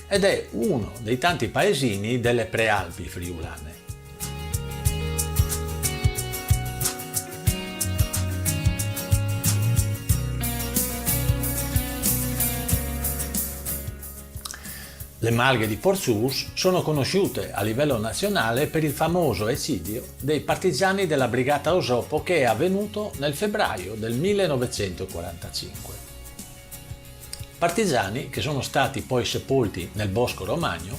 ed è uno dei tanti paesini delle Prealpi friulane. Le malghe di Porzus sono conosciute a livello nazionale per il famoso eccidio dei partigiani della Brigata Osopo che è avvenuto nel febbraio del 1945. Partigiani che sono stati poi sepolti nel Bosco Romagno,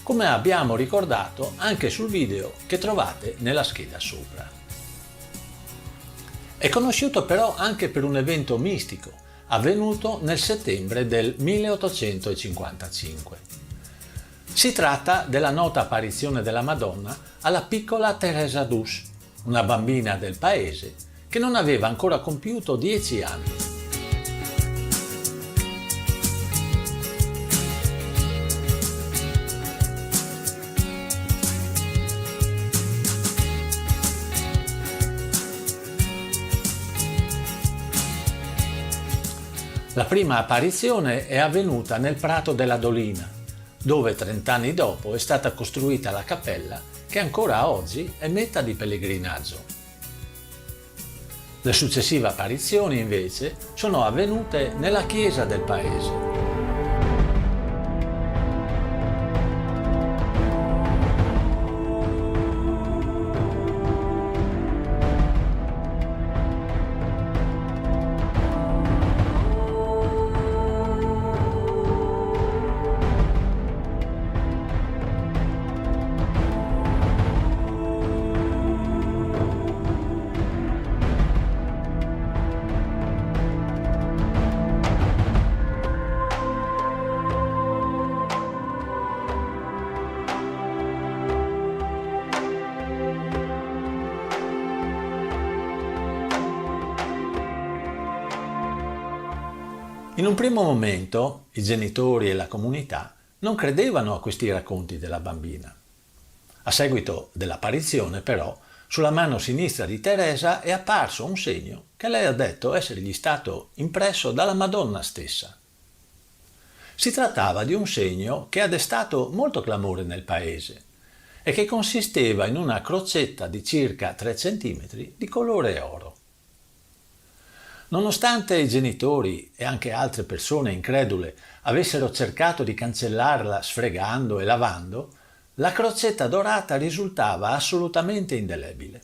come abbiamo ricordato anche sul video che trovate nella scheda sopra. È conosciuto però anche per un evento mistico avvenuto nel settembre del 1855. Si tratta della nota apparizione della Madonna alla piccola Teresa Dus, una bambina del paese che non aveva ancora compiuto 10 anni. La prima apparizione è avvenuta nel Prato della Dolina, dove 30 anni dopo è stata costruita la cappella che ancora oggi è meta di pellegrinaggio. Le successive apparizioni invece sono avvenute nella chiesa del paese. In un primo momento i genitori e la comunità non credevano a questi racconti della bambina. A seguito dell'apparizione, però, sulla mano sinistra di Teresa è apparso un segno che lei ha detto essergli stato impresso dalla Madonna stessa. Si trattava di un segno che ha destato molto clamore nel paese e che consisteva in una crocetta di circa 3 cm di colore oro. Nonostante i genitori e anche altre persone incredule avessero cercato di cancellarla sfregando e lavando, la crocetta dorata risultava assolutamente indelebile.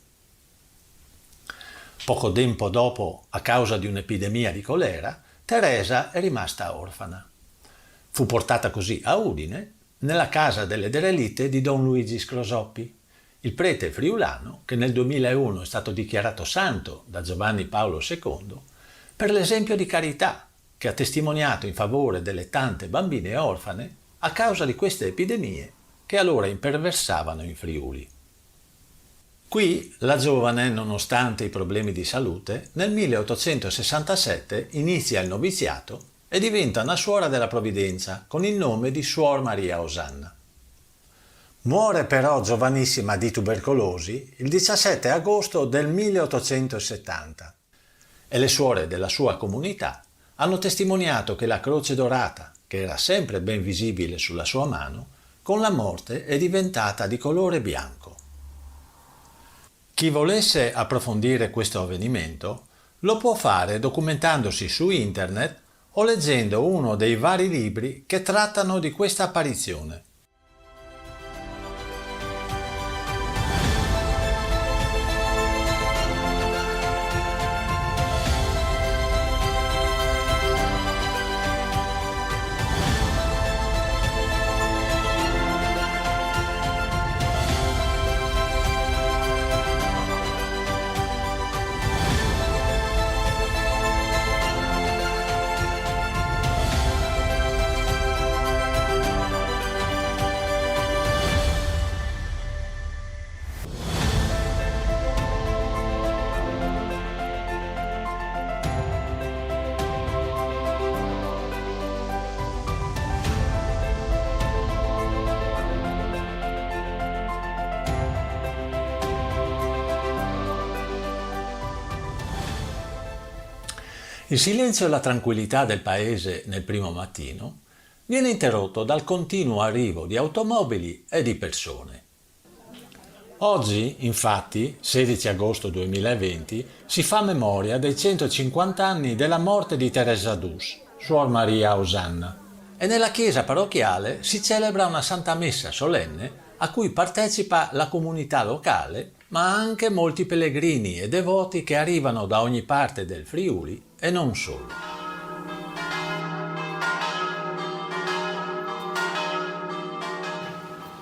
Poco tempo dopo, a causa di un'epidemia di colera, Teresa è rimasta orfana. Fu portata così a Udine, nella casa delle derelitte di Don Luigi Scrosoppi, il prete friulano che nel 2001 è stato dichiarato santo da Giovanni Paolo II per l'esempio di carità che ha testimoniato in favore delle tante bambine orfane a causa di queste epidemie che allora imperversavano in Friuli. Qui la giovane, nonostante i problemi di salute, nel 1867 inizia il noviziato e diventa una suora della Provvidenza con il nome di Suor Maria Osanna. Muore però giovanissima di tubercolosi il 17 agosto del 1870 e le suore della sua comunità hanno testimoniato che la croce dorata, che era sempre ben visibile sulla sua mano, con la morte è diventata di colore bianco. Chi volesse approfondire questo avvenimento lo può fare documentandosi su internet o leggendo uno dei vari libri che trattano di questa apparizione. Il silenzio e la tranquillità del paese nel primo mattino viene interrotto dal continuo arrivo di automobili e di persone. Oggi, infatti, 16 agosto 2020, si fa memoria dei 150 anni della morte di Teresa d'Us, Suor Maria Osanna, e nella chiesa parrocchiale si celebra una Santa Messa solenne a cui partecipa la comunità locale, ma anche molti pellegrini e devoti che arrivano da ogni parte del Friuli e non solo.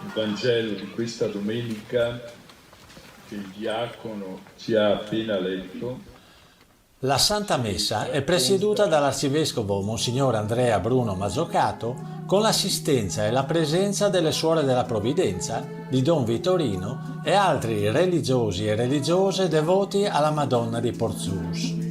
Il Vangelo di questa domenica che il diacono ci ha appena letto. La Santa Messa è presieduta dall'Arcivescovo Monsignor Andrea Bruno Mazzocato con l'assistenza e la presenza delle Suore della Provvidenza, di Don Vittorino e altri religiosi e religiose devoti alla Madonna di Porzus.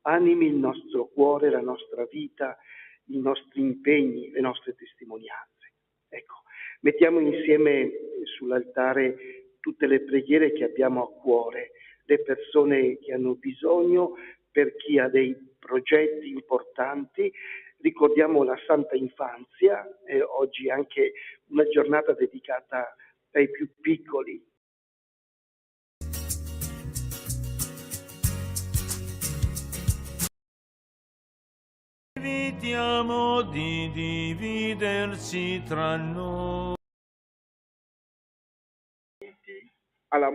Animi il nostro cuore, la nostra vita, i nostri impegni, le nostre testimonianze. Ecco, mettiamo insieme sull'altare tutte le preghiere che abbiamo a cuore, le persone che hanno bisogno, per chi ha dei progetti importanti. Ricordiamo la Santa Infanzia, oggi anche una giornata dedicata ai più piccoli. Evitiamo di dividerci tra noi. Alla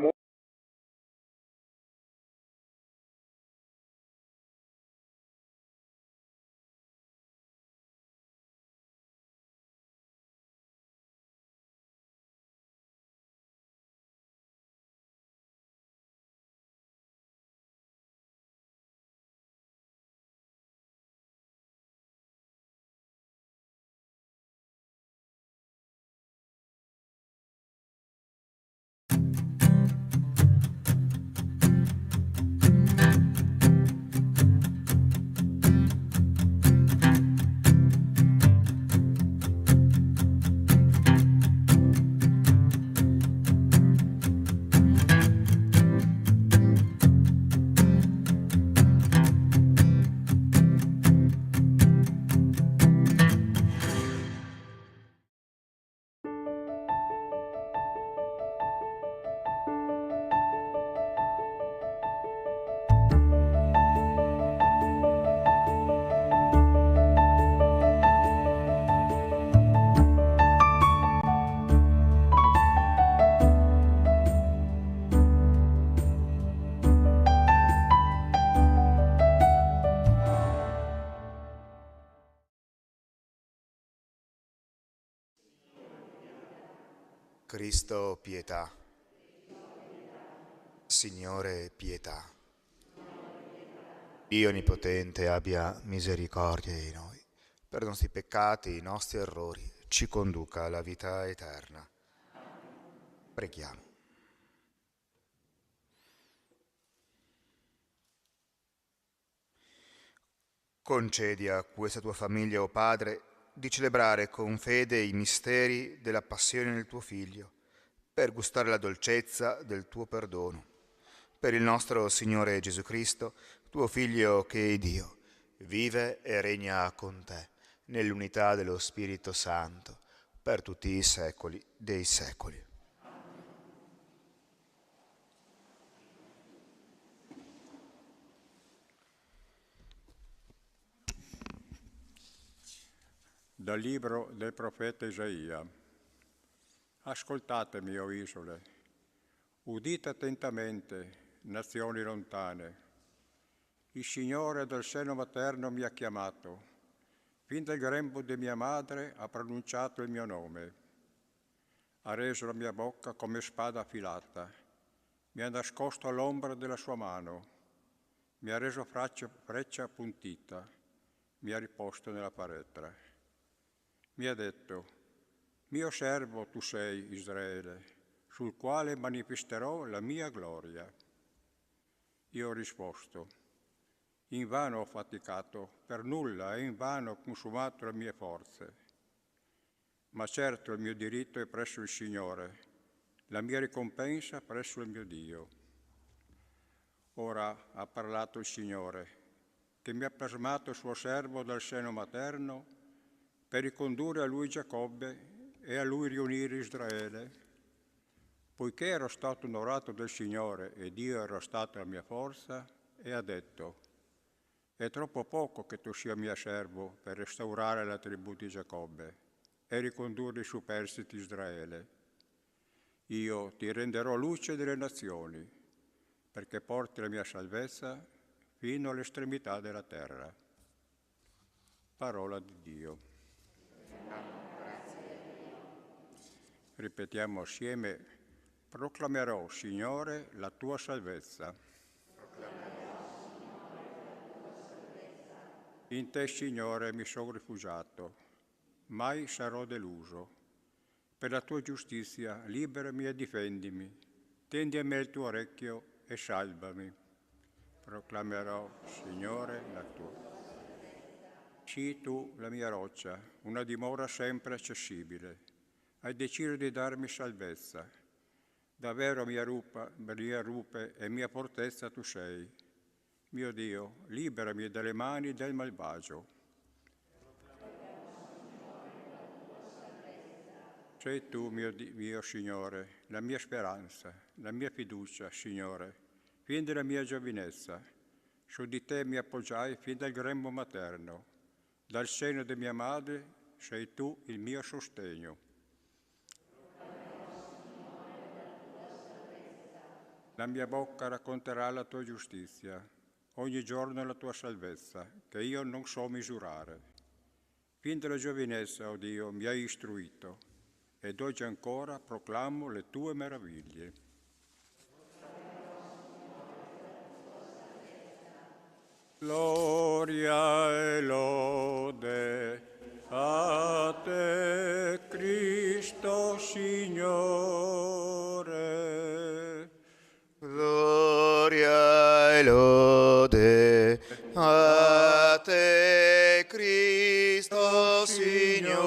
Cristo, pietà. Signore, pietà. Dio Onnipotente abbia misericordia di noi, per i nostri peccati, i nostri errori, ci conduca alla vita eterna. Preghiamo. concedi a questa tua famiglia, o Padre, di celebrare con fede i misteri della passione del tuo Figlio, per gustare la dolcezza del tuo perdono. Per il nostro Signore Gesù Cristo, tuo Figlio che è Dio, vive e regna con te, nell'unità dello Spirito Santo, per tutti i secoli dei secoli. Dal libro del profeta Isaia. Ascoltatemi, o isole, udite attentamente, nazioni lontane. Il Signore dal seno materno mi ha chiamato, fin dal grembo di mia madre ha pronunciato il mio nome. Ha reso la mia bocca come spada affilata, mi ha nascosto all'ombra della sua mano, mi ha reso freccia appuntita, mi ha riposto nella parete. Mi ha detto: mio servo tu sei, Israele, sul quale manifesterò la mia gloria. Io ho risposto: invano ho faticato, per nulla e invano ho consumato le mie forze. Ma certo il mio diritto è presso il Signore, la mia ricompensa presso il mio Dio. Ora ha parlato il Signore, che mi ha plasmato il suo servo dal seno materno, per ricondurre a lui Giacobbe e a lui riunire Israele. Poiché ero stato onorato del Signore e Dio era stata la mia forza, e ha detto: è troppo poco che tu sia mio servo per restaurare la tribù di Giacobbe e ricondurre i superstiti Israele. Io ti renderò luce delle nazioni, perché porti la mia salvezza fino all'estremità della terra. Parola di Dio. Ripetiamo assieme: proclamerò, Signore, la tua salvezza. In te, Signore, mi sono rifugiato, mai sarò deluso. Per la tua giustizia liberami e difendimi, tendi a me il tuo orecchio e salvami. Proclamerò, Signore, la tua. Sii tu la mia roccia, una dimora sempre accessibile. Hai deciso di darmi salvezza. Davvero mia rupe e mia fortezza tu sei. Mio Dio, liberami dalle mani del malvagio. Sei tu, mio Signore, la mia speranza, la mia fiducia, Signore, fin dalla mia giovinezza. Su di te mi appoggiai fin dal grembo materno. Dal seno di mia madre sei tu il mio sostegno. La mia bocca racconterà la tua giustizia, ogni giorno la tua salvezza, che io non so misurare. Fin dalla giovinezza, o Dio, mi hai istruito, ed oggi ancora proclamo le tue meraviglie. Gloria e lode a te, Cristo Signore. Gloria e lode a te, Cristo Signore.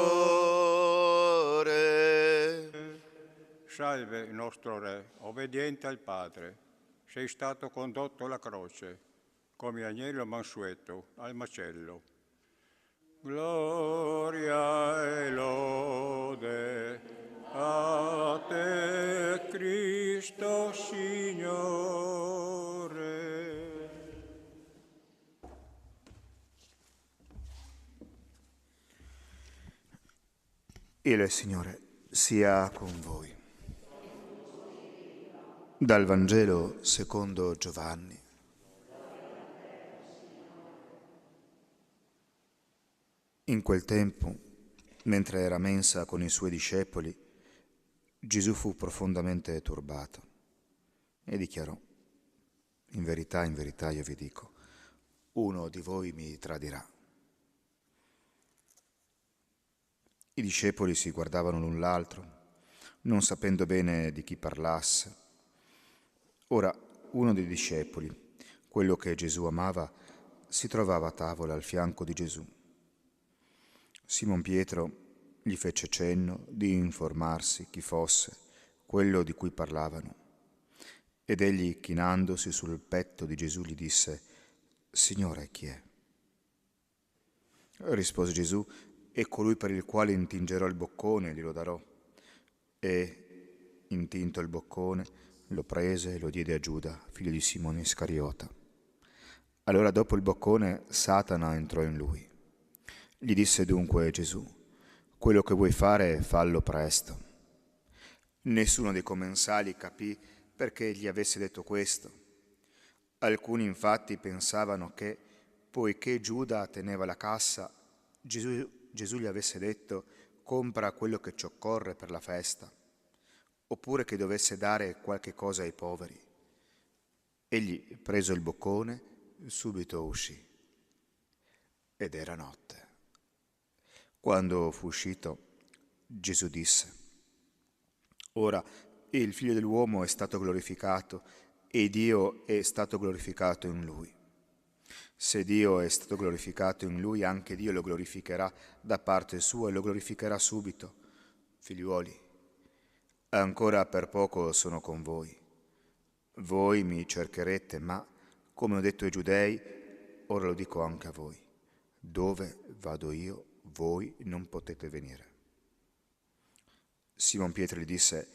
Salve il nostro Re, obbediente al Padre, sei stato condotto alla croce, come agnello mansueto al macello. Gloria e lode a te, Cristo Signore. Il Signore sia con voi. Dal Vangelo secondo Giovanni. In quel tempo, mentre era a mensa con i suoi discepoli, Gesù fu profondamente turbato e dichiarò: in verità io vi dico, uno di voi mi tradirà. I discepoli si guardavano l'un l'altro, non sapendo bene di chi parlasse. Ora, uno dei discepoli, quello che Gesù amava, si trovava a tavola al fianco di Gesù. Simon Pietro gli fece cenno di informarsi chi fosse quello di cui parlavano. Ed egli, chinandosi sul petto di Gesù, gli disse: Signore, chi è? Rispose Gesù: è colui per il quale intingerò il boccone e glielo darò. E, intinto il boccone, lo prese e lo diede a Giuda, figlio di Simone Iscariota. Allora, dopo il boccone, Satana entrò in lui. Gli disse dunque Gesù: quello che vuoi fare, fallo presto. Nessuno dei commensali capì perché gli avesse detto questo. Alcuni infatti pensavano che, poiché Giuda teneva la cassa, Gesù gli avesse detto: compra quello che ci occorre per la festa, oppure che dovesse dare qualche cosa ai poveri. Egli, preso il boccone, subito uscì. Ed era notte. Quando fu uscito, Gesù disse: ora il Figlio dell'uomo è stato glorificato e Dio è stato glorificato in lui. Se Dio è stato glorificato in lui, anche Dio lo glorificherà da parte sua e lo glorificherà subito. Figliuoli, ancora per poco sono con voi. Voi mi cercherete, ma, come ho detto ai Giudei, ora lo dico anche a voi: dove vado io, voi non potete venire. Simon Pietro gli disse: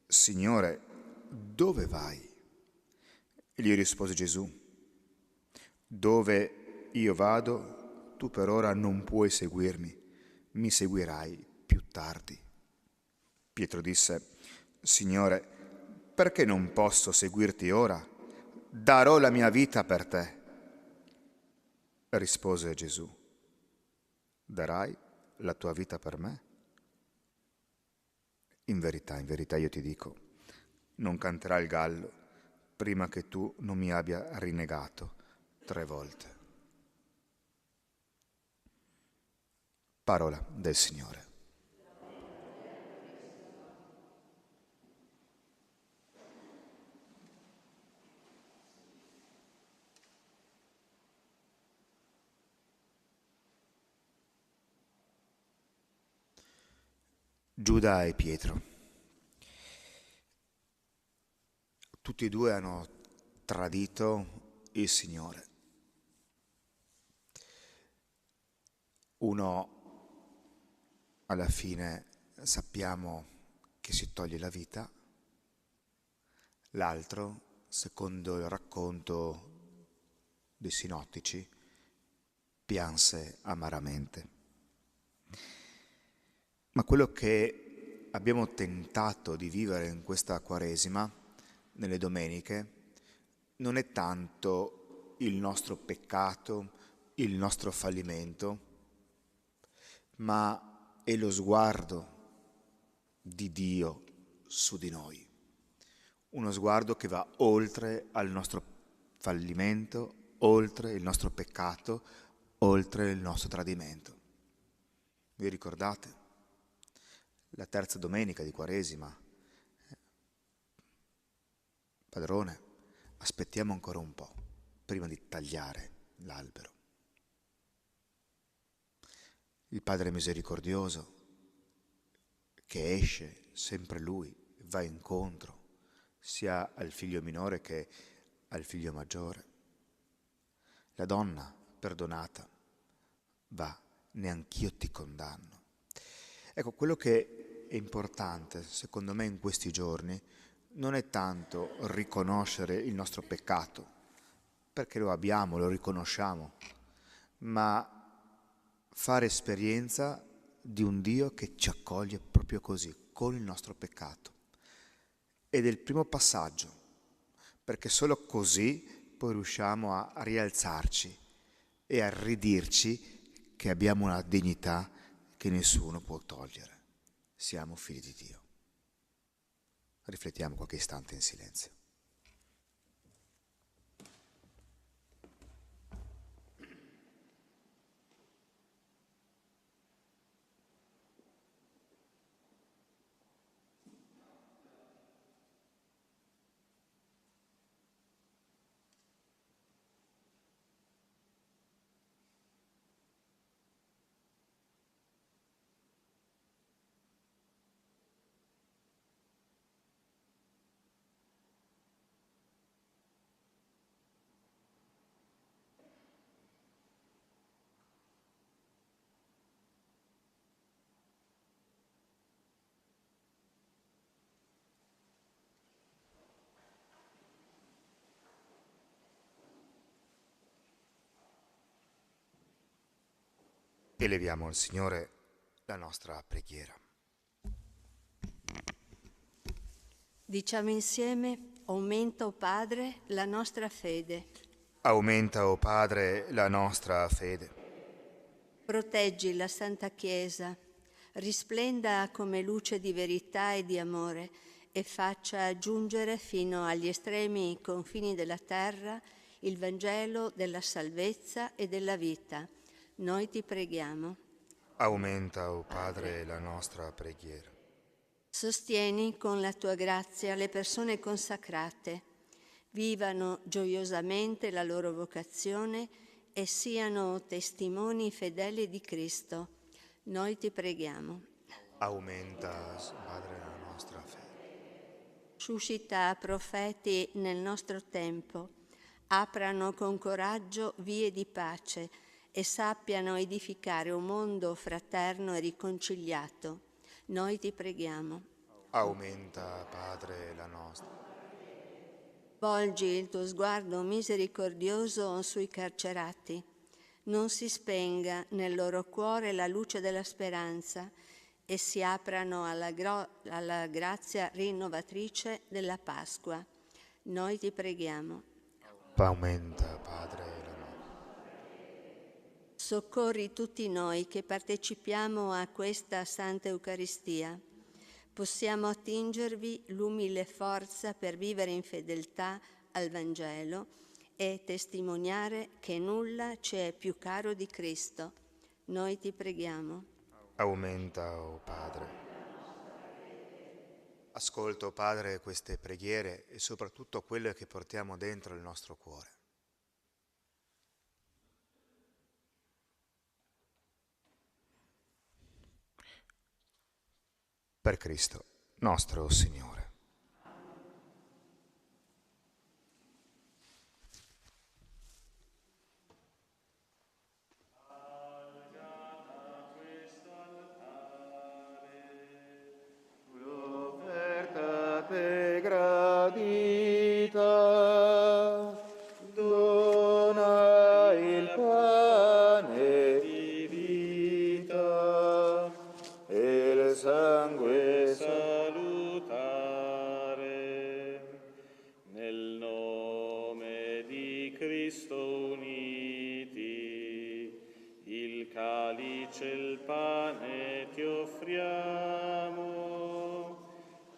Signore, dove vai? E gli rispose Gesù: dove io vado, tu per ora non puoi seguirmi, mi seguirai più tardi. Pietro disse: Signore, perché non posso seguirti ora? Darò la mia vita per te. Rispose Gesù: darai la tua vita per me? In verità io ti dico, non canterà il gallo prima che tu non mi abbia rinnegato 3 volte. Parola del Signore. Giuda e Pietro. Tutti e due hanno tradito il Signore. Uno, alla fine, sappiamo che si toglie la vita. L'altro, secondo il racconto dei sinottici, pianse amaramente. Ma quello che abbiamo tentato di vivere in questa Quaresima, nelle domeniche, non è tanto il nostro peccato, il nostro fallimento, ma è lo sguardo di Dio su di noi. Uno sguardo che va oltre al nostro fallimento, oltre il nostro peccato, oltre il nostro tradimento. Vi ricordate? La terza domenica di Quaresima. Padrone, aspettiamo ancora un po' prima di tagliare l'albero. Il Padre misericordioso, che esce, sempre Lui, va incontro sia al figlio minore che al figlio maggiore. La donna perdonata va, neanch'io ti condanno. Ecco, quello che è importante, secondo me, in questi giorni, non è tanto riconoscere il nostro peccato, perché lo abbiamo, lo riconosciamo, ma fare esperienza di un Dio che ci accoglie proprio così, con il nostro peccato. Ed è il primo passaggio, perché solo così poi riusciamo a rialzarci e a ridirci che abbiamo una dignità che nessuno può togliere. Siamo figli di Dio. Riflettiamo qualche istante in silenzio. Eleviamo al Signore la nostra preghiera. Diciamo insieme: aumenta, o Padre, la nostra fede. Aumenta, o Padre, la nostra fede. Proteggi la Santa Chiesa, risplenda come luce di verità e di amore e faccia giungere fino agli estremi confini della terra il Vangelo della salvezza e della vita. Noi ti preghiamo. Aumenta, o Padre, la nostra preghiera. Sostieni con la tua grazia le persone consacrate, vivano gioiosamente la loro vocazione e siano testimoni fedeli di Cristo. Noi ti preghiamo. Aumenta, Padre, la nostra fede. Suscita profeti nel nostro tempo, aprano con coraggio vie di pace e sappiano edificare un mondo fraterno e riconciliato. Noi ti preghiamo. Aumenta, Padre, la nostra. Volgi il tuo sguardo misericordioso sui carcerati. Non si spenga nel loro cuore la luce della speranza e si aprano alla grazia rinnovatrice della Pasqua. Noi ti preghiamo. Aumenta, Padre, la nostra. Soccorri tutti noi che partecipiamo a questa Santa Eucaristia. Possiamo attingervi l'umile forza per vivere in fedeltà al Vangelo e testimoniare che nulla ci è più caro di Cristo. Noi ti preghiamo. Aumenta, o Padre. Ascolta, o Padre, queste preghiere e soprattutto quelle che portiamo dentro il nostro cuore. Per Cristo, nostro Signore. L'offerta te gradita, dona il pane di vita e il sangue salutare. Nel nome di Cristo uniti, il calice e il pane ti offriamo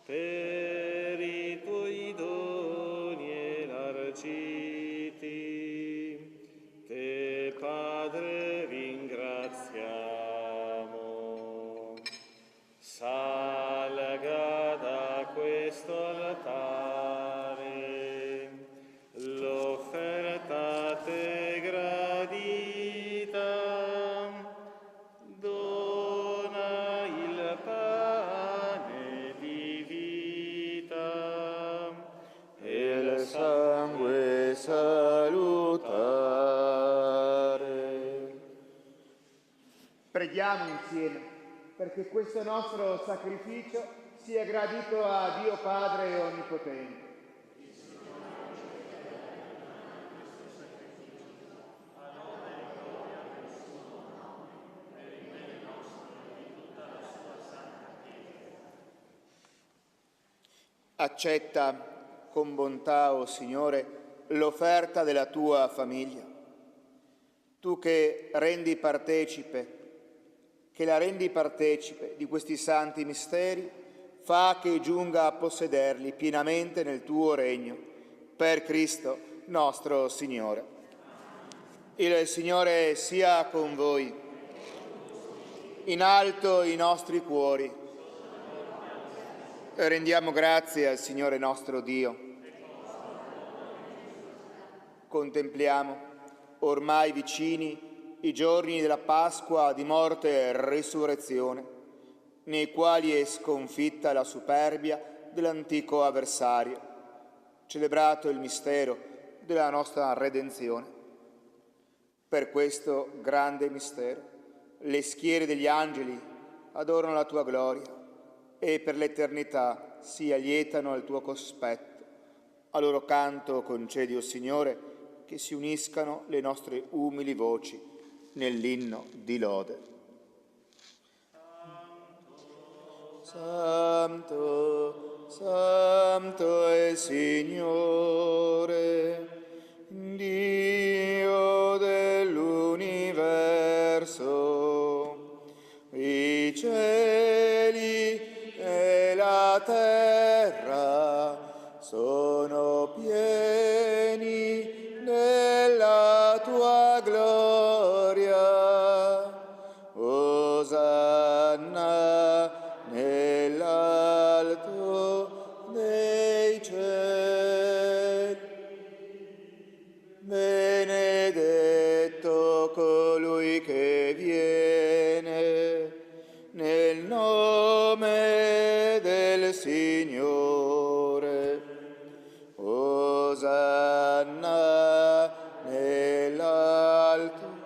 per i tuoi doni elargiti. Te, Padre, ringraziamo. Salga da questo altare l'offerta te gradita, dona il pane di vita e il sangue salutare. Preghiamo insieme perché questo nostro sacrificio sia gradito a Dio Padre Onnipotente. Accetta con bontà, o Signore, l'offerta della tua famiglia. Tu che la rendi partecipe di questi santi misteri, fa che giunga a possederli pienamente nel tuo regno, per Cristo nostro Signore. Il Signore sia con voi. In alto i nostri cuori. Rendiamo grazie al Signore nostro Dio. Contempliamo, ormai vicini, i giorni della Pasqua di morte e risurrezione, nei quali è sconfitta la superbia dell'antico avversario, celebrato il mistero della nostra redenzione. Per questo grande mistero, le schiere degli angeli adorano la tua gloria e per l'eternità si allietano al tuo cospetto. A loro canto concedi, o Signore, che si uniscano le nostre umili voci nell'inno di lode. Santo, Santo è il Signore, Dio dell'universo. I cieli e la terra sono pieni della tua gloria. Osanna nell'alto dei cieli. Benedetto colui che viene nel nome del Signore. Osanna nell'alto.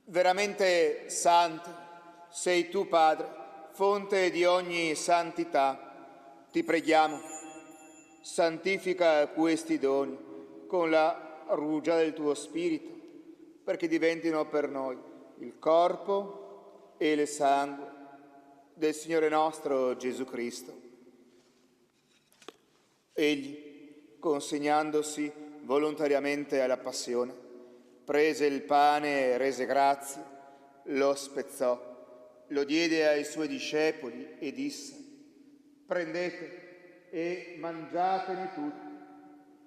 Veramente santo sei tu, Padre, fonte di ogni santità. Ti preghiamo, santifica questi doni con la rugia del tuo Spirito, perché diventino per noi il corpo e il sangue del Signore nostro Gesù Cristo. Egli, consegnandosi volontariamente alla passione, prese il pane e rese grazie, lo spezzò, lo diede ai suoi discepoli e disse: prendete e mangiatene tutti.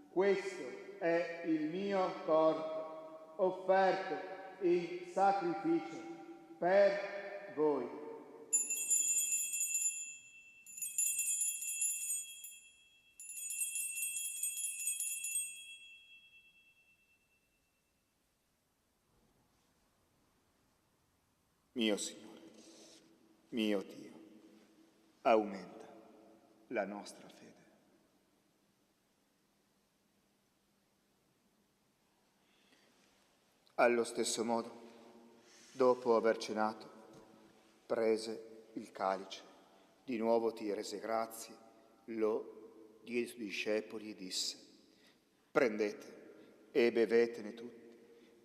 Questo è il mio corpo, offerto in sacrificio per voi. Mio Signore, mio Dio, aumenta la nostra fede. Allo stesso modo, dopo aver cenato, prese il calice, di nuovo ti rese grazie, lo diede ai suoi discepoli e disse: prendete e bevetene tutti.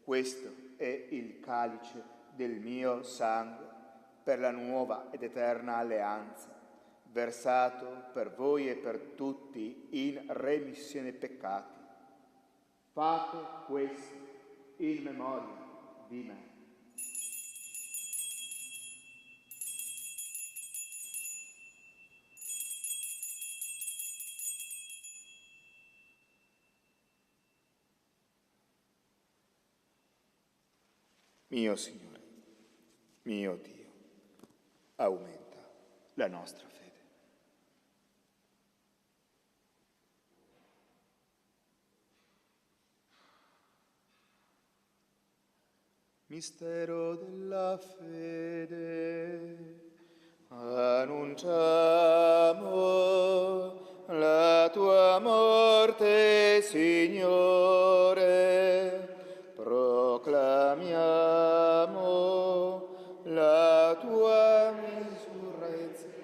Questo è il calice del mio sangue per la nuova ed eterna alleanza, versato per voi e per tutti in remissione peccati. Fate questo in memoria di me. Mio Signore, mio Dio, aumenta la nostra fede. Mistero della fede, annunciamo la tua morte, Signore, proclamiamo la tua risurrezione.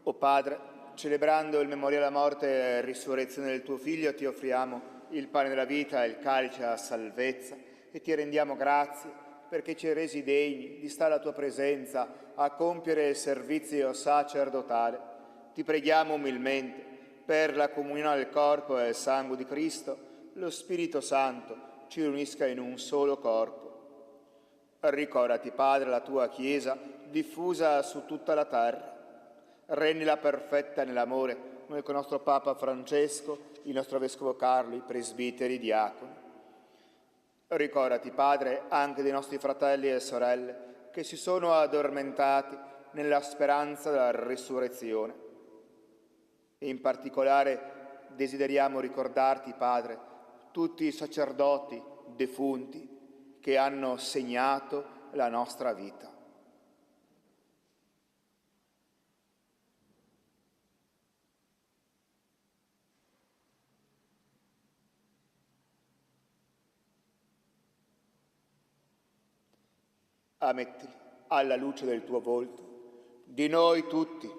O Padre, celebrando il memoriale della morte e risurrezione del tuo Figlio, ti offriamo il pane della vita e il calice della salvezza e ti rendiamo grazie perché ci hai resi degni di stare alla tua presenza a compiere il servizio sacerdotale. Ti preghiamo umilmente per la comunione del corpo e del sangue di Cristo, lo Spirito Santo ci unisca in un solo corpo. Ricordati, Padre, la tua Chiesa diffusa su tutta la terra. Rendila perfetta nell'amore, noi con il nostro Papa Francesco, il nostro Vescovo Carlo, i presbiteri, i diaconi. Ricordati, Padre, anche dei nostri fratelli e sorelle che si sono addormentati nella speranza della risurrezione. E in particolare desideriamo ricordarti, Padre, tutti i sacerdoti defunti che hanno segnato la nostra vita. Ammettili alla luce del tuo volto, di noi tutti,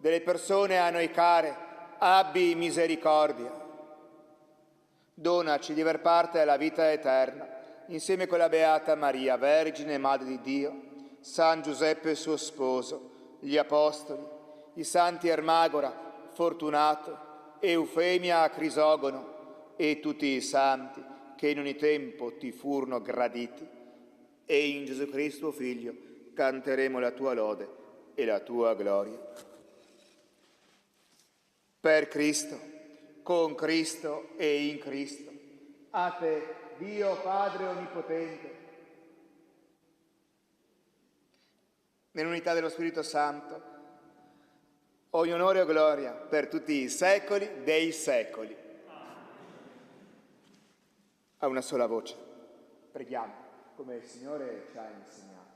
delle persone a noi care, abbi misericordia. Donaci di aver parte alla vita eterna, insieme con la Beata Maria, Vergine e Madre di Dio, San Giuseppe suo sposo, gli Apostoli, i Santi Ermagora, Fortunato, Eufemia, Crisogono e tutti i Santi che in ogni tempo ti furono graditi. E in Gesù Cristo, Figlio, canteremo la tua lode e la tua gloria. Per Cristo, con Cristo e in Cristo, a te, Dio Padre Onnipotente, nell'unità dello Spirito Santo, ogni onore e gloria per tutti i secoli dei secoli. A una sola voce, preghiamo come il Signore ci ha insegnato.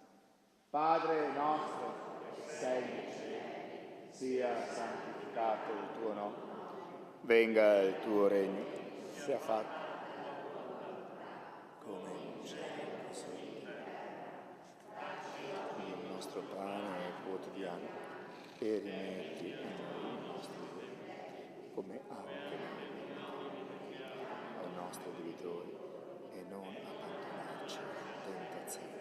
Padre nostro, che sei nei cieli, sia santificato il tuo nome, venga il tuo regno, sia fatto come in cielo così in terra. Il nostro pane quotidiano e rimetti in noi i nostri debiti, come anche noi ai nostri debitori, e non abbandonarci alla tentazione.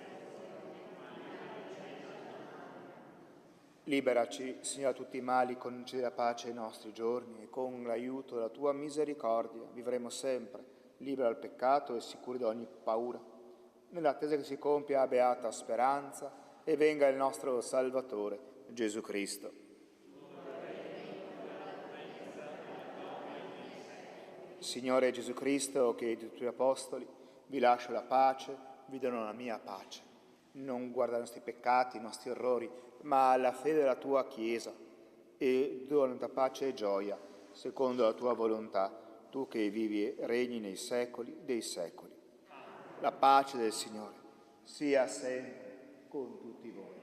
Liberaci, Signore, da tutti i mali, concedi la pace ai nostri giorni e con l'aiuto della tua misericordia vivremo sempre liberi dal peccato e sicuri da ogni paura, nell'attesa che si compia la beata speranza e venga il nostro Salvatore, Gesù Cristo. Signore Gesù Cristo, che ai tuoi apostoli vi lascio la pace, vi dono la mia pace. Non guarda i nostri peccati, i nostri errori, ma la fede della tua Chiesa, e dona la pace e gioia, secondo la tua volontà, tu che vivi e regni nei secoli dei secoli. La pace del Signore sia sempre con tutti voi.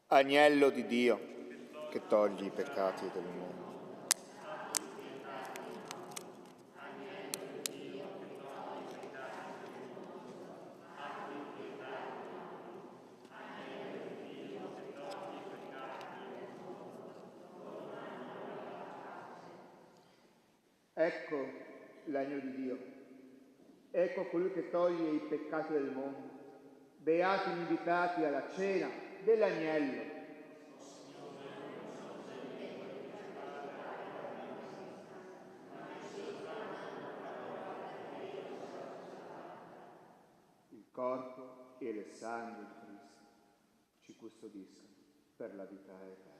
Agnello di Dio, che togli i peccati del mondo. Ecco l'agnello di Dio, ecco colui che toglie i peccati del mondo. Beati gli invitati alla cena dell'agnello. Il corpo e il sangue di Cristo ci custodiscano per la vita eterna.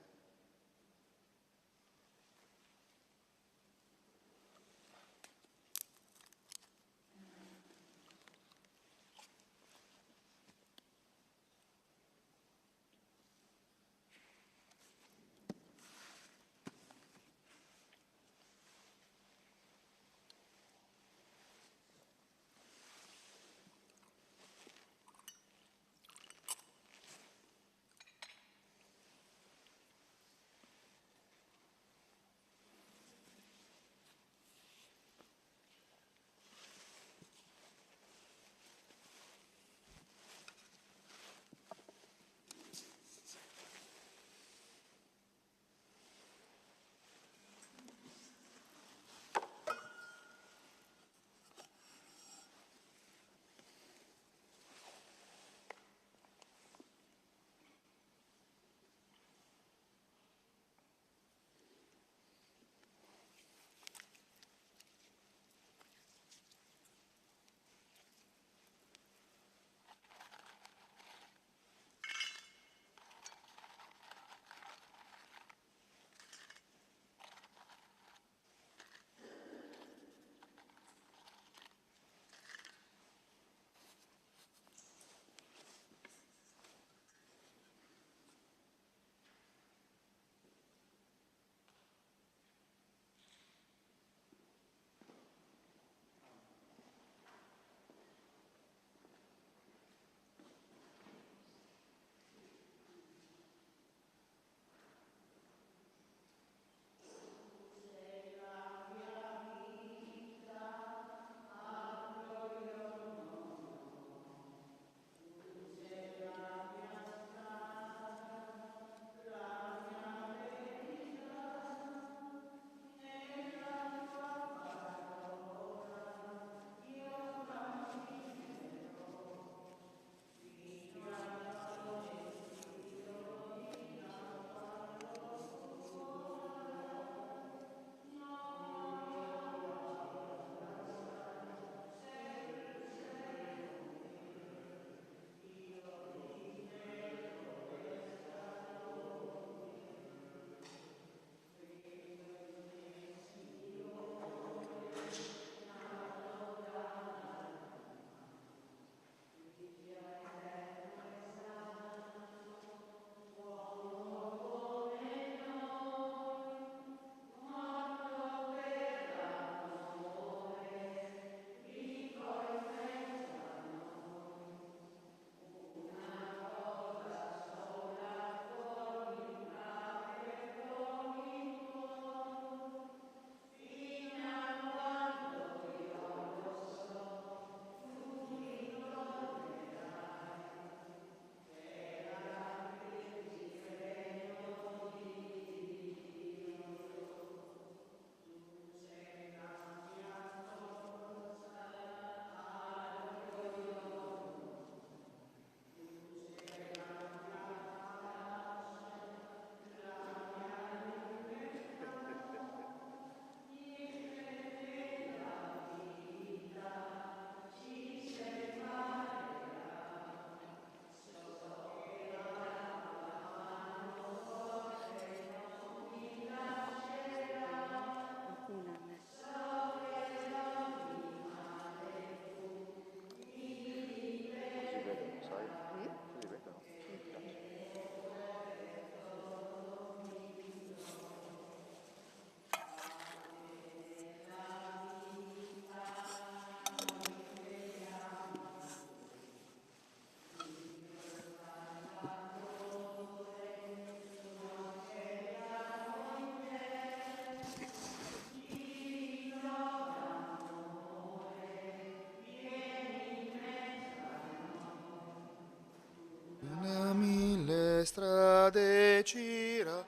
Da mille strade gira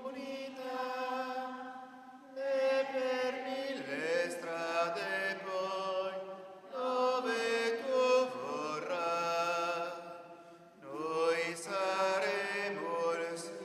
unità e per mille strade poi dove tu vorrai noi saremo il Signore.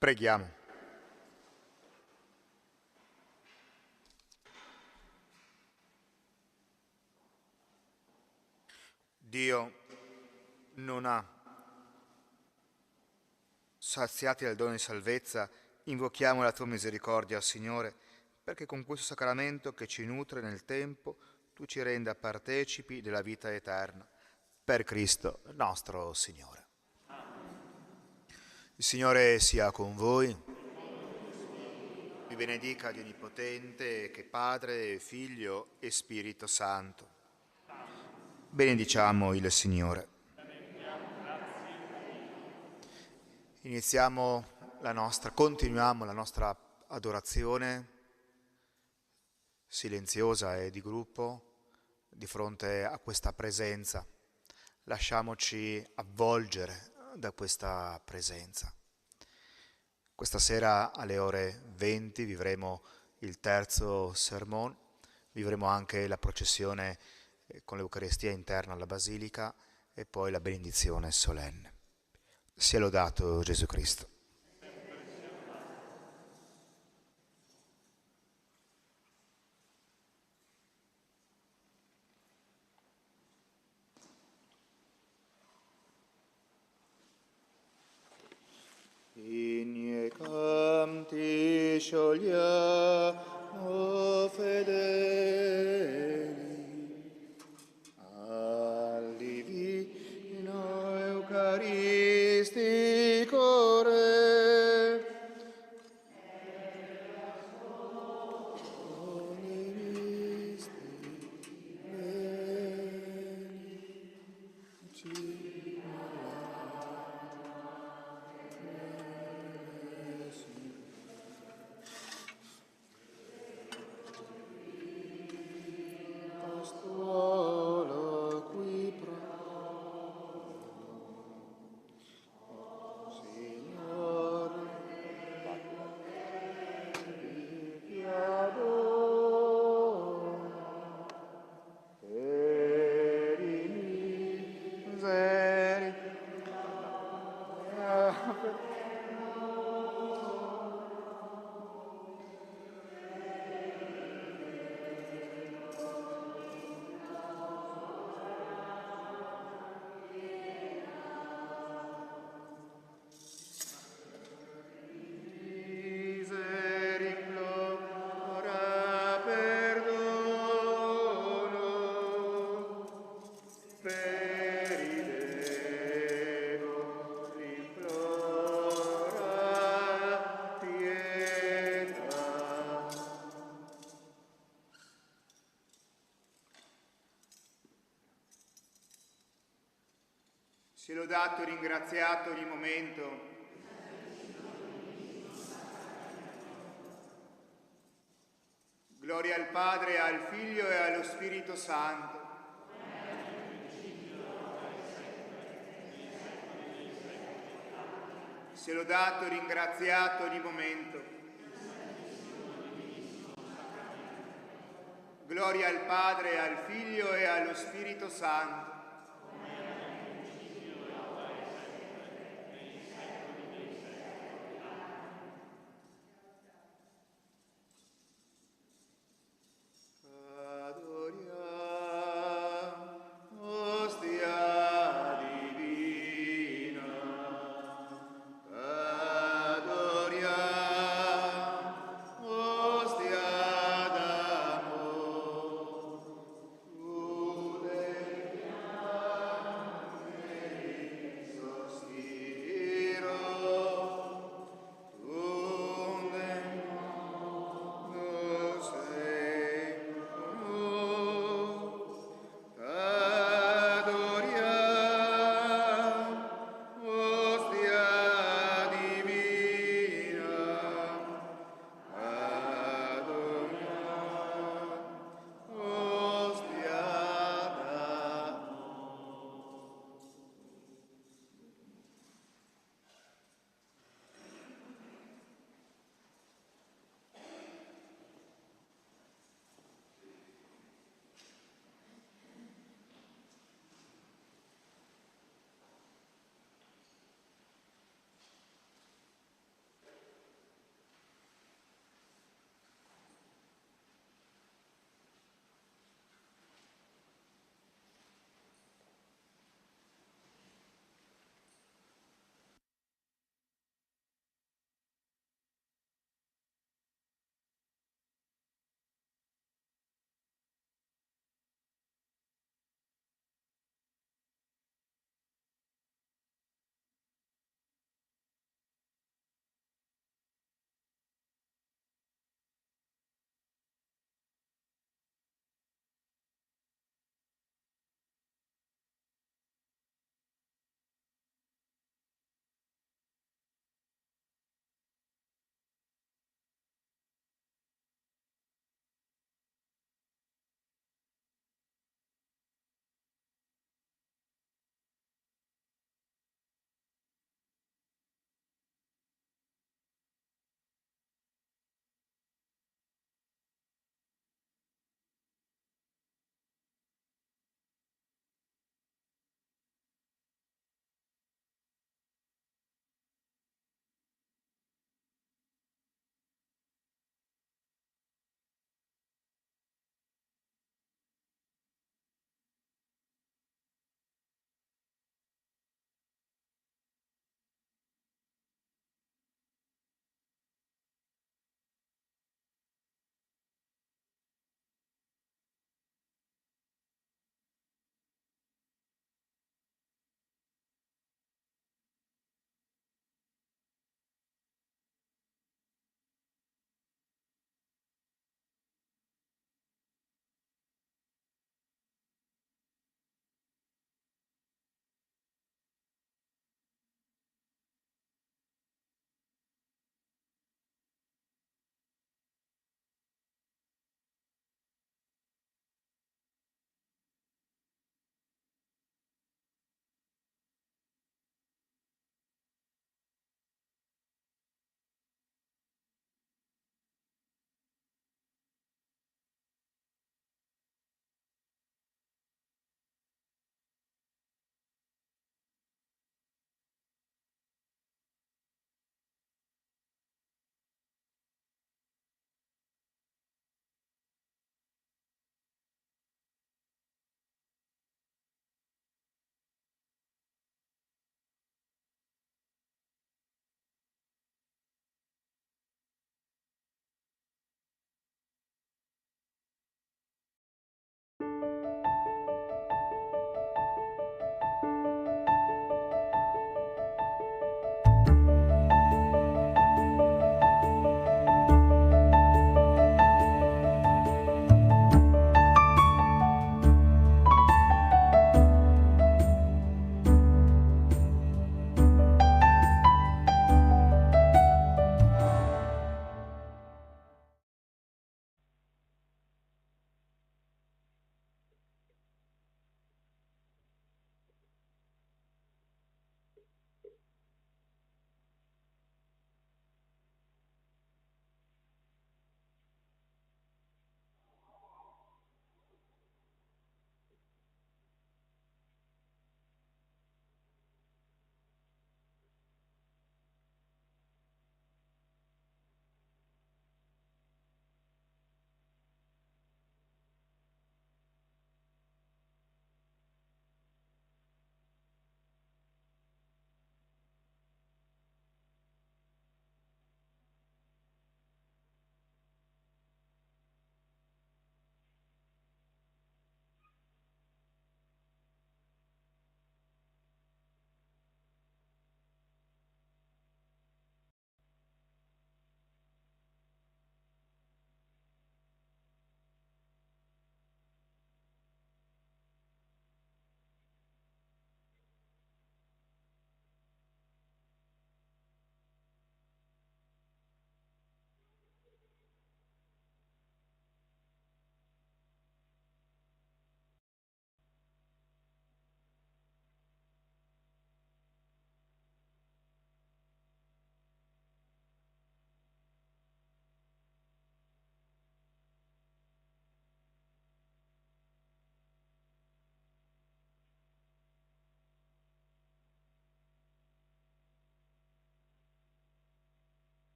Preghiamo. Dio non ha saziati del dono di salvezza, invochiamo la tua misericordia, Signore, perché con questo sacramento che ci nutre nel tempo, tu ci renda partecipi della vita eterna. Per Cristo nostro Signore. Il Signore sia con voi. Vi benedica Dio Onnipotente, che Padre, Figlio e Spirito Santo. Benediciamo il Signore. Continuiamo la nostra adorazione silenziosa e di gruppo di fronte a questa presenza. Lasciamoci avvolgere da questa presenza. Questa sera alle ore 20 vivremo il terzo sermone, vivremo anche la processione con l'Eucaristia interna alla Basilica e poi la benedizione solenne. Sia lodato Gesù Cristo. Igne canti sciogliamo fedeli al divino eucaristico Re. Sia lodato e ringraziato ogni momento. Gloria al Padre, al Figlio e allo Spirito Santo. Sia lodato e ringraziato ogni momento. Gloria al Padre, al Figlio e allo Spirito Santo.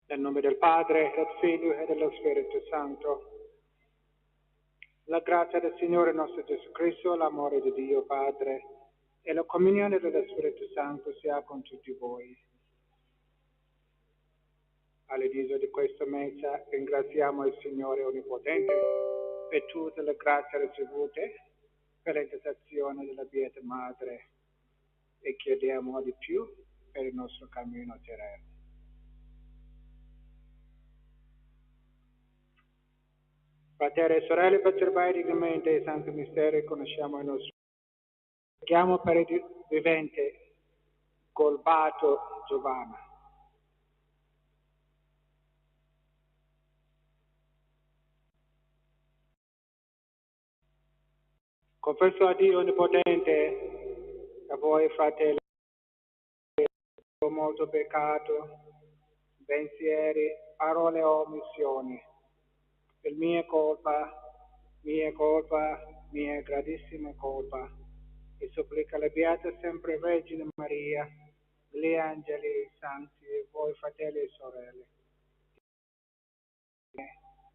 Nel nome del Padre, del Figlio e dello Spirito Santo. La grazia del Signore nostro Gesù Cristo, l'amore di Dio Padre e la comunione dello Spirito Santo sia con tutti voi. All'inizio di questa messa ringraziamo il Signore Onnipotente per tutte le grazie ricevute per l'intercessione della Beata Madre e chiediamo di più per il nostro cammino terreno. Fratelli e sorelle, per osservare dignamente i santi misteri conosciamo il nostro. Preghiamo per il vivente Golbato Giovanna. Confesso a Dio Onnipotente, a voi fratelli, ho molto peccato, pensieri, parole o omissioni. Per mia colpa, mia gravissima colpa. E supplica la Beata sempre Vergine Maria, gli angeli e i santi, e voi fratelli e sorelle.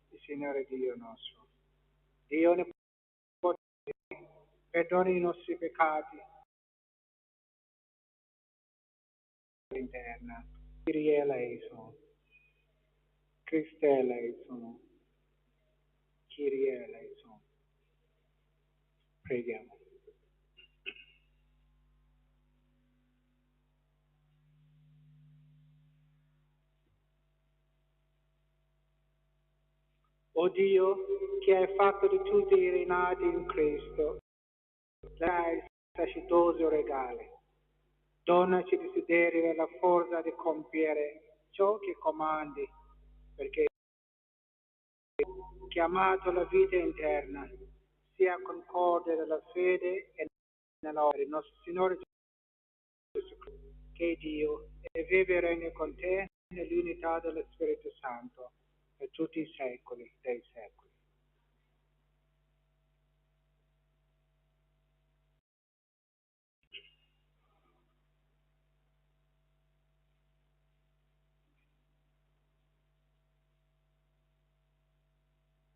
Il Signore Dio nostro. Dio Onnipotente, perdoni i nostri peccati interna. Kyrie eleison. Christe eleison. Kyrie eleison. Preghiamo. O Dio, che hai fatto di tutti i rinati in Cristo, dai sacerdozio regale. Donaci desiderio e la forza di compiere ciò che comandi, perché chiamato alla vita interna, sia concorde della fede e nell'opera del nostro Signore Gesù Cristo, che è Dio, e vive e regna con te nell'unità dello Spirito Santo, per tutti i secoli dei secoli.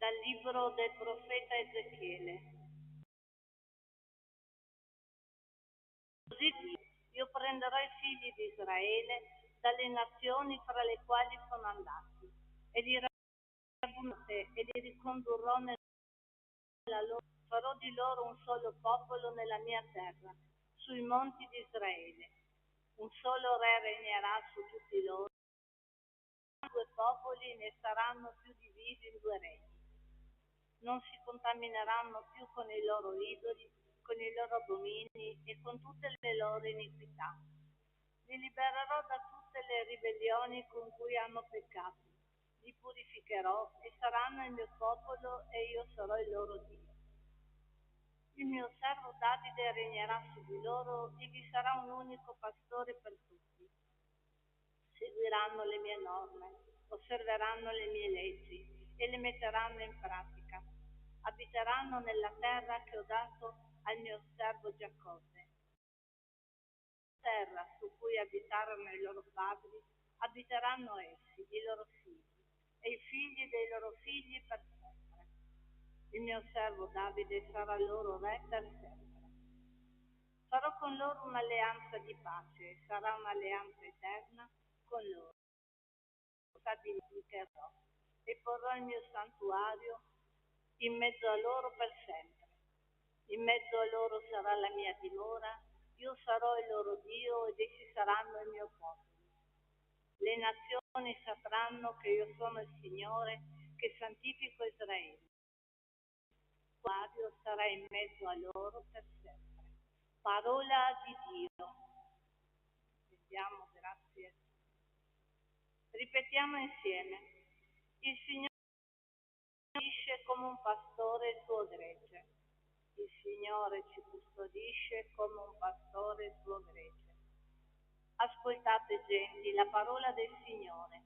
Dal libro del profeta Ezechiele. Così io prenderò i figli di Israele dalle nazioni fra le quali sono andati e li ricondurrò nella loro, farò di loro un solo popolo nella mia terra, sui monti di Israele. Un solo re regnerà su tutti loro, due popoli ne saranno più divisi in due regni. Non si contamineranno più con i loro idoli, con i loro abomini e con tutte le loro iniquità. Li libererò da tutte le ribellioni con cui hanno peccato. Li purificherò e saranno il mio popolo e io sarò il loro Dio. Il mio servo Davide regnerà su di loro e vi sarà un unico pastore per tutti. Seguiranno le mie norme, osserveranno le mie leggi e le metteranno in pratica. Abiteranno nella terra che ho dato al mio servo Giacobbe. Terra su cui abitarono i loro padri, abiteranno essi, i loro figli, e i figli dei loro figli per sempre. Il mio servo Davide sarà loro re per sempre. Farò con loro un'alleanza di pace, e sarà un'alleanza eterna con loro. Stabilizerò e porrò il mio santuario in mezzo a loro per sempre. In mezzo a loro sarà la mia dimora, io sarò il loro Dio ed essi saranno il mio popolo. Le nazioni sapranno che io sono il Signore, che santifico Israele. Il santuario sarà in mezzo a loro per sempre. Parola di Dio. Vediamo, grazie. Ripetiamo insieme. Il Signore custodisce come un pastore il suo gregge. Il Signore ci custodisce come un pastore il suo gregge. Ascoltate, genti, la parola del Signore.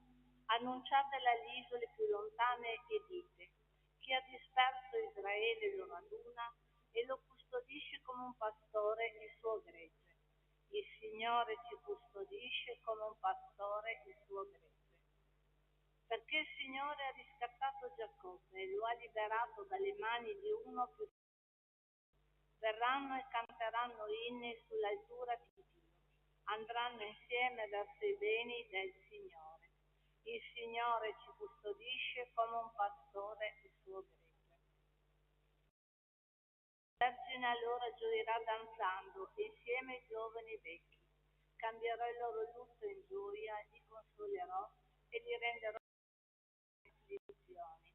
Annunciatela alle isole più lontane e dite: chi ha disperso Israele lo raduna e lo custodisce come un pastore il suo gregge. Il Signore ci custodisce come un pastore il suo gregge. perché il Signore ha riscattato Giacobbe e lo ha liberato dalle mani di uno più. Verranno e canteranno inni sull'altura di Dio, andranno insieme verso i beni del Signore. Il Signore ci custodisce come un pastore il suo gregge. La Vergine allora gioirà danzando, insieme ai giovani vecchi. Cambierò il loro lutto in gioia, li consolerò e li renderò benedizioni.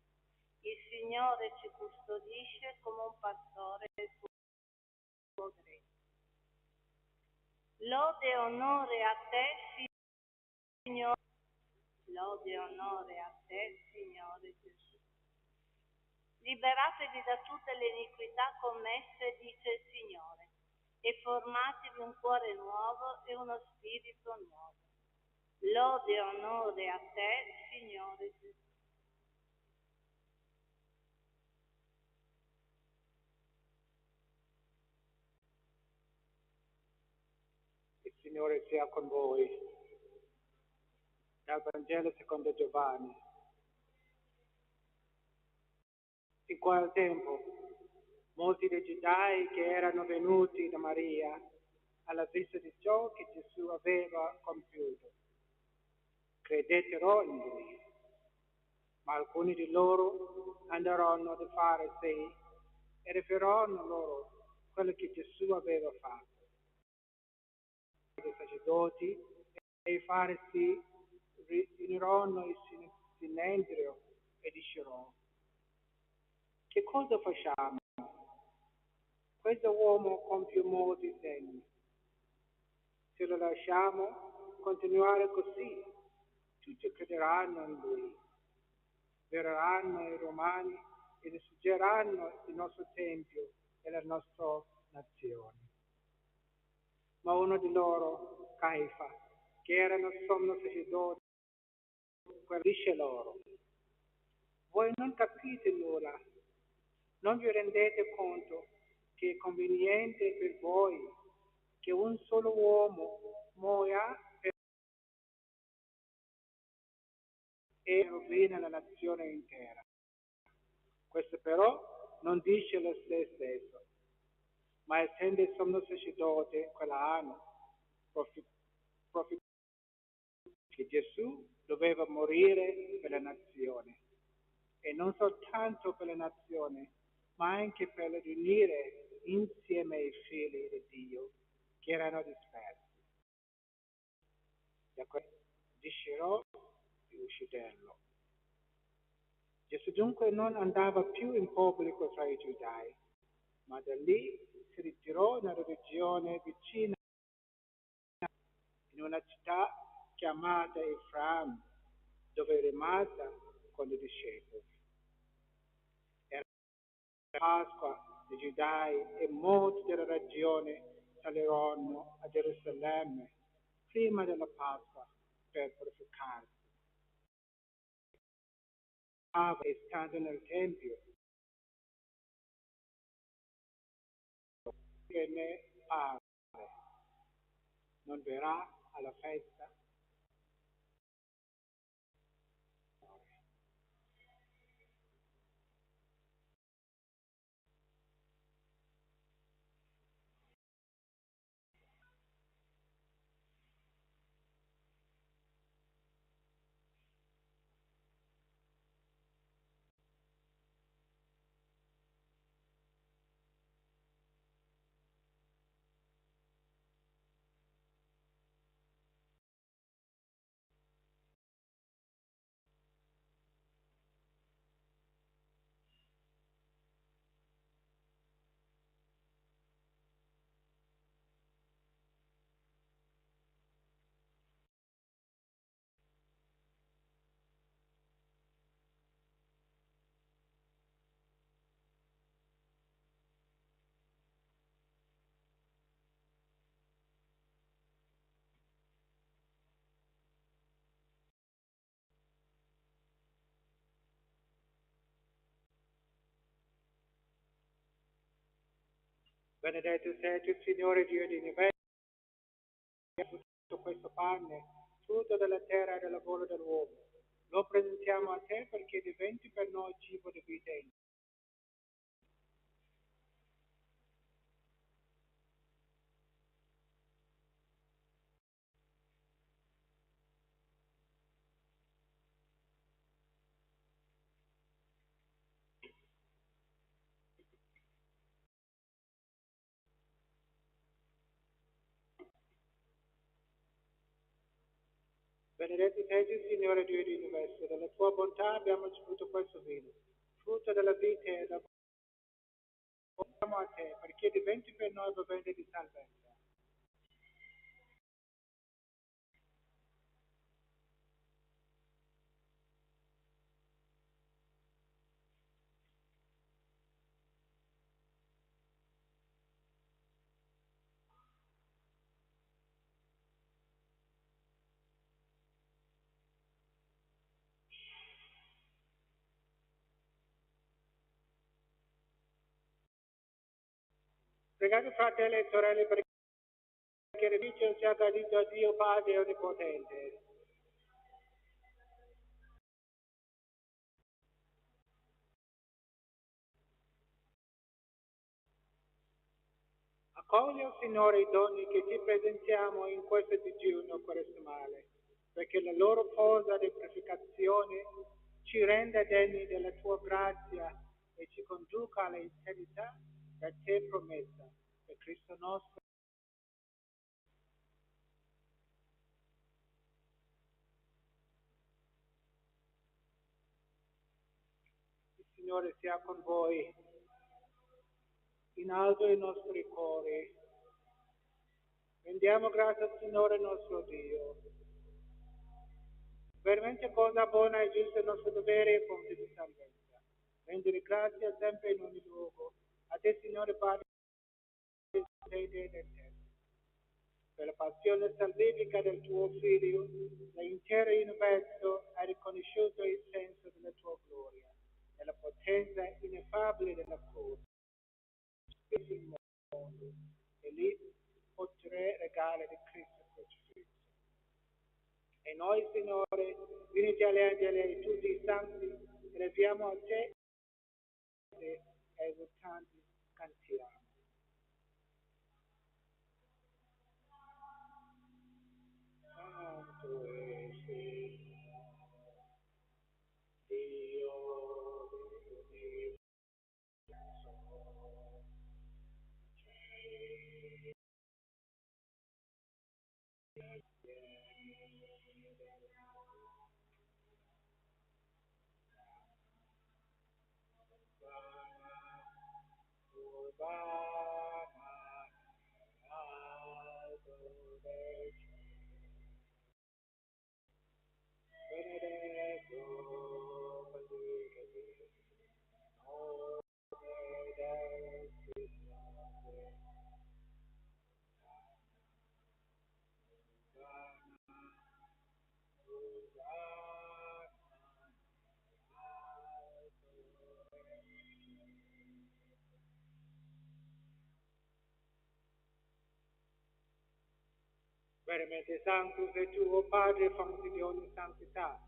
Il Signore ci custodisce come un pastore il suo gregge. Lode e onore a te, Signore. Lode e onore a te, Signore Gesù. Liberatevi da tutte le iniquità commesse, dice il Signore, e formatevi un cuore nuovo e uno spirito nuovo. Lode e onore a te, Signore Gesù. Il Signore sia con voi. Dal Vangelo secondo Giovanni. In quel tempo, molti dei giudei che erano venuti da Maria alla vista di ciò che Gesù aveva compiuto, credettero in lui. Ma alcuni di loro andarono dai farisei e riferirono loro quello che Gesù aveva fatto. I sacerdoti e i farisei riunirono il Sinedrio e dissero: che cosa facciamo? Questo uomo compie molti segni. Se lo lasciamo continuare così, tutti crederanno in lui. Verranno i Romani e distruggeranno il nostro Tempio e la nostra nazione. Ma uno di loro, Caifa, che era il sommo sacerdote, disse loro: voi non capite nulla, non vi rendete conto che è conveniente per voi che un solo uomo muoia e rovina la nazione intera. Questo però non dice lo stesso, ma essendo il sommo sacerdote quell'anno, che Gesù doveva morire per la nazione, e non soltanto per la nazione, ma anche per riunire insieme i figli di Dio che erano dispersi. Da questo discerò di ucciderlo. Gesù dunque non andava più in pubblico tra i giudei, ma da lì si ritirò nella regione vicina, in una città chiamata Efraim, dove rimase con i discepoli. Era Pasqua dei Giudei e molti della regione salirono a Gerusalemme prima della Pasqua per purificarsi. E stando nel Tempio, che ne pare non verrà alla festa. Benedetto sei tu, Signore Dio di universo, tutto questo pane, frutto della terra e del lavoro dell'uomo. lo presentiamo a te perché diventi per noi cibo di vita eterna. Benedetto sei tu, Signore Dio dell'universo, dalla tua bontà abbiamo ricevuto questo vino, frutto della vita e la portiamo a te, perché diventi per noi bevende di salvezza. Pregate fratelli e sorelle perché il vicio sia gradito a Dio Padre Onnipotente. Accogli, oh Signore, i doni che ti presentiamo in questo digiuno quaresimale, perché la loro posa di purificazione ci renda degni della tua grazia e ci conduca alla eternità da te promessa. Per Cristo nostro. Il Signore sia con voi. In alto i nostri cuori. Rendiamo grazie al Signore nostro Dio. Veramente cosa buona e giusta è il nostro dovere e fonte di salvezza. Rendere grazie sempre in ogni luogo. A te, Signore Padre, sede del cielo. Per la passione salvifica del tuo Figlio, l'intero universo ha riconosciuto il senso della tua gloria e la potenza ineffabile della croce. Il mondo e lì potrei regale di Cristo crocifisso. E noi, Signore, uniti agli angeli e tutti i santi, eleviamo a te e esultanti cantiamo. Santo è Dio dell'universo. Veramente santo sei tu, o Padre, fonte di ogni santità.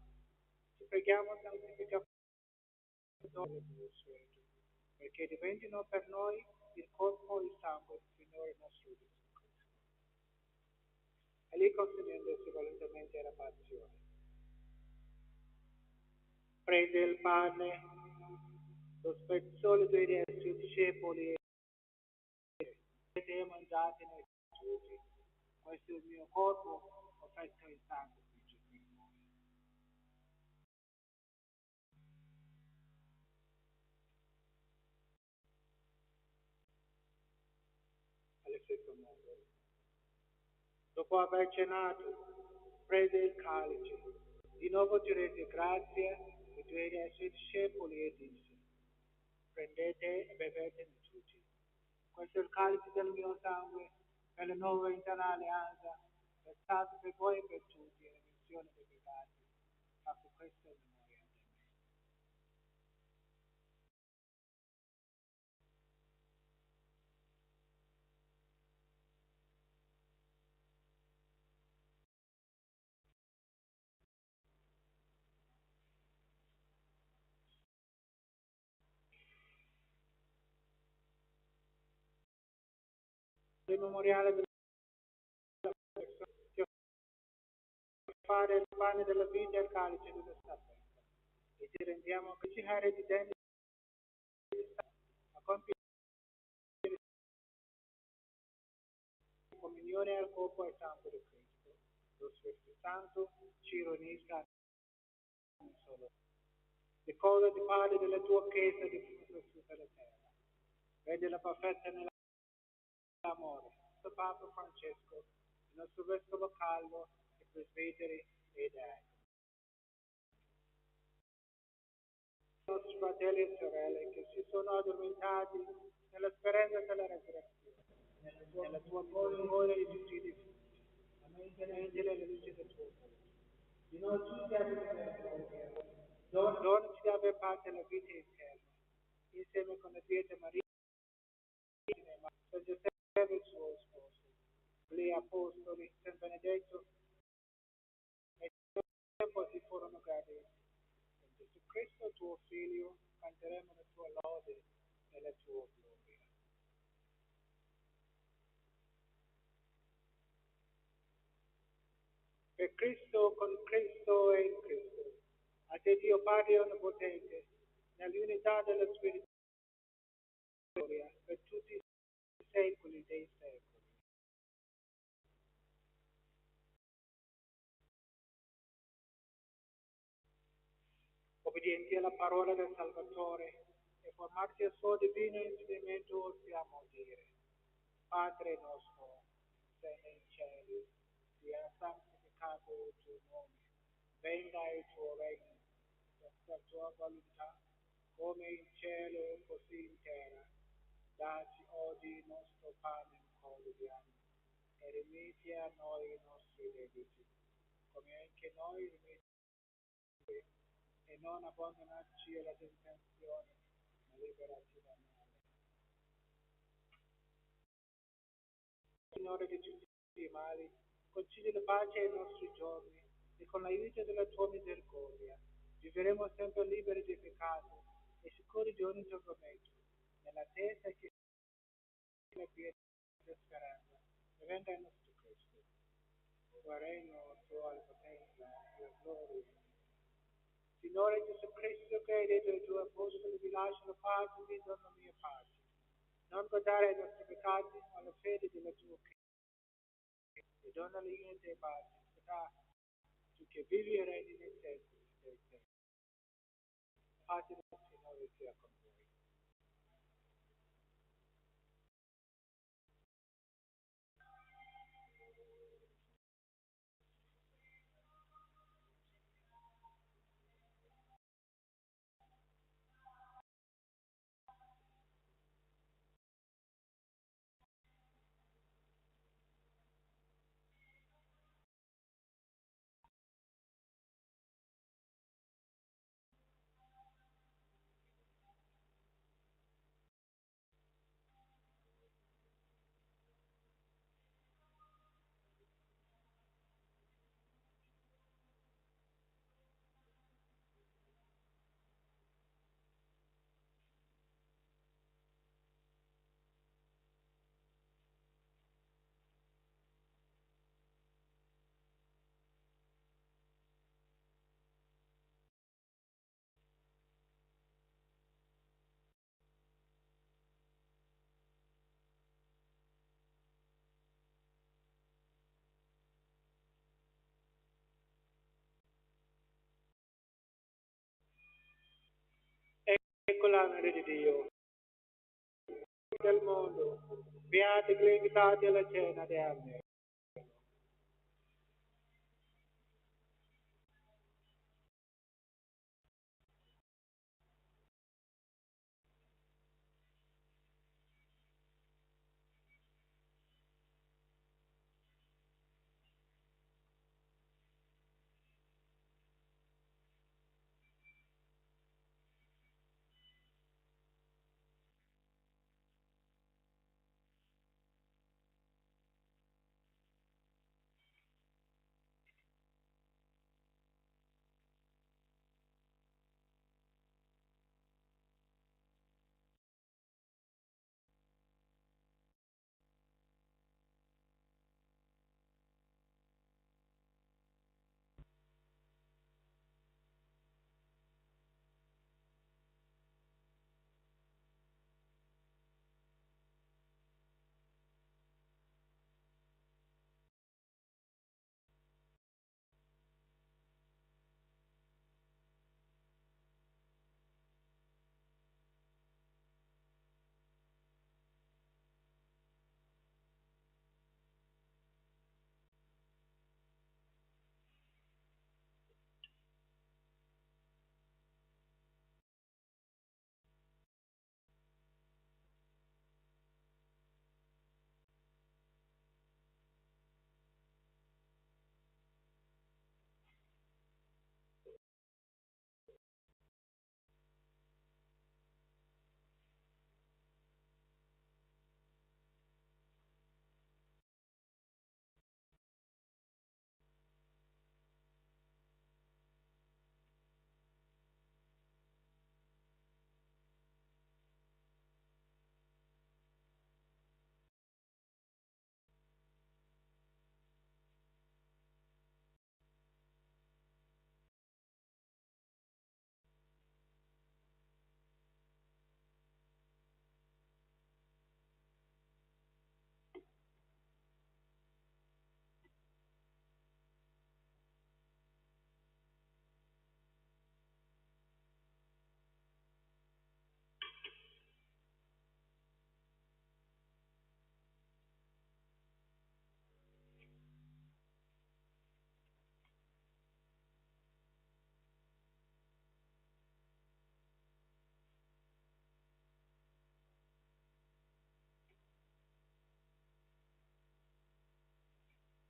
Ti preghiamo, santifica il tuo spirito, perché diventino per noi il corpo e il sangue del Signore nostro Gesù Cristo. E lì consegnadosi volontariamente alla passione. Prende il pane, lo spezzò le due ai suoi discepoli e mangiatene tutti. Questo è il mio corpo, offerto in sangue per voi. Allo stesso modo, dopo aver cenato, prese il calice, di nuovo ti rese grazie e diede ai suoi discepoli e disse: prendete e bevetene tutti. Questo è il calice del mio sangue, per la nuova e eterna alleanza, versato per voi e per tutti, in remissione dei peccati. Fate questo in memoria di me. il memoriale della resurrezione, di fare il pane della vita e il calice della salvezza. E ti rendiamo che ci redidenti a compiere la comunione al corpo e sangue di Cristo. Lo Spirito Santo ci riunisca in un solo. Ricorda di Padre della tua Chiesa diffusa su tutta la terra. Rendila perfetta nell'amore. Il Papa Francesco, il nostro Vescovo Calvo, i presbiteri e i diaconi. I nostri fratelli e sorelle che si sono addormentati nella speranza della resurrezione, nella tua misericordia di tutti i defunti, mente nella luce del tuo volto. Di noi tutti abbiamo donci aver parte alla vita eterna, insieme con la Beata Maria, San Giuseppe il suo sposo, gli apostoli, San Benedetto, e tempo si furono graditi. In Gesù Cristo, tuo Figlio, canteremo la tua lode e la tua gloria. Per Cristo, con Cristo e in Cristo, a te Dio Padre Onnipotente, nell'unità dello Spirito, gloria per tutti i secoli dei secoli. Obbedienti alla parola del Salvatore e formati al suo divino insegnamento, osiamo dire: Padre nostro, sei nei cieli, sia santificato il tuo nome, venga il tuo regno, la tua volontà, come in cielo così in terra. Dacci oggi il nostro pane quotidiano e rimetti a noi i nostri debiti, come anche noi rimettiamo, e non abbandonarci alla tentazione, ma liberaci dal male. Signore di tutti i mali, concedi la pace ai nostri giorni e con l'aiuto della tua misericordia vivremo sempre liberi di peccato e sicuri di ogni tormento, nell'attesa che la pietà e speranza e venga il nostro Cristo. Tuo regno, tua potenza e la gloria. Signore Gesù Cristo, che hai detto ai tuoi apostoli: vi lascio la pace, vi do la mia pace. Non guardare ai nostri peccati, ma alla fede della tua Chiesa. E dona l'unità e pace, sarà tu che vivi e regni nei secoli dei secoli. La pace del Signore sia con voi. Ecco l'amore di Dio del mondo, beati gli invitati alla cena di Amen.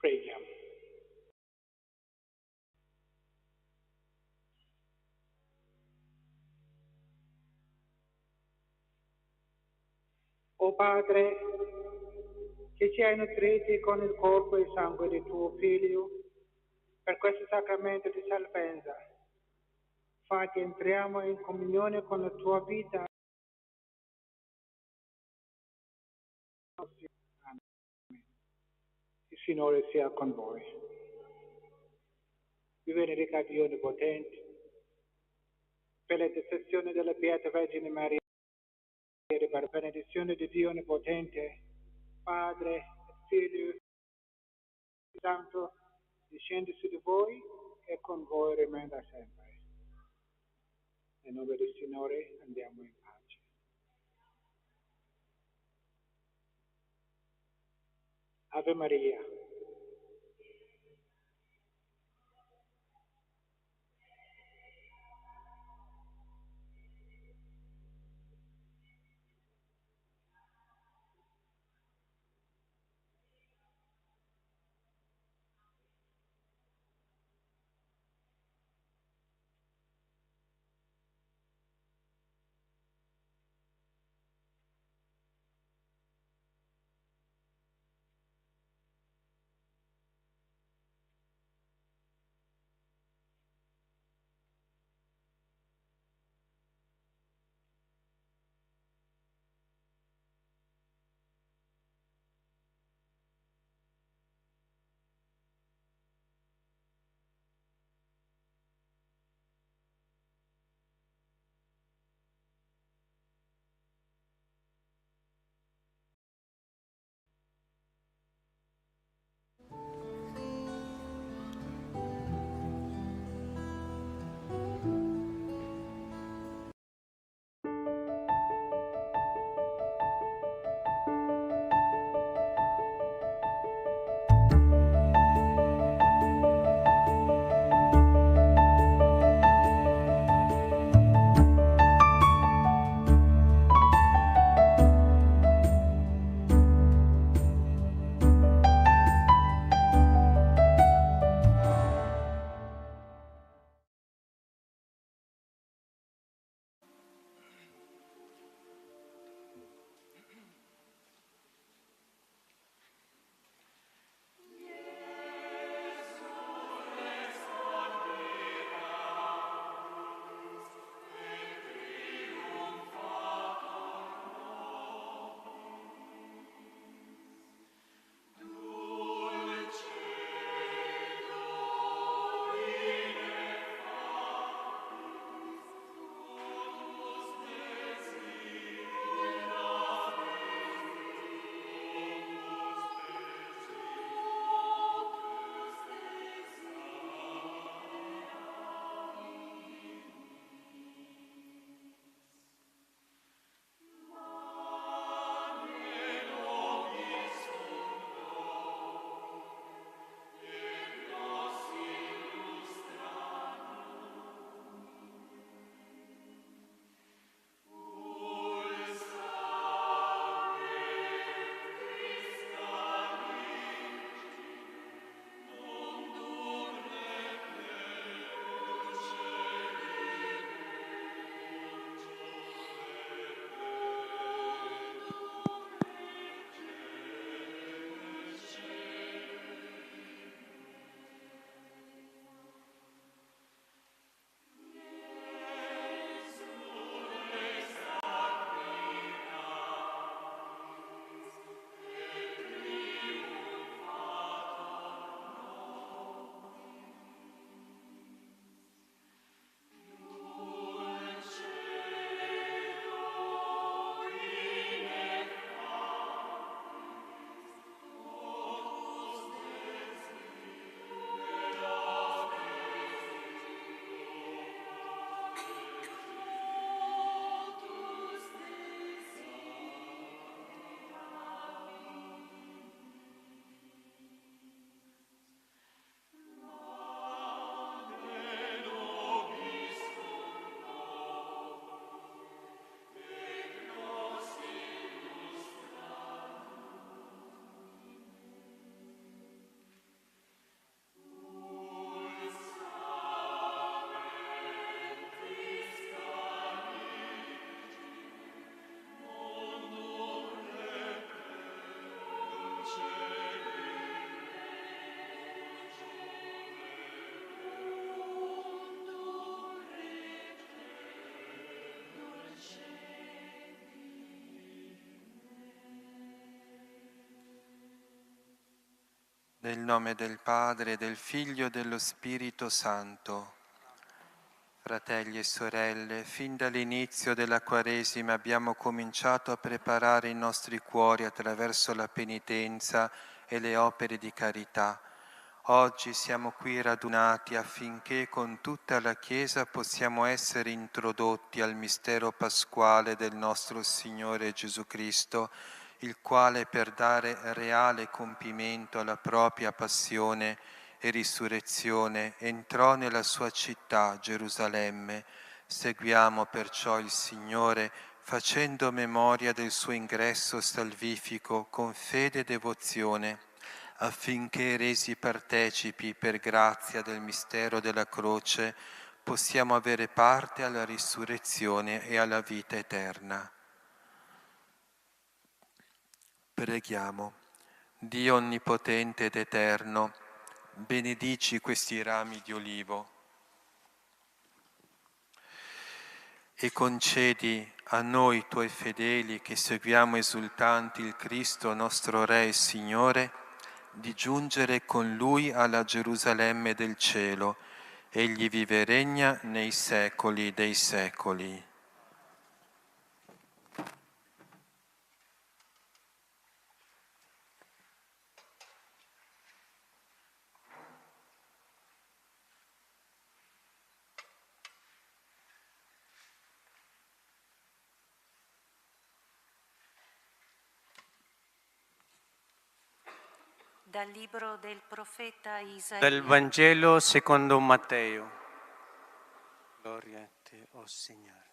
Preghiamo. O Padre, che ci hai nutriti con il corpo e il sangue di tuo Figlio, per questo sacramento di salvezza, fa che entriamo in comunione con la tua vita. Il Signore sia con voi. Vi benedica Dio Onnipotente, per l'intercessione della Beata Vergine Maria, e per la benedizione di Dio Onnipotente, Padre, Figlio e Santo, discendi su di voi e con voi rimanga sempre. Nel nome del Signore andiamo in pace. Ave Maria. Nel nome del Padre, del Figlio e dello Spirito Santo. Fratelli e sorelle, fin dall'inizio della Quaresima abbiamo cominciato a preparare i nostri cuori attraverso la penitenza e le opere di carità. Oggi siamo qui radunati affinché con tutta la Chiesa possiamo essere introdotti al mistero pasquale del nostro Signore Gesù Cristo, il quale per dare reale compimento alla propria passione e risurrezione entrò nella sua città, Gerusalemme. Seguiamo perciò il Signore facendo memoria del suo ingresso salvifico con fede e devozione, affinché resi partecipi per grazia del mistero della croce possiamo avere parte alla risurrezione e alla vita eterna. Preghiamo. Dio onnipotente ed eterno, benedici questi rami di olivo e concedi a noi tuoi fedeli che seguiamo esultanti il Cristo nostro Re e Signore di giungere con Lui alla Gerusalemme del cielo. Egli vive e regna nei secoli dei secoli. Dal libro del profeta Isaia. Dal Vangelo secondo Matteo. Gloria a te, o Signore.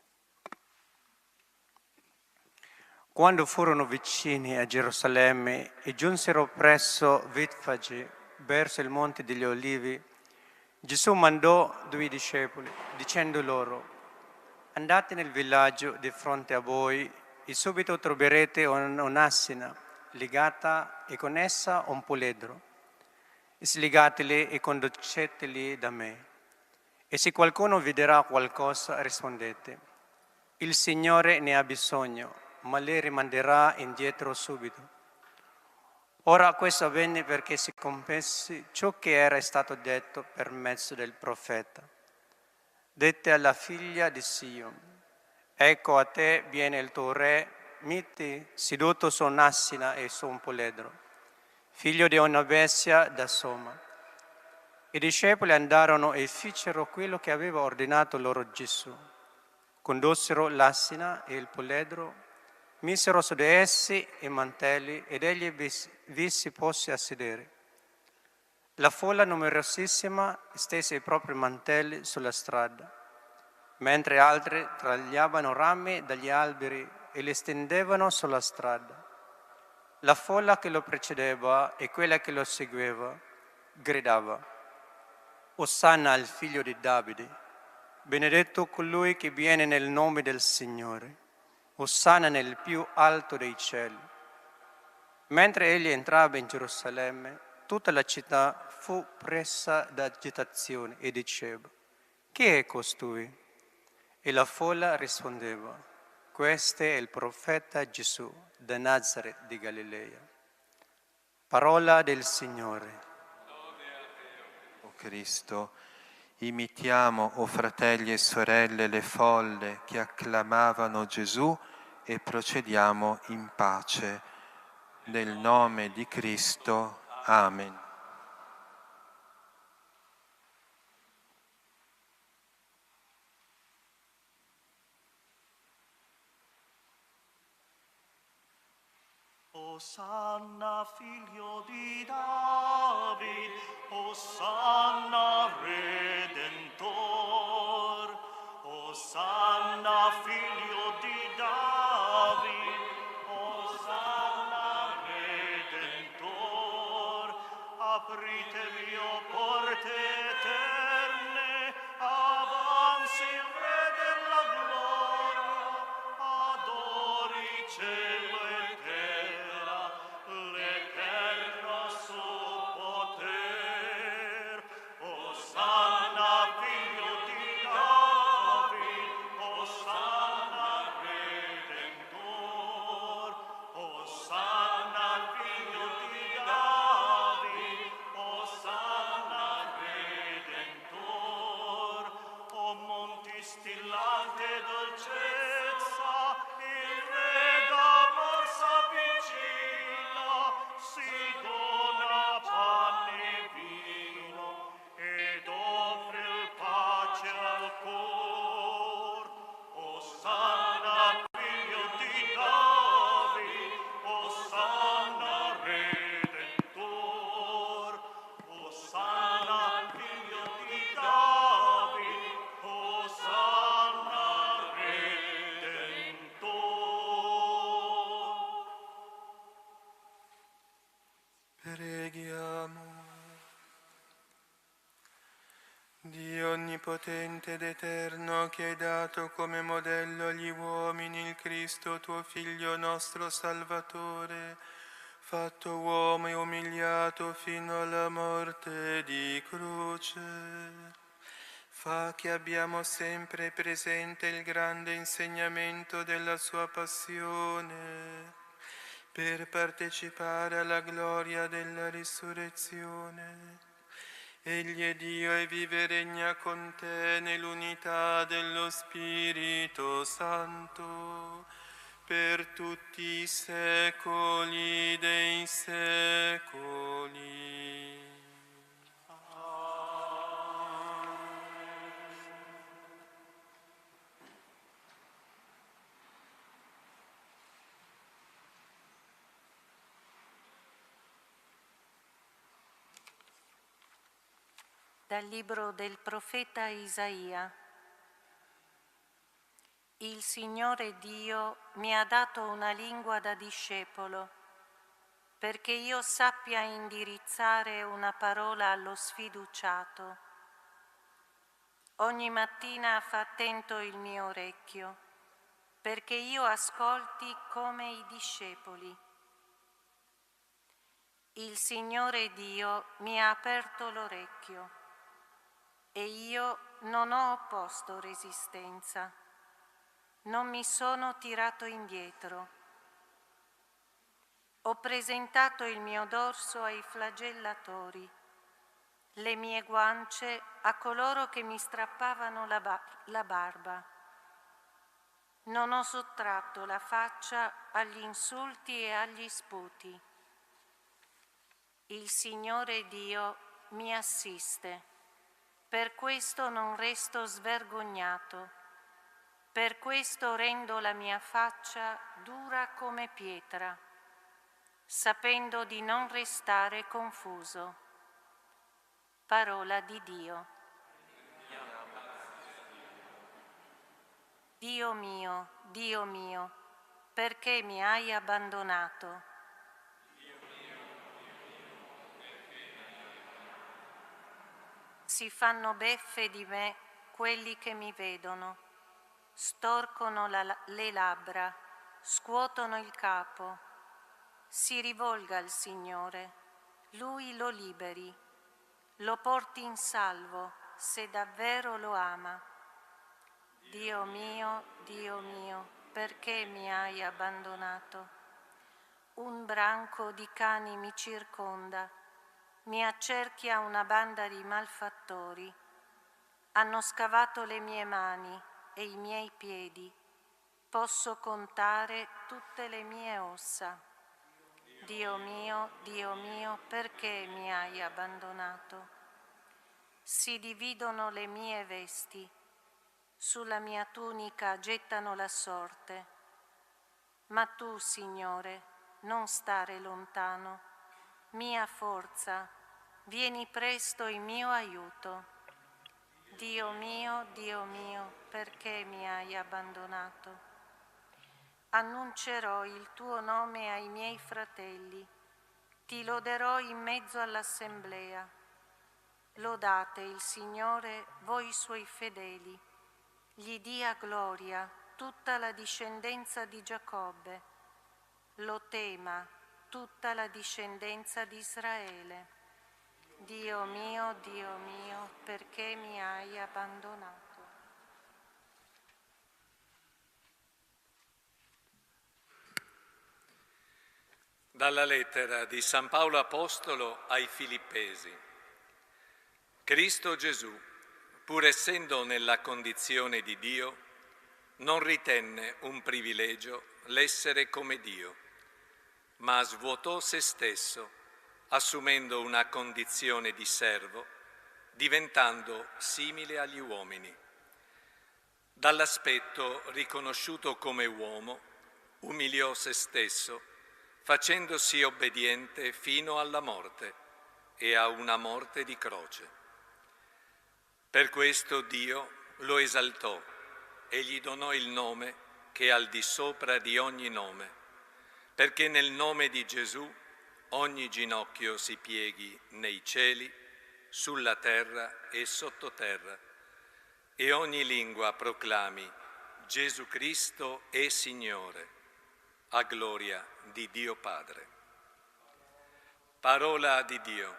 Quando furono vicini a Gerusalemme e giunsero presso Betfage, verso il Monte degli Olivi, Gesù mandò 2 discepoli, dicendo loro: andate nel villaggio di fronte a voi e subito troverete un'assina legata e con essa un puledro. Slegateli e conduceteli da me. E se qualcuno vi dirà qualcosa, rispondete: il Signore ne ha bisogno, ma li rimanderà indietro subito. Ora questo avvenne perché si compisse ciò che era stato detto per mezzo del profeta. Dette alla figlia di Sion: ecco a te viene il tuo re, miti seduto su un'assina e su un puledro, figlio di una bestia da soma. I discepoli andarono e fecero quello che aveva ordinato loro Gesù. Condussero l'assina e il puledro, misero su di essi i mantelli ed egli vi si posse a sedere. La folla numerosissima stese i propri mantelli sulla strada, mentre altri tagliavano rami dagli alberi e li stendevano sulla strada. La folla che lo precedeva e quella che lo seguiva gridava: Osanna al figlio di Davide, benedetto colui che viene nel nome del Signore, Osanna nel più alto dei cieli. Mentre egli entrava in Gerusalemme, tutta la città fu presa da agitazione e diceva: chi è costui? E la folla rispondeva: questo è il profeta Gesù da Nazaret di Galilea. Parola del Signore. O Cristo, imitiamo, o fratelli e sorelle, le folle che acclamavano Gesù e procediamo in pace. Nel nome di Cristo. Amen. Osanna figlio di David, Osanna Redentor, Osanna figlio di David, Osanna Redentor, apritevi o porte eterne, avanzi il Re della gloria, adori cielo e terra, l'eterno suo poter. Dio onnipotente ed eterno, che hai dato come modello agli uomini il Cristo, tuo Figlio nostro Salvatore, fatto uomo e umiliato fino alla morte di croce. Fa che abbiamo sempre presente il grande insegnamento della sua passione, per partecipare alla gloria della risurrezione. Egli è Dio e vive e regna con te nell'unità dello Spirito Santo, per tutti i secoli dei secoli. Dal libro del profeta Isaia. Il Signore Dio mi ha dato una lingua da discepolo, perché io sappia indirizzare una parola allo sfiduciato. Ogni mattina fa attento il mio orecchio, perché io ascolti come i discepoli. Il Signore Dio mi ha aperto l'orecchio e io non ho opposto resistenza, non mi sono tirato indietro. Ho presentato il mio dorso ai flagellatori, le mie guance a coloro che mi strappavano la barba. Non ho sottratto la faccia agli insulti e agli sputi. Il Signore Dio mi assiste. Per questo non resto svergognato, per questo rendo la mia faccia dura come pietra, sapendo di non restare confuso. Parola di Dio. Dio mio, perché mi hai abbandonato? Si fanno beffe di me quelli che mi vedono, storcono le labbra, scuotono il capo. Si rivolga al Signore, Lui lo liberi, lo porti in salvo se davvero lo ama. Dio mio, perché mi hai abbandonato? Un branco di cani mi circonda. Mi accerchia una banda di malfattori. Hanno scavato le mie mani e i miei piedi. Posso contare tutte le mie ossa. Dio mio, perché mi hai abbandonato? Si dividono le mie vesti. Sulla mia tunica gettano la sorte. Ma tu, Signore, non stare lontano. Mia forza, vieni presto in mio aiuto. Dio mio, perché mi hai abbandonato? Annuncerò il tuo nome ai miei fratelli, ti loderò in mezzo all'assemblea. Lodate il Signore, voi suoi fedeli, gli dia gloria tutta la discendenza di Giacobbe, lo tema tutta la discendenza di Israele. Dio mio, perché mi hai abbandonato? Dalla lettera di San Paolo Apostolo ai Filippesi. Cristo Gesù, pur essendo nella condizione di Dio, non ritenne un privilegio l'essere come Dio, ma svuotò se stesso, assumendo una condizione di servo, diventando simile agli uomini. Dall'aspetto riconosciuto come uomo, umiliò se stesso, facendosi obbediente fino alla morte e a una morte di croce. Per questo Dio lo esaltò e gli donò il nome che è al di sopra di ogni nome, perché nel nome di Gesù ogni ginocchio si pieghi nei cieli, sulla terra e sottoterra, e ogni lingua proclami: Gesù Cristo è Signore, a gloria di Dio Padre. Parola di Dio.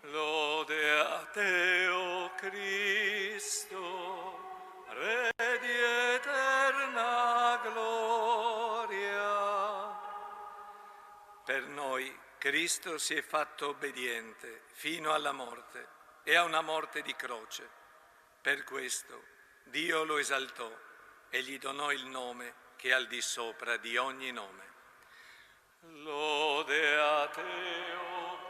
Lode a te, o Cristo, Re di eterna gloria. Per noi Cristo si è fatto obbediente fino alla morte e a una morte di croce. Per questo Dio lo esaltò e gli donò il nome che è al di sopra di ogni nome. Lode a te, o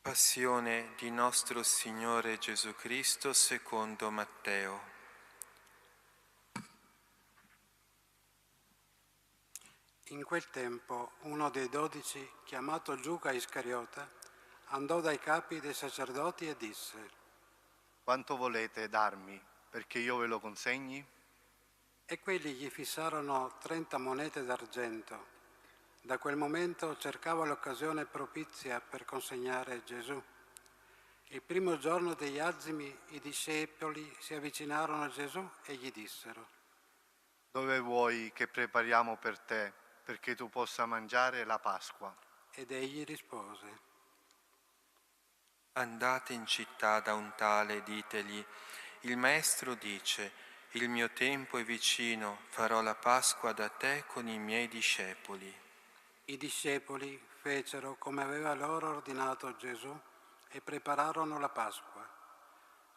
Passione di nostro Signore Gesù Cristo secondo Matteo. In quel tempo uno dei 12, chiamato Giuda Iscariota, andò dai capi dei sacerdoti e disse: Quanto volete darmi perché io ve lo consegni? E quelli gli fissarono 30 monete d'argento. Da quel momento cercava l'occasione propizia per consegnare Gesù. Il primo giorno degli azimi i discepoli si avvicinarono a Gesù e gli dissero: Dove vuoi che prepariamo per te perché tu possa mangiare la Pasqua? Ed egli rispose: Andate in città da un tale e ditegli: il Maestro dice, il mio tempo è vicino, farò la Pasqua da te con i miei discepoli. I discepoli fecero come aveva loro ordinato Gesù e prepararono la Pasqua.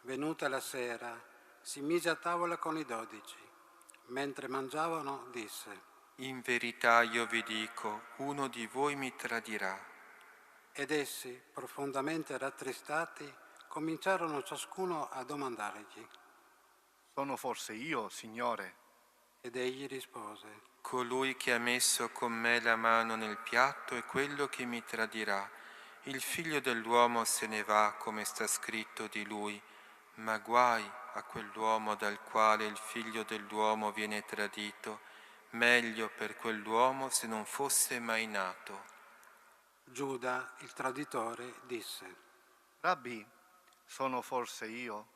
Venuta la sera, si mise a tavola con i 12. Mentre mangiavano, disse: In verità io vi dico, uno di voi mi tradirà. Ed essi, profondamente rattristati, cominciarono ciascuno a domandargli: Sono forse io, Signore? Ed egli rispose: Colui che ha messo con me la mano nel piatto è quello che mi tradirà. Il figlio dell'uomo se ne va, come sta scritto di lui, ma guai a quell'uomo dal quale il figlio dell'uomo viene tradito. Meglio per quell'uomo se non fosse mai nato. Giuda, il traditore, disse: Rabbi, sono forse io?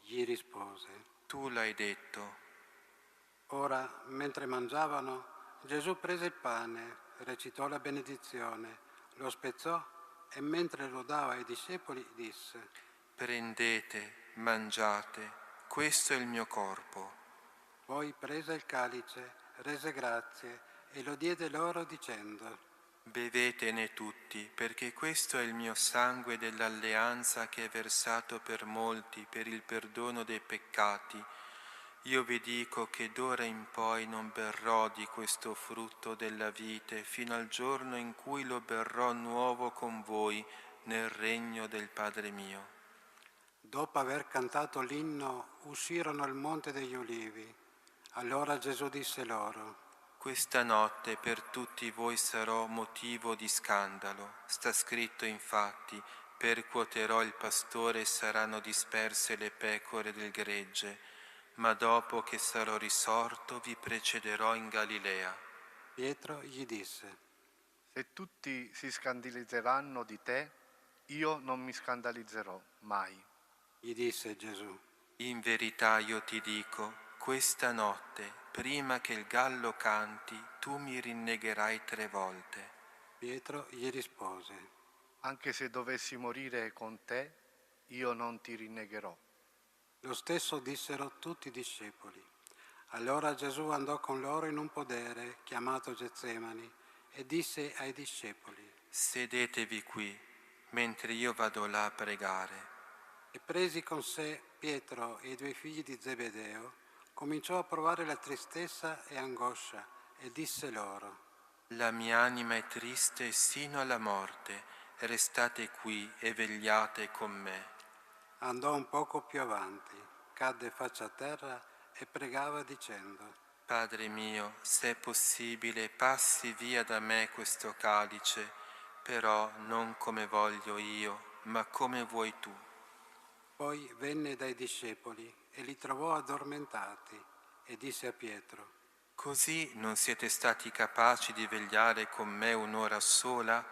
Gli rispose: Tu l'hai detto. Ora, mentre mangiavano, Gesù prese il pane, recitò la benedizione, lo spezzò e mentre lo dava ai discepoli disse: Prendete, mangiate, questo è il mio corpo. Poi prese il calice, rese grazie e lo diede loro dicendo: Bevetene tutti, perché questo è il mio sangue dell'alleanza che è versato per molti per il perdono dei peccati. Io vi dico che d'ora in poi non berrò di questo frutto della vite fino al giorno in cui lo berrò nuovo con voi nel regno del Padre mio. Dopo aver cantato l'inno, uscirono al Monte degli Ulivi. Allora Gesù disse loro: Questa notte per tutti voi sarò motivo di scandalo. Sta scritto infatti, percuoterò il pastore e saranno disperse le pecore del gregge. Ma dopo che sarò risorto vi precederò in Galilea. Pietro gli disse: Se tutti si scandalizzeranno di te, io non mi scandalizzerò mai. Gli disse Gesù: In verità io ti dico, questa notte, prima che il gallo canti, tu mi rinnegherai 3 volte. Pietro gli rispose: Anche se dovessi morire con te, io non ti rinnegherò. Lo stesso dissero tutti i discepoli. Allora Gesù andò con loro in un podere chiamato Getsemani e disse ai discepoli: Sedetevi qui, mentre io vado là a pregare. E presi con sé Pietro e i 2 figli di Zebedeo, cominciò a provare la tristezza e angoscia e disse loro: La mia anima è triste sino alla morte, restate qui e vegliate con me. Andò un poco più avanti, cadde faccia a terra e pregava dicendo: Padre mio, se è possibile, passi via da me questo calice, però non come voglio io, ma come vuoi tu. Poi venne dai discepoli e li trovò addormentati e disse a Pietro: Così non siete stati capaci di vegliare con me una sola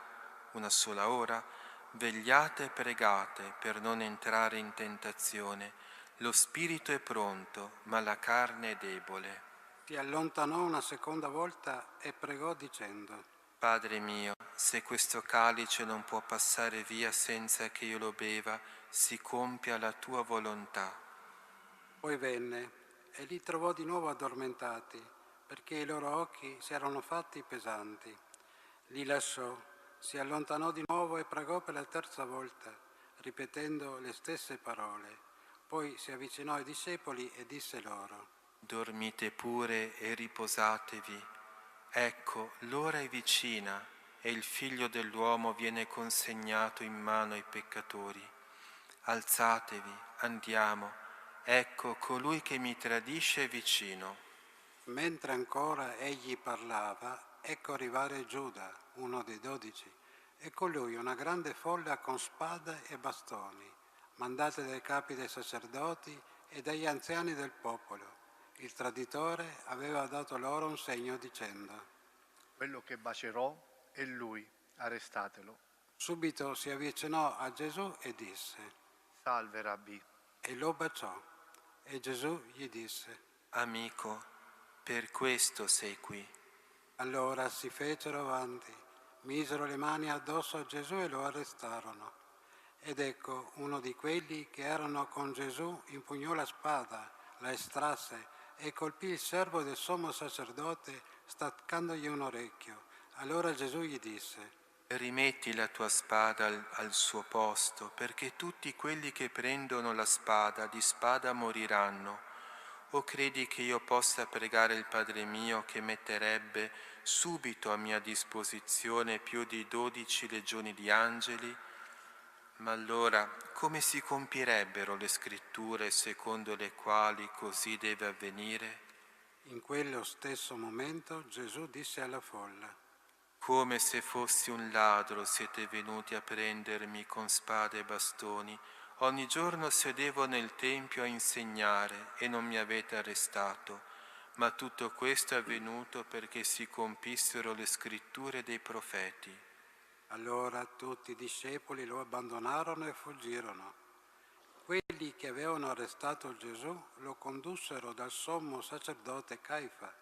ora? Vegliate e pregate per non entrare in tentazione. Lo spirito è pronto, ma la carne è debole. Si allontanò una seconda volta e pregò dicendo: Padre mio, se questo calice non può passare via senza che io lo beva, si compia la tua volontà. Poi venne e li trovò di nuovo addormentati, perché i loro occhi si erano fatti pesanti. Li lasciò, si allontanò di nuovo e pregò per la terza volta, ripetendo le stesse parole. Poi si avvicinò ai discepoli e disse loro: Dormite pure e riposatevi. Ecco, l'ora è vicina e il Figlio dell'uomo viene consegnato in mano ai peccatori. Alzatevi, andiamo. Ecco, colui che mi tradisce è vicino. Mentre ancora egli parlava, ecco arrivare Giuda, uno dei 12, e con lui una grande folla con spade e bastoni, mandate dai capi dei sacerdoti e dagli anziani del popolo. Il traditore aveva dato loro un segno dicendo: quello che bacerò è lui, arrestatelo. Subito si avvicinò a Gesù e disse: Salve, Rabbì. E lo baciò. E Gesù gli disse: Amico, per questo sei qui. Allora si fecero avanti, misero le mani addosso a Gesù e lo arrestarono. Ed ecco, uno di quelli che erano con Gesù impugnò la spada, la estrasse e colpì il servo del sommo sacerdote staccandogli un orecchio. Allora Gesù gli disse: Rimetti la tua spada al suo posto, perché tutti quelli che prendono la spada di spada moriranno. O credi che io possa pregare il Padre mio che metterebbe subito a mia disposizione più di 12 legioni di angeli? Ma allora come si compirebbero le scritture secondo le quali così deve avvenire? In quello stesso momento Gesù disse alla folla: Come se fossi un ladro siete venuti a prendermi con spade e bastoni. Ogni giorno sedevo nel Tempio a insegnare e non mi avete arrestato. Ma tutto questo è avvenuto perché si compissero le scritture dei profeti. Allora tutti i discepoli lo abbandonarono e fuggirono. Quelli che avevano arrestato Gesù lo condussero dal sommo sacerdote Caifa,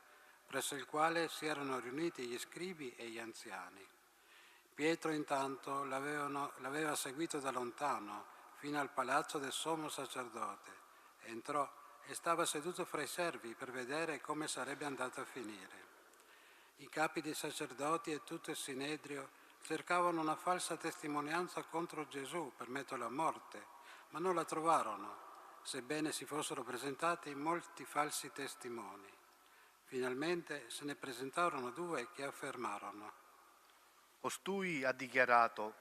presso il quale si erano riuniti gli scribi e gli anziani. Pietro intanto l'aveva seguito da lontano fino al palazzo del sommo sacerdote. Entrò e stava seduto fra i servi per vedere come sarebbe andato a finire. I capi dei sacerdoti e tutto il Sinedrio cercavano una falsa testimonianza contro Gesù per metterlo a morte, ma non la trovarono, sebbene si fossero presentati molti falsi testimoni. Finalmente se ne presentarono 2 che affermarono: Costui ha dichiarato: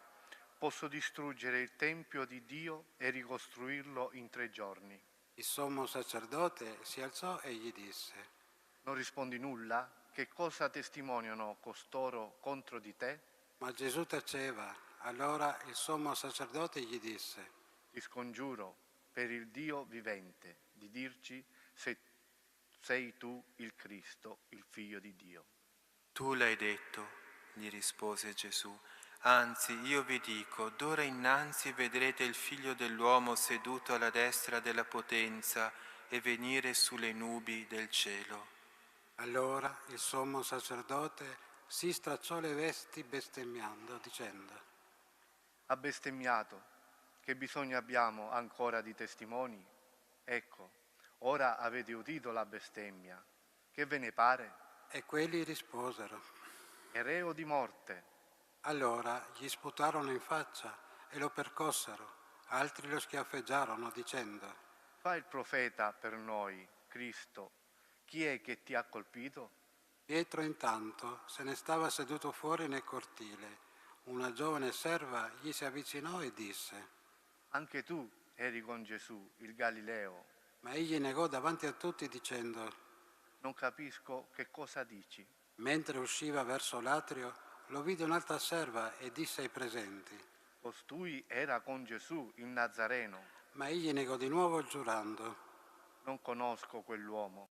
posso distruggere il Tempio di Dio e ricostruirlo in 3 giorni. Il sommo sacerdote si alzò e gli disse: Non rispondi nulla? Che cosa testimoniano costoro contro di te? Ma Gesù taceva. Allora il sommo sacerdote gli disse: Ti scongiuro per il Dio vivente di dirci se sei tu il Cristo, il Figlio di Dio. Tu l'hai detto, gli rispose Gesù. Anzi, io vi dico, d'ora innanzi vedrete il Figlio dell'uomo seduto alla destra della potenza e venire sulle nubi del cielo. Allora il sommo sacerdote si stracciò le vesti bestemmiando, dicendo: Ha bestemmiato. Che bisogno abbiamo ancora di testimoni? Ecco, ora avete udito la bestemmia. Che ve ne pare? E quelli risposero: È reo di morte. Allora gli sputarono in faccia e lo percossero. Altri lo schiaffeggiarono dicendo: Fa il profeta per noi, Cristo. Chi è che ti ha colpito? Pietro intanto se ne stava seduto fuori nel cortile. Una giovane serva gli si avvicinò e disse: Anche tu eri con Gesù, il Galileo. Ma egli negò davanti a tutti dicendo: Non capisco che cosa dici. Mentre usciva verso l'atrio, lo vide un'altra serva e disse ai presenti: Costui era con Gesù, il Nazareno. Ma egli negò di nuovo giurando: Non conosco quell'uomo.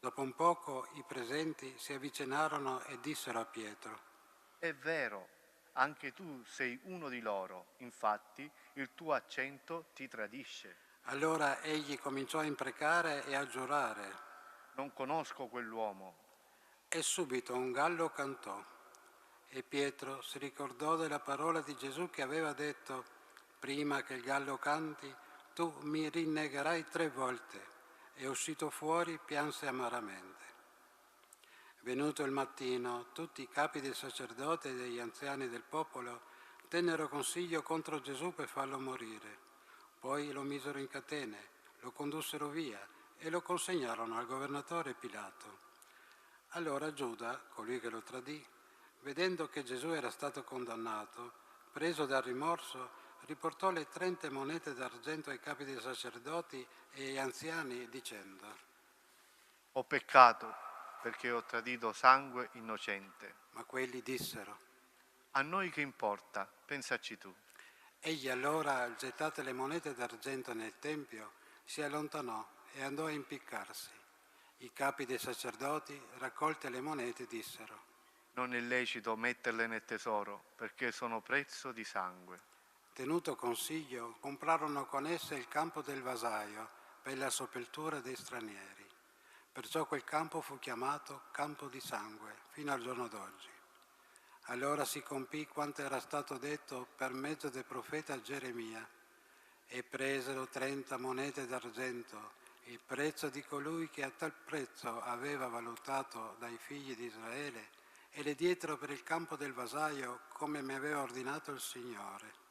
Dopo un poco i presenti si avvicinarono e dissero a Pietro: È vero, anche tu sei uno di loro, infatti il tuo accento ti tradisce. Allora egli cominciò a imprecare e a giurare. Non conosco quell'uomo. E subito un gallo cantò. E Pietro si ricordò della parola di Gesù che aveva detto: prima che il gallo canti, tu mi rinnegherai 3 volte. E uscito fuori pianse amaramente. Venuto il mattino, tutti i capi dei sacerdoti e degli anziani del popolo tennero consiglio contro Gesù per farlo morire. Poi lo misero in catene, lo condussero via e lo consegnarono al governatore Pilato. Allora Giuda, colui che lo tradì, vedendo che Gesù era stato condannato, preso dal rimorso, riportò le 30 monete d'argento ai capi dei sacerdoti e agli anziani dicendo: Ho peccato perché ho tradito sangue innocente. Ma quelli dissero: A noi che importa, pensaci tu. Egli allora, gettate le monete d'argento nel tempio, si allontanò e andò a impiccarsi. I capi dei sacerdoti, raccolte le monete, dissero: Non è lecito metterle nel tesoro, perché sono prezzo di sangue. Tenuto consiglio, comprarono con esse il campo del vasaio per la sepoltura dei stranieri. Perciò quel campo fu chiamato Campo di Sangue fino al giorno d'oggi. Allora si compì quanto era stato detto per mezzo del profeta Geremia. E presero 30 monete d'argento, il prezzo di colui che a tal prezzo aveva valutato dai figli di Israele, e le diedero per il campo del vasaio come mi aveva ordinato il Signore.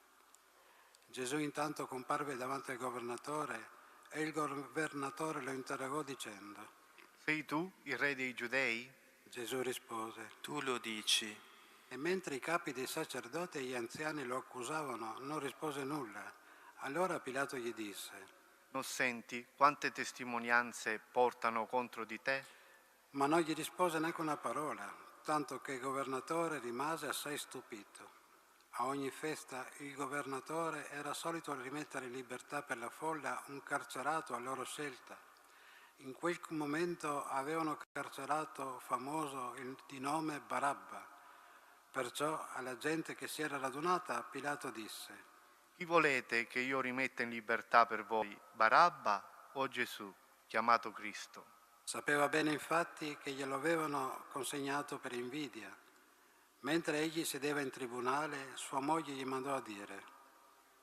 Gesù intanto comparve davanti al governatore e il governatore lo interrogò dicendo: Sei tu il re dei Giudei? Gesù rispose: Tu lo dici. E mentre i capi dei sacerdoti e gli anziani lo accusavano, non rispose nulla. Allora Pilato gli disse: Non senti quante testimonianze portano contro di te? Ma non gli rispose neanche una parola, tanto che il governatore rimase assai stupito. A ogni festa il governatore era solito rimettere in libertà per la folla un carcerato a loro scelta. In quel momento avevano carcerato famoso di nome Barabba. Perciò alla gente che si era radunata Pilato disse: Chi volete che io rimetta in libertà per voi, Barabba o Gesù, chiamato Cristo? Sapeva bene infatti che glielo avevano consegnato per invidia. Mentre egli sedeva in tribunale, sua moglie gli mandò a dire: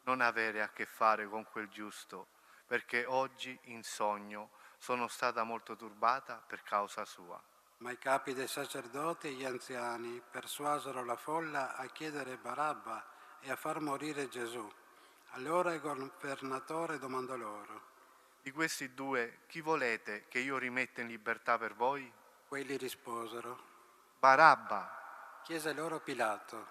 Non avere a che fare con quel giusto, perché oggi in sogno sono stata molto turbata per causa sua. Ma i capi dei sacerdoti e gli anziani persuasero la folla a chiedere Barabba e a far morire Gesù. Allora il governatore domandò loro: Di questi 2, chi volete che io rimetta in libertà per voi? Quelli risposero: Barabba. Chiese loro Pilato: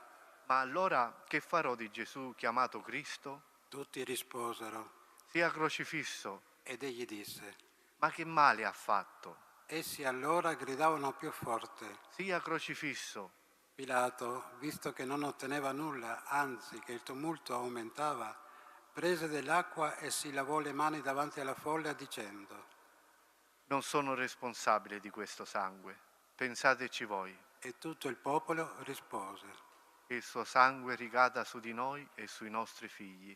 Ma allora che farò di Gesù chiamato Cristo? Tutti risposero: Sia crocifisso. Ed egli disse: Ma che male ha fatto? Essi allora gridavano più forte: Sia crocifisso. Pilato, visto che non otteneva nulla, anzi che il tumulto aumentava, prese dell'acqua e si lavò le mani davanti alla folla dicendo: Non sono responsabile di questo sangue, pensateci voi. E tutto il popolo rispose: Che il suo sangue ricada su di noi e sui nostri figli.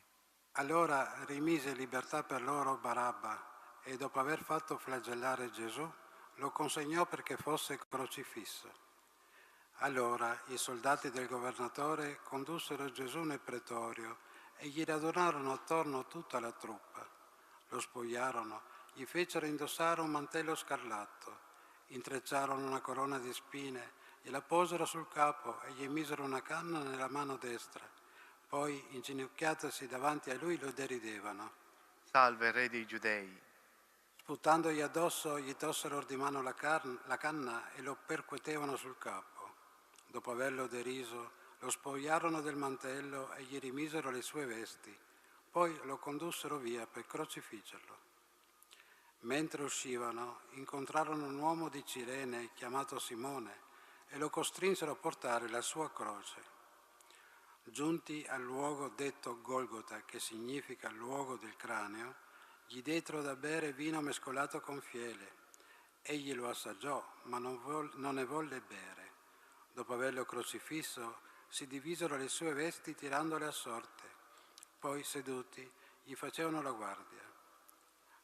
Allora rimise in libertà per loro Barabba e dopo aver fatto flagellare Gesù lo consegnò perché fosse crocifisso. Allora i soldati del governatore condussero Gesù nel pretorio e gli radunarono attorno tutta la truppa. Lo spogliarono, gli fecero indossare un mantello scarlatto, intrecciarono una corona di spine, gliela posero sul capo e gli misero una canna nella mano destra. Poi, inginocchiatasi davanti a lui, lo deridevano. Salve, re dei Giudei. Sputandogli addosso, gli tossero di mano la canna e lo percuotevano sul capo. Dopo averlo deriso, lo spogliarono del mantello e gli rimisero le sue vesti. Poi lo condussero via per crocifiggerlo. Mentre uscivano, incontrarono un uomo di Cirene chiamato Simone e lo costrinsero a portare la sua croce. Giunti al luogo detto Golgota, che significa luogo del cranio, gli dettero da bere vino mescolato con fiele. Egli lo assaggiò, ma non ne volle bere. Dopo averlo crocifisso, si divisero le sue vesti tirandole a sorte. Poi, seduti, gli facevano la guardia.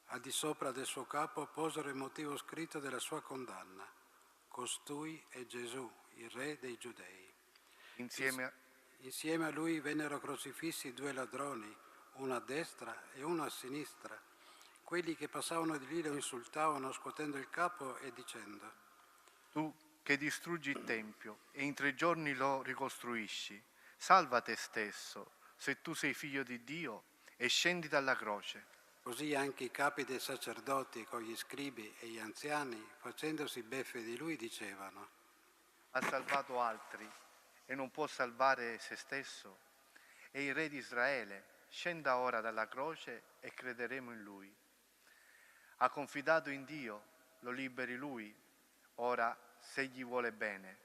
Al di sopra del suo capo posero il motivo scritto della sua condanna. Costui è Gesù, il Re dei Giudei. Insieme a lui vennero crocifissi 2 ladroni, uno a destra e uno a sinistra. Quelli che passavano di lì lo insultavano scuotendo il capo e dicendo: Tu che distruggi il Tempio e in 3 giorni lo ricostruisci, salva te stesso, se tu sei figlio di Dio, e scendi dalla croce. Così anche i capi dei sacerdoti con gli scribi e gli anziani, facendosi beffe di lui, dicevano: Ha salvato altri e non può salvare se stesso. È il Re di Israele, scenda ora dalla croce e crederemo in lui. Ha confidato in Dio, lo liberi lui, ora se gli vuole bene.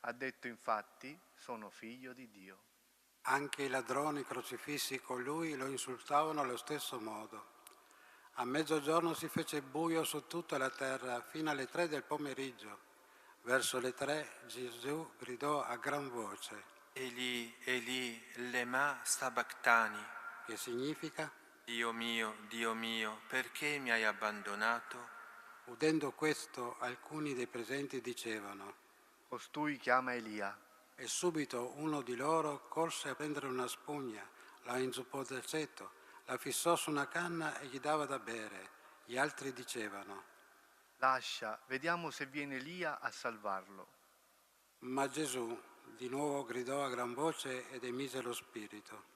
Ha detto infatti, sono figlio di Dio. Anche i ladroni crocifissi con lui lo insultavano allo stesso modo. A mezzogiorno si fece buio su tutta la terra fino alle 3 del pomeriggio. Verso le 3 Gesù gridò a gran voce: Eli, Eli, lema sabachthani, che significa: Dio mio, perché mi hai abbandonato? Udendo questo, alcuni dei presenti dicevano: Costui chiama Elia. E subito uno di loro corse a prendere una spugna, la inzuppò del ceto, la fissò su una canna e gli dava da bere. Gli altri dicevano: Lascia, vediamo se viene Elia a salvarlo. Ma Gesù di nuovo gridò a gran voce ed emise lo spirito.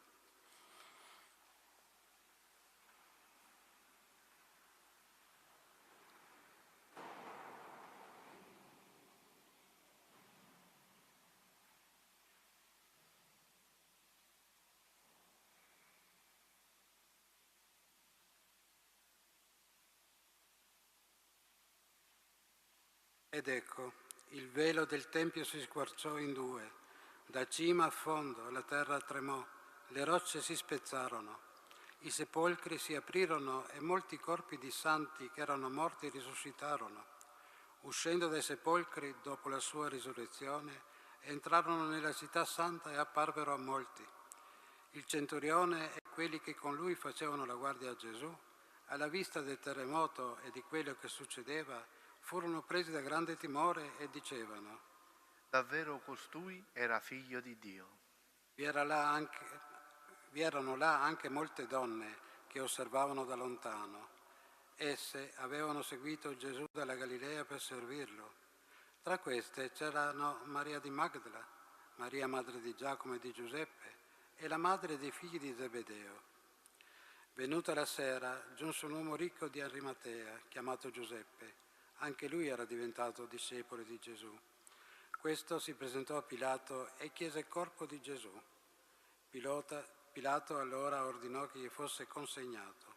Ed ecco, il velo del Tempio si squarciò in 2, da cima a fondo la terra tremò, le rocce si spezzarono, i sepolcri si aprirono e molti corpi di santi che erano morti risuscitarono. Uscendo dai sepolcri dopo la sua risurrezione, entrarono nella città santa e apparvero a molti. Il centurione e quelli che con lui facevano la guardia a Gesù, alla vista del terremoto e di quello che succedeva, furono presi da grande timore e dicevano: Davvero costui era figlio di Dio. Vi erano là anche molte donne che osservavano da lontano. Esse avevano seguito Gesù dalla Galilea per servirlo. Tra queste c'erano Maria di Magdala, Maria madre di Giacomo e di Giuseppe e la madre dei figli di Zebedeo. Venuta la sera, giunse un uomo ricco di Arimatea, chiamato Giuseppe. Anche lui era diventato discepolo di Gesù. Questo si presentò a Pilato e chiese il corpo di Gesù. Pilato allora ordinò che gli fosse consegnato.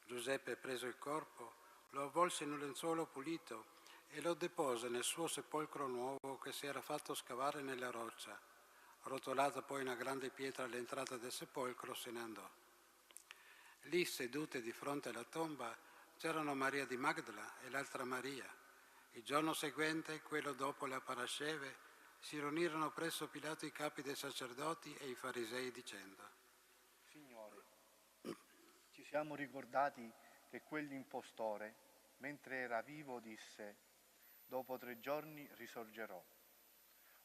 Giuseppe, preso il corpo, lo avvolse in un lenzuolo pulito e lo depose nel suo sepolcro nuovo che si era fatto scavare nella roccia. Rotolata poi una grande pietra all'entrata del sepolcro, se ne andò. Lì, sedute di fronte alla tomba, c'erano Maria di Magdala e l'altra Maria. Il giorno seguente, quello dopo la Parasceve, si riunirono presso Pilato i capi dei sacerdoti e i farisei dicendo: Signore, ci siamo ricordati che quell'impostore, mentre era vivo, disse: dopo 3 giorni risorgerò.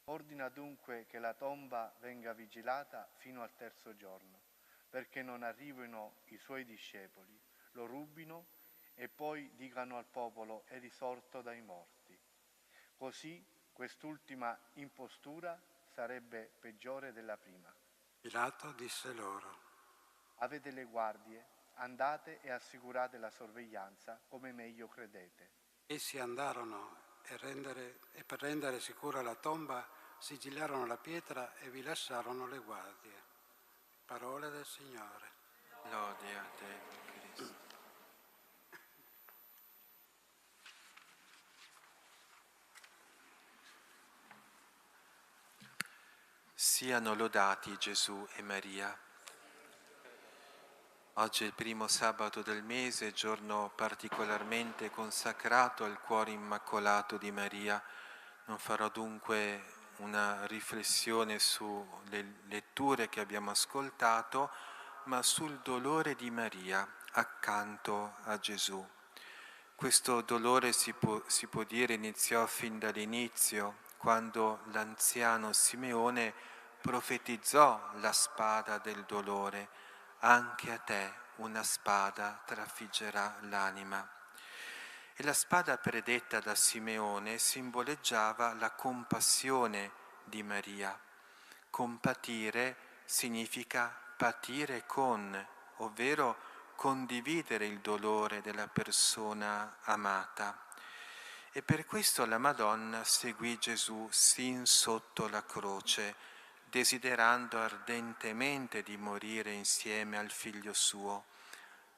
Ordina dunque che la tomba venga vigilata fino al 3° giorno, perché non arrivino i suoi discepoli, lo rubino e poi dicano al popolo: è risorto dai morti. Così quest'ultima impostura sarebbe peggiore della prima. Pilato disse loro: Avete le guardie, andate e assicurate la sorveglianza come meglio credete. Essi andarono e per rendere sicura la tomba sigillarono la pietra e vi lasciarono le guardie. Parola del Signore. Lode a te, Cristo. Siano lodati Gesù e Maria. Oggi è il primo sabato del mese, giorno particolarmente consacrato al cuore immacolato di Maria. Non farò dunque una riflessione sulle letture che abbiamo ascoltato, ma sul dolore di Maria accanto a Gesù. Questo dolore si può dire iniziò fin dall'inizio, quando l'anziano Simeone profetizzò la spada del dolore. Anche a te una spada trafiggerà l'anima. E la spada predetta da Simeone simboleggiava la compassione di Maria. Compatire significa patire con, ovvero condividere il dolore della persona amata. E per questo la Madonna seguì Gesù sin sotto la croce, desiderando ardentemente di morire insieme al Figlio suo.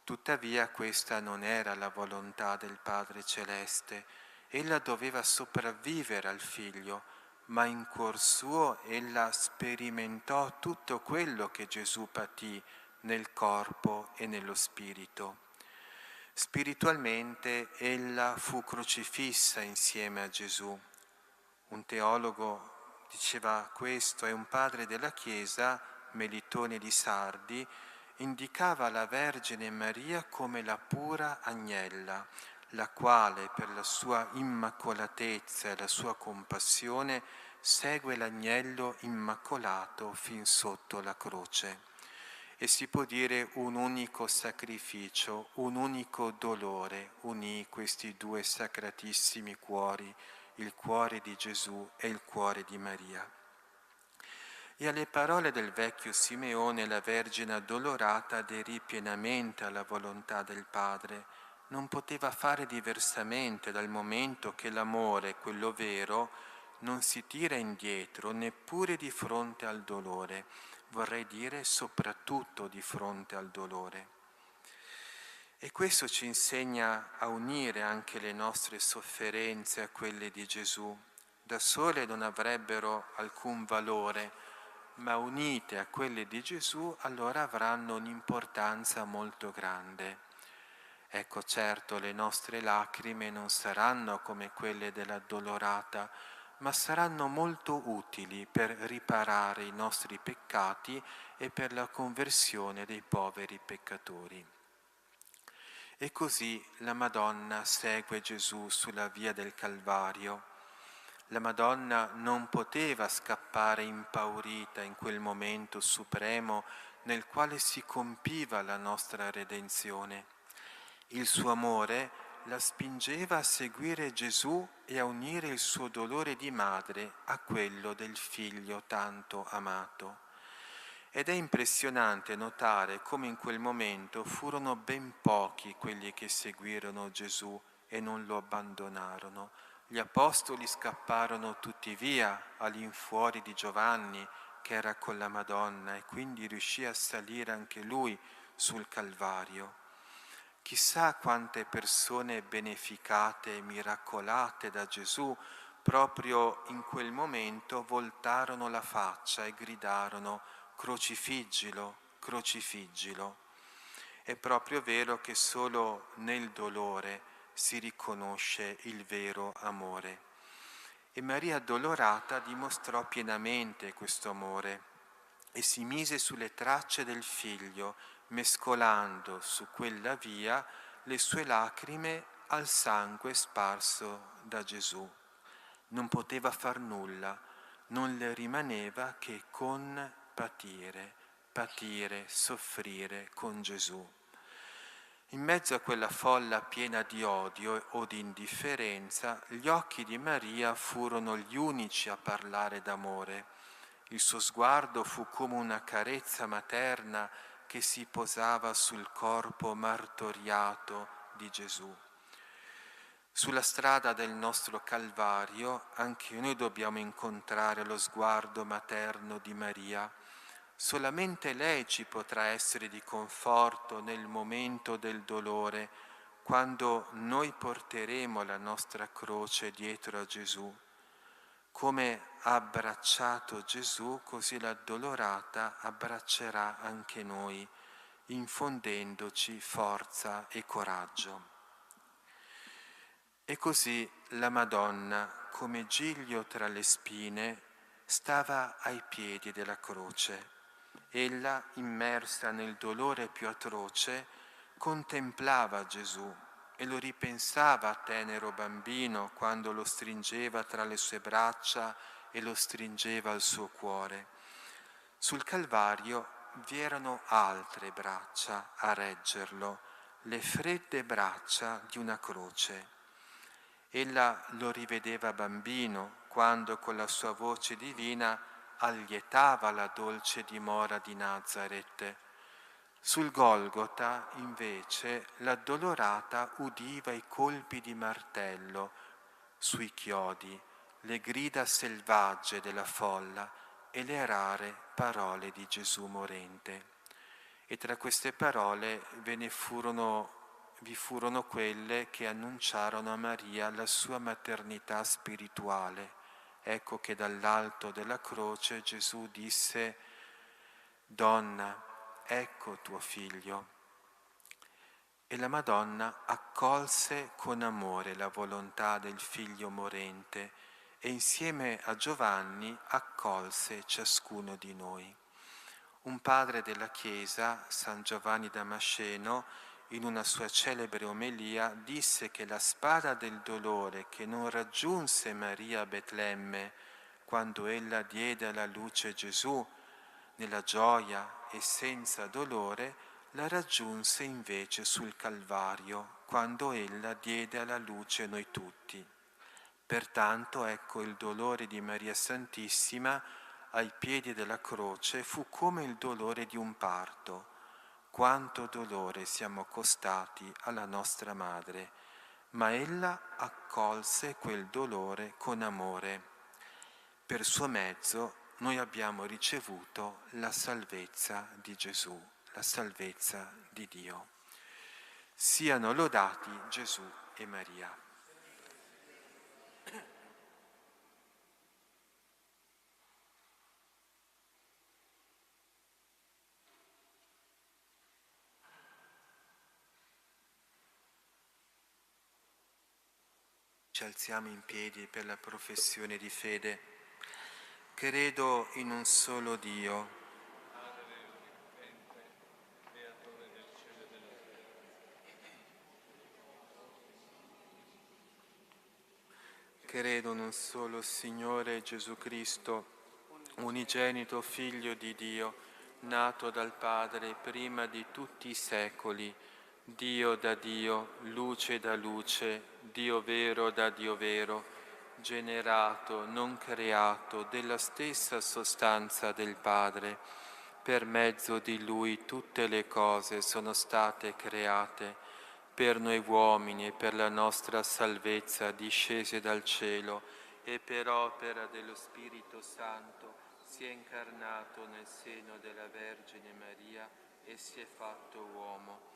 Tuttavia questa non era la volontà del Padre Celeste. Ella doveva sopravvivere al Figlio, ma in cuor suo ella sperimentò tutto quello che Gesù patì nel corpo e nello spirito. Spiritualmente ella fu crocifissa insieme a Gesù. Un teologo diceva questo, e un padre della Chiesa, Melitone di Sardi, indicava la Vergine Maria come la pura agnella, la quale per la sua immacolatezza e la sua compassione segue l'agnello immacolato fin sotto la croce. E si può dire un unico sacrificio, un unico dolore unì questi due sacratissimi cuori, il cuore di Gesù e il cuore di Maria. E alle parole del vecchio Simeone la Vergine addolorata aderì pienamente alla volontà del Padre. Non poteva fare diversamente dal momento che l'amore, quello vero, non si tira indietro neppure di fronte al dolore, vorrei dire soprattutto di fronte al dolore. E questo ci insegna a unire anche le nostre sofferenze a quelle di Gesù. Da sole non avrebbero alcun valore, ma unite a quelle di Gesù allora avranno un'importanza molto grande. Ecco, certo, le nostre lacrime non saranno come quelle dell'addolorata, ma saranno molto utili per riparare i nostri peccati e per la conversione dei poveri peccatori. E così la Madonna segue Gesù sulla via del Calvario. La Madonna non poteva scappare impaurita in quel momento supremo nel quale si compiva la nostra redenzione. Il suo amore la spingeva a seguire Gesù e a unire il suo dolore di madre a quello del figlio tanto amato. Ed è impressionante notare come in quel momento furono ben pochi quelli che seguirono Gesù e non lo abbandonarono. Gli apostoli scapparono tutti via all'infuori di Giovanni, che era con la Madonna, e quindi riuscì a salire anche lui sul Calvario. Chissà quante persone beneficate e miracolate da Gesù proprio in quel momento voltarono la faccia e gridarono: crocifiggilo, crocifiggilo. È proprio vero che solo nel dolore si riconosce il vero amore. E Maria addolorata dimostrò pienamente questo amore e si mise sulle tracce del figlio, mescolando su quella via le sue lacrime al sangue sparso da Gesù. Non poteva far nulla, non le rimaneva che patire, soffrire con Gesù. In mezzo a quella folla piena di odio o di indifferenza, gli occhi di Maria furono gli unici a parlare d'amore. Il suo sguardo fu come una carezza materna che si posava sul corpo martoriato di Gesù. Sulla strada del nostro Calvario anche noi dobbiamo incontrare lo sguardo materno di Maria. Solamente lei ci potrà essere di conforto nel momento del dolore, quando noi porteremo la nostra croce dietro a Gesù. Come ha abbracciato Gesù, così l'Addolorata abbraccerà anche noi, infondendoci forza e coraggio. E così la Madonna, come giglio tra le spine, stava ai piedi della croce. Ella, immersa nel dolore più atroce, contemplava Gesù e lo ripensava tenero bambino quando lo stringeva tra le sue braccia e lo stringeva al suo cuore. Sul Calvario vi erano altre braccia a reggerlo, le fredde braccia di una croce. Ella lo rivedeva bambino quando con la sua voce divina allietava la dolce dimora di Nazaret. Sul Golgota, invece, l'Addolorata udiva i colpi di martello sui chiodi, le grida selvagge della folla e le rare parole di Gesù morente. E tra queste parole vi furono quelle che annunciarono a Maria la sua maternità spirituale. Ecco che dall'alto della croce Gesù disse: «Donna, ecco tuo figlio». E la Madonna accolse con amore la volontà del figlio morente e insieme a Giovanni accolse ciascuno di noi. Un padre della Chiesa, San Giovanni Damasceno, in una sua celebre omelia disse che la spada del dolore che non raggiunse Maria a Betlemme quando ella diede alla luce Gesù nella gioia e senza dolore, la raggiunse invece sul Calvario quando ella diede alla luce noi tutti. Pertanto ecco il dolore di Maria Santissima ai piedi della croce fu come il dolore di un parto. Quanto dolore siamo costati alla nostra madre, ma ella accolse quel dolore con amore. Per suo mezzo noi abbiamo ricevuto la salvezza di Gesù, la salvezza di Dio. Siano lodati Gesù e Maria. Ci alziamo in piedi per la professione di fede. Credo in un solo Dio, creatore del cielo e della terra. Credo in un solo Signore Gesù Cristo, unigenito Figlio di Dio, nato dal Padre prima di tutti i secoli, Dio da Dio, luce da luce, Dio vero da Dio vero, generato, non creato, della stessa sostanza del Padre. Per mezzo di Lui tutte le cose sono state create, per noi uomini e per la nostra salvezza discese dal cielo, e per opera dello Spirito Santo si è incarnato nel seno della Vergine Maria e si è fatto uomo.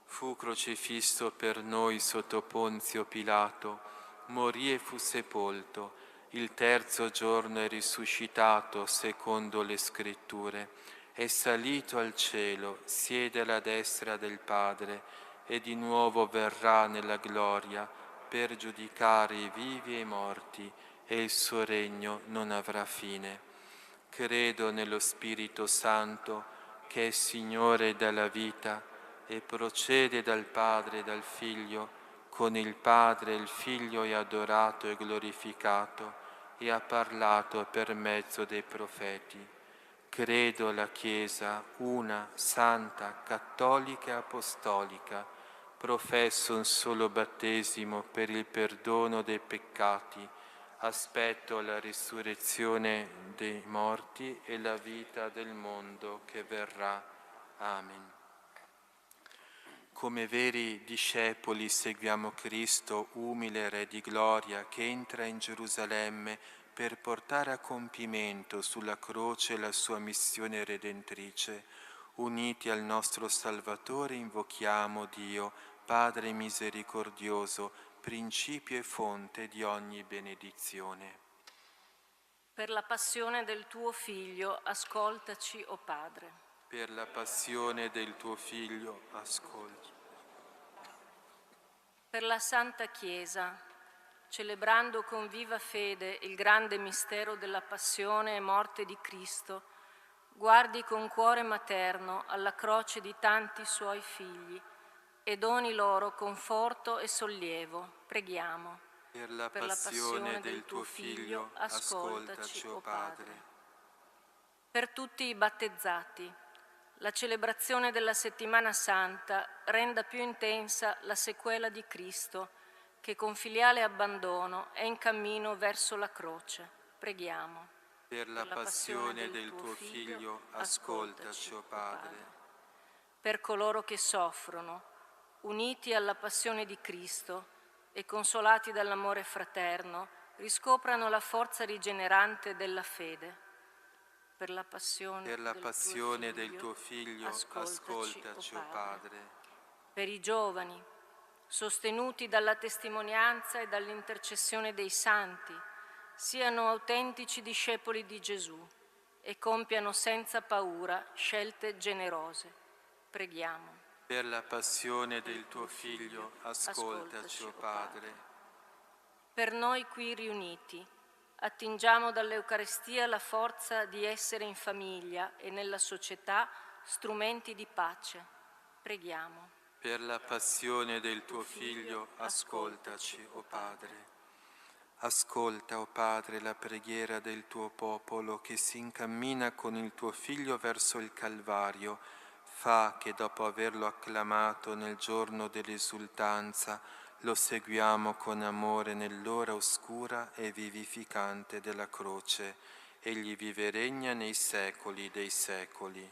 Fu crocifisso per noi sotto Ponzio Pilato, morì e fu sepolto, il terzo giorno è risuscitato secondo le Scritture, è salito al cielo, siede alla destra del Padre e di nuovo verrà nella gloria per giudicare i vivi e i morti, e il suo regno non avrà fine. Credo nello Spirito Santo, che è Signore della vita, e procede dal Padre e dal Figlio, con il Padre e il Figlio è adorato e glorificato, e ha parlato per mezzo dei profeti. Credo alla Chiesa, una, santa, cattolica e apostolica, professo un solo battesimo per il perdono dei peccati, aspetto la risurrezione dei morti e la vita del mondo che verrà. Amen. Come veri discepoli seguiamo Cristo, umile Re di gloria, che entra in Gerusalemme per portare a compimento sulla croce la sua missione redentrice. Uniti al nostro Salvatore invochiamo Dio, Padre misericordioso, principio e fonte di ogni benedizione. Per la passione del tuo Figlio, ascoltaci, o Padre. Per la passione del tuo Figlio, ascoltaci. Per la Santa Chiesa, celebrando con viva fede il grande mistero della passione e morte di Cristo, guardi con cuore materno alla croce di tanti suoi figli e doni loro conforto e sollievo. Preghiamo. Per la passione del tuo Figlio, ascoltaci, o Padre. Per tutti i battezzati, la celebrazione della Settimana Santa renda più intensa la sequela di Cristo, che con filiale abbandono è in cammino verso la croce. Preghiamo. Per la passione del tuo Figlio, ascoltaci, o Padre. Per coloro che soffrono, uniti alla passione di Cristo e consolati dall'amore fraterno, riscoprano la forza rigenerante della fede. Per la passione del tuo Figlio, ascoltaci, o Padre. Per i giovani, sostenuti dalla testimonianza e dall'intercessione dei santi, siano autentici discepoli di Gesù e compiano senza paura scelte generose. Preghiamo. Per la passione del tuo Figlio, ascoltaci, o Padre. Per noi qui riuniti, attingiamo dall'Eucaristia la forza di essere in famiglia e nella società strumenti di pace. Preghiamo. Per la passione del tuo Figlio, ascoltaci, o Padre. Ascolta, o Padre, la preghiera del tuo popolo che si incammina con il tuo Figlio verso il Calvario. Fa che dopo averlo acclamato nel giorno dell'esultanza, lo seguiamo con amore nell'ora oscura e vivificante della croce. Egli vive e regna nei secoli dei secoli.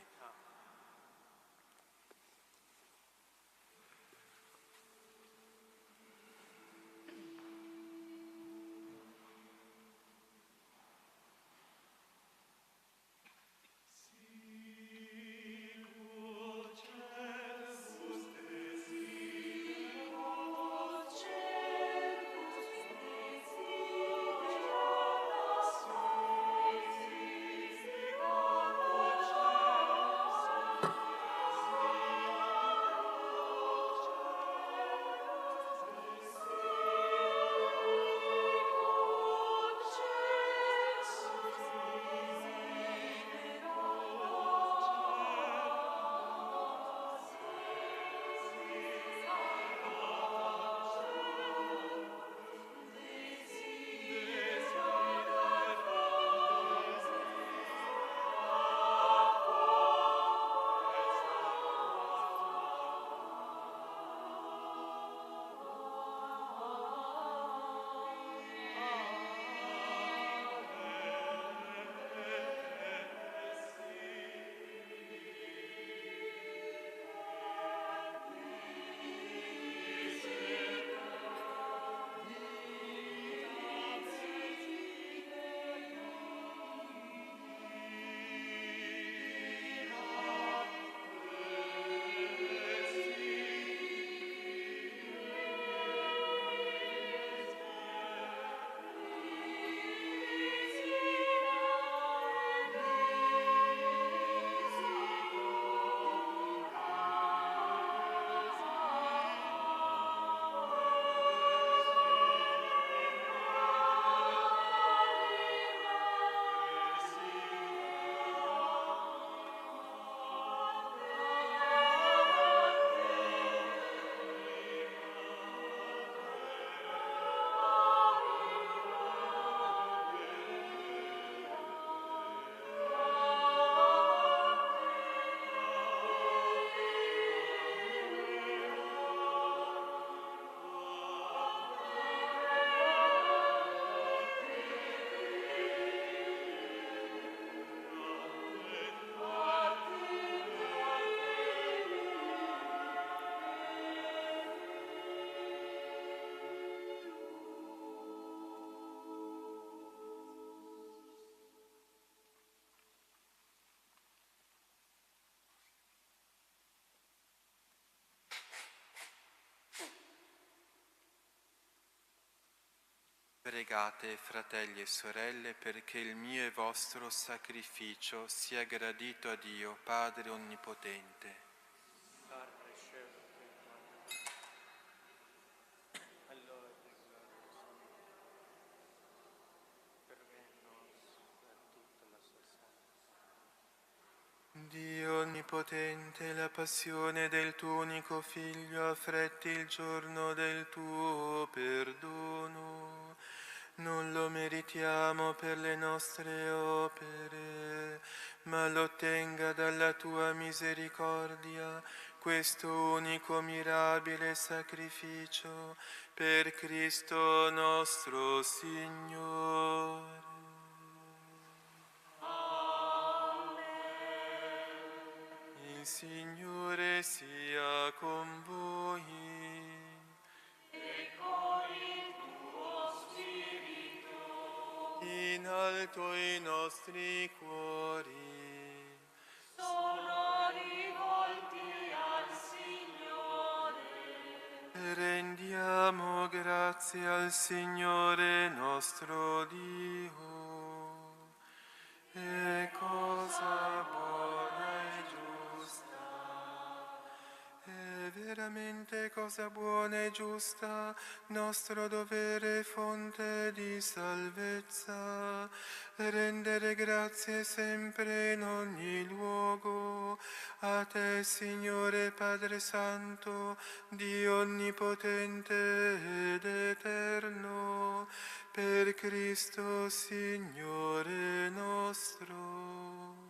Pregate, fratelli e sorelle, perché il mio e vostro sacrificio sia gradito a Dio, Padre Onnipotente. Dio Onnipotente, la passione del tuo unico Figlio affretti il giorno del tuo perdono. Non lo meritiamo per le nostre opere, ma lo ottenga dalla tua misericordia questo unico mirabile sacrificio per Cristo nostro Signore. Il Signore sia con voi. E con il tuo spirito. In alto i nostri cuori. Sono rivolti al Signore. Rendiamo grazie al Signore nostro Dio. È cosa buona e giusta. È veramente cosa buona e giusta, nostro dovere e fonte di salvezza, rendere grazie sempre in ogni luogo a te, Signore Padre Santo, Dio Onnipotente ed Eterno, per Cristo Signore nostro.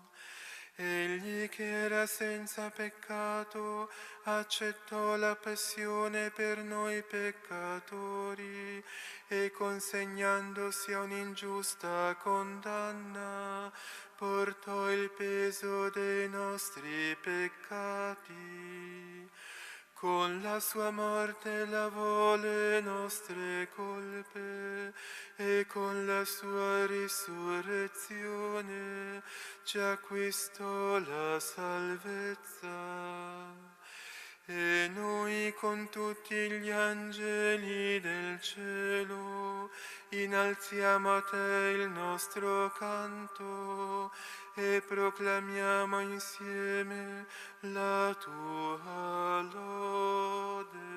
Egli che era senza peccato accettò la passione per noi peccatori e consegnandosi a un'ingiusta condanna portò il peso dei nostri peccati. Con la sua morte lavò le nostre colpe e con la sua risurrezione ci acquistò la salvezza. E noi con tutti gli angeli del cielo innalziamo a te il nostro canto e proclamiamo insieme la tua lode.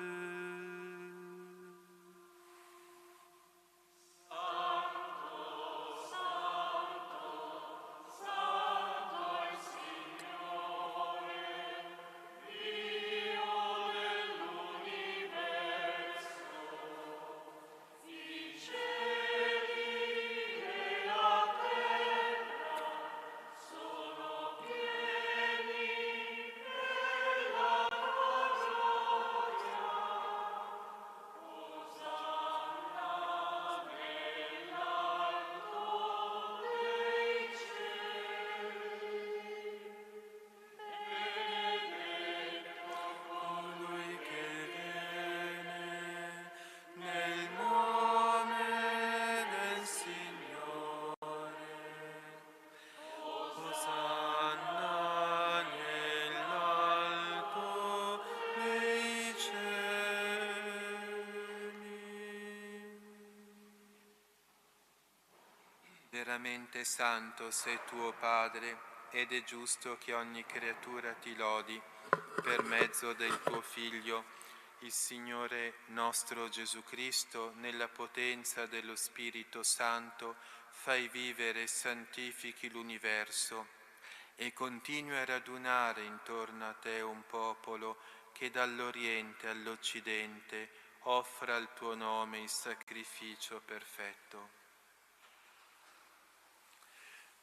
Veramente santo sei tuo Padre, ed è giusto che ogni creatura ti lodi per mezzo del tuo Figlio, il Signore nostro Gesù Cristo, nella potenza dello Spirito Santo, fai vivere e santifichi l'universo e continui a radunare intorno a te un popolo che dall'Oriente all'Occidente offra al tuo nome il sacrificio perfetto.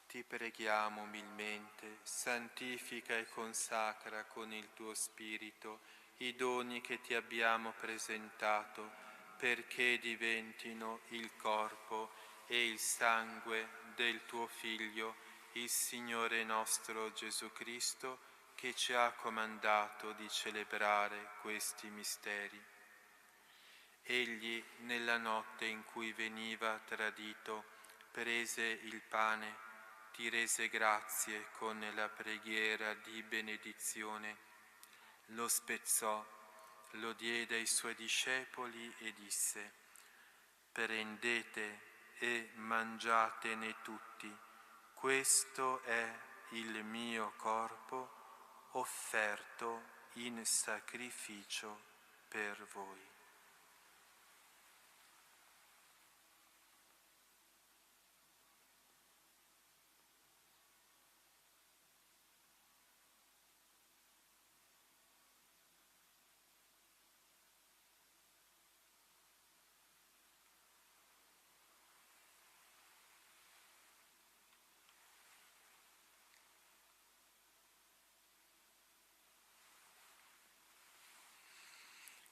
Ti preghiamo umilmente, santifica e consacra con il tuo Spirito i doni che ti abbiamo presentato, perché diventino il corpo e il sangue del tuo Figlio, il Signore nostro Gesù Cristo, che ci ha comandato di celebrare questi misteri. Egli, nella notte in cui veniva tradito, prese il pane, ti rese grazie con la preghiera di benedizione, lo spezzò, lo diede ai suoi discepoli e disse: Prendete e mangiatene tutti. Questo è il mio corpo offerto in sacrificio per voi.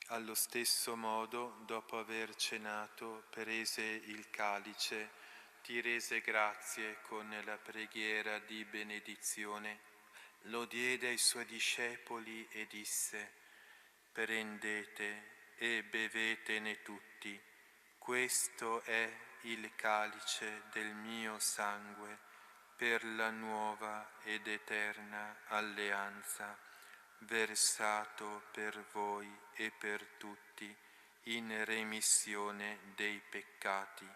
Allo stesso modo, dopo aver cenato, prese il calice, ti rese grazie con la preghiera di benedizione, lo diede ai suoi discepoli e disse: prendete e bevetene tutti, questo è il calice del mio sangue per la nuova ed eterna alleanza, versato per voi e per tutti in remissione dei peccati.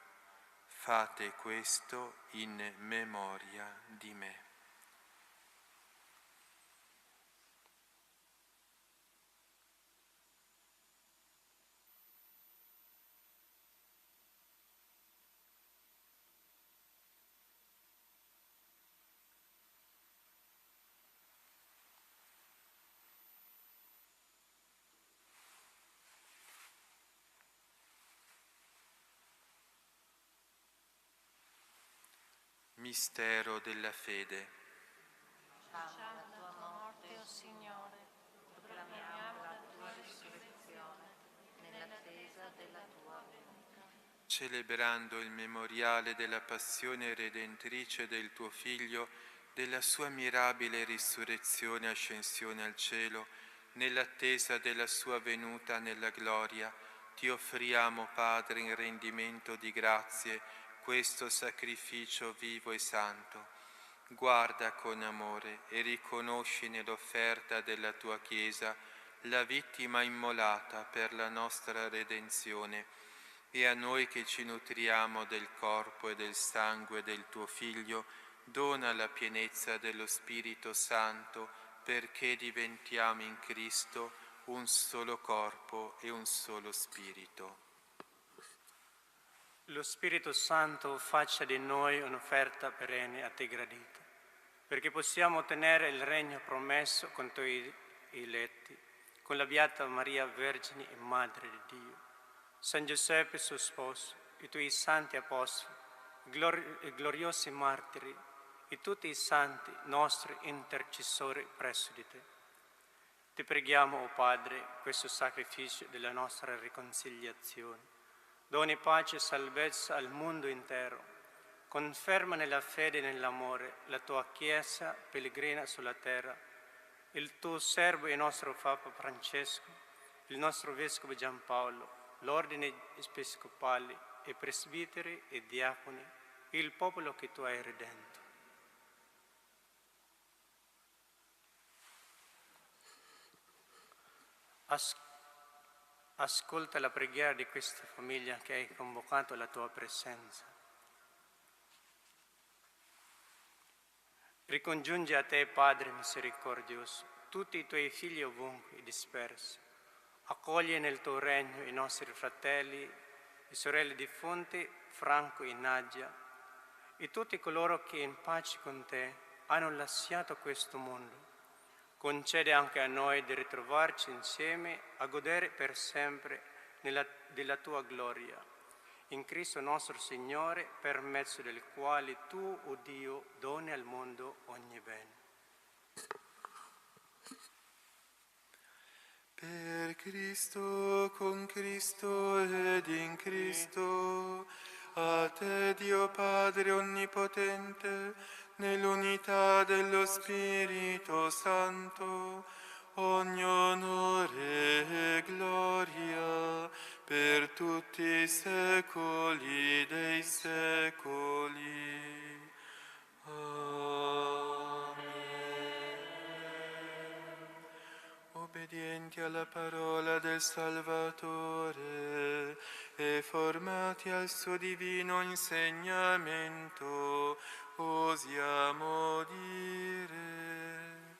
Fate questo in memoria di me. Mistero della fede. Facciamo la tua morte, o Signore, proclamiamo la tua risurrezione, nell'attesa della tua venuta. Celebrando il memoriale della passione redentrice del tuo Figlio, della sua mirabile risurrezione e ascensione al cielo, nell'attesa della sua venuta nella gloria, ti offriamo, Padre, in rendimento di grazie, questo sacrificio vivo e santo. Guarda con amore e riconosci nell'offerta della tua Chiesa la vittima immolata per la nostra redenzione, e a noi che ci nutriamo del corpo e del sangue del tuo Figlio, dona la pienezza dello Spirito Santo, perché diventiamo in Cristo un solo corpo e un solo Spirito. Lo Spirito Santo faccia di noi un'offerta perenne a te gradita, perché possiamo ottenere il regno promesso con i tuoi eletti, con la Beata Maria Vergine e Madre di Dio, San Giuseppe suo sposo, i tuoi santi apostoli, i gloriosi martiri e tutti i santi nostri intercessori presso di te. Ti preghiamo, o Padre, questo sacrificio della nostra riconciliazione. Doni pace e salvezza al mondo intero. Conferma nella fede e nell'amore la tua Chiesa pellegrina sulla terra, il tuo servo e nostro Papa Francesco, il nostro Vescovo Giampaolo, l'ordine episcopale e presbiteri e diaconi, il popolo che tu hai redento. Ascolta la preghiera di questa famiglia che hai convocato alla tua presenza. Ricongiungi a te, Padre misericordioso, tutti i tuoi figli ovunque dispersi. Accogli nel tuo regno i nostri fratelli e sorelle defunti, Franco e Nadia, e tutti coloro che in pace con te hanno lasciato questo mondo. Concede anche a noi di ritrovarci insieme a godere per sempre della tua gloria. In Cristo nostro Signore, per mezzo del quale tu, o Dio, doni al mondo ogni bene. Per Cristo, con Cristo ed in Cristo, a te Dio Padre Onnipotente, nell'unità dello Spirito Santo, ogni onore e gloria per tutti i secoli dei secoli. Amen. Obbedienti alla parola del Salvatore e conformati al suo divino insegnamento, osiamo dire: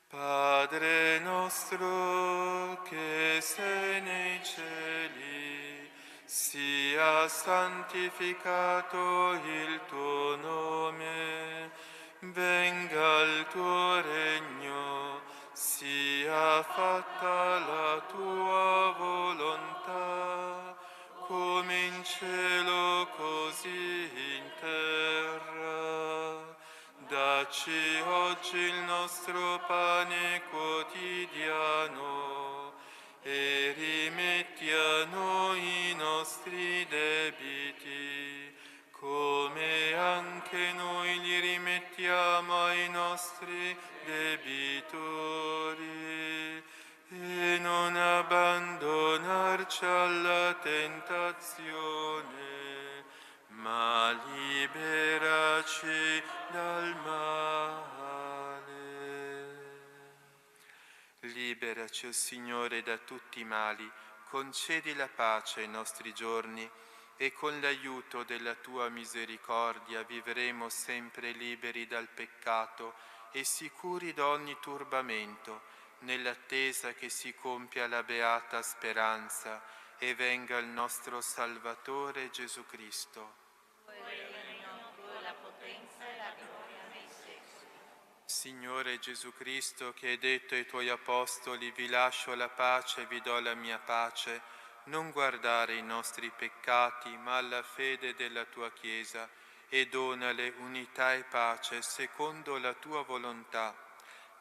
Padre nostro che sei nei cieli, sia santificato il tuo nome, venga il tuo regno, sia fatta la tua volontà, come in cielo così in terra. Dacci oggi il nostro pane quotidiano e rimetti a noi i nostri debiti, come anche noi li rimettiamo ai nostri debitori. E non abbandonarci alla tentazione, ma liberaci dal male. Liberaci, o Signore, da tutti i mali, concedi la pace ai nostri giorni e con l'aiuto della tua misericordia vivremo sempre liberi dal peccato e sicuri da ogni turbamento, nell'attesa che si compia la beata speranza e venga il nostro Salvatore Gesù Cristo. Signore Gesù Cristo, che hai detto ai tuoi apostoli: vi lascio la pace, vi do la mia pace, non guardare i nostri peccati, ma alla fede della tua Chiesa, e donale unità e pace secondo la tua volontà,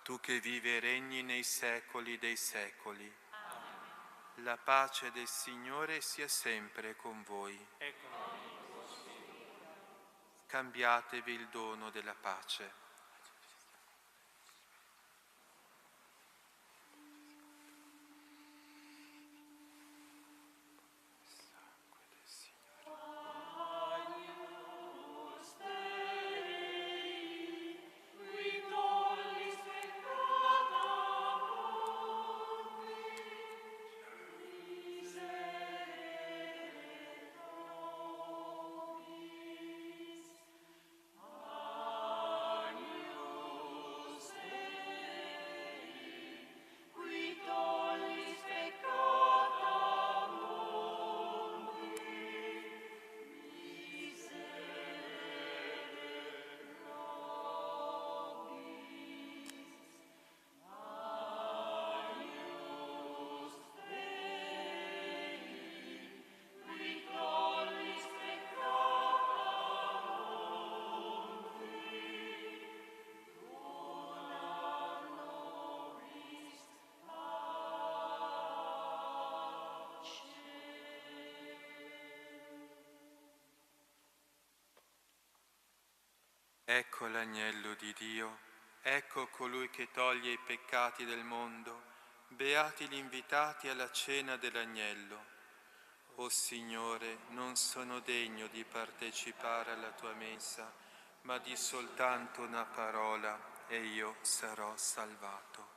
tu che vivi e regni nei secoli dei secoli. Amen. La pace del Signore sia sempre con voi. Cambiatevi il dono della pace. Ecco l'agnello di Dio, ecco colui che toglie i peccati del mondo. Beati gli invitati alla cena dell'agnello. O Signore, non sono degno di partecipare alla tua mensa, ma di soltanto una parola e io sarò salvato.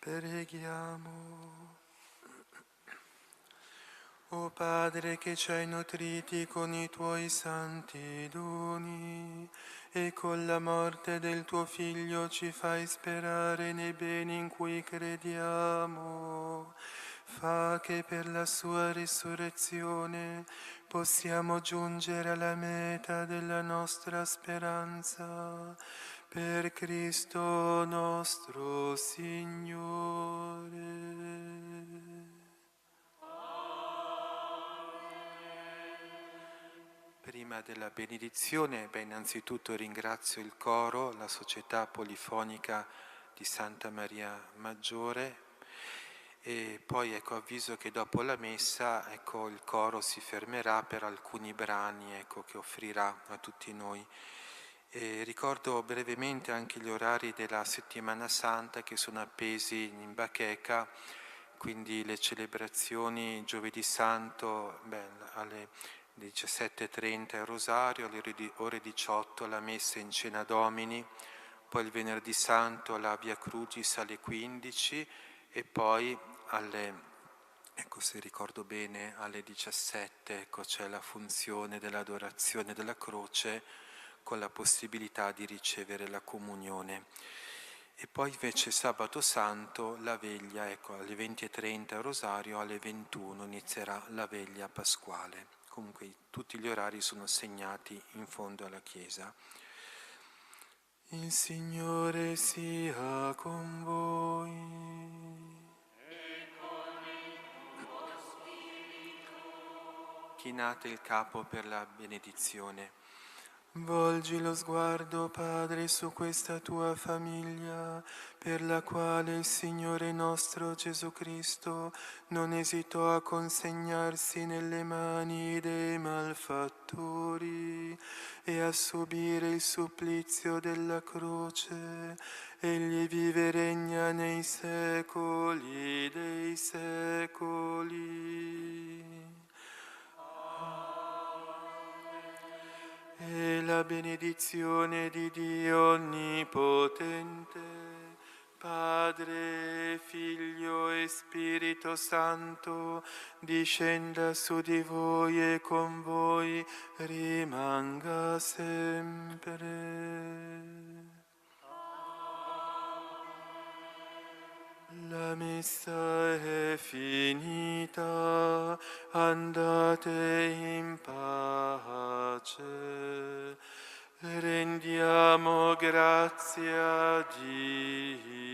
Preghiamo. O Padre che ci hai nutriti con i tuoi santi doni e con la morte del tuo Figlio ci fai sperare nei beni in cui crediamo, fa che per la sua risurrezione possiamo giungere alla meta della nostra speranza. Per Cristo nostro Signore. Prima della benedizione, innanzitutto ringrazio il coro, la Società Polifonica di Santa Maria Maggiore e poi avviso che dopo la messa il coro si fermerà per alcuni brani che offrirà a tutti noi. Ricordo brevemente anche gli orari della Settimana Santa che sono appesi in bacheca, quindi le celebrazioni giovedì santo alle 17:30 il rosario, alle ore 18 la messa in Cena Domini, poi il venerdì santo la Via Crucis alle 15 e poi se ricordo bene, alle 17 c'è la funzione dell'adorazione della croce con la possibilità di ricevere la comunione. E poi invece sabato santo la veglia, alle 20:30 il rosario, alle 21 inizierà la veglia pasquale. Comunque tutti gli orari sono segnati in fondo alla chiesa. Il Signore sia con voi. E con il tuo spirito. Chinate il capo per la benedizione. Volgi lo sguardo, Padre, su questa tua famiglia, per la quale il Signore nostro Gesù Cristo non esitò a consegnarsi nelle mani dei malfattori e a subire il supplizio della croce. Egli vive e regna nei secoli dei secoli. E la benedizione di Dio Onnipotente, Padre, Figlio e Spirito Santo, discenda su di voi e con voi rimanga sempre. La messa è finita, andate in pace, rendiamo grazie a Dio.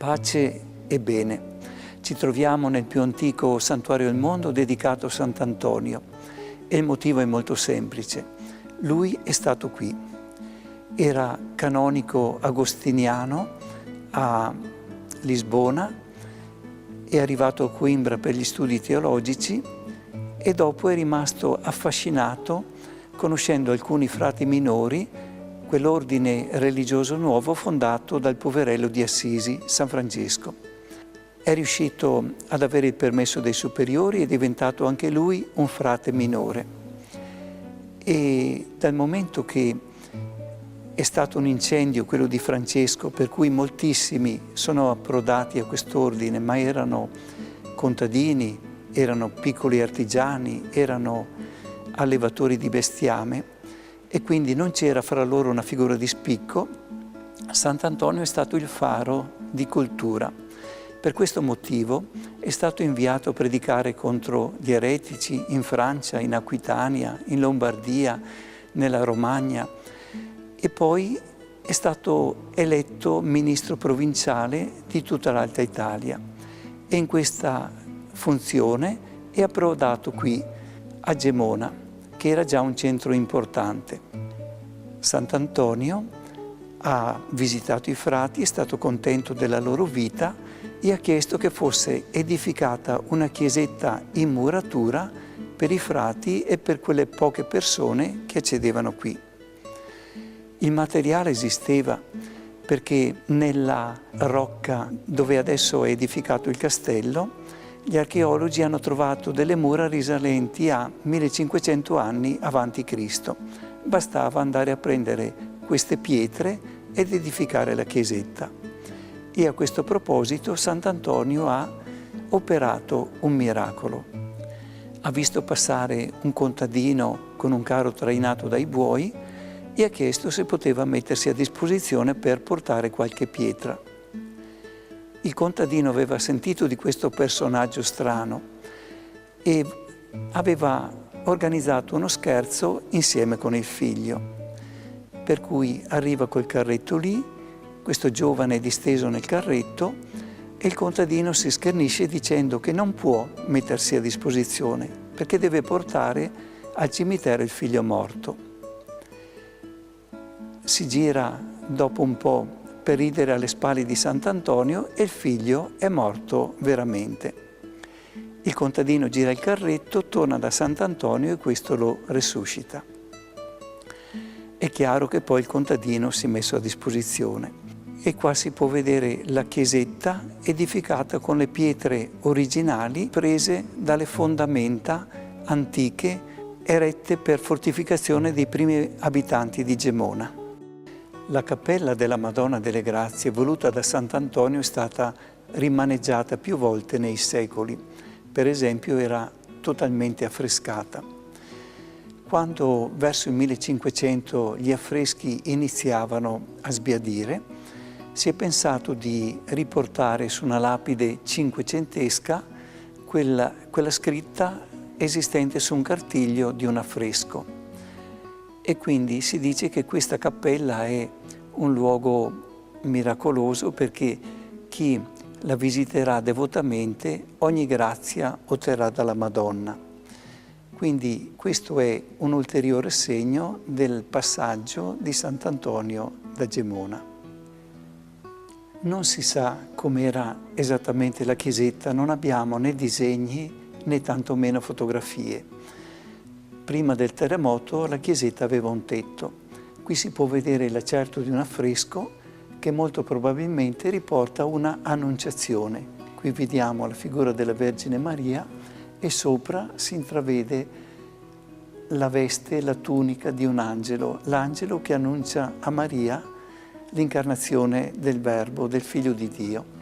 Pace e bene. Ci troviamo nel più antico santuario del mondo dedicato a Sant'Antonio e il motivo è molto semplice. Lui è stato qui. Era canonico agostiniano a Lisbona, è arrivato a Coimbra per gli studi teologici e dopo è rimasto affascinato conoscendo alcuni frati minori, quell'ordine religioso nuovo fondato dal poverello di Assisi, San Francesco. È riuscito ad avere il permesso dei superiori e è diventato anche lui un frate minore. E dal momento che è stato un incendio, quello di Francesco, per cui moltissimi sono approdati a quest'ordine, ma erano contadini, erano piccoli artigiani, erano allevatori di bestiame, e quindi non c'era fra loro una figura di spicco, Sant'Antonio è stato il faro di cultura. Per questo motivo è stato inviato a predicare contro gli eretici in Francia, in Aquitania, in Lombardia, nella Romagna, e poi è stato eletto ministro provinciale di tutta l'Alta Italia. E in questa funzione è approdato qui a Gemona, che era già un centro importante. Sant'Antonio ha visitato i frati, è stato contento della loro vita e ha chiesto che fosse edificata una chiesetta in muratura per i frati e per quelle poche persone che accedevano qui. Il materiale esisteva perché nella rocca dove adesso è edificato il castello gli archeologi hanno trovato delle mura risalenti a 1500 anni avanti Cristo. Bastava andare a prendere queste pietre ed edificare la chiesetta. E a questo proposito Sant'Antonio ha operato un miracolo. Ha visto passare un contadino con un carro trainato dai buoi e ha chiesto se poteva mettersi a disposizione per portare qualche pietra. Il contadino aveva sentito di questo personaggio strano e aveva organizzato uno scherzo insieme con il figlio. Per cui arriva col carretto lì, questo giovane è disteso nel carretto e il contadino si schernisce dicendo che non può mettersi a disposizione perché deve portare al cimitero il figlio morto. Si gira dopo un po' per ridere alle spalle di Sant'Antonio e il figlio è morto veramente. Il contadino gira il carretto, torna da Sant'Antonio e questo lo resuscita. È chiaro che poi il contadino si è messo a disposizione. E qua si può vedere la chiesetta edificata con le pietre originali prese dalle fondamenta antiche erette per fortificazione dei primi abitanti di Gemona. La cappella della Madonna delle Grazie voluta da Sant'Antonio è stata rimaneggiata più volte nei secoli. Per esempio era totalmente affrescata. Quando verso il 1500 gli affreschi iniziavano a sbiadire, si è pensato di riportare su una lapide cinquecentesca quella scritta esistente su un cartiglio di un affresco. E quindi si dice che questa cappella è un luogo miracoloso perché chi la visiterà devotamente ogni grazia otterrà dalla Madonna. Quindi questo è un ulteriore segno del passaggio di Sant'Antonio da Gemona. Non si sa com'era esattamente la chiesetta, non abbiamo né disegni né tantomeno fotografie. Prima del terremoto la chiesetta aveva un tetto. Qui si può vedere il lacerto di un affresco che molto probabilmente riporta una annunciazione. Qui vediamo la figura della Vergine Maria e sopra si intravede la veste, la tunica di un angelo, l'angelo che annuncia a Maria l'incarnazione del Verbo, del Figlio di Dio.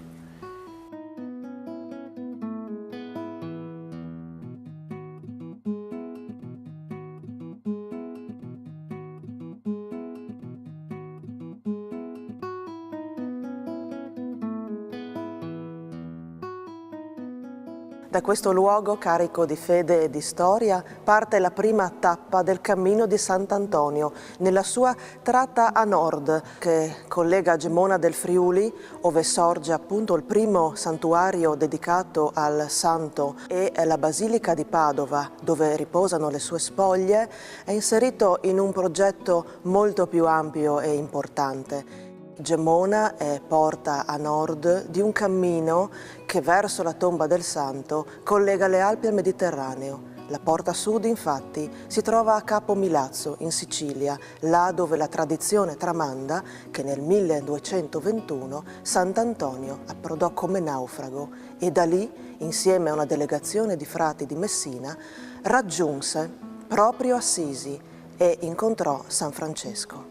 Da questo luogo carico di fede e di storia parte la prima tappa del cammino di Sant'Antonio, nella sua tratta a nord che collega Gemona del Friuli, ove sorge appunto il primo santuario dedicato al santo, e la Basilica di Padova, dove riposano le sue spoglie, è inserito in un progetto molto più ampio e importante. Gemona è porta a nord di un cammino che verso la tomba del santo collega le Alpi al Mediterraneo. La porta sud, infatti, si trova a Capo Milazzo, in Sicilia, là dove la tradizione tramanda che nel 1221 Sant'Antonio approdò come naufrago e da lì, insieme a una delegazione di frati di Messina, raggiunse proprio Assisi e incontrò San Francesco.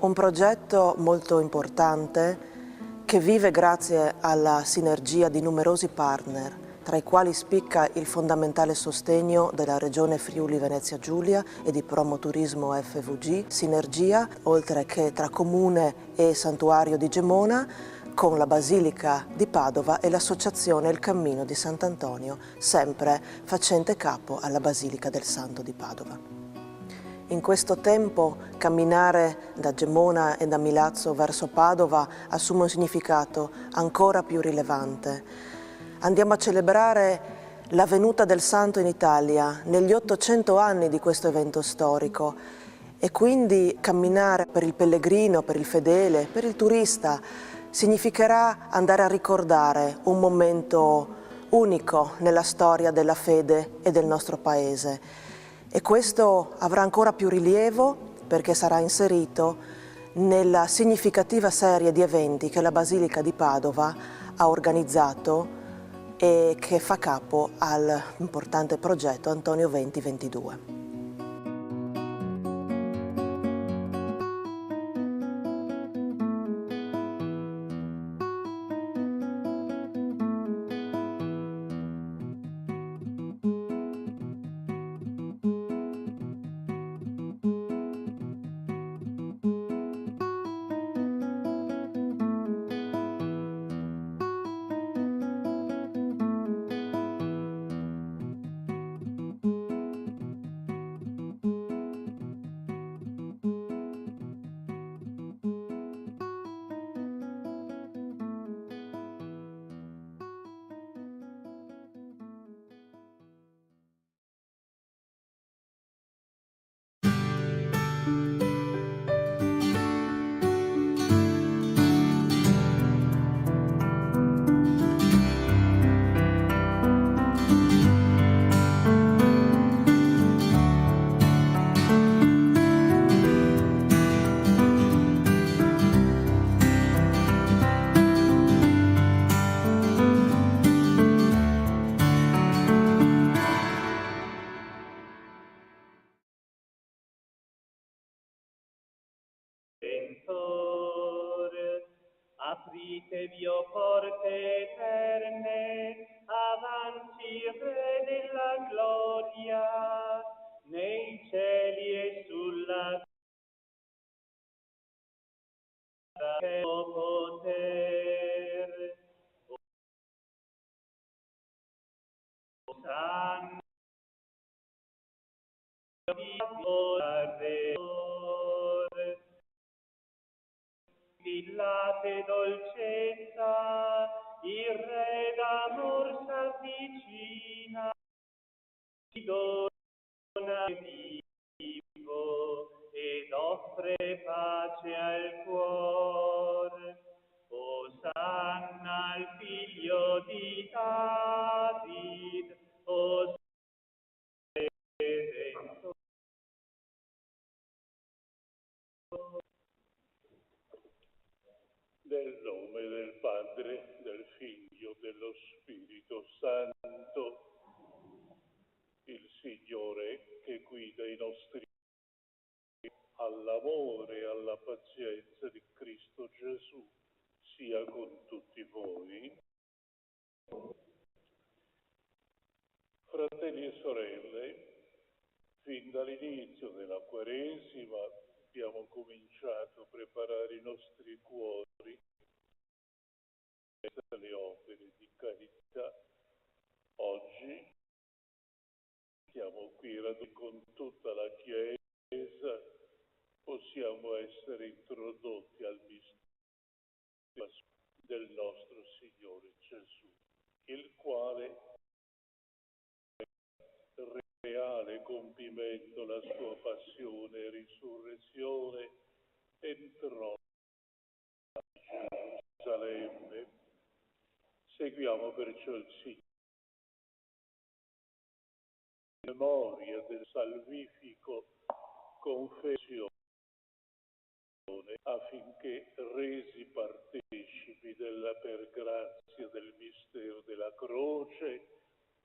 Un progetto molto importante che vive grazie alla sinergia di numerosi partner, tra i quali spicca il fondamentale sostegno della Regione Friuli Venezia Giulia e di Promoturismo FVG, sinergia oltre che tra Comune e Santuario di Gemona, con la Basilica di Padova e l'associazione Il Cammino di Sant'Antonio, sempre facente capo alla Basilica del Santo di Padova. In questo tempo camminare da Gemona e da Milazzo verso Padova assume un significato ancora più rilevante. Andiamo a celebrare la venuta del Santo in Italia negli 800 anni di questo evento storico e quindi camminare per il pellegrino, per il fedele, per il turista significherà andare a ricordare un momento unico nella storia della fede e del nostro Paese. E questo avrà ancora più rilievo perché sarà inserito nella significativa serie di eventi che la Basilica di Padova ha organizzato e che fa capo all'importante progetto Antonio 2022. Admitevio porte eterne, avanti Re della gloria, nei cieli e sulla terra poter. Santo Villate dolcezza, il Re d'amor s'avvicina, ci dona vivo ed offre pace al cuor. Osanna al figlio di David, Osanna Nel nome del Padre, del Figlio, dello Spirito Santo, il Signore che guida i nostri all'amore e alla pazienza di Cristo Gesù sia con tutti voi. Fratelli e sorelle, fin dall'inizio della Quaresima abbiamo cominciato a preparare i nostri cuori alle opere di carità. Oggi siamo qui radunati con tutta la Chiesa, possiamo essere introdotti al mistero del nostro Signore Gesù, il quale reale compimento la sua passione e risurrezione entrò a Gerusalemme. Seguiamo perciò il Signore in memoria del salvifico confessione, affinché resi partecipi per grazia del mistero della croce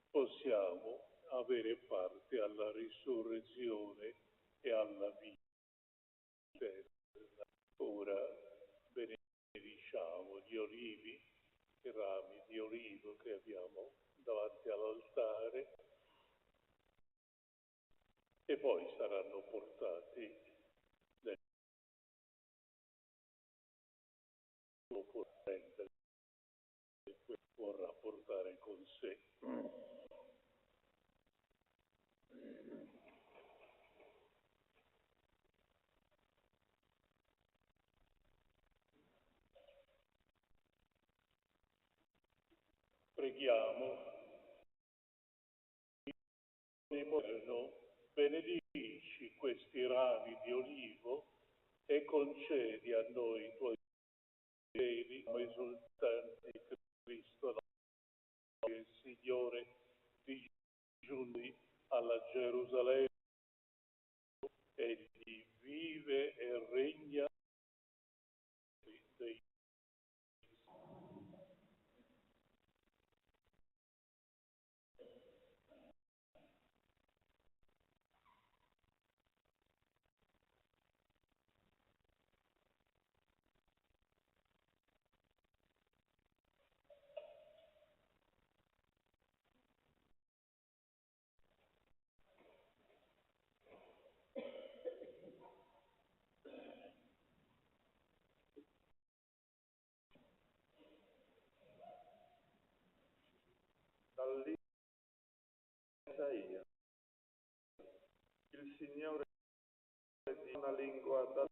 possiamo avere parte alla risurrezione e alla vita eterna. Ora benediciamo gli olivi, i rami di olivo che abbiamo davanti all'altare, e poi saranno portati nel suo corrente che vorrà portare con sé. Preghiamo. Benedici questi rami di olivo e concedi a noi, tuoi fedeli, esultanti di Cristo, il Signore, di giunti alla Gerusalemme. Egli vive e regna dei Isaia. Il Signore di una lingua da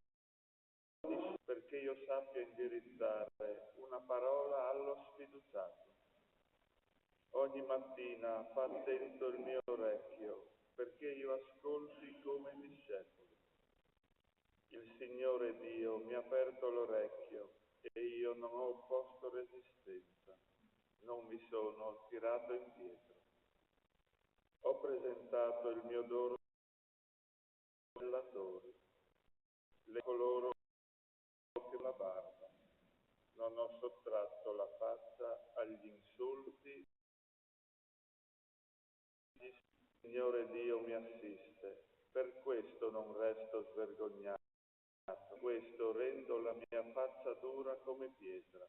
perché io sappia indirizzare una parola allo sfiduciato. Ogni mattina fa attento il mio orecchio perché io ascolti come discepoli. Il Signore Dio mi ha aperto l'orecchio e io non ho opposto resistenza, non mi sono tirato indietro. Ho presentato il mio dono ai relatori, le coloro che la barba. Non ho sottratto la faccia agli insulti. Il Signore Dio mi assiste, per questo non resto svergognato, questo rendo la mia faccia dura come pietra.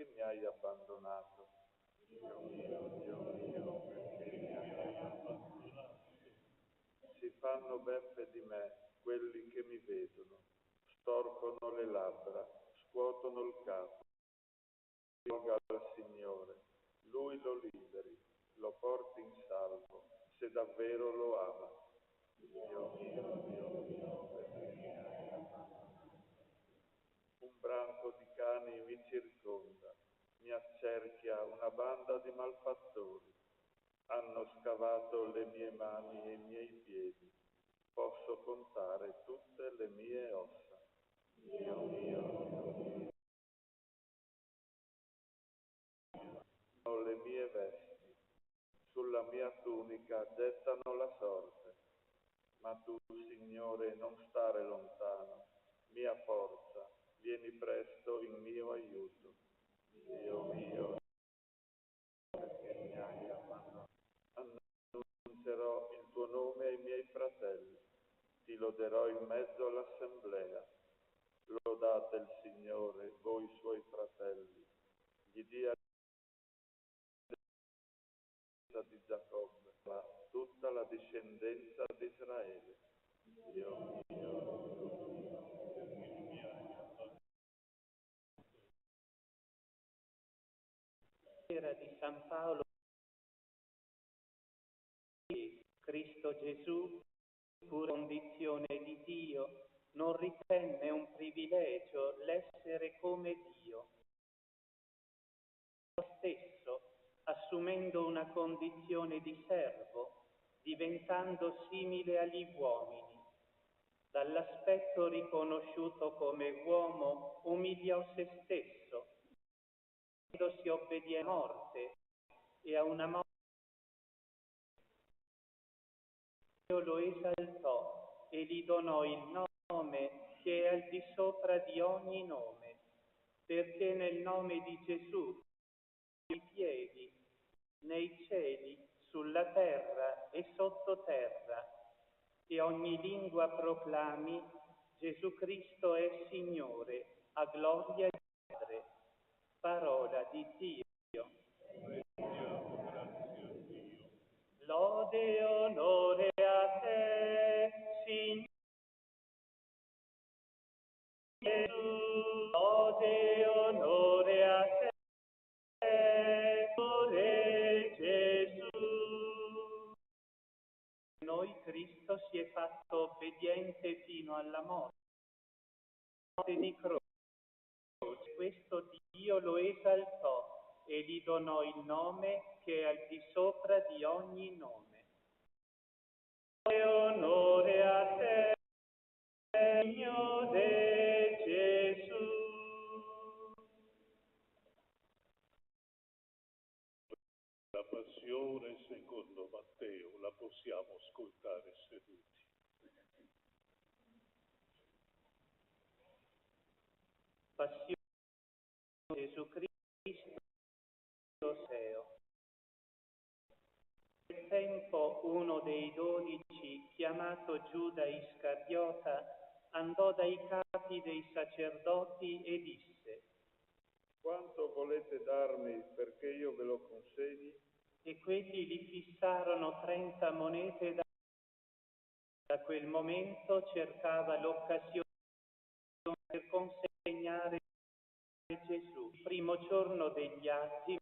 perché mi hai abbandonato? Dio mio, perché mi hai abbandonato? Si fanno beffe di me quelli che mi vedono, storcono le labbra, scuotono il capo. Roga al Signore, Lui lo liberi, lo porti in salvo, se davvero lo ama. Dio mio, perché mi hai abbandonato? Un branco di cani mi circonda, mi accerchia una banda di malfattori. Hanno scavato le mie mani e i miei piedi. Posso contare tutte le mie ossa. Dio mio. Le mie vesti, sulla mia tunica gettano la sorte. Ma tu, Signore, non stare lontano, mia forza, vieni presto in mio aiuto. Dio mio, perché mi hai abbandonato? Annunzierò il tuo nome ai miei fratelli, ti loderò in mezzo all'assemblea. Lodate il Signore, voi suoi fratelli, gli dia di Giacobbe, ma tutta la discendenza di Israele. Dio mio, perché mi hai abbandonato? Era di San Paolo. Cristo Gesù, pur condizione di Dio, non ritenne un privilegio l'essere come Dio. Lo stesso, assumendo una condizione di servo, diventando simile agli uomini. Dall'aspetto riconosciuto come uomo, umiliò se stesso, rendendosi obbediente a morte e a una morte. Dio lo esaltò e gli donò il nome che è al di sopra di ogni nome, perché nel nome di Gesù i piedi, nei cieli, sulla terra e sottoterra, e ogni lingua proclami Gesù Cristo è Signore, a gloria di Padre. Parola di Dio. Lode e onore a te, Signore Gesù. Lode e onore a te, Signore Gesù. Noi Cristo si è fatto obbediente fino alla morte di croce. Questo Dio lo esaltò e gli donò il nome che è al di sopra di ogni nome. E onore a te, Signore Gesù. La passione secondo Matteo la possiamo ascoltare seduti. Passione di Gesù Cristo. Nel tempo uno dei 12, chiamato Giuda Iscariota, andò dai capi dei sacerdoti e disse: Quanto volete darmi perché io ve lo consegni? E quelli gli fissarono 30 monete da quel momento cercava l'occasione per consegnare Gesù. Il primo giorno degli attimi,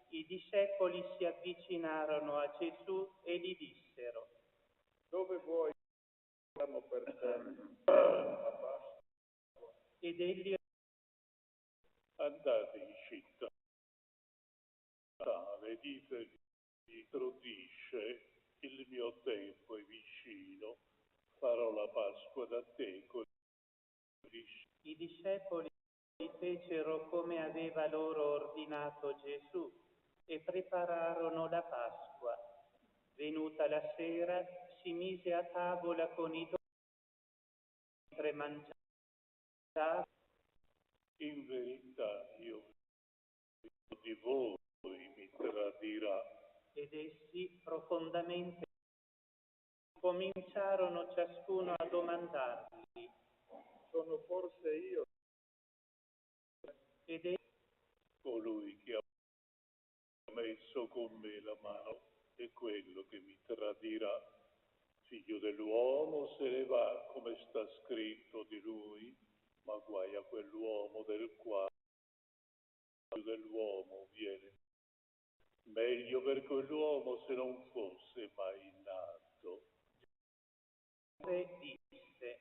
i discepoli si avvicinarono a Gesù e gli dissero: Dove vuoi che andiamo per te la Pasqua? Ed egli: Andate in città e ditegli, tradisce, il mio tempo è vicino, farò la Pasqua da te con I discepoli fecero come aveva loro ordinato Gesù e prepararono la Pasqua. Venuta la sera, si mise a tavola con i 12 mentre mangiava. In verità io di voi mi tradirà. Ed essi, profondamente, cominciarono ciascuno a domandargli: Sono forse io? Ed Colui che ha messo con me la mano è quello che mi tradirà. Figlio dell'uomo se ne va come sta scritto di lui, ma guai a quell'uomo del quale dell'uomo viene. Meglio per quell'uomo se non fosse mai nato. Disse,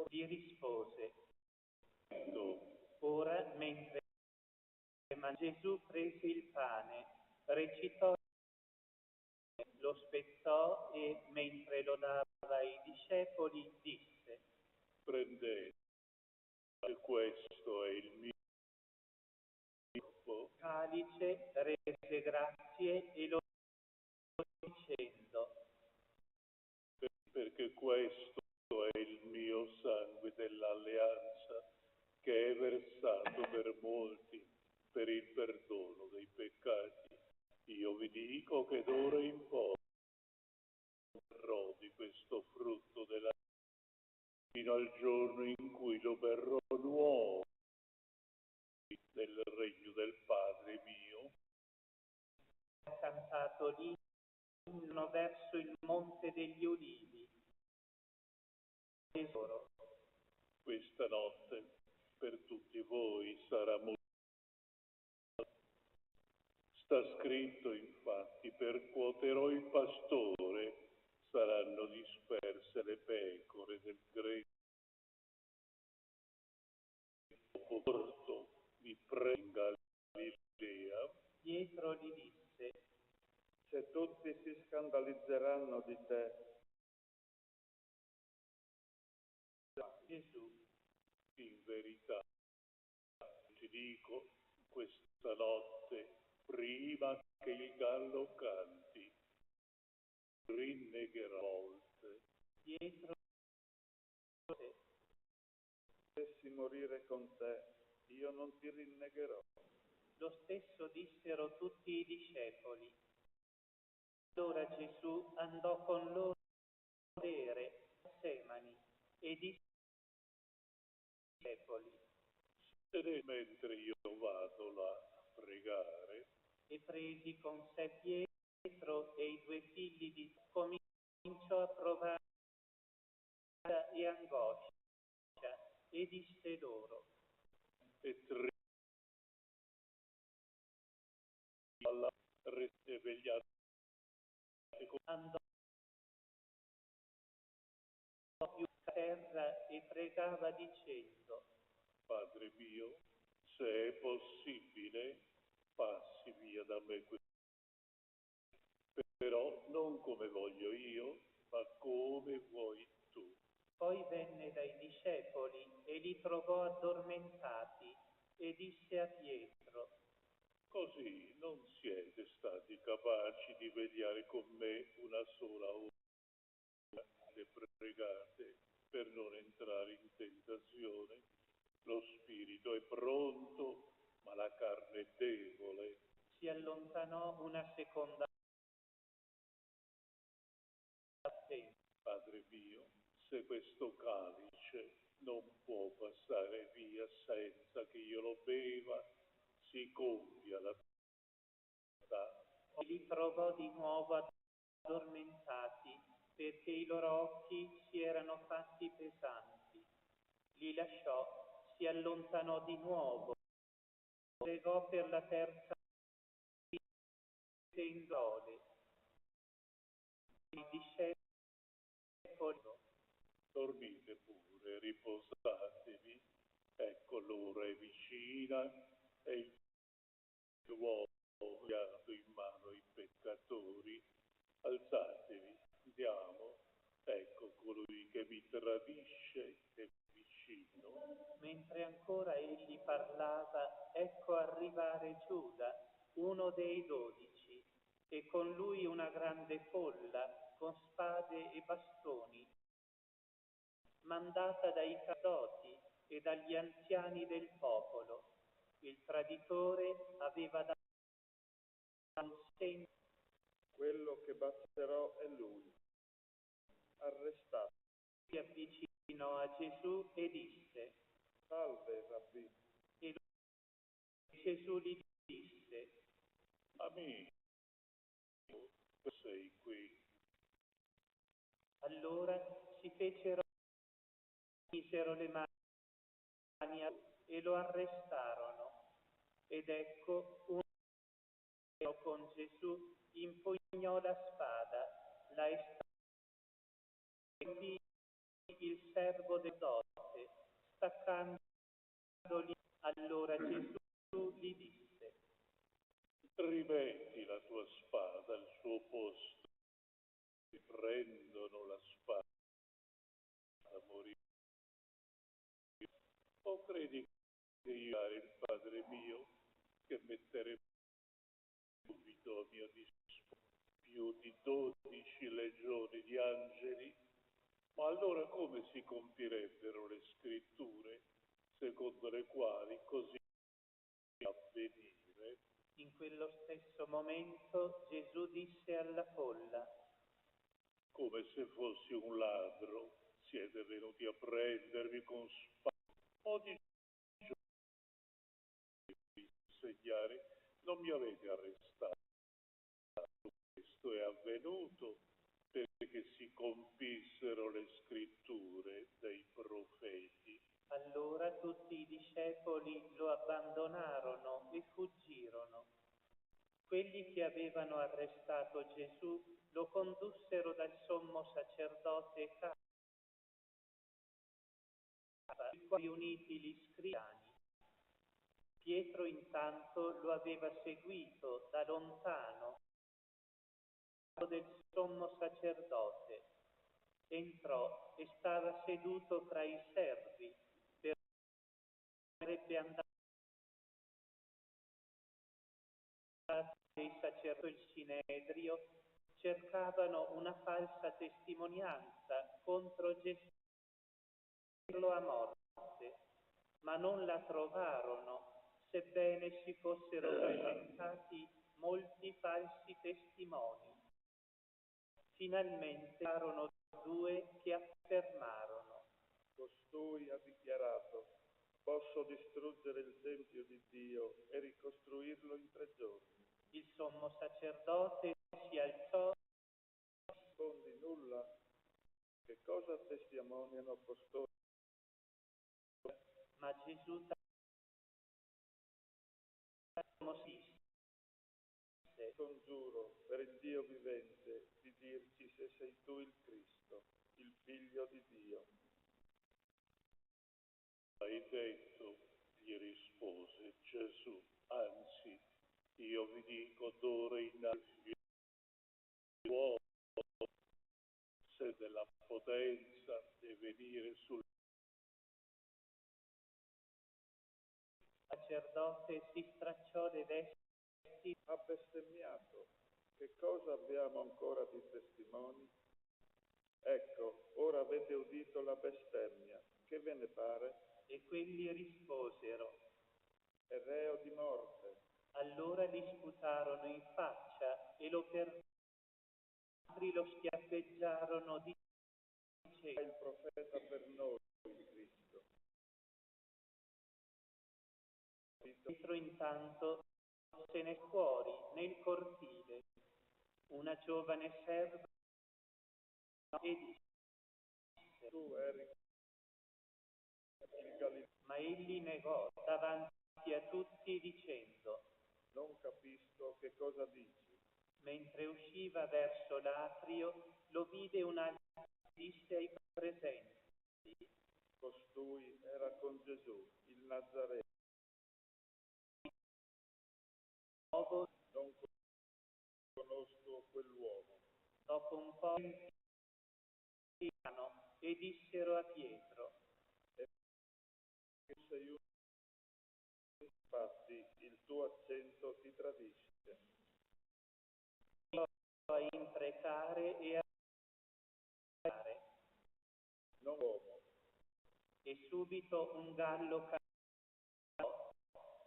gli rispose, ora mentre Gesù prese il pane, recitò, lo spezzò e mentre lo dava ai discepoli disse, prendete, questo è il mio corpo. Calice, rese grazie e lo dicendo, perché questo è il mio sangue dell'alleanza che è versato per molti per il perdono dei peccati. Io vi dico che d'ora in poi berrò di questo frutto della fino al giorno in cui lo berrò nuovo nel regno del Padre mio. Ha cantato l'inno verso il monte degli Ulivi. Tesoro. Questa notte per tutti voi sarà molto. Sta scritto infatti, percuoterò il pastore, saranno disperse le pecore del greco. Porto mi prenda l'idea. Pietro gli disse, se tutti si scandalizzeranno di te, Gesù, in verità ti dico, questa notte, prima che il gallo canti, rinnegherò volte. Pietro, se dovessi morire con te, io non ti rinnegherò. lo stesso dissero tutti i discepoli. Allora Gesù andò con loro a bere a Semani e disse ai discepoli, mentre io vado là a pregare, e presi con sé Pietro e i due figli di cominciò a provare e angoscia e disse loro, e alla reste vegliate andò più a terra e pregava dicendo, Padre mio, se è possibile, passi via da me questo, però non come voglio io, ma come vuoi tu. Poi venne dai discepoli e li trovò addormentati e disse a Pietro, così non siete stati capaci di vegliare con me una sola ora e pregate per non entrare in tentazione. Lo spirito è pronto, ma la carne è debole. Si allontanò una seconda volta. Padre mio, se questo calice non può passare via senza che io lo beva, si compia la volontà. E li trovò di nuovo addormentati, perché i loro occhi si erano fatti pesanti. Li lasciò, si allontanò di nuovo, pregò per la terza in dole. I discepoli, dormite pure, riposatevi, ecco l'ora è vicina e il uomo dato in mano ai peccatori. Alzatevi, andiamo, ecco colui che mi tradisce è vicino. Mentre ancora egli parlava, ecco arrivare Giuda, uno dei 12, e con lui una grande folla, con spade e bastoni, mandata dai sacerdoti e dagli anziani del popolo. Il traditore aveva dato un segno. Quello che batterò è lui. Arrestato. Si avvicinò a Gesù e disse, Salve, Rabbì. E Gesù gli disse: Amico, sei qui. Allora si fecero, misero le mani e lo arrestarono. Ed ecco, un con Gesù impugnò la spada, la estraì il servo del dote, staccandogli. Allora Gesù gli disse: Rimetti la tua spada al suo posto. Prendono la spada a morire. O credi che io, il Padre mio, che metteremo subito a mio disposizione più di 12 legioni di angeli? Ma allora come si compirebbero le scritture secondo le quali così avvenire? In quello stesso momento Gesù disse alla folla: Come se fossi un ladro, siete venuti a prendermi con spada. Ogni giorno insegnare, non mi avete arrestato. Questo è avvenuto perché si compissero le scritture dei profeti. Allora tutti i discepoli lo abbandonarono e fuggirono. Quelli che avevano arrestato Gesù lo condussero dal sommo sacerdote Caiafa, riuniti gli scribani. Pietro intanto lo aveva seguito da lontano del sommo sacerdote. Entrò e stava seduto tra i servi, sarebbe andato dei sacerdoti. Il Sinedrio cercavano una falsa testimonianza contro Gesù a morte, ma non la trovarono, sebbene si fossero presentati molti falsi testimoni. Finalmente erano due che affermarono: Costui ha dichiarato: posso distruggere il Tempio di Dio e ricostruirlo in 3 giorni. Il sommo sacerdote si alzò. Non rispondi nulla? Che cosa testimoniano costoro? Ma Gesù congiuro per il Dio vivente di dirci se sei tu il Cristo, il Figlio di Dio. Hai detto, gli rispose Gesù, anzi, io vi dico d'ora in avanti, uomo, se della potenza deve venire sul sacerdote si stracciò le vesti. Ha bestemmiato. Che cosa abbiamo ancora di testimoni? Ecco, ora avete udito la bestemmia. Che ve ne pare? E quelli risposero: è reo di morte. Allora gli sputarono in faccia e lo lo schiaffeggiarono dicendo: il profeta per noi, il Cristo. Pietro intanto se ne fuori nel cortile. Una giovane serva e disse: tu eri il Galileo. Ma egli negò davanti a tutti dicendo: non capisco che cosa dici. Mentre usciva verso l'atrio, lo vide un angelo e disse ai presenti: costui era con Gesù, il Nazareno. Non conosco quell'uomo. Dopo un po' e dissero a Pietro: sei un... Infatti il tuo accento ti tradisce. A imprecare e a non uomo. E subito un gallo cantò.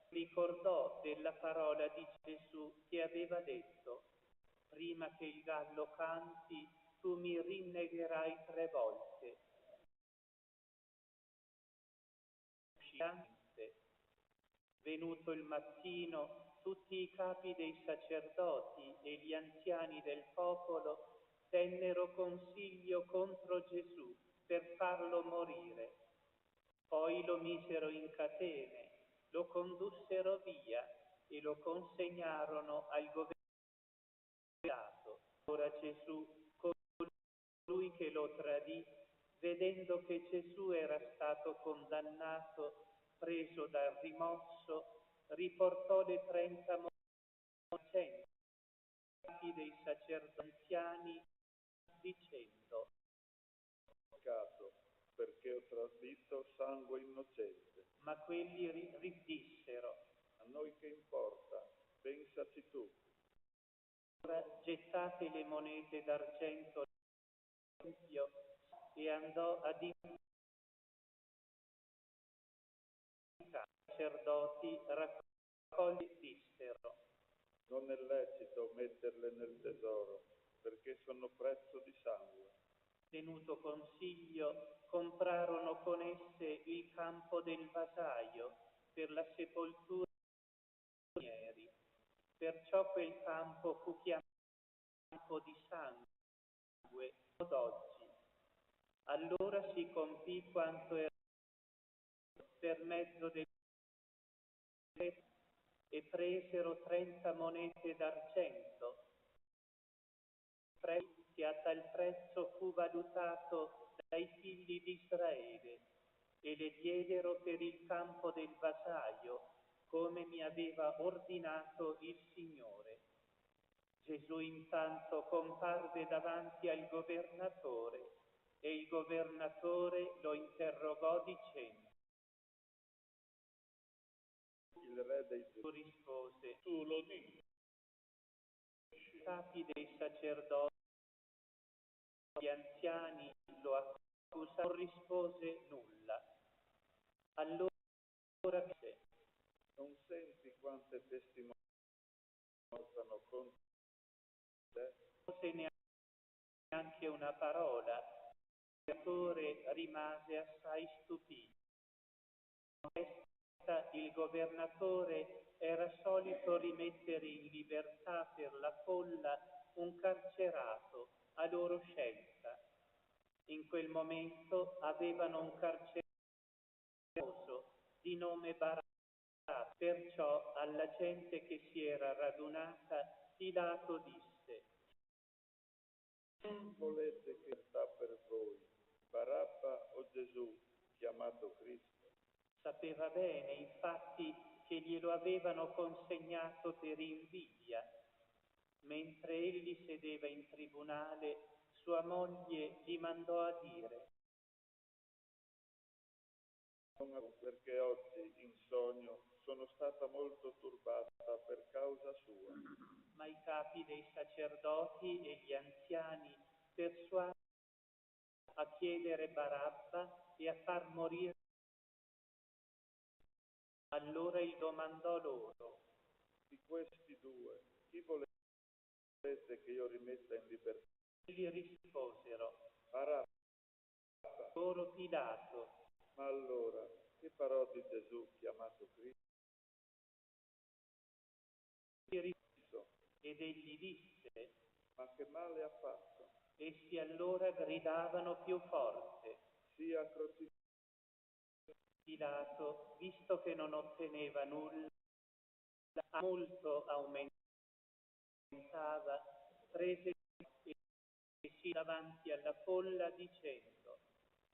Ricordò della parola di Gesù che aveva detto: prima che il gallo canti, tu mi rinnegherai 3 volte. Venuto il mattino, tutti i capi dei sacerdoti e gli anziani del popolo tennero consiglio contro Gesù per farlo morire. Poi lo misero in catene, lo condussero via e lo consegnarono al governato. Ora Gesù, colui che lo tradì, vedendo che Gesù era stato condannato, preso dal rimorso, riportò le 30 monete dei sacerdoti anziani, dicendo: Peccato, perché ho tradito sangue innocente. Ma quelli dissero: a noi che importa, pensaci tu. Ora gettate le monete d'argento al tempio, e andò ad i sacerdoti raccolti dissero: non è lecito metterle nel tesoro, perché sono prezzo di sangue. Tenuto consiglio, comprarono con esse il campo del vasaio per la sepoltura dei prigionieri. Perciò quel campo fu chiamato campo di sangue ad oggi. Allora si compì quanto era per mezzo del e presero 30 monete d'argento, che a tal prezzo fu valutato dai figli di Israele, e le diedero per il campo del vasaio, come mi aveva ordinato il Signore. Gesù intanto comparve davanti al governatore, e il governatore lo interrogò dicendo: il re dei Giudei rispose: tu lo dici. I capi dei sacerdoti, gli anziani lo accusarono, non rispose nulla. Allora disse: non senti quante testimonianze portano contro te? Non se neanche una parola. Il governatore rimase assai stupito. Il governatore era solito rimettere in libertà per la folla un carcerato a loro scelta. In quel momento avevano un carcerato di nome Barabbà. Perciò alla gente che si era radunata, Pilato disse: volete che sta per voi, Barabba o Gesù, chiamato Cristo? Sapeva bene, infatti, che glielo avevano consegnato per invidia. Mentre egli sedeva in tribunale, sua moglie gli mandò a dire: perché oggi in sogno sono stata molto turbata per causa sua. Ma i capi dei sacerdoti e gli anziani persuasero a chiedere Barabba e a far morire. Allora gli domandò loro: di questi due, chi volete che io rimetta in libertà? Gli risposero: Barabba. Loro Pilato. Ma allora, che farò di Gesù chiamato Cristo? Ed egli disse: ma che male ha fatto? Essi allora gridavano più forte: sia crocifisso. Pilato, visto che non otteneva nulla, molto aumentava, prese e si davanti alla folla dicendo: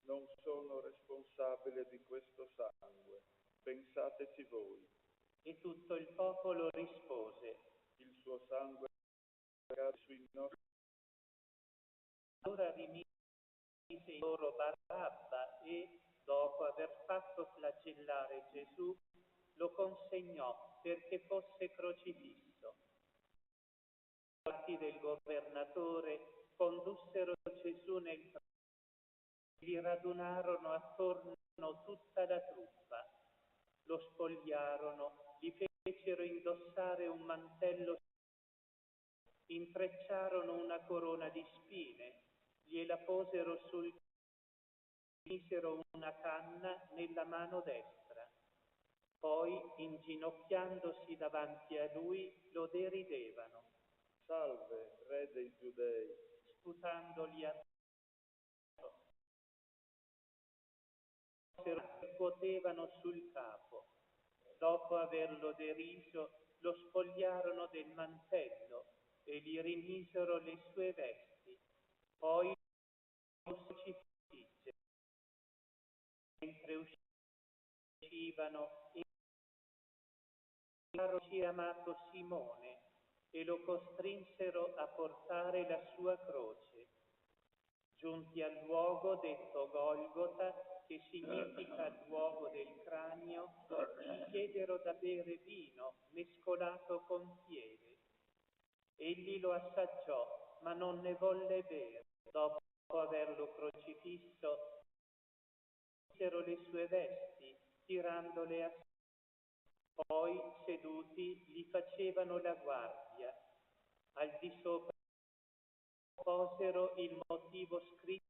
non sono responsabile di questo sangue, pensateci voi. E tutto il popolo rispose: il suo sangue è sui nostri. Allora rimise loro Barabba e, dopo aver fatto flagellare Gesù, lo consegnò perché fosse crocifisso. I guardie del governatore condussero Gesù nel prato, gli radunarono attorno tutta la truppa, lo spogliarono, gli fecero indossare un mantello, intrecciarono una corona di spine, gliela posero sul, misero una canna nella mano destra Poi, inginocchiandosi davanti a lui, lo deridevano. Salve, re dei Giudei. Sputandogli addosso, se lo percuotevano sul capo. Dopo averlo deriso, lo spogliarono del mantello e gli rimisero le sue vesti. Poi lo crocifiggero. Mentre uscivano, chiamato Simone, e lo costrinsero a portare la sua croce. Giunti al luogo detto Golgota, che significa luogo del cranio, gli chiedero da bere vino mescolato con fiele. Egli lo assaggiò, ma non ne volle bere. Dopo averlo crocifisso, misero le sue vesti, tirandole a poi, seduti, gli facevano la guardia. Al di sopra posero il motivo scritto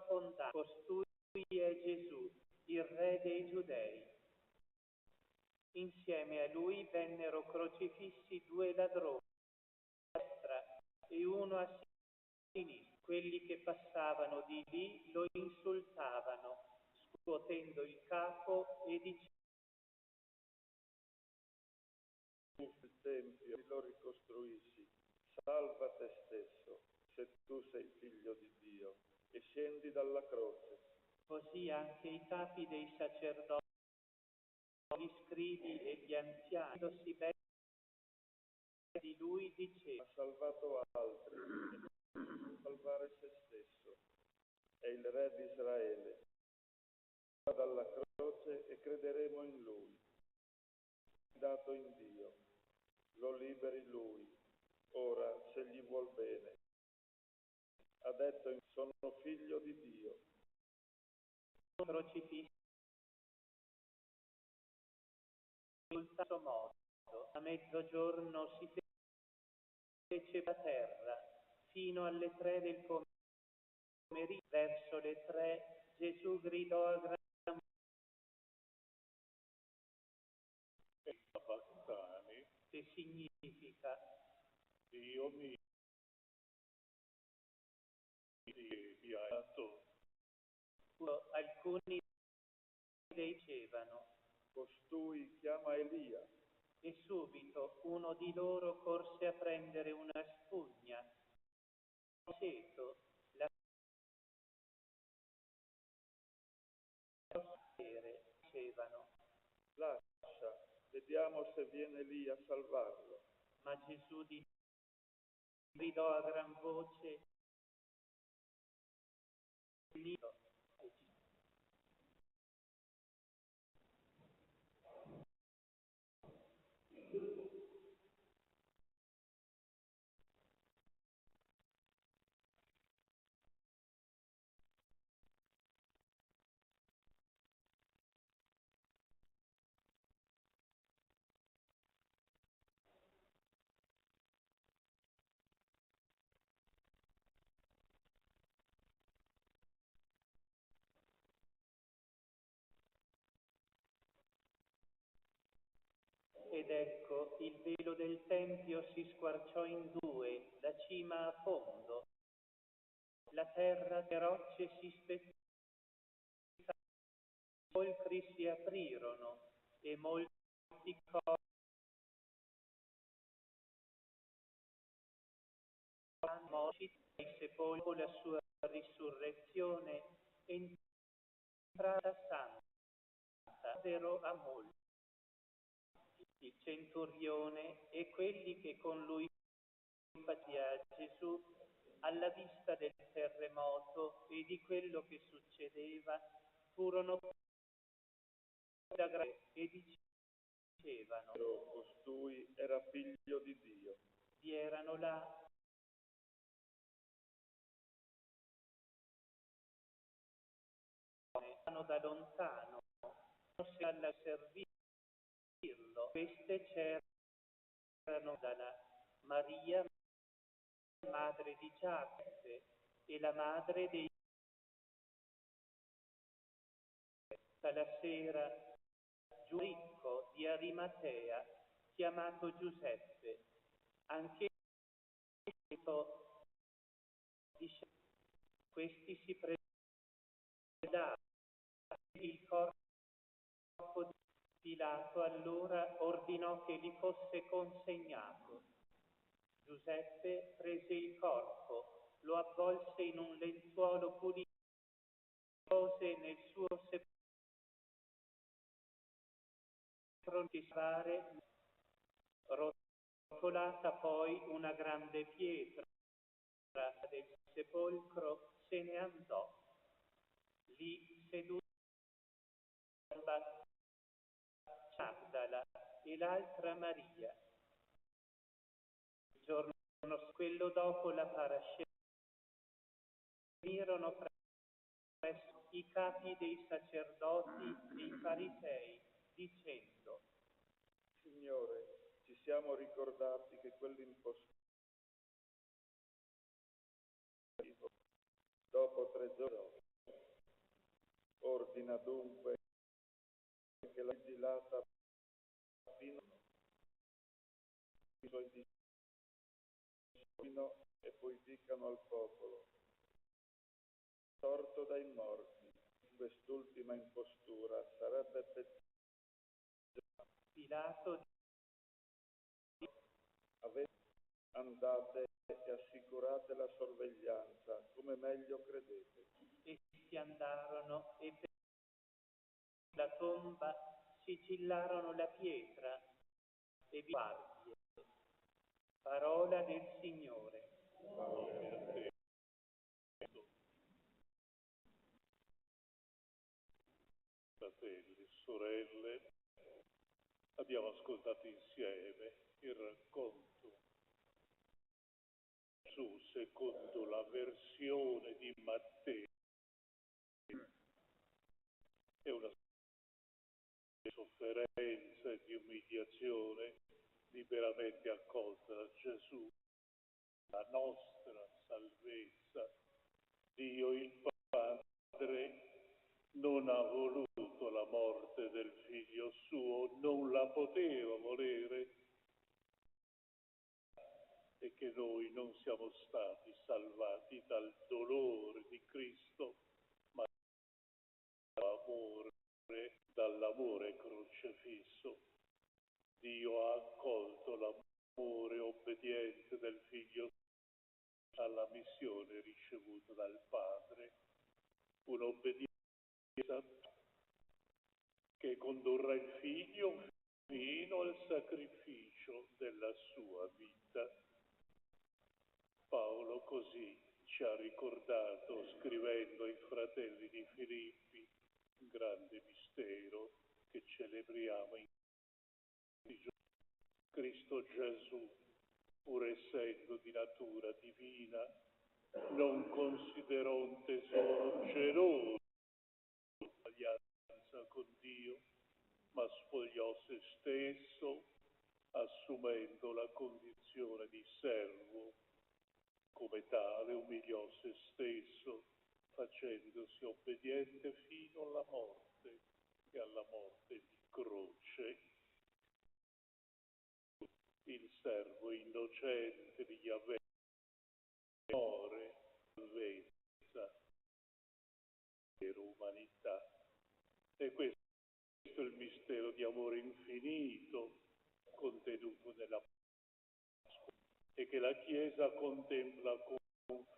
con costui è Gesù, il re dei Giudei. Insieme a lui vennero crocifissi 2 ladroni, a destra e uno a sinistra. Quelli che passavano di lì lo insultavano, scuotendo il capo e dicendo: Il Tempio lo ricostruissi, salva te stesso, se tu sei figlio di Dio, e scendi dalla croce. Così anche i capi dei sacerdoti, gli scribi e gli anziani, si bene di lui, diceva: Ha salvato altri, e non salvare se stesso. È il re di Israele. Dalla croce e crederemo in lui. Dato in Dio. Lo liberi lui, ora se gli vuol bene. Ha detto: sono figlio di Dio. Crocifisso in questo modo, a mezzogiorno si fece a terra, fino alle 3 del pomeriggio. Verso le 3 Gesù gridò a gran voce, che significa Dio mio, beato. Alcuni dicevano: costui chiama Elia. E subito uno di loro corse a prendere una spugna, aceto, la dicevano: lascia, vediamo se viene lì a salvarlo. Ma Gesù gridò a gran voce: Ed ecco, il velo del Tempio si squarciò in 2, da cima a fondo. La terra e rocce si spezzarono, i sepolcri si aprirono e molti corpi il sepolcro, la sua risurrezione, entrata santa, vero a molti. Il centurione e quelli che con lui facevano a Gesù, alla vista del terremoto e di quello che succedeva, furono da e dicevano: costui era figlio di Dio. Vi erano là da lontano, non si alla servirlo. Queste c'erano dalla Maria, madre di Giacobbe, e la madre dei. La sera ricco di Arimatea, chiamato Giuseppe, anche questi si predarono il corpo di Pilato, allora ordinò che gli fosse consegnato. Giuseppe prese il corpo, lo avvolse in un lenzuolo pulito, pose nel suo sepolcro, rotolata poi una grande pietra del sepolcro, se ne andò. Lì seduta Magdala e l'altra Maria. Il giorno quello dopo la parascena venirono presso i capi dei sacerdoti e i farisei, dicendo: Signore, ci siamo ricordati che quell'impostore dopo 3 giorni ordina dunque che la vigilata fino ai suoi discepoli e poi dicano al popolo: sorto dai morti, quest'ultima impostura sarebbe peggiore. Pilato andate e assicurate la sorveglianza come meglio credete. Essi andarono e per la tomba sigillarono la pietra e guardie. Parola del Signore. Fratelli, sorelle, abbiamo ascoltato insieme il racconto Gesù secondo la versione di Matteo. È una sofferenza e di umiliazione liberamente accolta da Gesù, la nostra salvezza. Dio il Padre non ha voluto la morte del figlio suo, non la poteva volere, e che noi non siamo stati salvati dal dolore di Cristo, ma dall'amore crocefisso. Dio ha accolto l'amore obbediente del figlio alla missione ricevuta dal Padre, un'obbedienza che condurrà il figlio fino al sacrificio della sua vita. Paolo così ci ha ricordato, scrivendo ai fratelli di Filippi, un grande mistero che celebriamo in questi giorni. Cristo Gesù, pur essendo di natura divina, non considerò un tesoro geloso l'alleanza con Dio, ma spogliò se stesso, assumendo la condizione di servo. Come tale umiliò se stesso, facendosi obbediente fino alla morte e alla morte di croce. Il servo innocente di Yahweh, amore, salvezza, vera umanità. E questo è il mistero di amore infinito contenuto nella Pasqua e che la Chiesa contempla con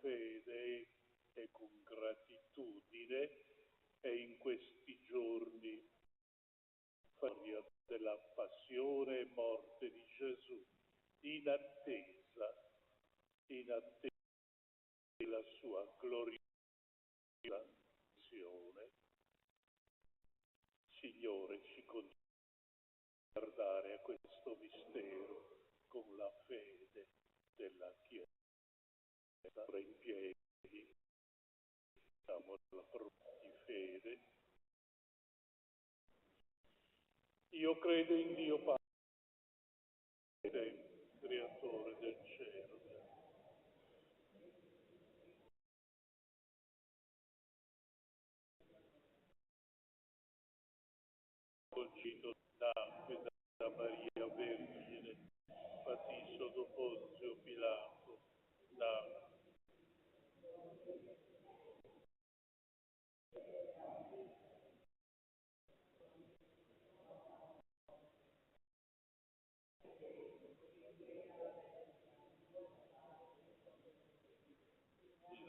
fede e con gratitudine, e in questi giorni della passione e morte di Gesù, in attesa della sua gloriosa missione. Signore, ci concedi di guardare a questo mistero con la fede della Chiesa. Ora in piedi, siamo alla prova di fede. Io credo in Dio Padre, creatore del cielo. Concedo Ponzio Pilato, da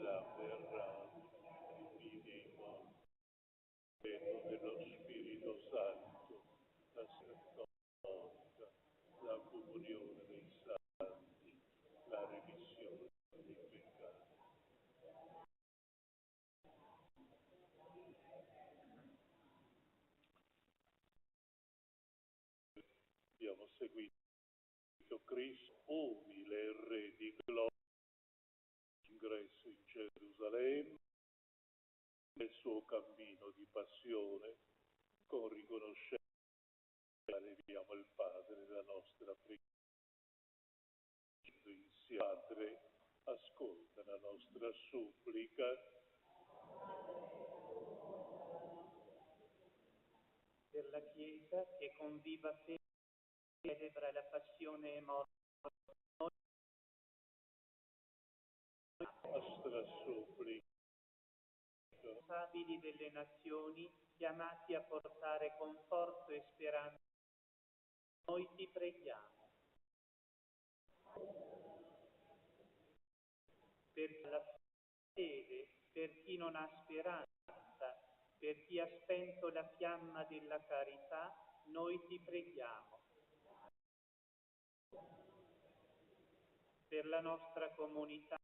la verrà vivi dei morti, dello Spirito Santo, la sacerdozia, la comunione dei santi, la remissione dei peccati. Abbiamo seguito Cristo, umile e Re di gloria, ingresso in Gerusalemme, nel suo cammino di passione, con riconoscenza eleviamo il Padre la nostra preghiera. Padre, ascolta la nostra supplica. Per la Chiesa che con viva fede celebra la passione e morte Nostra supplica. responsabili delle nazioni, chiamati a portare conforto e speranza, noi ti preghiamo. Per la fede, per chi non ha speranza, per chi ha spento la fiamma della carità, noi ti preghiamo. Per la nostra comunità,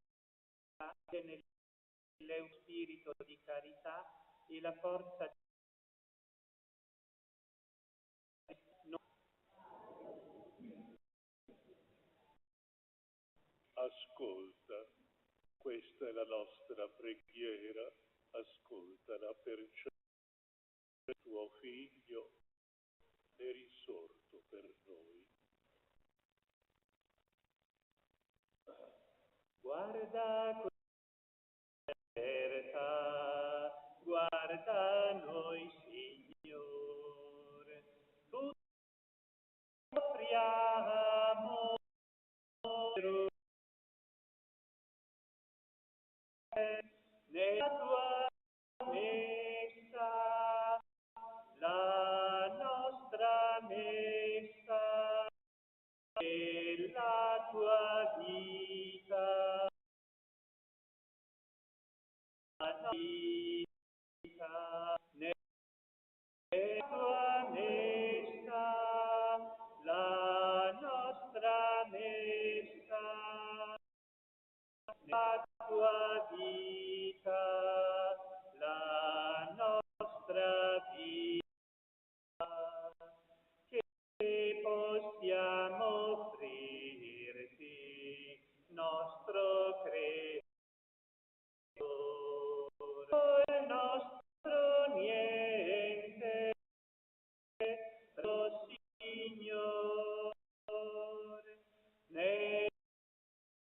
nell'eu spirito di carità e la forza Ascolta, questa è la nostra preghiera, ascoltala perciò tuo Figlio è risorto per noi. Guarda questa, guarda noi, Signore, tutti offriamo nella tua messa, la nostra messa e la tua vita. La vita nella tua messa, la nostra messa, la tua vita, la nostra vita, che possiamo offrirti, nostro credo. Il nostro niente, lo Signore, nella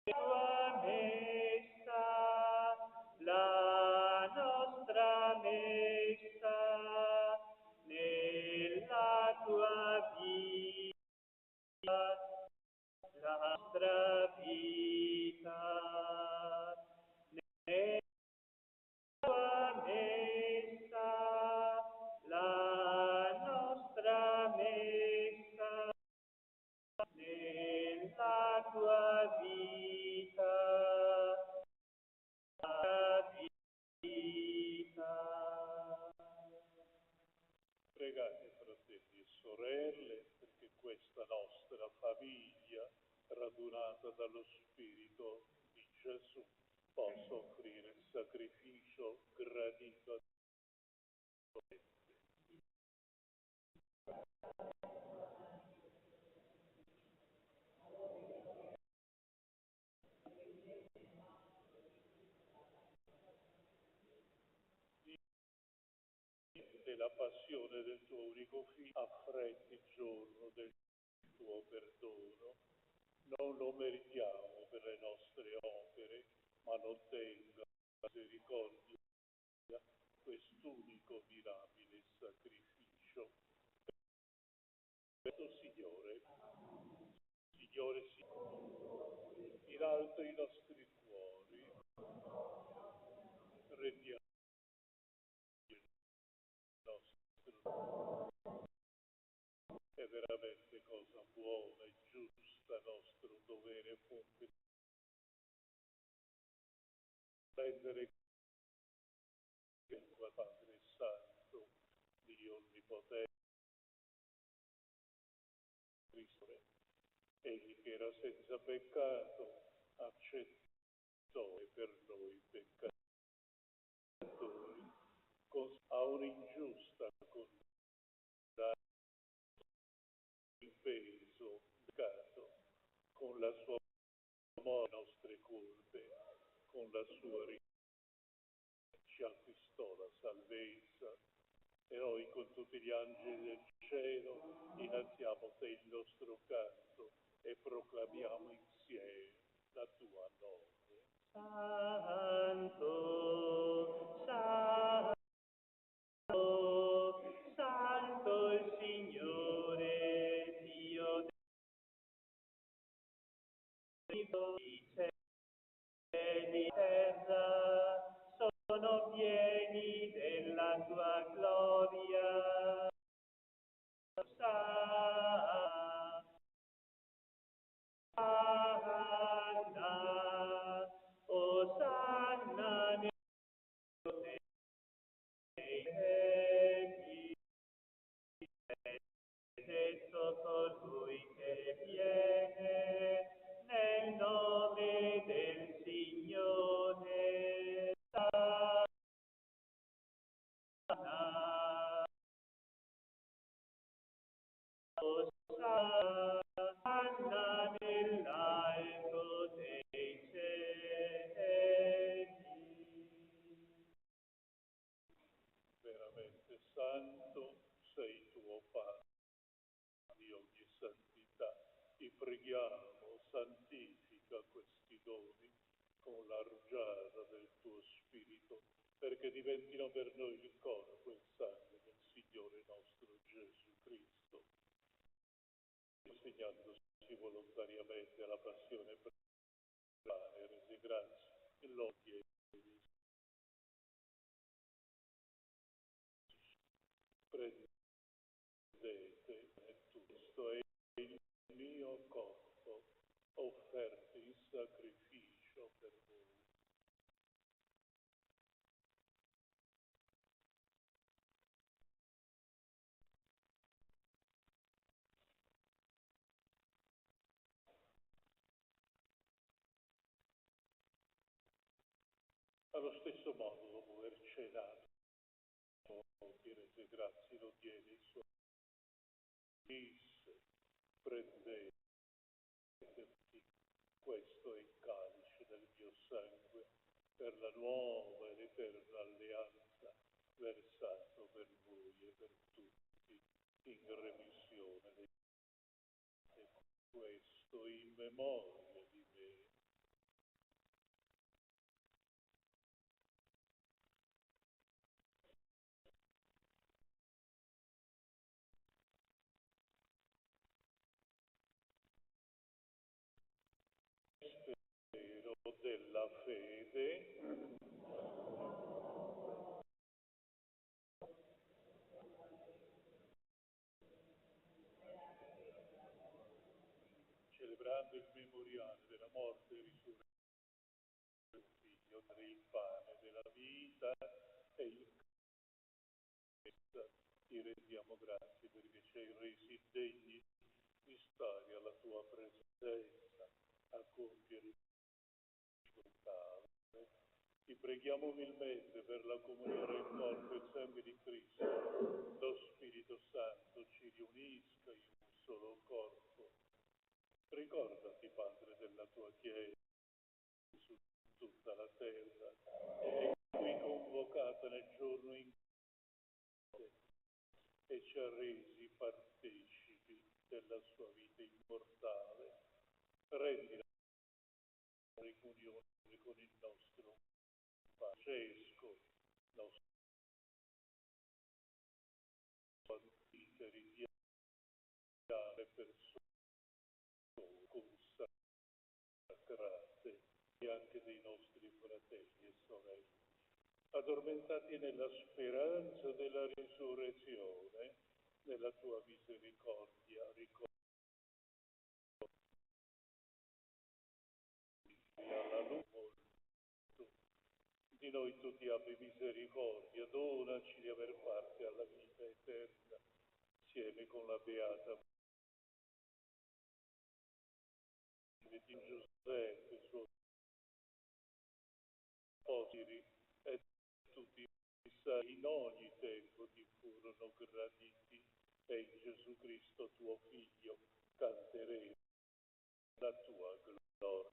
tua messa, la nostra messa, nella tua vita, la nostra vita, tua messa, la nostra messa, nella tua vita, la vita. Pregate, fratelli e sorelle, perché questa nostra famiglia, radunata dallo Spirito di Gesù, possa offrire il sacrificio gradito a Dio. Della passione del tuo unico figlio, affretti il giorno del tuo perdono. Non lo meritiamo per le nostre opere, ma non tenga misericordia quest'unico mirabile sacrificio. Questo Signore, i nostri cuori, rendiamo il nostro. È veramente cosa buona e giusta, nostro dovere fonte rendere il tuo Padre Santo, Dio Onnipotente, Cristo, egli che era senza peccato, accettò per noi peccatori, a un'ingiusta condanna, il peso, peccato, con la sua morte, nostre colpe, con la sua ci acquistò la salvezza, e noi con tutti gli angeli del cielo innalziamo te il nostro canto e proclamiamo insieme la tua lode. Santo, Santo, Santo il Signore, Dio dei cieli e terra, sono pieni della tua gloria. Osanna nel cieli, benedetto colui che viene nel nome del Signore. Osanna nell'alto dei cieli. Veramente santo sei tuo Padre di ogni santità. Ti preghiamo, santifica questi doni con la rugiada del tuo Spirito, perché diventino per noi il corpo e il sangue del Signore nostro Gesù Cristo, consegnandosi volontariamente alla passione per pane, resi grazie e lodi e prendete e questo è il mio corpo offerto in sacrificio per voi. Allo stesso modo, dopo aver cenato, ti rese grazie, lo diede ai suoi, disse, prendete, questo è il calice del mio sangue, per la nuova ed eterna alleanza, versato per voi e per tutti, in remissione dei peccati. Questo in memoria di me. Mistero della fede. Celebrando il memoriale della morte e risurrezione del Figlio, il pane della vita e il ti rendiamo grazie perché ci hai resi degni di stare alla tua presenza, a compiere il ascoltare. Ti preghiamo umilmente per la comunione del corpo e sangue di Cristo. Lo Spirito Santo ci riunisca in un solo corpo. Ricordati, Padre, della tua Chiesa su tutta la terra, e qui convocata nel giorno in e ci ha resi partecipi della sua vita immortale. Rendi la riunione con il nostro Francesco, nostro antica ridiamo persone consacrate anche dei nostri fratelli e sorelle, addormentati nella speranza della risurrezione, nella tua misericordia, ricorda alla luce di noi tutti abbi misericordia, donaci di aver parte alla vita eterna, insieme con la Beata di Giuseppe, suo apostoli e tutti i santi in ogni tempo ti furono graditi, e in Gesù Cristo tuo Figlio canteremo la tua gloria.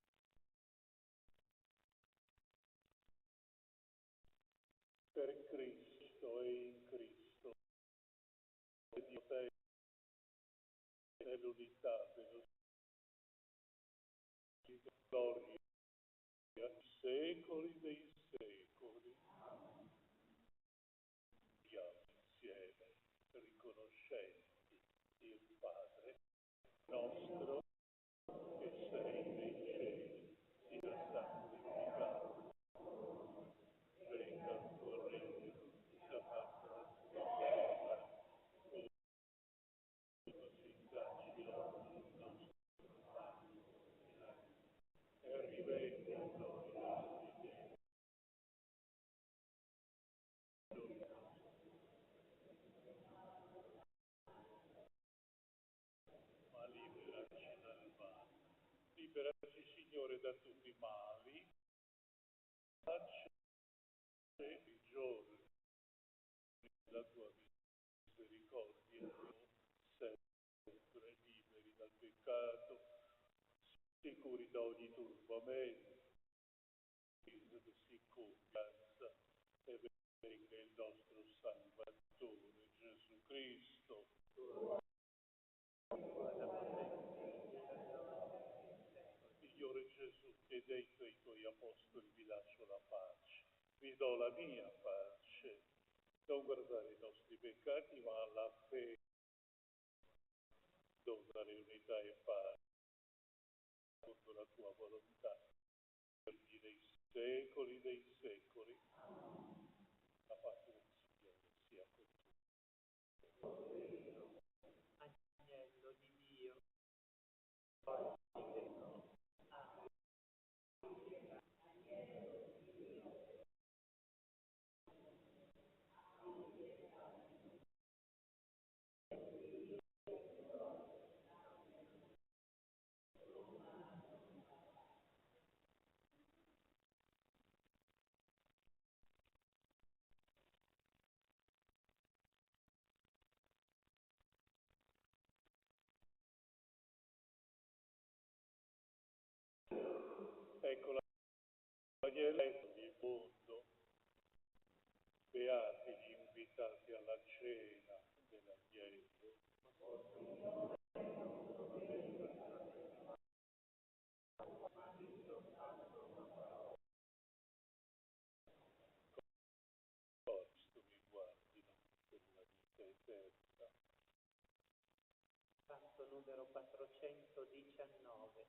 Per Cristo e in Cristo, e Dio te nell'unità dello Spirito, gloria secoli dei secoli. Andiamo insieme, riconoscenti il Padre nostro che sei nei cieli, sia santificato, venga il tuo regno, sia fatta la tua volontà, come dacci oggi il nostro pane quotidiano, e rimetti a noi i nostri debiti, ma liberaci dal male. Liberaci, Signore, da tutti i mali, facci i giorni della tua misericordia, sempre liberi dal peccato, sicuri da ogni turbamento, di sicurezza, e venga il nostro Salvatore Gesù Cristo. Signore Gesù, che hai detto ai tuoi apostoli: vi lascio la pace, vi do la mia pace. Non guardare i nostri peccati, ma alla fede, donare unità e pace, secondo la tua volontà, per dei secoli dei secoli. La pace del Signore sia con tutti. Agnello di Dio, ecco l'agnelletto di mondo, beati gli invitati alla cena dell'agnello. Cristo mi guardino per la vita eterna. Canto numero 419.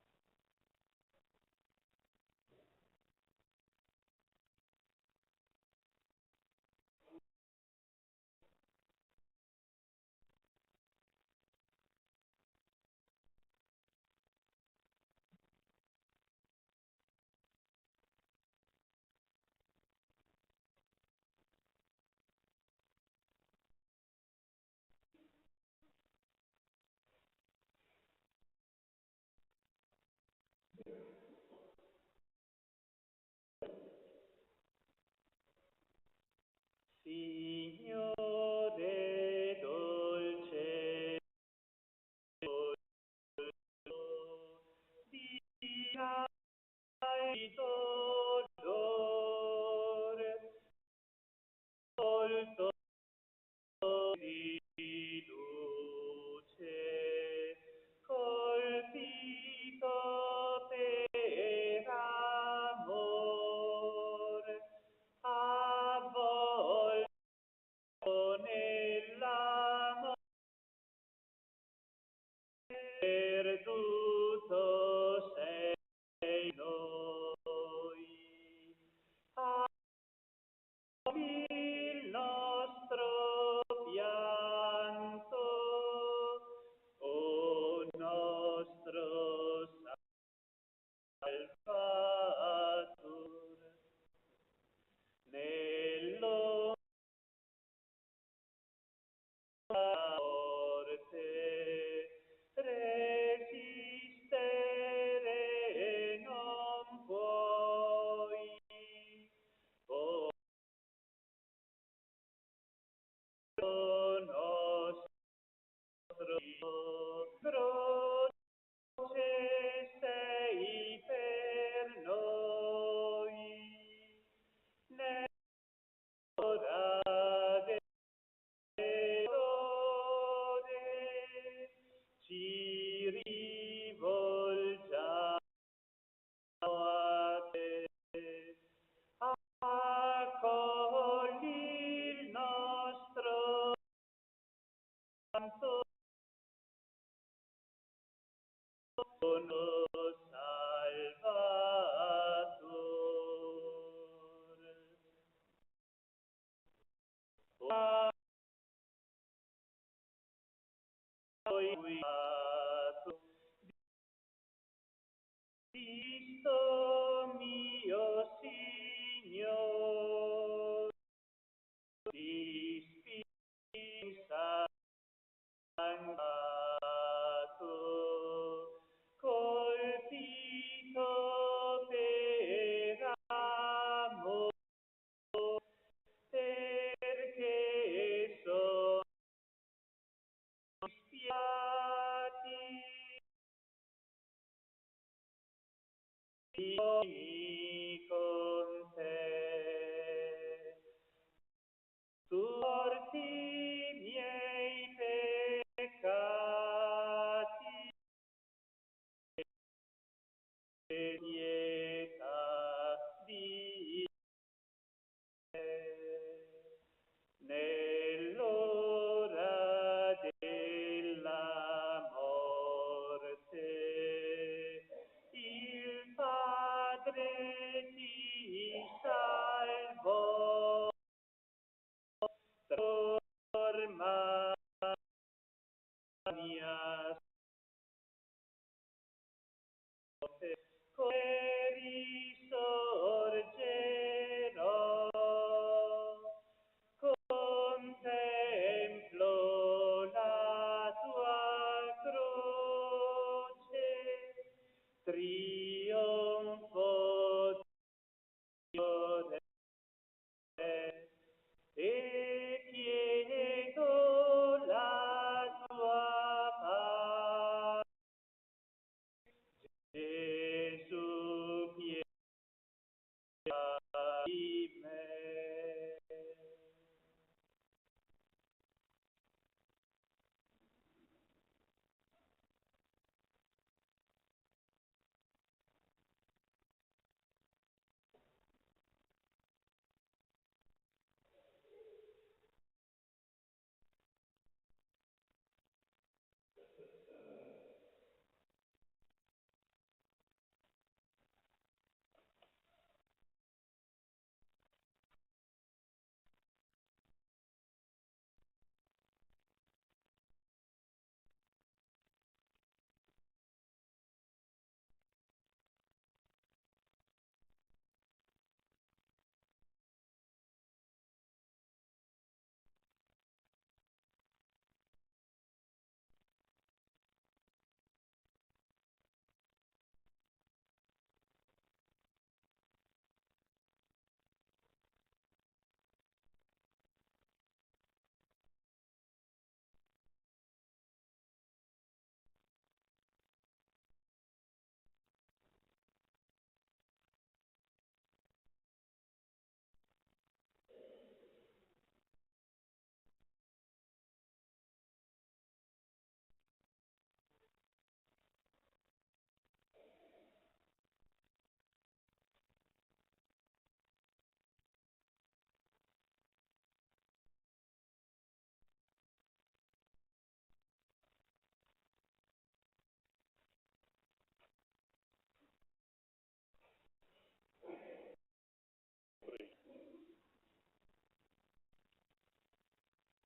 Signore dolce, dia il dolore, volto di luce, colpito per amore, avvolto nell'amore, perduto sei noi. Salvator, nello morte resistere non puoi, o nostro croce sei per noi, nell'ora dell'ore ci rivolgiamo a te. Accogli il nostro santo dono, Salvatore. Cristo mio Signore, di Spirito Santo, colpito per amore, perché sono spiati con te. Tu porti i miei peccati e pietà di te. Nell'ora della morte il Padre ti salvò, trasforma mia sorte, come risorgerò, contemplo la tua croce, trionfo Dio e chiedo la tua pace. Gesù, pietà di me.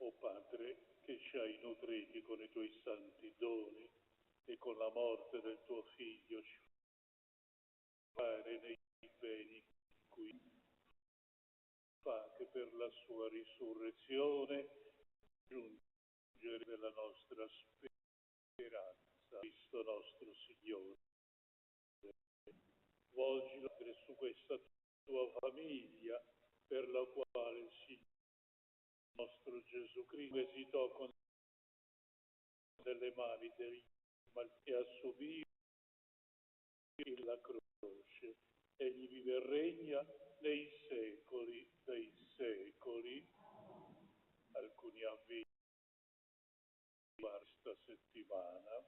O Padre, che ci hai nutriti con i tuoi santi doni e con la morte del tuo Figlio ci dei beni qui, fa che per la sua risurrezione giungere della nostra speranza, Cristo nostro Signore. Volgi su questa tua famiglia, per la quale il Signore nostro Gesù Cristo esitò con delle mani e assorbì la croce. Egli vive e regna nei secoli dei secoli. Alcuni avvisi questa settimana.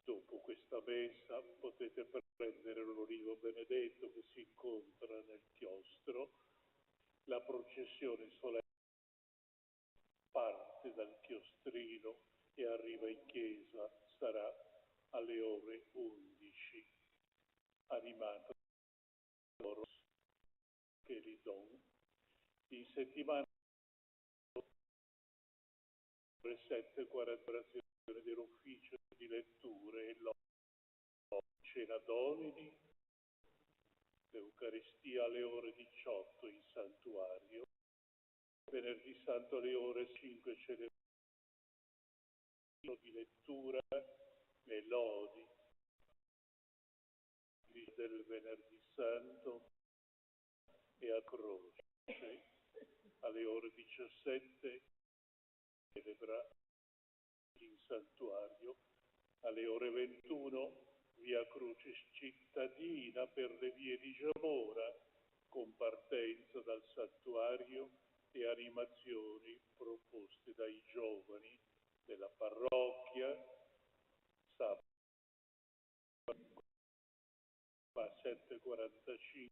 Dopo questa messa potete prendere l'olivo benedetto che si incontra nel chiostro. La processione solenne parte dal chiostrino e arriva in chiesa, sarà alle ore 11, animata da loro che li do. In settimana alle 7:40 dell'ufficio di letture e cena Domini, l'Eucaristia alle ore 18 in santuario, venerdì santo alle ore 5 celebrazione di lettura e lodi del venerdì santo e a croce. Alle ore 17 celebra in santuario, alle ore 21 via Crucis cittadina per le vie di Giamora, con partenza dal santuario e animazioni proposte dai giovani della parrocchia. Sabato a 7:45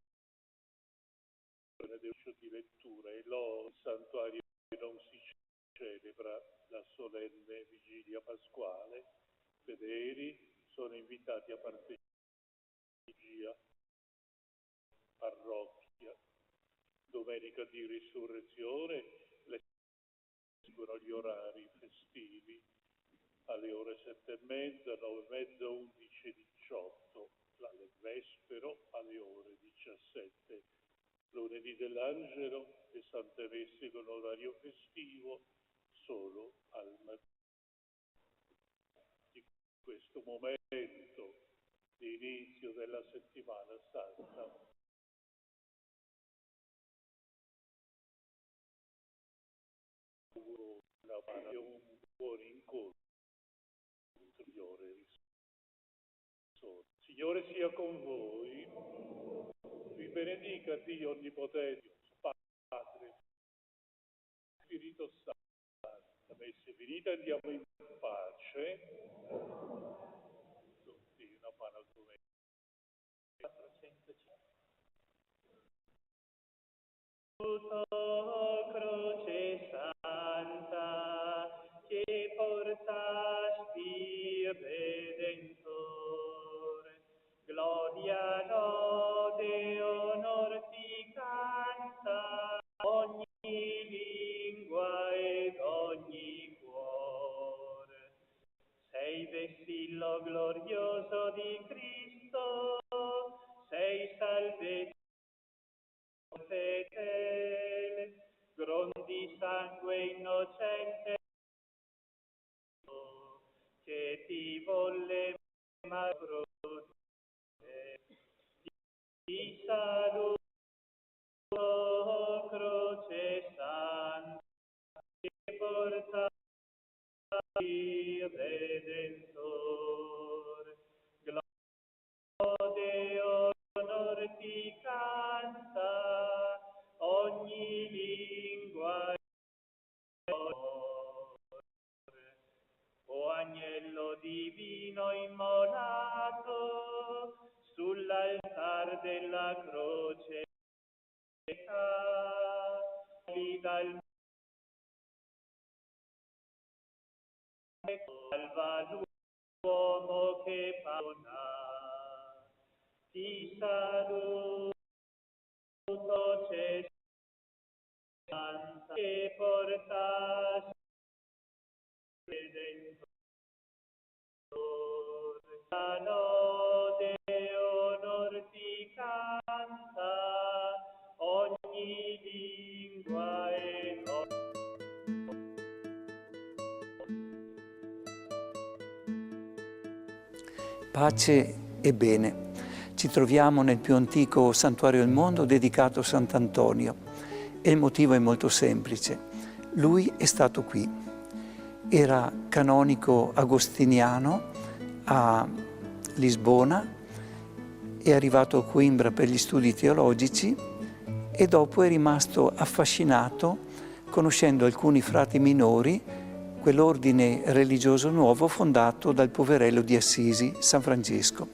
di lettura e il santuario non si celebra la solenne vigilia pasquale. Fedeli sono invitati a partecipare alla parrocchia. Domenica di risurrezione seguono gli orari festivi alle ore 7:30, 9:30, 11 e 18, alle vespero alle ore 17. Lunedì dell'Angelo e Sante Messe con orario festivo solo al mattino. Di questo momento di inizio della settimana santa un buon incontro. Signore sia con voi, vi benedica Dio Onnipotente, Padre, Spirito Santo. La messa è finita, andiamo in pace. Tutti una mano al governo. 405. Croce Santa, che portasti Redentore, gloria, lode, onor ti canta ogni lingua ed ogni cuore. Sei vessillo glorioso di Cristo, sei salvezza fedele, grondi sangue innocente, che ti volle croce. Ti saluto, croce santa, che portai Redentore. Lode, onor ti canta ogni lingua e cuore. O agnello divino immolato sull'altar della croce, dal salva l'uomo che perdona. Ti saluto, Gesù Santa, che portasti Redentore. La lode, onor ti canta Pace e bene. Ci troviamo nel più antico santuario del mondo dedicato a Sant'Antonio e il motivo è molto semplice. Lui è stato qui. Era canonico agostiniano a Lisbona, è arrivato a Coimbra per gli studi teologici e dopo è rimasto affascinato conoscendo alcuni frati minori, quell'ordine religioso nuovo fondato dal poverello di Assisi, San Francesco.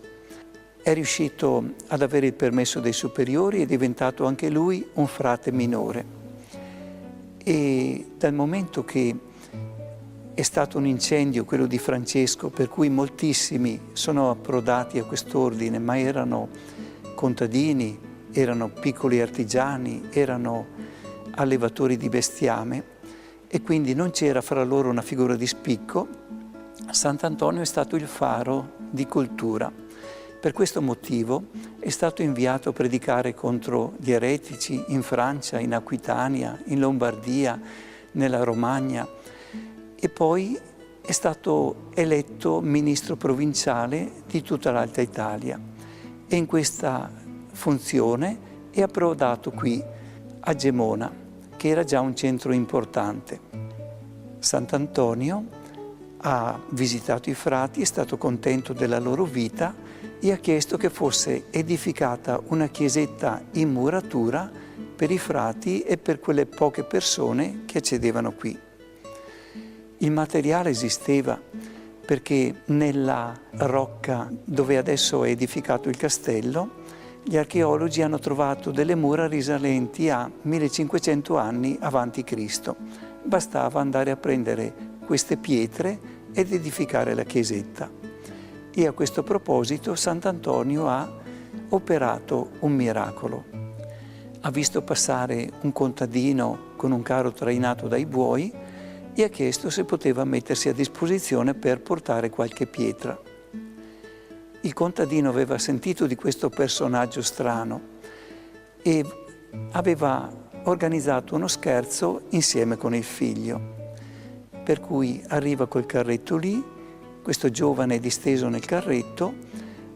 È riuscito ad avere il permesso dei superiori e è diventato anche lui un frate minore. E dal momento che è stato un incendio, quello di Francesco, per cui moltissimi sono approdati a quest'ordine, ma erano contadini, erano piccoli artigiani, erano allevatori di bestiame e quindi non c'era fra loro una figura di spicco, Sant'Antonio è stato il faro di cultura. Per questo motivo è stato inviato a predicare contro gli eretici in Francia, in Aquitania, in Lombardia, nella Romagna e poi è stato eletto ministro provinciale di tutta l'Alta Italia e in questa funzione è approdato qui a Gemona, che era già un centro importante. Sant'Antonio ha visitato i frati, è stato contento della loro vita e ha chiesto che fosse edificata una chiesetta in muratura per i frati e per quelle poche persone che accedevano qui. Il materiale esisteva perché nella rocca dove adesso è edificato il castello gli archeologi hanno trovato delle mura risalenti a 1500 anni avanti Cristo. Bastava andare a prendere queste pietre ed edificare la chiesetta. E a questo proposito Sant'Antonio ha operato un miracolo. Ha visto passare un contadino con un carro trainato dai buoi e ha chiesto se poteva mettersi a disposizione per portare qualche pietra. Il contadino aveva sentito di questo personaggio strano e aveva organizzato uno scherzo insieme con il figlio. Per cui arriva col carretto lì, questo giovane è disteso nel carretto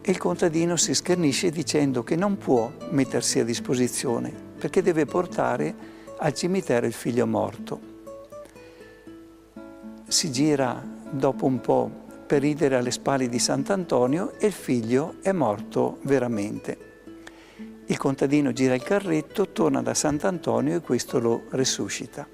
e il contadino si schernisce dicendo che non può mettersi a disposizione perché deve portare al cimitero il figlio morto. Si gira dopo un po' per ridere alle spalle di Sant'Antonio e il figlio è morto veramente. Il contadino gira il carretto, torna da Sant'Antonio e questo lo resuscita.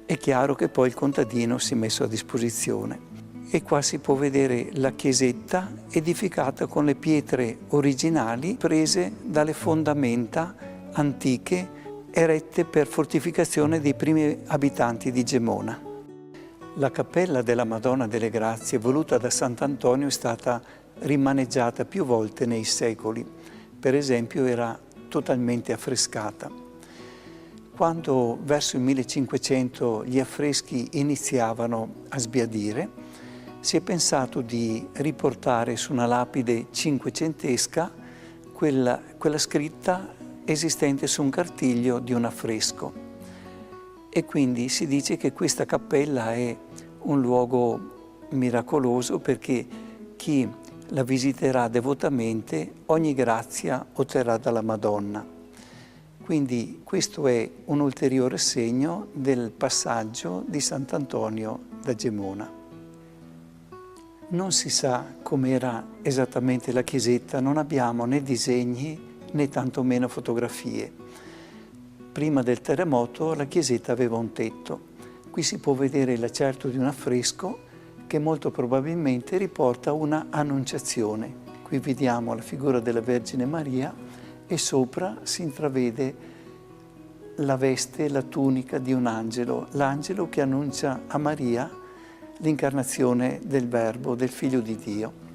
È chiaro che poi il contadino si è messo a disposizione e qua si può vedere la chiesetta edificata con le pietre originali prese dalle fondamenta antiche erette per fortificazione dei primi abitanti di Gemona. La cappella della Madonna delle Grazie, voluta da Sant'Antonio, è stata rimaneggiata più volte nei secoli. Per esempio, era totalmente affrescata. Quando verso il 1500 gli affreschi iniziavano a sbiadire, si è pensato di riportare su una lapide cinquecentesca quella scritta esistente su un cartiglio di un affresco. E quindi si dice che questa cappella è un luogo miracoloso perché chi la visiterà devotamente ogni grazia otterrà dalla Madonna. Quindi questo è un ulteriore segno del passaggio di Sant'Antonio da Gemona. Non si sa com'era esattamente la chiesetta, non abbiamo né disegni né tantomeno fotografie. Prima del terremoto la chiesetta aveva un tetto. Qui si può vedere il lacerto di un affresco che molto probabilmente riporta una annunciazione. Qui vediamo la figura della Vergine Maria e sopra si intravede la veste, la tunica di un angelo, l'angelo che annuncia a Maria l'incarnazione del Verbo, del Figlio di Dio.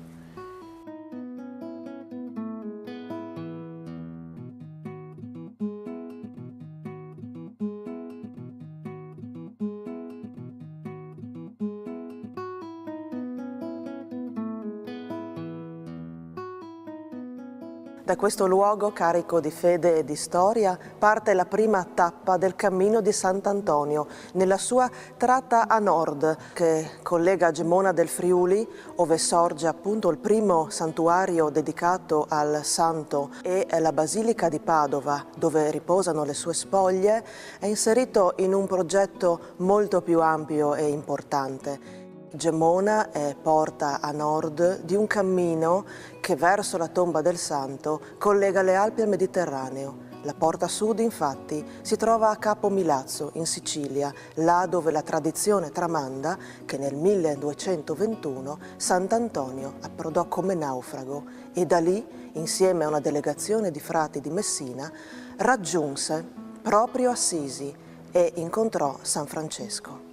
Da questo luogo carico di fede e di storia parte la prima tappa del cammino di Sant'Antonio, nella sua tratta a nord che collega Gemona del Friuli, ove sorge appunto il primo santuario dedicato al santo, e la Basilica di Padova, dove riposano le sue spoglie, è inserito in un progetto molto più ampio e importante. Gemona è porta a nord di un cammino che verso la tomba del santo collega le Alpi al Mediterraneo. La porta sud, infatti, si trova a Capo Milazzo, in Sicilia, là dove la tradizione tramanda che nel 1221 Sant'Antonio approdò come naufrago e da lì, insieme a una delegazione di frati di Messina, raggiunse proprio Assisi e incontrò San Francesco.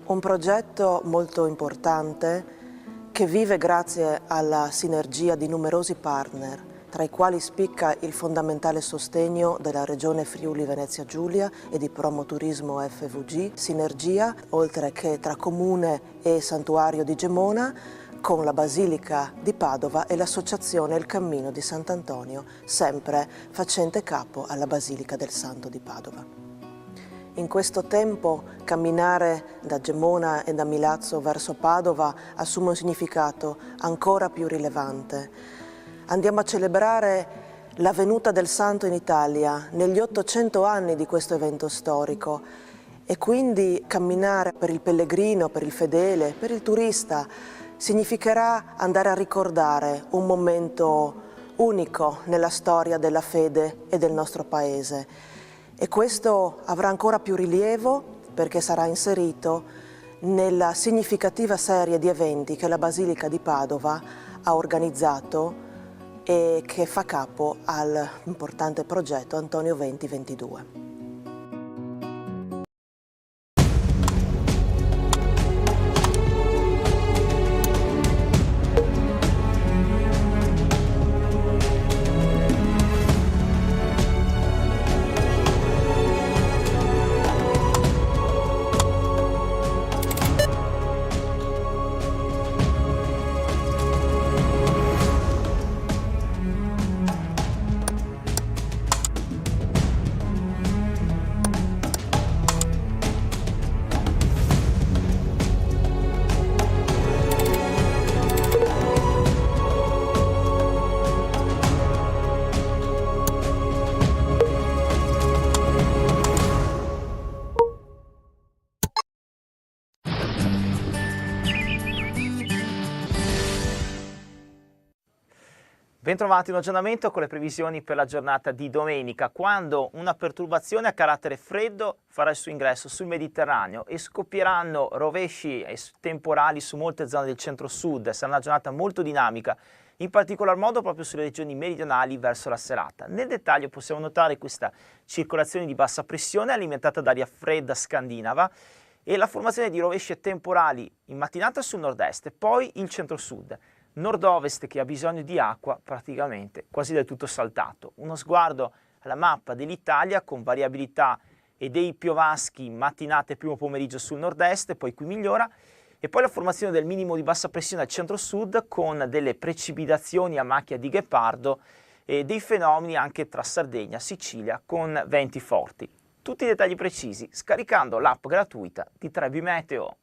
Un progetto molto importante che vive grazie alla sinergia di numerosi partner, tra i quali spicca il fondamentale sostegno della Regione Friuli Venezia Giulia e di Promoturismo FVG, sinergia oltre che tra Comune e Santuario di Gemona, con la Basilica di Padova e l'associazione Il Cammino di Sant'Antonio, sempre facente capo alla Basilica del Santo di Padova. In questo tempo camminare da Gemona e da Milazzo verso Padova assume un significato ancora più rilevante. Andiamo a celebrare la venuta del Santo in Italia negli 800 anni di questo evento storico e quindi camminare per il pellegrino, per il fedele, per il turista significherà andare a ricordare un momento unico nella storia della fede e del nostro Paese. E questo avrà ancora più rilievo perché sarà inserito nella significativa serie di eventi che la Basilica di Padova ha organizzato e che fa capo all'importante progetto Antonio 2022. Bentrovati in aggiornamento con le previsioni per la giornata di domenica, quando una perturbazione a carattere freddo farà il suo ingresso sul Mediterraneo e scoppieranno rovesci temporali su molte zone del centro-sud. Sarà una giornata molto dinamica, in particolar modo proprio sulle regioni meridionali verso la serata. Nel dettaglio possiamo notare questa circolazione di bassa pressione alimentata da aria fredda scandinava e la formazione di rovesci temporali in mattinata sul nord-est e poi il centro-sud. Nord-ovest che ha bisogno di acqua praticamente quasi del tutto saltato. Uno sguardo alla mappa dell'Italia con variabilità e dei piovaschi mattinate e primo pomeriggio sul nord-est, poi qui migliora, e poi la formazione del minimo di bassa pressione al centro-sud con delle precipitazioni a macchia di ghepardo e dei fenomeni anche tra Sardegna e Sicilia con venti forti. Tutti i dettagli precisi scaricando l'app gratuita di Trebi Meteo.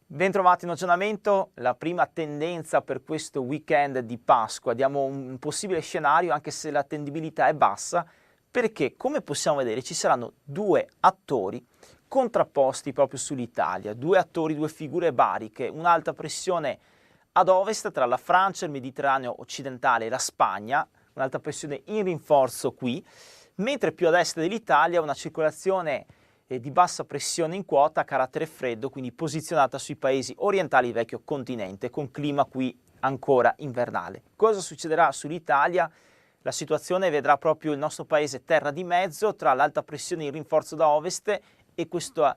Bentrovati in aggiornamento, la prima tendenza per questo weekend di Pasqua. Diamo un possibile scenario anche se l'attendibilità è bassa, perché come possiamo vedere ci saranno due attori contrapposti proprio sull'Italia, due attori, due figure bariche, un'alta pressione ad ovest tra la Francia, il Mediterraneo occidentale e la Spagna, un'alta pressione in rinforzo qui, mentre più ad est dell'Italia una circolazione di bassa pressione in quota a carattere freddo, quindi posizionata sui paesi orientali del vecchio continente, con clima qui ancora invernale. Cosa succederà sull'Italia? La situazione vedrà proprio il nostro paese terra di mezzo tra l'alta pressione in rinforzo da ovest e questa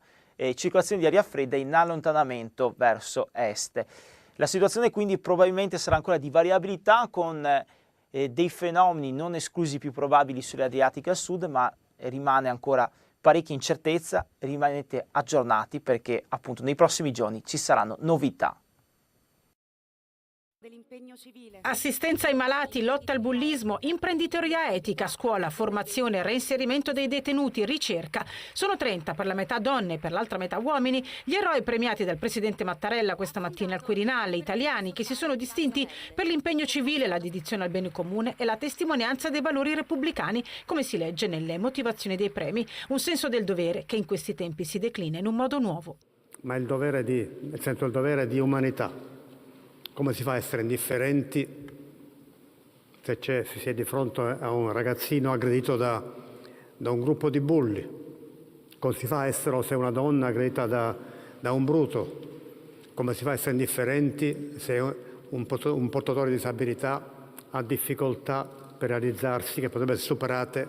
circolazione di aria fredda in allontanamento verso est. La situazione quindi probabilmente sarà ancora di variabilità con dei fenomeni non esclusi più probabili sulle Adriatiche al sud, ma rimane ancora parecchia incertezza. Rimanete aggiornati perché appunto nei prossimi giorni ci saranno novità. Assistenza ai malati, lotta al bullismo, imprenditoria etica, scuola, formazione, reinserimento dei detenuti, ricerca. Sono 30, per la metà donne e per l'altra metà uomini, gli eroi premiati dal presidente Mattarella questa mattina al Quirinale, italiani che si sono distinti per l'impegno civile, la dedizione al bene comune e la testimonianza dei valori repubblicani, come si legge nelle motivazioni dei premi. Un senso del dovere che in questi tempi si declina in un modo nuovo. Ma il dovere nel senso il dovere di umanità. Come si fa a essere indifferenti se si è di fronte a un ragazzino aggredito da un gruppo di bulli? Come si fa a essere, se una donna aggredita da un bruto? Come si fa a essere indifferenti se un portatore di disabilità ha difficoltà per realizzarsi, che potrebbe essere superate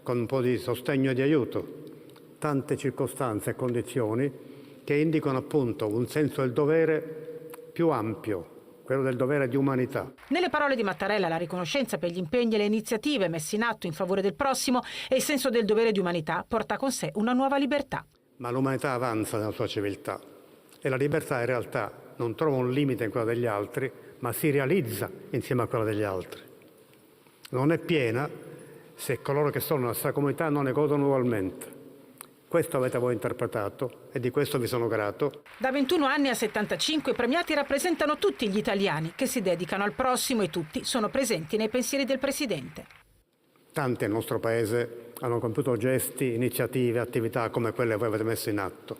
con un po' di sostegno e di aiuto? Tante circostanze e condizioni che indicano appunto un senso del dovere più ampio, quello del dovere di umanità. Nelle parole di Mattarella la riconoscenza per gli impegni e le iniziative messe in atto in favore del prossimo e il senso del dovere di umanità porta con sé una nuova libertà. Ma l'umanità avanza nella sua civiltà e la libertà in realtà non trova un limite in quella degli altri, ma si realizza insieme a quella degli altri. Non è piena se coloro che sono nella sua comunità non ne godono ugualmente. Questo avete voi interpretato e di questo vi sono grato. Da 21 anni a 75 i premiati rappresentano tutti gli italiani che si dedicano al prossimo e tutti sono presenti nei pensieri del Presidente. Tanti nel nostro Paese hanno compiuto gesti, iniziative, attività come quelle che voi avete messo in atto.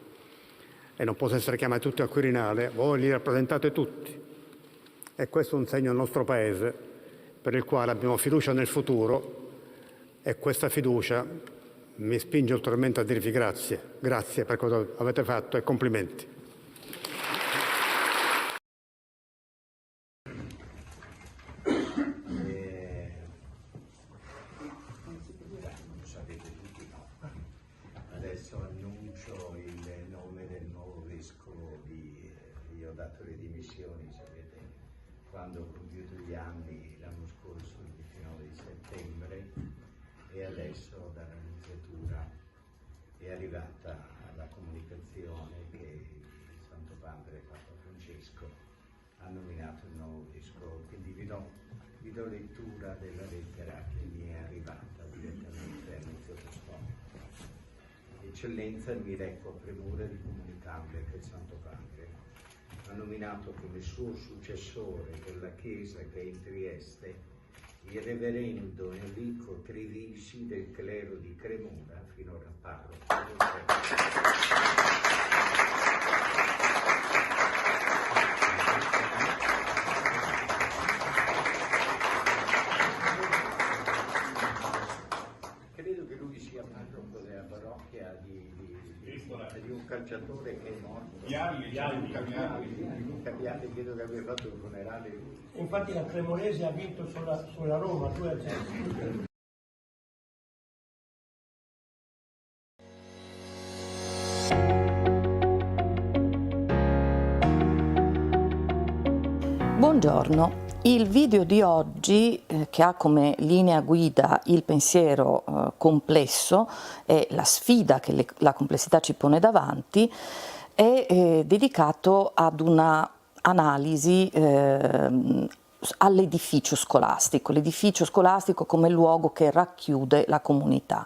E non possono essere chiamati tutti al Quirinale, voi li rappresentate tutti. E questo è un segno del nostro Paese per il quale abbiamo fiducia nel futuro e questa fiducia mi spinge ulteriormente a dirvi grazie. Grazie per cosa avete fatto e complimenti. Adesso annuncio il nome del nuovo vescovo io ho dato le dimissioni, sapete, quando ho compiuto gli anni l'anno scorso, il 19 di settembre, e adesso dalla nuziatura è arrivata la comunicazione che il Santo Padre Papa Francesco ha nominato il nuovo vescovo, quindi vi do lettura della lettera che mi è arrivata direttamente a Nunzio Apostolico. Eccellenza, mi reco a premura di comunicarle che il Santo Padre ha nominato come suo successore della Chiesa che è in Trieste il reverendo Enrico Trivisi del clero di Cremona, finora parroco. Credo che lui sia parroco della parrocchia di un calciatore che è morto. Luca Vialli, credo che abbia fatto il funerale lui. Infatti la Cremonese ha vinto sulla Roma 2-0. Buongiorno. Il video di oggi, che ha come linea guida il pensiero complesso e la sfida che la complessità ci pone davanti, è dedicato ad una analisi all'edificio scolastico, l'edificio scolastico come luogo che racchiude la comunità.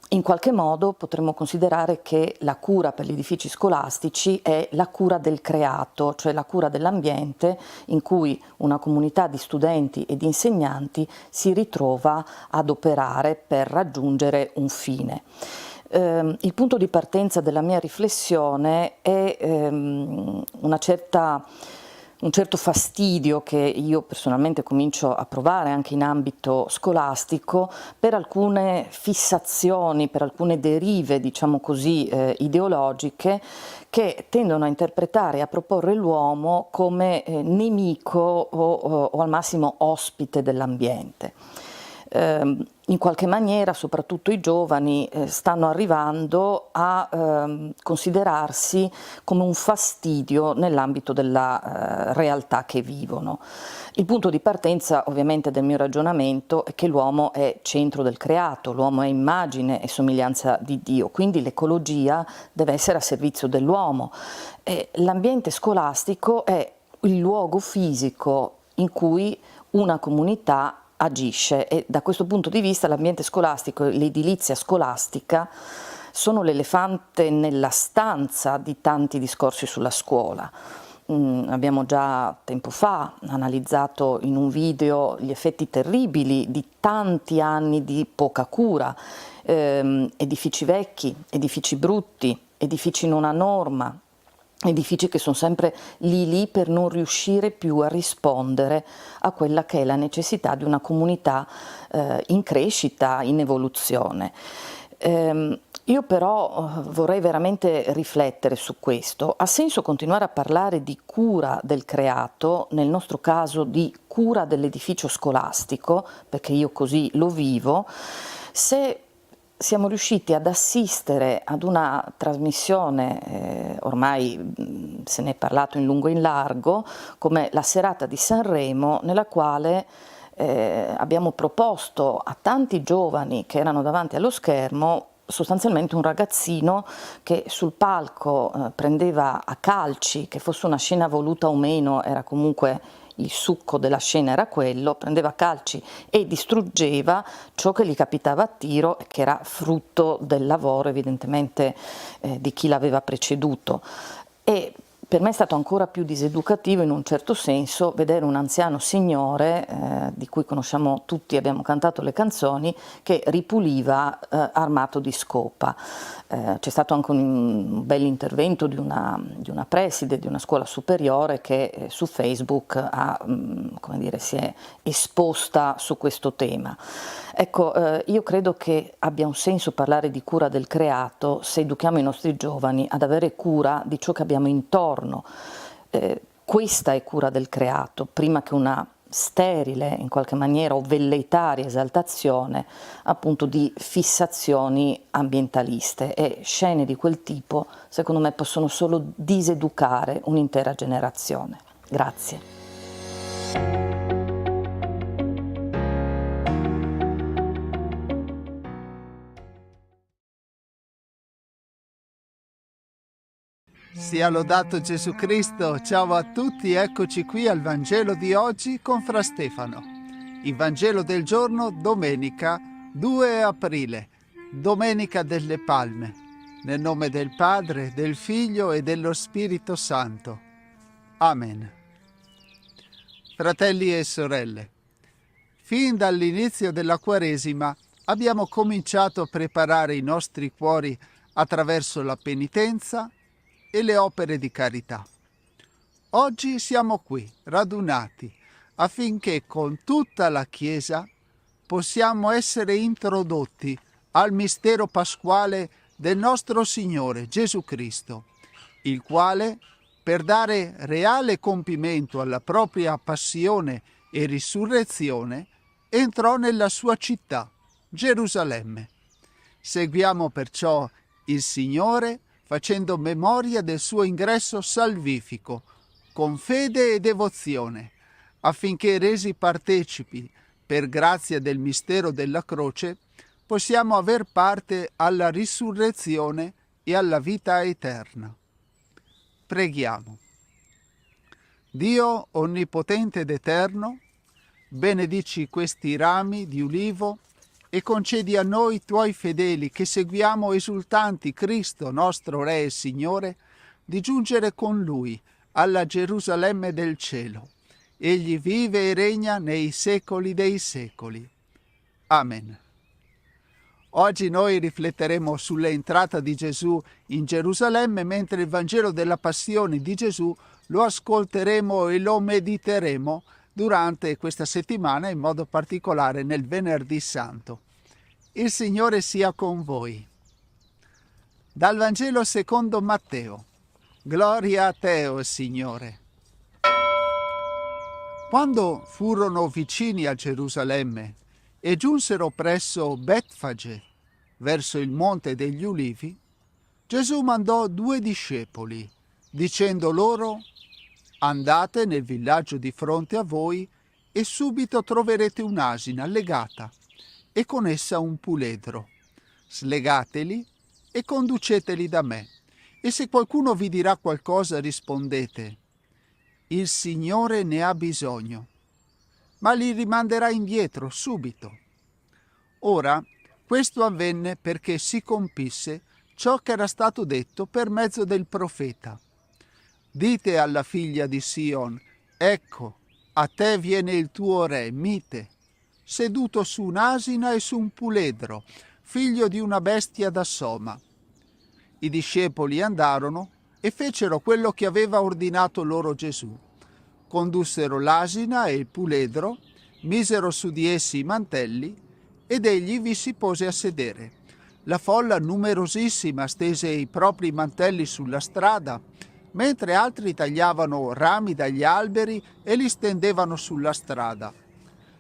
In qualche modo potremmo considerare che la cura per gli edifici scolastici è la cura del creato, cioè la cura dell'ambiente in cui una comunità di studenti e di insegnanti si ritrova ad operare per raggiungere un fine. Il punto di partenza della mia riflessione è un certo fastidio che io personalmente comincio a provare anche in ambito scolastico per alcune fissazioni, per alcune derive, diciamo così, ideologiche che tendono a interpretare e a proporre l'uomo come nemico o al massimo ospite dell'ambiente. in qualche maniera, soprattutto i giovani, stanno arrivando a considerarsi come un fastidio nell'ambito della realtà che vivono. Il punto di partenza ovviamente del mio ragionamento è che l'uomo è centro del creato, l'uomo è immagine e somiglianza di Dio, quindi l'ecologia deve essere a servizio dell'uomo. L'ambiente scolastico è il luogo fisico in cui una comunità agisce e da questo punto di vista l'ambiente scolastico e l'edilizia scolastica sono l'elefante nella stanza di tanti discorsi sulla scuola. Abbiamo già tempo fa analizzato in un video gli effetti terribili di tanti anni di poca cura, edifici vecchi, edifici brutti, edifici non a norma, edifici che sono sempre lì per non riuscire più a rispondere a quella che è la necessità di una comunità in crescita, in evoluzione. Io però vorrei veramente riflettere su questo. Ha senso continuare a parlare di cura del creato, nel nostro caso di cura dell'edificio scolastico, perché io così lo vivo, se siamo riusciti ad assistere ad una trasmissione, ormai se ne è parlato in lungo e in largo, come la serata di Sanremo, nella quale abbiamo proposto a tanti giovani che erano davanti allo schermo sostanzialmente un ragazzino che sul palco prendeva a calci, che fosse una scena voluta o meno, era comunque il succo della scena era quello, prendeva a calci e distruggeva ciò che gli capitava a tiro, che era frutto del lavoro evidentemente di chi l'aveva preceduto. E per me è stato ancora più diseducativo in un certo senso vedere un anziano signore, di cui conosciamo tutti, abbiamo cantato le canzoni, che ripuliva armato di scopa. C'è stato anche un bel intervento di una preside di una scuola superiore che su Facebook si è esposta su questo tema. Ecco, io credo che abbia un senso parlare di cura del creato se educhiamo i nostri giovani ad avere cura di ciò che abbiamo intorno. Questa è cura del creato, prima che una sterile, in qualche maniera, o velleitaria esaltazione appunto di fissazioni ambientaliste, e scene di quel tipo secondo me possono solo diseducare un'intera generazione. Grazie. Sia lodato Gesù Cristo, ciao a tutti, eccoci qui al Vangelo di oggi con Fra Stefano. Il Vangelo del giorno, domenica 2 aprile, domenica delle Palme, nel nome del Padre, del Figlio e dello Spirito Santo. Amen. Fratelli e sorelle, fin dall'inizio della Quaresima abbiamo cominciato a preparare i nostri cuori attraverso la penitenza e le opere di carità. Oggi siamo qui, radunati, affinché con tutta la Chiesa possiamo essere introdotti al mistero pasquale del nostro Signore Gesù Cristo, il quale, per dare reale compimento alla propria passione e risurrezione, entrò nella sua città, Gerusalemme. Seguiamo perciò il Signore facendo memoria del suo ingresso salvifico, con fede e devozione, affinché resi partecipi, per grazia del mistero della croce, possiamo aver parte alla risurrezione e alla vita eterna. Preghiamo. Dio onnipotente ed eterno, benedici questi rami di ulivo e concedi a noi tuoi fedeli che seguiamo esultanti Cristo nostro Re e Signore di giungere con Lui alla Gerusalemme del cielo. Egli vive e regna nei secoli dei secoli. Amen. Oggi noi rifletteremo sull'entrata di Gesù in Gerusalemme, mentre il Vangelo della Passione di Gesù lo ascolteremo e lo mediteremo durante questa settimana, in modo particolare nel Venerdì Santo. Il Signore sia con voi. Dal Vangelo secondo Matteo. Gloria a te, o Signore. Quando furono vicini a Gerusalemme e giunsero presso Betfage, verso il monte degli Ulivi, Gesù mandò 2 discepoli, dicendo loro: andate nel villaggio di fronte a voi e subito troverete un'asina legata e con essa un puledro. Slegateli e conduceteli da me. E se qualcuno vi dirà qualcosa, rispondete: il Signore ne ha bisogno, ma li rimanderà indietro subito. Ora, questo avvenne perché si compisse ciò che era stato detto per mezzo del profeta. Dite alla figlia di Sion: ecco, a te viene il tuo re, mite, seduto su un'asina e su un puledro, figlio di una bestia da soma. I discepoli andarono e fecero quello che aveva ordinato loro Gesù. Condussero l'asina e il puledro, misero su di essi i mantelli ed egli vi si pose a sedere. La folla numerosissima stese i propri mantelli sulla strada, mentre altri tagliavano rami dagli alberi e li stendevano sulla strada.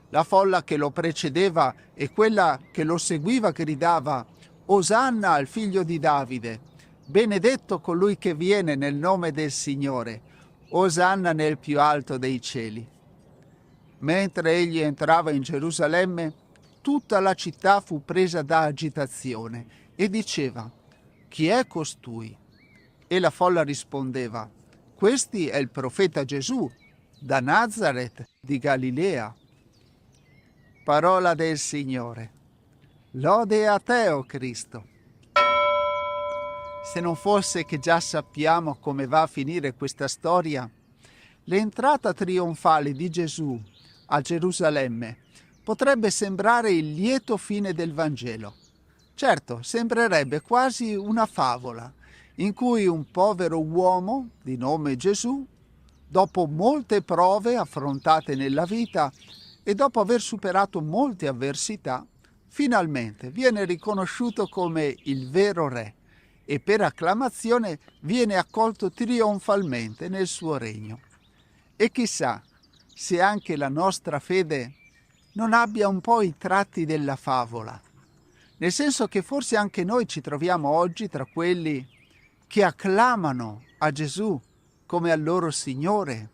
La folla che lo precedeva e quella che lo seguiva gridava: Osanna al figlio di Davide, benedetto colui che viene nel nome del Signore, Osanna nel più alto dei cieli. Mentre egli entrava in Gerusalemme, tutta la città fu presa da agitazione e diceva: chi è costui? E la folla rispondeva: questi è il profeta Gesù, da Nazaret di Galilea. Parola del Signore. Lode a te, o Cristo. Se non fosse che già sappiamo come va a finire questa storia, l'entrata trionfale di Gesù a Gerusalemme potrebbe sembrare il lieto fine del Vangelo. Certo, sembrerebbe quasi una favola, in cui un povero uomo di nome Gesù, dopo molte prove affrontate nella vita e dopo aver superato molte avversità, finalmente viene riconosciuto come il vero re e per acclamazione viene accolto trionfalmente nel suo regno. E chissà se anche la nostra fede non abbia un po' i tratti della favola, nel senso che forse anche noi ci troviamo oggi tra quelli che acclamano a Gesù come al loro Signore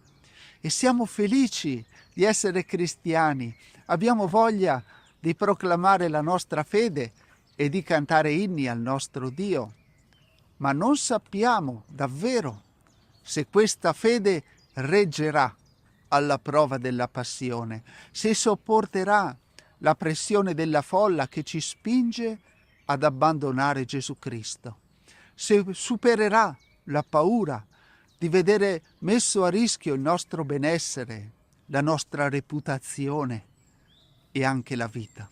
e siamo felici di essere cristiani, abbiamo voglia di proclamare la nostra fede e di cantare inni al nostro Dio, ma non sappiamo davvero se questa fede reggerà alla prova della passione, se sopporterà la pressione della folla che ci spinge ad abbandonare Gesù Cristo, se supererà la paura di vedere messo a rischio il nostro benessere, la nostra reputazione e anche la vita.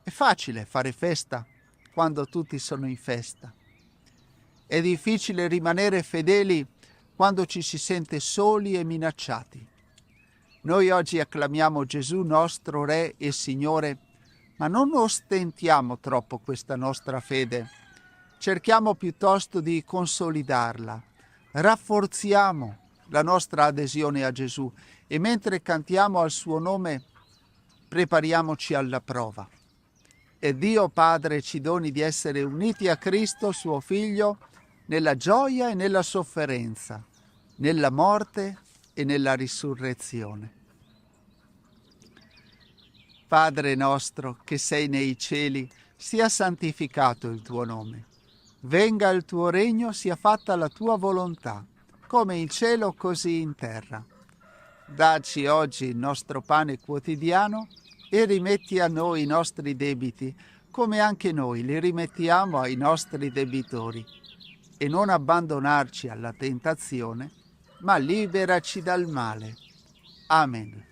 È facile fare festa quando tutti sono in festa. È difficile rimanere fedeli quando ci si sente soli e minacciati. Noi oggi acclamiamo Gesù nostro Re e Signore, ma non ostentiamo troppo questa nostra fede. Cerchiamo piuttosto di consolidarla, rafforziamo la nostra adesione a Gesù e mentre cantiamo al suo nome prepariamoci alla prova. E Dio Padre ci doni di essere uniti a Cristo, suo Figlio, nella gioia e nella sofferenza, nella morte e nella risurrezione. Padre nostro che sei nei cieli, sia santificato il tuo nome. Venga il tuo regno, sia fatta la tua volontà, come in cielo così in terra. Dacci oggi il nostro pane quotidiano e rimetti a noi i nostri debiti, come anche noi li rimettiamo ai nostri debitori. E non abbandonarci alla tentazione, ma liberaci dal male. Amen.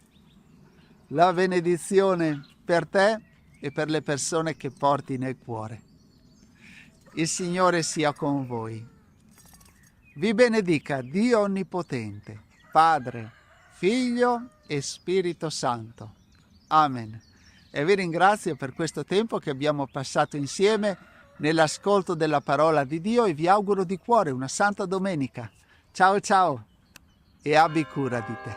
La benedizione per te e per le persone che porti nel cuore. Il Signore sia con voi. Vi benedica Dio Onnipotente, Padre, Figlio e Spirito Santo. Amen. E vi ringrazio per questo tempo che abbiamo passato insieme nell'ascolto della parola di Dio e vi auguro di cuore una santa domenica. Ciao ciao e abbi cura di te.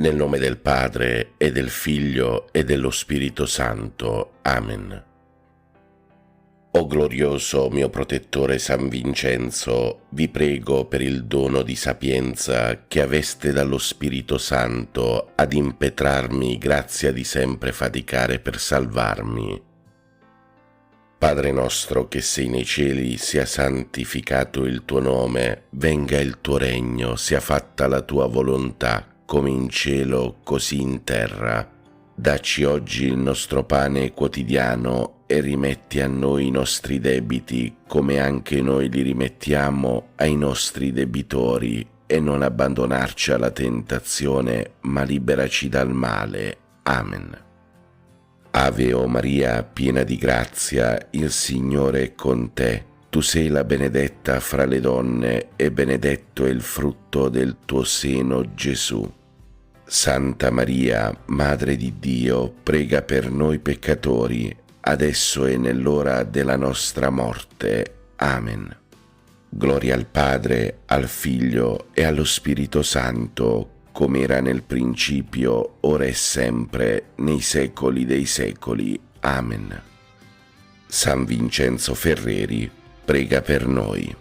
Nel nome del Padre e del Figlio e dello Spirito Santo. Amen. O glorioso mio protettore San Vincenzo, vi prego per il dono di sapienza che aveste dallo Spirito Santo ad impetrarmi grazia di sempre faticare per salvarmi. Padre nostro che sei nei cieli, sia santificato il tuo nome, venga il tuo regno, sia fatta la tua volontà, come in cielo così in terra. Dacci oggi il nostro pane quotidiano e rimetti a noi i nostri debiti, come anche noi li rimettiamo ai nostri debitori, e non abbandonarci alla tentazione, ma liberaci dal male. Amen. Ave o Maria, piena di grazia, il Signore è con te. Tu sei la benedetta fra le donne, e benedetto è il frutto del tuo seno, Gesù. Santa Maria, Madre di Dio, prega per noi peccatori, adesso e nell'ora della nostra morte. Amen. Gloria al Padre, al Figlio e allo Spirito Santo, come era nel principio, ora e sempre, nei secoli dei secoli. Amen. San Vincenzo Ferreri, prega per noi.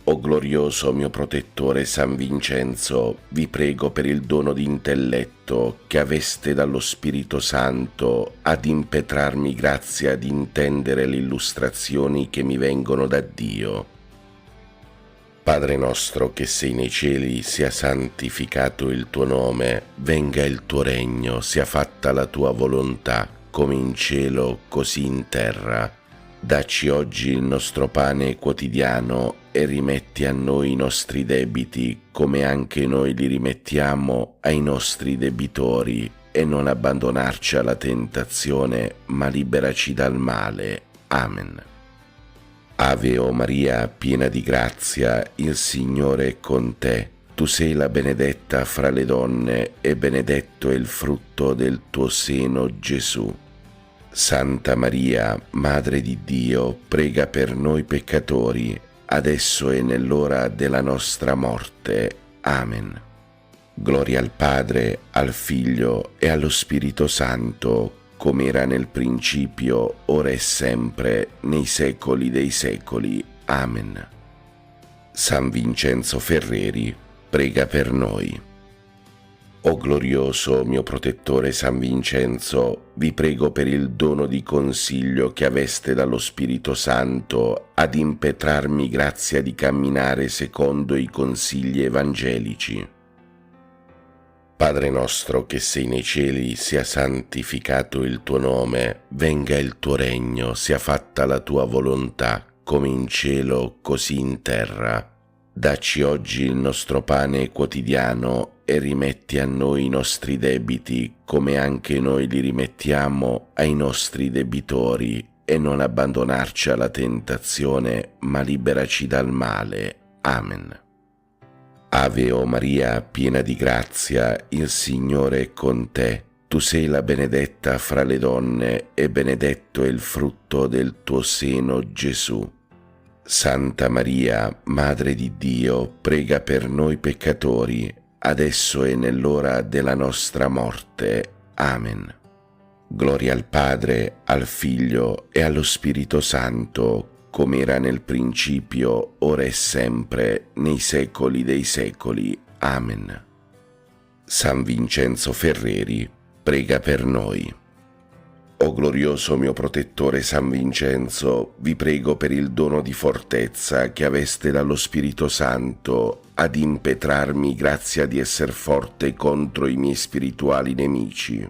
O glorioso mio protettore San Vincenzo, vi prego per il dono di intelletto che aveste dallo Spirito Santo ad impetrarmi grazia di intendere le illustrazioni che mi vengono da Dio. Padre nostro che sei nei cieli, sia santificato il tuo nome, venga il tuo regno, sia fatta la tua volontà, come in cielo così in terra. Dacci oggi il nostro pane quotidiano e rimetti a noi i nostri debiti, come anche noi li rimettiamo ai nostri debitori, e non abbandonarci alla tentazione, ma liberaci dal male. Amen. Ave o Maria, piena di grazia, il Signore è con te. Tu sei la benedetta fra le donne, e benedetto è il frutto del tuo seno, Gesù. Santa Maria, Madre di Dio, prega per noi peccatori, adesso e nell'ora della nostra morte. Amen. Gloria al Padre, al Figlio e allo Spirito Santo, come era nel principio, ora e sempre, nei secoli dei secoli. Amen. San Vincenzo Ferreri, prega per noi. O glorioso mio protettore San Vincenzo, vi prego per il dono di consiglio che aveste dallo Spirito Santo ad impetrarmi grazia di camminare secondo i consigli evangelici. Padre nostro che sei nei cieli, sia santificato il tuo nome, venga il tuo regno, sia fatta la tua volontà, come in cielo così in terra. Dacci oggi il nostro pane quotidiano e rimetti a noi i nostri debiti, come anche noi li rimettiamo ai nostri debitori, e non abbandonarci alla tentazione, ma liberaci dal male. Amen. Ave o Maria, piena di grazia, il Signore è con te. Tu sei la benedetta fra le donne, e benedetto è il frutto del tuo seno, Gesù. Santa Maria, Madre di Dio, prega per noi peccatori, adesso e nell'ora della nostra morte. Amen. Gloria al Padre, al Figlio e allo Spirito Santo, come era nel principio, ora e sempre, nei secoli dei secoli. Amen. San Vincenzo Ferreri, prega per noi. O glorioso mio protettore San Vincenzo, vi prego per il dono di fortezza che aveste dallo Spirito Santo ad impetrarmi grazia di esser forte contro i miei spirituali nemici.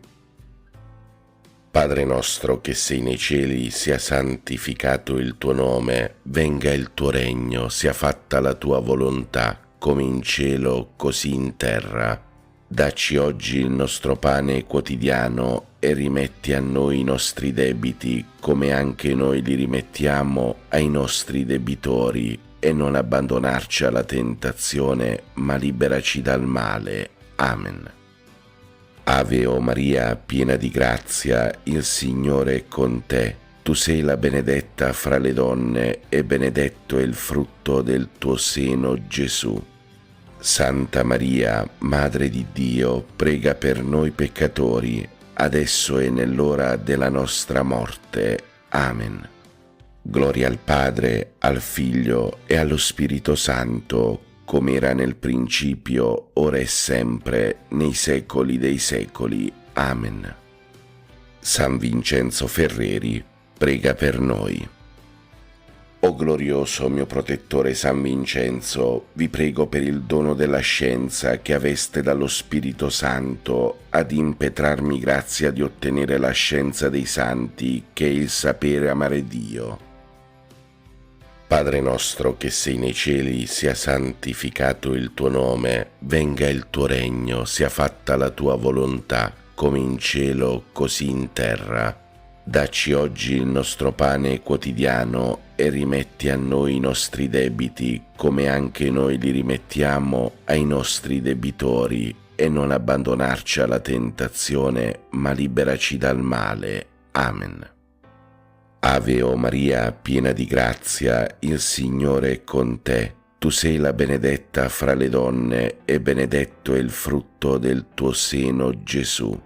Padre nostro che sei nei cieli, sia santificato il tuo nome, venga il tuo regno, sia fatta la tua volontà, come in cielo così in terra. Dacci oggi il nostro pane quotidiano e rimetti a noi i nostri debiti, come anche noi li rimettiamo ai nostri debitori, e non abbandonarci alla tentazione, ma liberaci dal male. Amen. Ave o Maria, piena di grazia, il Signore è con te. Tu sei la benedetta fra le donne, e benedetto è il frutto del tuo seno, Gesù. Santa Maria, Madre di Dio, prega per noi peccatori, adesso e nell'ora della nostra morte. Amen. Gloria al Padre, al Figlio e allo Spirito Santo, come era nel principio, ora e sempre, nei secoli dei secoli. Amen. San Vincenzo Ferreri, prega per noi. O glorioso mio protettore San Vincenzo, vi prego per il dono della scienza che aveste dallo Spirito Santo ad impetrarmi grazia di ottenere la scienza dei santi, che è il sapere amare Dio. Padre nostro che sei nei cieli, sia santificato il tuo nome, venga il tuo regno, sia fatta la tua volontà, come in cielo così in terra. Dacci oggi il nostro pane quotidiano e rimetti a noi i nostri debiti, come anche noi li rimettiamo ai nostri debitori, e non abbandonarci alla tentazione, ma liberaci dal male. Amen. Ave o Maria, piena di grazia, il Signore è con te. Tu sei la benedetta fra le donne, e benedetto è il frutto del tuo seno, Gesù.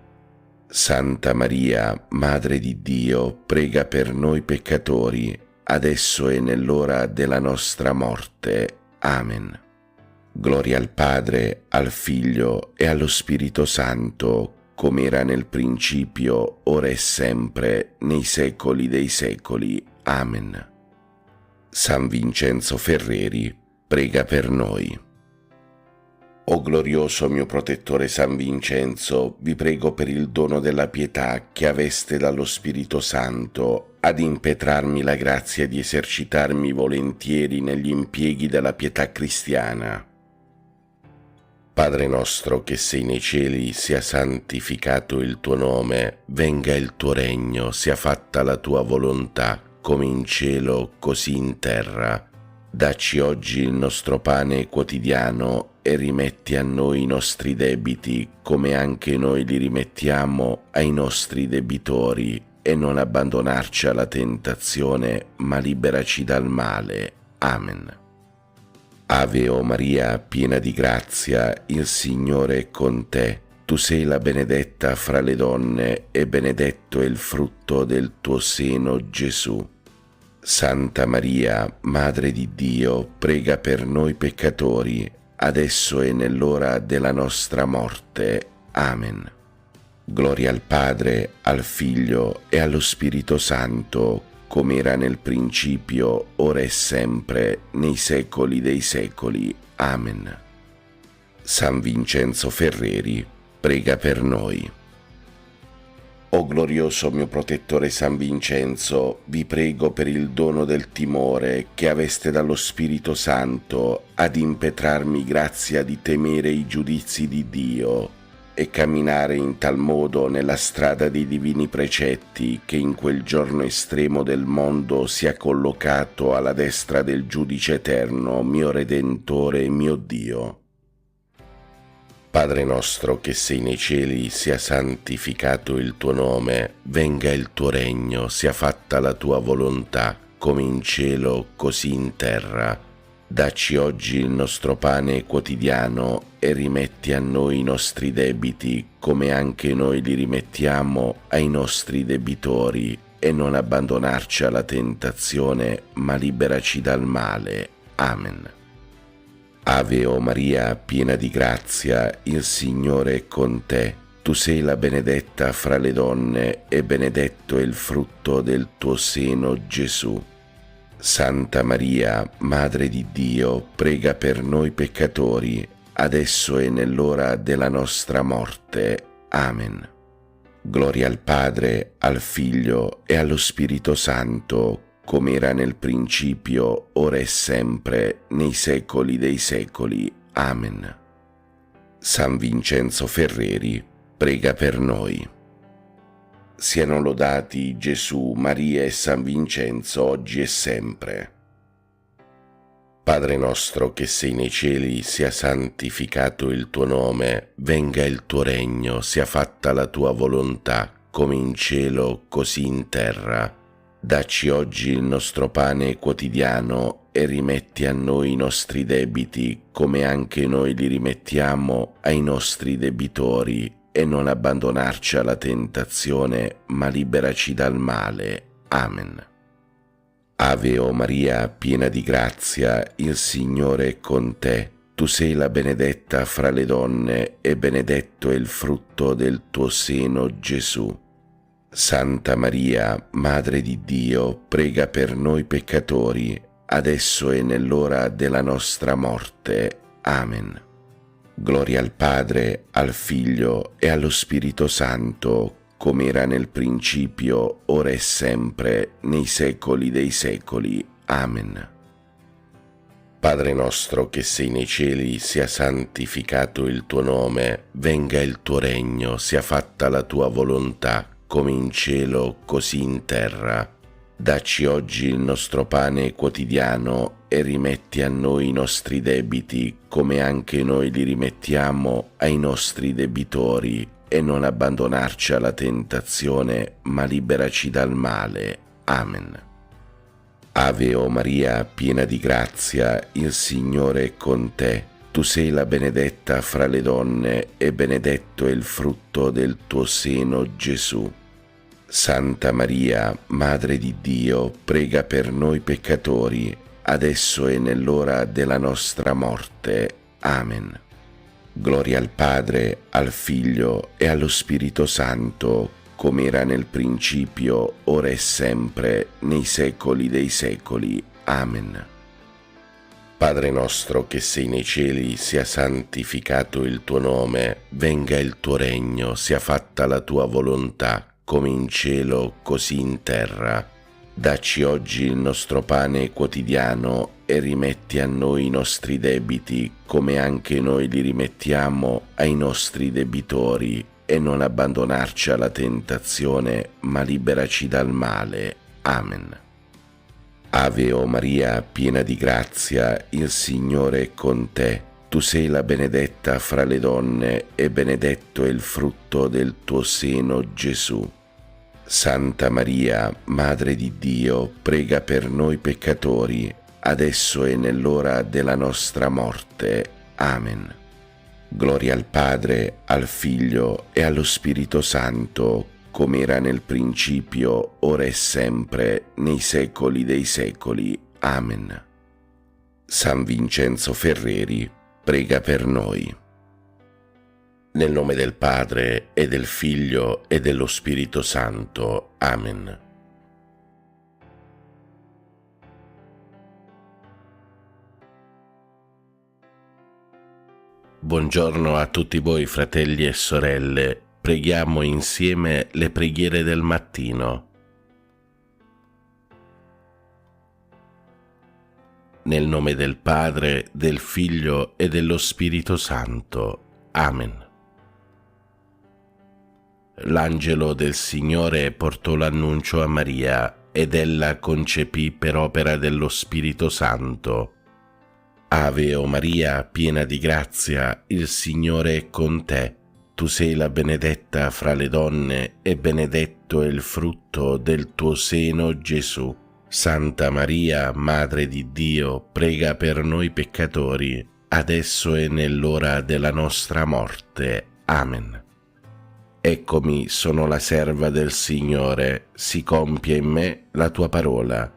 Santa Maria, Madre di Dio, prega per noi peccatori, adesso e nell'ora della nostra morte. Amen. Gloria al Padre, al Figlio e allo Spirito Santo, come era nel principio, ora e sempre, nei secoli dei secoli. Amen. San Vincenzo Ferreri, prega per noi. O glorioso mio protettore San Vincenzo, vi prego per il dono della pietà che aveste dallo Spirito Santo ad impetrarmi la grazia di esercitarmi volentieri negli impieghi della pietà cristiana. Padre nostro che sei nei cieli, sia santificato il tuo nome, venga il tuo regno, sia fatta la tua volontà, come in cielo così in terra. Dacci oggi il nostro pane quotidiano e rimetti a noi i nostri debiti, come anche noi li rimettiamo ai nostri debitori, e non abbandonarci alla tentazione, ma liberaci dal male. Amen. Ave o Maria, piena di grazia, il Signore è con te. Tu sei la benedetta fra le donne, e benedetto è il frutto del tuo seno, Gesù. Santa Maria, Madre di Dio, prega per noi peccatori, adesso e nell'ora della nostra morte. Amen. Gloria al Padre, al Figlio e allo Spirito Santo, come era nel principio, ora e sempre, nei secoli dei secoli. Amen. San Vincenzo Ferreri, prega per noi. O glorioso mio protettore San Vincenzo, vi prego per il dono del timore che aveste dallo Spirito Santo ad impetrarmi grazia di temere i giudizi di Dio e camminare in tal modo nella strada dei divini precetti, che in quel giorno estremo del mondo sia collocato alla destra del Giudice eterno, mio Redentore e mio Dio. Padre nostro che sei nei cieli, sia santificato il tuo nome, venga il tuo regno, sia fatta la tua volontà, come in cielo così in terra. Dacci oggi il nostro pane quotidiano e rimetti a noi i nostri debiti, come anche noi li rimettiamo ai nostri debitori, e non abbandonarci alla tentazione, ma liberaci dal male. Amen. Ave o Maria, piena di grazia, il Signore è con te. Tu sei la benedetta fra le donne, e benedetto è il frutto del tuo seno, Gesù. Santa Maria, Madre di Dio, prega per noi peccatori, adesso e nell'ora della nostra morte. Amen. Gloria al Padre, al Figlio e allo Spirito Santo, come era nel principio, ora e sempre, nei secoli dei secoli. Amen. San Vincenzo Ferreri, prega per noi. Siano lodati Gesù, Maria e San Vincenzo, oggi e sempre. Padre nostro che sei nei cieli, sia santificato il tuo nome, venga il tuo regno, sia fatta la tua volontà, come in cielo, così in terra. Dacci oggi il nostro pane quotidiano e rimetti a noi i nostri debiti, come anche noi li rimettiamo ai nostri debitori, e non abbandonarci alla tentazione, ma liberaci dal male. Amen. Ave o Maria, piena di grazia, il Signore è con te. Tu sei la benedetta fra le donne, e benedetto è il frutto del tuo seno, Gesù. Santa Maria, Madre di Dio, prega per noi peccatori, adesso e nell'ora della nostra morte. Amen. Gloria al Padre, al Figlio e allo Spirito Santo, come era nel principio, ora e sempre, nei secoli dei secoli. Amen. Padre nostro che sei nei cieli, sia santificato il tuo nome, venga il tuo regno, sia fatta la tua volontà, come in cielo, così in terra. Dacci oggi il nostro pane quotidiano e rimetti a noi i nostri debiti, come anche noi li rimettiamo ai nostri debitori, e non abbandonarci alla tentazione, ma liberaci dal male. Amen. Ave o Maria, piena di grazia, il Signore è con te. Tu sei la benedetta fra le donne, e benedetto è il frutto del tuo seno, Gesù. Santa Maria, Madre di Dio, prega per noi peccatori, adesso e nell'ora della nostra morte. Amen. Gloria al Padre, al Figlio e allo Spirito Santo, come era nel principio, ora e sempre, nei secoli dei secoli. Amen. Padre nostro che sei nei cieli, sia santificato il tuo nome, venga il tuo regno, sia fatta la tua volontà, come in cielo, così in terra. Dacci oggi il nostro pane quotidiano e rimetti a noi i nostri debiti, come anche noi li rimettiamo ai nostri debitori, e non abbandonarci alla tentazione, ma liberaci dal male. Amen. Ave o Maria, piena di grazia, il Signore è con te. Tu sei la benedetta fra le donne, e benedetto è il frutto del tuo seno, Gesù. Santa Maria, Madre di Dio, prega per noi peccatori, adesso e nell'ora della nostra morte. Amen. Gloria al Padre, al Figlio e allo Spirito Santo, come era nel principio, ora e sempre, nei secoli dei secoli. Amen. San Vincenzo Ferreri, prega per noi. Nel nome del Padre, e del Figlio, e dello Spirito Santo. Amen. Buongiorno a tutti voi, fratelli e sorelle. Preghiamo insieme le preghiere del mattino. Nel nome del Padre, del Figlio e dello Spirito Santo. Amen. L'angelo del Signore portò l'annuncio a Maria, ed ella concepì per opera dello Spirito Santo. Ave o Maria, piena di grazia, il Signore è con te. Tu sei la benedetta fra le donne, e benedetto è il frutto del tuo seno, Gesù. Santa Maria, Madre di Dio, prega per noi peccatori, adesso e nell'ora della nostra morte. Amen. Eccomi, sono la serva del Signore, si compia in me la tua parola.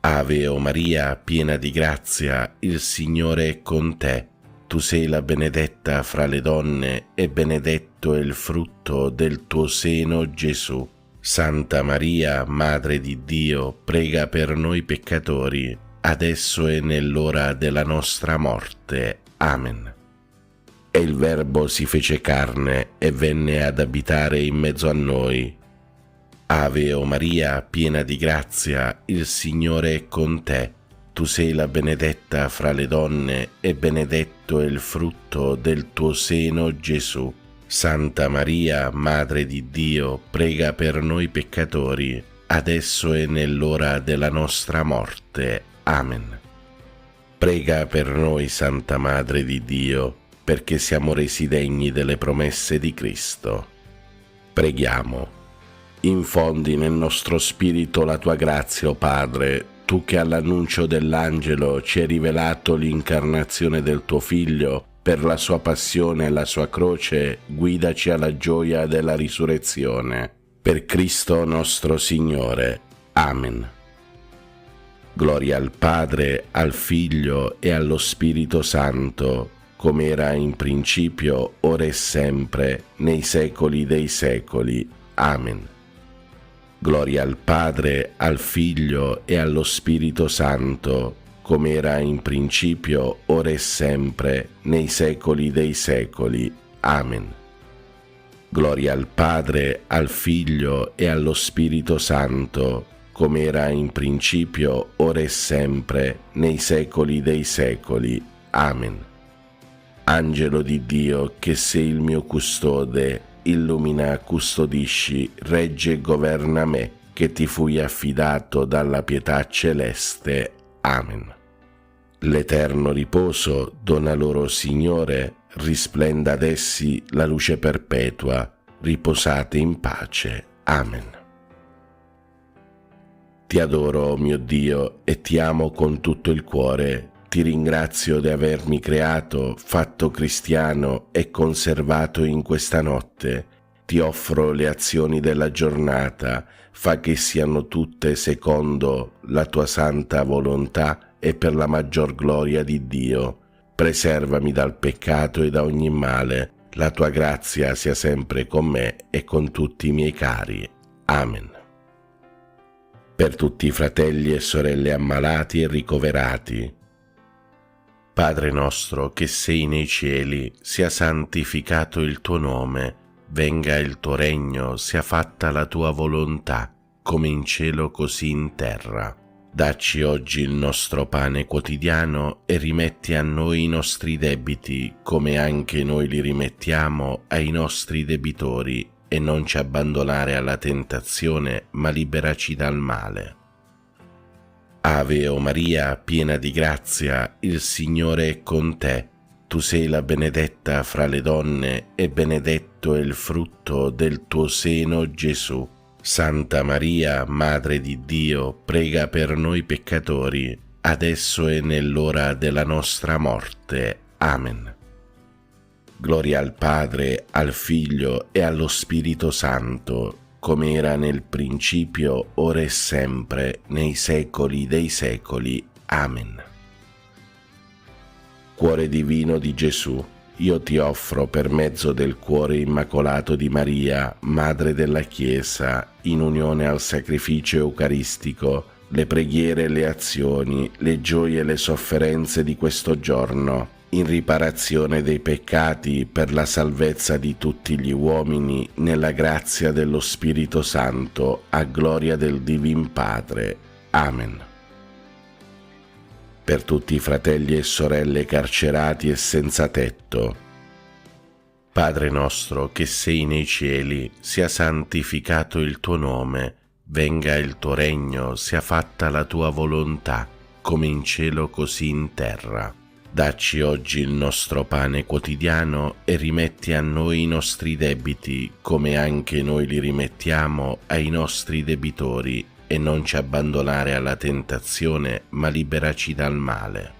Ave o Maria, piena di grazia, il Signore è con te. Tu sei la benedetta fra le donne, e benedetto è il frutto del tuo seno, Gesù. Santa Maria, Madre di Dio, prega per noi peccatori, adesso e nell'ora della nostra morte. Amen. E il Verbo si fece carne e venne ad abitare in mezzo a noi. Ave o Maria, piena di grazia, il Signore è con te. Tu sei la benedetta fra le donne, e benedetto è il frutto del tuo seno, Gesù. Santa Maria, Madre di Dio, prega per noi peccatori, adesso e nell'ora della nostra morte. Amen. Prega per noi, Santa Madre di Dio, perché siamo resi degni delle promesse di Cristo. Preghiamo. Infondi nel nostro spirito la tua grazia, o Padre, tu che all'annuncio dell'angelo ci hai rivelato l'incarnazione del tuo Figlio, per la sua passione e la sua croce, guidaci alla gioia della risurrezione. Per Cristo nostro Signore. Amen. Gloria al Padre, al Figlio e allo Spirito Santo, come era in principio, ora e sempre, nei secoli dei secoli. Amen. Gloria al Padre, al Figlio e allo Spirito Santo, come era in principio, ora e sempre, nei secoli dei secoli. Amen. Gloria al Padre, al Figlio e allo Spirito Santo, come era in principio, ora e sempre, nei secoli dei secoli. Amen. Angelo di Dio, che sei il mio custode, illumina, custodisci, regge e governa me, che ti fui affidato dalla pietà celeste. Amen. L'eterno riposo dona loro, Signore, risplenda ad essi la luce perpetua, riposate in pace. Amen. Ti adoro, mio Dio, e ti amo con tutto il cuore. Ti ringrazio di avermi creato, fatto cristiano e conservato in questa notte. Ti offro le azioni della giornata, fa che siano tutte secondo la tua santa volontà e per la maggior gloria di Dio. Preservami dal peccato e da ogni male. La tua grazia sia sempre con me e con tutti i miei cari. Amen. Per tutti i fratelli e sorelle ammalati e ricoverati, Padre nostro che sei nei cieli, sia santificato il tuo nome, venga il tuo regno, sia fatta la tua volontà, come in cielo così in terra. Dacci oggi il nostro pane quotidiano e rimetti a noi i nostri debiti, come anche noi li rimettiamo ai nostri debitori, e non ci abbandonare alla tentazione, ma liberaci dal male. Ave o Maria, piena di grazia, il Signore è con te. Tu sei la benedetta fra le donne e benedetto è il frutto del tuo seno, Gesù. Santa Maria, Madre di Dio, prega per noi peccatori, adesso e nell'ora della nostra morte. Amen. Gloria al Padre, al Figlio e allo Spirito Santo, come era nel principio, ora e sempre, nei secoli dei secoli. Amen. Cuore divino di Gesù, io ti offro per mezzo del cuore immacolato di Maria, Madre della Chiesa, in unione al sacrificio eucaristico, le preghiere e le azioni, le gioie e le sofferenze di questo giorno, in riparazione dei peccati, per la salvezza di tutti gli uomini, nella grazia dello Spirito Santo, a gloria del Divin Padre. Amen. Per tutti i fratelli e sorelle carcerati e senza tetto, Padre nostro che sei nei cieli, sia santificato il tuo nome, venga il tuo regno, sia fatta la tua volontà, come in cielo così in terra. Dacci oggi il nostro pane quotidiano e rimetti a noi i nostri debiti, come anche noi li rimettiamo ai nostri debitori, e non ci abbandonare alla tentazione, ma liberaci dal male.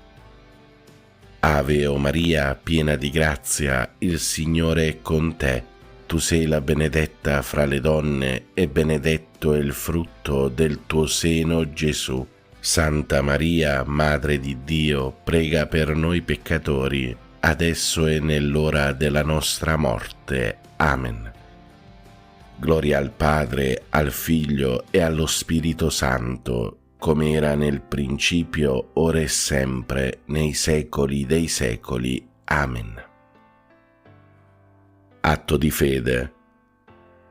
Ave o Maria, piena di grazia, il Signore è con te. Tu sei la benedetta fra le donne e benedetto è il frutto del tuo seno, Gesù. Santa Maria, Madre di Dio, prega per noi peccatori, adesso e nell'ora della nostra morte. Amen. Gloria al Padre, al Figlio e allo Spirito Santo, come era nel principio, ora e sempre, nei secoli dei secoli. Amen. Atto di fede.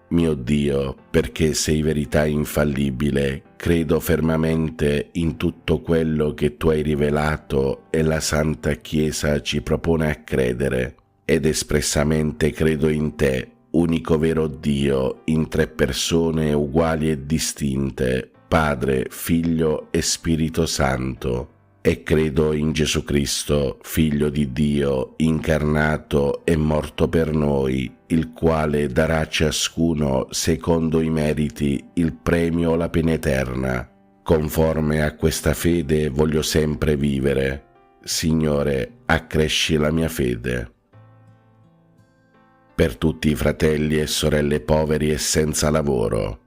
Mio Dio, perché sei verità infallibile, credo fermamente in tutto quello che tu hai rivelato e la Santa Chiesa ci propone a credere, ed espressamente credo in te, unico vero Dio, in tre persone uguali e distinte, Padre, Figlio e Spirito Santo, e credo in Gesù Cristo, Figlio di Dio, incarnato e morto per noi, il quale darà a ciascuno, secondo i meriti, il premio o la pena eterna. Conforme a questa fede voglio sempre vivere. Signore, accresci la mia fede. Per tutti i fratelli e sorelle poveri e senza lavoro.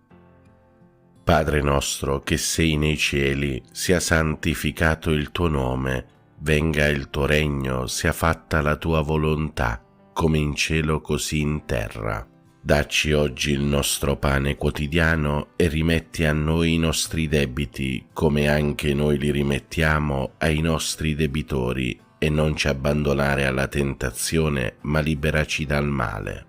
Padre nostro che sei nei cieli, sia santificato il tuo nome, venga il tuo regno, sia fatta la tua volontà, come in cielo così in terra. Dacci oggi il nostro pane quotidiano e rimetti a noi i nostri debiti, come anche noi li rimettiamo ai nostri debitori, e non ci abbandonare alla tentazione, ma liberaci dal male.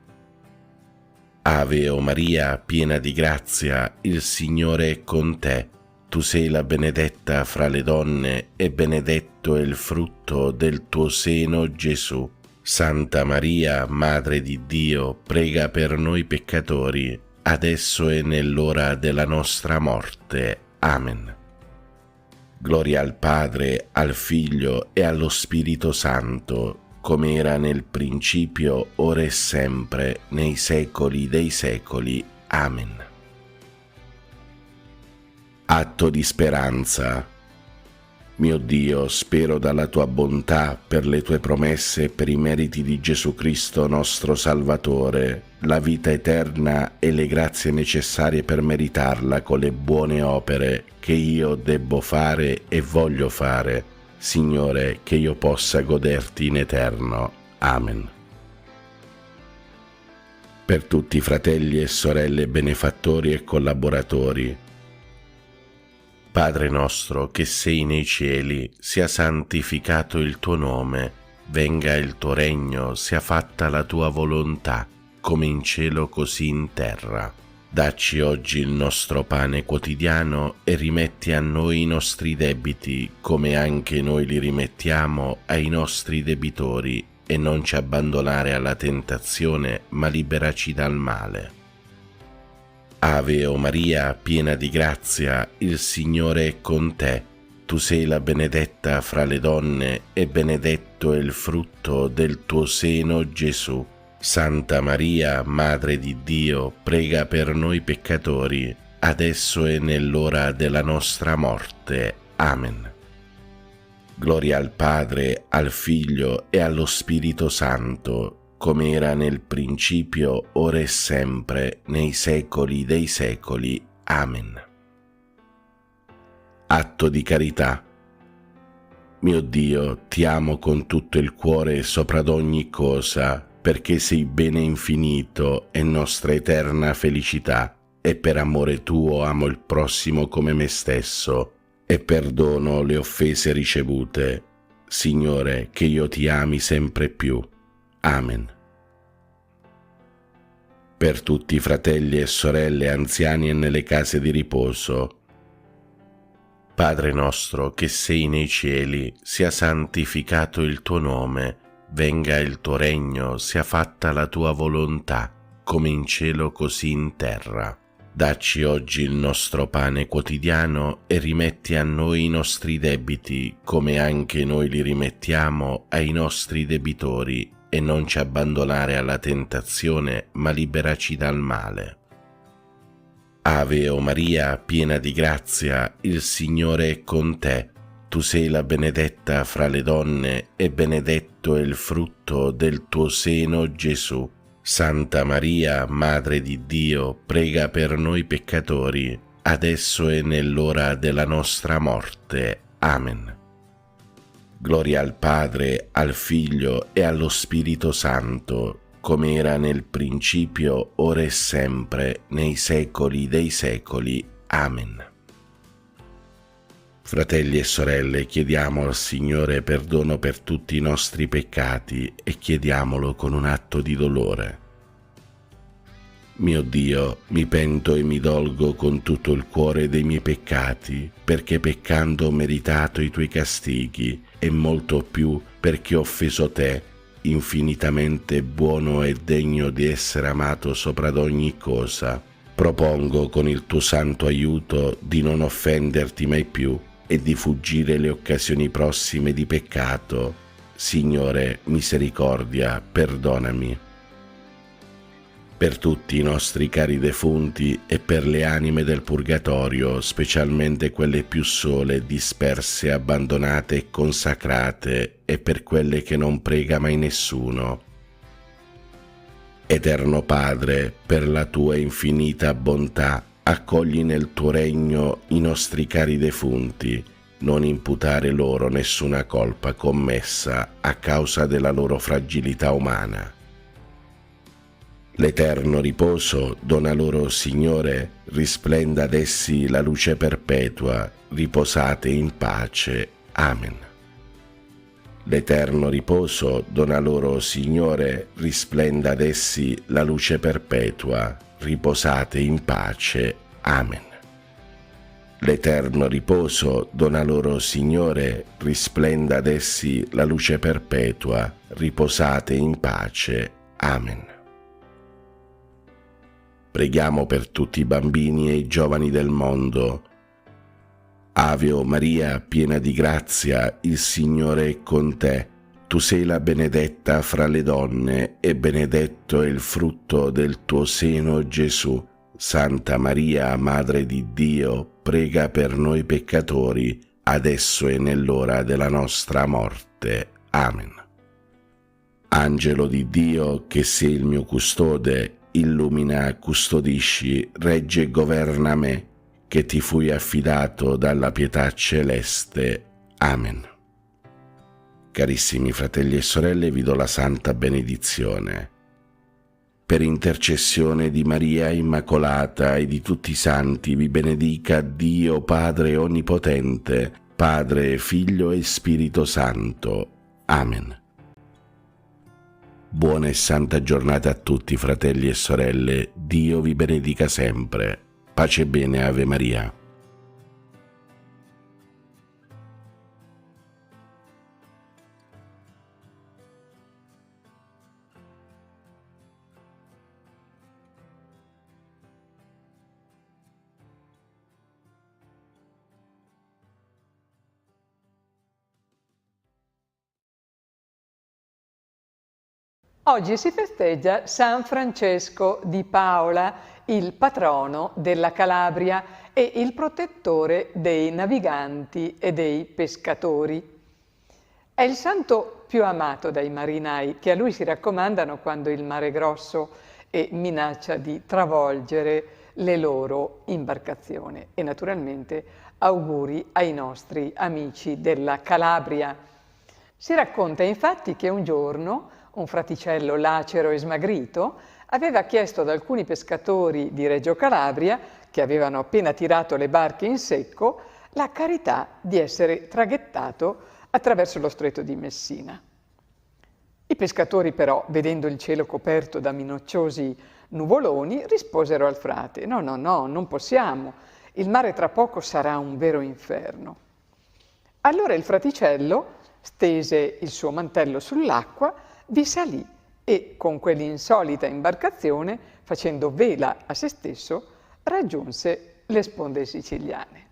Ave o Maria, piena di grazia, il Signore è con te. Tu sei la benedetta fra le donne, e benedetto è il frutto del tuo seno, Gesù. Santa Maria, Madre di Dio, prega per noi peccatori, adesso e nell'ora della nostra morte. Amen. Gloria al Padre, al Figlio e allo Spirito Santo, come era nel principio, ora e sempre, nei secoli dei secoli. Amen. Atto di speranza. Mio Dio, spero dalla tua bontà, per le tue promesse e per i meriti di Gesù Cristo nostro Salvatore, la vita eterna e le grazie necessarie per meritarla con le buone opere che io debbo fare e voglio fare, Signore, che io possa goderti in eterno. Amen. Per tutti i fratelli e sorelle benefattori e collaboratori. Padre nostro che sei nei cieli, sia santificato il tuo nome, venga il tuo regno, sia fatta la tua volontà, come in cielo così in terra. Dacci oggi il nostro pane quotidiano e rimetti a noi i nostri debiti, come anche noi li rimettiamo ai nostri debitori, e non ci abbandonare alla tentazione, ma liberaci dal male. Ave o Maria, piena di grazia, il Signore è con te. Tu sei la benedetta fra le donne, e benedetto è il frutto del tuo seno, Gesù. Santa Maria, Madre di Dio, prega per noi peccatori, adesso e nell'ora della nostra morte. Amen. Gloria al Padre, al Figlio e allo Spirito Santo, come era nel principio, ora e sempre, nei secoli dei secoli. Amen. Atto di carità. Mio Dio, ti amo con tutto il cuore sopra ad ogni cosa, perché sei bene infinito e nostra eterna felicità, e per amore tuo amo il prossimo come me stesso, e perdono le offese ricevute. Signore, che io ti ami sempre più. Amen. Per tutti i fratelli e sorelle anziani e nelle case di riposo. Padre nostro che sei nei cieli, sia santificato il tuo nome, venga il tuo regno, sia fatta la tua volontà, come in cielo così in terra. Dacci oggi il nostro pane quotidiano e rimetti a noi i nostri debiti, come anche noi li rimettiamo ai nostri debitori, e non ci abbandonare alla tentazione, ma liberaci dal male. Ave o Maria, piena di grazia, il Signore è con te. Tu sei la benedetta fra le donne, e benedetto è il frutto del tuo seno, Gesù. Santa Maria, Madre di Dio, prega per noi peccatori, adesso e nell'ora della nostra morte. Amen. Gloria al Padre, al Figlio e allo Spirito Santo, come era nel principio, ora e sempre, nei secoli dei secoli. Amen. Fratelli e sorelle, chiediamo al Signore perdono per tutti i nostri peccati e chiediamolo con un atto di dolore. Mio Dio, mi pento e mi dolgo con tutto il cuore dei miei peccati, perché peccando ho meritato i tuoi castighi, e molto più perché ho offeso te, infinitamente buono e degno di essere amato sopra ad ogni cosa. Propongo con il tuo santo aiuto di non offenderti mai più e di fuggire le occasioni prossime di peccato. Signore, misericordia, perdonami. per tutti i nostri cari defunti e per le anime del purgatorio, specialmente quelle più sole, disperse, abbandonate e consacrate, e per quelle che non prega mai nessuno. Eterno Padre, per la tua infinita bontà, accogli nel tuo regno i nostri cari defunti, non imputare loro nessuna colpa commessa a causa della loro fragilità umana. L'eterno riposo dona loro, Signore, risplenda ad essi la luce perpetua, riposate in pace. Amen. L'eterno riposo dona loro, Signore, risplenda ad essi la luce perpetua, riposate in pace. Amen. L'eterno riposo dona loro, Signore, risplenda ad essi la luce perpetua, riposate in pace. Amen. Preghiamo per tutti i bambini e i giovani del mondo. Ave o Maria, piena di grazia, il Signore è con te. Tu sei la benedetta fra le donne e benedetto è il frutto del tuo seno, Gesù. Santa Maria, Madre di Dio, prega per noi peccatori, adesso e nell'ora della nostra morte. Amen. Angelo di Dio, che sei il mio custode, illumina, custodisci, regge e governa me, che ti fui affidato dalla pietà celeste. Amen. Carissimi fratelli e sorelle, vi do la santa benedizione. Per intercessione di Maria Immacolata e di tutti i santi, vi benedica Dio Padre Onnipotente, Padre, Figlio e Spirito Santo. Amen. Buona e santa giornata a tutti, fratelli e sorelle. Dio vi benedica sempre. Pace e bene, Ave Maria. Oggi si festeggia San Francesco di Paola, il patrono della Calabria e il protettore dei naviganti e dei pescatori. È il santo più amato dai marinai, che a lui si raccomandano quando il mare è grosso e minaccia di travolgere le loro imbarcazioni. E naturalmente auguri ai nostri amici della Calabria. Si racconta infatti che un giorno un fraticello lacero e smagrito aveva chiesto ad alcuni pescatori di Reggio Calabria, che avevano appena tirato le barche in secco, la carità di essere traghettato attraverso lo stretto di Messina. I pescatori però, vedendo il cielo coperto da minacciosi nuvoloni, risposero al frate: no, non possiamo, il mare tra poco sarà un vero inferno. Allora il fraticello stese il suo mantello sull'acqua, vi salì e con quell'insolita imbarcazione, facendo vela a se stesso, raggiunse le sponde siciliane.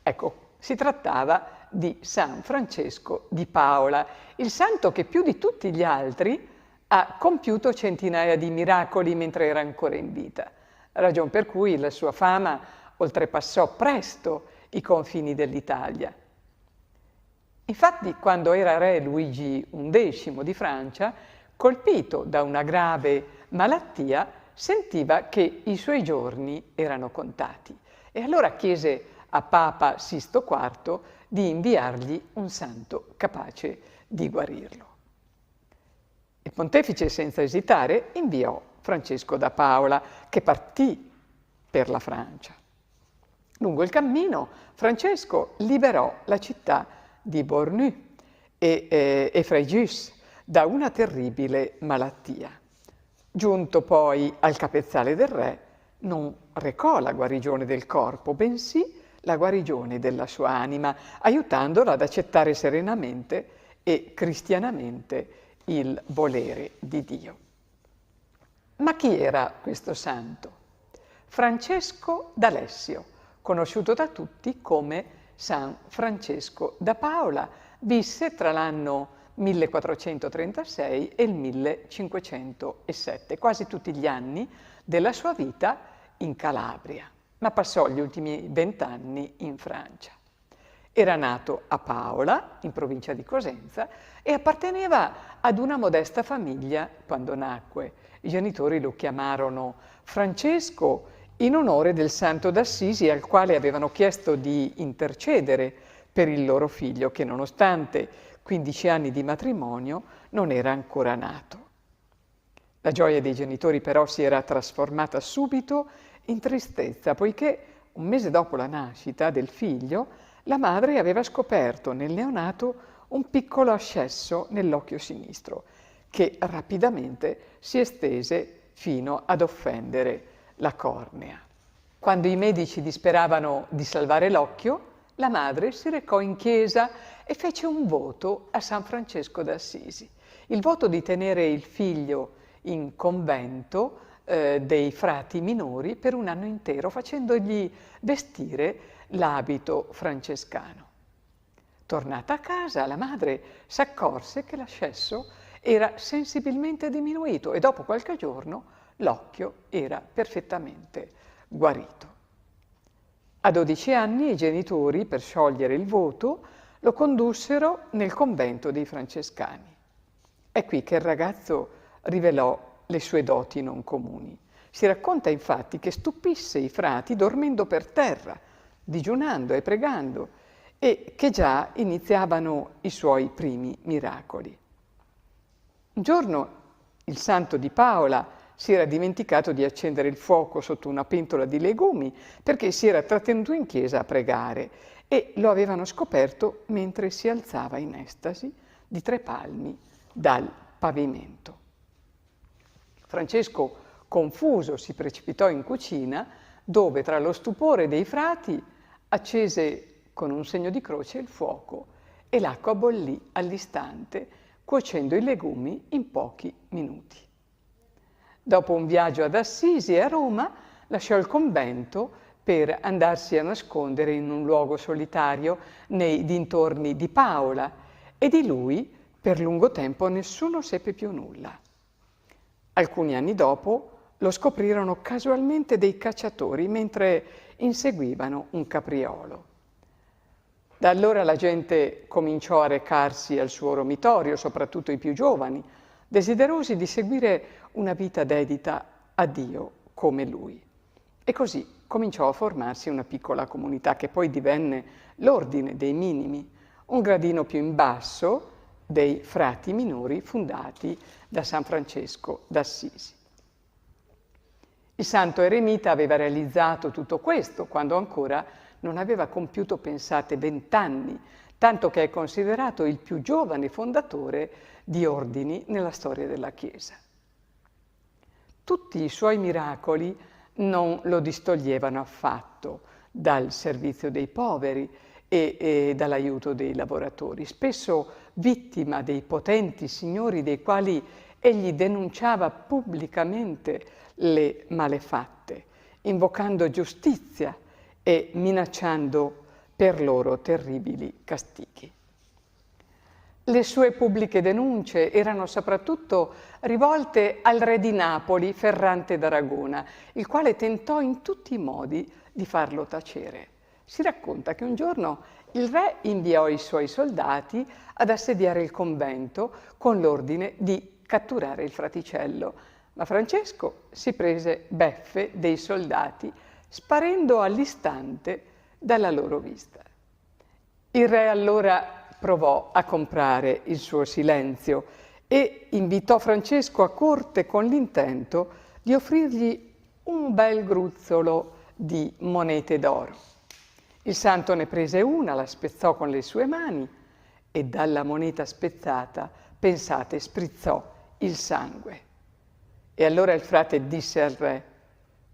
Ecco, si trattava di San Francesco di Paola, il santo che più di tutti gli altri ha compiuto centinaia di miracoli mentre era ancora in vita, ragion per cui la sua fama oltrepassò presto i confini dell'Italia. Infatti, quando era re Luigi XI di Francia, colpito da una grave malattia, sentiva che i suoi giorni erano contati e allora chiese a Papa Sisto IV di inviargli un santo capace di guarirlo. Il pontefice, senza esitare, inviò Francesco da Paola, che partì per la Francia. Lungo il cammino, Francesco liberò la città di Bornu e Fréjus da una terribile malattia. Giunto poi al capezzale del re, non recò la guarigione del corpo, bensì la guarigione della sua anima, aiutandola ad accettare serenamente e cristianamente il volere di Dio. Ma chi era questo santo? Francesco d'Alessio, conosciuto da tutti come San Francesco da Paola, visse tra l'anno 1436 e il 1507, quasi tutti gli anni della sua vita in Calabria, ma passò gli ultimi 20 anni in Francia. Era nato a Paola, in provincia di Cosenza, e apparteneva ad una modesta famiglia quando nacque. I genitori lo chiamarono Francesco in onore del santo d'Assisi, al quale avevano chiesto di intercedere per il loro figlio, che nonostante 15 anni di matrimonio non era ancora nato. La gioia dei genitori però si era trasformata subito in tristezza, poiché un mese dopo la nascita del figlio la madre aveva scoperto nel neonato un piccolo ascesso nell'occhio sinistro, che rapidamente si estese fino ad offendere la cornea. Quando i medici disperavano di salvare l'occhio, la madre si recò in chiesa e fece un voto a San Francesco d'Assisi, il voto di tenere il figlio in convento dei frati minori per un anno intero, facendogli vestire l'abito francescano. Tornata a casa, la madre s'accorse che l'ascesso era sensibilmente diminuito e dopo qualche giorno l'occhio era perfettamente guarito. A 12 anni i genitori, per sciogliere il voto, lo condussero nel convento dei francescani. È qui che il ragazzo rivelò le sue doti non comuni. Si racconta infatti che stupisse i frati dormendo per terra, digiunando e pregando, e che già iniziavano i suoi primi miracoli. Un giorno il santo di Paola si era dimenticato di accendere il fuoco sotto una pentola di legumi perché si era trattenuto in chiesa a pregare e lo avevano scoperto mentre si alzava in estasi di 3 palmi dal pavimento. Francesco, confuso, si precipitò in cucina dove, tra lo stupore dei frati, accese con un segno di croce il fuoco e l'acqua bollì all'istante, cuocendo i legumi in pochi minuti. Dopo un viaggio ad Assisi e a Roma, lasciò il convento per andarsi a nascondere in un luogo solitario nei dintorni di Paola e di lui per lungo tempo nessuno seppe più nulla. Alcuni anni dopo lo scoprirono casualmente dei cacciatori mentre inseguivano un capriolo. Da allora la gente cominciò a recarsi al suo romitorio, soprattutto i più giovani, desiderosi di seguire una vita dedita a Dio come lui. E così cominciò a formarsi una piccola comunità che poi divenne l'Ordine dei Minimi, un gradino più in basso dei frati minori fondati da San Francesco d'Assisi. Il santo eremita aveva realizzato tutto questo quando ancora non aveva compiuto, pensate, 20 anni, tanto che è considerato il più giovane fondatore di ordini nella storia della Chiesa. Tutti i suoi miracoli non lo distoglievano affatto dal servizio dei poveri e dall'aiuto dei lavoratori, spesso vittima dei potenti signori dei quali egli denunciava pubblicamente le malefatte, invocando giustizia e minacciando per loro terribili castighi. Le sue pubbliche denunce erano soprattutto rivolte al re di Napoli, Ferrante d'Aragona, il quale tentò in tutti i modi di farlo tacere. Si racconta che un giorno il re inviò i suoi soldati ad assediare il convento con l'ordine di catturare il fraticello, ma Francesco si prese beffe dei soldati, sparendo all'istante dalla loro vista. Il re allora provò a comprare il suo silenzio e invitò Francesco a corte con l'intento di offrirgli un bel gruzzolo di monete d'oro. Il santo ne prese una, la spezzò con le sue mani e dalla moneta spezzata, pensate, sprizzò il sangue. E allora il frate disse al re: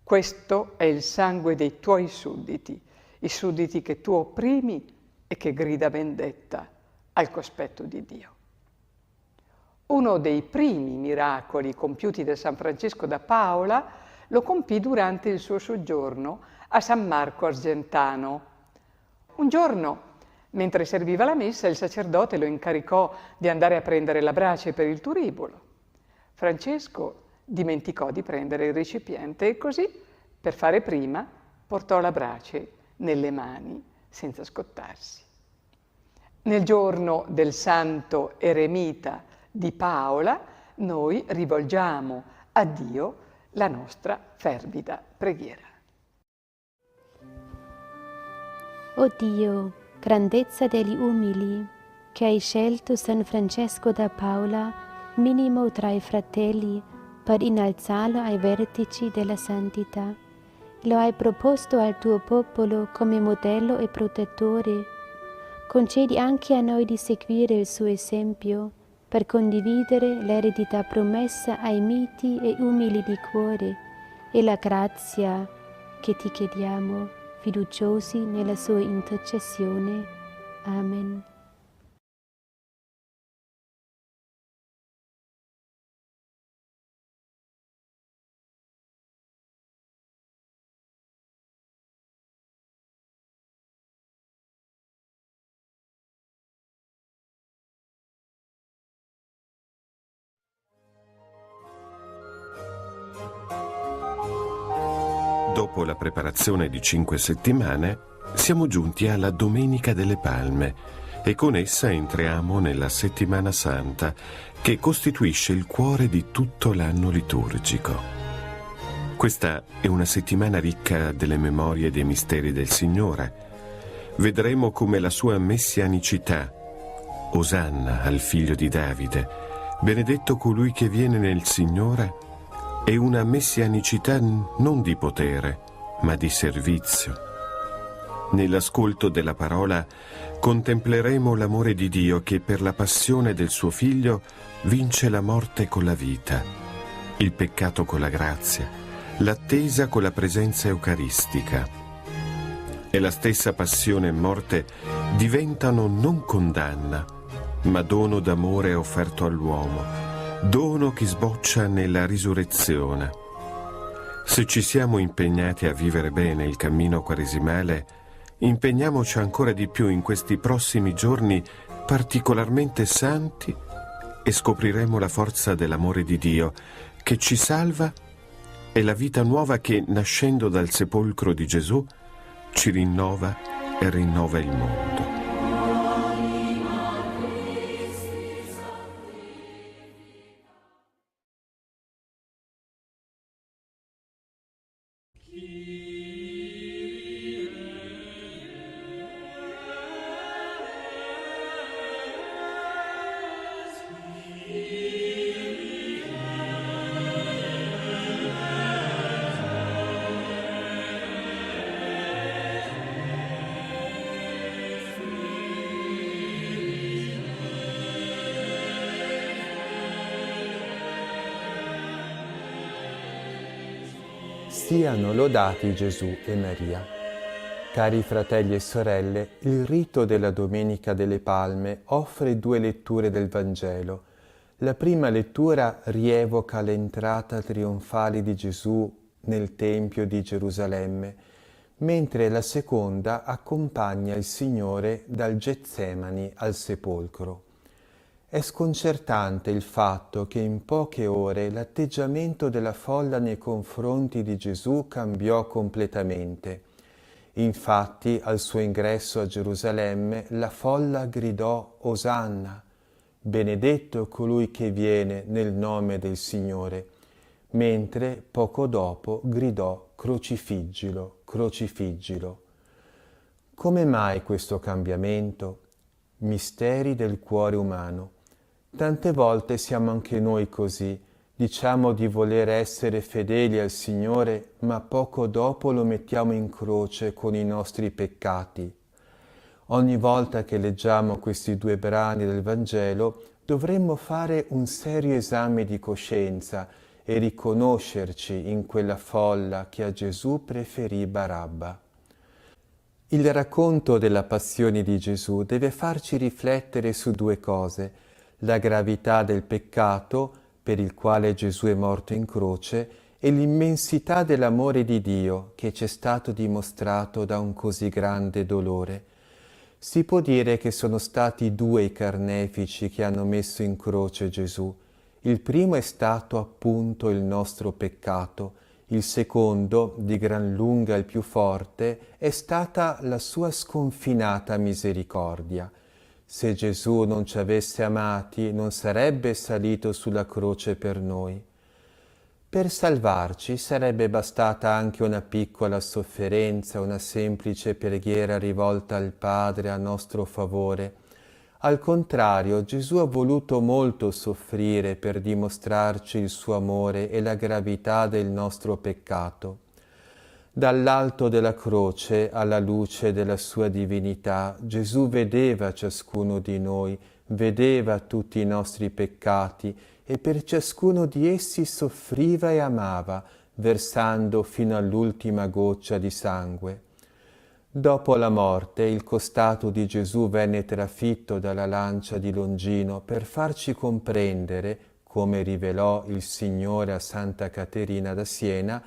questo è il sangue dei tuoi sudditi, i sudditi che tu opprimi e che grida vendetta al cospetto di Dio. Uno dei primi miracoli compiuti da San Francesco da Paola lo compì durante il suo soggiorno a San Marco Argentano. Un giorno Mentre serviva la messa, il sacerdote lo incaricò di andare a prendere la brace per il turibolo. Francesco dimenticò di prendere il recipiente e così, per fare prima, portò la brace nelle mani senza scottarsi. Nel giorno del santo eremita di Paola, noi rivolgiamo a Dio la nostra fervida preghiera. O Dio, grandezza degli umili, che hai scelto San Francesco da Paola, minimo tra i fratelli, per innalzarlo ai vertici della santità. Lo hai proposto al tuo popolo come modello e protettore. Concedi anche a noi di seguire il suo esempio, per condividere l'eredità promessa ai miti e umili di cuore e la grazia che ti chiediamo, fiduciosi nella sua intercessione. Amen. Dopo la preparazione di 5 settimane, siamo giunti alla Domenica delle Palme e con essa entriamo nella Settimana Santa, che costituisce il cuore di tutto l'anno liturgico. Questa è una settimana ricca delle memorie e dei misteri del Signore. Vedremo come la sua messianicità, Osanna al figlio di Davide, benedetto colui che viene nel Signore, è una messianicità non di potere, ma di servizio. Nell'ascolto della parola contempleremo l'amore di Dio che per la passione del suo Figlio vince la morte con la vita, il peccato con la grazia, l'attesa con la presenza eucaristica. E la stessa passione e morte diventano non condanna, ma dono d'amore offerto all'uomo, dono che sboccia nella risurrezione. Se ci siamo impegnati a vivere bene il cammino quaresimale, impegniamoci ancora di più in questi prossimi giorni particolarmente santi e scopriremo la forza dell'amore di Dio che ci salva e la vita nuova che, nascendo dal sepolcro di Gesù, ci rinnova e rinnova il mondo. Siano lodati Gesù e Maria. Cari fratelli e sorelle, il rito della Domenica delle Palme offre 2 letture del Vangelo. La prima lettura rievoca l'entrata trionfale di Gesù nel Tempio di Gerusalemme, mentre la seconda accompagna il Signore dal Getsemani al sepolcro. È sconcertante il fatto che in poche ore l'atteggiamento della folla nei confronti di Gesù cambiò completamente. Infatti, al suo ingresso a Gerusalemme, la folla gridò Osanna, benedetto colui che viene nel nome del Signore, mentre poco dopo gridò crocifiggilo, crocifiggilo. Come mai questo cambiamento? Misteri del cuore umano. Tante volte siamo anche noi così, diciamo di voler essere fedeli al Signore, ma poco dopo lo mettiamo in croce con i nostri peccati. Ogni volta che leggiamo questi 2 brani del Vangelo, dovremmo fare un serio esame di coscienza e riconoscerci in quella folla che a Gesù preferì Barabba. Il racconto della passione di Gesù deve farci riflettere su 2 cose: la gravità del peccato per il quale Gesù è morto in croce e l'immensità dell'amore di Dio che ci è stato dimostrato da un così grande dolore. Si può dire che sono stati due i carnefici che hanno messo in croce Gesù. Il primo è stato appunto il nostro peccato, il secondo, di gran lunga il più forte, è stata la sua sconfinata misericordia. Se Gesù non ci avesse amati, non sarebbe salito sulla croce per noi. Per salvarci sarebbe bastata anche una piccola sofferenza, una semplice preghiera rivolta al Padre a nostro favore. Al contrario, Gesù ha voluto molto soffrire per dimostrarci il suo amore e la gravità del nostro peccato. Dall'alto della croce, alla luce della sua divinità, Gesù vedeva ciascuno di noi, vedeva tutti i nostri peccati e per ciascuno di essi soffriva e amava, versando fino all'ultima goccia di sangue. Dopo la morte, il costato di Gesù venne trafitto dalla lancia di Longino per farci comprendere, come rivelò il Signore a Santa Caterina da Siena,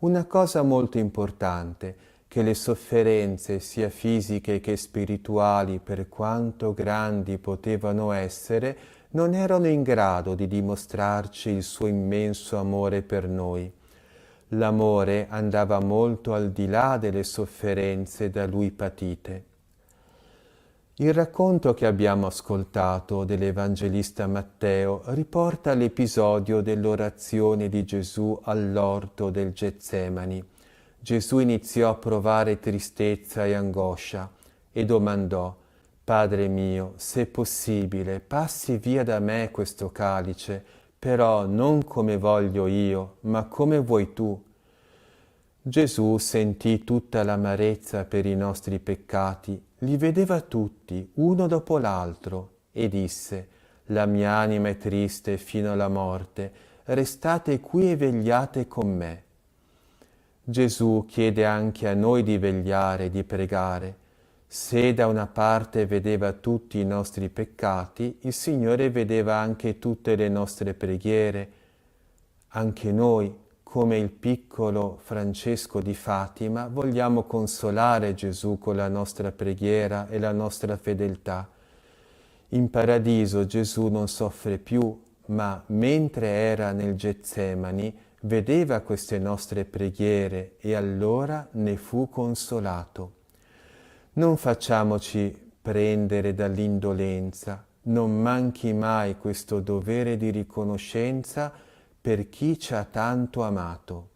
una cosa molto importante, che le sofferenze sia fisiche che spirituali, per quanto grandi potevano essere, non erano in grado di dimostrarci il suo immenso amore per noi. L'amore andava molto al di là delle sofferenze da lui patite. Il racconto che abbiamo ascoltato dell'Evangelista Matteo riporta l'episodio dell'orazione di Gesù all'orto del Getsemani. Gesù iniziò a provare tristezza e angoscia e domandò: «Padre mio, se possibile, passi via da me questo calice, però non come voglio io, ma come vuoi tu». Gesù sentì tutta l'amarezza per i nostri peccati, li vedeva tutti, uno dopo l'altro, e disse: «La mia anima è triste fino alla morte, restate qui e vegliate con me». Gesù chiede anche a noi di vegliare e di pregare. Se da una parte vedeva tutti i nostri peccati, il Signore vedeva anche tutte le nostre preghiere. Anche noi, come il piccolo Francesco di Fatima, vogliamo consolare Gesù con la nostra preghiera e la nostra fedeltà. In paradiso Gesù non soffre più, ma mentre era nel Getsemani vedeva queste nostre preghiere e allora ne fu consolato. Non facciamoci prendere dall'indolenza, non manchi mai questo dovere di riconoscenza per chi ci ha tanto amato.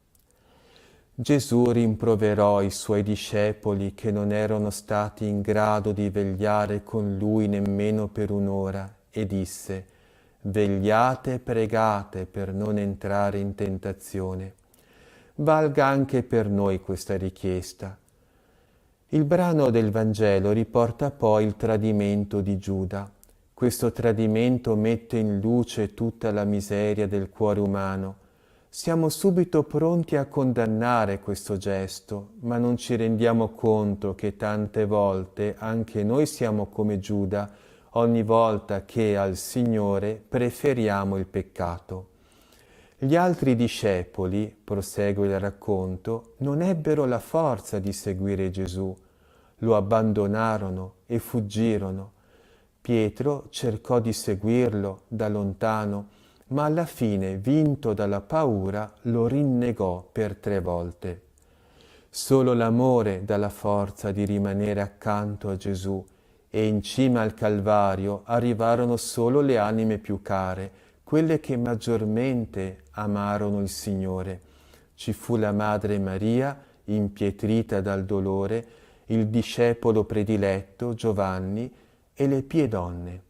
Gesù rimproverò i suoi discepoli che non erano stati in grado di vegliare con lui nemmeno per un'ora e disse: «Vegliate e pregate per non entrare in tentazione». Valga anche per noi questa richiesta. Il brano del Vangelo riporta poi il tradimento di Giuda. Questo tradimento mette in luce tutta la miseria del cuore umano. Siamo subito pronti a condannare questo gesto, ma non ci rendiamo conto che tante volte anche noi siamo come Giuda, ogni volta che al Signore preferiamo il peccato. Gli altri discepoli, prosegue il racconto, non ebbero la forza di seguire Gesù, lo abbandonarono e fuggirono. Pietro cercò di seguirlo da lontano, ma alla fine, vinto dalla paura, lo rinnegò per 3 volte. Solo l'amore dà la forza di rimanere accanto a Gesù e in cima al Calvario arrivarono solo le anime più care, quelle che maggiormente amarono il Signore. Ci fu la Madre Maria, impietrita dal dolore, il discepolo prediletto Giovanni e le pie donne.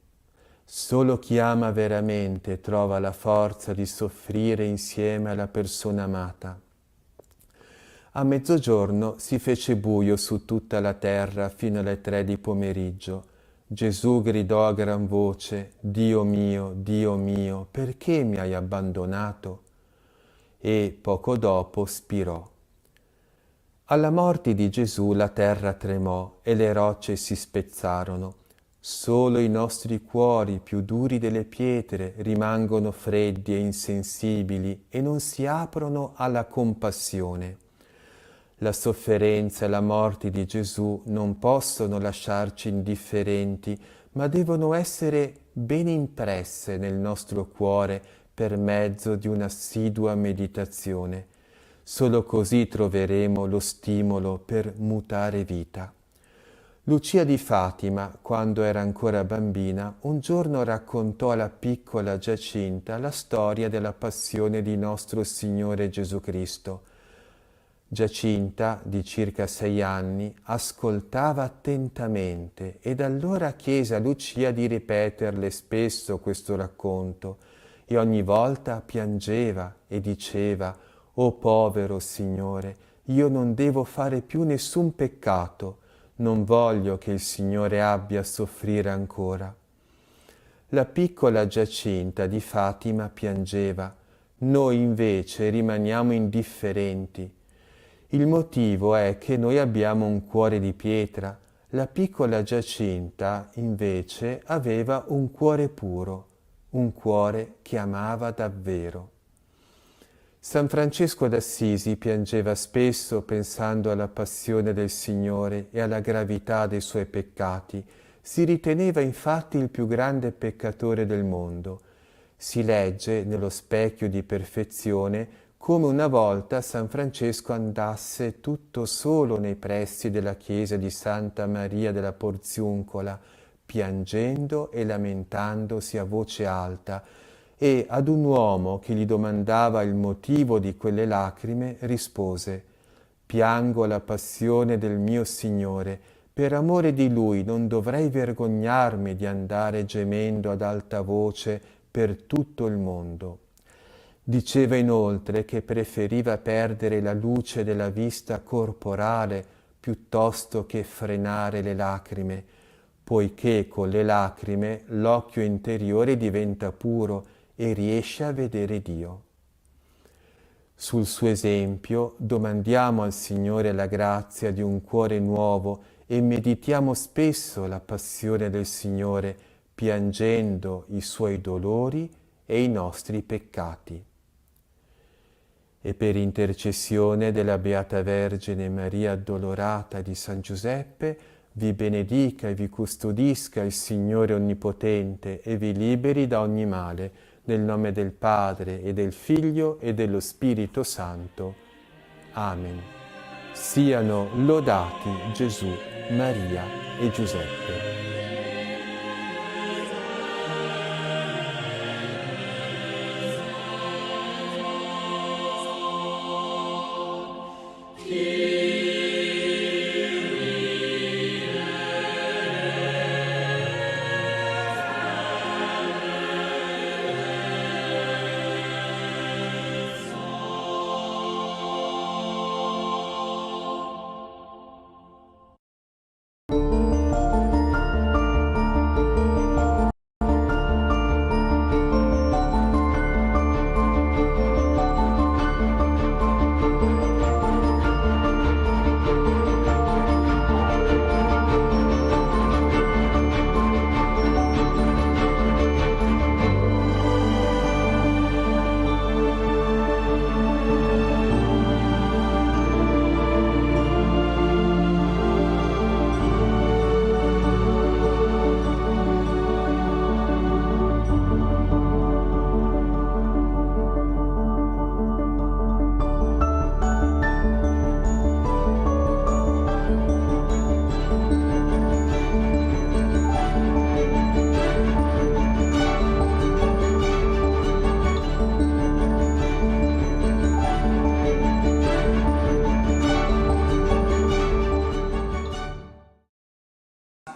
Solo chi ama veramente trova la forza di soffrire insieme alla persona amata. A mezzogiorno si fece buio su tutta la terra fino alle 3 di pomeriggio. Gesù gridò a gran voce: Dio mio, perché mi hai abbandonato? E poco dopo spirò. Alla morte di Gesù la terra tremò e le rocce si spezzarono. Solo i nostri cuori, più duri delle pietre, rimangono freddi e insensibili e non si aprono alla compassione. La sofferenza e la morte di Gesù non possono lasciarci indifferenti, ma devono essere ben impresse nel nostro cuore per mezzo di un'assidua meditazione. Solo così troveremo lo stimolo per mutare vita. Lucia di Fatima, quando era ancora bambina, un giorno raccontò alla piccola Giacinta la storia della passione di nostro Signore Gesù Cristo. Giacinta, di circa 6 anni, ascoltava attentamente ed allora chiese a Lucia di ripeterle spesso questo racconto e ogni volta piangeva e diceva: «Oh povero Signore, io non devo fare più nessun peccato, non voglio che il Signore abbia a soffrire ancora». La piccola Giacinta di Fatima piangeva, noi invece rimaniamo indifferenti. Il motivo è che noi abbiamo un cuore di pietra, la piccola Giacinta invece aveva un cuore puro, un cuore che amava davvero. San Francesco d'Assisi piangeva spesso pensando alla passione del Signore e alla gravità dei suoi peccati. Si riteneva infatti il più grande peccatore del mondo. Si legge nello Specchio di Perfezione come una volta San Francesco andasse tutto solo nei pressi della chiesa di Santa Maria della Porziuncola, piangendo e lamentandosi a voce alta, e ad un uomo che gli domandava il motivo di quelle lacrime rispose: «Piango la passione del mio Signore, per amore di Lui non dovrei vergognarmi di andare gemendo ad alta voce per tutto il mondo». Diceva inoltre che preferiva perdere la luce della vista corporale piuttosto che frenare le lacrime, poiché con le lacrime l'occhio interiore diventa puro e riesce a vedere Dio. Sul suo esempio domandiamo al Signore la grazia di un cuore nuovo e meditiamo spesso la passione del Signore, piangendo i suoi dolori e i nostri peccati. E per intercessione della Beata Vergine Maria Addolorata di San Giuseppe, vi benedica e vi custodisca il Signore Onnipotente e vi liberi da ogni male, nel nome del Padre e del Figlio e dello Spirito Santo. Amen. Siano lodati Gesù, Maria e Giuseppe.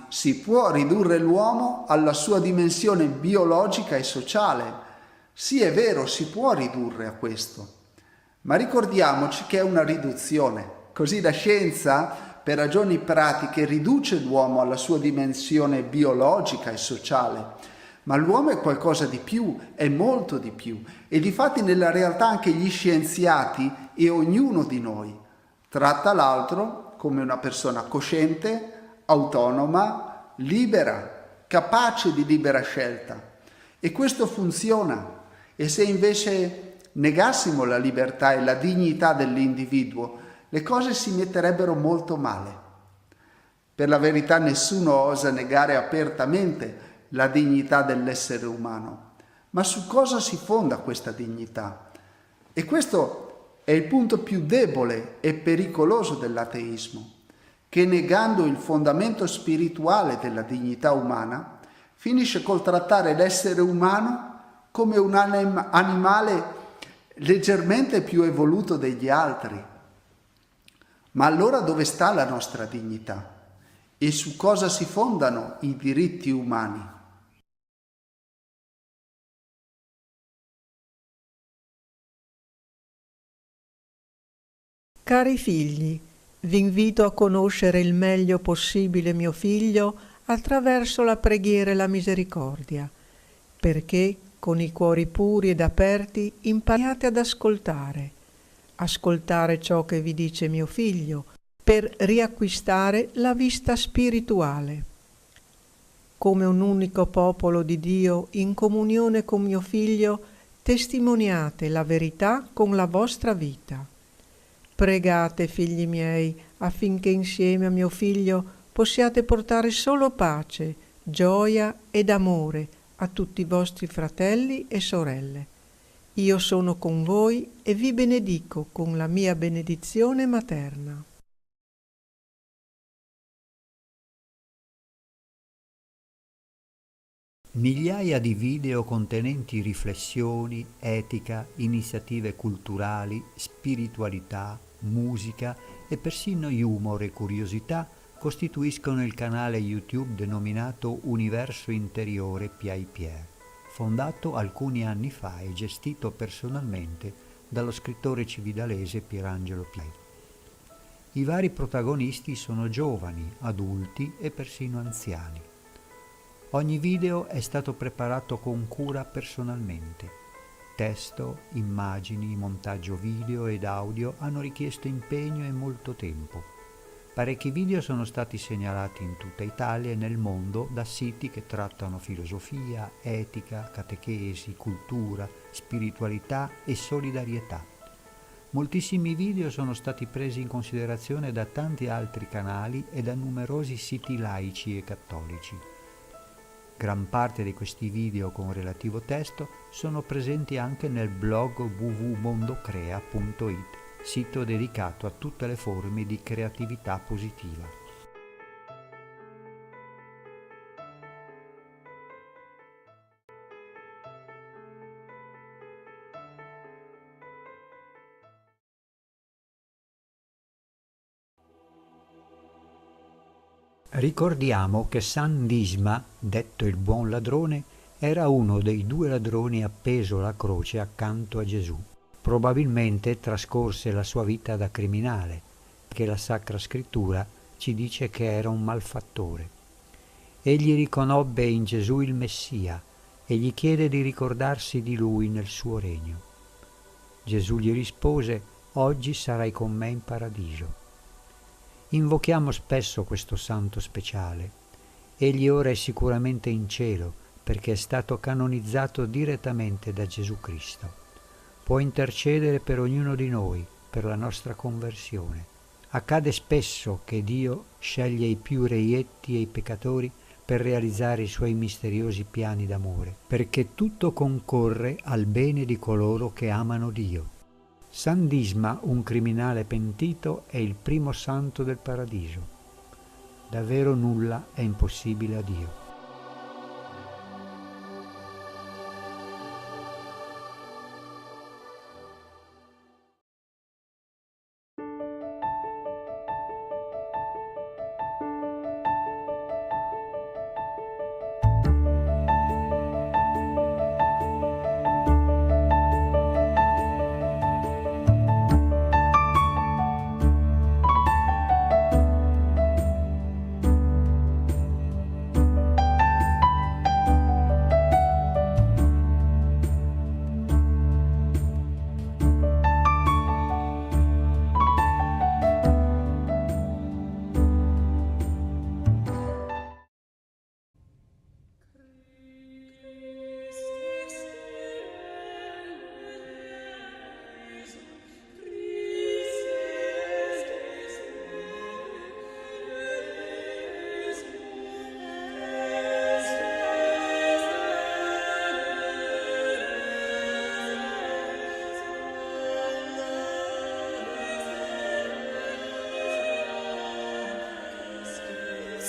Si può ridurre l'uomo alla sua dimensione biologica e sociale. Sì, è vero, si può ridurre a questo. Ma ricordiamoci che è una riduzione. Così la scienza, per ragioni pratiche, riduce l'uomo alla sua dimensione biologica e sociale. Ma l'uomo è qualcosa di più, è molto di più. E difatti nella realtà anche gli scienziati e ognuno di noi tratta l'altro come una persona cosciente, autonoma, libera, capace di libera scelta. E questo funziona. E se invece negassimo la libertà e la dignità dell'individuo, le cose si metterebbero molto male. Per la verità nessuno osa negare apertamente la dignità dell'essere umano. Ma su cosa si fonda questa dignità? E questo è il punto più debole e pericoloso dell'ateismo, che negando il fondamento spirituale della dignità umana, finisce col trattare l'essere umano come un animale leggermente più evoluto degli altri. Ma allora dove sta la nostra dignità? E su cosa si fondano i diritti umani? Cari figli, vi invito a conoscere il meglio possibile mio figlio attraverso la preghiera e la misericordia, perché con i cuori puri ed aperti impariate ad ascoltare ciò che vi dice mio figlio, per riacquistare la vista spirituale. Come un unico popolo di Dio in comunione con mio figlio, testimoniate la verità con la vostra vita. Pregate, figli miei, affinché insieme a mio figlio possiate portare solo pace, gioia ed amore a tutti i vostri fratelli e sorelle. Io sono con voi e vi benedico con la mia benedizione materna. Migliaia di video contenenti riflessioni, etica, iniziative culturali, spiritualità, musica e persino humor e curiosità costituiscono il canale YouTube denominato Universo Interiore Piai Pier, fondato alcuni anni fa e gestito personalmente dallo scrittore cividalese Pierangelo Piai. I vari protagonisti sono giovani, adulti e persino anziani. Ogni video è stato preparato con cura personalmente. Testo, immagini, montaggio video ed audio hanno richiesto impegno e molto tempo. Parecchi video sono stati segnalati in tutta Italia e nel mondo da siti che trattano filosofia, etica, catechesi, cultura, spiritualità e solidarietà. Moltissimi video sono stati presi in considerazione da tanti altri canali e da numerosi siti laici e cattolici. Gran parte di questi video con relativo testo sono presenti anche nel blog www.mondocrea.it, sito dedicato a tutte le forme di creatività positiva. Ricordiamo che San Disma, detto il buon ladrone, era uno dei 2 ladroni appeso alla croce accanto a Gesù. Probabilmente trascorse la sua vita da criminale, perché la Sacra Scrittura ci dice che era un malfattore. Egli riconobbe in Gesù il Messia e gli chiede di ricordarsi di lui nel suo regno. Gesù gli rispose: «Oggi sarai con me in paradiso». Invochiamo spesso questo santo speciale. Egli ora è sicuramente in cielo perché è stato canonizzato direttamente da Gesù Cristo. Può intercedere per ognuno di noi, per la nostra conversione. Accade spesso che Dio sceglie i più reietti e i peccatori per realizzare i suoi misteriosi piani d'amore, perché tutto concorre al bene di coloro che amano Dio. San Disma, un criminale pentito, è il primo santo del paradiso. Davvero nulla è impossibile a Dio.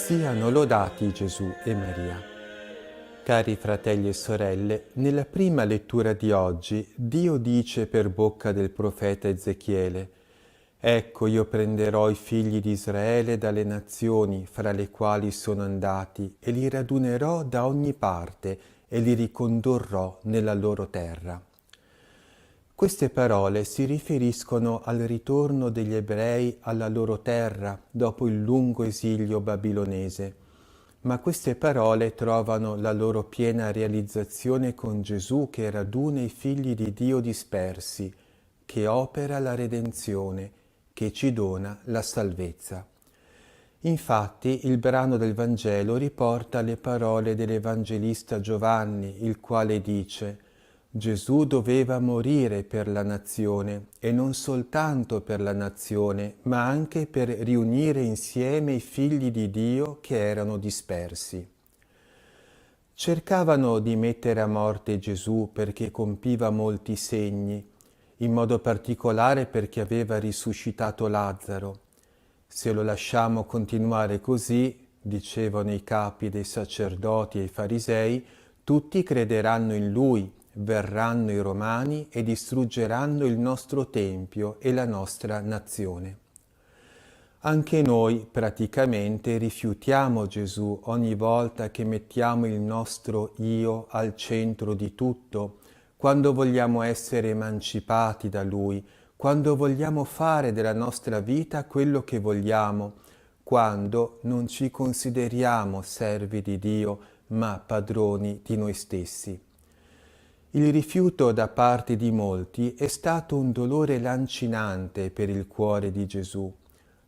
Siano lodati Gesù e Maria. Cari fratelli e sorelle, nella prima lettura di oggi Dio dice per bocca del profeta Ezechiele: «Ecco, io prenderò i figli di Israele dalle nazioni fra le quali sono andati e li radunerò da ogni parte e li ricondurrò nella loro terra». Queste parole si riferiscono al ritorno degli ebrei alla loro terra dopo il lungo esilio babilonese, ma queste parole trovano la loro piena realizzazione con Gesù che raduna i figli di Dio dispersi, che opera la redenzione, che ci dona la salvezza. Infatti il brano del Vangelo riporta le parole dell'Evangelista Giovanni, il quale dice: Gesù doveva morire per la nazione, e non soltanto per la nazione, ma anche per riunire insieme i figli di Dio che erano dispersi. Cercavano di mettere a morte Gesù perché compiva molti segni, in modo particolare perché aveva risuscitato Lazzaro. Se lo lasciamo continuare così, dicevano i capi dei sacerdoti e i farisei, tutti crederanno in lui, verranno i Romani e distruggeranno il nostro Tempio e la nostra nazione. Anche noi praticamente rifiutiamo Gesù ogni volta che mettiamo il nostro io al centro di tutto, quando vogliamo essere emancipati da Lui, quando vogliamo fare della nostra vita quello che vogliamo, quando non ci consideriamo servi di Dio, ma padroni di noi stessi. Il rifiuto da parte di molti è stato un dolore lancinante per il cuore di Gesù.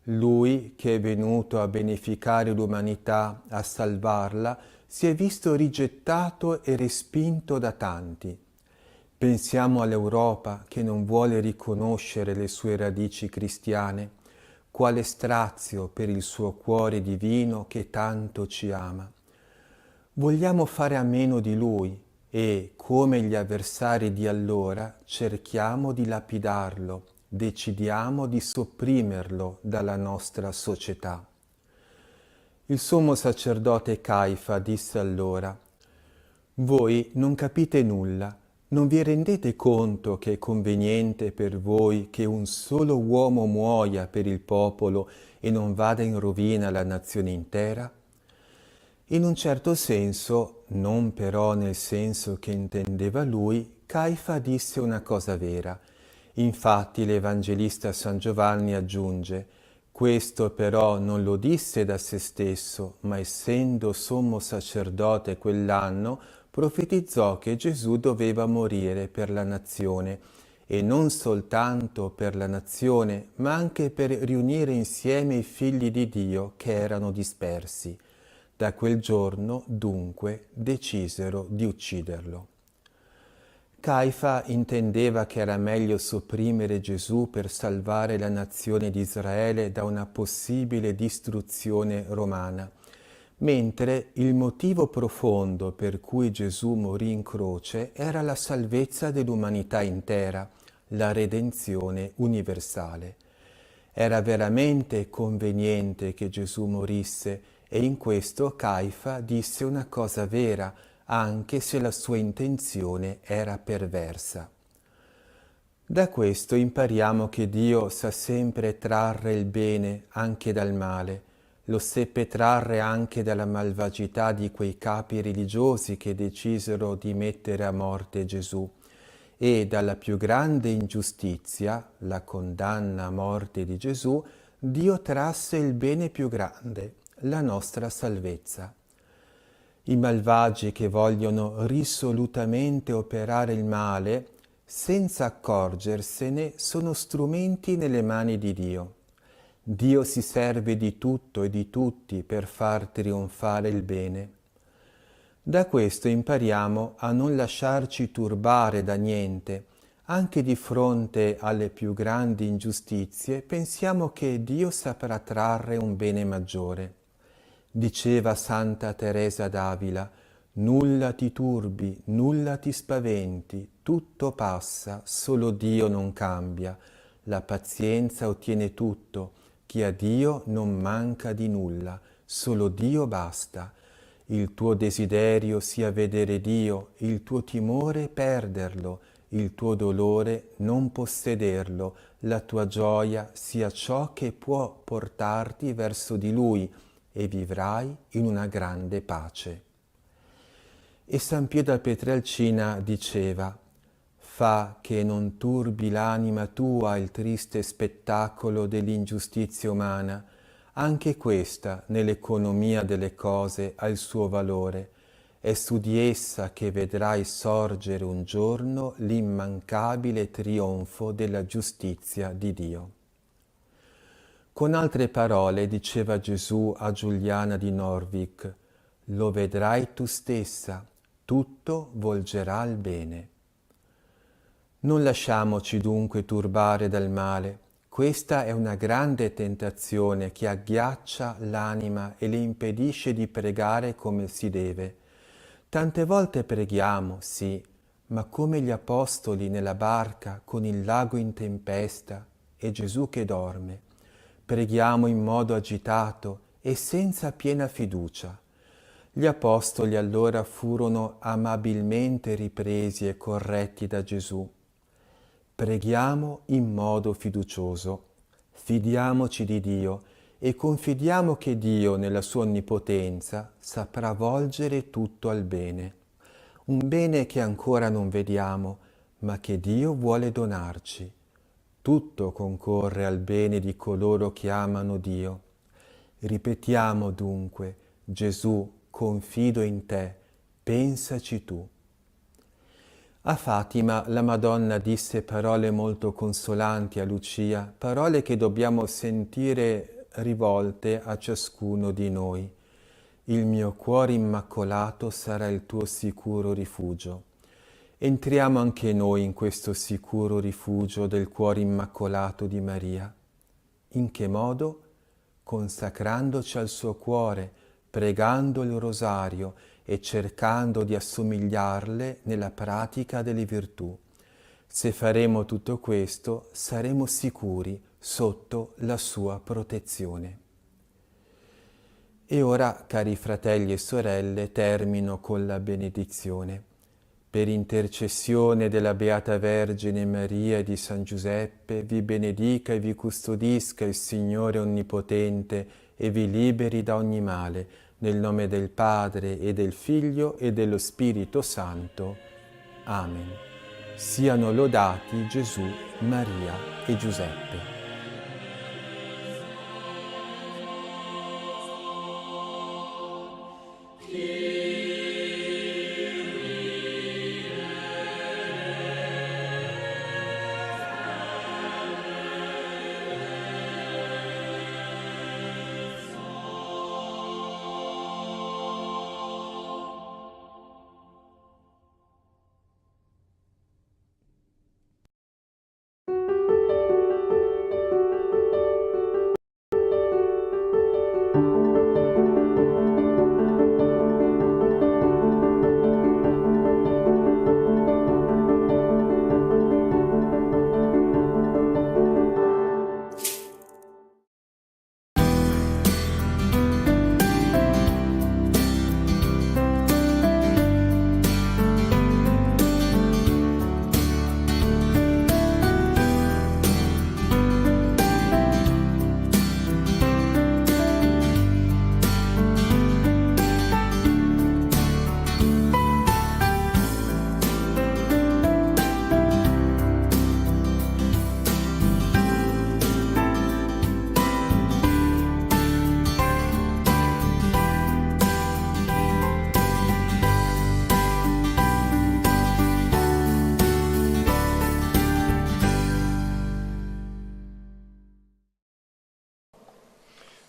Lui, che è venuto a beneficare l'umanità, a salvarla, si è visto rigettato e respinto da tanti. Pensiamo all'Europa che non vuole riconoscere le sue radici cristiane, quale strazio per il suo cuore divino che tanto ci ama. Vogliamo fare a meno di Lui e, come gli avversari di allora, cerchiamo di lapidarlo, decidiamo di sopprimerlo dalla nostra società. Il sommo sacerdote Caifa disse allora: «Voi non capite nulla, non vi rendete conto che è conveniente per voi che un solo uomo muoia per il popolo e non vada in rovina la nazione intera?» In un certo senso, non però nel senso che intendeva lui, Caifa disse una cosa vera. Infatti l'Evangelista San Giovanni aggiunge: «Questo però non lo disse da se stesso, ma essendo sommo sacerdote quell'anno, profetizzò che Gesù doveva morire per la nazione, e non soltanto per la nazione, ma anche per riunire insieme i figli di Dio che erano dispersi. Da quel giorno, dunque, decisero di ucciderlo». Caifa intendeva che era meglio sopprimere Gesù per salvare la nazione di Israele da una possibile distruzione romana, mentre il motivo profondo per cui Gesù morì in croce era la salvezza dell'umanità intera, la redenzione universale. Era veramente conveniente che Gesù morisse, e in questo Caifa disse una cosa vera, anche se la sua intenzione era perversa. Da questo impariamo che Dio sa sempre trarre il bene anche dal male. Lo seppe trarre anche dalla malvagità di quei capi religiosi che decisero di mettere a morte Gesù, e dalla più grande ingiustizia, la condanna a morte di Gesù, Dio trasse il bene più grande, la nostra salvezza. I malvagi che vogliono risolutamente operare il male, senza accorgersene, sono strumenti nelle mani di Dio. Dio si serve di tutto e di tutti per far trionfare il bene. Da questo impariamo a non lasciarci turbare da niente. Anche di fronte alle più grandi ingiustizie pensiamo che Dio saprà trarre un bene maggiore. Diceva Santa Teresa d'Avila: «Nulla ti turbi, nulla ti spaventi, tutto passa, solo Dio non cambia. La pazienza ottiene tutto, chi ha Dio non manca di nulla, Solo Dio basta. Il tuo desiderio sia vedere Dio, il tuo timore perderlo, il tuo dolore non possederlo, la tua gioia sia ciò che può portarti verso di Lui e vivrai in una grande pace. E San Pietro a Pietrelcina diceva: fa che non turbi l'anima tua il triste spettacolo dell'ingiustizia umana. Anche questa, nell'economia delle cose, ha il suo valore. È su di essa che vedrai sorgere un giorno l'immancabile trionfo della giustizia di Dio. Con altre parole diceva Gesù a Giuliana di Norwich: lo vedrai tu stessa, tutto volgerà al bene. Non lasciamoci dunque turbare dal male. Questa è una grande tentazione che agghiaccia l'anima e le impedisce di pregare come si deve. Tante volte preghiamo, sì, ma come gli apostoli nella barca con il lago in tempesta e Gesù che dorme. Preghiamo in modo agitato e senza piena fiducia. Gli apostoli allora furono amabilmente ripresi e corretti da Gesù. Preghiamo in modo fiducioso, fidiamoci di Dio e confidiamo che Dio nella sua onnipotenza saprà volgere tutto al bene. Un bene che ancora non vediamo, ma che Dio vuole donarci. Tutto concorre al bene di coloro che amano Dio. Ripetiamo dunque: Gesù, confido in te, pensaci tu. A Fatima la Madonna disse parole molto consolanti a Lucia, parole che dobbiamo sentire rivolte a ciascuno di noi. Il mio cuore immacolato sarà il tuo sicuro rifugio. Entriamo anche noi in questo sicuro rifugio del cuore immacolato di Maria. In che modo? Consacrandoci al suo cuore, pregando il rosario e cercando di assomigliarle nella pratica delle virtù. Se faremo tutto questo, saremo sicuri sotto la sua protezione. E ora, cari fratelli e sorelle, termino con la benedizione. Per intercessione della Beata Vergine Maria e di San Giuseppe, vi benedica e vi custodisca il Signore Onnipotente e vi liberi da ogni male, nel nome del Padre e del Figlio e dello Spirito Santo. Amen. Siano lodati Gesù, Maria e Giuseppe.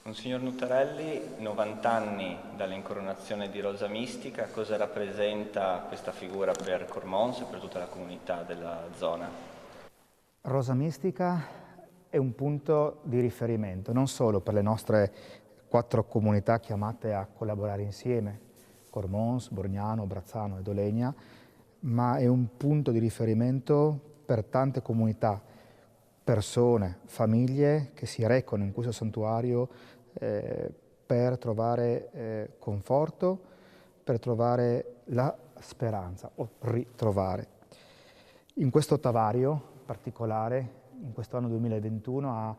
Monsignor Nutarelli, 90 anni dall'incoronazione di Rosa Mistica, cosa rappresenta questa figura per Cormons e per tutta la comunità della zona? Rosa Mistica è un punto di riferimento non solo per le nostre 4 comunità chiamate a collaborare insieme, Cormons, Borgnano, Brazzano e Dolegna, ma è un punto di riferimento per tante comunità, persone, famiglie che si recano in questo santuario per trovare conforto, per trovare la speranza o ritrovare. In questo ottavario particolare, in questo anno 2021,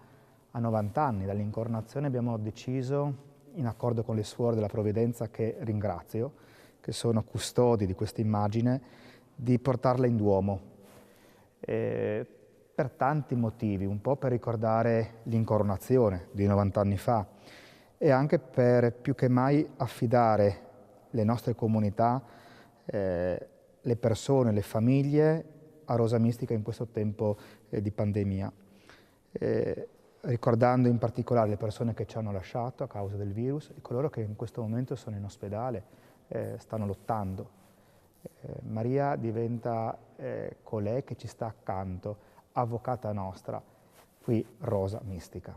a 90 anni dall'incarnazione, abbiamo deciso, in accordo con le suore della Provvidenza, che ringrazio, che sono custodi di questa immagine, di portarla in Duomo. Per tanti motivi, un po' per ricordare l'incoronazione di 90 anni fa e anche per più che mai affidare le nostre comunità, le persone, le famiglie a Rosa Mistica in questo tempo di pandemia, ricordando in particolare le persone che ci hanno lasciato a causa del virus e coloro che in questo momento sono in ospedale, stanno lottando. Maria diventa colei che ci sta accanto, avvocata nostra, qui Rosa Mistica.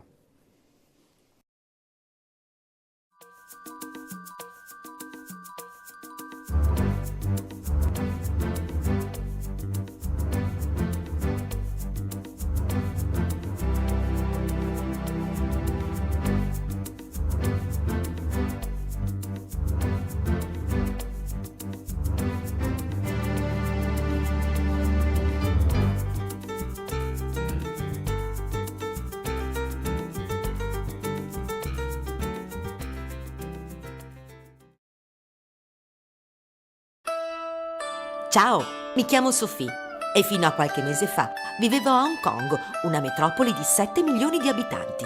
Ciao, mi chiamo Sophie e fino a qualche mese fa vivevo a Hong Kong, una metropoli di 7 milioni di abitanti.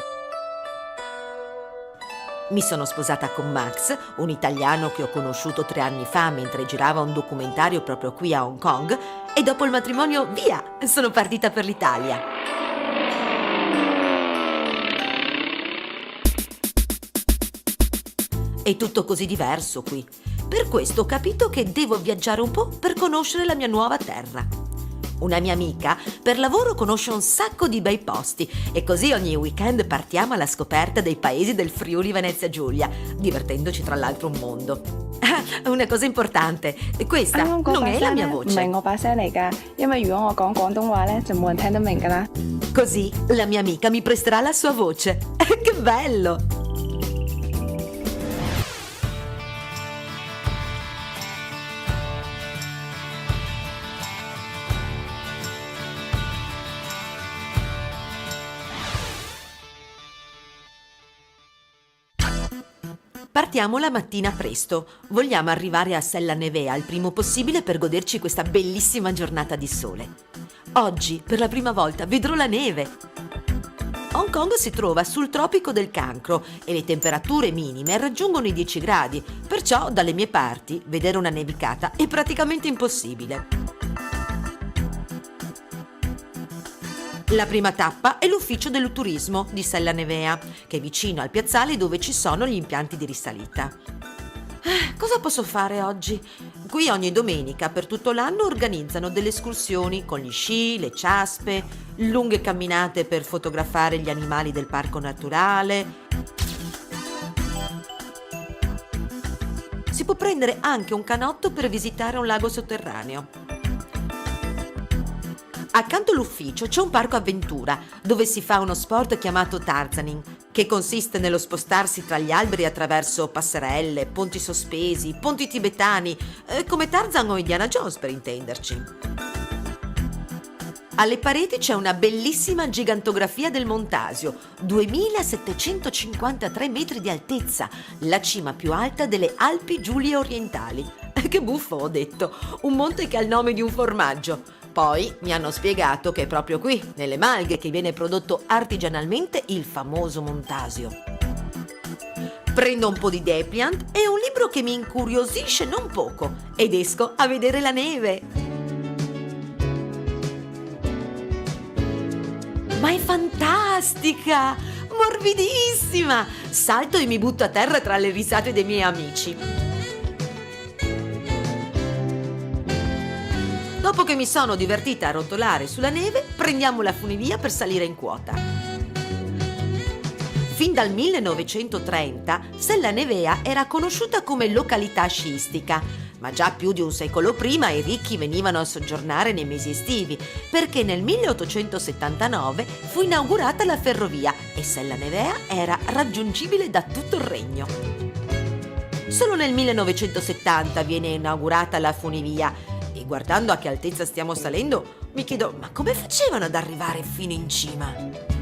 Mi sono sposata con Max, un italiano che ho conosciuto 3 anni fa mentre girava un documentario proprio qui a Hong Kong, e dopo il matrimonio, via, sono partita per l'Italia. È tutto così diverso qui. Per questo ho capito che devo viaggiare un po' per conoscere la mia nuova terra. Una mia amica per lavoro conosce un sacco di bei posti e così ogni weekend partiamo alla scoperta dei paesi del Friuli Venezia Giulia, divertendoci tra l'altro un mondo. Una cosa importante, questa non è la mia voce. Così la mia amica mi presterà la sua voce. Che bello! Partiamo la mattina presto. Vogliamo arrivare a Sella Nevea il primo possibile per goderci questa bellissima giornata di sole. Oggi, per la prima volta, vedrò la neve. Hong Kong si trova sul tropico del Cancro e le temperature minime raggiungono i 10 gradi, perciò dalle mie parti vedere una nevicata è praticamente impossibile. La prima tappa è l'ufficio del turismo di Sella Nevea, che è vicino al piazzale dove ci sono gli impianti di risalita. Cosa posso fare oggi? Qui ogni domenica per tutto l'anno organizzano delle escursioni con gli sci, le ciaspe, lunghe camminate per fotografare gli animali del parco naturale. Si può prendere anche un canotto per visitare un lago sotterraneo. Accanto all'ufficio c'è un parco avventura dove si fa uno sport chiamato Tarzaning, che consiste nello spostarsi tra gli alberi attraverso passerelle, ponti sospesi, ponti tibetani, come Tarzan o Indiana Jones per intenderci. Alle pareti c'è una bellissima gigantografia del Montasio, 2753 metri di altezza, la cima più alta delle Alpi Giulie orientali. Che buffo, ho detto, un monte che ha il nome di un formaggio. Poi mi hanno spiegato che è proprio qui, nelle Malghe, che viene prodotto artigianalmente il famoso Montasio. Prendo un po' di dépliant e un libro che mi incuriosisce non poco ed esco a vedere la neve. Ma è fantastica! Morbidissima! Salto e mi butto a terra tra le risate dei miei amici. Dopo che mi sono divertita a rotolare sulla neve, prendiamo la funivia per salire in quota. Fin dal 1930 Sella Nevea era conosciuta come località sciistica, Ma già più di un secolo prima i ricchi venivano a soggiornare nei mesi estivi, perché nel 1879 fu inaugurata la ferrovia e Sella Nevea era raggiungibile da tutto il regno. Solo nel 1970 viene inaugurata la funivia e guardando a che altezza stiamo salendo mi chiedo, ma come facevano ad arrivare fino in cima?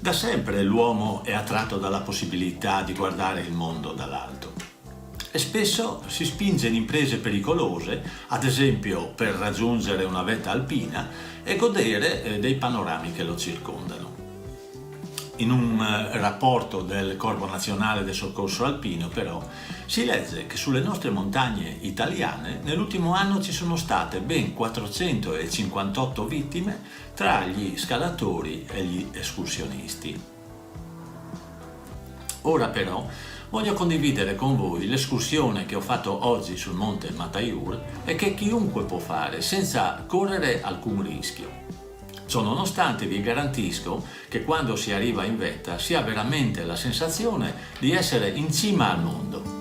Da sempre l'uomo è attratto dalla possibilità di guardare il mondo dall'alto e spesso si spinge in imprese pericolose, ad esempio per raggiungere una vetta alpina e godere dei panorami che lo circondano. In un rapporto del Corpo Nazionale del Soccorso Alpino, però, si legge che sulle nostre montagne italiane nell'ultimo anno ci sono state ben 458 vittime tra gli scalatori e gli escursionisti. Ora però voglio condividere con voi l'escursione che ho fatto oggi sul monte Mataiur e che chiunque può fare senza correre alcun rischio. Ciononostante vi garantisco che quando si arriva in vetta si ha veramente la sensazione di essere in cima al mondo.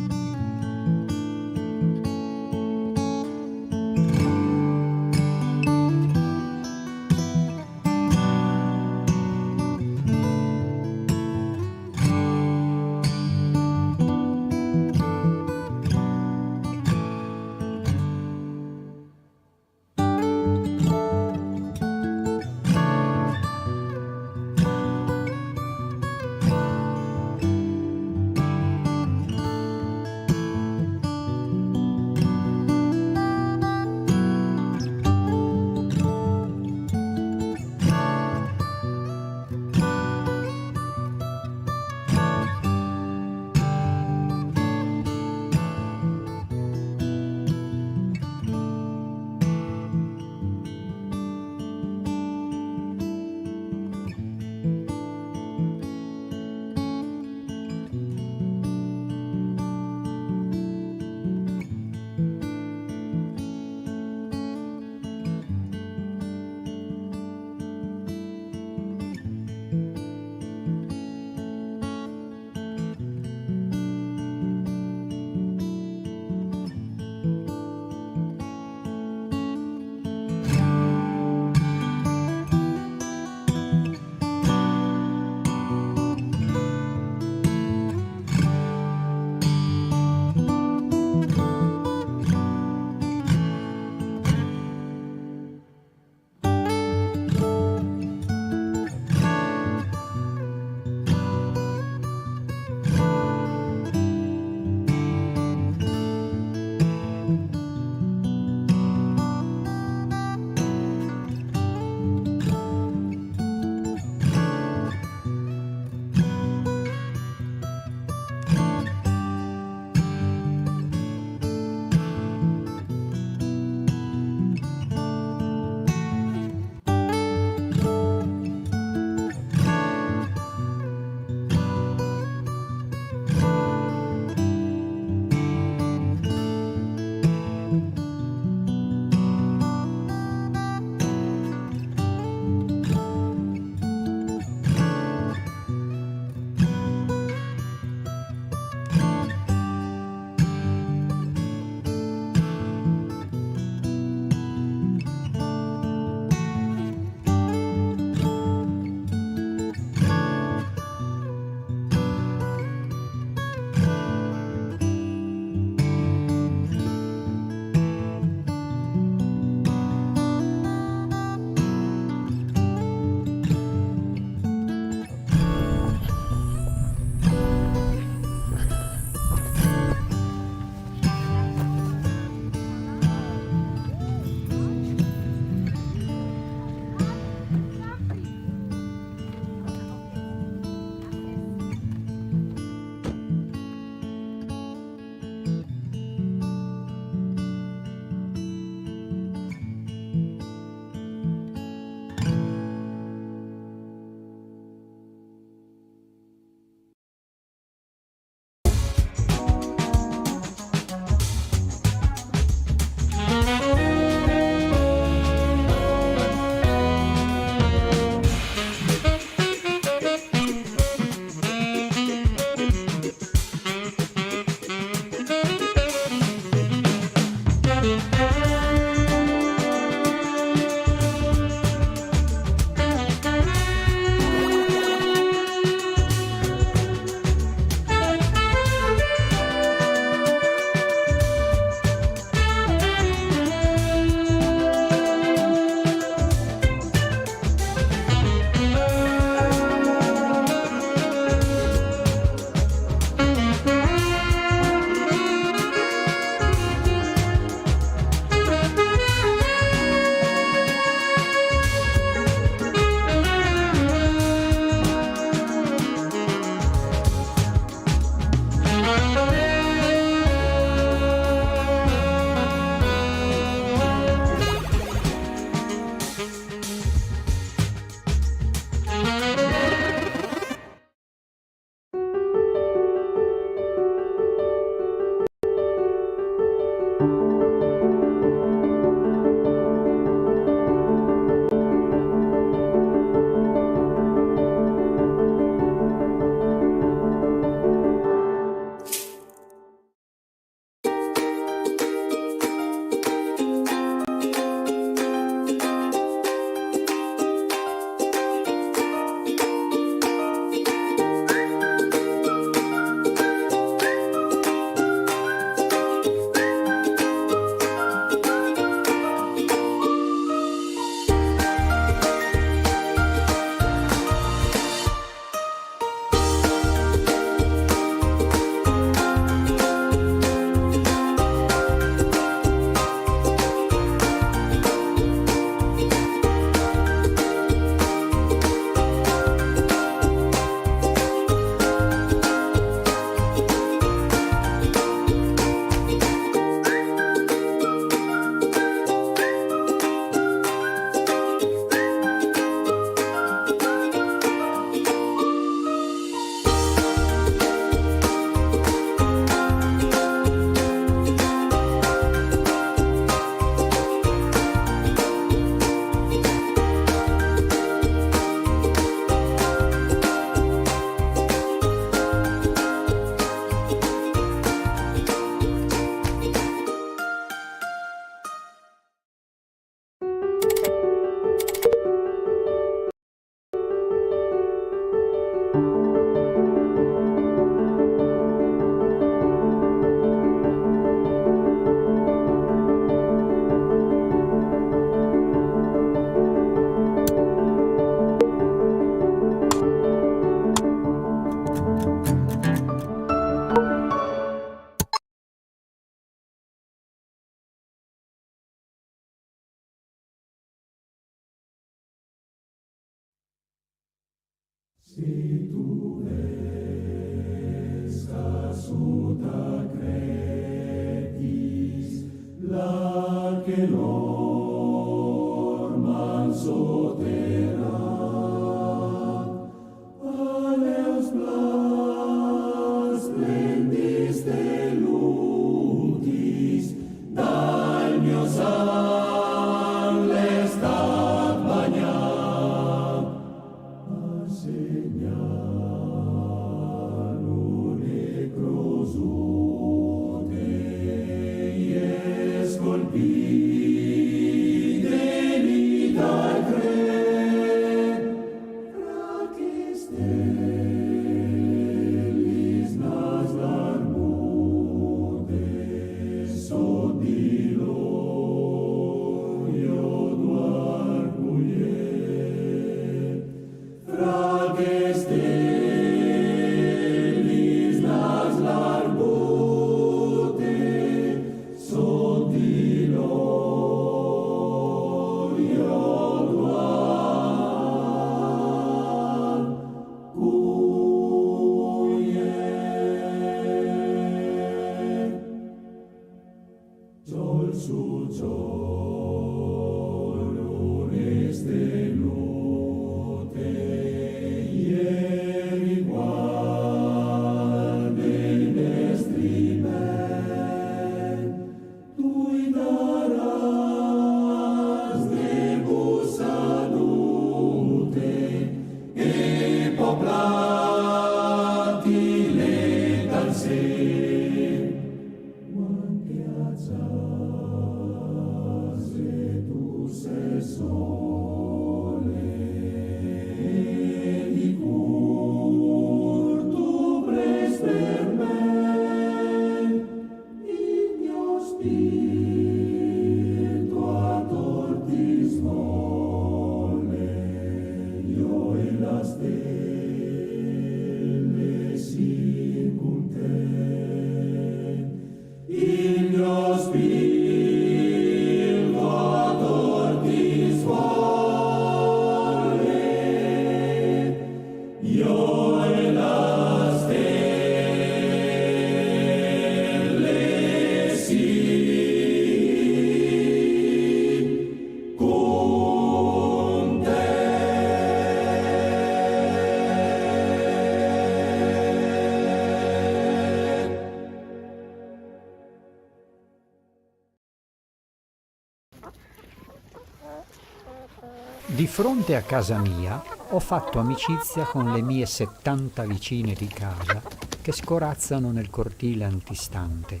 Di fronte a casa mia ho fatto amicizia con le mie 70 vicine di casa che scorazzano nel cortile antistante.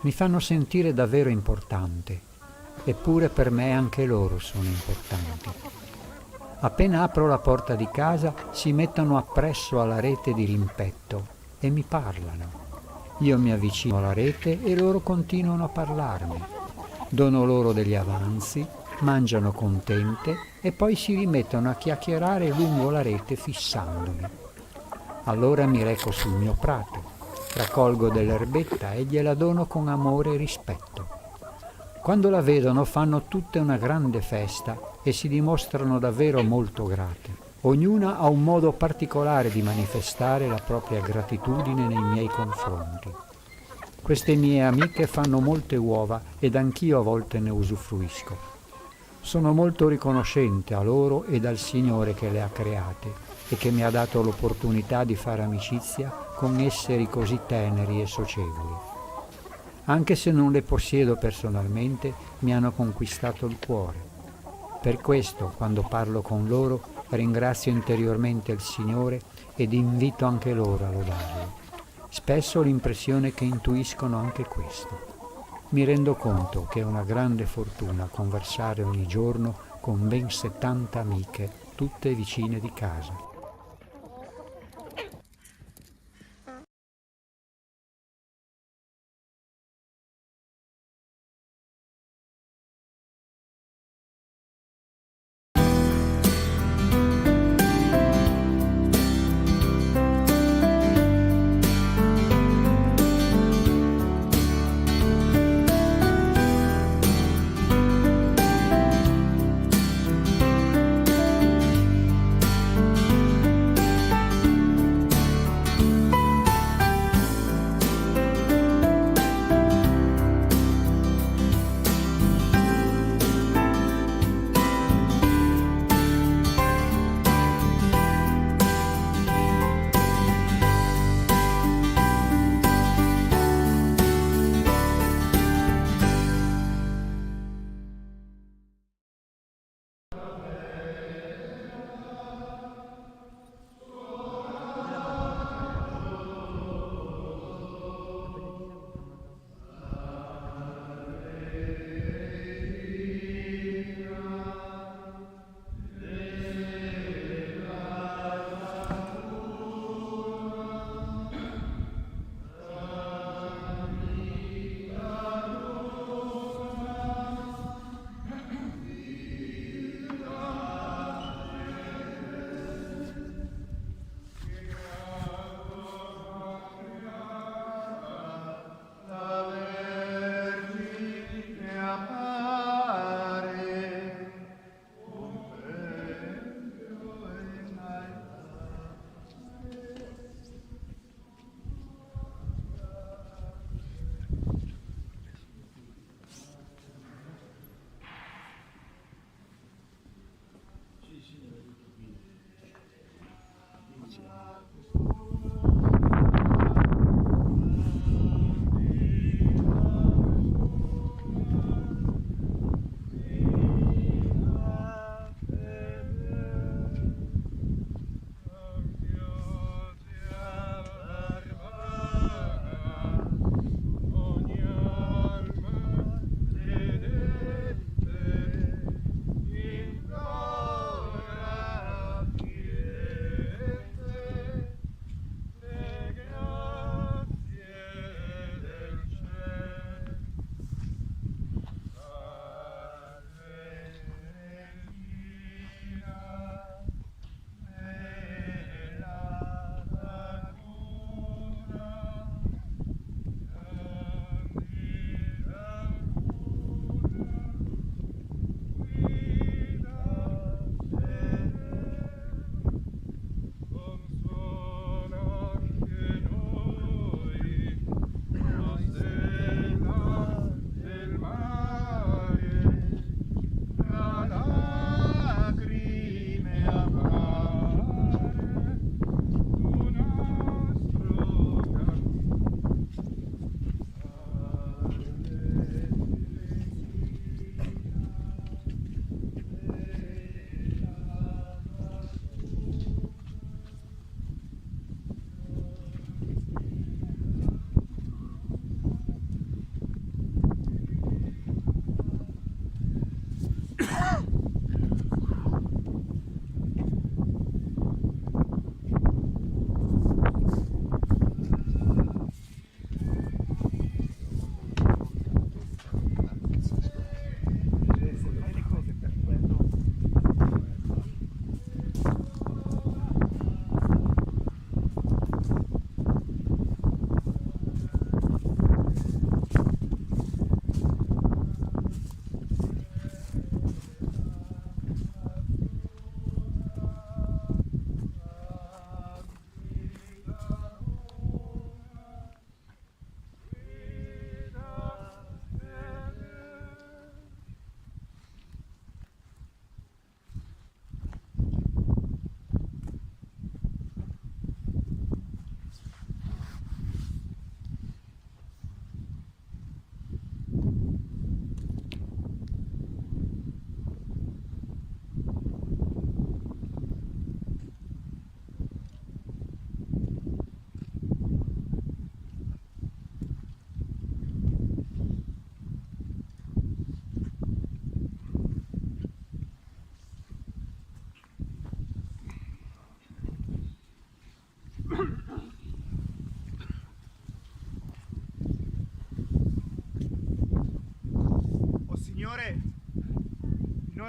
Mi fanno sentire davvero importante, eppure per me anche loro sono importanti. Appena apro la porta di casa si mettono appresso alla rete di rimpetto e mi parlano. Io mi avvicino alla rete e loro continuano a parlarmi. Dono loro degli avanzi, mangiano contente e poi si rimettono a chiacchierare lungo la rete fissandomi. Allora mi reco sul mio prato, raccolgo dell'erbetta e gliela dono con amore e rispetto. Quando la vedono fanno tutte una grande festa e si dimostrano davvero molto grate. Ognuna ha un modo particolare di manifestare la propria gratitudine nei miei confronti. Queste mie amiche fanno molte uova ed anch'io a volte ne usufruisco. Sono molto riconoscente a loro e al Signore che le ha create e che mi ha dato l'opportunità di fare amicizia con esseri così teneri e socievoli. Anche se non le possiedo personalmente, mi hanno conquistato il cuore. Per questo, quando parlo con loro, ringrazio interiormente il Signore ed invito anche loro a lodarlo. Spesso ho l'impressione che intuiscono anche questo. Mi rendo conto che è una grande fortuna conversare ogni giorno con ben 70 amiche, tutte vicine di casa.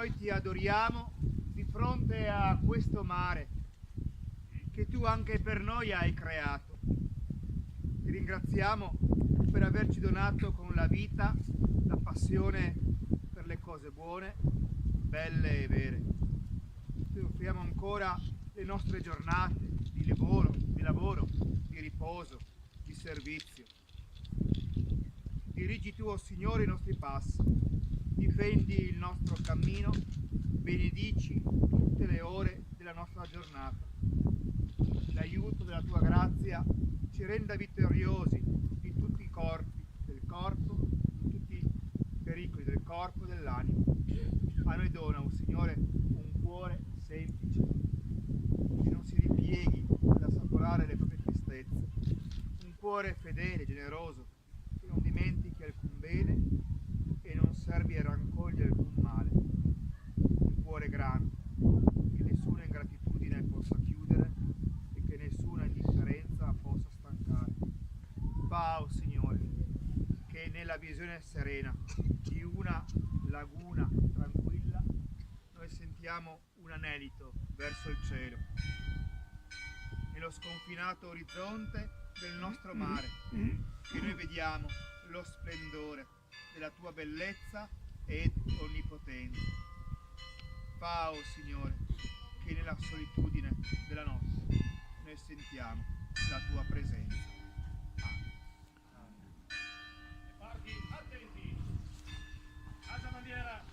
noi ti adoriamo di fronte a questo mare che tu anche per noi hai creato. Ti ringraziamo per averci donato con la vita la passione per le cose buone, belle e vere. Ti offriamo ancora le nostre giornate di lavoro, di riposo, di servizio. Dirigi tu, o Signore, i nostri passi, difendi il nostro cammino, benedici tutte le ore della nostra giornata. L'aiuto della tua grazia ci renda vittoriosi in tutti i corpi del corpo, in tutti i pericoli del corpo e dell'anima. A noi dona, o Signore, un cuore semplice, che non si ripieghi ad assaporare le proprie tristezze, un cuore fedele, generoso, che non dimentichi alcun bene e non servi a raccogliere alcun male, un cuore grande, che nessuna ingratitudine possa chiudere e che nessuna indifferenza possa stancare. Fa, o Signore, che nella visione serena di una laguna tranquilla noi sentiamo un anelito verso il cielo. Nello sconfinato orizzonte del nostro mare, che noi vediamo lo splendore della tua bellezza ed onnipotenza. Fa, o Signore, che nella solitudine della notte noi sentiamo la tua presenza. Amen. Parti attenti! Alza bandiera!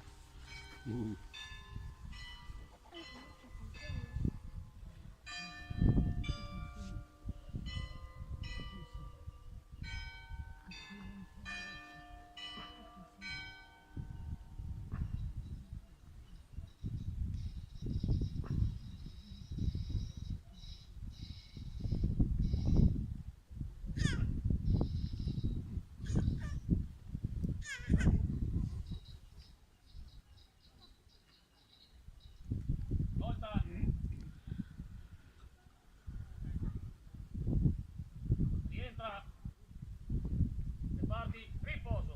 Rientra! Le parti, riposo!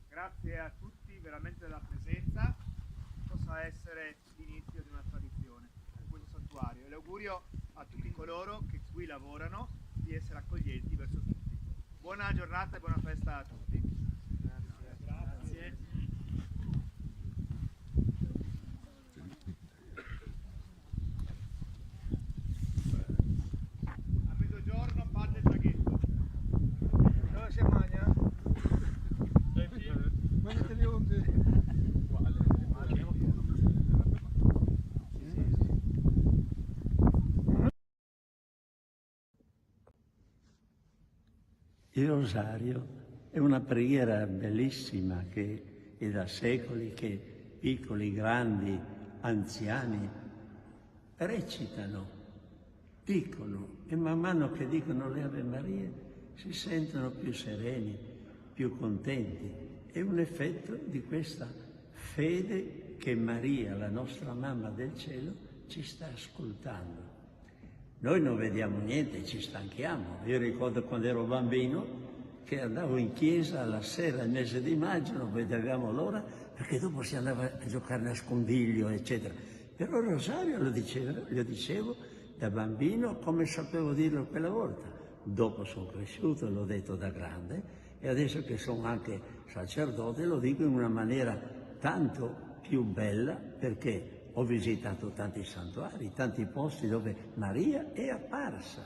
Grazie a tutti veramente della presenza, possa essere l'inizio di una tradizione in questo santuario. E l'augurio a tutti coloro che qui lavorano di essere accoglienti verso tutti. Buona giornata e buona festa a tutti. Grazie. A mezzogiorno parte il traghetto. Dove si mangia? Mangiate le onde. Il rosario è una preghiera bellissima che è da secoli che piccoli, grandi, anziani recitano, dicono, e man mano che dicono le Ave Marie si sentono più sereni, più contenti. È un effetto di questa fede che Maria, la nostra mamma del cielo, ci sta ascoltando. Noi non vediamo niente, ci stanchiamo. Io ricordo quando ero bambino che andavo in chiesa alla sera, il mese di maggio, non vedevamo l'ora, perché dopo si andava a giocare a nascondiglio, eccetera. Però il rosario lo dicevo da bambino come sapevo dirlo quella volta. Dopo sono cresciuto, l'ho detto da grande, e adesso che sono anche sacerdote lo dico in una maniera tanto più bella, perché ho visitato tanti santuari, tanti posti dove Maria è apparsa.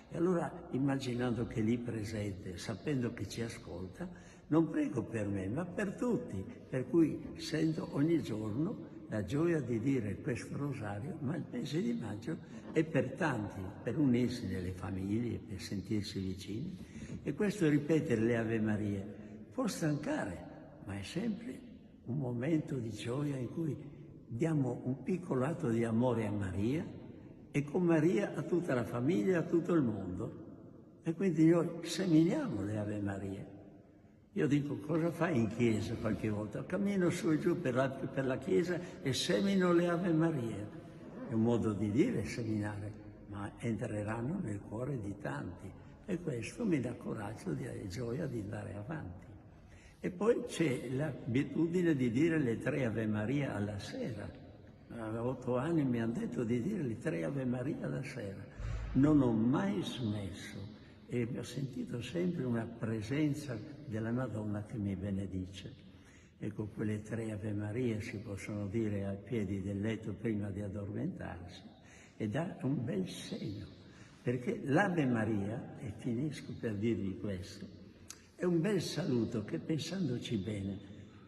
E allora, immaginando che è lì presente, sapendo che ci ascolta, non prego per me, ma per tutti, per cui sento ogni giorno la gioia di dire questo rosario, ma il mese di maggio è per tanti, per unirsi nelle famiglie, per sentirsi vicini. E questo ripetere le Ave Marie può stancare, ma è sempre un momento di gioia in cui diamo un piccolo atto di amore a Maria e con Maria a tutta la famiglia, a tutto il mondo. E quindi noi seminiamo le Ave Marie. Io dico, cosa fai in chiesa qualche volta? Cammino su e giù per la chiesa e semino le Ave Marie. È un modo di dire seminare, ma entreranno nel cuore di tanti. e questo mi dà coraggio e gioia di andare avanti. E poi c'è l'abitudine di dire le 3 Ave Maria alla sera. A 8 anni mi hanno detto di dire le 3 Ave Maria alla sera. Non ho mai smesso e ho sentito sempre una presenza della Madonna che mi benedice. Ecco, quelle 3 Ave Maria si possono dire ai piedi del letto prima di addormentarsi e dà un bel segno, perché l'Ave Maria, e finisco per dirvi questo, è un bel saluto che, pensandoci bene,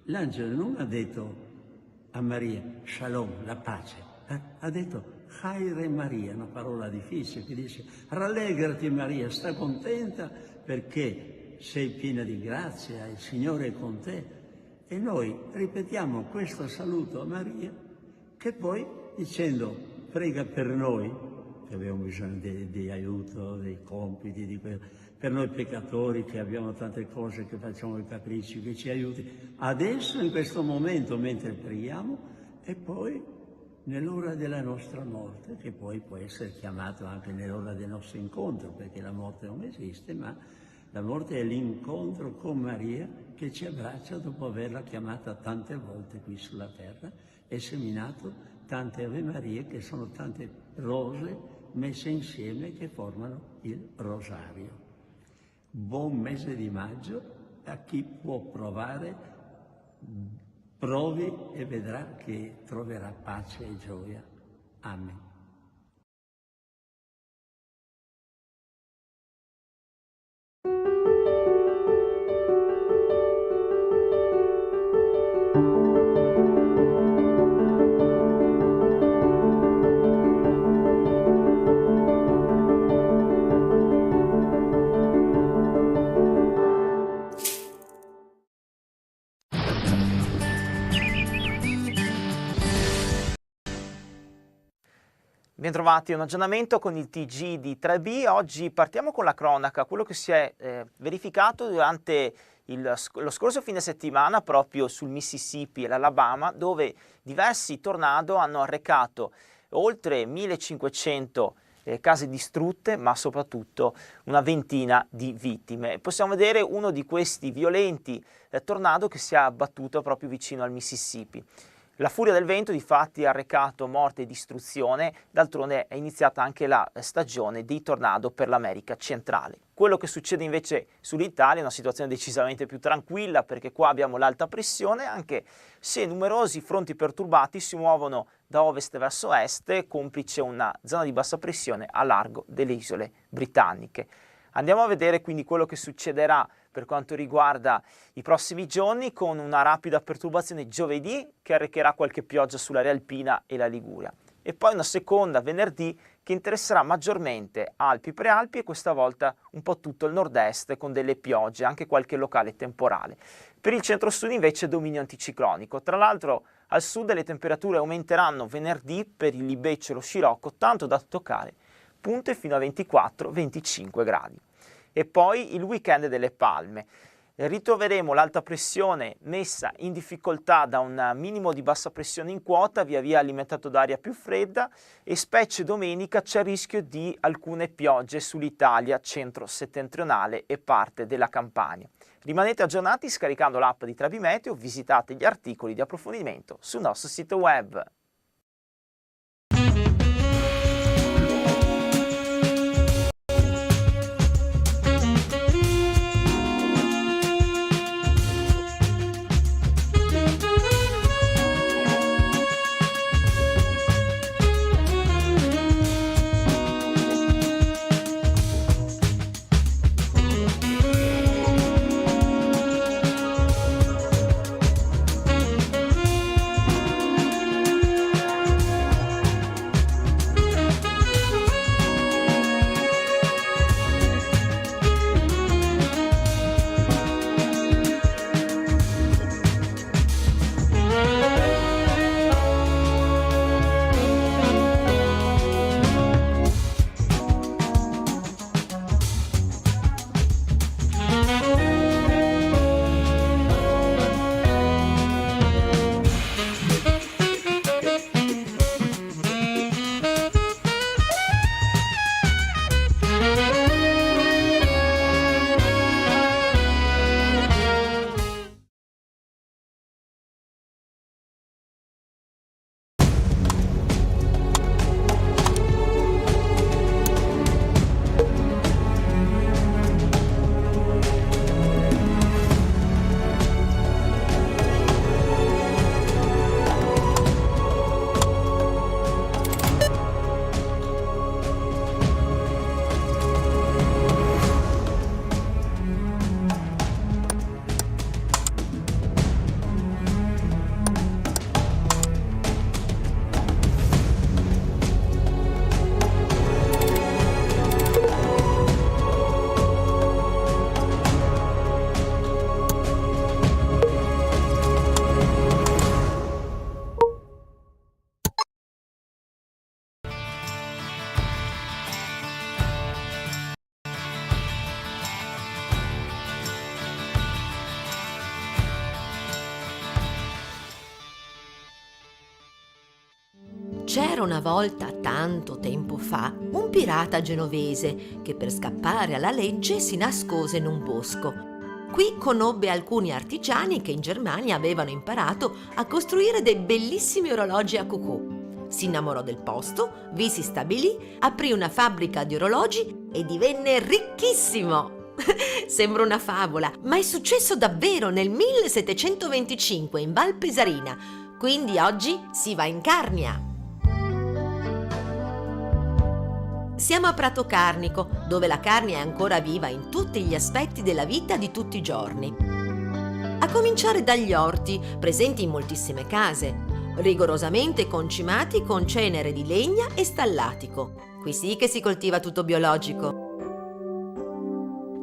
l'angelo non ha detto a Maria Shalom, la pace, ha detto Chaire Maria, una parola difficile che dice rallegrati Maria, sta contenta perché sei piena di grazia, il Signore è con te. E noi ripetiamo questo saluto a Maria, che poi dicendo prega per noi, che abbiamo bisogno di aiuto, dei compiti, per noi peccatori che abbiamo tante cose, che facciamo i capricci, che ci aiuti adesso in questo momento mentre preghiamo e poi nell'ora della nostra morte, che poi può essere chiamato anche nell'ora del nostro incontro, perché la morte non esiste, ma la morte è l'incontro con Maria che ci abbraccia dopo averla chiamata tante volte qui sulla terra e seminato tante Ave Marie, che sono tante rose messe insieme che formano il rosario. Buon mese di maggio a chi può provare, provi e vedrà che troverà pace e gioia. Amen. Bentrovati, un aggiornamento con il TG di 3B. Oggi partiamo con la cronaca, quello che si è verificato durante lo scorso fine settimana proprio sul Mississippi e l'Alabama, dove diversi tornado hanno arrecato oltre 1500 case distrutte, ma soprattutto una ventina di vittime. Possiamo vedere uno di questi violenti tornado che si è abbattuto proprio vicino al Mississippi. La furia del vento difatti ha arrecato morte e distruzione, d'altronde è iniziata anche la stagione dei tornado per l'America centrale. Quello che succede invece sull'Italia è una situazione decisamente più tranquilla, perché qua abbiamo l'alta pressione, anche se numerosi fronti perturbati si muovono da ovest verso est, complice una zona di bassa pressione a largo delle isole britanniche. Andiamo a vedere quindi quello che succederà per quanto riguarda i prossimi giorni, con una rapida perturbazione giovedì che arrecherà qualche pioggia sull'area alpina e la Liguria, e poi una seconda venerdì che interesserà maggiormente Alpi, Prealpi e questa volta un po' tutto il nord-est con delle piogge, anche qualche locale temporale. Per il centro-sud invece dominio anticiclonico. Tra l'altro al sud le temperature aumenteranno venerdì per il Libeccio e lo Scirocco, tanto da toccare punte fino a 24-25 gradi. E poi il weekend delle Palme. Ritroveremo l'alta pressione messa in difficoltà da un minimo di bassa pressione in quota, via via alimentato da aria più fredda, e specie domenica c'è il rischio di alcune piogge sull'Italia centro-settentrionale e parte della Campania. Rimanete aggiornati scaricando l'app di 3B Meteo, visitate gli articoli di approfondimento sul nostro sito web. C'era una volta, tanto tempo fa, un pirata genovese che per scappare alla legge si nascose in un bosco. Qui conobbe alcuni artigiani che in Germania avevano imparato a costruire dei bellissimi orologi a cucù. Si innamorò del posto, vi si stabilì, aprì una fabbrica di orologi e divenne ricchissimo. Sembra una favola, ma è successo davvero nel 1725 in Val Pesarina, quindi oggi si va in Carnia. Siamo a Prato Carnico, dove la carnia è ancora viva in tutti gli aspetti della vita di tutti i giorni. A cominciare dagli orti, presenti in moltissime case, rigorosamente concimati con cenere di legna e stallatico. Qui sì che si coltiva tutto biologico.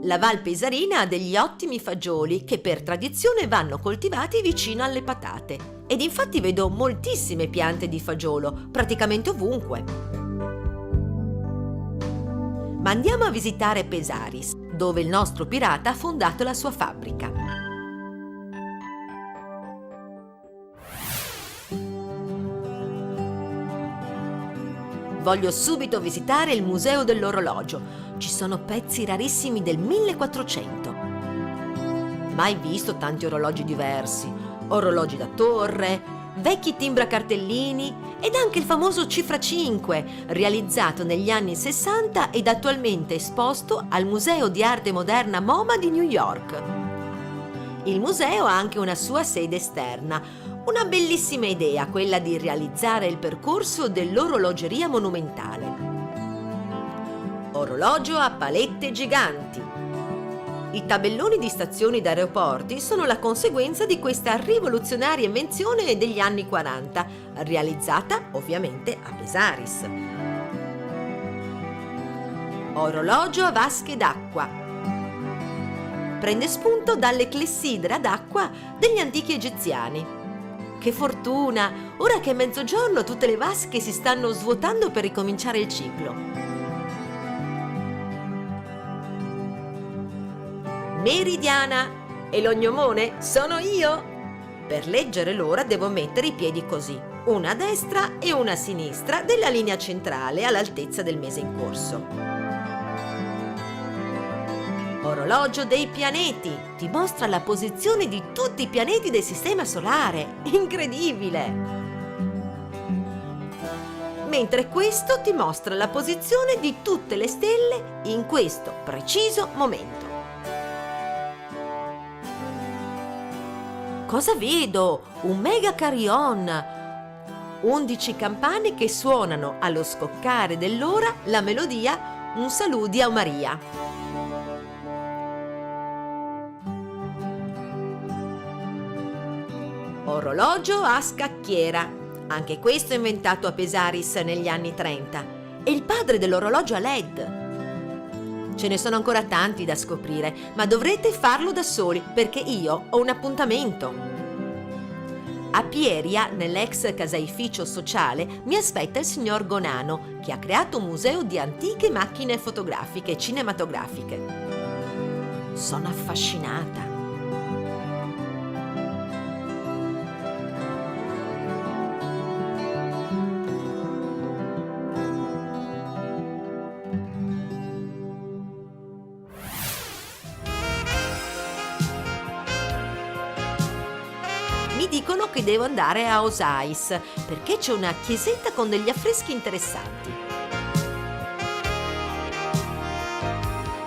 La Val Pesarina ha degli ottimi fagioli che per tradizione vanno coltivati vicino alle patate. Ed infatti vedo moltissime piante di fagiolo, praticamente ovunque. Ma andiamo a visitare Pesaris, dove il nostro pirata ha fondato la sua fabbrica. Voglio subito visitare il Museo dell'Orologio. Ci sono pezzi rarissimi del 1400. Mai visto tanti orologi diversi, orologi da torre, vecchi timbracartellini ed anche il famoso Cifra 5, realizzato negli anni 60 ed attualmente esposto al Museo di Arte Moderna MoMA di New York. Il museo ha anche una sua sede esterna, una bellissima idea, quella di realizzare il percorso dell'orologeria monumentale. Orologio a palette giganti. I tabelloni di stazioni d'aeroporti sono la conseguenza di questa rivoluzionaria invenzione degli anni 40, realizzata ovviamente a Pesaris. Orologio a vasche d'acqua. Prende spunto dalle clessidre ad acqua degli antichi egiziani. Che fortuna! Ora che è mezzogiorno tutte le vasche si stanno svuotando per ricominciare il ciclo. Meridiana e l'ognomone sono io. Per leggere l'ora devo mettere i piedi così, una a destra e una a sinistra della linea centrale all'altezza del mese in corso. Orologio dei pianeti ti mostra la posizione di tutti i pianeti del sistema solare. Incredibile! Mentre questo ti mostra la posizione di tutte le stelle in questo preciso momento. Cosa vedo? Un mega carillon! 11 campane che suonano allo scoccare dell'ora la melodia Un saluti a Maria. Orologio a scacchiera. Anche questo inventato a Pesaris negli anni 30. È il padre dell'orologio a LED. Ce ne sono ancora tanti da scoprire, ma dovrete farlo da soli perché io ho un appuntamento. A Pieria, nell'ex caseificio sociale, mi aspetta il signor Gonano, che ha creato un museo di antiche macchine fotografiche e cinematografiche. Sono affascinata. Mi dicono che devo andare a Osais perché c'è una chiesetta con degli affreschi interessanti.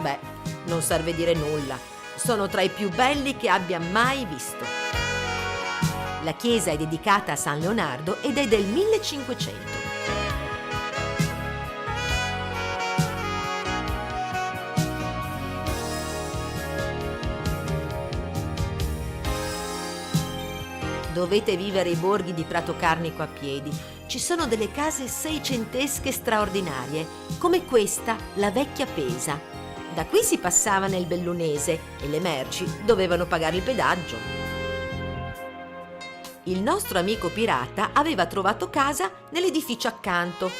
Beh, non serve dire nulla. Sono tra i più belli che abbia mai visto. La chiesa è dedicata a San Leonardo ed è del 1500. Dovete vivere i borghi di Prato Carnico a piedi. Ci sono delle case seicentesche straordinarie, come questa, la Vecchia Pesa. Da qui si passava nel Bellunese e le merci dovevano pagare il pedaggio. Il nostro amico pirata aveva trovato casa nell'edificio accanto.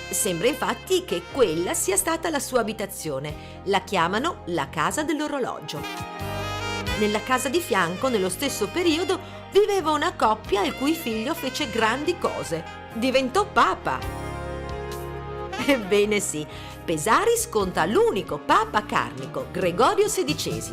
Sembra infatti che quella sia stata la sua abitazione. La chiamano la Casa dell'Orologio. Nella casa di fianco, nello stesso periodo, viveva una coppia il cui figlio fece grandi cose. diventò papa. Ebbene sì, Pesari sconta l'unico papa carnico, Gregorio XVI.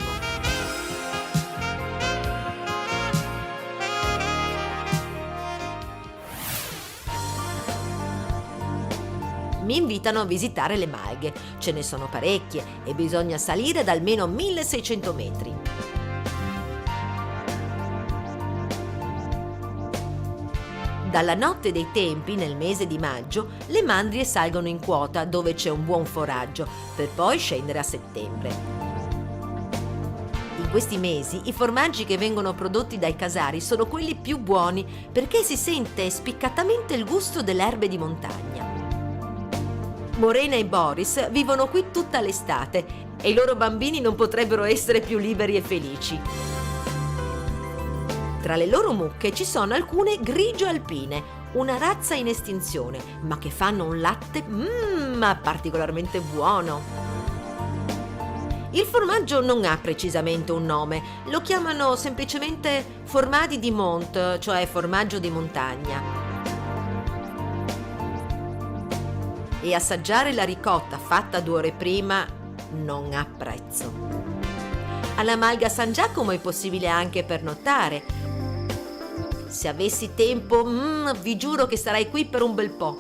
Mi invitano a visitare le malghe. Ce ne sono parecchie e bisogna salire ad almeno 1600 metri. Dalla notte dei tempi, nel mese di maggio, le mandrie salgono in quota dove c'è un buon foraggio, per poi scendere a settembre. In questi mesi i formaggi che vengono prodotti dai casari sono quelli più buoni perché si sente spiccatamente il gusto delle erbe di montagna. Morena e Boris vivono qui tutta l'estate e i loro bambini non potrebbero essere più liberi e felici. Tra le loro mucche ci sono alcune grigio alpine, una razza in estinzione, ma che fanno un latte particolarmente buono. Il formaggio non ha precisamente un nome, lo chiamano semplicemente formadi di mont, cioè formaggio di montagna. E assaggiare la ricotta fatta 2 ore prima non ha prezzo. Alla Malga San Giacomo è possibile anche pernottare. Se avessi tempo, vi giuro che starei qui per un bel po'.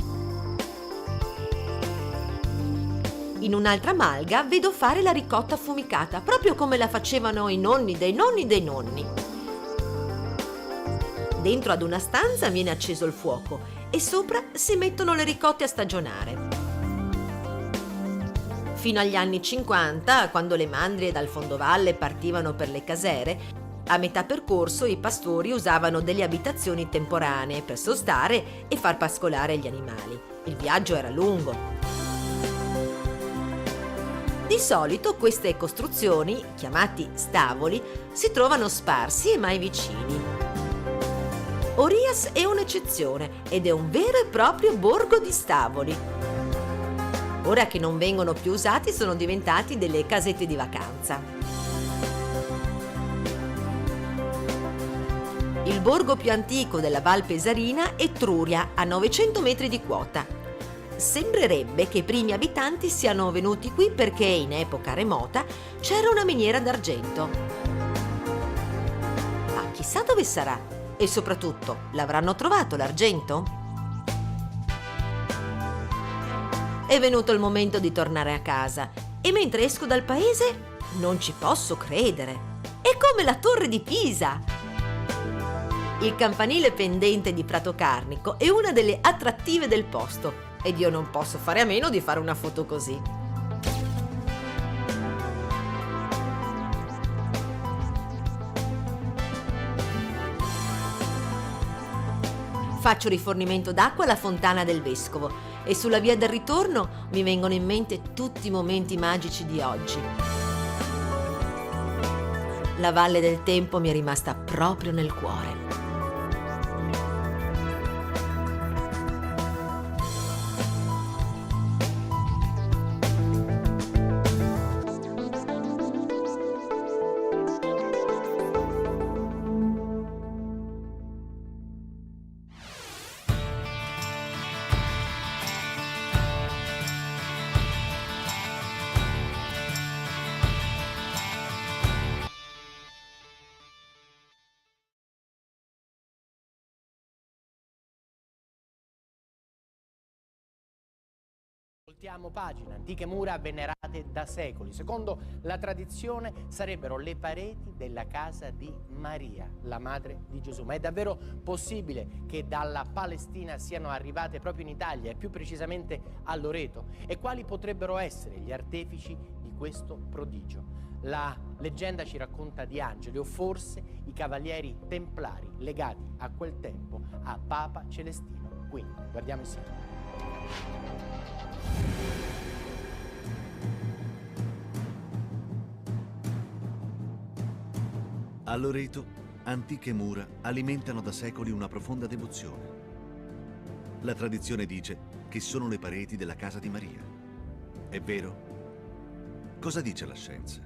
In un'altra malga vedo fare la ricotta affumicata, proprio come la facevano i nonni dei nonni dei nonni. Dentro ad una stanza viene acceso il fuoco e sopra si mettono le ricotte a stagionare. Fino agli anni 50, quando le mandrie dal fondovalle partivano per le casere, a metà percorso i pastori usavano delle abitazioni temporanee per sostare e far pascolare gli animali. Il viaggio era lungo. Di solito queste costruzioni, chiamati stavoli, si trovano sparsi e mai vicini. Orias è un'eccezione ed è un vero e proprio borgo di stavoli. Ora che non vengono più usati, sono diventati delle casette di vacanza. Il borgo più antico della Val Pesarina è Truria, a 900 metri di quota. Sembrerebbe che i primi abitanti siano venuti qui perché in epoca remota c'era una miniera d'argento. Ma chissà dove sarà? E soprattutto, l'avranno trovato l'argento? È venuto il momento di tornare a casa e mentre esco dal paese non ci posso credere. È come la Torre di Pisa! Il campanile pendente di Prato Carnico è una delle attrattive del posto ed io non posso fare a meno di fare una foto così. Faccio rifornimento d'acqua alla fontana del Vescovo e sulla via del ritorno mi vengono in mente tutti i momenti magici di oggi. La Valle del Tempo mi è rimasta proprio nel cuore. Voltiamo pagina. Antiche mura venerate da secoli. Secondo la tradizione sarebbero le pareti della casa di Maria, la madre di Gesù. Ma è davvero possibile che dalla Palestina siano arrivate proprio in Italia e più precisamente a Loreto? E quali potrebbero essere gli artefici di questo prodigio? La leggenda ci racconta di angeli o forse i cavalieri templari legati a quel tempo a Papa Celestino V. Guardiamo insieme. A Loreto, antiche mura alimentano da secoli una profonda devozione. La tradizione dice che sono le pareti della casa di Maria. È vero? Cosa dice la scienza?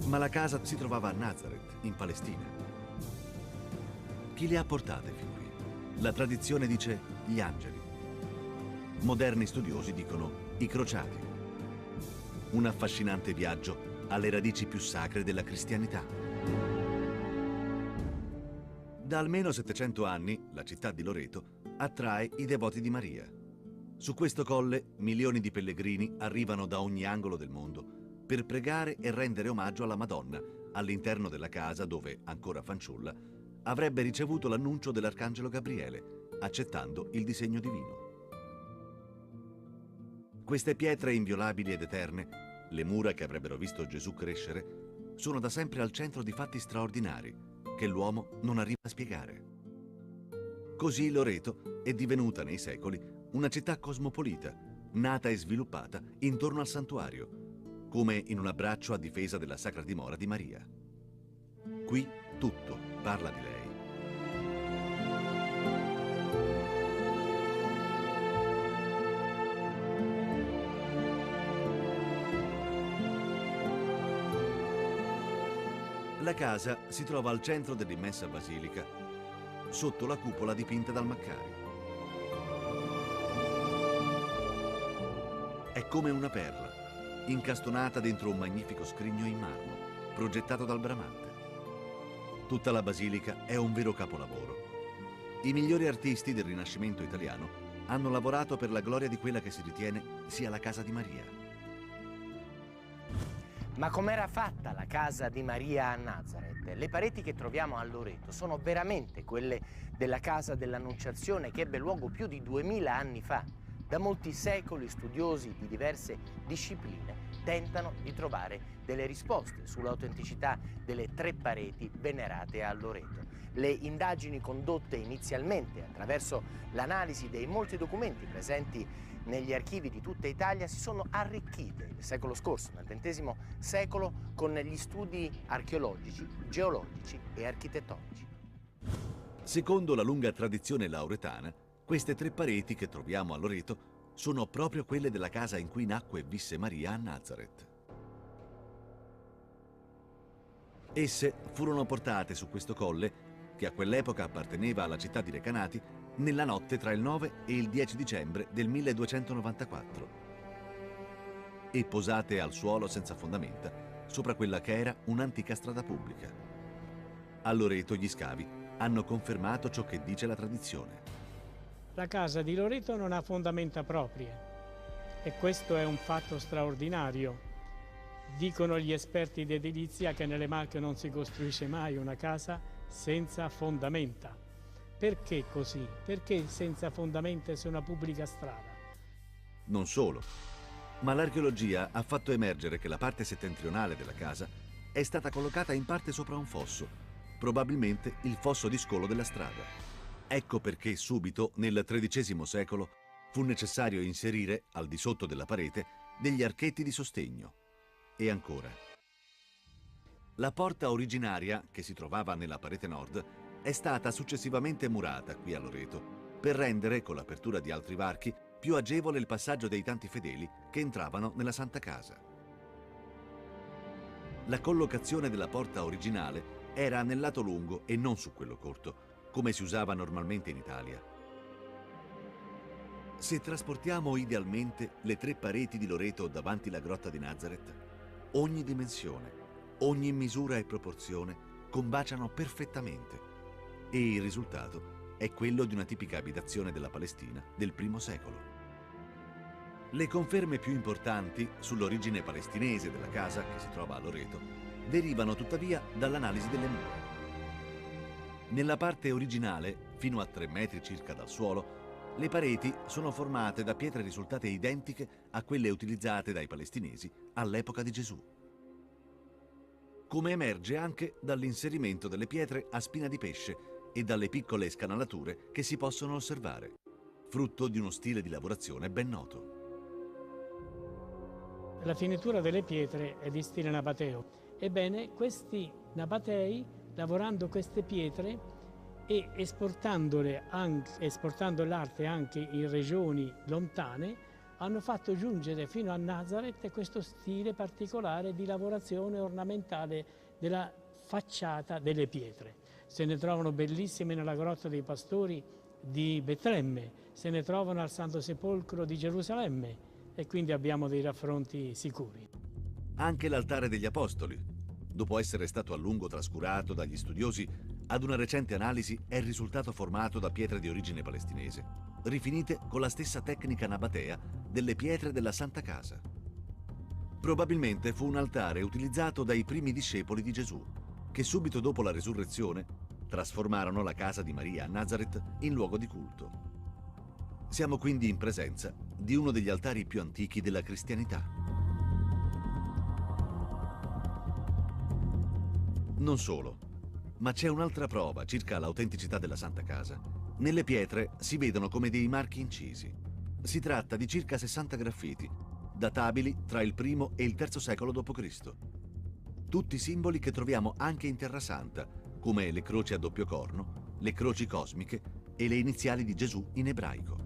Ma la casa si trovava a Nazareth, in Palestina. Chi le ha portate fin qui? La tradizione dice gli angeli. Moderni studiosi dicono i crociati. Un affascinante viaggio alle radici più sacre della cristianità. Da almeno 700 anni la città di Loreto attrae i devoti di Maria. Su questo colle milioni di pellegrini arrivano da ogni angolo del mondo per pregare e rendere omaggio alla Madonna all'interno della casa dove, ancora fanciulla, avrebbe ricevuto l'annuncio dell'arcangelo Gabriele, accettando il disegno divino. Queste pietre inviolabili ed eterne, le mura che avrebbero visto Gesù crescere, sono da sempre al centro di fatti straordinari che l'uomo non arriva a spiegare. Così Loreto è divenuta nei secoli una città cosmopolita, nata e sviluppata intorno al santuario, come in un abbraccio a difesa della sacra dimora di Maria. Qui tutto parla di lei. La casa si trova al centro dell'immensa basilica, sotto la cupola dipinta dal Maccari. È come una perla, incastonata dentro un magnifico scrigno in marmo, progettato dal Bramante. Tutta la basilica è un vero capolavoro. I migliori artisti del Rinascimento italiano hanno lavorato per la gloria di quella che si ritiene sia la casa di Maria. Ma com'era fatta la casa di Maria a Nazareth? Le pareti che troviamo a Loreto sono veramente quelle della casa dell'Annunciazione che ebbe luogo più di 2000 anni fa. Da molti secoli studiosi di diverse discipline tentano di trovare delle risposte sull'autenticità delle 3 pareti venerate a Loreto. Le indagini condotte inizialmente attraverso l'analisi dei molti documenti presenti negli archivi di tutta Italia si sono arricchite nel secolo scorso, nel XX secolo, con gli studi archeologici, geologici e architettonici. Secondo la lunga tradizione lauretana, queste 3 pareti che troviamo a Loreto sono proprio quelle della casa in cui nacque e visse Maria a Nazareth. Esse furono portate su questo colle, che a quell'epoca apparteneva alla città di Recanati, nella notte tra il 9 e il 10 dicembre del 1294 e posate al suolo senza fondamenta sopra quella che era un'antica strada pubblica. A Loreto gli scavi hanno confermato ciò che dice la tradizione. La casa di Loreto non ha fondamenta proprie e questo è un fatto straordinario. Dicono gli esperti di edilizia che nelle Marche non si costruisce mai una casa senza fondamenta. Perché così? Perché senza fondamenta su una pubblica strada? Non solo, ma l'archeologia ha fatto emergere che la parte settentrionale della casa è stata collocata in parte sopra un fosso, probabilmente il fosso di scolo della strada. Ecco perché subito, nel XIII secolo, fu necessario inserire, al di sotto della parete, degli archetti di sostegno. E ancora. La porta originaria, che si trovava nella parete nord, è stata successivamente murata qui a Loreto, per rendere, con l'apertura di altri varchi, più agevole il passaggio dei tanti fedeli che entravano nella Santa Casa. La collocazione della porta originale era nel lato lungo e non su quello corto, come si usava normalmente in Italia. Se trasportiamo idealmente le 3 pareti di Loreto davanti la grotta di Nazareth, ogni dimensione, ogni misura e proporzione combaciano perfettamente e il risultato è quello di una tipica abitazione della Palestina del I secolo. Le conferme più importanti sull'origine palestinese della casa che si trova a Loreto derivano tuttavia dall'analisi delle mura. Nella parte originale, fino a 3 metri circa dal suolo, le pareti sono formate da pietre risultate identiche a quelle utilizzate dai palestinesi all'epoca di Gesù. Come emerge anche dall'inserimento delle pietre a spina di pesce e dalle piccole scanalature che si possono osservare, frutto di uno stile di lavorazione ben noto. La finitura delle pietre è di stile nabateo. Ebbene, questi nabatei, lavorando queste pietre e esportando l'arte anche in regioni lontane, hanno fatto giungere fino a Nazareth questo stile particolare di lavorazione ornamentale della facciata delle pietre. Se ne trovano bellissime nella Grotta dei Pastori di Betlemme, se ne trovano al Santo Sepolcro di Gerusalemme e quindi abbiamo dei raffronti sicuri. Anche l'altare degli Apostoli, dopo essere stato a lungo trascurato dagli studiosi, ad una recente analisi è risultato formato da pietre di origine palestinese, rifinite con la stessa tecnica nabatea delle pietre della Santa Casa. Probabilmente fu un altare utilizzato dai primi discepoli di Gesù, che subito dopo la resurrezione trasformarono la casa di Maria a Nazareth in luogo di culto. Siamo quindi in presenza di uno degli altari più antichi della cristianità. Non solo, ma c'è un'altra prova circa l'autenticità della Santa Casa. Nelle pietre si vedono come dei marchi incisi. Si tratta di circa 60 graffiti, databili tra il I e il III secolo d.C. Tutti simboli che troviamo anche in Terra Santa, come le croci a doppio corno, le croci cosmiche e le iniziali di Gesù in ebraico.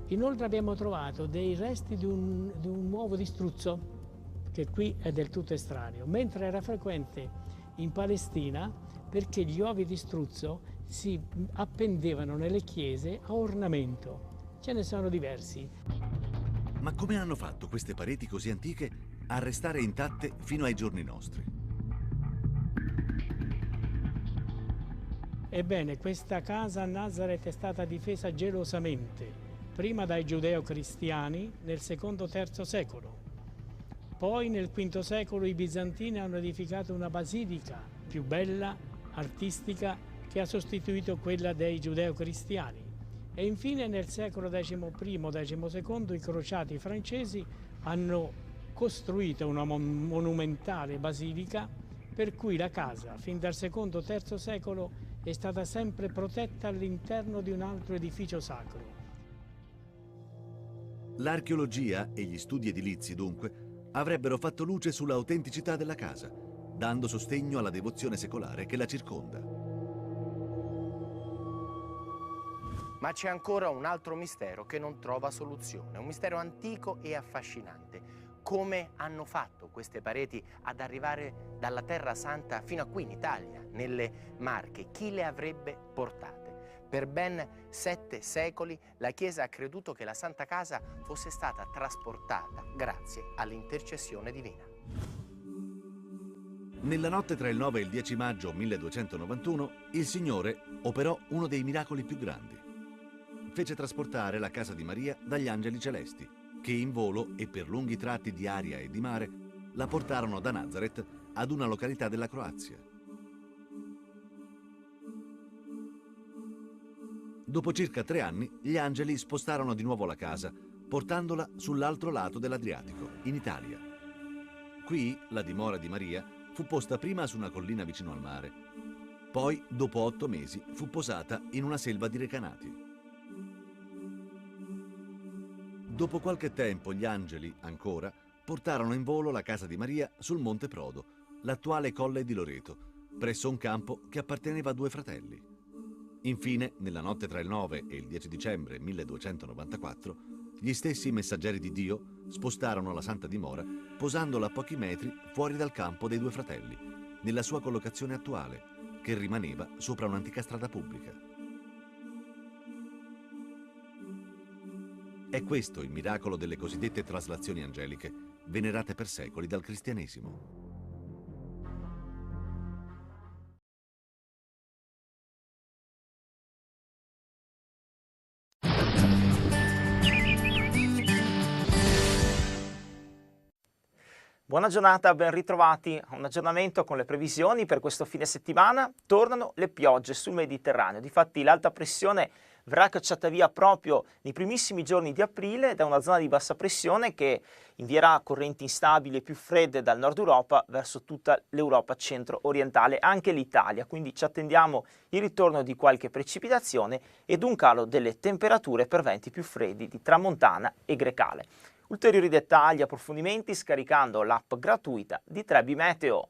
Inoltre abbiamo trovato dei resti di un uovo di struzzo, che qui è del tutto estraneo, mentre era frequente in Palestina perché gli uovi di struzzo si appendevano nelle chiese a ornamento. Ce ne sono diversi. Ma come hanno fatto queste pareti così antiche a restare intatte fino ai giorni nostri? Ebbene, questa casa a Nazareth è stata difesa gelosamente, prima dai giudeo-cristiani nel II-III secolo. Poi nel V secolo i bizantini hanno edificato una basilica più bella, artistica, che ha sostituito quella dei giudeo-cristiani. E infine nel secolo XI-XII i crociati francesi hanno costruito una monumentale basilica per cui la casa, fin dal II-III secolo, è stata sempre protetta all'interno di un altro edificio sacro. L'archeologia e gli studi edilizi, dunque, avrebbero fatto luce sull'autenticità della casa, dando sostegno alla devozione secolare che la circonda. Ma c'è ancora un altro mistero che non trova soluzione, un mistero antico e affascinante. Come hanno fatto queste pareti ad arrivare dalla Terra Santa fino a qui in Italia, nelle Marche? Chi le avrebbe portate? Per ben 7 secoli la Chiesa ha creduto che la Santa Casa fosse stata trasportata grazie all'intercessione divina. Nella notte tra il 9 e il 10 maggio 1291 il Signore operò uno dei miracoli più grandi. Fece trasportare la casa di Maria dagli angeli celesti, che in volo e per lunghi tratti di aria e di mare la portarono da Nazareth ad una località della Croazia. Dopo circa 3 anni, gli angeli spostarono di nuovo la casa, portandola sull'altro lato dell'Adriatico, in Italia. Qui la dimora di Maria fu posta prima su una collina vicino al mare, poi, dopo 8 mesi, fu posata in una selva di recanati. Dopo qualche tempo gli angeli, ancora, portarono in volo la casa di Maria sul Monte Prodo, l'attuale Colle di Loreto, presso un campo che apparteneva a 2 fratelli. Infine, nella notte tra il 9 e il 10 dicembre 1294, gli stessi messaggeri di Dio spostarono la Santa Dimora, posandola a pochi metri fuori dal campo dei 2 fratelli, nella sua collocazione attuale, che rimaneva sopra un'antica strada pubblica. È questo il miracolo delle cosiddette traslazioni angeliche, venerate per secoli dal cristianesimo. Buona giornata, ben ritrovati a un aggiornamento con le previsioni per questo fine settimana. Tornano le piogge sul Mediterraneo, difatti l'alta pressione verrà cacciata via proprio nei primissimi giorni di aprile da una zona di bassa pressione che invierà correnti instabili e più fredde dal nord Europa verso tutta l'Europa centro-orientale, anche l'Italia, quindi ci attendiamo il ritorno di qualche precipitazione ed un calo delle temperature per venti più freddi di tramontana e grecale. Ulteriori dettagli e approfondimenti scaricando l'app gratuita di Trebi Meteo.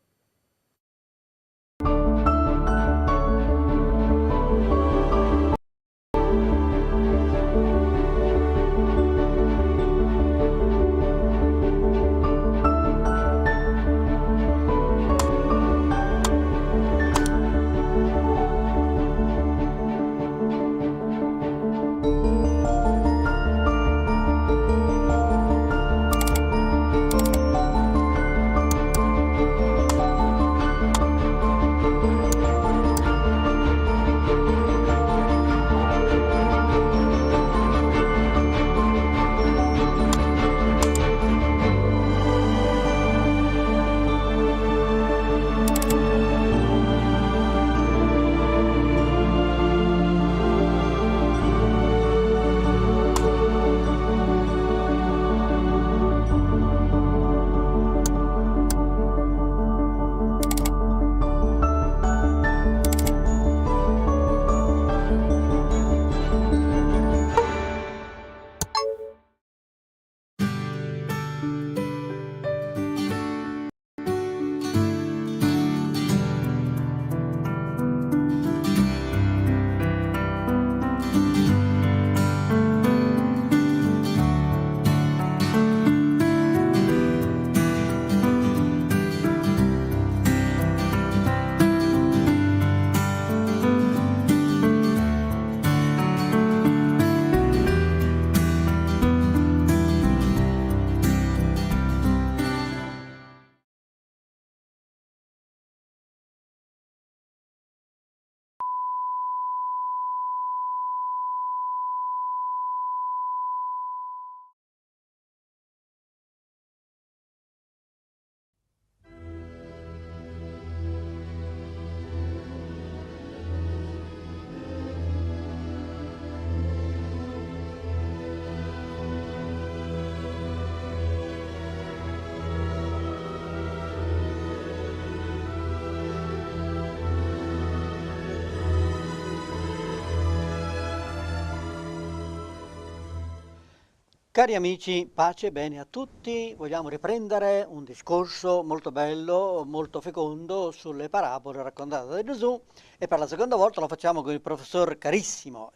Cari amici, pace e bene a tutti. Vogliamo riprendere un discorso molto bello, molto fecondo sulle parabole raccontate da Gesù e per la seconda volta lo facciamo con il professor carissimo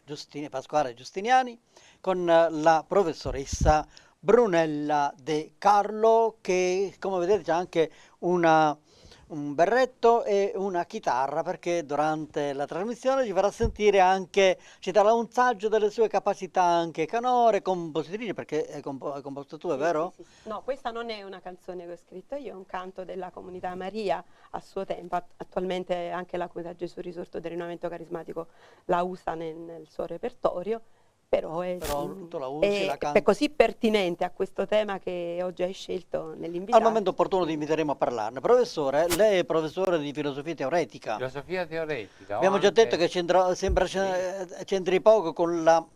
Pasquale Giustiniani, con la professoressa Brunella De Carlo, che come vedete c'ha anche un berretto e una chitarra, perché durante la trasmissione ci farà sentire anche, ci darà un saggio delle sue capacità anche canore, compositrice, perché hai composto tu, è vero? Sì, sì. No, questa non è una canzone che ho scritto io, è un canto della comunità Maria a suo tempo. Attualmente anche la comunità Gesù Risorto del Rinnovamento Carismatico la usa nel suo repertorio. Però tu la usi, la canti. È così pertinente a questo tema che oggi hai scelto nell'invito. Al momento opportuno ti inviteremo a parlarne. Professore, lei è professore di filosofia teoretica. Filosofia teoretica. Abbiamo già detto che c'entri poco con la...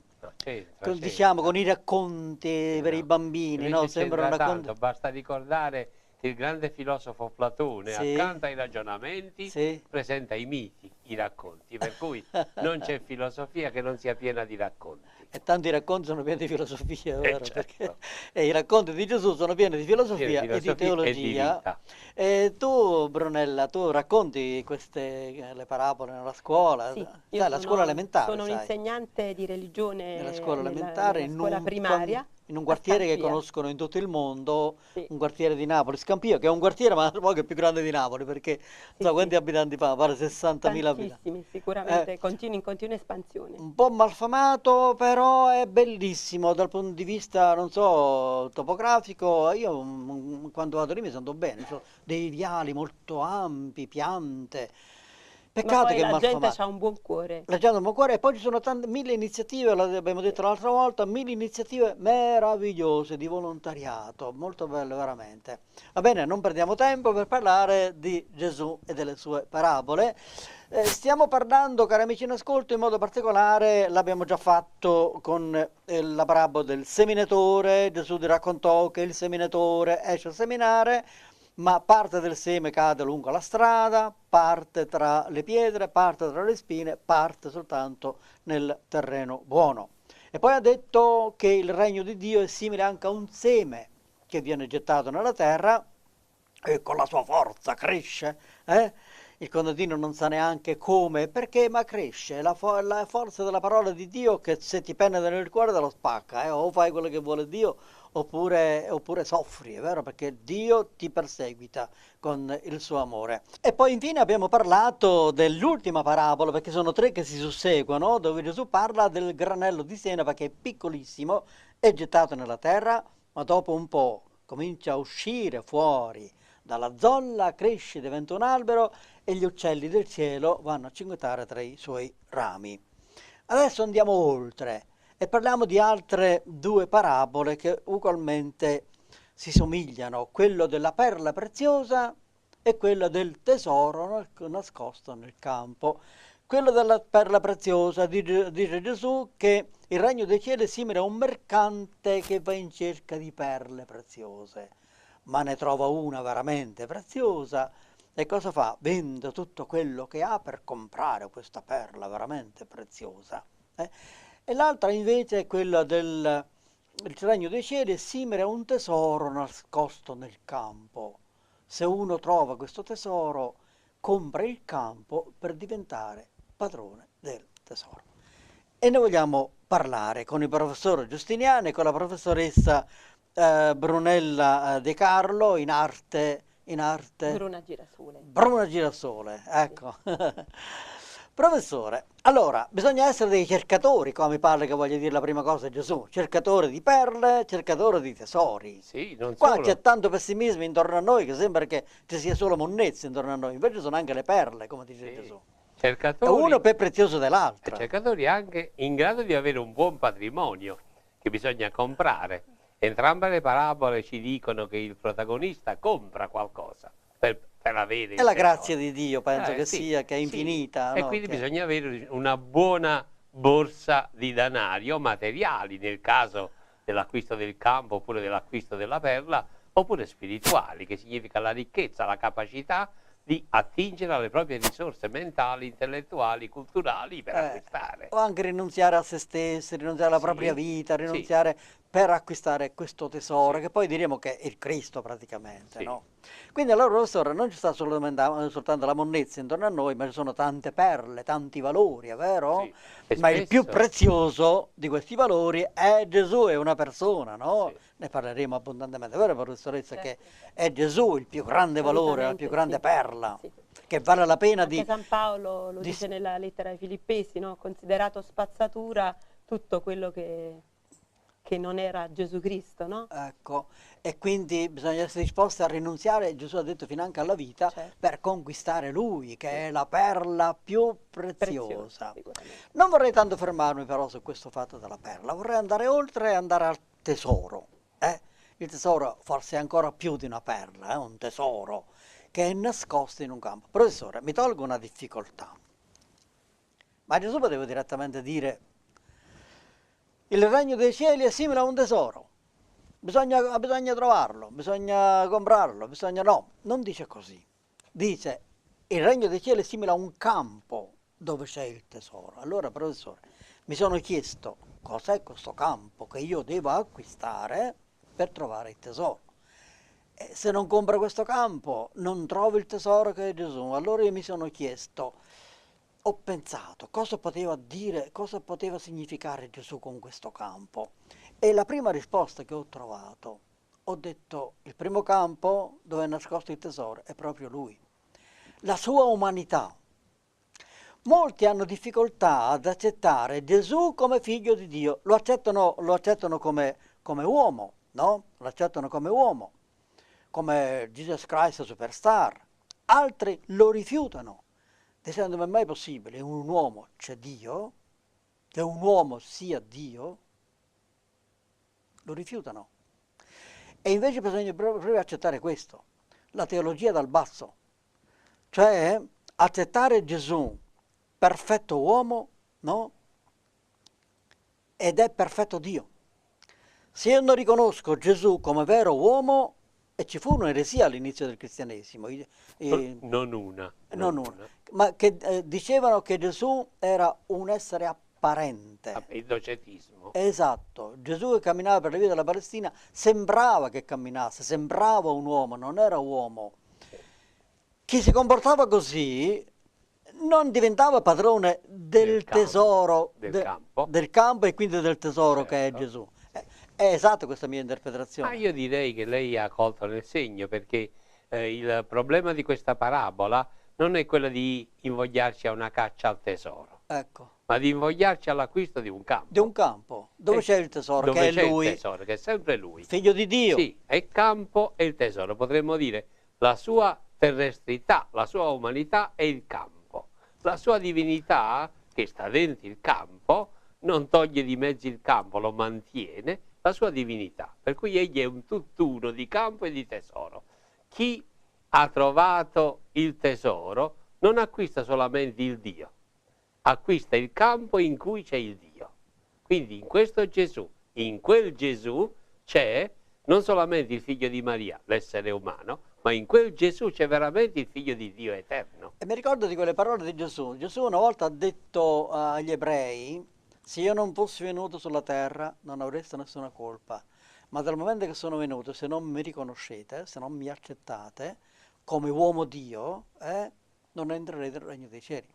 diciamo con i racconti per i bambini, no? Sembra un racconto. Basta ricordare che il grande filosofo Platone, accanto ai ragionamenti, presenta i miti, i racconti, per cui non c'è filosofia che non sia piena di racconti. E tanti racconti sono pieni di filosofia, vero? Certo. E i racconti di Gesù sono pieni di filosofia e di teologia. E tu, Brunella, tu racconti le parabole nella scuola? Sì, la scuola elementare. Sono un insegnante di religione nella scuola elementare, nella scuola primaria. In un quartiere che conoscono in tutto il mondo, un quartiere di Napoli, Scampia, che è un quartiere ma poco più grande di Napoli, perché quanti abitanti fa? Pare 60.000 abitanti. Sicuramente, in continua espansione. Un po' malfamato, però è bellissimo dal punto di vista, non so, topografico. Io quando vado lì mi sento bene, sono dei viali molto ampi, piante. Peccato che la gente ha un buon cuore. La gente ha un buon cuore, e poi ci sono mille iniziative, l'abbiamo detto l'altra volta, mille iniziative meravigliose di volontariato, molto belle veramente. Va bene, non perdiamo tempo per parlare di Gesù e delle sue parabole. Stiamo parlando, cari amici in ascolto, in modo particolare, l'abbiamo già fatto con la parabola del seminatore. Gesù ti raccontò che il seminatore esce a seminare, ma parte del seme cade lungo la strada, parte tra le pietre, parte tra le spine, parte soltanto nel terreno buono. E poi ha detto che il regno di Dio è simile anche a un seme che viene gettato nella terra e con la sua forza cresce. Il contadino non sa neanche come, perché, ma cresce. La forza della parola di Dio, che se ti penetra nel cuore te lo spacca, o fai quello che vuole Dio oppure soffri, è vero? Perché Dio ti perseguita con il suo amore. E poi infine abbiamo parlato dell'ultima parabola, perché sono tre che si susseguono, dove Gesù parla del granello di senapa che è piccolissimo, è gettato nella terra, ma dopo un po' comincia a uscire fuori dalla zolla, cresce, diventa un albero e gli uccelli del cielo vanno a cinguettare tra i suoi rami. Adesso andiamo oltre e parliamo di altre due parabole che ugualmente si somigliano, quello della perla preziosa e quello del tesoro nascosto nel campo. Quello della perla preziosa dice Gesù che il regno dei cieli è simile a un mercante che va in cerca di perle preziose, ma ne trova una veramente preziosa e cosa fa? Vende tutto quello che ha per comprare questa perla veramente preziosa. E l'altra invece è quella del regno dei cieli, è simile a un tesoro nascosto nel campo. Se uno trova questo tesoro, compra il campo per diventare padrone del tesoro. E noi vogliamo parlare con il professor Giustiniani e con la professoressa Brunella De Carlo, in arte Bruna Girasole. Bruna Girasole, ecco. Professore, allora, bisogna essere dei cercatori, come mi pare che voglia dire la prima cosa Gesù, cercatori di perle, cercatori di tesori. Sì, non Qua solo. c'è tanto pessimismo intorno a noi che sembra che ci sia solo monnezza intorno a noi, invece sono anche le perle, come dice Gesù. Cercatori, E uno più prezioso dell'altro. cercatori anche in grado di avere un buon patrimonio che bisogna comprare. Entrambe le parabole ci dicono che il protagonista compra qualcosa per avere È la grazia di Dio, penso che sì, sia, che è infinita. E no? quindi bisogna avere una buona borsa di denaro, materiali nel caso dell'acquisto del campo oppure dell'acquisto della perla, oppure spirituali, che significa la ricchezza, la capacità di attingere alle proprie risorse mentali, intellettuali, culturali per acquistare. O anche rinunziare a se stessi, rinunziare alla propria vita, rinunziare per acquistare questo tesoro, che poi diremo che è il Cristo praticamente, no? Quindi allora, professore, non ci sta soltanto la monnezza intorno a noi, ma ci sono tante perle, tanti valori, è vero? Ma il più prezioso di questi valori è Gesù, è una persona, no? Ne parleremo abbondantemente, è vero, professoressa, che è Gesù il più grande valore, la più grande perla, che vale la pena Anche San Paolo lo dice nella lettera ai Filippesi, no? Considerato spazzatura tutto quello che non era Gesù Cristo, no? Ecco, e quindi bisogna essere disposti a rinunziare, Gesù ha detto, finanche alla vita, per conquistare Lui, che è la perla più preziosa. Non vorrei tanto fermarmi però su questo fatto della perla, vorrei andare oltre e andare al tesoro. Il tesoro forse è ancora più di una perla, un tesoro che è nascosto in un campo. Professore, mi tolgo una difficoltà, ma Gesù poteva direttamente dire: il regno dei cieli è simile a un tesoro, bisogna trovarlo, bisogna comprarlo, no, non dice così. Dice: il regno dei cieli è simile a un campo dove c'è il tesoro. Allora, professore, mi sono chiesto cos'è questo campo che io devo acquistare per trovare il tesoro. E se non compro questo campo non trovo il tesoro che è Gesù. Allora io mi sono chiesto, ho pensato cosa poteva dire, cosa poteva significare Gesù con questo campo. E la prima risposta che ho trovato, ho detto: il primo campo dove è nascosto il tesoro è proprio Lui, la sua umanità. Molti hanno difficoltà ad accettare Gesù come figlio di Dio, lo accettano come uomo, no? Lo accettano come uomo, come Jesus Christ superstar. Altri lo rifiutano, dicendo: ma è mai possibile? In un uomo c'è Dio? Che un uomo sia Dio? Lo rifiutano. E invece bisogna proprio accettare questo, la teologia dal basso, cioè accettare Gesù perfetto uomo, no? Ed è perfetto Dio. Se io non riconosco Gesù come vero uomo, e ci fu un'eresia all'inizio del cristianesimo, non una, ma che dicevano che Gesù era un essere apparente. Il docetismo. Esatto, Gesù che camminava per le vie della Palestina sembrava che camminasse, sembrava un uomo, non era uomo. Chi si comportava così non diventava padrone del tesoro, del campo e quindi del tesoro che è Gesù. È esatto questa mia interpretazione. Ma io direi che lei ha colto nel segno, perché il problema di questa parabola non è quello di invogliarci a una caccia al tesoro, ma di invogliarci all'acquisto di un campo. Di un campo, dove c'è il tesoro, che è Lui. Il tesoro, che è sempre Lui. Figlio di Dio. Sì, è il campo e il tesoro, potremmo dire la sua terrestrità, la sua umanità è il campo. La sua divinità, che sta dentro il campo, non toglie di mezzo il campo, lo mantiene, la sua divinità. Per cui egli è un tutt'uno di campo e di tesoro. Chi ha trovato il tesoro non acquista solamente il Dio, acquista il campo in cui c'è il Dio. Quindi in questo Gesù, in quel Gesù c'è non solamente il figlio di Maria, l'essere umano, ma in quel Gesù c'è veramente il figlio di Dio eterno. E mi ricordo di quelle parole di Gesù. Gesù una volta ha detto agli ebrei: se io non fossi venuto sulla terra non avreste nessuna colpa, ma dal momento che sono venuto, se non mi riconoscete, se non mi accettate come uomo Dio, non entrerete nel regno dei cieli.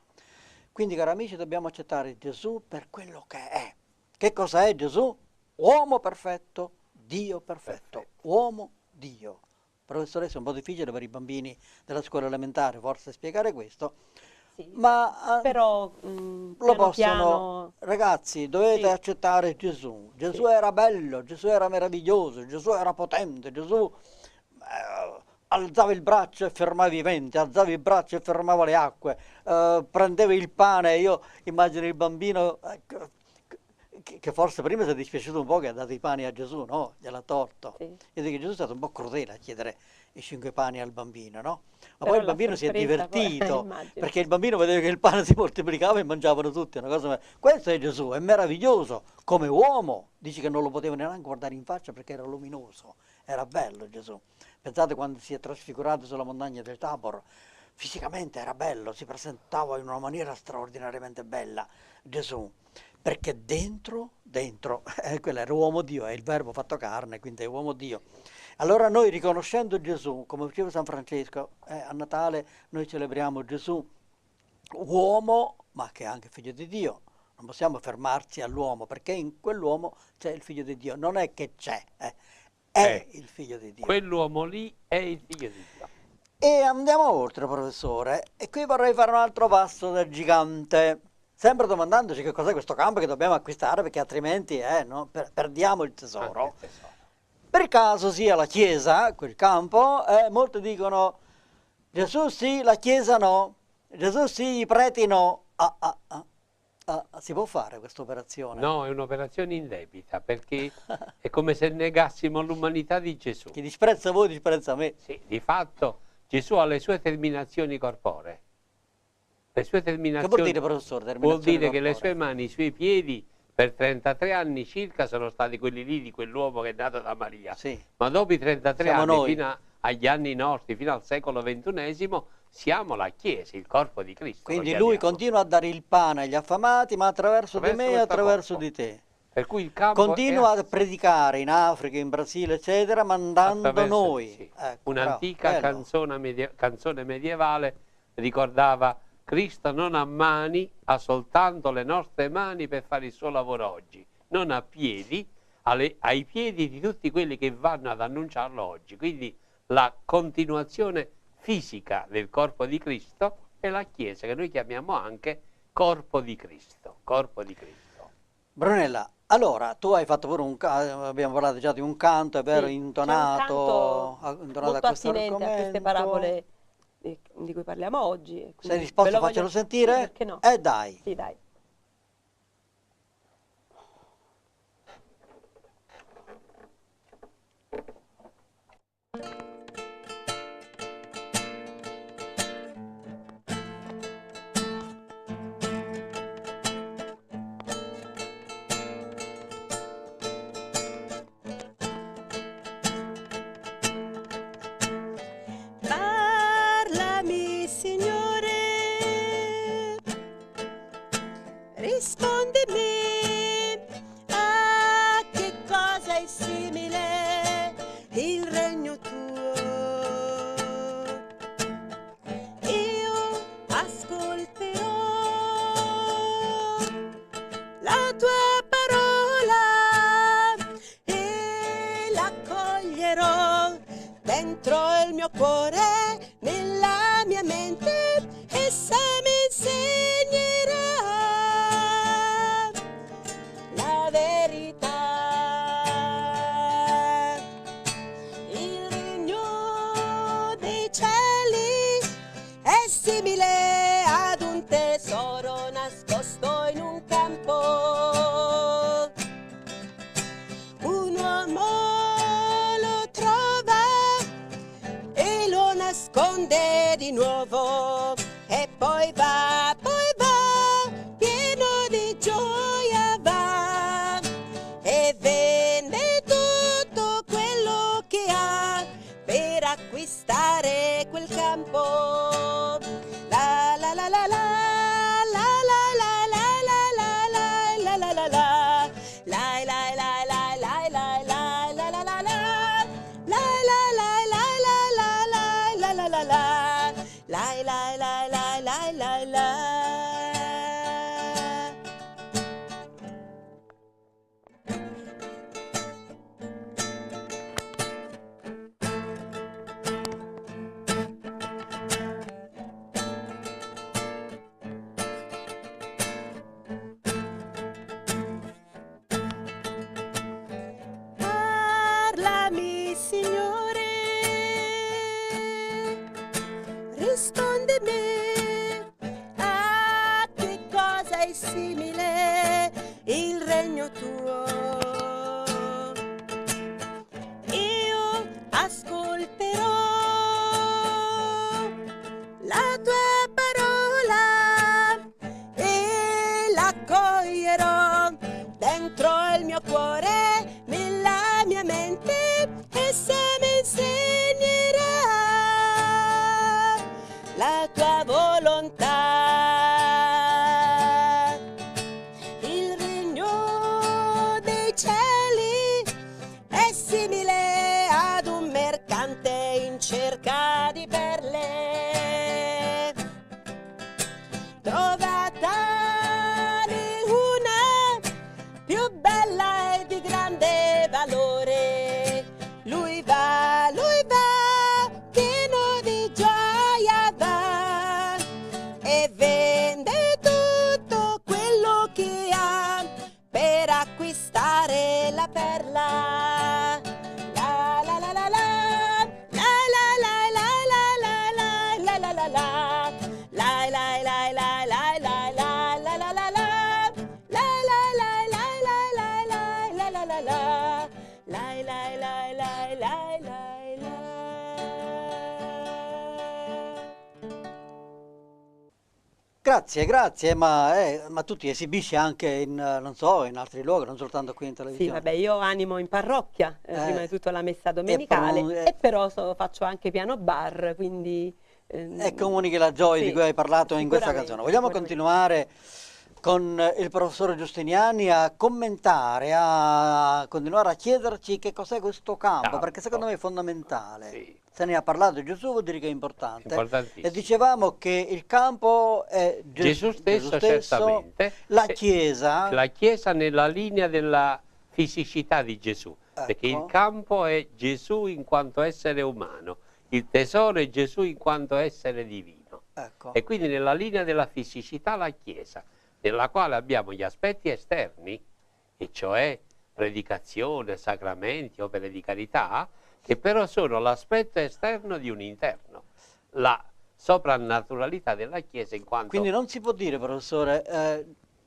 Quindi, cari amici, dobbiamo accettare Gesù per quello che è. Che cosa è Gesù? Uomo perfetto, Dio perfetto. Uomo, Dio. Professoressa, è un po' difficile per i bambini della scuola elementare forse spiegare questo, ma però lo possono. Ragazzi, dovete accettare Gesù. Gesù era bello, Gesù era meraviglioso, Gesù era potente, Gesù alzava il braccio e fermava i venti, alzava il braccio e fermava le acque, prendeva il pane. Io immagino il bambino che forse prima si è dispiaciuto un po' che ha dato i pani a Gesù, no? Gliel'ha torto. Io dico che Gesù è stato un po' crudele a chiedere i 5 pani al bambino, no? Ma poi il bambino si è divertito, perché il bambino vedeva che il pane si moltiplicava e mangiavano tutti, una cosa. Questo è Gesù, è meraviglioso, come uomo. Dici che non lo poteva neanche guardare in faccia perché era luminoso, era bello Gesù. Pensate quando si è trasfigurato sulla montagna del Tabor, fisicamente era bello, si presentava in una maniera straordinariamente bella Gesù, perché dentro, quello era uomo Dio, è il verbo fatto carne, quindi è uomo Dio. Allora noi, riconoscendo Gesù, come diceva San Francesco, a Natale noi celebriamo Gesù uomo, ma che è anche figlio di Dio. Non possiamo fermarci all'uomo, perché in quell'uomo c'è il figlio di Dio. Non è che c'è, è il figlio di Dio. Quell'uomo lì è il figlio di Dio. E andiamo oltre, professore, e qui vorrei fare un altro passo del gigante, sempre domandandoci che cos'è questo campo che dobbiamo acquistare, perché altrimenti perdiamo il tesoro. Per caso sia la Chiesa, quel campo, molti dicono Gesù sì, la Chiesa no, Gesù sì, i preti no. Si può fare questa operazione? No, è un'operazione indebita, perché è come se negassimo l'umanità di Gesù. Chi disprezza voi disprezza me. Sì, di fatto Gesù ha le sue terminazioni corporee. Le sue terminazioni... Che vuol dire, professore? Vuol dire che le sue mani, i suoi piedi, per 33 anni circa sono stati quelli lì di quell'uomo che è nato da Maria. Sì. Ma dopo i 33 Siamo anni, noi. fino agli anni nostri, fino al secolo XXI, siamo la Chiesa, il corpo di Cristo. Quindi lui continua a dare il pane agli affamati, ma attraverso di me e attraverso di te. Per cui il campo continua a predicare in Africa, in Brasile, eccetera, mandando noi. Sì. Ecco, Un'antica canzone medievale ricordava: Cristo non ha mani, ha soltanto le nostre mani per fare il suo lavoro oggi. Non ha piedi, ai piedi di tutti quelli che vanno ad annunciarlo oggi. Quindi la continuazione fisica del corpo di Cristo è la Chiesa, che noi chiamiamo anche corpo di Cristo. Corpo di Cristo. Brunella, allora tu hai fatto pure abbiamo parlato già di un canto, è vero, Sì, intonato, c'è un canto intonato molto a questo attinente a queste argomento. parabole di cui parliamo oggi. e Sei quindi disposto ve a lo farcelo voglio- sentire? Sì, perché no? Dai. Sì, dai. Parlami, Signore, rispondimi a che cosa è simile il regno tuo. Io ascolterò la tua parola e l'accoglierò dentro il mio cuore, nella mia mente, essa mi insegnerà la verità. Il regno dei cieli è simile ad un tesoro nascosto in un campo. Un uomo lo trova e lo nasconde di nuovo, e poi va, pieno di gioia va, e vende tutto quello che ha per acquistare quel campo. La la la la la, la la la la la la la la la la, la la la la la la la la la la la. La la la la la la la la la la la la la la la la la la. in cerca di perle, trovatane una più bella e di grande valore. Lui va, pieno di gioia va, e vende tutto quello che ha per acquistare la perla. La la la la la, la la la la la la la la la la, la la la la la la la la la la la, la la la la la la la la la la la, la la la la la la. Grazie, grazie, ma tu ti esibisci anche in, non so, in altri luoghi, non soltanto qui in Sì, televisione. vabbè, io animo in parrocchia, prima di tutto la messa domenicale, e però faccio anche piano bar, quindi... E comunichi la gioia di cui hai parlato in questa canzone. Vogliamo continuare con il professore Giustiniani a commentare, a continuare a chiederci che cos'è questo campo, perché secondo me è fondamentale. Sì. Se ne ha parlato Gesù, vuol dire che è importante. Importantissimo. E dicevamo che il campo è Gesù stesso, certamente. La Chiesa. La Chiesa nella linea della fisicità di Gesù, perché il campo è Gesù in quanto essere umano, il tesoro è Gesù in quanto essere divino. Ecco. E quindi nella linea della fisicità la Chiesa, nella quale abbiamo gli aspetti esterni, e cioè predicazione, sacramenti, opere di carità, che però sono l'aspetto esterno di un interno, la soprannaturalità della Chiesa in quanto... Quindi non si può dire, professore,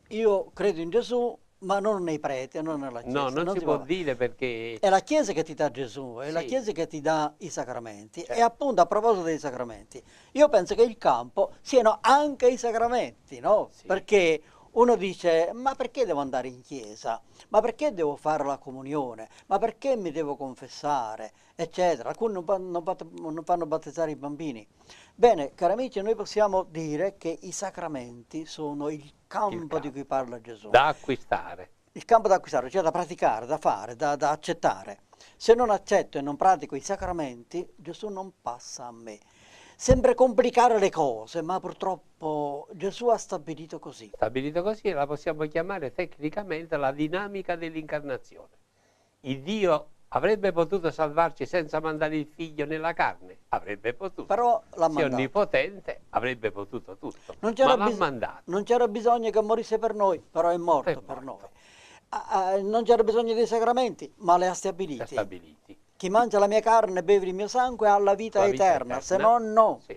io credo in Gesù, ma non nei preti, non nella Chiesa. No, non si può dire perché... È la Chiesa che ti dà Gesù, è la Chiesa che ti dà i sacramenti. E appunto, a proposito dei sacramenti, io penso che il campo siano anche i sacramenti, no? Perché uno dice, ma perché devo andare in chiesa? Ma perché devo fare la comunione? Ma perché mi devo confessare? Eccetera. Alcuni non fanno battezzare i bambini. Bene, cari amici, noi possiamo dire che i sacramenti sono il campo di cui parla Gesù. Da acquistare. Il campo da acquistare, cioè da praticare, da fare, da accettare. Se non accetto e non pratico i sacramenti, Gesù non passa a me. Sembra complicare le cose, ma purtroppo Gesù ha stabilito così. Stabilito così la possiamo chiamare tecnicamente la dinamica dell'incarnazione. Il Dio avrebbe potuto salvarci senza mandare il figlio nella carne? Avrebbe potuto. Però l'ha Se mandato. Onnipotente avrebbe potuto tutto, Non ma l'ha mandato. Non c'era bisogno che morisse per noi, però è morto per noi. Non c'era bisogno dei sacramenti, ma li ha stabiliti. Chi mangia la mia carne e beve il mio sangue ha la vita eterna, se no no. Sì.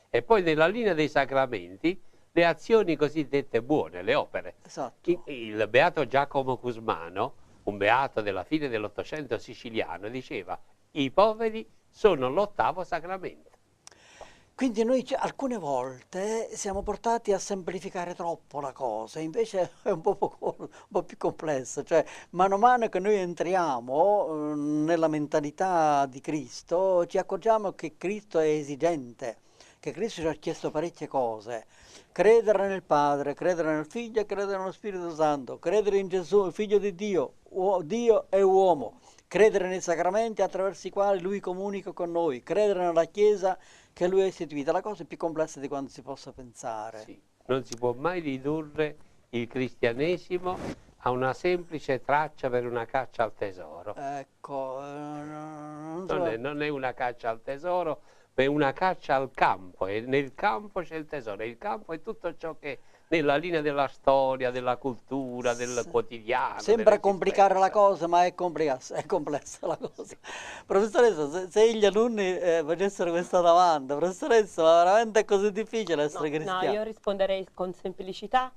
E poi nella linea dei sacramenti, le azioni cosiddette buone, le opere. Esatto. Il beato Giacomo Cusmano, un beato della fine dell'Ottocento siciliano, diceva: i poveri sono l'8° sacramento. Quindi noi alcune volte siamo portati a semplificare troppo la cosa, invece è un po' più complessa, cioè mano a mano che noi entriamo nella mentalità di Cristo ci accorgiamo che Cristo è esigente, che Cristo ci ha chiesto parecchie cose: credere nel Padre, credere nel Figlio e credere nello Spirito Santo, credere in Gesù, il Figlio di Dio, Dio e uomo, credere nei sacramenti attraverso i quali Lui comunica con noi, credere nella Chiesa che Lui ha istituita. La cosa è più complessa di quanto si possa pensare. Sì. Non si può mai ridurre il cristianesimo a una semplice traccia per una caccia al tesoro. Ecco, non è una caccia al tesoro, ma è una caccia al campo, e nel campo c'è il tesoro, e il campo è tutto ciò che nella linea della storia, della cultura, del quotidiano. Sembra complicare la cosa, ma è complessa la cosa. Professoressa, se gli alunni facessero questa domanda, professoressa, ma veramente è così difficile essere cristiani? No, io risponderei con semplicità,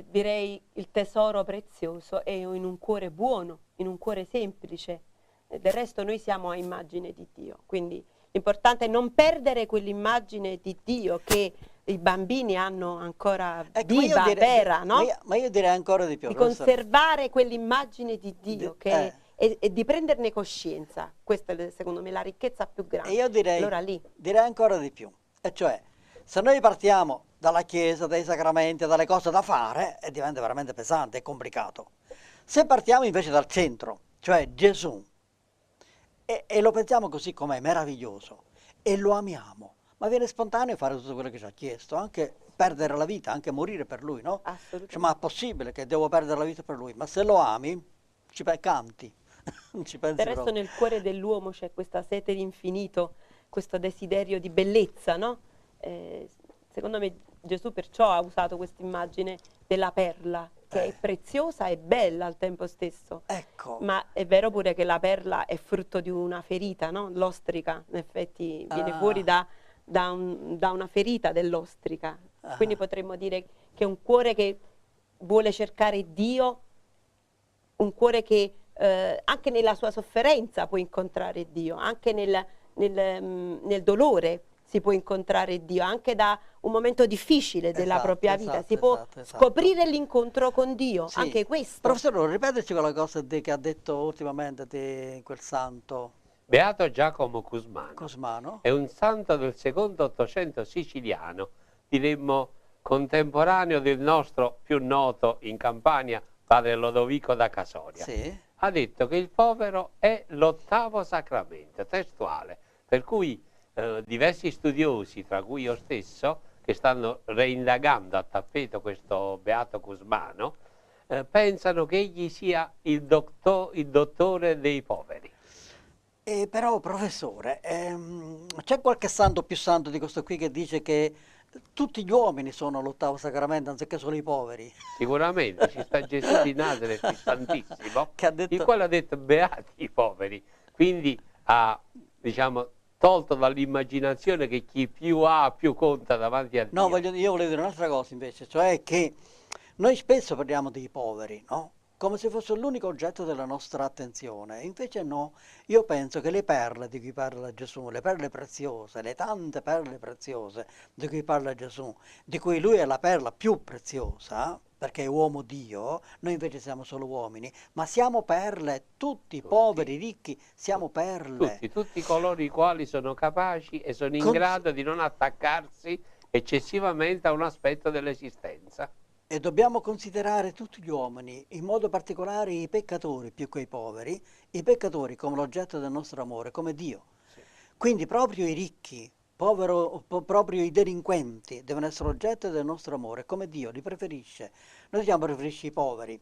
direi il tesoro prezioso è in un cuore buono, in un cuore semplice. Del resto noi siamo a immagine di Dio, quindi l'importante è non perdere quell'immagine di Dio che i bambini hanno ancora viva, vera, no? Ma io direi ancora di più. Di conservare quell'immagine di Dio e di prenderne coscienza. Questa è secondo me la ricchezza più grande. E io direi ancora di più. E cioè, se noi partiamo dalla Chiesa, dai sacramenti, dalle cose da fare, diventa veramente pesante e complicato. Se partiamo invece dal centro, cioè Gesù, e lo pensiamo così com'è, meraviglioso, e lo amiamo, ma viene spontaneo fare tutto quello che ci ha chiesto, anche perdere la vita, anche morire per lui, no? Assolutamente. Cioè, ma è possibile che devo perdere la vita per lui? Ma se lo ami, canti, non ci pensi Del resto proprio. nel cuore dell'uomo c'è questa sete di infinito, questo desiderio di bellezza, no? Secondo me Gesù perciò ha usato questa immagine della perla, che è preziosa e bella al tempo stesso. Ecco. Ma è vero pure che la perla è frutto di una ferita, no? L'ostrica, in effetti, viene fuori da una ferita dell'ostrica. Quindi potremmo dire che un cuore che vuole cercare Dio, un cuore che anche nella sua sofferenza può incontrare Dio, anche nel dolore si può incontrare Dio, anche da un momento difficile della propria vita, si può scoprire l'incontro con Dio, Sì. anche questo. Professore, ripeteci quella cosa che ha detto ultimamente quel santo. Beato Giacomo Cusmano. Cusmano. È un santo del secondo Ottocento siciliano, diremmo contemporaneo del nostro più noto in Campania, padre Lodovico da Casoria. Sì. Ha detto che il povero è l'ottavo sacramento, testuale, per cui diversi studiosi, tra cui io stesso, che stanno reindagando a tappeto questo Beato Cusmano, pensano che egli sia il dottore dei poveri. Però, professore, c'è qualche santo più santo di questo qui che dice che tutti gli uomini sono l'ottavo sacramento anziché solo i poveri? Sicuramente, ci sta Gesù di Nazareth, il Santissimo, il quale ha detto beati i poveri, quindi ha, diciamo, tolto dall'immaginazione che chi più ha più conta davanti a Dio. No, io volevo dire un'altra cosa invece, cioè che noi spesso parliamo dei poveri, no? Come se fosse l'unico oggetto della nostra attenzione, invece no, io penso che le perle di cui parla Gesù, le perle preziose, le tante perle preziose di cui parla Gesù, di cui lui è la perla più preziosa, perché è uomo Dio, noi invece siamo solo uomini, ma siamo perle, tutti, poveri, ricchi, siamo perle. Tutti coloro i quali sono capaci e sono in grado di non attaccarsi eccessivamente a un aspetto dell'esistenza. E dobbiamo considerare tutti gli uomini, in modo particolare i peccatori più che i poveri, i peccatori come l'oggetto del nostro amore, come Dio. Sì. Quindi proprio i ricchi, proprio i delinquenti devono essere oggetto del nostro amore, come Dio li preferisce. Noi diciamo preferisce i poveri,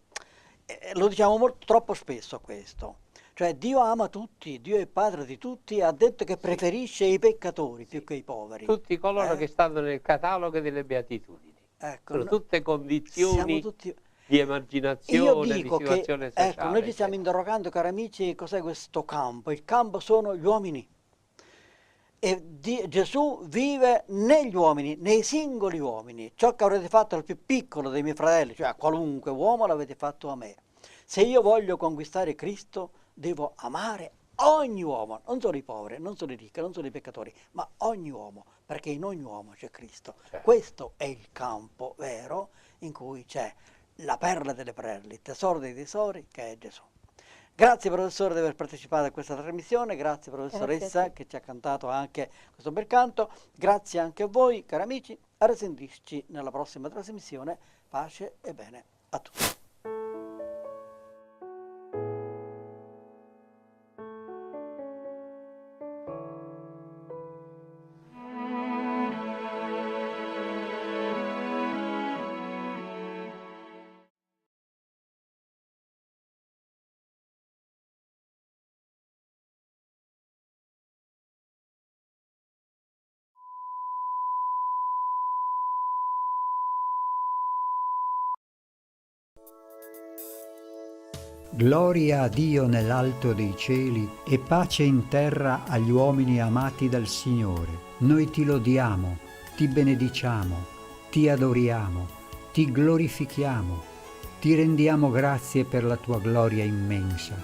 lo diciamo troppo spesso questo. Cioè Dio ama tutti, Dio è padre di tutti, ha detto che preferisce i peccatori più che i poveri. Tutti coloro che stanno nel catalogo delle beatitudini. Ecco, sono tutte condizioni di emarginazione, io dico di situazione sociale. Ecco, noi ci stiamo interrogando, cari amici, cos'è questo campo? Il campo sono gli uomini. E Gesù vive negli uomini, nei singoli uomini. Ciò che avrete fatto al più piccolo dei miei fratelli, cioè a qualunque uomo, l'avete fatto a me. Se io voglio conquistare Cristo, devo amare ogni uomo, non solo i poveri, non solo i ricchi, non solo i peccatori, ma ogni uomo, perché in ogni uomo c'è Cristo. Questo è il campo vero in cui c'è la perla delle perle, il tesoro dei tesori, che è Gesù. Grazie professore di aver partecipato a questa trasmissione, grazie professoressa che ci ha cantato anche questo bel canto, grazie anche a voi cari amici, a risentirci nella prossima trasmissione, pace e bene a tutti. Gloria a Dio nell'alto dei cieli e pace in terra agli uomini amati dal Signore. Noi ti lodiamo, ti benediciamo, ti adoriamo, ti glorifichiamo, ti rendiamo grazie per la tua gloria immensa.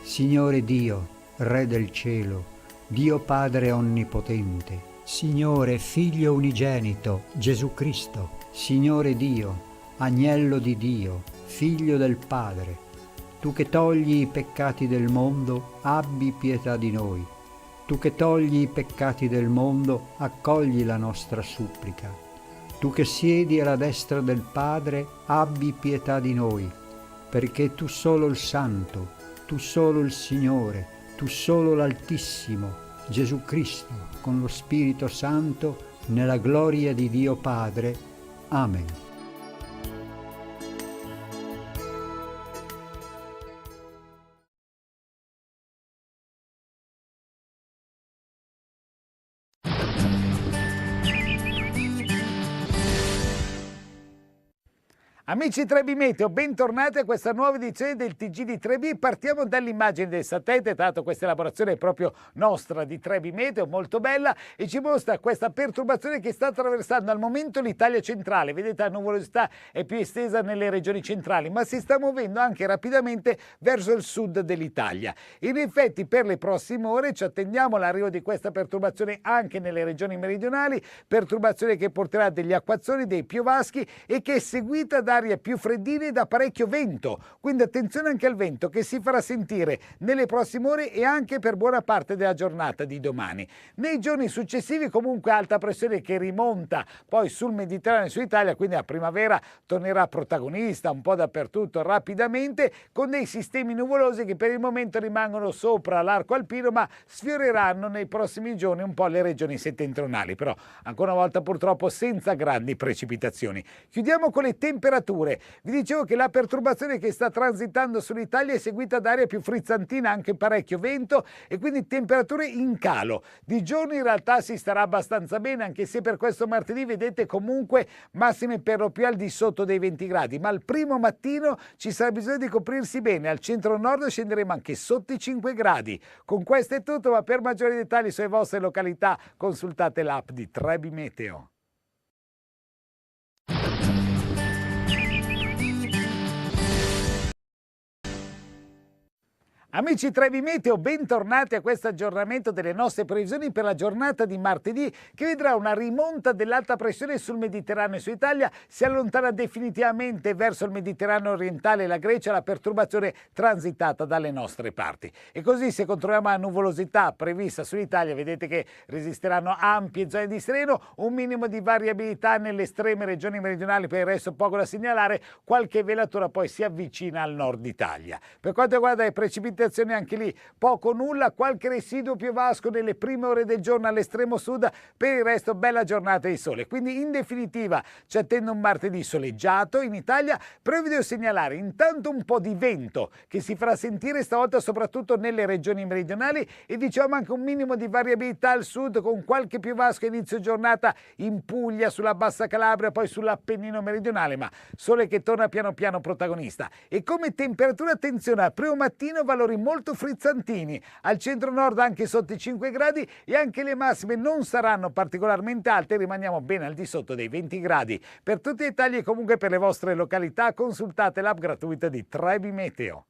Signore Dio, Re del cielo, Dio Padre onnipotente, Signore Figlio unigenito, Gesù Cristo, Signore Dio, Agnello di Dio, Figlio del Padre, tu che togli i peccati del mondo, abbi pietà di noi. Tu che togli i peccati del mondo, accogli la nostra supplica. Tu che siedi alla destra del Padre, abbi pietà di noi, perché tu solo il Santo, tu solo il Signore, tu solo l'Altissimo, Gesù Cristo, con lo Spirito Santo, nella gloria di Dio Padre. Amen. Amici Trebi Meteo, bentornati a questa nuova edizione del TG di Trebi. Partiamo dall'immagine del satellite, tra l'altro questa elaborazione è proprio nostra di Trebi Meteo, molto bella, e ci mostra questa perturbazione che sta attraversando al momento l'Italia centrale. Vedete, la nuvolosità è più estesa nelle regioni centrali, ma si sta muovendo anche rapidamente verso il sud dell'Italia. In effetti per le prossime ore ci attendiamo l'arrivo di questa perturbazione anche nelle regioni meridionali, perturbazione che porterà degli acquazzoni, dei piovaschi e che è seguita da aria più freddina e da parecchio vento, quindi attenzione anche al vento che si farà sentire nelle prossime ore e anche per buona parte della giornata di domani. Nei giorni successivi comunque alta pressione che rimonta poi sul Mediterraneo e su Italia, quindi la primavera tornerà protagonista un po' dappertutto rapidamente, con dei sistemi nuvolosi che per il momento rimangono sopra l'arco alpino ma sfioreranno nei prossimi giorni un po' le regioni settentrionali, però ancora una volta purtroppo senza grandi precipitazioni. Chiudiamo con le temperature. Vi dicevo che la perturbazione che sta transitando sull'Italia è seguita da aria più frizzantina, anche parecchio vento e quindi temperature in calo. Di giorno in realtà si starà abbastanza bene, anche se per questo martedì vedete comunque massime per lo più al di sotto dei 20 gradi, ma al primo mattino ci sarà bisogno di coprirsi bene. Al centro-nord scenderemo anche sotto i 5 gradi. Con questo è tutto, ma per maggiori dettagli sulle vostre località consultate l'app di Trebi Meteo. Amici Trebi Meteo, bentornati a questo aggiornamento delle nostre previsioni per la giornata di martedì, che vedrà una rimonta dell'alta pressione sul Mediterraneo e su Italia. Si allontana definitivamente verso il Mediterraneo orientale e la Grecia la perturbazione transitata dalle nostre parti. E così, se controlliamo la nuvolosità prevista sull'Italia, vedete che resisteranno ampie zone di sereno, un minimo di variabilità nelle estreme regioni meridionali, per il resto poco da segnalare, qualche velatura poi si avvicina al nord Italia. Per quanto riguarda le precipitazioni, anche lì poco nulla, qualche residuo piovasco nelle prime ore del giorno all'estremo sud, per il resto bella giornata di sole. Quindi in definitiva ci attende un martedì soleggiato in Italia, però vi devo segnalare intanto un po' di vento che si farà sentire stavolta soprattutto nelle regioni meridionali e diciamo anche un minimo di variabilità al sud, con qualche piovasco a inizio giornata in Puglia, sulla Bassa Calabria, poi sull'Appennino meridionale, ma sole che torna piano piano protagonista. E come temperatura, attenzione, al primo mattino valori molto frizzantini, al centro-nord anche sotto i 5 gradi e anche le massime non saranno particolarmente alte, rimaniamo ben al di sotto dei 20 gradi. Per tutti i dettagli e comunque per le vostre località consultate l'app gratuita di Trebi Meteo.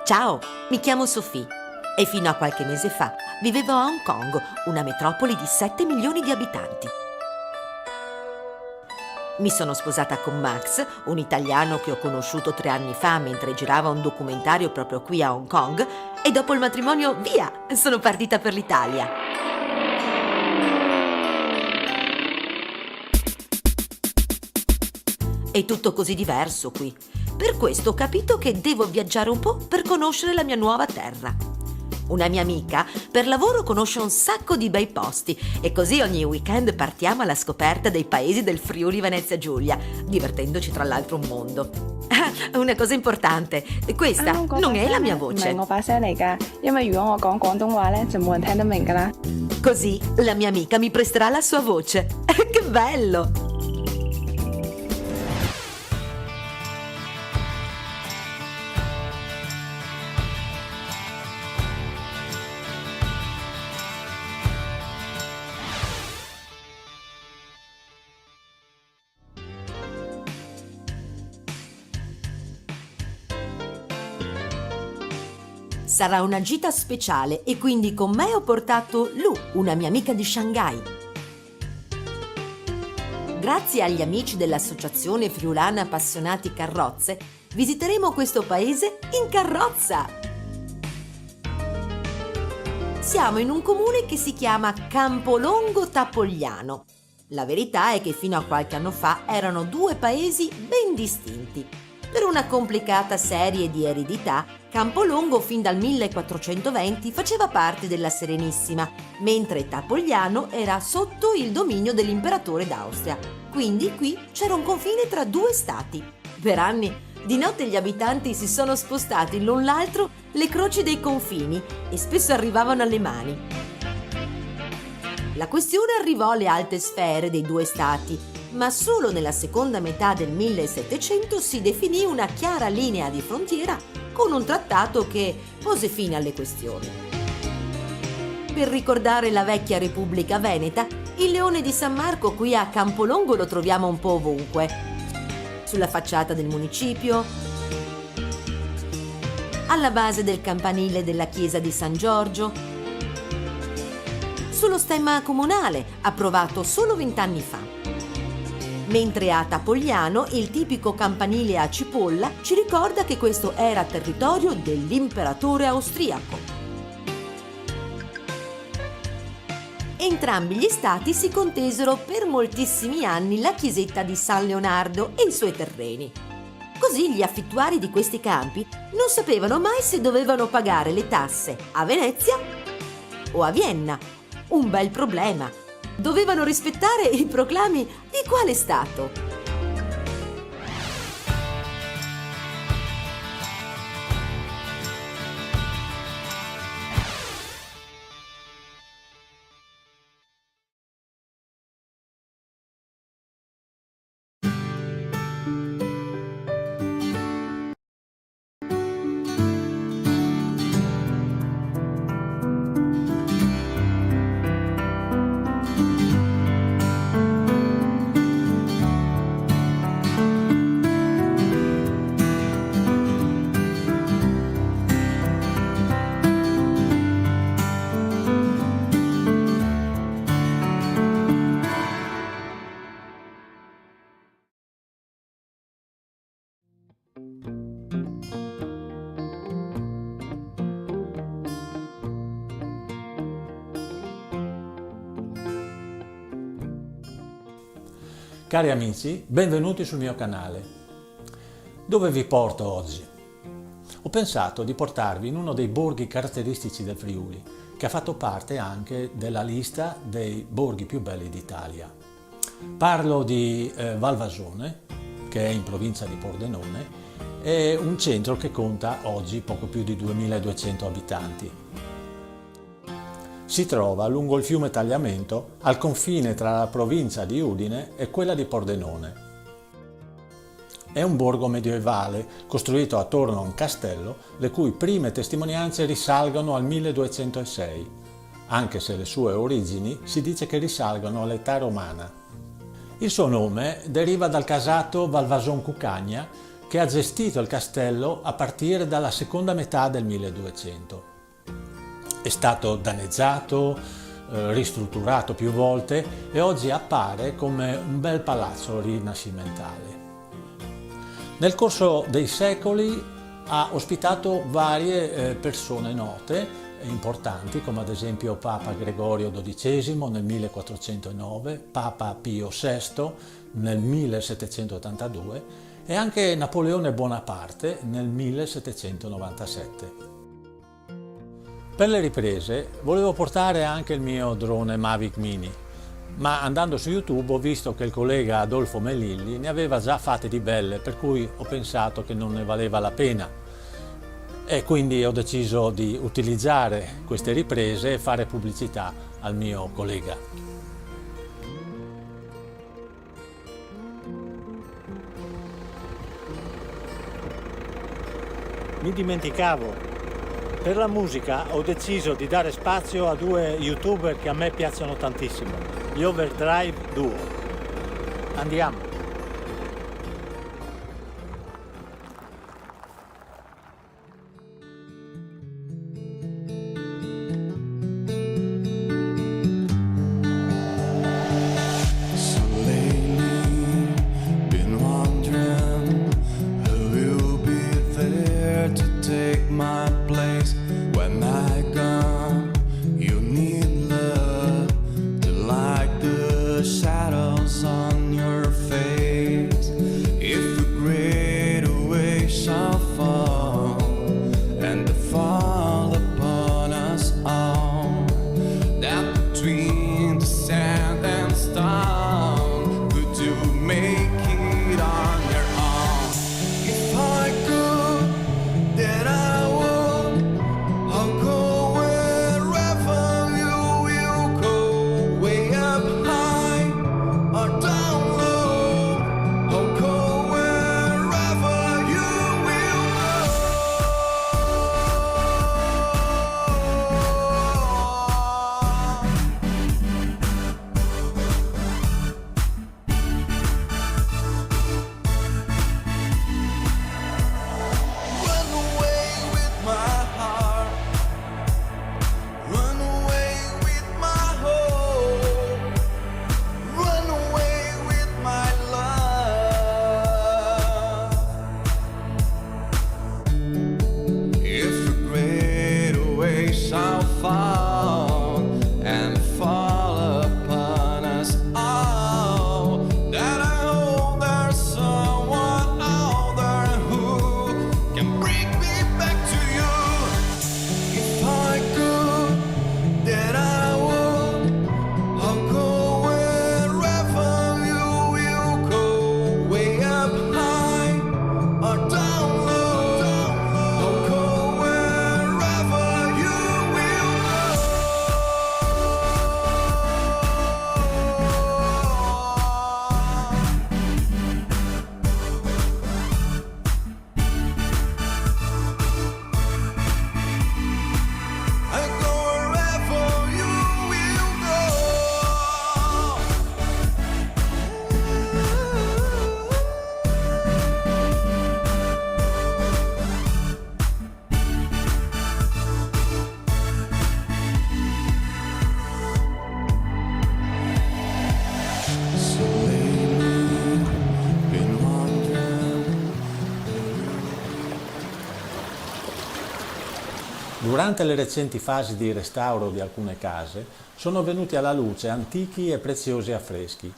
Ciao, mi chiamo Sophie e fino a qualche mese fa vivevo a Hong Kong, una metropoli di 7 milioni di abitanti. Mi sono sposata con Max, un italiano che ho conosciuto 3 anni fa mentre girava un documentario proprio qui a Hong Kong, e dopo il matrimonio, via, sono partita per l'Italia. È tutto così diverso qui. Per questo ho capito che devo viaggiare un po' per conoscere la mia nuova terra. Una mia amica per lavoro conosce un sacco di bei posti e così ogni weekend partiamo alla scoperta dei paesi del Friuli Venezia Giulia, divertendoci tra l'altro un mondo. Una cosa importante, questa non è la mia voce. Così la mia amica mi presterà la sua voce. Che bello! Sarà una gita speciale e quindi con me ho portato Lu, una mia amica di Shanghai. Grazie agli amici dell'Associazione Friulana Appassionati Carrozze, visiteremo questo paese in carrozza. Siamo in un comune che si chiama Campolongo Tapogliano. La verità è che fino a qualche anno fa erano 2 paesi ben distinti. Per una complicata serie di eredità, Campolongo fin dal 1420 faceva parte della Serenissima, mentre Tapogliano era sotto il dominio dell'imperatore d'Austria. Quindi qui c'era un confine tra 2 stati. Per anni, di notte gli abitanti si sono spostati l'un l'altro le croci dei confini e spesso arrivavano alle mani. La questione arrivò alle alte sfere dei 2 stati, ma solo nella seconda metà del 1700 si definì una chiara linea di frontiera con un trattato che pose fine alle questioni. Per ricordare la vecchia Repubblica Veneta, il leone di San Marco qui a Campolongo lo troviamo un po' ovunque. Sulla facciata del municipio, alla base del campanile della chiesa di San Giorgio, sullo stemma comunale, approvato solo 20 anni fa. Mentre a Tapogliano il tipico campanile a cipolla ci ricorda che questo era territorio dell'imperatore austriaco. Entrambi gli stati si contesero per moltissimi anni la chiesetta di San Leonardo e i suoi terreni. Così gli affittuari di questi campi non sapevano mai se dovevano pagare le tasse a Venezia o a Vienna. Un bel problema. Dovevano rispettare i proclami di quale stato? Cari amici, benvenuti sul mio canale. Dove vi porto oggi? Ho pensato di portarvi in uno dei borghi caratteristici del Friuli, che ha fatto parte anche della lista dei borghi più belli d'Italia. Parlo di Valvasone, che è in provincia di Pordenone, è un centro che conta oggi poco più di 2200 abitanti. Si trova lungo il fiume Tagliamento, al confine tra la provincia di Udine e quella di Pordenone. È un borgo medievale costruito attorno a un castello, le cui prime testimonianze risalgono al 1206, anche se le sue origini si dice che risalgono all'età romana. Il suo nome deriva dal casato Valvason Cucagna, che ha gestito il castello a partire dalla seconda metà del 1200. È stato danneggiato, ristrutturato più volte e oggi appare come un bel palazzo rinascimentale. Nel corso dei secoli ha ospitato varie persone note e importanti, come ad esempio Papa Gregorio XII nel 1409, Papa Pio VI nel 1782 e anche Napoleone Bonaparte nel 1797. Per le riprese volevo portare anche il mio drone Mavic Mini, ma andando su YouTube ho visto che il collega Adolfo Melilli ne aveva già fatte di belle, per cui ho pensato che non ne valeva la pena. E quindi ho deciso di utilizzare queste riprese e fare pubblicità al mio collega. Mi dimenticavo, per la musica ho deciso di dare spazio a due youtuber che a me piacciono tantissimo, gli Overdrive Duo. Andiamo! Durante le recenti fasi di restauro di alcune case sono venuti alla luce antichi e preziosi affreschi.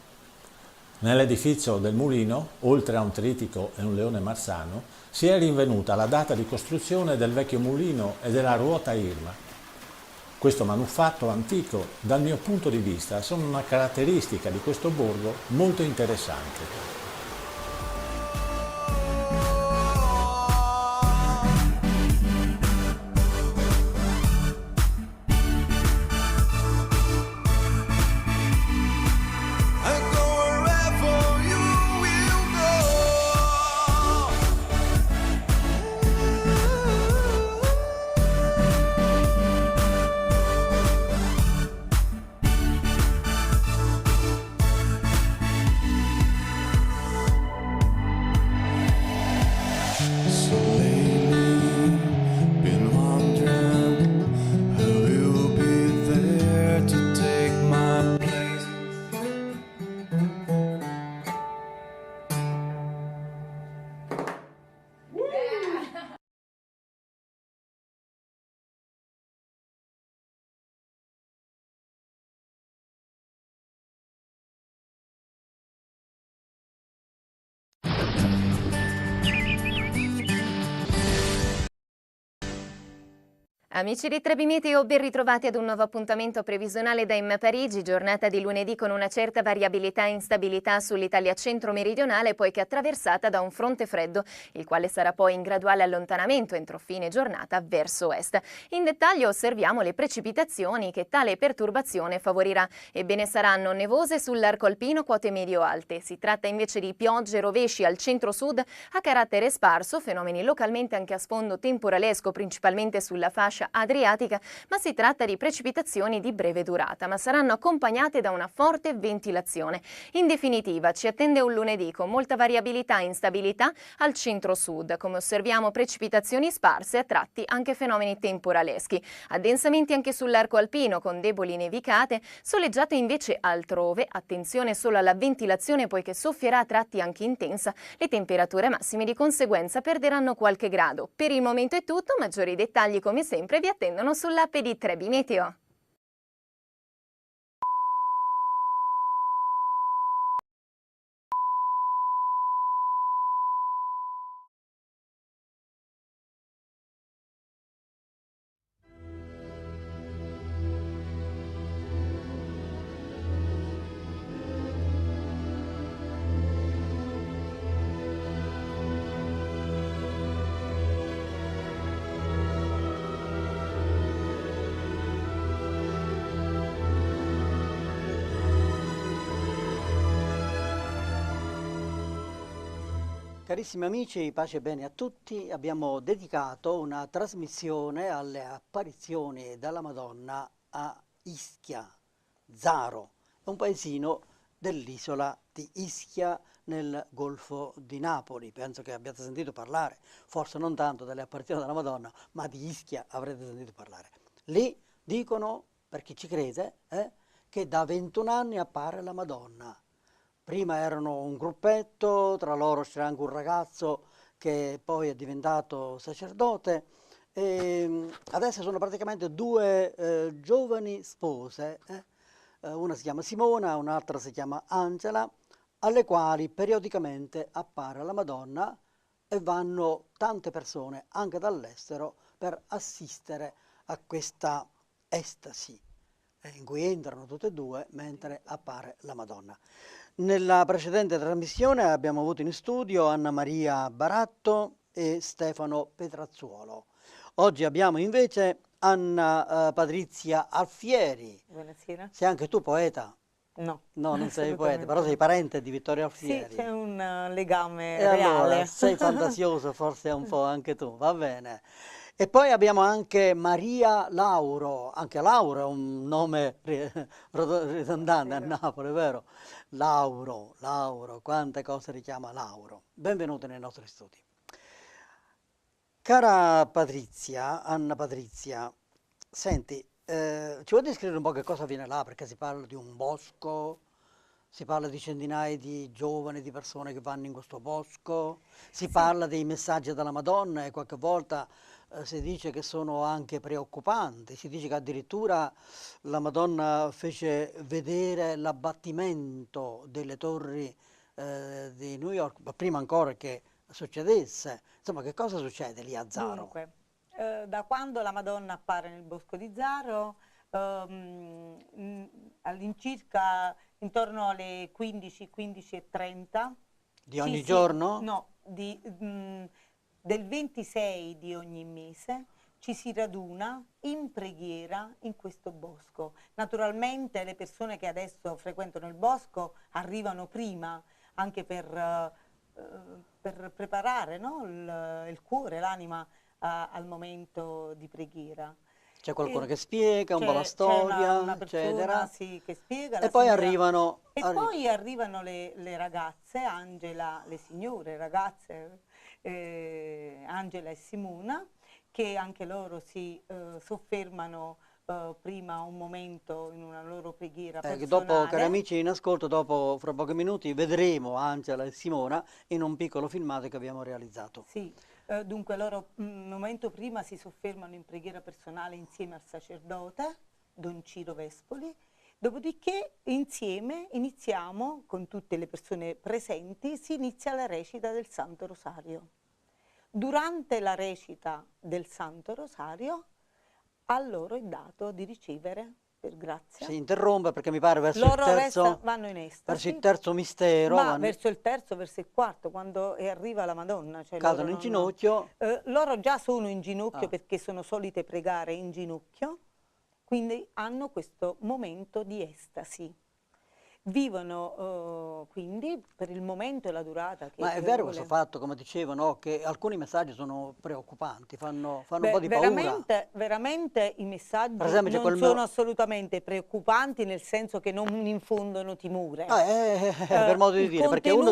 Nell'edificio del mulino, oltre a un trittico e un leone marzano, si è rinvenuta la data di costruzione del vecchio mulino e della ruota Irma. Questo manufatto antico, dal mio punto di vista, sono una caratteristica di questo borgo molto interessante. Amici di Trebi Meteo, ben ritrovati ad un nuovo appuntamento previsionale da IM Parigi, giornata di lunedì con una certa variabilità e instabilità sull'Italia centro-meridionale, poiché attraversata da un fronte freddo, il quale sarà poi in graduale allontanamento entro fine giornata verso est. In dettaglio osserviamo le precipitazioni che tale perturbazione favorirà. Ebbene, saranno nevose sull'arco alpino, quote medio-alte. Si tratta invece di piogge e rovesci al centro-sud a carattere sparso, fenomeni localmente anche a sfondo temporalesco, principalmente sulla fascia adriatica, ma si tratta di precipitazioni di breve durata, ma saranno accompagnate da una forte ventilazione. In definitiva, ci attende un lunedì con molta variabilità e instabilità al centro-sud, come osserviamo precipitazioni sparse, a tratti anche fenomeni temporaleschi. Addensamenti anche sull'arco alpino con deboli nevicate, soleggiate invece altrove, attenzione solo alla ventilazione poiché soffierà a tratti anche intensa, le temperature massime di conseguenza perderanno qualche grado. Per il momento è tutto, maggiori dettagli come sempre vi attendono sull'app di Trebi Meteo. Carissimi amici, pace e bene a tutti. Abbiamo dedicato una trasmissione alle apparizioni della Madonna a Ischia, Zaro, un paesino dell'isola di Ischia nel Golfo di Napoli. Penso che abbiate sentito parlare, forse non tanto delle apparizioni della Madonna, ma di Ischia avrete sentito parlare. Lì dicono, per chi ci crede, che da 21 anni appare la Madonna. Prima erano un gruppetto, tra loro c'era anche un ragazzo che poi è diventato sacerdote e adesso sono praticamente due giovani spose, una si chiama Simona, un'altra si chiama Angela, alle quali periodicamente appare la Madonna e vanno tante persone anche dall'estero per assistere a questa estasi in cui entrano tutte e due mentre appare la Madonna. Nella precedente trasmissione abbiamo avuto in studio Anna Maria Baratto e Stefano Petrazzuolo. Oggi abbiamo invece Anna Patrizia Alfieri. Buonasera. Sei anche tu poeta? No. No, non sei poeta, però sei parente di Vittorio Alfieri. Sì, c'è un legame e reale. Allora, sei fantasioso forse un po' anche tu, va bene. E poi abbiamo anche Maria Lauro, anche Lauro è un nome ridondante a Napoli, vero? Lauro, quante cose richiama Lauro. Benvenuti nei nostri studi. Cara Patrizia, Anna Patrizia, senti, ci vuoi descrivere un po' che cosa avviene là? Perché si parla di un bosco, si parla di centinaia di giovani, di persone che vanno in questo bosco, si parla dei messaggi della Madonna e qualche volta si dice che sono anche preoccupanti, si dice che addirittura la Madonna fece vedere l'abbattimento delle torri di New York, ma prima ancora che succedesse. Insomma, che cosa succede lì a Zaro? Dunque, da quando la Madonna appare nel bosco di Zaro, all'incirca intorno alle 15:30 di ogni giorno? No, del 26 di ogni mese ci si raduna in preghiera in questo bosco. Naturalmente le persone che adesso frequentano il bosco arrivano prima anche per preparare, no? il cuore, l'anima al momento di preghiera. C'è qualcuno che spiega un po' la storia, una persona, eccetera. Sì, che spiega. E poi arrivano... poi arrivano le ragazze, Angela, le signore ragazze, Angela e Simona, che anche loro si soffermano prima un momento in una loro preghiera personale. Dopo, cari amici in ascolto, dopo fra pochi minuti vedremo Angela e Simona in un piccolo filmato che abbiamo realizzato. Sì, dunque loro un momento prima si soffermano in preghiera personale insieme al sacerdote, Don Ciro Vespoli, dopodiché insieme iniziamo, con tutte le persone presenti, si inizia la recita del Santo Rosario. Durante la recita del Santo Rosario a loro è dato di ricevere per grazia. Si interrompe perché mi pare verso Loro il terzo, vanno in estasi, verso il terzo mistero, ma verso il terzo, verso il quarto, quando arriva la Madonna. Cioè cadono in ginocchio. Loro già sono in ginocchio perché sono solite pregare in ginocchio, quindi hanno questo momento di estasi. Vivono quindi per il momento e la durata che... Ma è vero questo fatto, come dicevo, no? Che alcuni messaggi sono preoccupanti, fanno un po' di paura. Veramente i messaggi Per esempio, non sono assolutamente preoccupanti, nel senso che non infondono timore. Per modo di dire, perché uno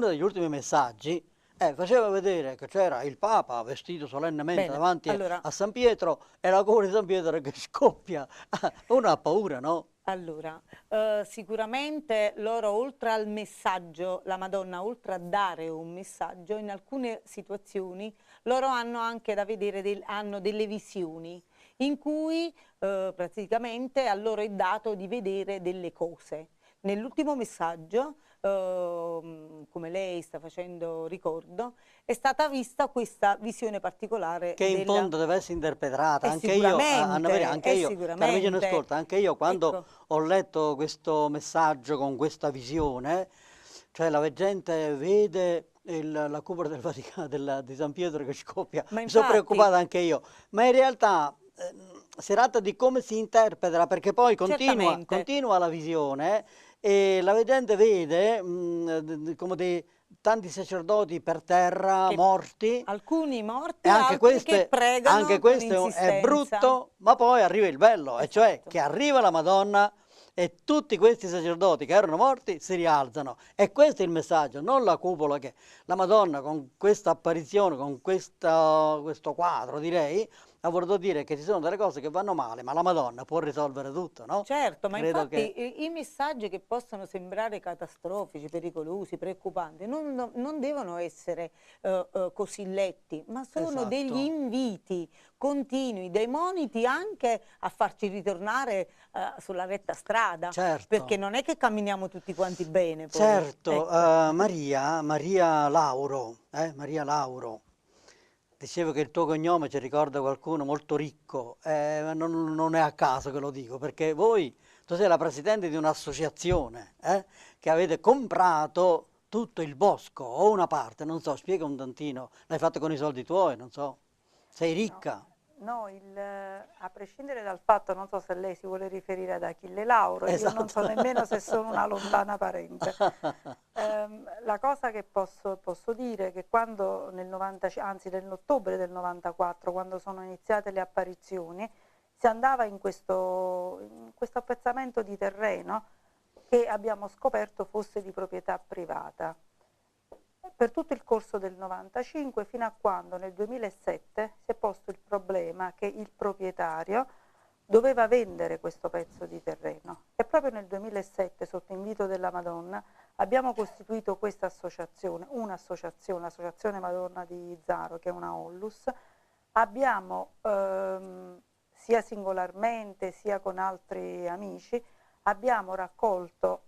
degli ultimi messaggi faceva vedere che c'era il Papa vestito solennemente davanti a San Pietro e la cupola di San Pietro che scoppia. Uno ha paura, no? Allora, sicuramente loro, oltre al messaggio, la Madonna, oltre a dare un messaggio, in alcune situazioni loro hanno anche da vedere, hanno delle visioni in cui praticamente a loro è dato di vedere delle cose. Nell'ultimo messaggio, come lei sta facendo ricordo, è stata vista questa visione particolare che in fondo deve essere interpretata. Anche io, Carmigino, ascolta, anche io quando ho letto questo messaggio con questa visione, cioè la gente vede la cupola del Vaticano, di San Pietro che scoppia, mi sono preoccupata anche io, ma in realtà si tratta di come si interpreta, perché poi continua la visione e la gente vede come tanti sacerdoti per terra, morti. Alcuni morti, e anche che pregano anche questo è brutto, ma poi arriva il bello, e cioè che arriva la Madonna e tutti questi sacerdoti che erano morti si rialzano. E questo è il messaggio, non la cupola che la Madonna con questa apparizione, con questo quadro, direi, ha voluto dire che ci sono delle cose che vanno male, ma la Madonna può risolvere tutto, no? Certo, ma infatti i messaggi che possono sembrare catastrofici, pericolosi, preoccupanti, non devono essere così letti, ma sono degli inviti continui, dei moniti anche a farci ritornare sulla retta strada, perché non è che camminiamo tutti quanti bene. Poi. Certo, Maria Lauro, dicevo che il tuo cognome ci ricorda qualcuno molto ricco, non è a caso che lo dico, perché tu sei la presidente di un'associazione che avete comprato tutto il bosco o una parte, non so, spiega un tantino, l'hai fatto con i soldi tuoi, non so, sei ricca. No, a prescindere dal fatto, non so se lei si vuole riferire ad Achille Lauro, io non so nemmeno se sono una lontana parente. La cosa che posso dire è che quando nell'ottobre del 94, quando sono iniziate le apparizioni, si andava in questo appezzamento di terreno che abbiamo scoperto fosse di proprietà privata. Per tutto il corso del 95, fino a quando nel 2007 si è posto il problema che il proprietario doveva vendere questo pezzo di terreno. E proprio nel 2007, sotto invito della Madonna, abbiamo costituito questa associazione, l'Associazione Madonna di Zaro, che è una Onlus. Abbiamo, sia singolarmente sia con altri amici, abbiamo raccolto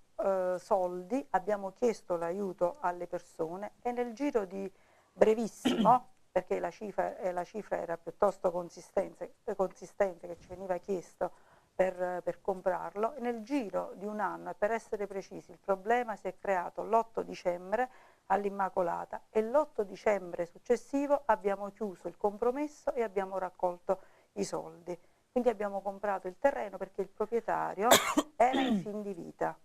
soldi, abbiamo chiesto l'aiuto alle persone e nel giro di brevissimo, perché la cifra era piuttosto consistente che ci veniva chiesto per comprarlo, e nel giro di un anno, e per essere precisi, il problema si è creato l'8 dicembre all'Immacolata e l'8 dicembre successivo abbiamo chiuso il compromesso e abbiamo raccolto i soldi. Quindi abbiamo comprato il terreno perché il proprietario era in fin di vita.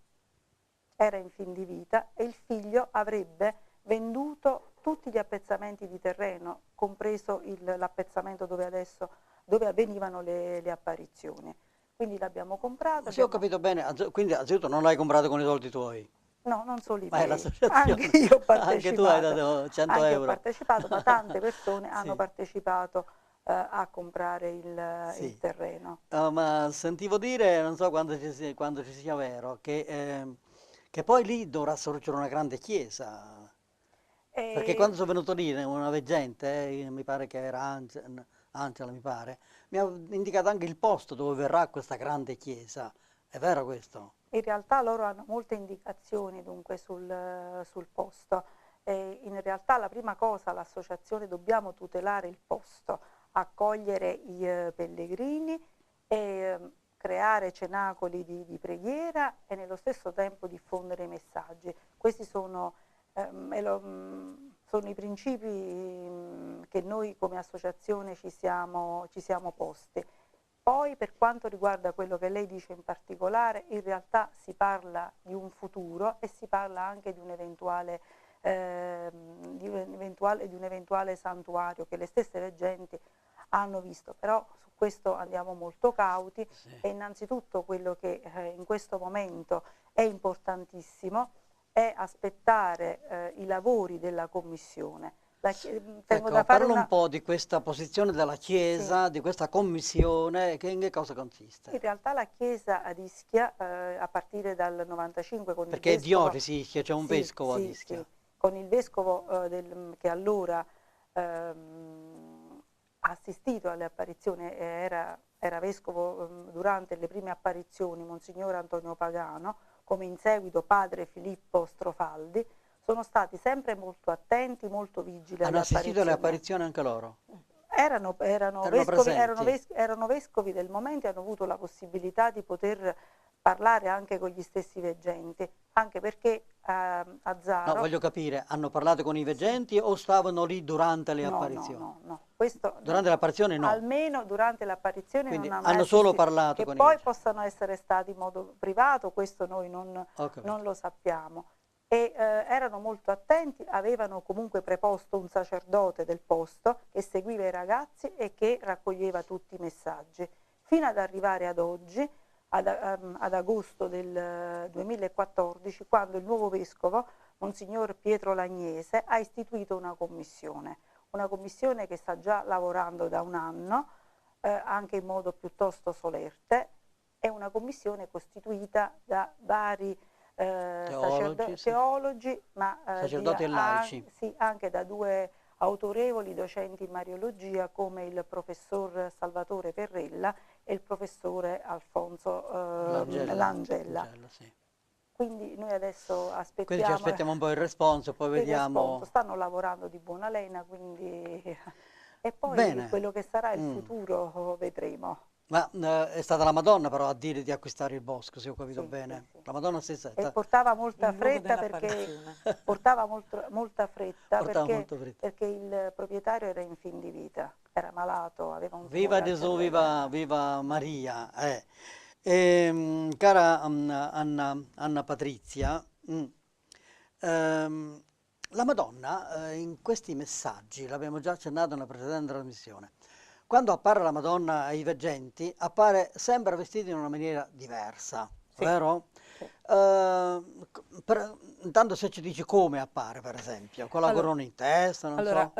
E il figlio avrebbe venduto tutti gli appezzamenti di terreno, compreso l'appezzamento dove avvenivano le apparizioni. Quindi l'abbiamo comprato. Sì, ho capito bene, quindi anzitutto non l'hai comprato con i soldi tuoi? No, non solo i miei, anche io ho partecipato. Anche tu hai dato 100 euro. Ho partecipato, ma tante persone hanno partecipato a comprare il terreno. Ma sentivo dire, non so quando ci sia vero, che poi lì dovrà sorgere una grande chiesa, perché quando sono venuto lì una veggente, mi pare che era Angela, mi pare, mi ha indicato anche il posto dove verrà questa grande chiesa, è vero questo? In realtà loro hanno molte indicazioni dunque sul posto, e in realtà la prima cosa l'associazione dobbiamo tutelare il posto, accogliere i pellegrini e creare cenacoli di preghiera e nello stesso tempo diffondere i messaggi. Questi sono i principi che noi come associazione ci siamo posti. Poi per quanto riguarda quello che lei dice in particolare, in realtà si parla di un futuro e si parla anche di un eventuale santuario che le stesse veggenti hanno visto, però su questo andiamo molto cauti. E innanzitutto quello che in questo momento è importantissimo è aspettare i lavori della Commissione. Parla un po' di questa posizione della Chiesa, di questa commissione, in che cosa consiste? In realtà la Chiesa ad Ischia, a partire dal 95 con perché il vescovo... Perché è diocesi Ischia, c'è un vescovo ad Ischia. Sì, con il vescovo che allora ha assistito alle apparizioni, era vescovo durante le prime apparizioni, Monsignor Antonio Pagano, come in seguito padre Filippo Strofaldi, sono stati sempre molto attenti, molto vigili. Hanno assistito alle apparizioni anche loro? Erano vescovi del momento e hanno avuto la possibilità di poter parlare anche con gli stessi veggenti, anche perché a Zaro... No, voglio capire, hanno parlato con i veggenti o stavano lì durante le apparizioni? No. Questo, durante l'apparizione no. Almeno durante l'apparizione non hanno solo parlato con i veggenti. Che poi possano essere stati in modo privato, questo noi non lo sappiamo. E erano molto attenti, avevano comunque preposto un sacerdote del posto che seguiva i ragazzi e che raccoglieva tutti i messaggi, fino ad arrivare ad oggi, ad agosto del 2014, quando il nuovo vescovo, Monsignor Pietro Lagnese, ha istituito una commissione che sta già lavorando da un anno, anche in modo piuttosto solerte. È una commissione costituita da vari teologi, ma sacerdoti e laici. Anche da due autorevoli docenti in Mariologia come il professor Salvatore Perrella e il professore Alfonso Langella. Quindi noi adesso aspettiamo. Quindi ci aspettiamo un po' il responso, poi vediamo. Stanno lavorando di buona lena, quindi e poi quello che sarà il futuro vedremo. Ma è stata la Madonna però a dire di acquistare il bosco, se ho capito bene. La Madonna stessa. E portava molta fretta perché perché il proprietario era in fin di vita, era malato, aveva un tumore. Viva Gesù, viva Maria. Cara Anna Patrizia, la Madonna in questi messaggi, l'abbiamo già accennato nella precedente trasmissione, quando appare la Madonna ai veggenti, appare sempre vestita in una maniera diversa, vero? Intanto se ci dici come appare, per esempio, con la corona in testa, non so.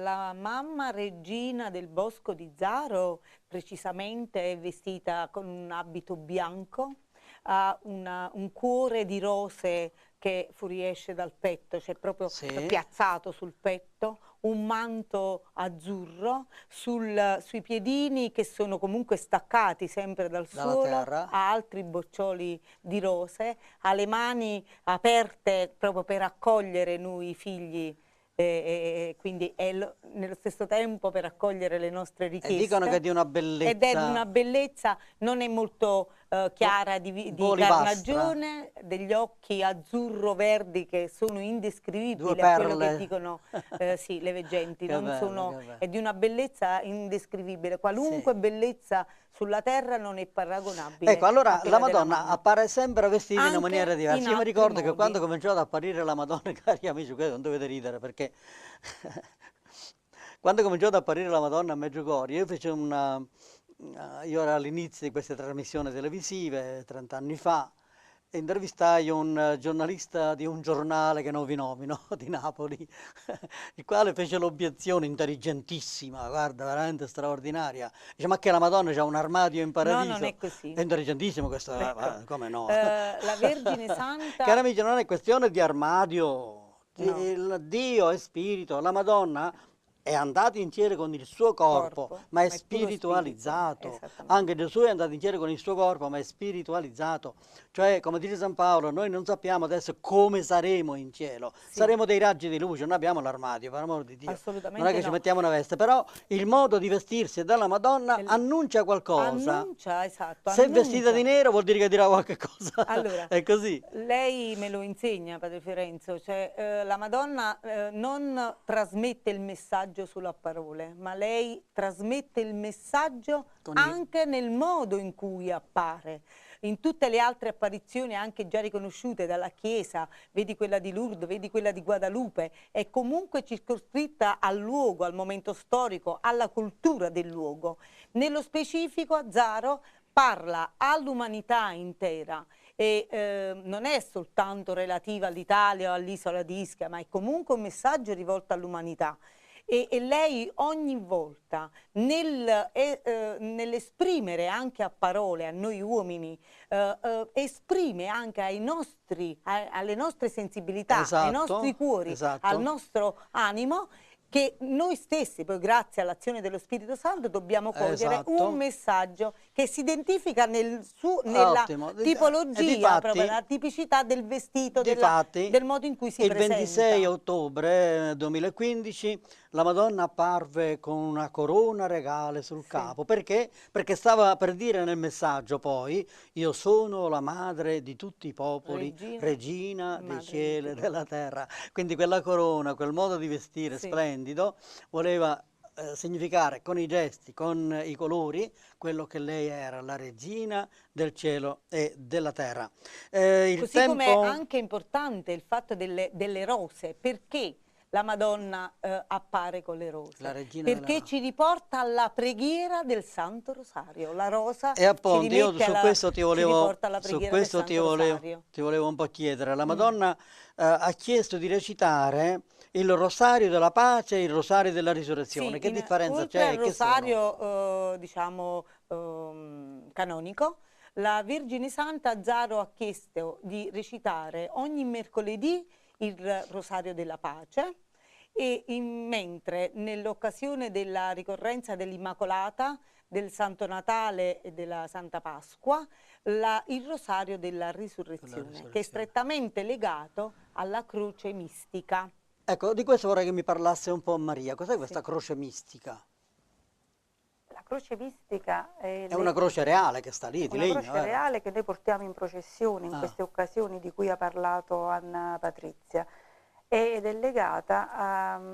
La mamma regina del bosco di Zaro precisamente è vestita con un abito bianco, ha un cuore di rose che fuoriesce dal petto, cioè proprio piazzato sul petto, un manto azzurro, sui piedini che sono comunque staccati sempre dal suolo, ha altri boccioli di rose, ha le mani aperte proprio per accogliere noi figli, quindi nello stesso tempo per accogliere le nostre richieste. E dicono che è di una bellezza. Ed è di una bellezza, non è molto chiara, di carnagione, degli occhi azzurro-verdi che sono indescrivibili a quello che dicono le veggenti. È di una bellezza indescrivibile, qualunque bellezza sulla terra non è paragonabile. Ecco, allora la Madonna appare sempre vestita in una maniera diversa. Io mi ricordo che quando cominciò ad apparire la Madonna, cari amici, non dovete ridere perché quando cominciò ad apparire la Madonna a Medjugorje, io feci io ero all'inizio di queste trasmissioni televisive, 30 anni fa, e intervistai un giornalista di un giornale che non vi nomino, di Napoli, il quale fece l'obiezione intelligentissima, guarda, veramente straordinaria. Dice, ma che la Madonna c'ha un armadio in paradiso? No, non è così. È intelligentissimo questo, come no? La Vergine Santa... Cari amici, non è questione di armadio, il Dio è spirito, la Madonna è andato in cielo con il suo corpo, ma è spiritualizzato. Anche Gesù è andato in cielo con il suo corpo, ma è spiritualizzato. Cioè, come dice San Paolo, noi non sappiamo adesso come saremo in cielo. Saremo dei raggi di luce, non abbiamo l'armadio, per amor di Dio. Assolutamente Non è che ci mettiamo una veste, però il modo di vestirsi della Madonna annuncia qualcosa. Annuncia, esatto. Se è vestita di nero vuol dire che dirà qualche cosa. Allora, è così. Lei me lo insegna, Padre Fiorenzo, cioè la Madonna non trasmette il messaggio solo a parole, ma lei trasmette il messaggio anche nel modo in cui appare. In tutte le altre apparizioni anche già riconosciute dalla Chiesa, vedi quella di Lourdes, vedi quella di Guadalupe, è comunque circoscritta al luogo, al momento storico, alla cultura del luogo. Nello specifico Azzaro parla all'umanità intera e non è soltanto relativa all'Italia o all'isola di Ischia, ma è comunque un messaggio rivolto all'umanità. E lei ogni volta nell'esprimere anche a parole a noi uomini, esprime anche alle nostre sensibilità, ai nostri cuori, al nostro animo, che noi stessi, poi grazie all'azione dello Spirito Santo, dobbiamo cogliere un messaggio che si identifica nella tipologia, proprio nella tipicità del vestito, del modo in cui si presenta. Il 26 ottobre 2015 la Madonna apparve con una corona regale sul capo. Perché? Perché stava per dire nel messaggio poi: io sono la madre di tutti i popoli, regina dei cieli e della terra. Quindi quella corona, quel modo di vestire splendido, voleva significare con i gesti, con i colori, quello che lei era, la regina del cielo e della terra. Così come è anche importante il fatto delle rose, perché la Madonna appare con le rose, perché ci riporta alla preghiera del Santo Rosario. La rosa e appunto io su questo ti volevo un po' chiedere. La Madonna ha chiesto di recitare il Rosario della Pace e il Rosario della Risurrezione. Che differenza c'è? Il Rosario diciamo canonico, la Vergine Santa Azzaro ha chiesto di recitare ogni mercoledì il Rosario della Pace e mentre nell'occasione della ricorrenza dell'Immacolata, del Santo Natale e della Santa Pasqua, il Rosario della Risurrezione, che è strettamente legato alla croce mistica. Ecco, di questo vorrei che mi parlasse un po' Maria. Cos'è questa croce mistica? La croce mistica è una croce reale che sta lì, di legno. Una croce reale che noi portiamo in processione in queste occasioni di cui ha parlato Anna Patrizia, ed è legata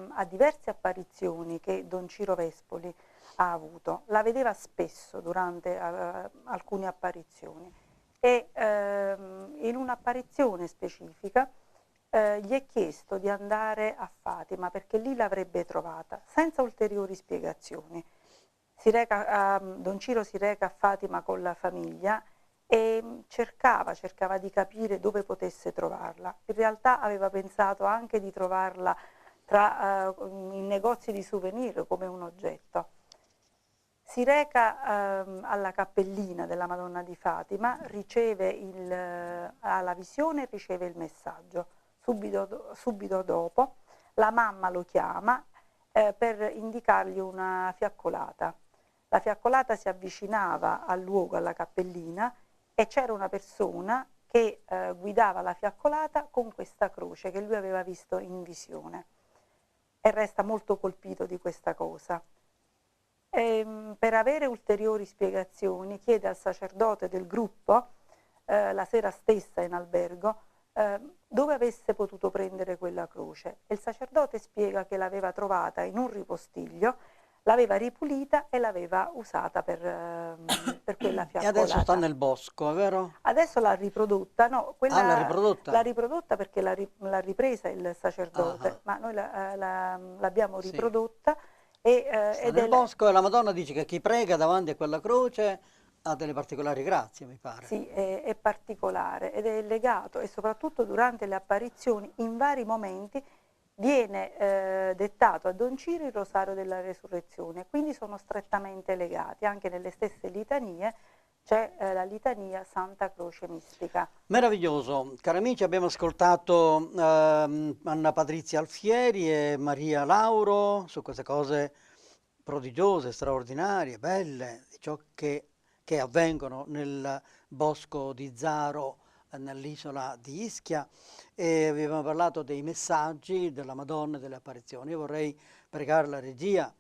a diverse apparizioni che Don Ciro Vespoli ha avuto. La vedeva spesso durante alcune apparizioni e in un'apparizione specifica gli è chiesto di andare a Fatima perché lì l'avrebbe trovata, senza ulteriori spiegazioni. Don Ciro si reca a Fatima con la famiglia e cercava di capire dove potesse trovarla. In realtà aveva pensato anche di trovarla in negozi di souvenir come un oggetto. Si reca alla cappellina della Madonna di Fatima, ha la visione e riceve il messaggio. Subito dopo la mamma lo chiama per indicargli una fiaccolata. La fiaccolata si avvicinava al luogo, alla cappellina, e c'era una persona che guidava la fiaccolata con questa croce che lui aveva visto in visione e resta molto colpito di questa cosa. Per avere ulteriori spiegazioni chiede al sacerdote del gruppo la sera stessa in albergo dove avesse potuto prendere quella croce, e il sacerdote spiega che l'aveva trovata in un ripostiglio, l'aveva ripulita e l'aveva usata per quella fiaccolata. E adesso sta nel bosco, è vero? Adesso l'ha riprodotta, no, l'ha riprodotta? L'ha riprodotta perché l'ha ripresa il sacerdote, ma noi l'abbiamo riprodotta. Sta nel bosco, e la Madonna dice che chi prega davanti a quella croce ha delle particolari grazie, mi pare. Sì, è particolare ed è legato, e soprattutto durante le apparizioni in vari momenti viene dettato a Don Ciro il Rosario della Resurrezione, quindi sono strettamente legati. Anche nelle stesse litanie c'è la litania Santa Croce Mistica. Meraviglioso. Cari amici, abbiamo ascoltato Anna Patrizia Alfieri e Maria Lauro su queste cose prodigiose, straordinarie, belle, di ciò che avvengono nel bosco di Zaro, nell'isola di Ischia, e abbiamo parlato dei messaggi della Madonna e delle apparizioni. Io vorrei pregare la regia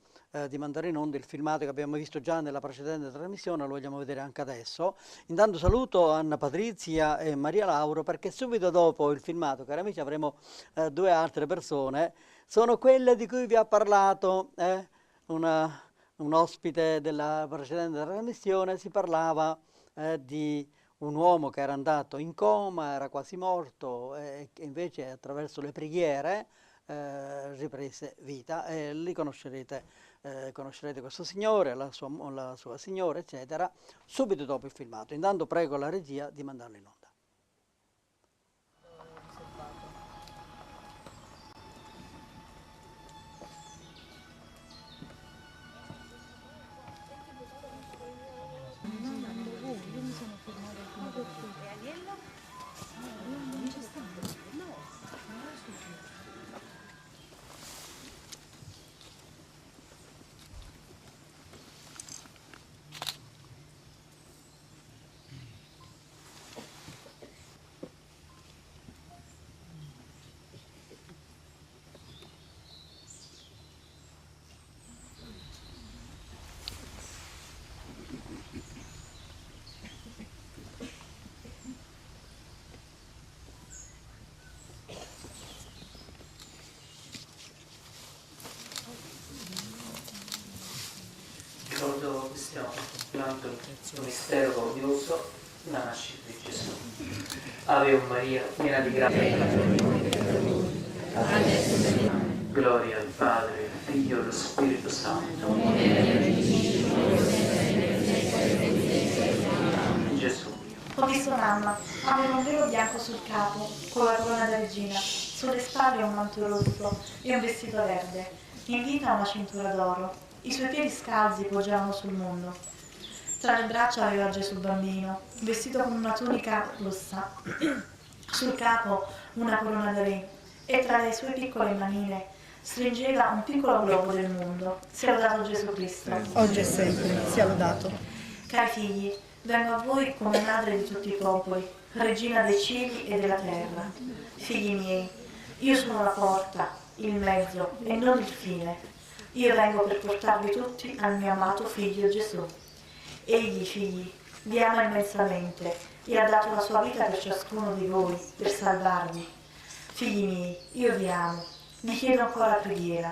di mandare in onda il filmato che abbiamo visto già nella precedente trasmissione, lo vogliamo vedere anche adesso. Intanto saluto Anna Patrizia e Maria Lauro, perché subito dopo il filmato, cari amici, avremo due altre persone, sono quelle di cui vi ha parlato un ospite della precedente trasmissione. Si parlava di un uomo che era andato in coma, era quasi morto, e che invece attraverso le preghiere riprese vita, e li conoscerete questo signore, la sua signora, eccetera, subito dopo il filmato. Intanto prego la regia di mandarlo in onda. Ricordo questione, durante un mistero glorioso, la nascita di Gesù. Ave Maria, piena di grazia. Gloria al Padre, al Figlio e allo Spirito Santo. Gesù mio. Ho visto mamma, aveva un velo bianco sul capo, con la corona da regina, sulle spalle un manto rosso e un vestito verde, in vita una cintura d'oro. I suoi piedi scalzi poggiavano sul mondo. Tra le braccia aveva Gesù bambino, vestito con una tunica rossa, sul capo una corona da re, e tra le sue piccole manine stringeva un piccolo globo del mondo. Sia lodato Gesù Cristo. Oggi e sempre, sia lodato. Cari figli, vengo a voi come madre di tutti i popoli, regina dei cieli e della terra. Figli miei, io sono la porta, il mezzo e non il fine. Io vengo per portarvi tutti al mio amato figlio Gesù. Egli, figli, vi ama immensamente e ha dato la sua vita per ciascuno di voi, per salvarvi. Figli miei, io vi amo, vi chiedo ancora preghiera.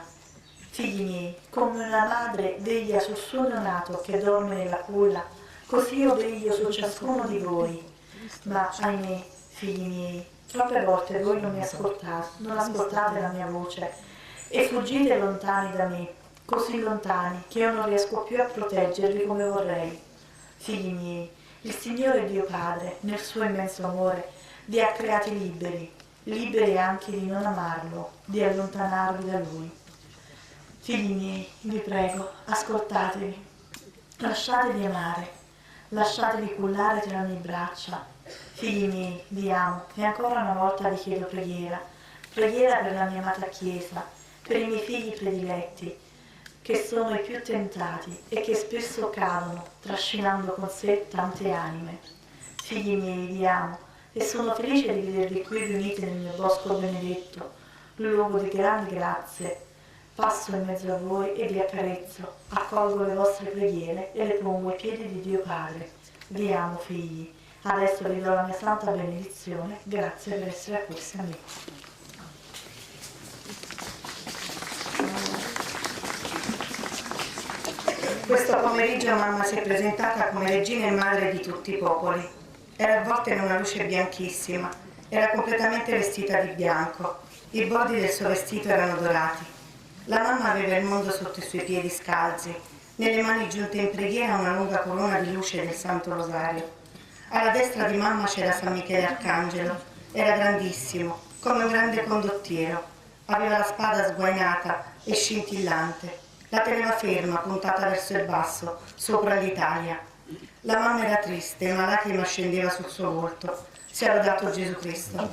Figli miei, come una madre veglia sul suo neonato che dorme nella culla, così io veglio su ciascuno di voi. Ma, ahimè, figli miei, troppe volte voi non mi ascoltate, non ascoltate la mia voce, e fuggite lontani da me, così lontani che io non riesco più a proteggervi come vorrei. Figli miei, il Signore Dio Padre, nel suo immenso amore, vi ha creati liberi anche di non amarlo, di allontanarvi da Lui. Figli miei, vi prego, ascoltatevi, lasciatevi amare, lasciatevi cullare tra le mie braccia. Figli miei, vi amo e ancora una volta vi chiedo preghiera per la mia amata Chiesa, per i miei figli prediletti, che sono i più tentati e che spesso cadono, trascinando con sé tante anime. Figli miei, vi amo e sono felice di vedervi qui riuniti nel mio bosco benedetto, luogo di grandi grazie. Passo in mezzo a voi e vi accarezzo, accolgo le vostre preghiere e le pongo ai piedi di Dio Padre. Vi amo, figli. Adesso vi do la mia santa benedizione. Grazie per essere accorsi a me. Questo pomeriggio mamma si è presentata come regina e madre di tutti i popoli. Era avvolta in una luce bianchissima, era completamente vestita di bianco, i bordi del suo vestito erano dorati. La mamma aveva il mondo sotto i suoi piedi scalzi, nelle mani giunte in preghiera una lunga corona di luce del Santo Rosario. Alla destra di mamma c'era San Michele Arcangelo, era grandissimo, come un grande condottiero, aveva la spada sguainata e scintillante. La teneva ferma, puntata verso il basso, sopra l'Italia. La mamma era triste, una lacrima scendeva sul suo volto. Sia lodato Gesù Cristo.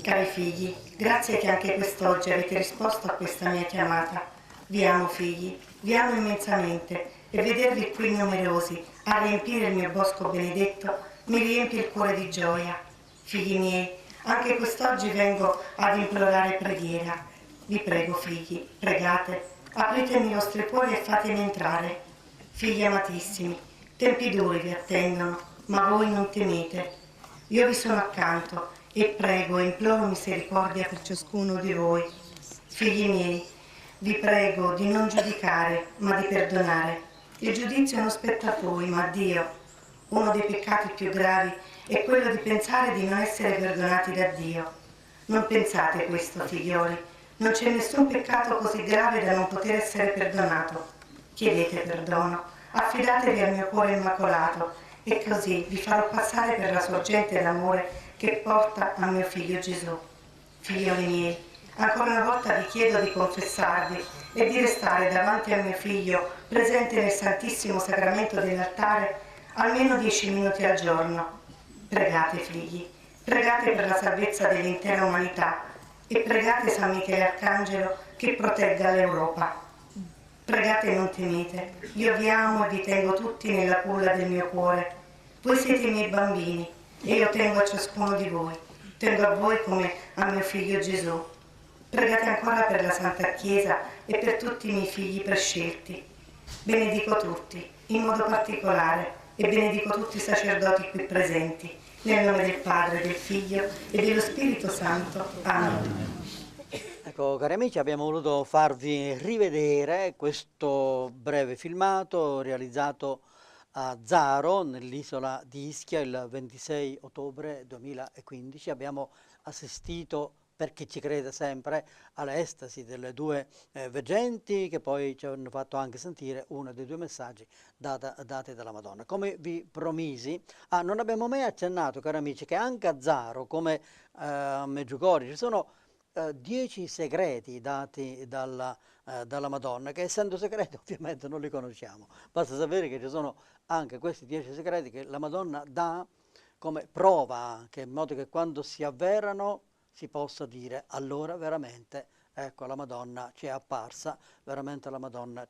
Cari figli, grazie che anche quest'oggi avete risposto a questa mia chiamata. Vi amo figli, vi amo immensamente e vedervi qui numerosi a riempire il mio bosco benedetto mi riempie il cuore di gioia. Figli miei, anche quest'oggi vengo ad implorare preghiera. Vi prego figli, pregate, apritemi i vostri cuori e fatemi entrare. Figli amatissimi, tempi duri vi attendono, ma voi non temete. Io vi sono accanto e prego e imploro misericordia per ciascuno di voi. Figli miei, vi prego di non giudicare, ma di perdonare. Il giudizio non spetta a voi, ma a Dio. Uno dei peccati più gravi è quello di pensare di non essere perdonati da Dio. Non pensate questo, figlioli. Non c'è nessun peccato così grave da non poter essere perdonato. Chiedete perdono, affidatevi al mio cuore immacolato e così vi farò passare per la sorgente d'amore che porta a mio figlio Gesù. Figlioli miei, ancora una volta vi chiedo di confessarvi e di restare davanti a mio figlio presente nel Santissimo Sacramento dell'altare almeno 10 minuti al giorno. Pregate figli, pregate per la salvezza dell'intera umanità e pregate San Michele Arcangelo che protegga l'Europa. Pregate e non temete, io vi amo e vi tengo tutti nella culla del mio cuore. Voi siete i miei bambini e io tengo a ciascuno di voi, tengo a voi come a mio figlio Gesù. Pregate ancora per la Santa Chiesa e per tutti i miei figli prescelti. Benedico tutti, in modo particolare, e benedico tutti i sacerdoti qui presenti, nel nome del Padre, del Figlio e dello Spirito Santo. Amen. Ecco, cari amici, abbiamo voluto farvi rivedere questo breve filmato realizzato a Zaro, nell'isola di Ischia, il 26 ottobre 2015. Abbiamo assistito, per chi ci crede sempre, all'estasi delle due veggenti che poi ci hanno fatto anche sentire uno dei due messaggi dati dalla Madonna. Come vi promisi, non abbiamo mai accennato, cari amici, che anche a Zaro, come a Medjugorje, ci sono 10 segreti dati dalla Madonna, che essendo segreti ovviamente non li conosciamo. Basta sapere che ci sono anche questi 10 segreti che la Madonna dà come prova anche, in modo che quando si avverano si possa dire allora veramente, ecco, la Madonna ci è apparsa, veramente la Madonna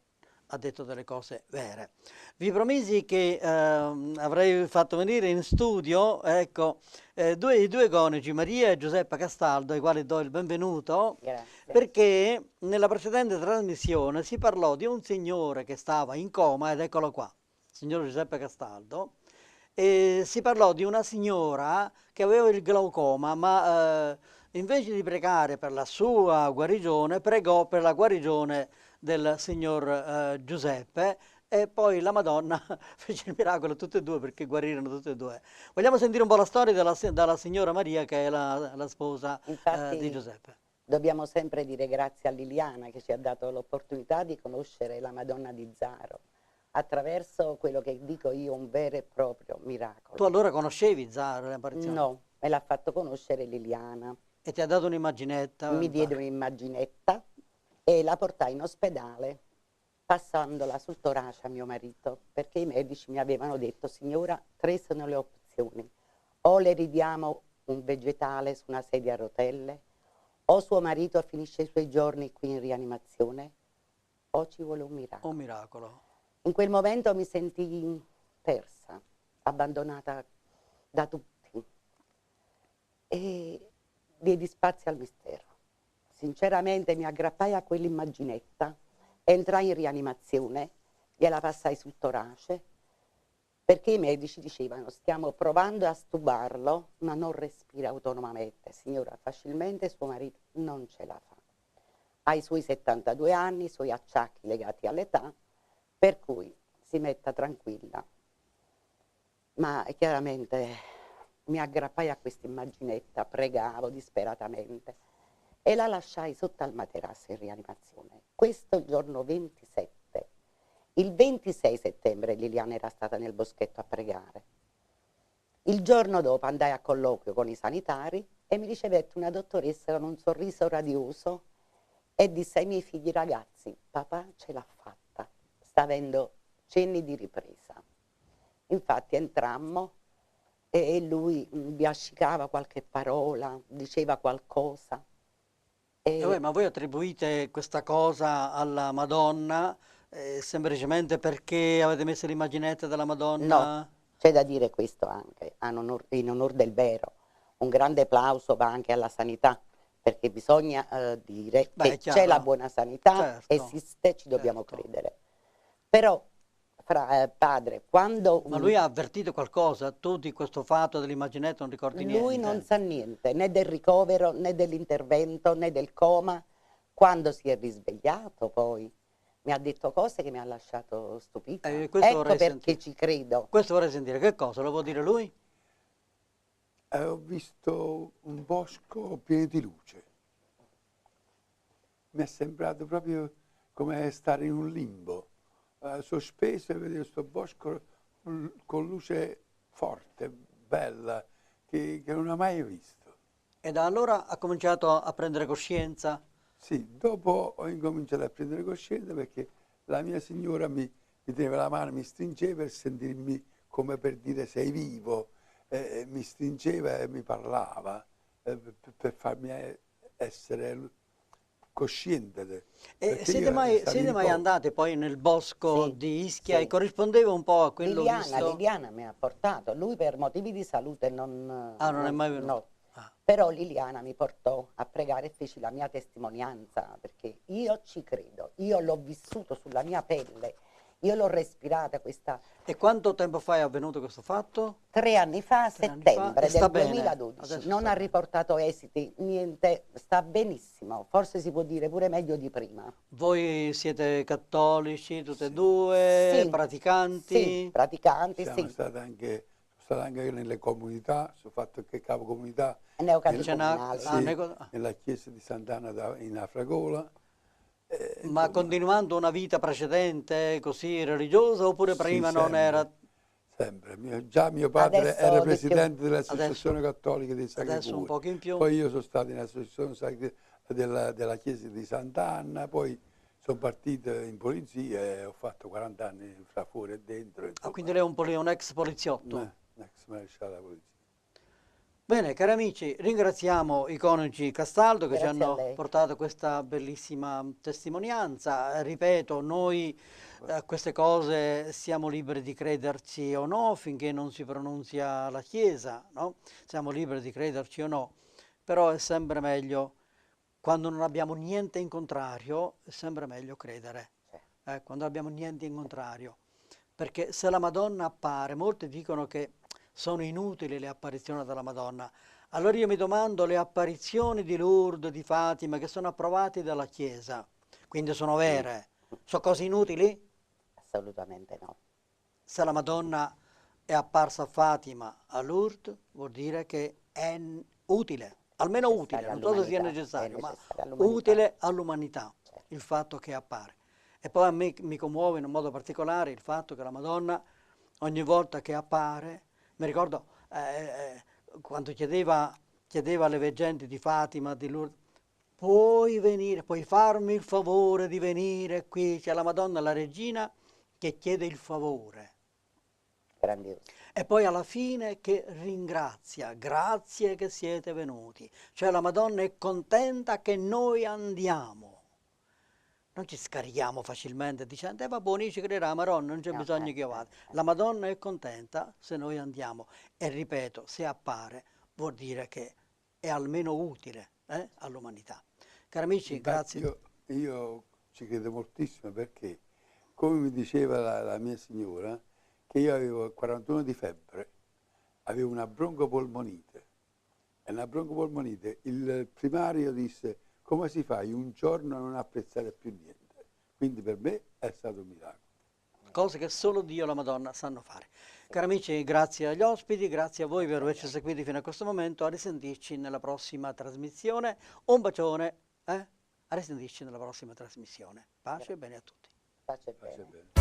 ha detto delle cose vere. Vi promisi che avrei fatto venire in studio, ecco, i due coniugi, Maria e Giuseppe Castaldo, ai quali do il benvenuto. Grazie. Perché nella precedente trasmissione si parlò di un signore che stava in coma, ed eccolo qua, il signor Giuseppe Castaldo, e si parlò di una signora che aveva il glaucoma, ma invece di pregare per la sua guarigione, pregò per la guarigione del signor Giuseppe, e poi la Madonna fece il miracolo a tutte e due, perché guarirono tutte e due. Vogliamo sentire un po' la storia della signora Maria, che è la sposa di Giuseppe. Dobbiamo sempre dire grazie a Liliana, che ci ha dato l'opportunità di conoscere la Madonna di Zaro attraverso quello che dico io, un vero e proprio miracolo. Tu allora conoscevi Zaro, le apparizioni? No, me l'ha fatto conoscere Liliana. E ti ha dato un'immaginetta? Mi diede un'immaginetta e la portai in ospedale, passandola sul torace a mio marito, perché i medici mi avevano detto: signora, 3 sono le opzioni, o le ridiamo un vegetale su una sedia a rotelle, o suo marito finisce i suoi giorni qui in rianimazione, o ci vuole un miracolo. Un miracolo. In quel momento mi sentii persa, abbandonata da tutti, e diedi spazio al mistero. Sinceramente mi aggrappai a quell'immaginetta, entrai in rianimazione, gliela passai sul torace, perché i medici dicevano: stiamo provando a stubarlo, ma non respira autonomamente. Signora, facilmente suo marito non ce la fa. Ha i suoi 72 anni, i suoi acciacchi legati all'età, per cui si metta tranquilla. Ma chiaramente mi aggrappai a questa immaginetta, pregavo disperatamente e la lasciai sotto al materasso in rianimazione. Questo il giorno 27. Il 26 settembre Liliana era stata nel boschetto a pregare. Il giorno dopo andai a colloquio con i sanitari e mi ricevette una dottoressa con un sorriso radioso e disse ai miei figli: ragazzi, papà ce l'ha fatta, sta avendo cenni di ripresa. Infatti entrammo e lui biascicava qualche parola, diceva qualcosa. Ma voi attribuite questa cosa alla Madonna semplicemente perché avete messo l'immaginetta della Madonna? No, c'è da dire questo anche, in onor del vero. Un grande applauso va anche alla sanità, perché bisogna dire che c'è la buona sanità, esiste, ci dobbiamo credere. Però, padre, quando... Ma lui ha avvertito qualcosa? Tu di questo fatto dell'immaginetta non ricordi niente? Lui non sa niente, né del ricovero, né dell'intervento, né del coma. Quando si è risvegliato poi mi ha detto cose che mi ha lasciato stupita. Ecco perché ci credo. Questo vorrei sentire. Che cosa? Lo può dire lui? Ho visto un bosco pieno di luce. Mi è sembrato proprio come stare in un limbo. Sospeso e vedere questo bosco con luce forte, bella, che non ho mai visto. E da allora ha cominciato a prendere coscienza? Sì, dopo ho incominciato a prendere coscienza perché la mia signora mi teneva la mano, mi stringeva per sentirmi come per dire sei vivo, mi stringeva e mi parlava per farmi essere cosciente. E siete mai andate poi nel bosco di Ischia e corrispondeva un po' a quello visto? Liliana mi ha portato, lui per motivi di salute non è mai venuto? No. Però Liliana mi portò a pregare e feci la mia testimonianza, perché io ci credo, io l'ho vissuto sulla mia pelle, io l'ho respirata questa... E quanto tempo fa è avvenuto questo fatto? 3 anni fa, a settembre del 2012, non ha riportato esiti, niente, sta benissimo, forse si può dire pure meglio di prima. Voi siete cattolici tutte e due, praticanti? Sì, praticanti, Sono stato anche nelle comunità, sono fatto anche capo comunità nella chiesa di Sant'Anna in Afragola. Ma continuando una vita precedente così religiosa oppure prima non era? Sempre, già mio padre era presidente dell'Associazione Cattolica dei Sacri Adesso un poco in più. Poi io sono stato in associazione della chiesa di Sant'Anna, poi sono partito in polizia e ho fatto 40 anni fra fuori e dentro. Quindi lei è un ex poliziotto? Un ex maresciallo della polizia. Bene, cari amici, ringraziamo i coniugi Castaldo che Grazie ci hanno a lei. portato questa bellissima testimonianza. Ripeto, noi a queste cose siamo liberi di crederci o no finché non si pronunzia la Chiesa, no? Siamo liberi di crederci o no, però è sempre meglio, quando non abbiamo niente in contrario, è sempre meglio credere, quando abbiamo niente in contrario. Perché se la Madonna appare, molti dicono che sono inutili le apparizioni della Madonna. Allora io mi domando, le apparizioni di Lourdes, di Fatima, che sono approvate dalla Chiesa, quindi sono vere, sono cose inutili? Assolutamente no. Se la Madonna è apparsa a Fatima, a Lourdes, vuol dire che è utile, almeno utile, non so se sia necessario, ma utile all'umanità, il fatto che appare. E poi a me mi commuove in un modo particolare il fatto che la Madonna ogni volta che appare, mi ricordo quando chiedeva alle veggenti di Fatima, di Lourdes, puoi venire, puoi farmi il favore di venire qui, c'è la Madonna, la regina, che chiede il favore. Grandioso. E poi alla fine che ringrazia, grazie che siete venuti. Cioè la Madonna è contenta che noi andiamo. Non ci scarichiamo facilmente dicendo, va buoni, ci crederà, Maronna, non c'è bisogno che io vada. La Madonna è contenta se noi andiamo. E ripeto, se appare vuol dire che è almeno utile all'umanità. Cari amici, grazie. Io ci credo moltissimo perché, come mi diceva la mia signora, che io avevo 41 di febbre, avevo una broncopolmonite. E la broncopolmonite, il primario disse, come si fa in un giorno a non apprezzare più niente? Quindi per me è stato un miracolo. Cose che solo Dio e la Madonna sanno fare. Cari amici, grazie agli ospiti, grazie a voi per averci seguiti fino a questo momento, a risentirci nella prossima trasmissione. Un bacione, a risentirci nella prossima trasmissione. Pace e bene a tutti. Pace e bene.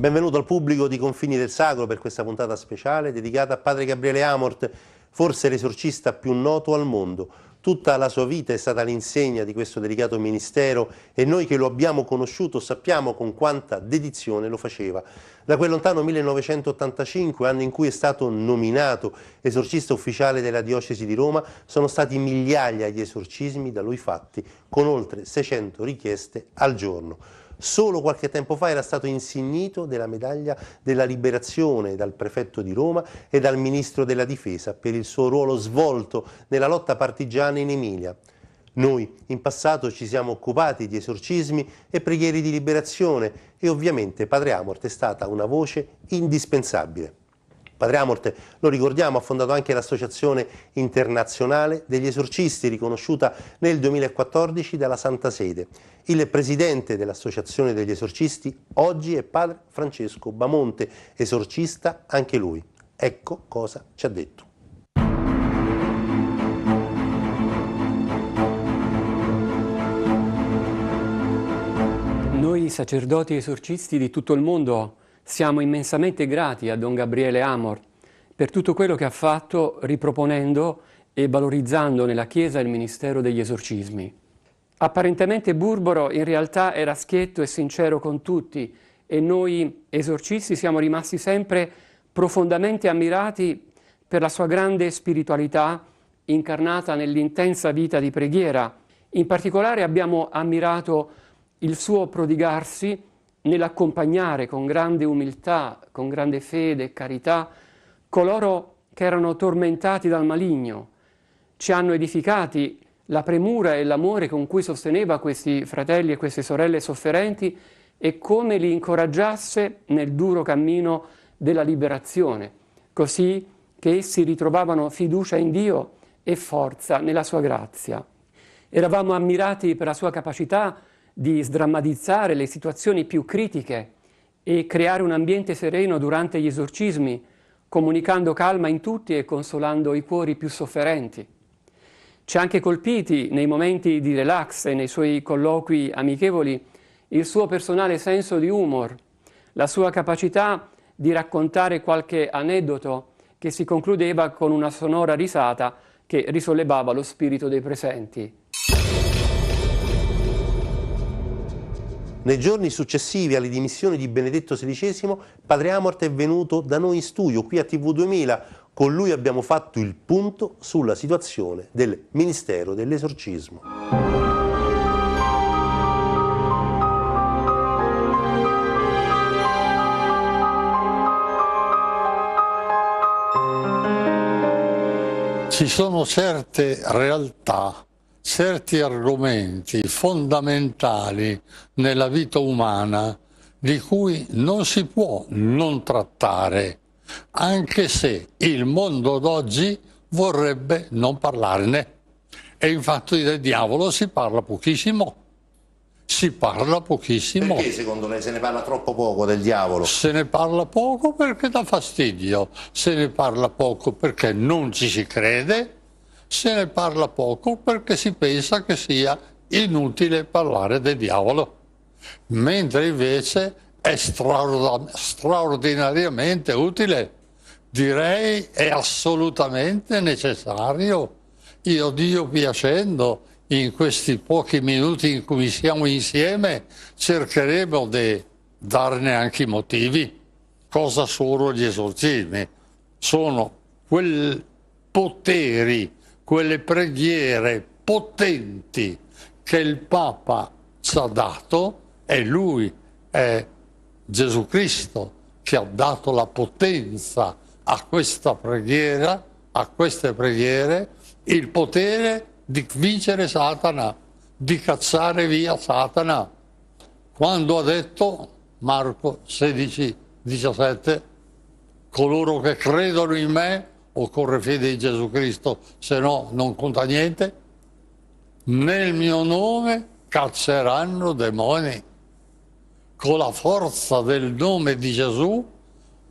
Benvenuto al pubblico di Confini del Sacro per questa puntata speciale dedicata a padre Gabriele Amort, forse l'esorcista più noto al mondo. Tutta la sua vita è stata all'insegna di questo delicato ministero e noi che lo abbiamo conosciuto sappiamo con quanta dedizione lo faceva. Da quel lontano 1985, anno in cui è stato nominato esorcista ufficiale della diocesi di Roma, sono stati migliaia gli esorcismi da lui fatti, con oltre 600 richieste al giorno. Solo qualche tempo fa era stato insignito della medaglia della liberazione dal prefetto di Roma e dal ministro della difesa per il suo ruolo svolto nella lotta partigiana in Emilia. Noi in passato ci siamo occupati di esorcismi e preghiere di liberazione e ovviamente padre Amort è stata una voce indispensabile. Padre Amort, lo ricordiamo, ha fondato anche l'Associazione Internazionale degli Esorcisti, riconosciuta nel 2014 dalla Santa Sede. Il presidente dell'Associazione degli Esorcisti oggi è padre Francesco Bamonte, esorcista anche lui. Ecco cosa ci ha detto. Noi sacerdoti esorcisti di tutto il mondo siamo immensamente grati a Don Gabriele Amort per tutto quello che ha fatto riproponendo e valorizzando nella Chiesa il ministero degli esorcismi. Apparentemente burbero, in realtà era schietto e sincero con tutti e noi esorcisti siamo rimasti sempre profondamente ammirati per la sua grande spiritualità incarnata nell'intensa vita di preghiera. In particolare abbiamo ammirato il suo prodigarsi nell'accompagnare con grande umiltà, con grande fede e carità, coloro che erano tormentati dal maligno. Ci hanno edificati la premura e l'amore con cui sosteneva questi fratelli e queste sorelle sofferenti e come li incoraggiasse nel duro cammino della liberazione, così che essi ritrovavano fiducia in Dio e forza nella sua grazia. Eravamo ammirati per la sua capacità di sdrammatizzare le situazioni più critiche e creare un ambiente sereno durante gli esorcismi, comunicando calma in tutti e consolando i cuori più sofferenti. Ci ha anche colpiti nei momenti di relax e nei suoi colloqui amichevoli il suo personale senso di humor, la sua capacità di raccontare qualche aneddoto che si concludeva con una sonora risata che risollevava lo spirito dei presenti. Nei giorni successivi alle dimissioni di Benedetto XVI, padre Amort è venuto da noi in studio, qui a TV2000. Con lui abbiamo fatto il punto sulla situazione del Ministero dell'Esorcismo. Ci sono certe realtà, certi argomenti fondamentali nella vita umana di cui non si può non trattare, anche se il mondo d'oggi vorrebbe non parlarne. E infatti del diavolo si parla pochissimo. Si parla pochissimo. Perché secondo lei se ne parla troppo poco del diavolo? Se ne parla poco perché dà fastidio, se ne parla poco perché non ci si crede, se ne parla poco perché si pensa che sia inutile parlare del diavolo, mentre invece è straordinariamente utile, direi è assolutamente necessario. Io, Dio piacendo, in questi pochi minuti in cui siamo insieme cercheremo di darne anche i motivi. Cosa sono gli esorcismi? Sono quei poteri, quelle preghiere potenti che il Papa ci ha dato, e lui è Gesù Cristo che ha dato la potenza a questa preghiera, a queste preghiere, il potere di vincere Satana, di cacciare via Satana. Quando ha detto, Marco 16:17, coloro che credono in me, occorre fede in Gesù Cristo, se no non conta niente, nel mio nome cacceranno demoni. Con la forza del nome di Gesù,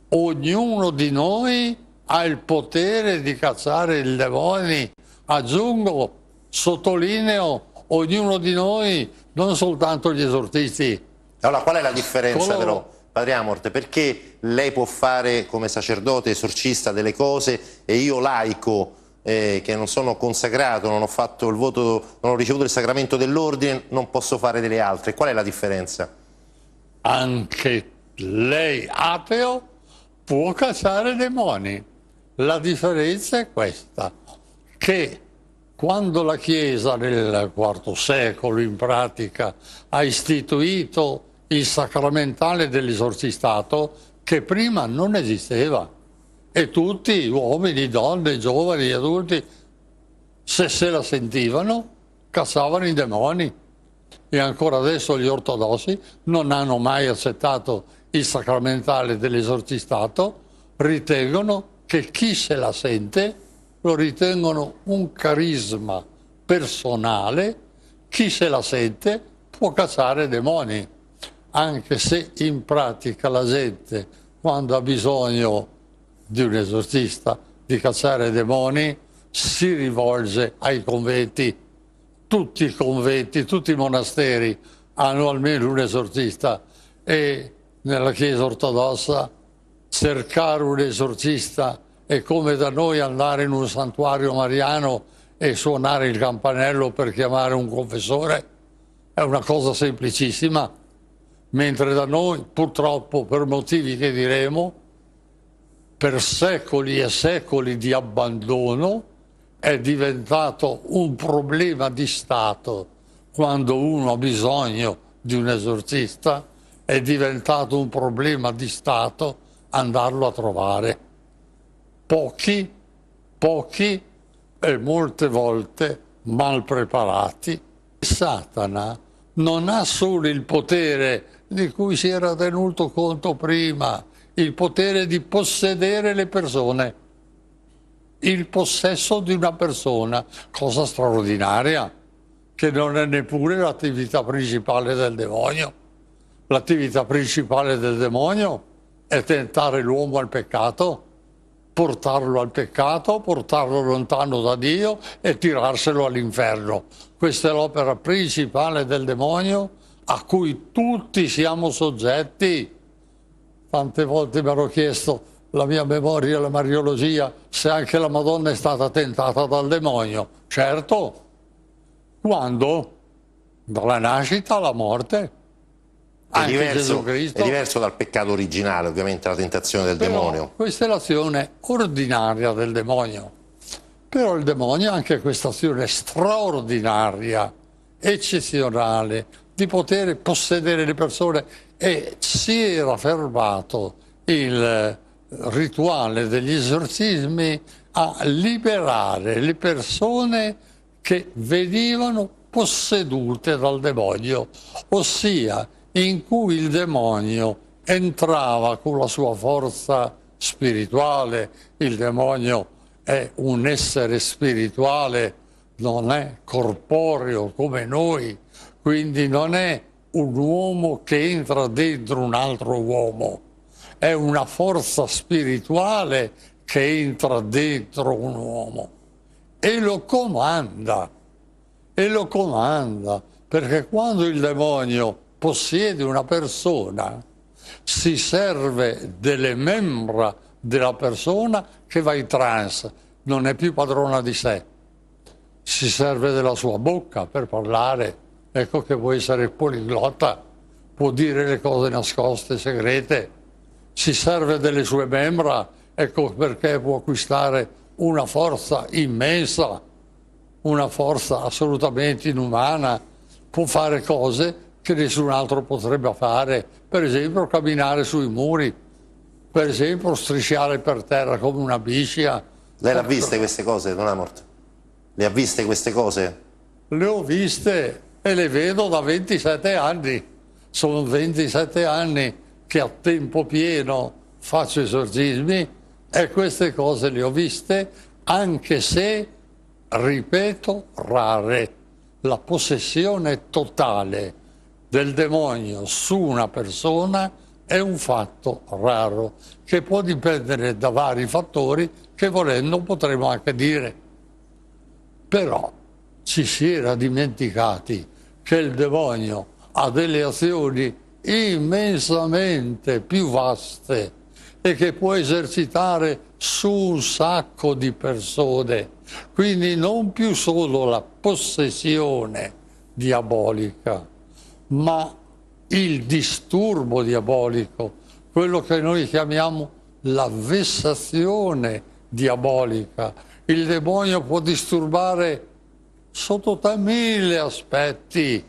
ognuno di noi ha il potere di cacciare i demoni. Aggiungo, sottolineo, ognuno di noi, non soltanto gli esorcisti. Allora, qual è la differenza però Padre Amort, perché lei può fare come sacerdote, esorcista delle cose e io laico, che non sono consacrato, non ho fatto il voto, non ho ricevuto il sacramento dell'ordine, non posso fare delle altre? Qual è la differenza? Anche lei ateo può cacciare demoni. La differenza è questa, che quando la Chiesa nel IV secolo in pratica ha istituito il sacramentale dell'esorcistato, che prima non esisteva, e tutti, uomini, donne, giovani, adulti, se la sentivano, cacciavano i demoni. E ancora adesso gli ortodossi non hanno mai accettato il sacramentale dell'esorcistato, ritengono che chi se la sente lo ritengono un carisma personale, chi se la sente può cacciare demoni, anche se in pratica la gente, quando ha bisogno di un esorcista, di cacciare demoni, si rivolge ai conventi. Tutti i conventi, tutti i monasteri hanno almeno un esorcista, e nella Chiesa ortodossa cercare un esorcista è come da noi andare in un santuario mariano e suonare il campanello per chiamare un confessore. È una cosa semplicissima, mentre da noi, purtroppo, per motivi che diremo, per secoli e secoli di abbandono, è diventato un problema di Stato. Quando uno ha bisogno di un esorcista, è diventato un problema di Stato andarlo a trovare. Pochi e molte volte mal preparati. Satana non ha solo il potere di cui si era tenuto conto prima, il potere di possedere le persone, il possesso di una persona, cosa straordinaria, che non è neppure l'attività principale del demonio. L'attività principale del demonio è tentare l'uomo al peccato, portarlo lontano da Dio e tirarselo all'inferno. Questa è l'opera principale del demonio, a cui tutti siamo soggetti. Tante volte mi hanno chiesto la mia memoria e la mariologia se anche la Madonna è stata tentata dal demonio. Certo, quando? Dalla nascita alla morte. È diverso dal peccato originale, ovviamente, la tentazione del demonio. Questa è l'azione ordinaria del demonio. Però il demonio ha anche questa azione straordinaria, eccezionale, di poter possedere le persone, e si era fermato il rituale degli esorcismi a liberare le persone che venivano possedute dal demonio, ossia in cui il demonio entrava con la sua forza spirituale. Il demonio è un essere spirituale, non è corporeo come noi, quindi non è un uomo che entra dentro un altro uomo, è una forza spirituale che entra dentro un uomo e lo comanda, perché quando il demonio possiede una persona, si serve delle membra della persona che va in trance, non è più padrona di sé, si serve della sua bocca per parlare. Ecco che può essere poliglotta, può dire le cose nascoste, segrete, si serve delle sue membra, ecco perché può acquistare una forza immensa, una forza assolutamente inumana, può fare cose che nessun altro potrebbe fare, per esempio camminare sui muri, per esempio strisciare per terra come una biscia. Lei l'ha viste queste cose, Don Amort? Le ha viste queste cose? Le ho viste e le vedo da 27 anni. Sono 27 anni che a tempo pieno faccio esorcismi e queste cose le ho viste, anche se, ripeto, rare. La possessione totale del demonio su una persona è un fatto raro, che può dipendere da vari fattori che volendo potremmo anche dire. Però ci si era dimenticati che il demonio ha delle azioni immensamente più vaste e che può esercitare su un sacco di persone, quindi non più solo la possessione diabolica, ma il disturbo diabolico, quello che noi chiamiamo la vessazione diabolica. Il demonio può disturbare sotto 1000 aspetti,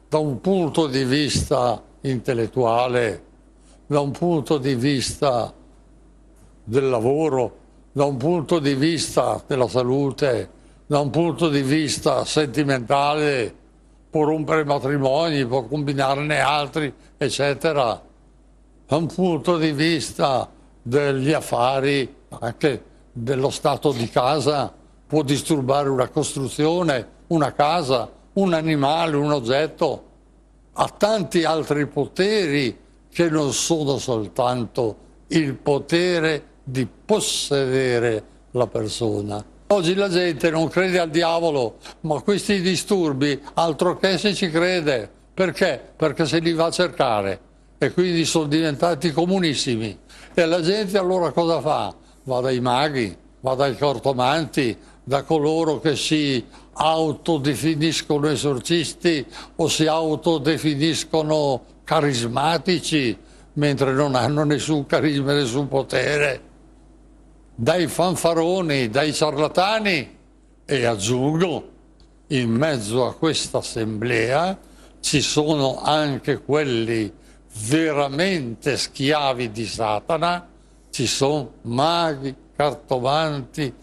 da un punto di vista intellettuale, da un punto di vista del lavoro, da un punto di vista della salute, da un punto di vista sentimentale, può rompere matrimoni, può combinarne altri, eccetera. Da un punto di vista degli affari, anche dello stato di casa, può disturbare una costruzione, una casa, un animale, un oggetto. Ha tanti altri poteri che non sono soltanto il potere di possedere la persona. Oggi la gente non crede al diavolo, ma questi disturbi altro che se ci crede. Perché? Perché se li va a cercare e quindi sono diventati comunissimi. E la gente allora cosa fa? Va dai maghi, va dai cartomanti, da coloro che si autodefiniscono esorcisti o si autodefiniscono carismatici, mentre non hanno nessun carisma e nessun potere, dai fanfaroni, dai ciarlatani. E aggiungo, in mezzo a questa assemblea ci sono anche quelli veramente schiavi di Satana, ci sono maghi, cartomanti,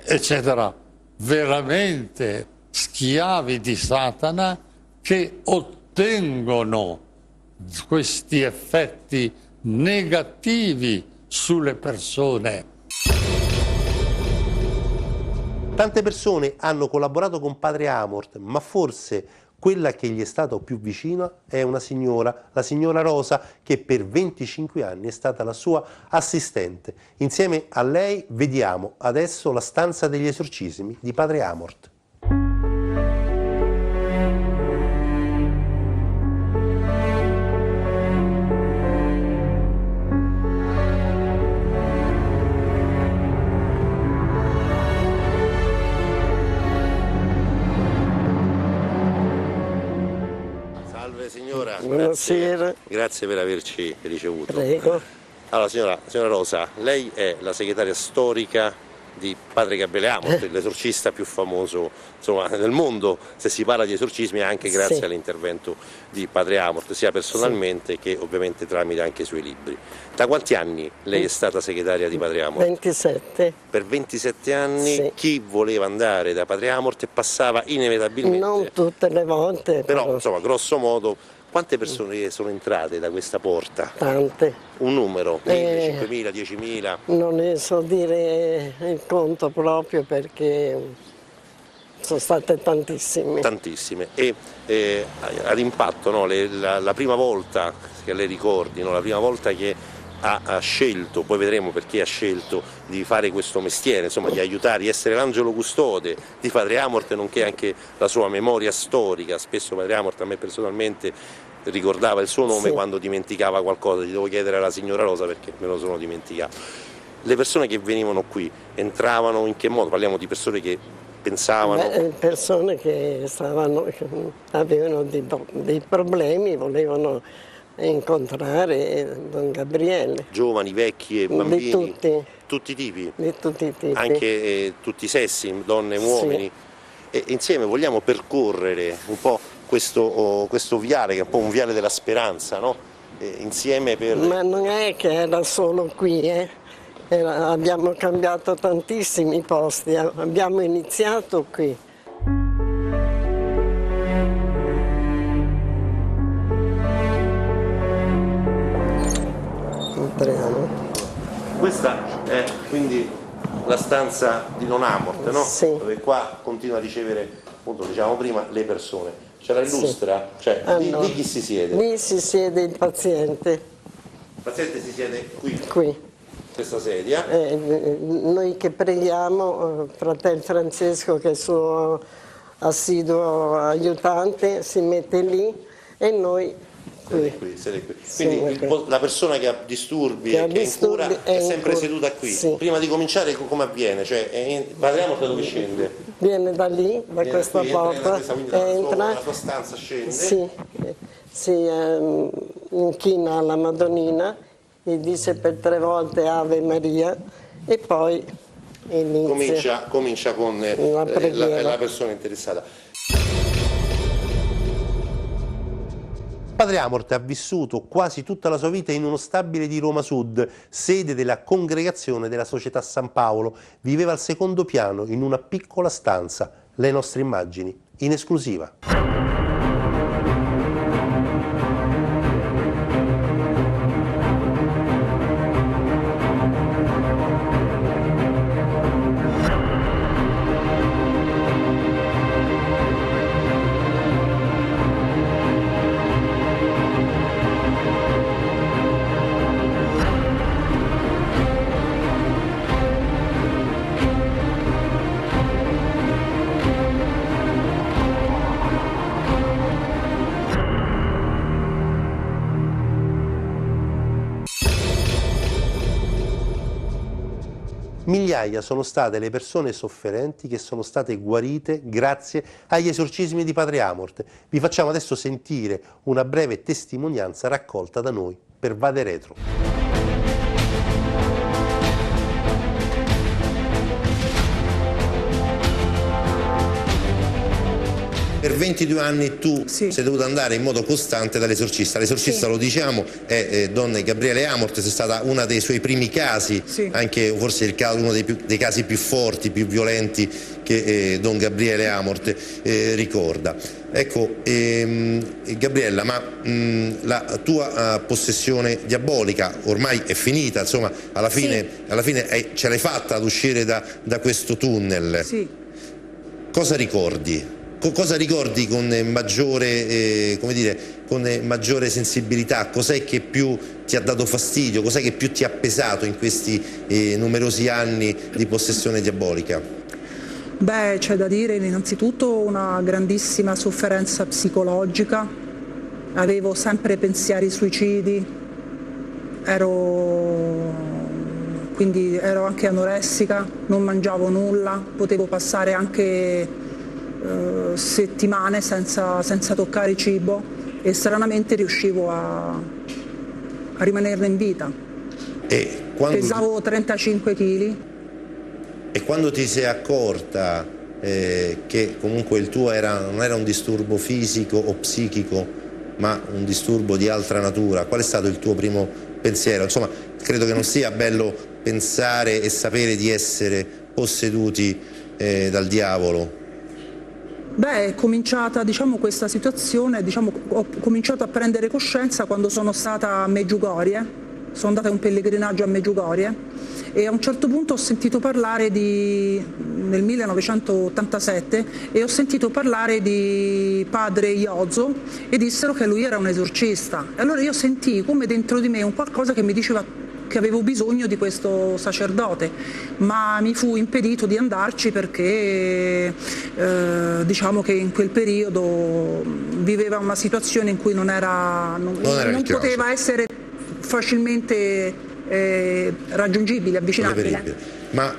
eccetera, veramente schiavi di Satana, che ottengono questi effetti negativi sulle persone. Tante persone hanno collaborato con Padre Amorth, ma forse quella che gli è stata più vicina è una signora, la signora Rosa, che per 25 anni è stata la sua assistente. Insieme a lei vediamo adesso la stanza degli esorcismi di Padre Amorth. Signora, buonasera. Grazie per averci ricevuto. Prego. Allora, signora Rosa, lei è la segretaria storica di Padre Gabriele Amorth, l'esorcista più famoso, insomma, nel mondo, se si parla di esorcismi, anche grazie all'intervento di Padre Amorth, sia personalmente che ovviamente tramite anche i suoi libri. Da quanti anni lei è stata segretaria di Padre Amorth? 27. Per 27 anni chi voleva andare da Padre Amorth passava inevitabilmente. Non tutte le volte. Però insomma, grosso modo, quante persone sono entrate da questa porta? Tante. Un numero? 1.000, 5.000, 10.000? Non ne so dire il conto proprio, perché sono state tantissime. Tantissime. E ad impatto, no? La prima volta che lei ricordi, no? La prima volta che ha scelto, poi vedremo perché ha scelto di fare questo mestiere, insomma di aiutare, di essere l'angelo custode di Padre Amorth, nonché anche la sua memoria storica. Spesso Padre Amorth, a me personalmente, ricordava il suo nome quando dimenticava qualcosa. Gli devo chiedere alla signora Rosa perché me lo sono dimenticato. Le persone che venivano qui entravano in che modo? Parliamo di persone che pensavano... persone che avevano dei problemi, volevano incontrare Don Gabriele. Giovani, vecchi e bambini? Di tutti. Tutti i tipi? Di tutti i tipi. Anche tutti i sessi, donne e uomini? E insieme vogliamo percorrere un po' questo viale, che è un po' un viale della speranza, no? Insieme per... Ma non è che era solo qui, abbiamo cambiato tantissimi posti, abbiamo iniziato qui. Questa è quindi la stanza di Don Amorth, no? Dove qua continua a ricevere, appunto diciamo prima, le persone. Ce la illustra? Cioè, lì chi si siede? Lì si siede il paziente. Il paziente si siede qui? Qui. Questa sedia? Noi che preghiamo, fratello Francesco, che è il suo assiduo aiutante, si mette lì e noi qui. Quindi la persona che ha disturbi e che è in cura è sempre seduta qui. Sì. Prima di cominciare come avviene? Cioè, Padre Amorth dove scende? Viene da lì, da questa porta, entra, la sua stanza scende. Si inchina alla Madonnina, gli dice per 3 volte Ave Maria e poi inizia. Comincia con la persona interessata. Padre Amorth ha vissuto quasi tutta la sua vita in uno stabile di Roma Sud, sede della congregazione della Società San Paolo. Viveva al secondo piano in una piccola stanza. Le nostre immagini in esclusiva. Migliaia sono state le persone sofferenti che sono state guarite grazie agli esorcismi di Padre Amorth. Vi facciamo adesso sentire una breve testimonianza raccolta da noi per Vade Retro. Per 22 anni tu sei dovuta andare in modo costante dall'esorcista. L'esorcista, lo diciamo, è Don Gabriele Amorth, sei stata una dei suoi primi casi, anche forse uno dei casi più forti, più violenti che Don Gabriele Amorth ricorda. Ecco, Gabriella, ma la tua possessione diabolica ormai è finita, insomma, alla fine ce l'hai fatta ad uscire da questo tunnel. Sì. Cosa ricordi? Cosa ricordi con maggiore, con maggiore sensibilità? Cos'è che più ti ha dato fastidio? Cos'è che più ti ha pesato in questi numerosi anni di possessione diabolica? Beh, c'è da dire innanzitutto una grandissima sofferenza psicologica. Avevo sempre pensieri suicidi, quindi ero anche anoressica, non mangiavo nulla, potevo passare anche settimane senza toccare cibo e stranamente riuscivo a rimanerne in vita. Pesavo 35 kg. E quando ti sei accorta che comunque il tuo non era un disturbo fisico o psichico, ma un disturbo di altra natura, qual è stato il tuo primo pensiero? Insomma, credo che non sia bello pensare e sapere di essere posseduti dal diavolo. Beh, è cominciata questa situazione, ho cominciato a prendere coscienza quando sono stata a Medjugorje, sono andata in un pellegrinaggio a Medjugorje e a un certo punto ho sentito parlare nel 1987, e ho sentito parlare di padre Iozo e dissero che lui era un esorcista. E allora io sentii come dentro di me un qualcosa che mi diceva che avevo bisogno di questo sacerdote, ma mi fu impedito di andarci perché diciamo che in quel periodo viveva una situazione in cui non poteva essere facilmente raggiungibile, avvicinabile. Ma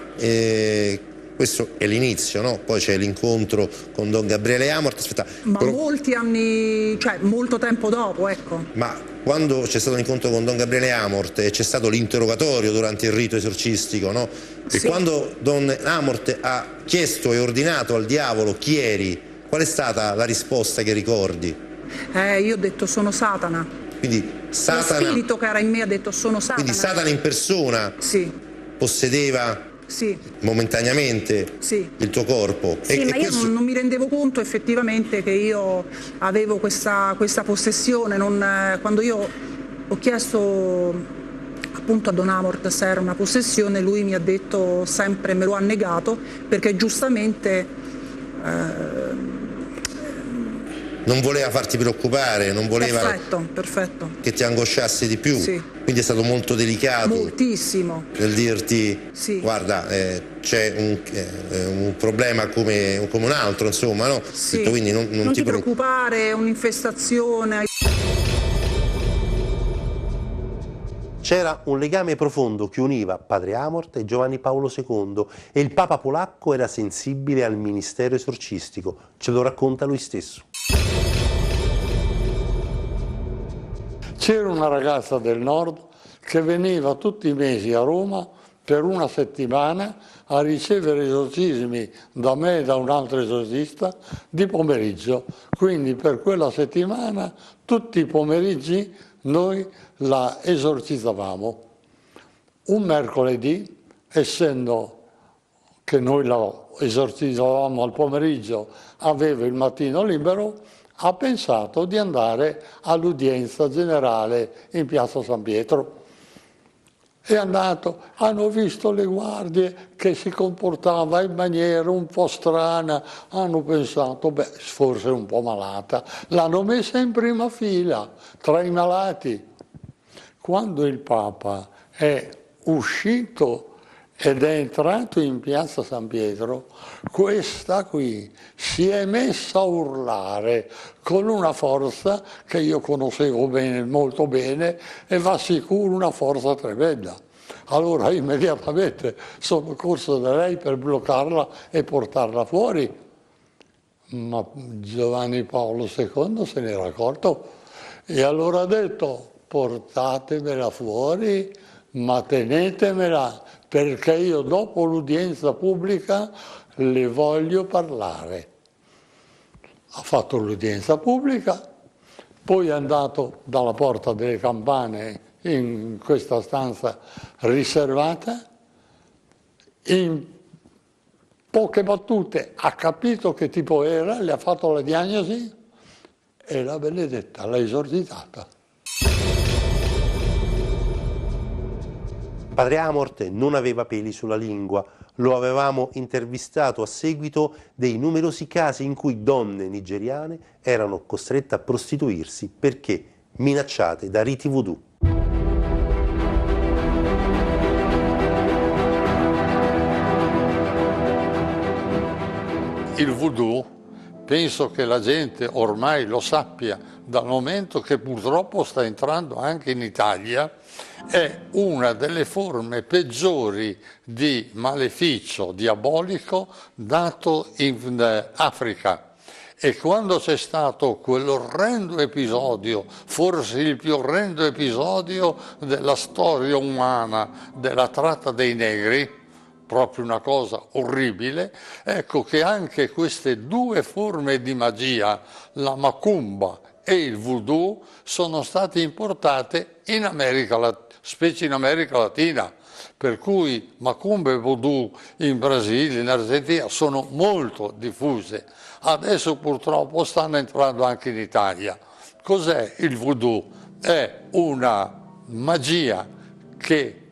questo è l'inizio, no? Poi c'è l'incontro con Don Gabriele Amorth. Molti anni, cioè molto tempo dopo, ecco. Ma quando c'è stato l'incontro con Don Gabriele Amorth e c'è stato l'interrogatorio durante il rito esorcistico, no? E quando Don Amorth ha chiesto e ordinato al diavolo chi eri, qual è stata la risposta che ricordi? Io ho detto sono Satana. Quindi Satana. Lo spirito che era in me ha detto sono Satana. Quindi Satana in persona possedeva momentaneamente il tuo corpo. Sì, ma io non mi rendevo conto effettivamente che io avevo questa possessione. Quando io ho chiesto appunto a Don Amorth se era una possessione, lui mi ha detto sempre, me lo ha negato, perché giustamente non voleva farti preoccupare, non voleva perfetto. che ti angosciassi di più. Quindi è stato molto delicato. Moltissimo. Nel dirti, guarda, c'è un problema come un altro, insomma, no? Sì. Quindi non ti preoccupare, è un'infestazione. C'era un legame profondo che univa padre Amort e Giovanni Paolo II e il Papa polacco era sensibile al ministero esorcistico, ce lo racconta lui stesso. C'era una ragazza del nord che veniva tutti i mesi a Roma per una settimana a ricevere esorcismi da me e da un altro esorcista di pomeriggio. Quindi per quella settimana tutti i pomeriggi noi la esorcizzavamo. Un mercoledì, essendo che noi la esorcizzavamo al pomeriggio, aveva il mattino libero, ha pensato di andare all'udienza generale in piazza San Pietro. È andato, hanno visto le guardie che si comportava in maniera un po' strana, hanno pensato, beh, forse un po' malata, l'hanno messa in prima fila tra i malati. Quando il Papa è uscito ed è entrato in piazza San Pietro, questa qui si è messa a urlare con una forza che io conoscevo bene, molto bene, e va sicuro una forza tremenda. Allora immediatamente sono corso da lei per bloccarla e portarla fuori, ma Giovanni Paolo II se n'era accorto e allora ha detto: portatemela fuori, ma tenetemela, perché io dopo l'udienza pubblica le voglio parlare. Ha fatto l'udienza pubblica, poi è andato dalla Porta delle Campane in questa stanza riservata, in poche battute ha capito che tipo era, le ha fatto la diagnosi e la Benedetta l'ha esorcitata. Padre Amort non aveva peli sulla lingua, lo avevamo intervistato a seguito dei numerosi casi in cui donne nigeriane erano costrette a prostituirsi perché minacciate da riti voodoo. Il voodoo, penso che la gente ormai lo sappia, dal momento che purtroppo sta entrando anche in Italia, è una delle forme peggiori di maleficio diabolico dato in Africa. E quando c'è stato quell'orrendo episodio, forse il più orrendo episodio della storia umana, della tratta dei negri, proprio una cosa orribile, ecco che anche queste due forme di magia, la macumba e il voodoo, sono state importate in America, specie in America Latina, per cui macumba e voodoo in Brasile, in Argentina sono molto diffuse. Adesso purtroppo stanno entrando anche in Italia. Cos'è il voodoo? È una magia che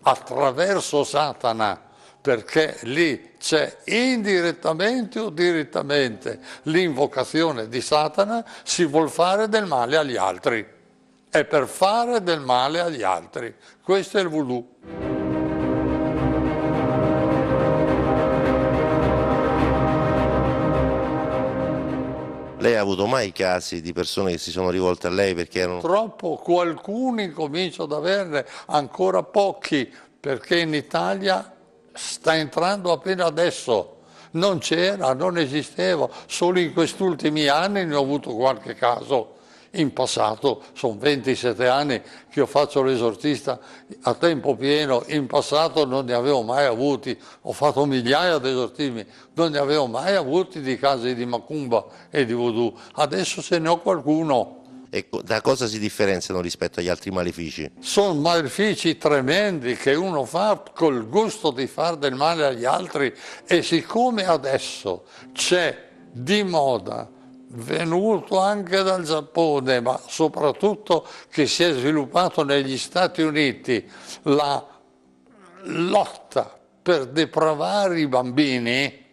attraverso Satana, perché lì c'è indirettamente o direttamente l'invocazione di Satana, si vuol fare del male agli altri. È per fare del male agli altri. Questo è il voodoo. Lei ha avuto mai casi di persone che si sono rivolte a lei perché erano... Purtroppo qualcuno comincia ad averne, ancora pochi, perché in Italia sta entrando appena adesso. Non c'era, non esisteva, solo in questi ultimi anni ne ho avuto qualche caso. In passato, sono 27 anni che io faccio l'esorcista a tempo pieno, in passato non ne avevo mai avuti, ho fatto migliaia di esorcismi, non ne avevo mai avuti di casi di macumba e di voodoo, adesso se ne ho qualcuno. Ecco, da cosa si differenziano rispetto agli altri malefici? Sono malefici tremendi che uno fa col gusto di fare del male agli altri, e siccome adesso c'è di moda, venuto anche dal Giappone, ma soprattutto che si è sviluppato negli Stati Uniti, la lotta per depravare i bambini,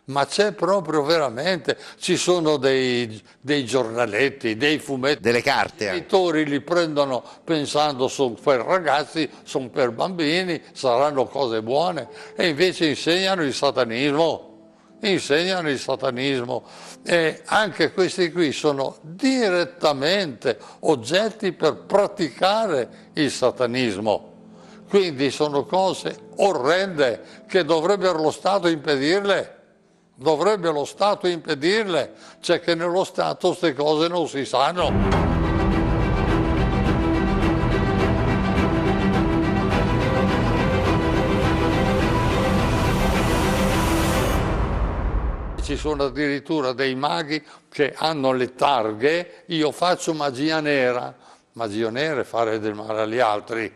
ma c'è proprio veramente, ci sono dei giornaletti, dei fumetti, delle carte. I editori li prendono pensando sono per ragazzi, sono per bambini, saranno cose buone, e invece insegnano il satanismo. insegnano il satanismo e anche questi qui sono direttamente oggetti per praticare il satanismo. Quindi sono cose orrende che dovrebbe lo Stato impedirle. Dovrebbe lo Stato impedirle, cioè che nello Stato queste cose non si sanno. Ci sono addirittura dei maghi che hanno le targhe, io faccio magia nera. Magia nera è fare del male agli altri.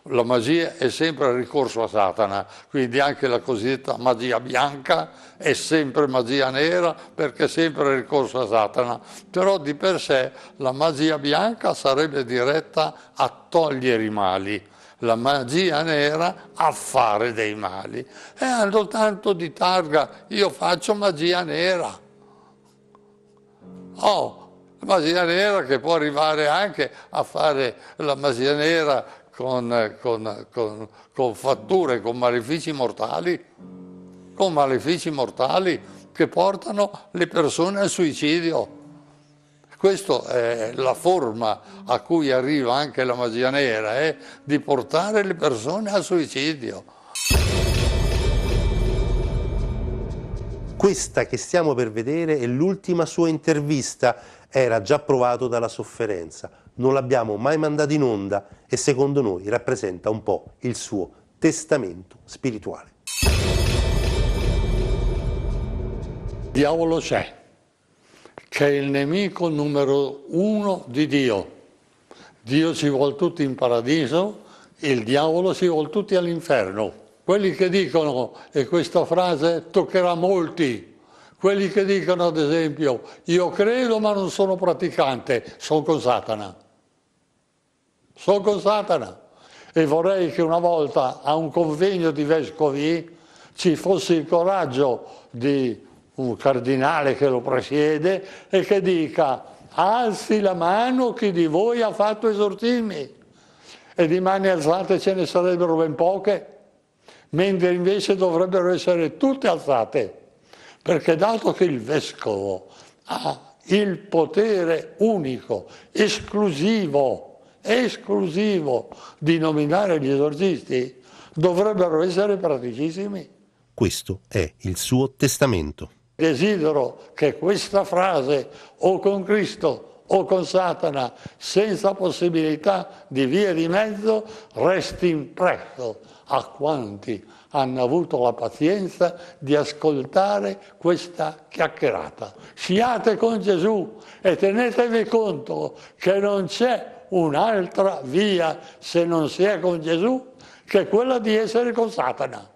La magia è sempre il ricorso a Satana, quindi anche la cosiddetta magia bianca è sempre magia nera perché è sempre il ricorso a Satana. Però di per sé la magia bianca sarebbe diretta a togliere i mali. La magia nera a fare dei mali. E hanno tanto di targa, io faccio magia nera. Oh, magia nera che può arrivare anche a fare la magia nera con fatture, con malefici mortali che portano le persone al suicidio. Questa è la forma a cui arriva anche la magia nera, di portare le persone al suicidio. Questa che stiamo per vedere è l'ultima sua intervista, era già provato dalla sofferenza, non l'abbiamo mai mandato in onda e secondo noi rappresenta un po' il suo testamento spirituale. Il diavolo c'è, che è il nemico numero 1 di Dio. Dio ci vuole tutti in paradiso, il diavolo ci vuole tutti all'inferno. Quelli che dicono, e questa frase toccherà molti, quelli che dicono ad esempio io credo ma non sono praticante, sono con Satana. Sono con Satana. E vorrei che una volta a un convegno di vescovi ci fosse il coraggio di un cardinale che lo presiede e che dica alzi la mano chi di voi ha fatto esorcismi, e di mani alzate ce ne sarebbero ben poche, mentre invece dovrebbero essere tutte alzate, perché dato che il vescovo ha il potere unico, esclusivo di nominare gli esorcisti, dovrebbero essere praticissimi. Questo è il suo testamento. Desidero che questa frase, o con Cristo o con Satana, senza possibilità di via di mezzo, resti impresso a quanti hanno avuto la pazienza di ascoltare questa chiacchierata. Siate con Gesù e tenetevi conto che non c'è un'altra via, se non si è con Gesù, che quella di essere con Satana.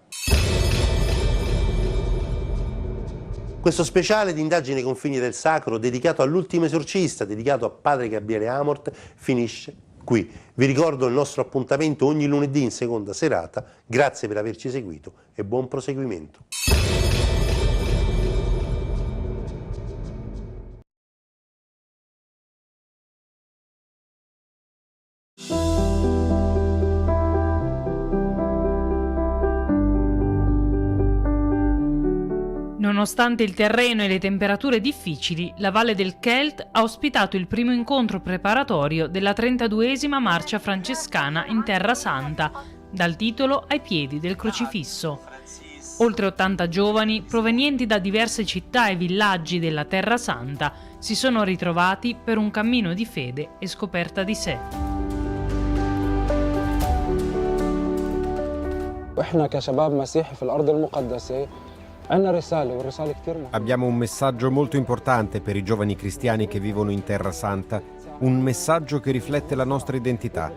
Questo speciale di Indagini ai confini del sacro, dedicato all'ultimo esorcista, dedicato a padre Gabriele Amort, finisce qui. Vi ricordo il nostro appuntamento ogni lunedì in seconda serata. Grazie per averci seguito e buon proseguimento. Nonostante il terreno e le temperature difficili, la Valle del Kelt ha ospitato il primo incontro preparatorio della 32esima marcia francescana in Terra Santa, dal titolo Ai piedi del crocifisso. Oltre 80 giovani, provenienti da diverse città e villaggi della Terra Santa, si sono ritrovati per un cammino di fede e scoperta di sé. وإحنا كشباب مسيحي في الأرض المقدسة Abbiamo un messaggio molto importante per i giovani cristiani che vivono in Terra Santa, un messaggio che riflette la nostra identità.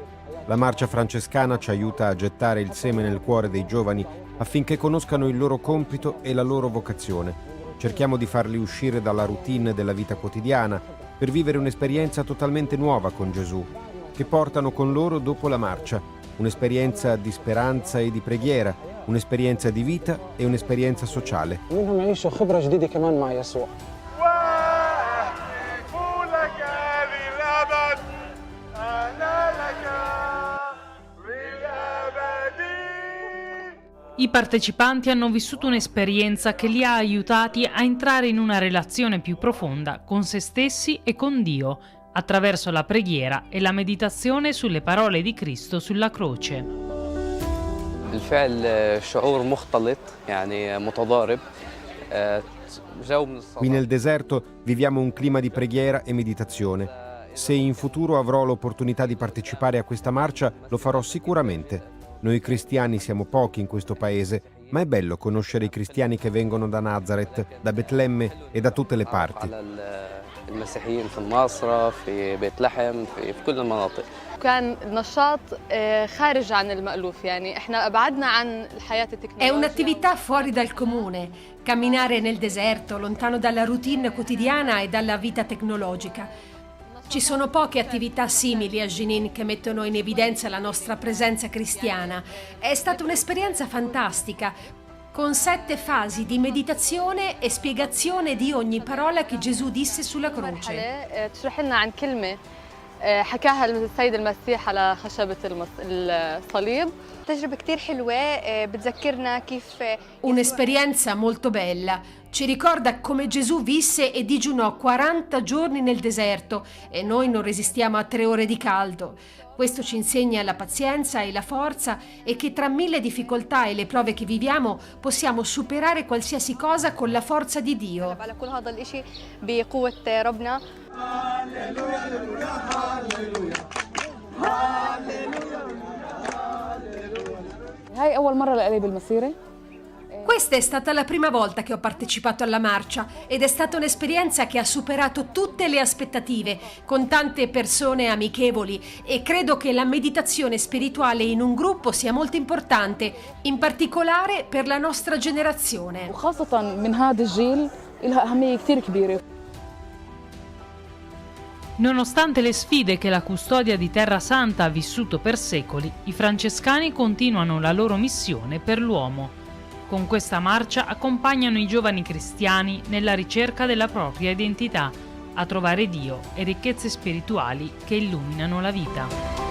La marcia francescana ci aiuta a gettare il seme nel cuore dei giovani affinché conoscano il loro compito e la loro vocazione. Cerchiamo di farli uscire dalla routine della vita quotidiana per vivere un'esperienza totalmente nuova con Gesù, che portano con loro dopo la marcia, un'esperienza di speranza e di preghiera, un'esperienza di vita e un'esperienza sociale. I partecipanti hanno vissuto un'esperienza che li ha aiutati a entrare in una relazione più profonda con se stessi e con Dio, attraverso la preghiera e la meditazione sulle parole di Cristo sulla croce. بالفعل شعور مختلط يعني متضارب. Qui nel deserto viviamo un clima di preghiera e meditazione. Se in futuro avrò l'opportunità di partecipare a questa marcia, lo farò sicuramente. Noi cristiani siamo pochi in questo paese, ma è bello conoscere i cristiani che vengono da Nazareth, da Betlemme e da tutte le parti. المسيحيين في الناصرة في بيت لحم في كل المناطق. كان نشاط خارج عن المألوف يعني احنا أبعدنا عن الحياة التكنولوجية. È un'attività fuori dal comune, camminare nel deserto, lontano dalla routine quotidiana e dalla vita tecnologica. Ci sono poche attività simili a Jenin che mettono in evidenza la nostra presenza cristiana. È stata un'esperienza fantastica, con 7 fasi di meditazione e spiegazione di ogni parola che Gesù disse sulla croce. تشرح لنا عن كلمة حكاها السيد المسيح على خشبة الصليب. تجربة كتير حلوة بتذكرنا كيف. Un'esperienza molto bella. Ci ricorda come Gesù visse e digiunò 40 giorni nel deserto e noi non resistiamo a 3 ore di caldo. Questo ci insegna la pazienza e la forza e che tra 1000 difficoltà e le prove che viviamo possiamo superare qualsiasi cosa con la forza di Dio. هاي أول مرة لإلي بالمسيرة. Questa è stata la prima volta che ho partecipato alla marcia ed è stata un'esperienza che ha superato tutte le aspettative, con tante persone amichevoli, e credo che la meditazione spirituale in un gruppo sia molto importante, in particolare per la nostra generazione. وخاصة من هذا الجيل لها أهمية كتير كبيرة. Nonostante le sfide che la custodia di Terra Santa ha vissuto per secoli, i francescani continuano la loro missione per l'uomo. Con questa marcia accompagnano i giovani cristiani nella ricerca della propria identità, a trovare Dio e ricchezze spirituali che illuminano la vita.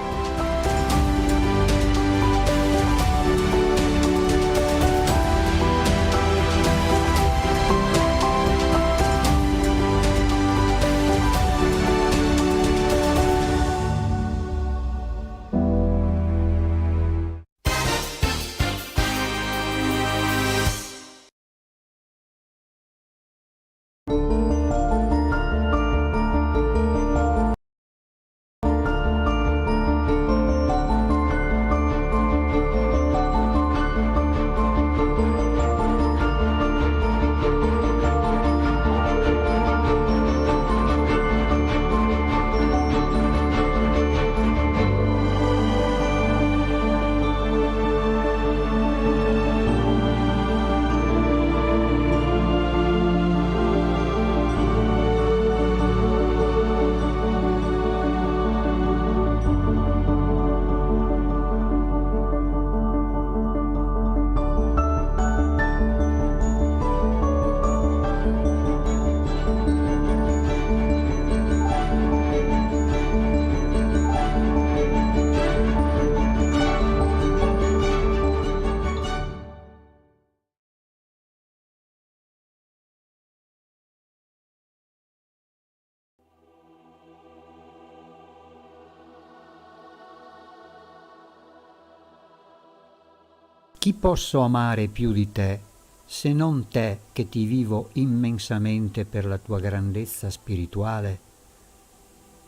Chi posso amare più di te, se non te che ti vivo immensamente per la tua grandezza spirituale?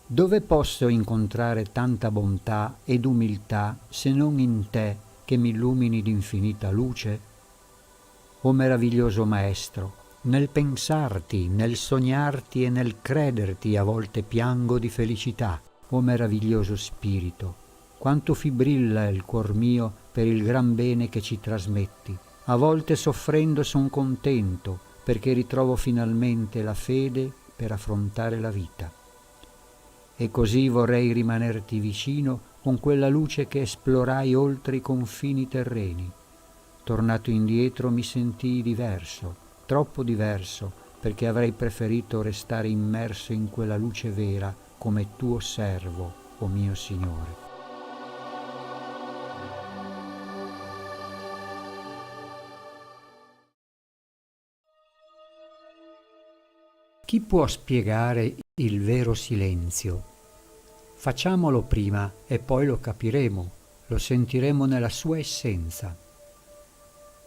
Dove posso incontrare tanta bontà ed umiltà se non in te che mi illumini d'infinita luce? O meraviglioso Maestro, nel pensarti, nel sognarti e nel crederti a volte piango di felicità. O meraviglioso Spirito, quanto fibrilla il cuor mio per il gran bene che ci trasmetti. A volte soffrendo son contento perché ritrovo finalmente la fede per affrontare la vita. E così vorrei rimanerti vicino con quella luce che esplorai oltre i confini terreni. Tornato indietro mi sentii diverso, troppo diverso, perché avrei preferito restare immerso in quella luce vera come tuo servo, o mio Signore. Chi può spiegare il vero silenzio? Facciamolo prima e poi lo capiremo, lo sentiremo nella sua essenza.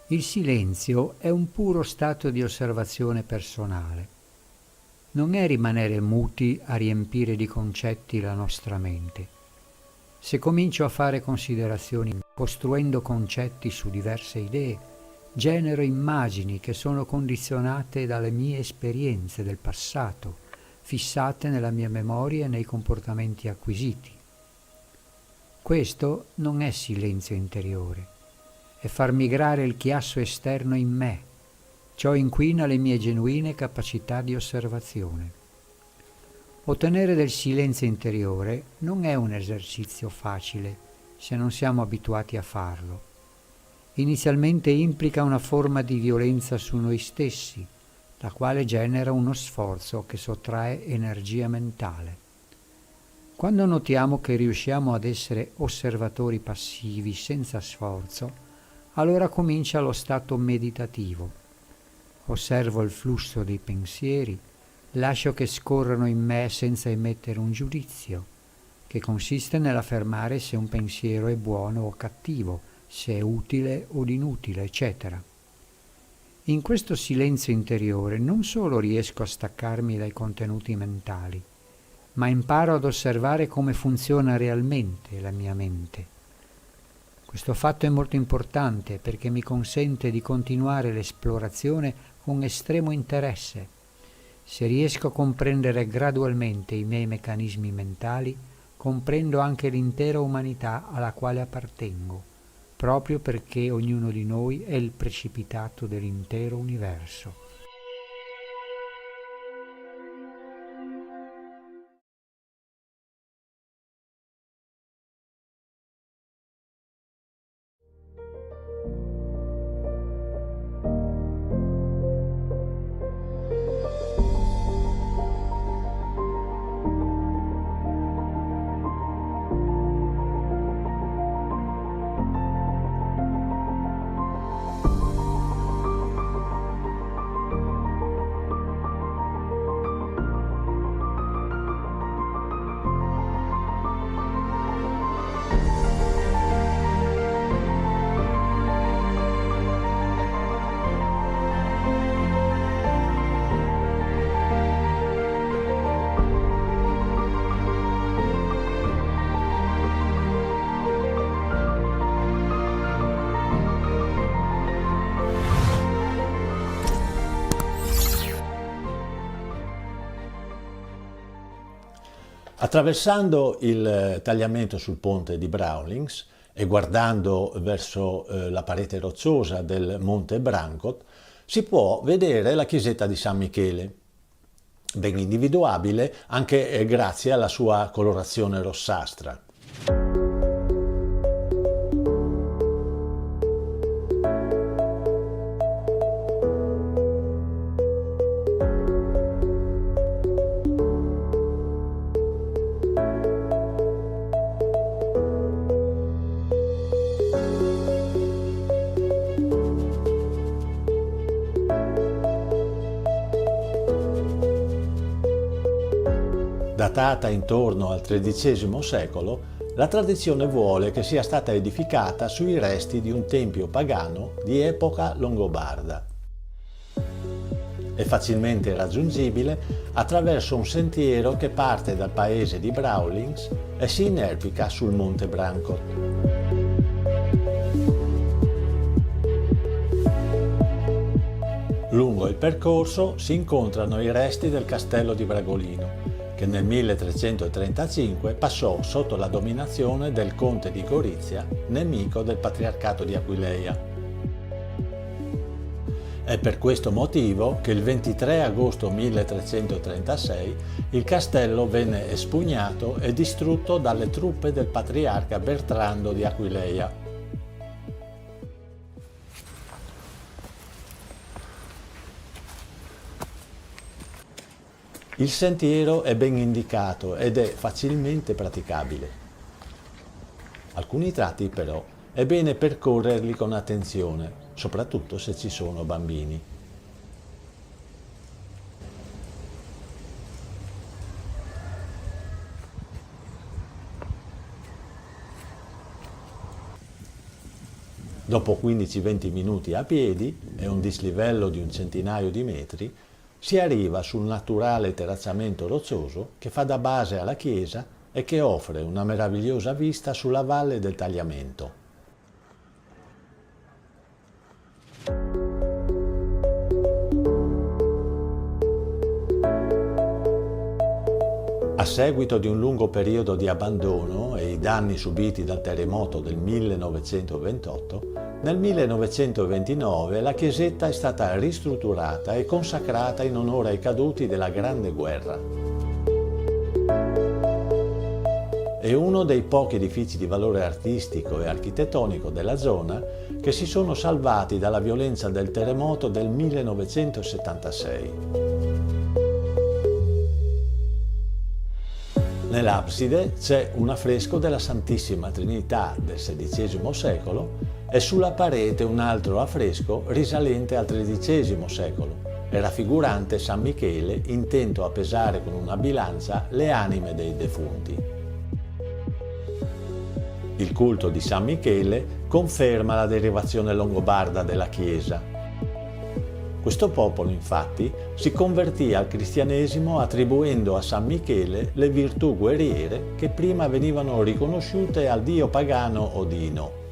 Il silenzio è un puro stato di osservazione personale. Non è rimanere muti a riempire di concetti la nostra mente. Se comincio a fare considerazioni costruendo concetti su diverse idee, genero immagini che sono condizionate dalle mie esperienze del passato, fissate nella mia memoria e nei comportamenti acquisiti. Questo non è silenzio interiore, è far migrare il chiasso esterno in me. Ciò inquina le mie genuine capacità di osservazione. Ottenere del silenzio interiore non è un esercizio facile se non siamo abituati a farlo. Inizialmente implica una forma di violenza su noi stessi, la quale genera uno sforzo che sottrae energia mentale. Quando notiamo che riusciamo ad essere osservatori passivi senza sforzo, allora comincia lo stato meditativo. Osservo il flusso dei pensieri, lascio che scorrano in me senza emettere un giudizio, che consiste nell'affermare se un pensiero è buono o cattivo, se è utile o inutile, eccetera. In questo silenzio interiore non solo riesco a staccarmi dai contenuti mentali, ma imparo ad osservare come funziona realmente la mia mente. Questo fatto è molto importante perché mi consente di continuare l'esplorazione con estremo interesse. Se riesco a comprendere gradualmente i miei meccanismi mentali, comprendo anche l'intera umanità alla quale appartengo, proprio perché ognuno di noi è il precipitato dell'intero universo. Attraversando il tagliamento sul ponte di Brawlings e guardando verso la parete rocciosa del Monte Brancot, si può vedere la chiesetta di San Michele, ben individuabile anche grazie alla sua colorazione rossastra. Datata intorno al XIII secolo, la tradizione vuole che sia stata edificata sui resti di un tempio pagano di epoca longobarda. È facilmente raggiungibile attraverso un sentiero che parte dal paese di Brawlings e si inerpica sul Monte Brancot. Lungo il percorso si incontrano i resti del castello di Bragolino, che nel 1335 passò sotto la dominazione del conte di Gorizia, nemico del patriarcato di Aquileia. È per questo motivo che il 23 agosto 1336 il castello venne espugnato e distrutto dalle truppe del patriarca Bertrando di Aquileia. Il sentiero è ben indicato ed è facilmente praticabile. Alcuni tratti però è bene percorrerli con attenzione, soprattutto se ci sono bambini. Dopo 15-20 minuti a piedi e un dislivello di un centinaio di metri, si arriva sul naturale terrazzamento roccioso che fa da base alla chiesa e che offre una meravigliosa vista sulla valle del Tagliamento. A seguito di un lungo periodo di abbandono e i danni subiti dal terremoto del 1928, nel 1929 la chiesetta è stata ristrutturata e consacrata in onore ai caduti della Grande Guerra. È uno dei pochi edifici di valore artistico e architettonico della zona che si sono salvati dalla violenza del terremoto del 1976. Nell'abside c'è un affresco della Santissima Trinità del XVI secolo e sulla parete un altro affresco risalente al XIII secolo e raffigurante San Michele intento a pesare con una bilancia le anime dei defunti. Il culto di San Michele conferma la derivazione longobarda della Chiesa. Questo popolo, infatti, si convertì al cristianesimo attribuendo a San Michele le virtù guerriere che prima venivano riconosciute al dio pagano Odino.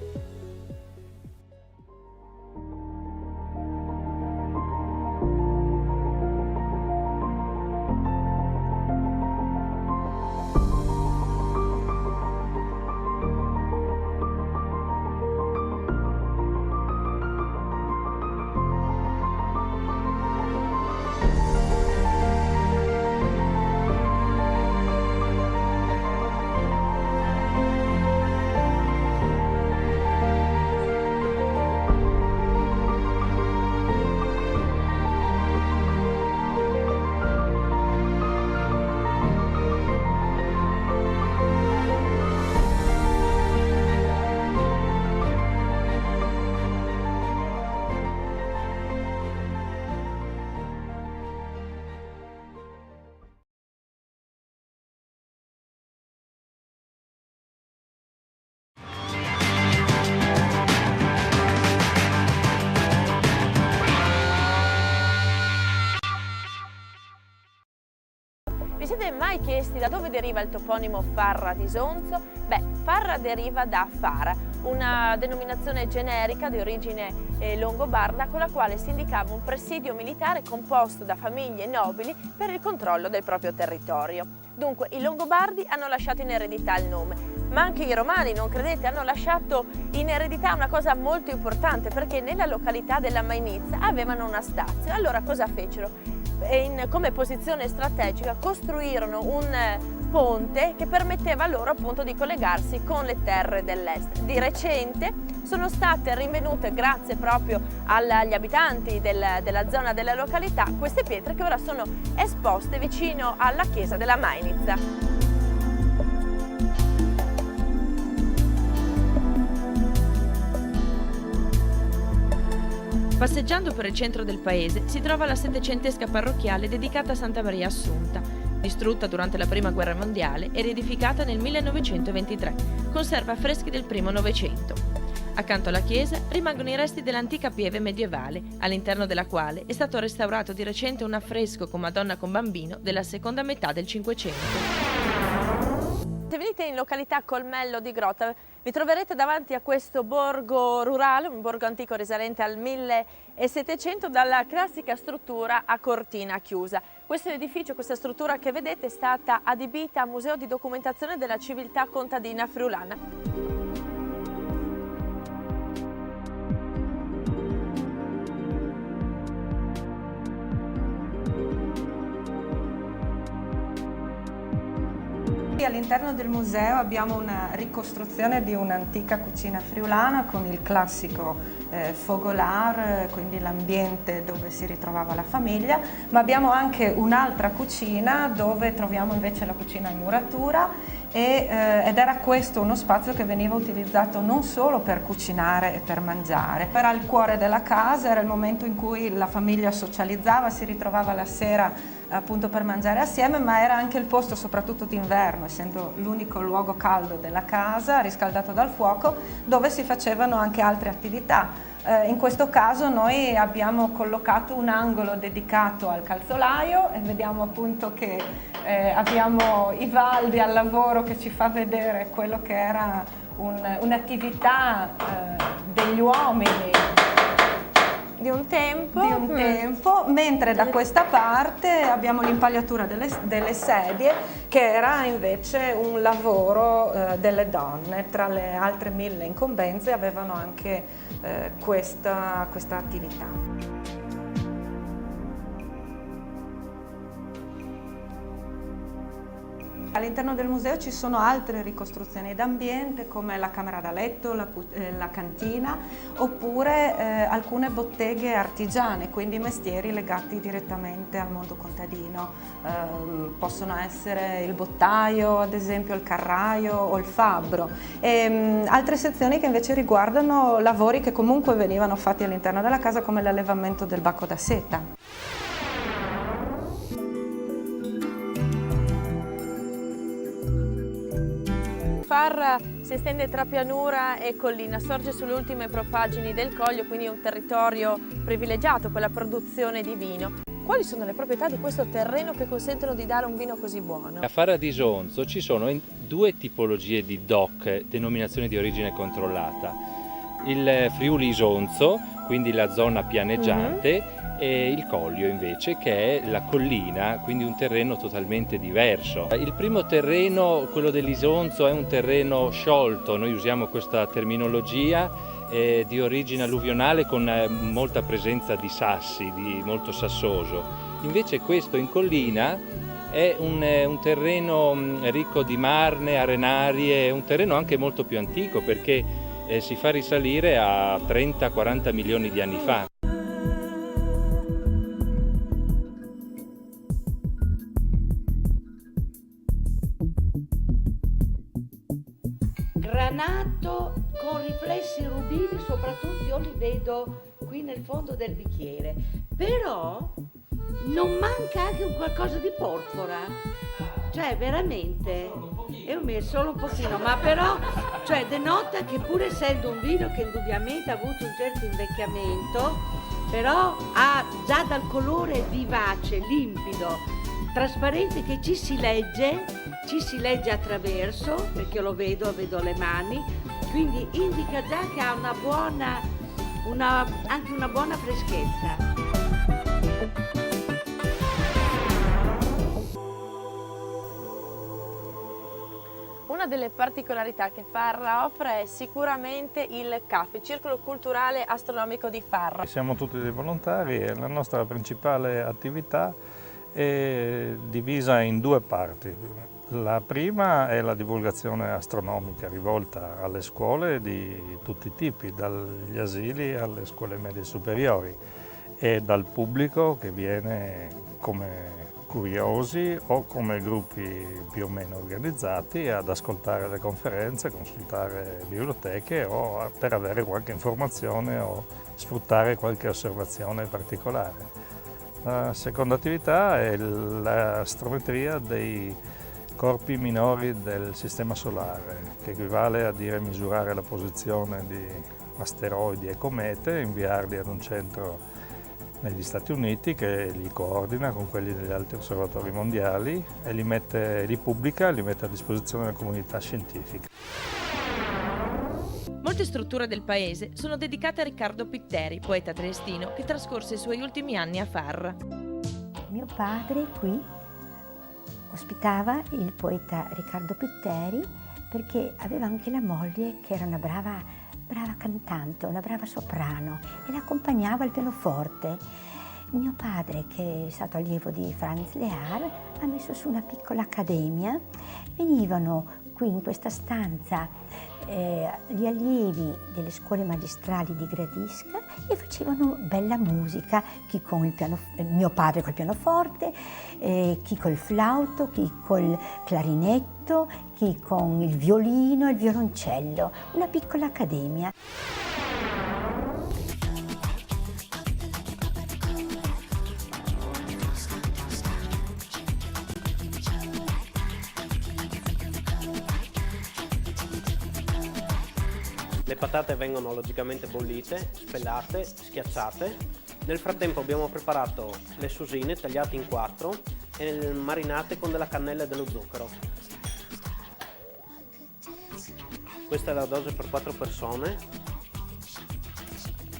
Vi siete mai chiesti da dove deriva il toponimo Farra di Sonzo? Beh, Farra deriva da Fara, una denominazione generica di origine longobarda con la quale si indicava un presidio militare composto da famiglie nobili per il controllo del proprio territorio. Dunque i Longobardi hanno lasciato in eredità il nome, ma anche i Romani, non credete, hanno lasciato in eredità una cosa molto importante, perché nella località della Mainizza avevano una stazio. Allora cosa fecero? Come posizione strategica costruirono un ponte che permetteva loro appunto di collegarsi con le terre dell'est. Di recente sono state rinvenute, grazie proprio agli abitanti della zona della località, queste pietre che ora sono esposte vicino alla chiesa della Mainizza. Passeggiando per il centro del paese si trova la settecentesca parrocchiale dedicata a Santa Maria Assunta, distrutta durante la Prima Guerra Mondiale e riedificata nel 1923. Conserva affreschi del primo Novecento. Accanto alla chiesa rimangono i resti dell'antica pieve medievale, all'interno della quale è stato restaurato di recente un affresco con Madonna con Bambino della seconda metà del Cinquecento. Se venite in località Colmello di Grotta vi troverete davanti a questo borgo rurale, un borgo antico risalente al 1700, dalla classica struttura a cortina chiusa. Questo edificio, questa struttura che vedete, è stata adibita a museo di documentazione della civiltà contadina friulana. All'interno del museo abbiamo una ricostruzione di un'antica cucina friulana con il classico fogolar, quindi l'ambiente dove si ritrovava la famiglia, ma abbiamo anche un'altra cucina dove troviamo invece la cucina in muratura ed era questo uno spazio che veniva utilizzato non solo per cucinare e per mangiare. Era il cuore della casa, era il momento in cui la famiglia socializzava, si ritrovava la sera appunto per mangiare assieme, ma era anche il posto, soprattutto d'inverno, essendo l'unico luogo caldo della casa, riscaldato dal fuoco, dove si facevano anche altre attività. In questo caso noi abbiamo collocato un angolo dedicato al calzolaio e vediamo appunto che abbiamo Ivaldi al lavoro che ci fa vedere quello che era un'attività degli uomini di un tempo, mentre da questa parte abbiamo l'impagliatura delle sedie, che era invece un lavoro delle donne. Tra le altre 1000 incombenze avevano anche questa attività. All'interno del museo ci sono altre ricostruzioni d'ambiente come la camera da letto, la cantina, oppure alcune botteghe artigiane, quindi mestieri legati direttamente al mondo contadino. Possono essere il bottaio, ad esempio il carraio o il fabbro. E altre sezioni che invece riguardano lavori che comunque venivano fatti all'interno della casa, come l'allevamento del bacco da seta. Farra si estende tra pianura e collina, sorge sulle ultime propaggini del Coglio, quindi è un territorio privilegiato per la produzione di vino. Quali sono le proprietà di questo terreno che consentono di dare un vino così buono? A Farra di Isonzo ci sono due tipologie di DOC, denominazione di origine controllata. Il Friuli Isonzo, quindi la zona pianeggiante, e il Coglio invece, che è la collina, quindi un terreno totalmente diverso. Il primo terreno, quello dell'Isonzo, è un terreno sciolto, noi usiamo questa terminologia, di origine alluvionale con molta presenza di sassi, di molto sassoso. Invece questo in collina è un terreno ricco di marne, arenarie, un terreno anche molto più antico perché si fa risalire a 30-40 milioni di anni fa. Granato con riflessi rubini, soprattutto io li vedo qui nel fondo del bicchiere, però non manca anche un qualcosa di porpora, cioè veramente è solo un pochino, ma però cioè denota che pur essendo un vino che indubbiamente ha avuto un certo invecchiamento, però ha già dal colore vivace, limpido, trasparente, che ci si legge attraverso, perché io lo vedo le mani, quindi indica già che ha anche una buona freschezza. Una delle particolarità che Farra offre è sicuramente il CAF, il Circolo Culturale Astronomico di Farra. Siamo tutti dei volontari e la nostra principale attività è divisa in due parti. La prima è la divulgazione astronomica rivolta alle scuole di tutti i tipi, dagli asili alle scuole medie superiori, e dal pubblico che viene come curiosi o come gruppi più o meno organizzati ad ascoltare le conferenze, consultare biblioteche o per avere qualche informazione o sfruttare qualche osservazione particolare. La seconda attività è l'astrometria dei corpi minori del Sistema Solare, che equivale a dire misurare la posizione di asteroidi e comete, inviarli ad un centro negli Stati Uniti che li coordina con quelli degli altri osservatori mondiali e li pubblica e li mette a disposizione della comunità scientifica. Molte strutture del paese sono dedicate a Riccardo Pitteri, poeta triestino che trascorse i suoi ultimi anni a Farra. Mio padre qui ospitava il poeta Riccardo Pitteri perché aveva anche la moglie che era una brava cantante, una brava soprano, e l'accompagnava al pianoforte. Mio padre, che è stato allievo di Franz Lehár, ha messo su una piccola accademia. Venivano qui in questa stanza gli allievi delle scuole magistrali di Gradisca e facevano bella musica, chi con il mio padre col pianoforte, chi col flauto, chi col clarinetto, chi con il violino e il violoncello, una piccola accademia. Le patate vengono logicamente bollite, spellate, schiacciate. Nel frattempo abbiamo preparato le susine tagliate in 4 e marinate con della cannella e dello zucchero. Questa è la dose per 4 persone.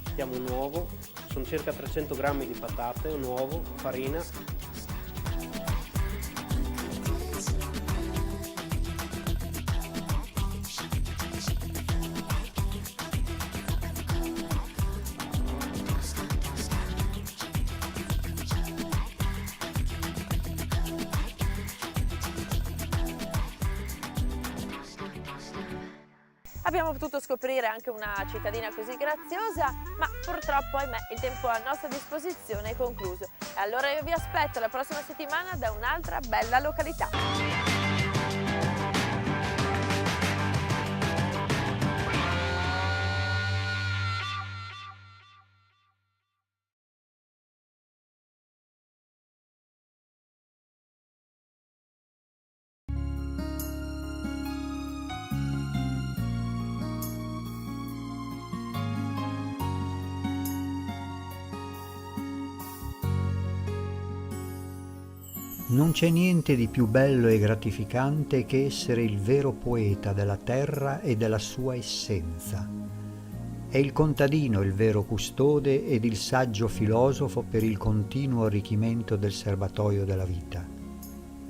Mettiamo un uovo, sono circa 300 grammi di patate, un uovo, farina. Abbiamo potuto scoprire anche una cittadina così graziosa, ma purtroppo, ahimè, il tempo a nostra disposizione è concluso. Allora io vi aspetto la prossima settimana da un'altra bella località. Non c'è niente di più bello e gratificante che essere il vero poeta della terra e della sua essenza. È il contadino il vero custode ed il saggio filosofo per il continuo arricchimento del serbatoio della vita.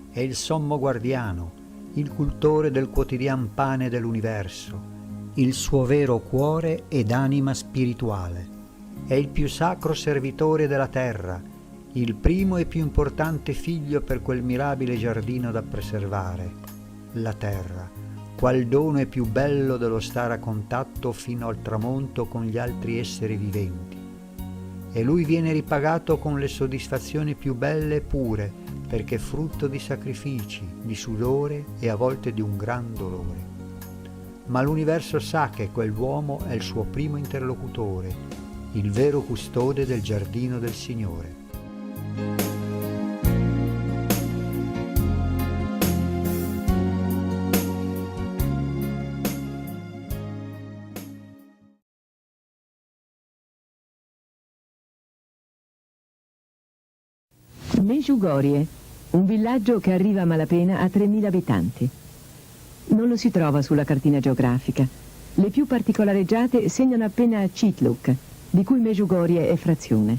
È il sommo guardiano, il cultore del quotidian pane dell'universo, il suo vero cuore ed anima spirituale. È il più sacro servitore della terra, il primo e più importante figlio per quel mirabile giardino da preservare, la terra, qual dono è più bello dello stare a contatto fino al tramonto con gli altri esseri viventi. E lui viene ripagato con le soddisfazioni più belle e pure, perché è frutto di sacrifici, di sudore e a volte di un gran dolore. Ma l'universo sa che quell'uomo è il suo primo interlocutore, il vero custode del giardino del Signore. Medjugorje, un villaggio che arriva a malapena a 3.000 abitanti. Non lo si trova sulla cartina geografica. Le più particolareggiate segnano appena Čitluk, di cui Medjugorje è frazione.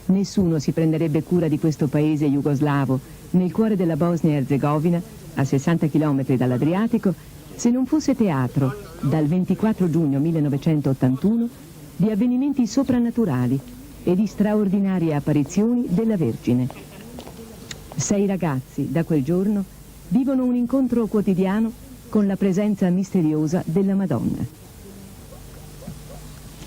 Nessuno si prenderebbe cura di questo paese jugoslavo, nel cuore della Bosnia e Erzegovina, a 60 km dall'Adriatico, se non fosse teatro, dal 24 giugno 1981, di avvenimenti soprannaturali e di straordinarie apparizioni della Vergine. 6 ragazzi, da quel giorno, vivono un incontro quotidiano con la presenza misteriosa della Madonna.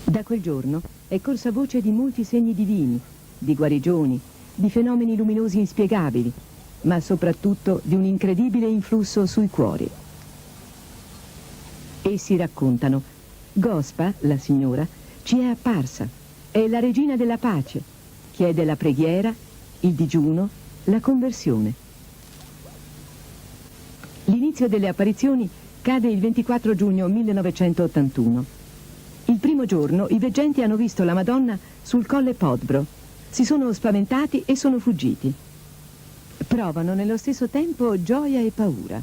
Da quel giorno è corsa voce di molti segni divini, di guarigioni, di fenomeni luminosi inspiegabili, ma soprattutto di un incredibile influsso sui cuori. Essi raccontano: Gospa, la signora, ci è apparsa, è la regina della pace, chiede la preghiera, il digiuno, la conversione. L'inizio delle apparizioni cade il 24 giugno 1981. Il primo giorno i veggenti hanno visto la Madonna sul colle Podbro, si sono spaventati e sono fuggiti. Provano nello stesso tempo gioia e paura.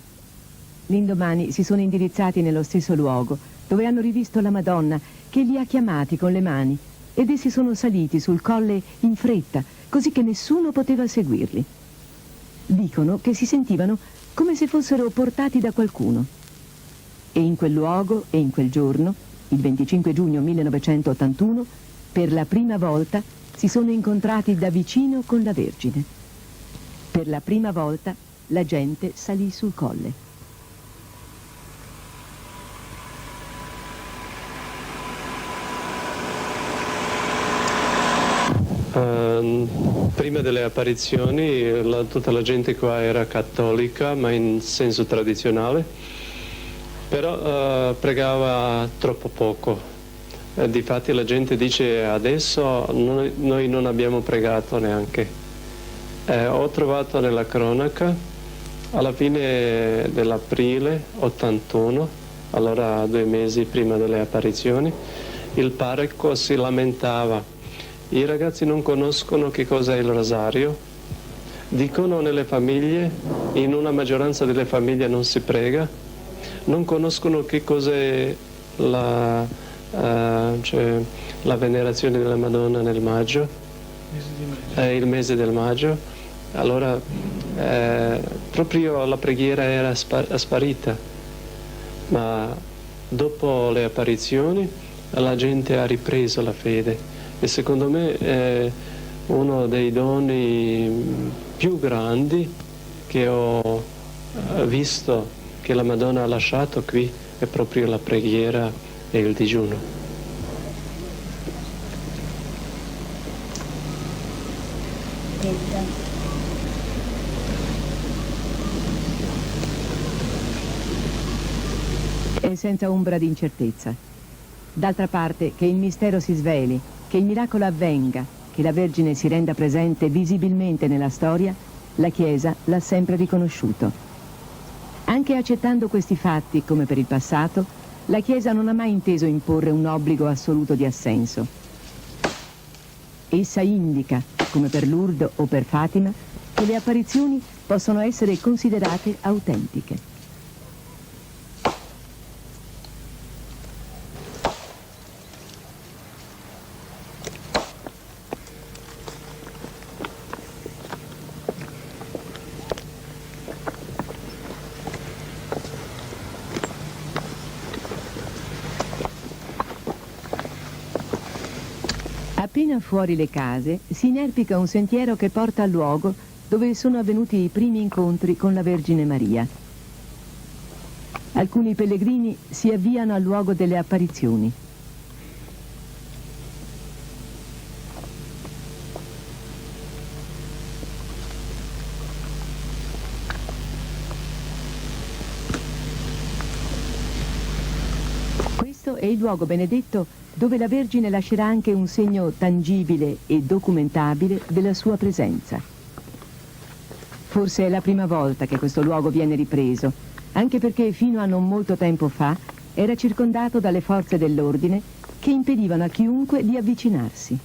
L'indomani si sono indirizzati nello stesso luogo, dove hanno rivisto la Madonna che li ha chiamati con le mani, ed essi sono saliti sul colle in fretta, così che nessuno poteva seguirli. Dicono che si sentivano come se fossero portati da qualcuno. E in quel luogo e in quel giorno, il 25 giugno 1981, per la prima volta si sono incontrati da vicino con la Vergine. Per la prima volta la gente salì sul colle. Prima delle apparizioni tutta la gente qua era cattolica, ma in senso tradizionale, però pregava troppo poco. Difatti la gente dice adesso noi non abbiamo pregato neanche. Ho trovato nella cronaca alla fine dell'aprile 81, allora 2 mesi prima delle apparizioni, il parroco si lamentava. I ragazzi non conoscono che cosa è il rosario, dicono nelle famiglie, in una maggioranza delle famiglie non si prega, non conoscono che cos'è la venerazione della Madonna nel maggio, il mese del maggio. Allora proprio la preghiera era sparita, ma dopo le apparizioni la gente ha ripreso la fede. E secondo me è uno dei doni più grandi che ho visto che la Madonna ha lasciato qui è proprio la preghiera e il digiuno. È senza ombra di incertezza. D'altra parte, che il mistero si sveli, che il miracolo avvenga, che la Vergine si renda presente visibilmente nella storia, la Chiesa l'ha sempre riconosciuto. Anche accettando questi fatti, come per il passato, la Chiesa non ha mai inteso imporre un obbligo assoluto di assenso. Essa indica, come per Lourdes o per Fatima, che le apparizioni possono essere considerate autentiche. Appena fuori le case si inerpica un sentiero che porta al luogo dove sono avvenuti i primi incontri con la Vergine Maria. Alcuni pellegrini si avviano al luogo delle apparizioni. Questo è il luogo benedetto dove la Vergine lascerà anche un segno tangibile e documentabile della sua presenza. Forse è la prima volta che questo luogo viene ripreso, anche perché fino a non molto tempo fa era circondato dalle forze dell'ordine che impedivano a chiunque di avvicinarsi.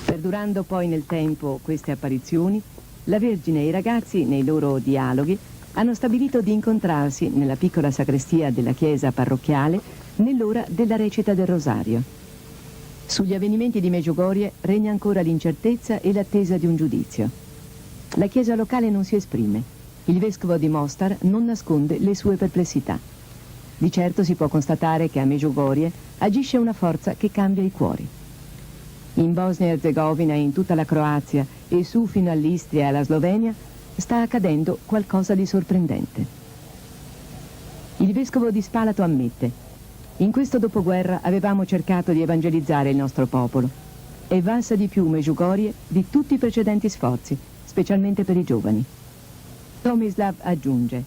Perdurando poi nel tempo queste apparizioni, la Vergine e i ragazzi, nei loro dialoghi, hanno stabilito di incontrarsi nella piccola sacrestia della chiesa parrocchiale nell'ora della recita del rosario. Sugli avvenimenti di Medjugorje regna ancora l'incertezza e l'attesa di un giudizio. La chiesa locale non si esprime. Il vescovo di Mostar non nasconde le sue perplessità. Di certo si può constatare che a Medjugorje agisce una forza che cambia i cuori. In Bosnia e Erzegovina, in tutta la Croazia e su fino all'Istria e alla Slovenia sta accadendo qualcosa di sorprendente. Il vescovo di Spalato ammette: in questo dopoguerra avevamo cercato di evangelizzare il nostro popolo. È valsa di più Medjugorje di tutti i precedenti sforzi, specialmente per i giovani. Tomislav aggiunge: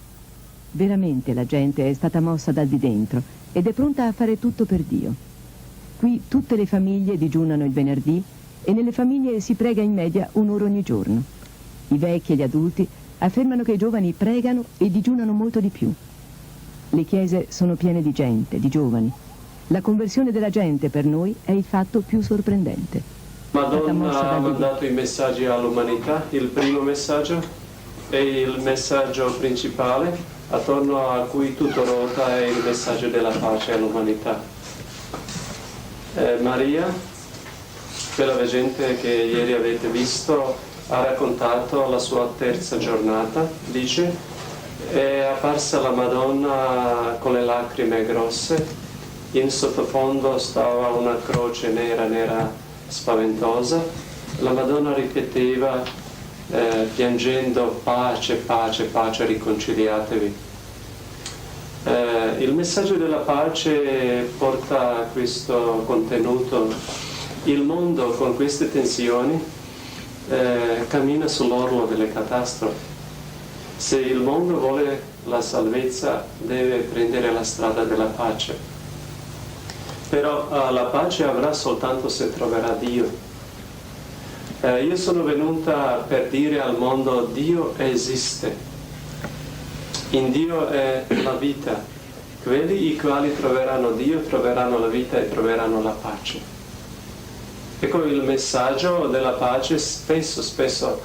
veramente la gente è stata mossa dal di dentro ed è pronta a fare tutto per Dio. Qui tutte le famiglie digiunano il venerdì e nelle famiglie si prega in media un'ora ogni giorno. I vecchi e gli adulti affermano che i giovani pregano e digiunano molto di più. Le chiese sono piene di gente, di giovani. La conversione della gente per noi è il fatto più sorprendente. Madonna ha mandato i messaggi all'umanità. Il primo messaggio è il messaggio principale, attorno a cui tutto ruota, è il messaggio della pace all'umanità. Maria, quella veggente che ieri avete visto, ha raccontato la sua terza giornata, dice, è apparsa la Madonna con le lacrime grosse in sottofondo stava una croce nera spaventosa. La Madonna ripeteva piangendo: pace, pace, pace, riconciliatevi. Il messaggio della pace porta questo contenuto. Il mondo con queste tensioni cammina sull'orlo delle catastrofi. Se il mondo vuole la salvezza, deve prendere la strada della pace. Però la pace avrà soltanto se troverà Dio. Io sono venuta per dire al mondo: Dio esiste. In Dio è la vita. Quelli i quali troveranno Dio troveranno la vita e troveranno la pace. Ecco il messaggio della pace, spesso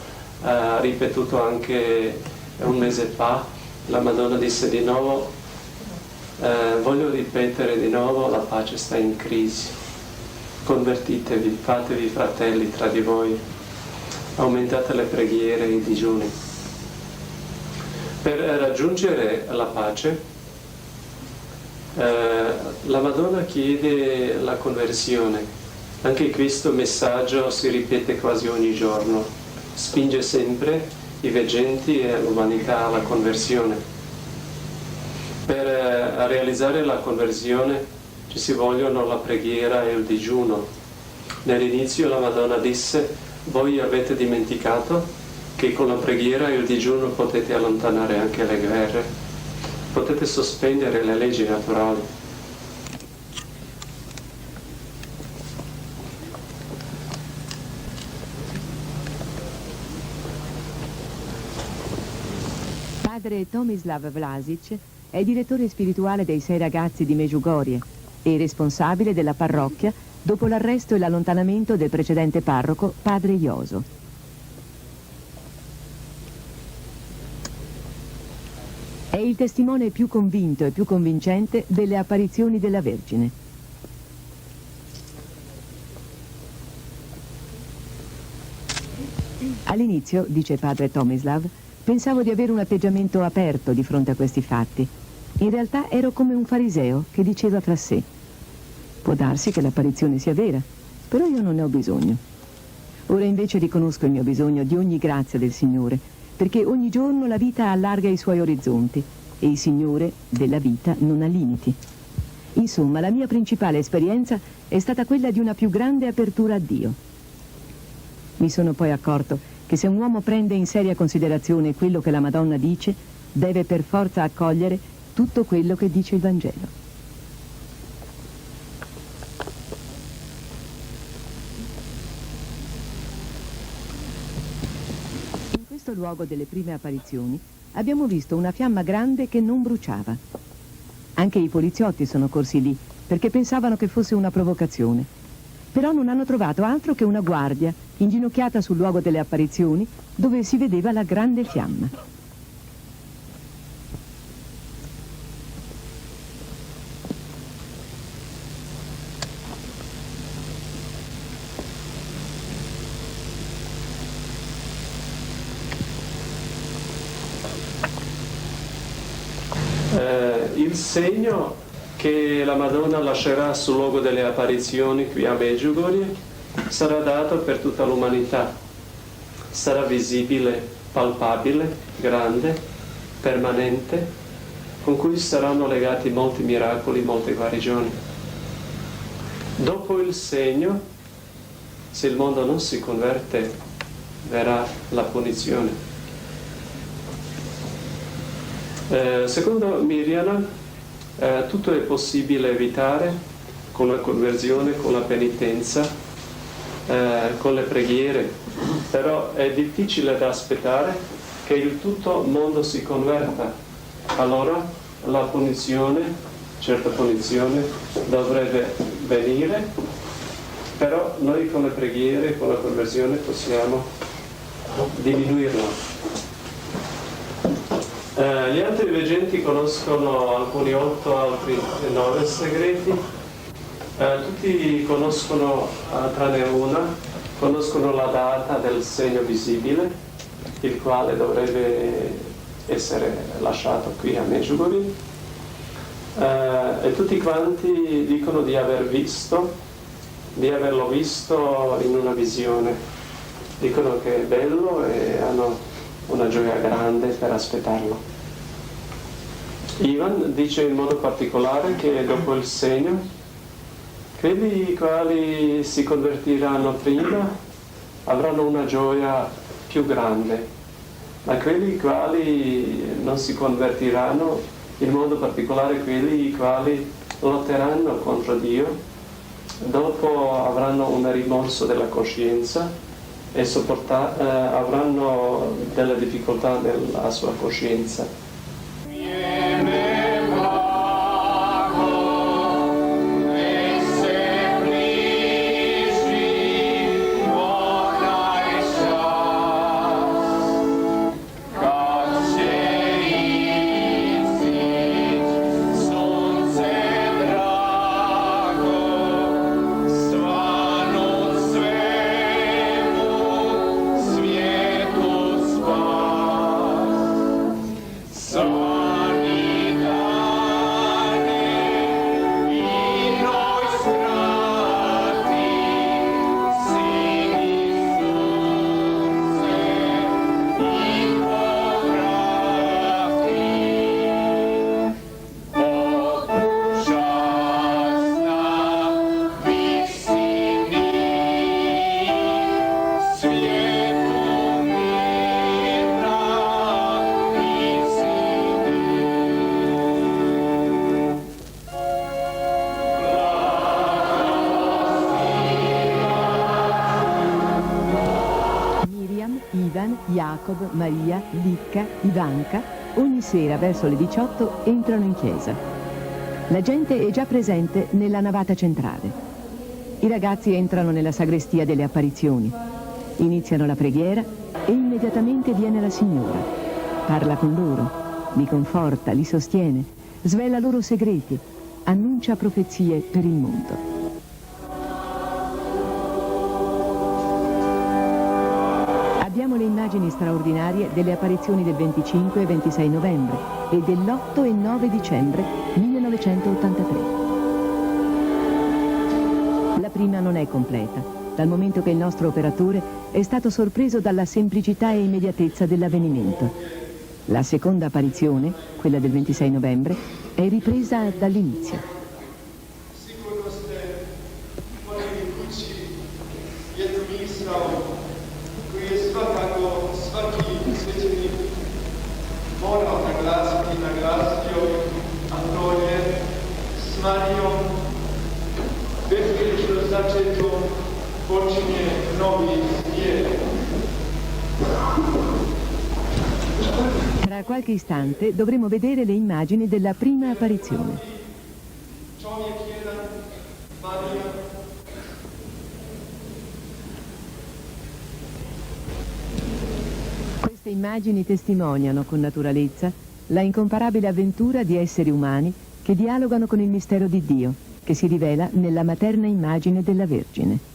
ripetuto anche un mese fa. La Madonna disse di nuovo, voglio ripetere di nuovo, la pace sta in crisi. Convertitevi, fatevi fratelli tra di voi, aumentate le preghiere e i digiuni. Per raggiungere la pace, la Madonna chiede la conversione. Anche questo messaggio si ripete quasi ogni giorno, spinge sempre i veggenti e l'umanità alla conversione. Per realizzare la conversione ci si vogliono la preghiera e il digiuno. Nell'inizio la Madonna disse: voi avete dimenticato che con la preghiera e il digiuno potete allontanare anche le guerre, potete sospendere le leggi naturali. Padre Tomislav Vlasic è direttore spirituale dei 6 ragazzi di Medjugorje e responsabile della parrocchia dopo l'arresto e l'allontanamento del precedente parroco, padre Joso. È il testimone più convinto e più convincente delle apparizioni della Vergine. All'inizio, dice padre Tomislav, pensavo di avere un atteggiamento aperto di fronte a questi fatti. In realtà ero come un fariseo che diceva fra sé: può darsi che l'apparizione sia vera, però io non ne ho bisogno. Ora invece riconosco il mio bisogno di ogni grazia del Signore, perché ogni giorno la vita allarga i suoi orizzonti e il Signore della vita non ha limiti. Insomma, la mia principale esperienza è stata quella di una più grande apertura a Dio. Mi sono poi accorto che se un uomo prende in seria considerazione quello che la Madonna dice, deve per forza accogliere tutto quello che dice il Vangelo. In questo luogo delle prime apparizioni abbiamo visto una fiamma grande che non bruciava. Anche i poliziotti sono corsi lì perché pensavano che fosse una provocazione. Però non hanno trovato altro che una guardia inginocchiata sul luogo delle apparizioni dove si vedeva la grande fiamma. Il segno che la Madonna lascerà sul luogo delle apparizioni qui a Medjugorje sarà dato per tutta l'umanità. Sarà visibile, palpabile, grande, permanente, con cui saranno legati molti miracoli, molte guarigioni. Dopo il segno, se il mondo non si converte, verrà la punizione. Secondo Mirjana, tutto è possibile evitare con la conversione, con la penitenza, con le preghiere, però è difficile da aspettare che il tutto mondo si converta. Allora la punizione, certa punizione, dovrebbe venire, però noi con le preghiere, con la conversione possiamo diminuirla. Gli altri veggenti conoscono alcuni 8, altri 9 segreti. Tutti conoscono, tranne una, conoscono la data del segno visibile, il quale dovrebbe essere lasciato qui a Medjugorje. e tutti quanti dicono di averlo visto in una visione. Dicono che è bello e hanno una gioia grande per aspettarlo. Ivan dice in modo particolare che dopo il segno, quelli quali si convertiranno prima avranno una gioia più grande, ma quelli quali non si convertiranno, in modo particolare quelli quali lotteranno contro Dio, dopo avranno un rimorso della coscienza e avranno delle difficoltà nella sua coscienza. Jacob, Maria, Licca, Ivanka, ogni sera verso le 18 entrano in chiesa. La gente è già presente nella navata centrale. I ragazzi entrano nella sagrestia delle apparizioni, iniziano la preghiera e immediatamente viene la signora. Parla con loro, li conforta, li sostiene, svela loro segreti, annuncia profezie per il mondo. Abbiamo le immagini straordinarie delle apparizioni del 25 e 26 novembre e dell'8 e 9 dicembre 1983. La prima non è completa, dal momento che il nostro operatore è stato sorpreso dalla semplicità e immediatezza dell'avvenimento. La seconda apparizione, quella del 26 novembre, è ripresa dall'inizio. Tra qualche istante dovremo vedere le immagini della prima apparizione. Queste immagini testimoniano con naturalezza la incomparabile avventura di esseri umani che dialogano con il mistero di Dio, che si rivela nella materna immagine della Vergine.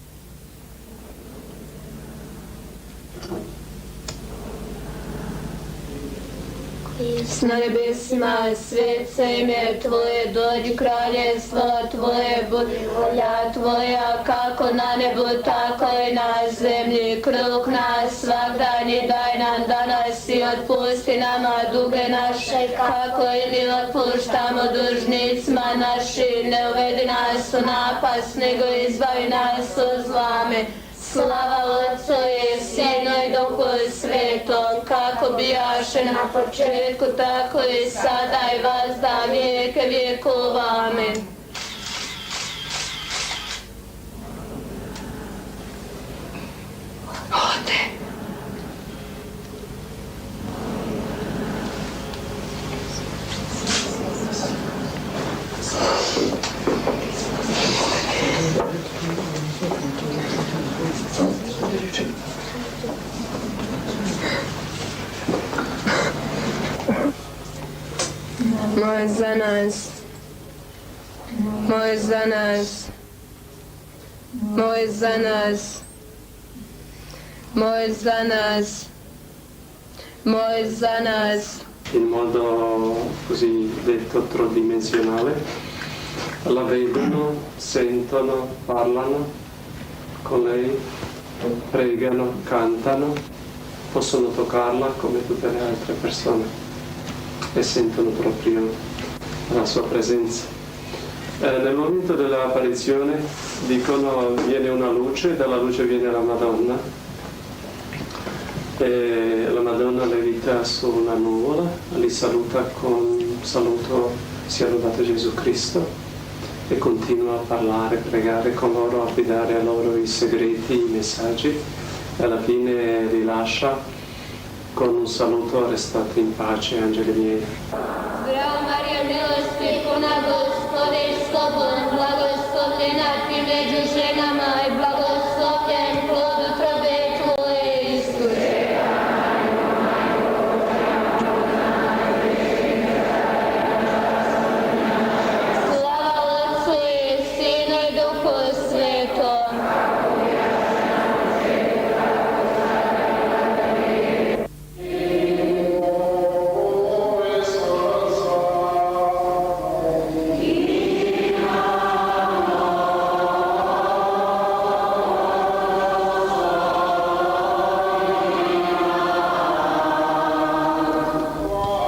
На небесна свет имя Твое, доđi kraljevstvo Tvoje, budi volja Tvoja, kako na nebu, tako i na zemlji. Kruh nas svakdanji daj nam danas i otpusti nama duge naše, kako i mi otpuštamo dužnicima našim. Ne uvedi nas u napast, nego izbavi nas od zlame. Slava Otcu i Sinu i Duhu Svetom, kako bijaše na početku, tako i sada i vazda vijeke vjekova. Amen. Ode. Moj za nas, moj za nas, moj za nas, moj za nas, moj za nas. in modo così detto tridimensionale. La vedono, sentono, parlano con lei, pregano, cantano, possono toccarla come tutte le altre persone e sentono proprio la sua presenza. Nel momento dell'apparizione dicono viene una luce, dalla luce viene la Madonna e la Madonna levita su una nuvola, li saluta con un saluto sia lodato Gesù Cristo e continua a parlare, pregare con loro, affidare a loro i segreti, i messaggi e alla fine li lascia con un saluto: restate in pace, angeli miei. Zdravá Maria, milosti plná, Gospodin s tobou, blagoslovljena ti među ženama i blagoslovljen plod utrobe tvoje, Isuse. Slava Otcu i Sinu i Duhu Svetom.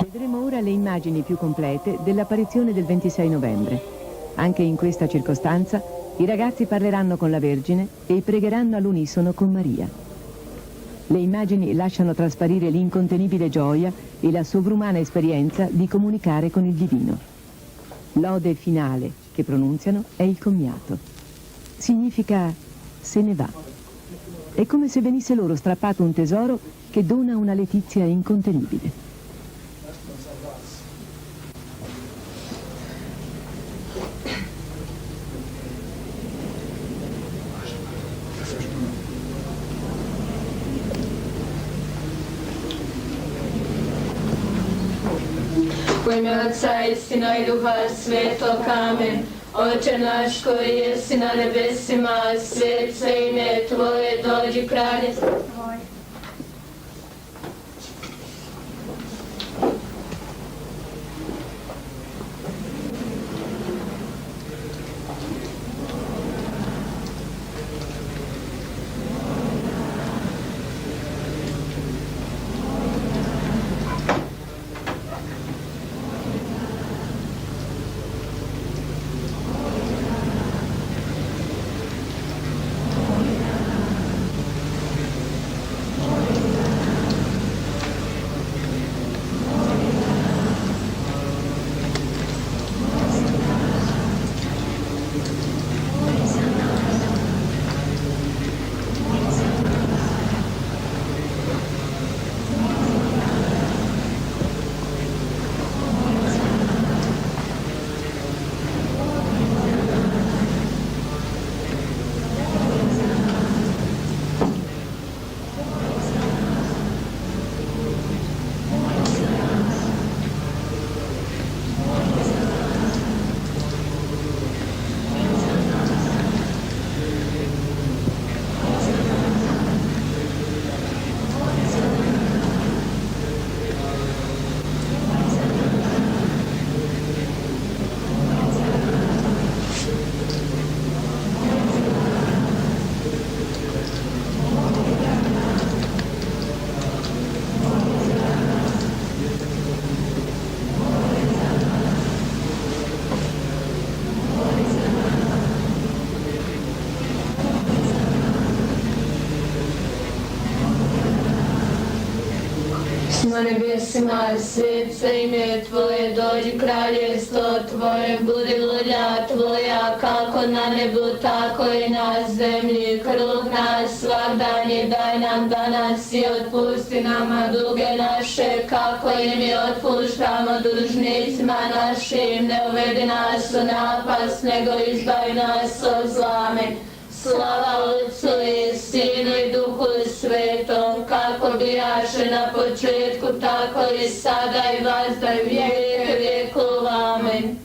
Vedremo ora le immagini più complete dell'apparizione del 26 novembre. Anche in questa circostanza i ragazzi parleranno con la Vergine e pregheranno all'unisono con Maria. Le immagini lasciano trasparire l'incontenibile gioia e la sovrumana esperienza di comunicare con il divino. L'ode finale che pronunziano è il commiato. Significa se ne va. È come se venisse loro strappato un tesoro che dona una letizia incontenibile. U ime Otca i Sina i Duha Svetog, amen. Oče naš koji jesi na nebesima, svet se ime Tvoje, dođi kraljestvo Tvoje. Na nebesima, svet se ime Tvoje, dođi kraljestvo Tvoje, budi volja Tvoja, kako na nebu, tako i na zemlji. Kruh naš svagdanji daj nam danas i otpusti nama duge naše, kako i mi otpuštamo dužnicima našim. Ne uvedi nas u napast, nego izbavi nas od zla. Amen. Slava Otcu i Sinu i Duhu Svetom, kako bijaše na početku, tako i sada i vazda i vijeke vjekova. Amen.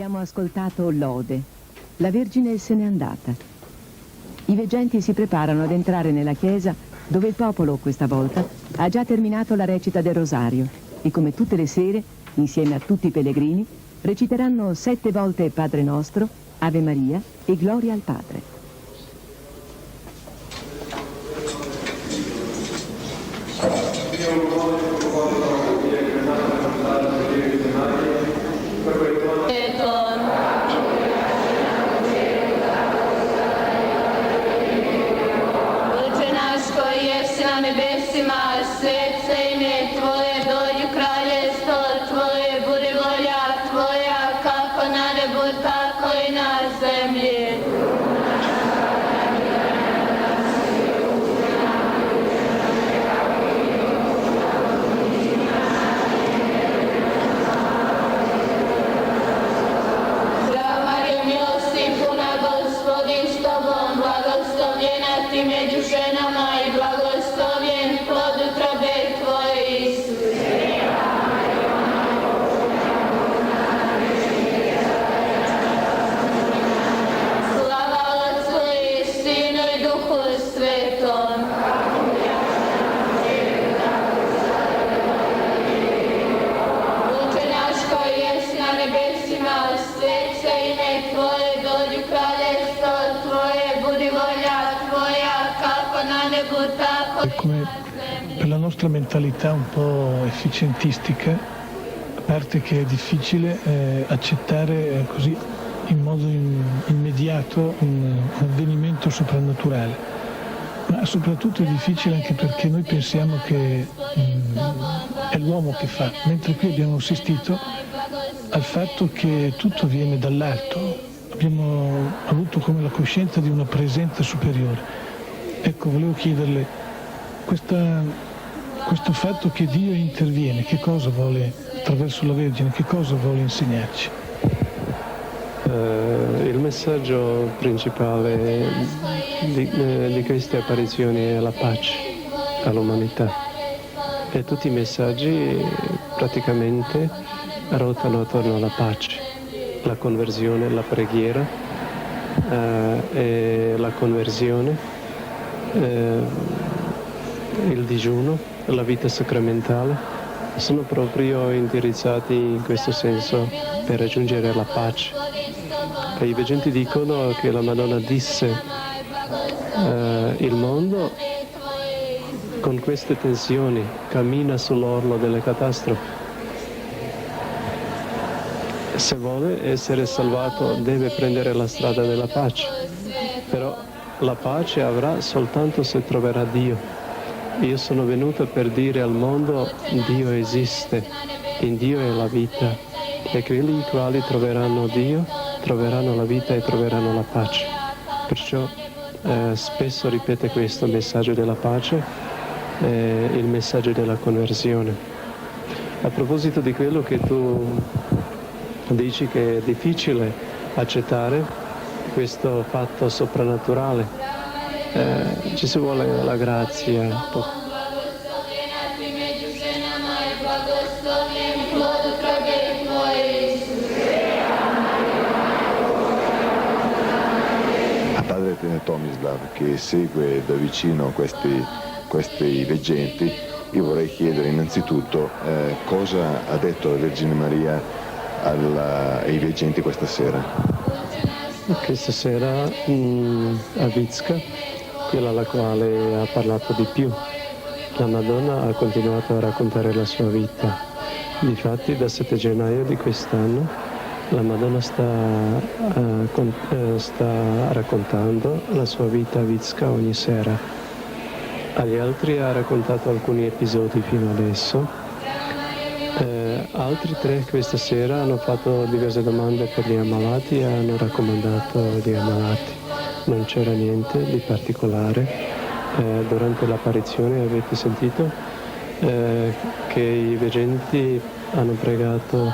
Abbiamo ascoltato Lode. La Vergine se n'è andata. I veggenti si preparano ad entrare nella chiesa dove il popolo, questa volta, ha già terminato la recita del Rosario e come tutte le sere, insieme a tutti i pellegrini, reciteranno 7 volte Padre Nostro, Ave Maria e Gloria al Padre. Come per la nostra mentalità un po' efficientistica, a parte che è difficile accettare così in modo immediato un avvenimento soprannaturale, ma soprattutto è difficile anche perché noi pensiamo che è l'uomo che fa, mentre qui abbiamo assistito al fatto che tutto viene dall'alto, abbiamo avuto come la coscienza di una presenza superiore. Ecco, volevo chiederle, questo fatto che Dio interviene, che cosa vuole, attraverso la Vergine, che cosa vuole insegnarci? Il messaggio principale di queste apparizioni è la pace all'umanità e tutti i messaggi praticamente ruotano attorno alla pace, la conversione, la preghiera e la conversione, il digiuno, la vita sacramentale sono proprio indirizzati in questo senso per raggiungere la pace. E i veggenti dicono che la Madonna disse il mondo con queste tensioni cammina sull'orlo delle catastrofi. Se vuole essere salvato deve prendere la strada della pace, però la pace avrà soltanto se troverà Dio. Io sono venuto per dire al mondo Dio esiste, in Dio è la vita e quelli i quali troveranno Dio troveranno la vita e troveranno la pace. Perciò spesso ripete questo messaggio della pace, il messaggio della conversione. A proposito di quello che tu dici che è difficile accettare questo fatto soprannaturale, ci si vuole la grazia. A padre Tomislav, che segue da vicino questi veggenti, io vorrei chiedere innanzitutto cosa ha detto la Vergine Maria ai veggenti questa sera. Questa sera a Vitska, quella alla quale ha parlato di più, la Madonna ha continuato a raccontare la sua vita. Difatti da 7 gennaio di quest'anno la Madonna sta raccontando la sua vita a Vitska ogni sera. Agli altri ha raccontato alcuni episodi fino adesso. Altri 3 questa sera hanno fatto diverse domande per gli ammalati e hanno raccomandato gli ammalati. Non c'era niente di particolare. Durante l'apparizione avete sentito che i veggenti hanno pregato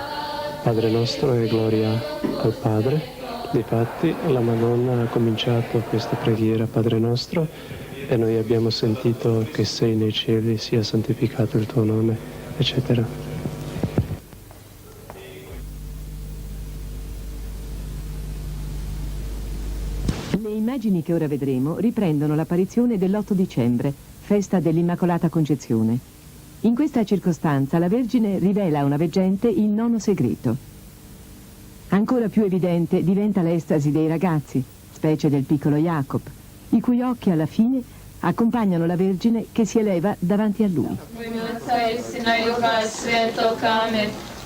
Padre Nostro e Gloria al Padre. Difatti la Madonna ha cominciato questa preghiera Padre Nostro e noi abbiamo sentito che sei nei cieli, sia santificato il tuo nome, eccetera. immagini che ora vedremo riprendono l'apparizione dell'8 dicembre, festa dell'Immacolata Concezione. In questa circostanza la Vergine rivela a una veggente il nono segreto. Ancora più evidente diventa l'estasi dei ragazzi, specie del piccolo Jacob, i cui occhi alla fine accompagnano la Vergine che si eleva davanti a lui.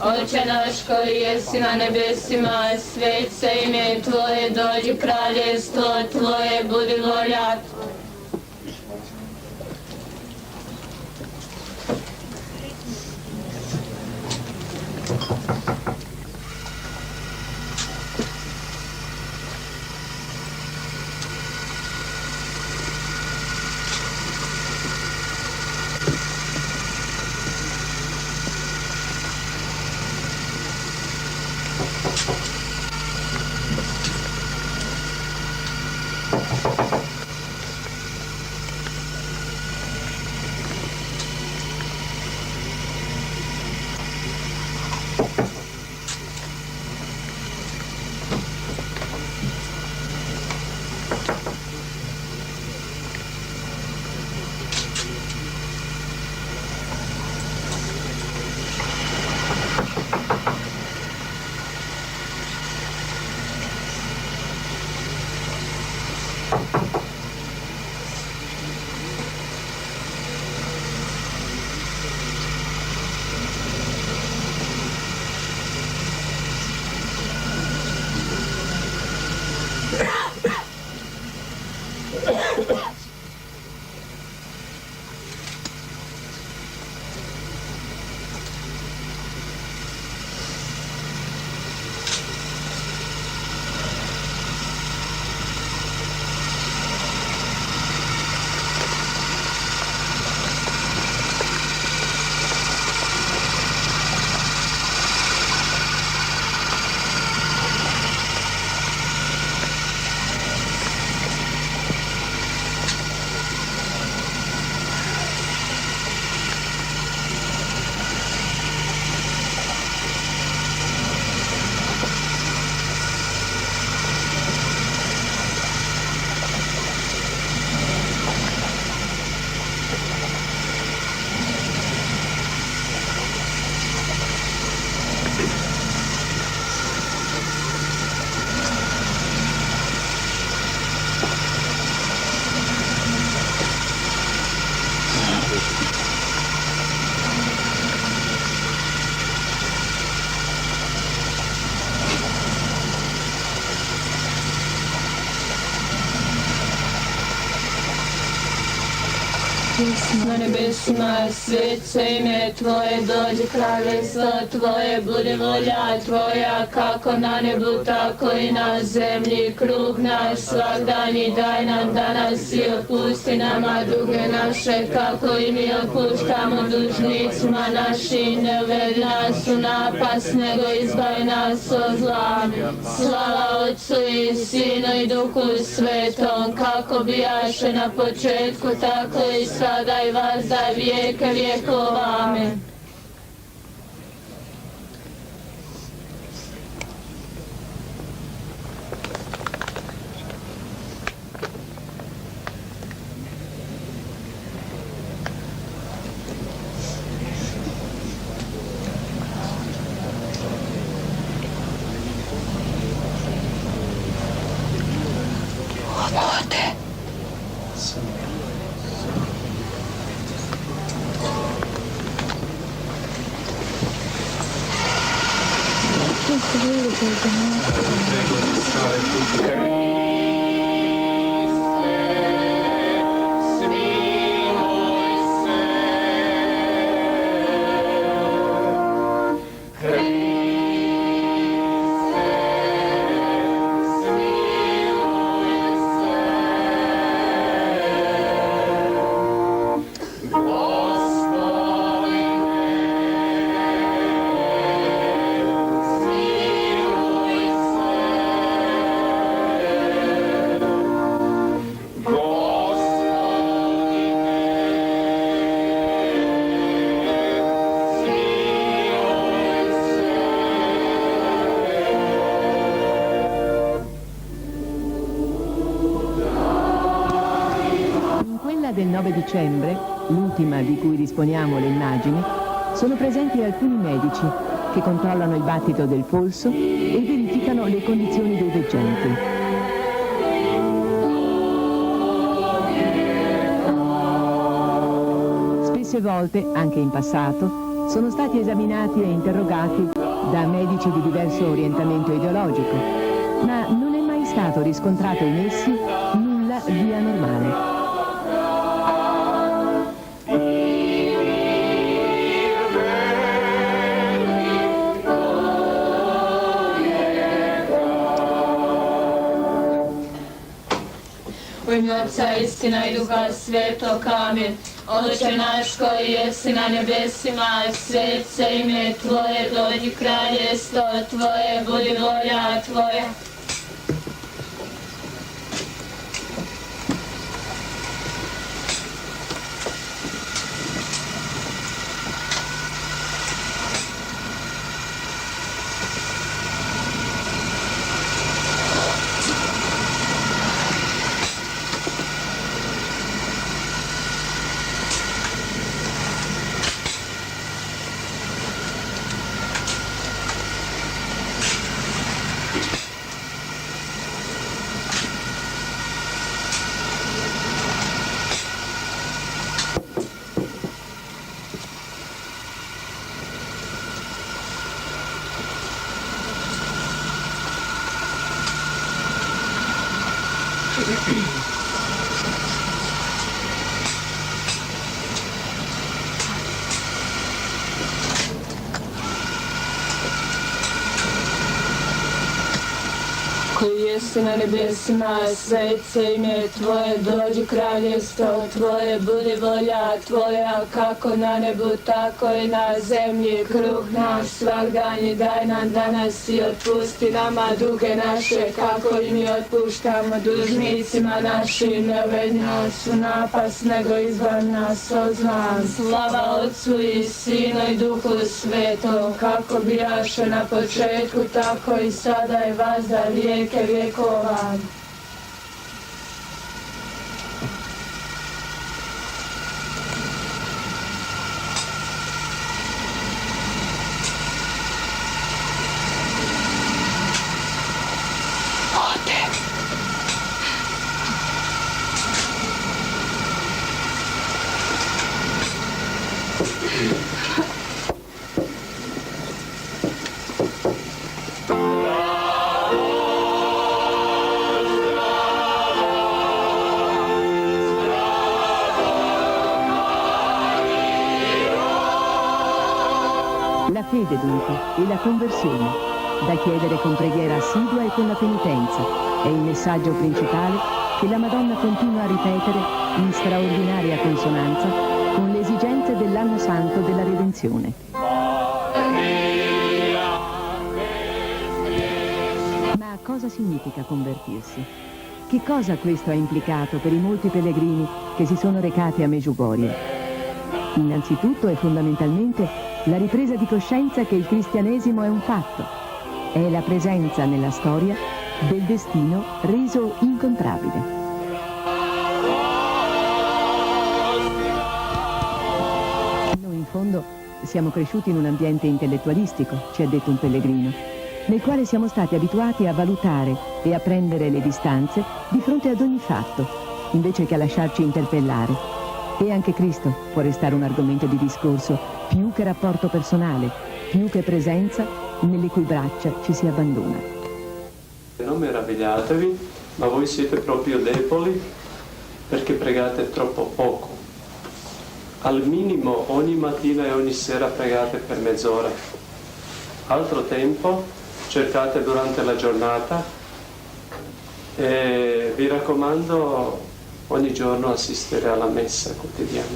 Oče naš koji jesi na nebesima, svet se ime Tvoje, dođi kraljevstvo Tvoje, budi volja Tvoja. Na nebesima, svet se ime Tvoje, dođi kraljevstvo Tvoje, budi volja Tvoja, kako na nebu, tako i na zemlji. Kruh naš svagdanji daj nam danas i otpusti nama duge naše, kako i mi otpuštamo dužnicima našim. Ne uvedi nas u napast, nego izbavi nas od zla. Slava Otcu i Sinu i Duhu Svetom, kako bijaše na početku, tako i sada i vazda vijeke vjekova. Amen. scena del 9 dicembre, l'ultima di cui disponiamo le immagini, sono presenti alcuni medici che controllano il battito del polso e verificano le condizioni dei veggenti. Spesse volte, anche in passato, sono stati esaminati e interrogati da medici di diverso orientamento ideologico, ma non è mai stato riscontrato in essi nulla di anormale. U ime Otca, Istina i Duha Svetog, amin. Oče naš koji jesi na nebesima, svet se ime Tvoje, dođi kraljestvo Tvoje, budi volja Tvoja. Koji jesi na nebesima, svet se ime Tvoje, dođi kraljestvo Tvoje, budi volja Tvoja, kako na nebu, tako i na zemlji. Kruh naš svagdanji daj nam danas i otpusti nama duge naše, kako i mi otpuštamo dužnicima našim. Ne uvedi nas u napast, nego izbavi nas od zla. Slava Otcu i Sinu i Duhu Svetom, kako bijaše na početku, tako i sada i vazda vijeke vjekova. La fede dunque e la conversione, da chiedere con preghiera assidua e con la penitenza, è il messaggio principale che la Madonna continua a ripetere in straordinaria consonanza con le esigenze dell'anno santo della Redenzione. Ma cosa significa convertirsi? Che cosa questo ha implicato per i molti pellegrini che si sono recati a Medjugorje? Innanzitutto e fondamentalmente la ripresa di coscienza che il cristianesimo è un fatto, è la presenza nella storia del destino reso incontrabile. Noi in fondo siamo cresciuti in un ambiente intellettualistico, ci ha detto un pellegrino, nel quale siamo stati abituati a valutare e a prendere le distanze di fronte ad ogni fatto, invece che a lasciarci interpellare. E anche Cristo può restare un argomento di discorso più che rapporto personale, più che presenza nelle cui braccia ci si abbandona. Non meravigliatevi, ma voi siete proprio deboli perché pregate troppo poco. Al minimo ogni mattina e ogni sera pregate per mezz'ora. Altro tempo cercate durante la giornata e vi raccomando ogni giorno assistere alla messa quotidiana.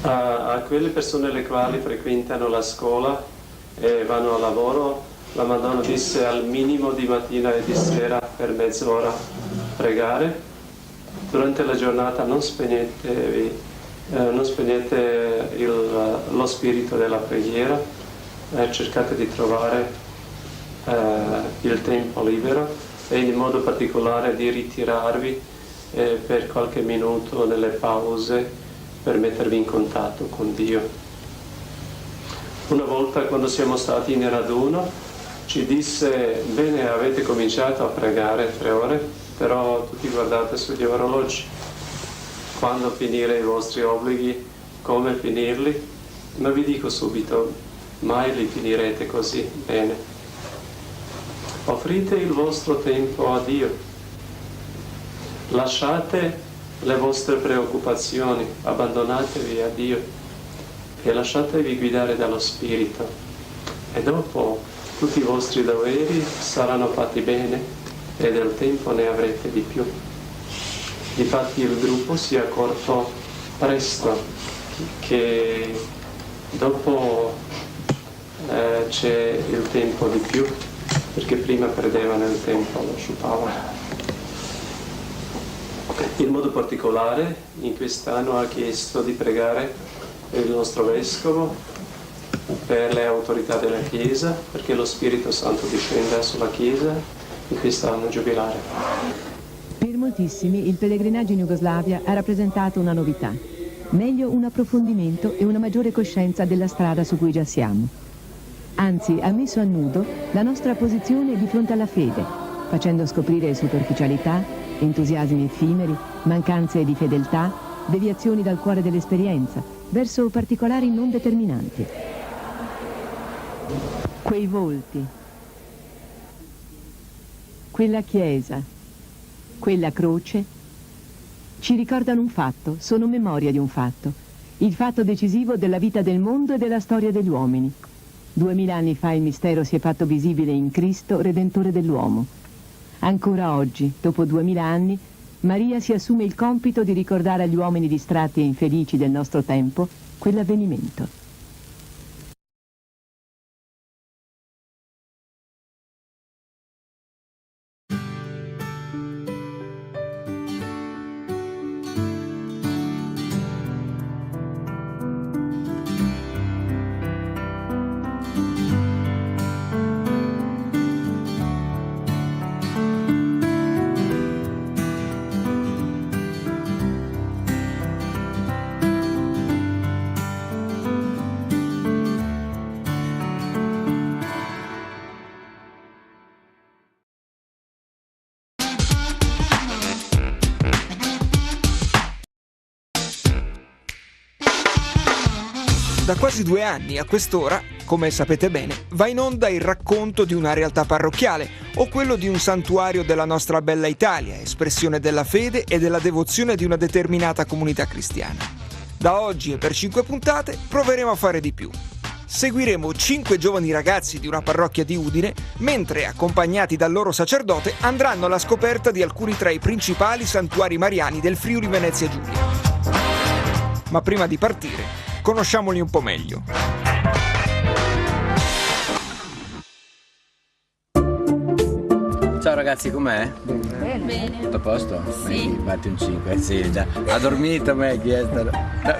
A quelle persone le quali frequentano la scuola e vanno al lavoro, la Madonna disse al minimo di mattina e di sera per mezz'ora pregare. Durante la giornata non spegnete lo spirito della preghiera, cercate di trovare il tempo libero e in modo particolare di ritirarvi per qualche minuto nelle pause per mettervi in contatto con Dio. Una volta, quando siamo stati in raduno, ci disse: bene, avete cominciato a pregare 3 ore, però tutti guardate sugli orologi. Quando finire i vostri obblighi, come finirli? Ma vi dico subito, mai li finirete così bene. Offrite il vostro tempo a Dio. Lasciate le vostre preoccupazioni, abbandonatevi a Dio e lasciatevi guidare dallo Spirito. E dopo tutti i vostri doveri saranno fatti bene e del tempo ne avrete di più. Difatti il gruppo si è accorto presto che dopo c'è il tempo di più, perché prima perdevano il tempo, lo sciupavano. In modo particolare in quest'anno ha chiesto di pregare per il nostro Vescovo, per le autorità della Chiesa, perché lo Spirito Santo discenda sulla Chiesa in quest'anno giubilare. Per moltissimi il pellegrinaggio in Jugoslavia ha rappresentato una novità. Meglio un approfondimento e una maggiore coscienza della strada su cui già siamo. Anzi, ha messo a nudo la nostra posizione di fronte alla fede, facendo scoprire superficialità, entusiasmi effimeri, mancanze di fedeltà, deviazioni dal cuore dell'esperienza, verso particolari non determinanti. Quei volti, quella chiesa, quella croce, ci ricordano un fatto, sono memoria di un fatto, il fatto decisivo della vita del mondo e della storia degli uomini. 2000 anni fa il mistero si è fatto visibile in Cristo, Redentore dell'uomo. Ancora oggi, dopo 2000 anni, Maria si assume il compito di ricordare agli uomini distratti e infelici del nostro tempo quell'avvenimento. Da quasi 2 anni a quest'ora, come sapete bene, va in onda il racconto di una realtà parrocchiale o quello di un santuario della nostra bella Italia, espressione della fede e della devozione di una determinata comunità cristiana. Da oggi e per 5 puntate proveremo a fare di più. Seguiremo 5 giovani ragazzi di una parrocchia di Udine, mentre, accompagnati dal loro sacerdote, andranno alla scoperta di alcuni tra i principali santuari mariani del Friuli Venezia Giulia. Ma prima di partire, conosciamoli un po' meglio. Ciao ragazzi, com'è? Bene. Tutto a posto? Sì. Batti un 5, sì, già. Ha dormito Maggie?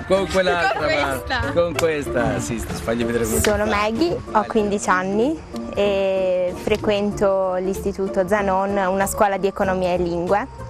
Con quell'altra? Con questa, sì, fagli vedere come Sono Maggie, ho 15 anni e frequento l'istituto Zanon, una scuola di economia e lingue.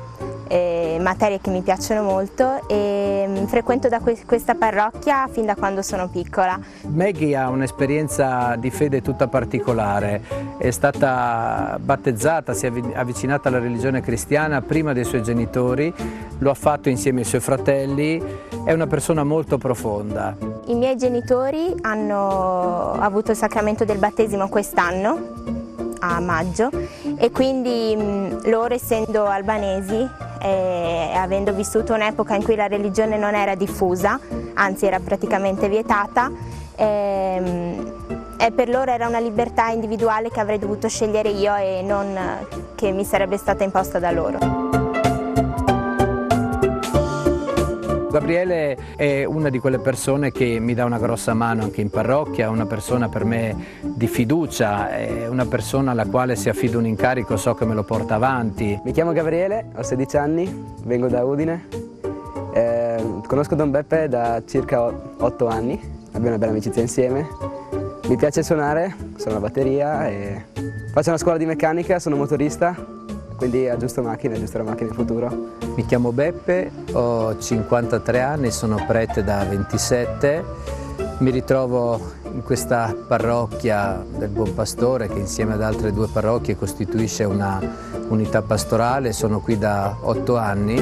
Materie che mi piacciono molto e frequento da questa parrocchia fin da quando sono piccola. Maggie ha un'esperienza di fede tutta particolare, è stata battezzata, si è avvicinata alla religione cristiana prima dei suoi genitori, lo ha fatto insieme ai suoi fratelli, è una persona molto profonda. I miei genitori hanno avuto il sacramento del battesimo quest'anno, a maggio, e quindi loro, essendo albanesi e avendo vissuto un'epoca in cui la religione non era diffusa, anzi era praticamente vietata, e per loro era una libertà individuale che avrei dovuto scegliere io e non che mi sarebbe stata imposta da loro. Gabriele è una di quelle persone che mi dà una grossa mano anche in parrocchia, una persona per me di fiducia, è una persona alla quale se affido un incarico so che me lo porta avanti. Mi chiamo Gabriele, ho 16 anni, vengo da Udine, conosco Don Beppe da circa 8 anni, abbiamo una bella amicizia insieme, mi piace suonare, suono la batteria e faccio una scuola di meccanica, sono motorista quindi aggiusto macchine, aggiusterò macchine in futuro. Mi chiamo Beppe, ho 53 anni, sono prete da 27, mi ritrovo in questa parrocchia del Buon Pastore che insieme ad altre 2 parrocchie costituisce una unità pastorale, sono qui da 8 anni.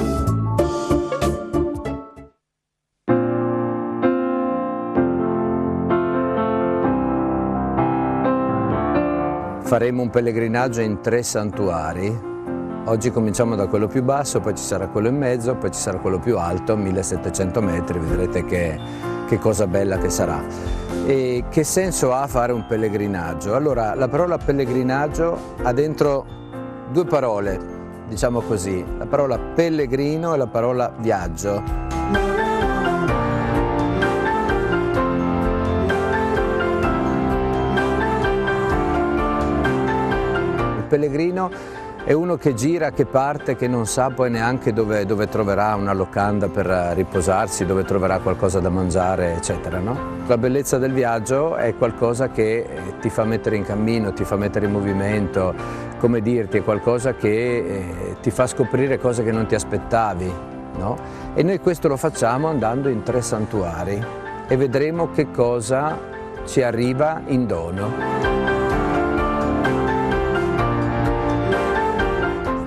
Faremo un pellegrinaggio in 3 santuari. Oggi cominciamo da quello più basso, poi ci sarà quello in mezzo, poi ci sarà quello più alto, 1700 metri, vedrete che cosa bella che sarà. E che senso ha fare un pellegrinaggio? Allora, la parola pellegrinaggio ha dentro 2 parole, diciamo così, la parola pellegrino e la parola viaggio. Il pellegrino è uno che gira, che parte, che non sa poi neanche dove troverà una locanda per riposarsi, dove troverà qualcosa da mangiare, eccetera, no? La bellezza del viaggio è qualcosa che ti fa mettere in cammino, ti fa mettere in movimento, come dirti, è qualcosa che ti fa scoprire cose che non ti aspettavi, no? E noi questo lo facciamo andando in 3 santuari e vedremo che cosa ci arriva in dono.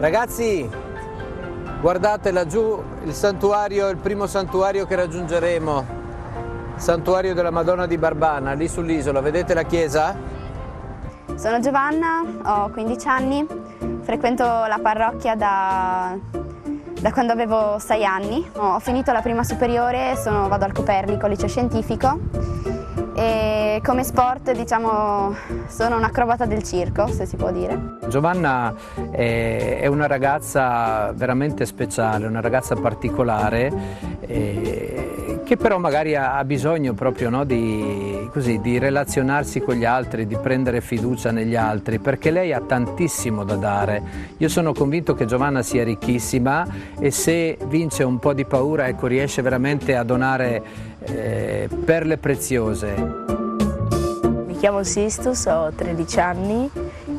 Ragazzi, guardate laggiù il santuario, il primo santuario che raggiungeremo, il santuario della Madonna di Barbana, lì sull'isola, vedete la chiesa? Sono Giovanna, ho 15 anni, frequento la parrocchia da quando avevo 6 anni. Ho finito la prima superiore, vado al Copernico, liceo scientifico, e come sport, diciamo, sono un'acrobata del circo, se si può dire. Giovanna è una ragazza veramente speciale, una ragazza particolare, che però magari ha bisogno proprio, no, di relazionarsi con gli altri, di prendere fiducia negli altri, perché lei ha tantissimo da dare. Io sono convinto che Giovanna sia ricchissima e se vince un po' di paura, ecco, riesce veramente a donare perle preziose. Mi chiamo Sistus, ho 13 anni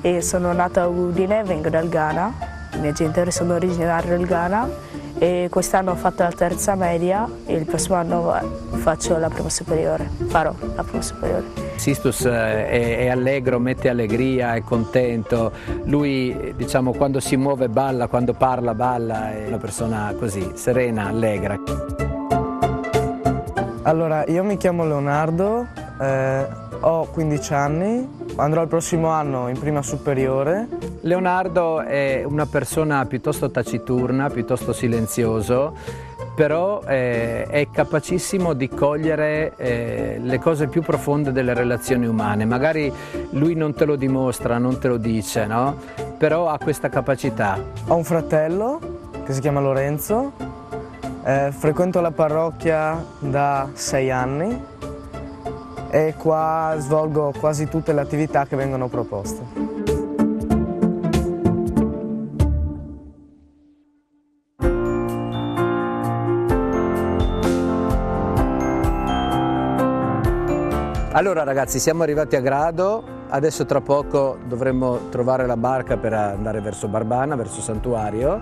e sono nata a Udine, vengo dal Ghana. I miei genitori sono originari del Ghana e quest'anno ho fatto la terza media e il prossimo anno faccio la prima superiore, farò la prima superiore. Sistus è allegro, mette allegria, è contento, lui, diciamo, quando si muove balla, quando parla balla, è una persona così, serena, allegra. Allora, io mi chiamo Leonardo, ho 15 anni, andrò il prossimo anno in prima superiore. Leonardo è una persona piuttosto taciturna, piuttosto silenzioso, però è capacissimo di cogliere le cose più profonde delle relazioni umane. Magari lui non te lo dimostra, non te lo dice, no? Però ha questa capacità. Ho un fratello che si chiama Lorenzo. Frequento la parrocchia da 6 anni e qua svolgo quasi tutte le attività che vengono proposte. Allora ragazzi, siamo arrivati a Grado, adesso tra poco dovremmo trovare la barca per andare verso Barbana, verso Santuario.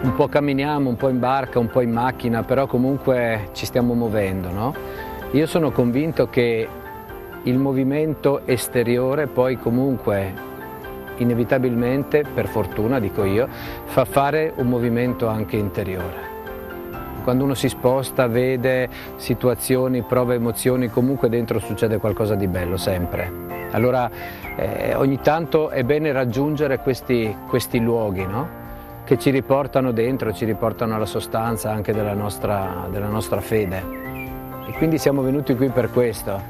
Un po' camminiamo, un po' in barca, un po' in macchina, però comunque ci stiamo muovendo, no? Io sono convinto che il movimento esteriore poi comunque inevitabilmente, per fortuna dico io, fa fare un movimento anche interiore. Quando uno si sposta, vede situazioni, prova emozioni, comunque dentro succede qualcosa di bello, sempre. Allora ogni tanto è bene raggiungere questi luoghi, no? Che ci riportano dentro, ci riportano alla sostanza anche della nostra fede. E quindi siamo venuti qui per questo.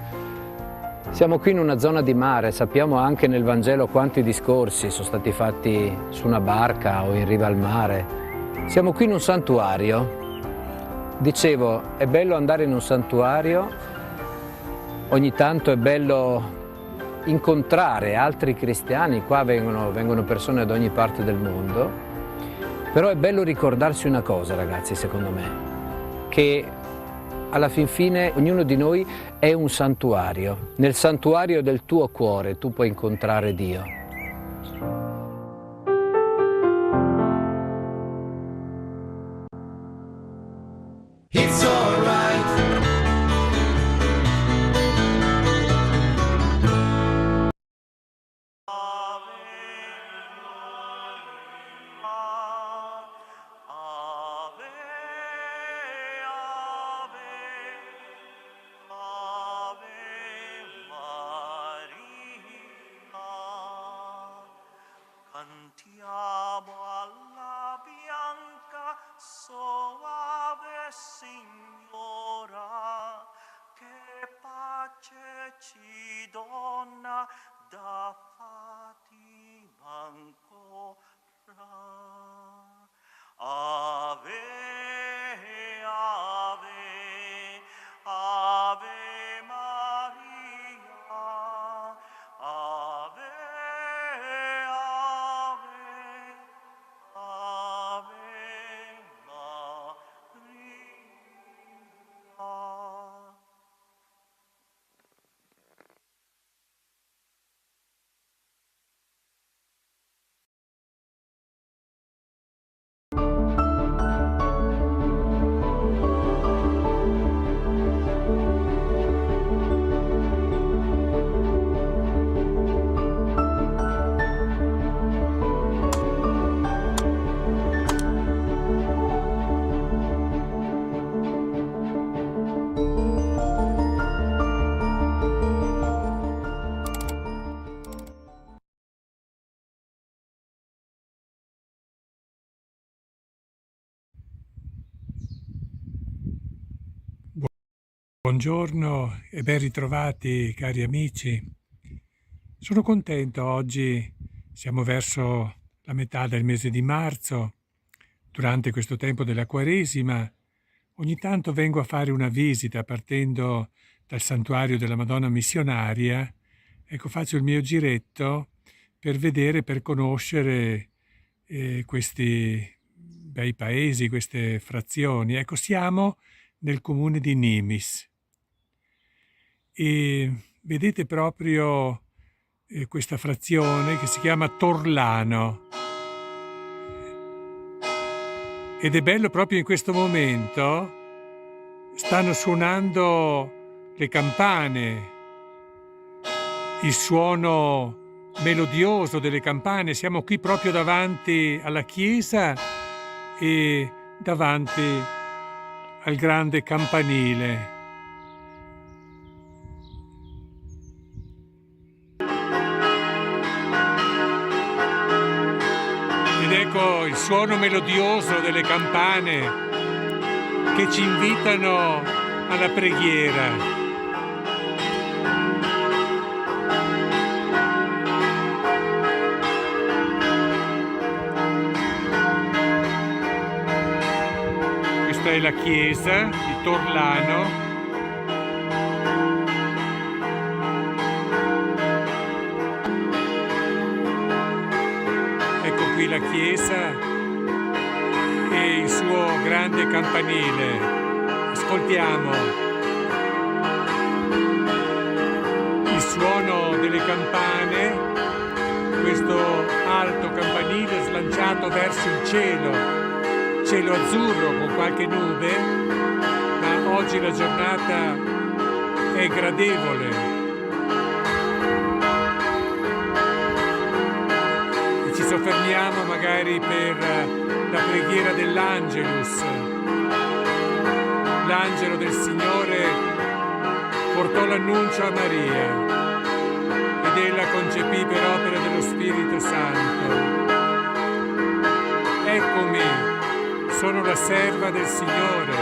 Siamo qui in una zona di mare, sappiamo anche nel Vangelo quanti discorsi sono stati fatti su una barca o in riva al mare. Siamo qui in un santuario Dicevo, è bello andare in un santuario, ogni tanto è bello incontrare altri cristiani, qua vengono persone da ogni parte del mondo, però è bello ricordarsi una cosa, ragazzi, secondo me, che alla fin fine ognuno di noi è un santuario. Nel santuario del tuo cuore tu puoi incontrare Dio. It's all right. Cantiamo alla bianca soave Signora, che pace ci dona da Fatima ancora. Ave, ave, ave Maria, ave, Buongiorno e ben ritrovati cari amici. Sono contento oggi, siamo verso la metà del mese di marzo, durante questo tempo della Quaresima. Ogni tanto vengo a fare una visita partendo dal santuario della Madonna Missionaria. Ecco, faccio il mio giretto per vedere, per conoscere questi bei paesi, queste frazioni. Ecco, siamo nel comune di Nimis. E vedete proprio questa frazione che si chiama Torlano, ed è bello proprio in questo momento, stanno suonando le campane, il suono melodioso delle campane. Siamo qui proprio davanti alla chiesa e davanti al grande campanile. Ed ecco il suono melodioso delle campane che ci invitano alla preghiera. Questa è la chiesa di Torlano. Qui la chiesa e il suo grande campanile. Ascoltiamo il suono delle campane, questo alto campanile slanciato verso il cielo azzurro con qualche nube, ma oggi la giornata è gradevole. Ci soffermiamo magari per la preghiera dell'Angelus. L'angelo del Signore portò l'annuncio a Maria ed ella concepì per opera dello Spirito Santo. Eccomi, sono la serva del Signore,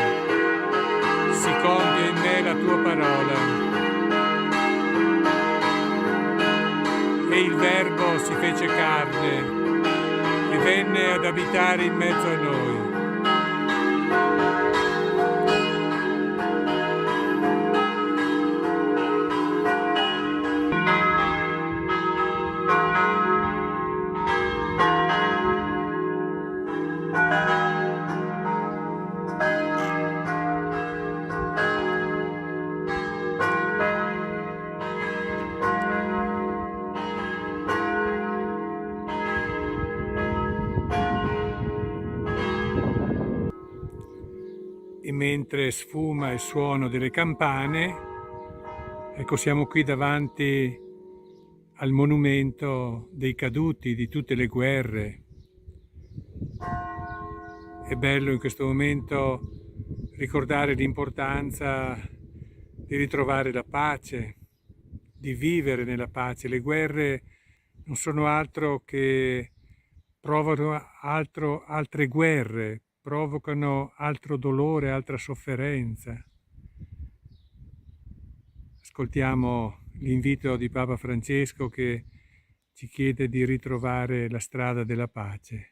si compie in me la tua parola. E il Verbo si fece carne e venne ad abitare in mezzo a noi. mentre sfuma il suono delle campane, ecco, siamo qui davanti al monumento dei caduti di tutte le guerre. È bello in questo momento ricordare l'importanza di ritrovare la pace, di vivere nella pace. Le guerre non sono altro che provocano altre guerre, provocano altro dolore, altra sofferenza. Ascoltiamo l'invito di Papa Francesco che ci chiede di ritrovare la strada della pace.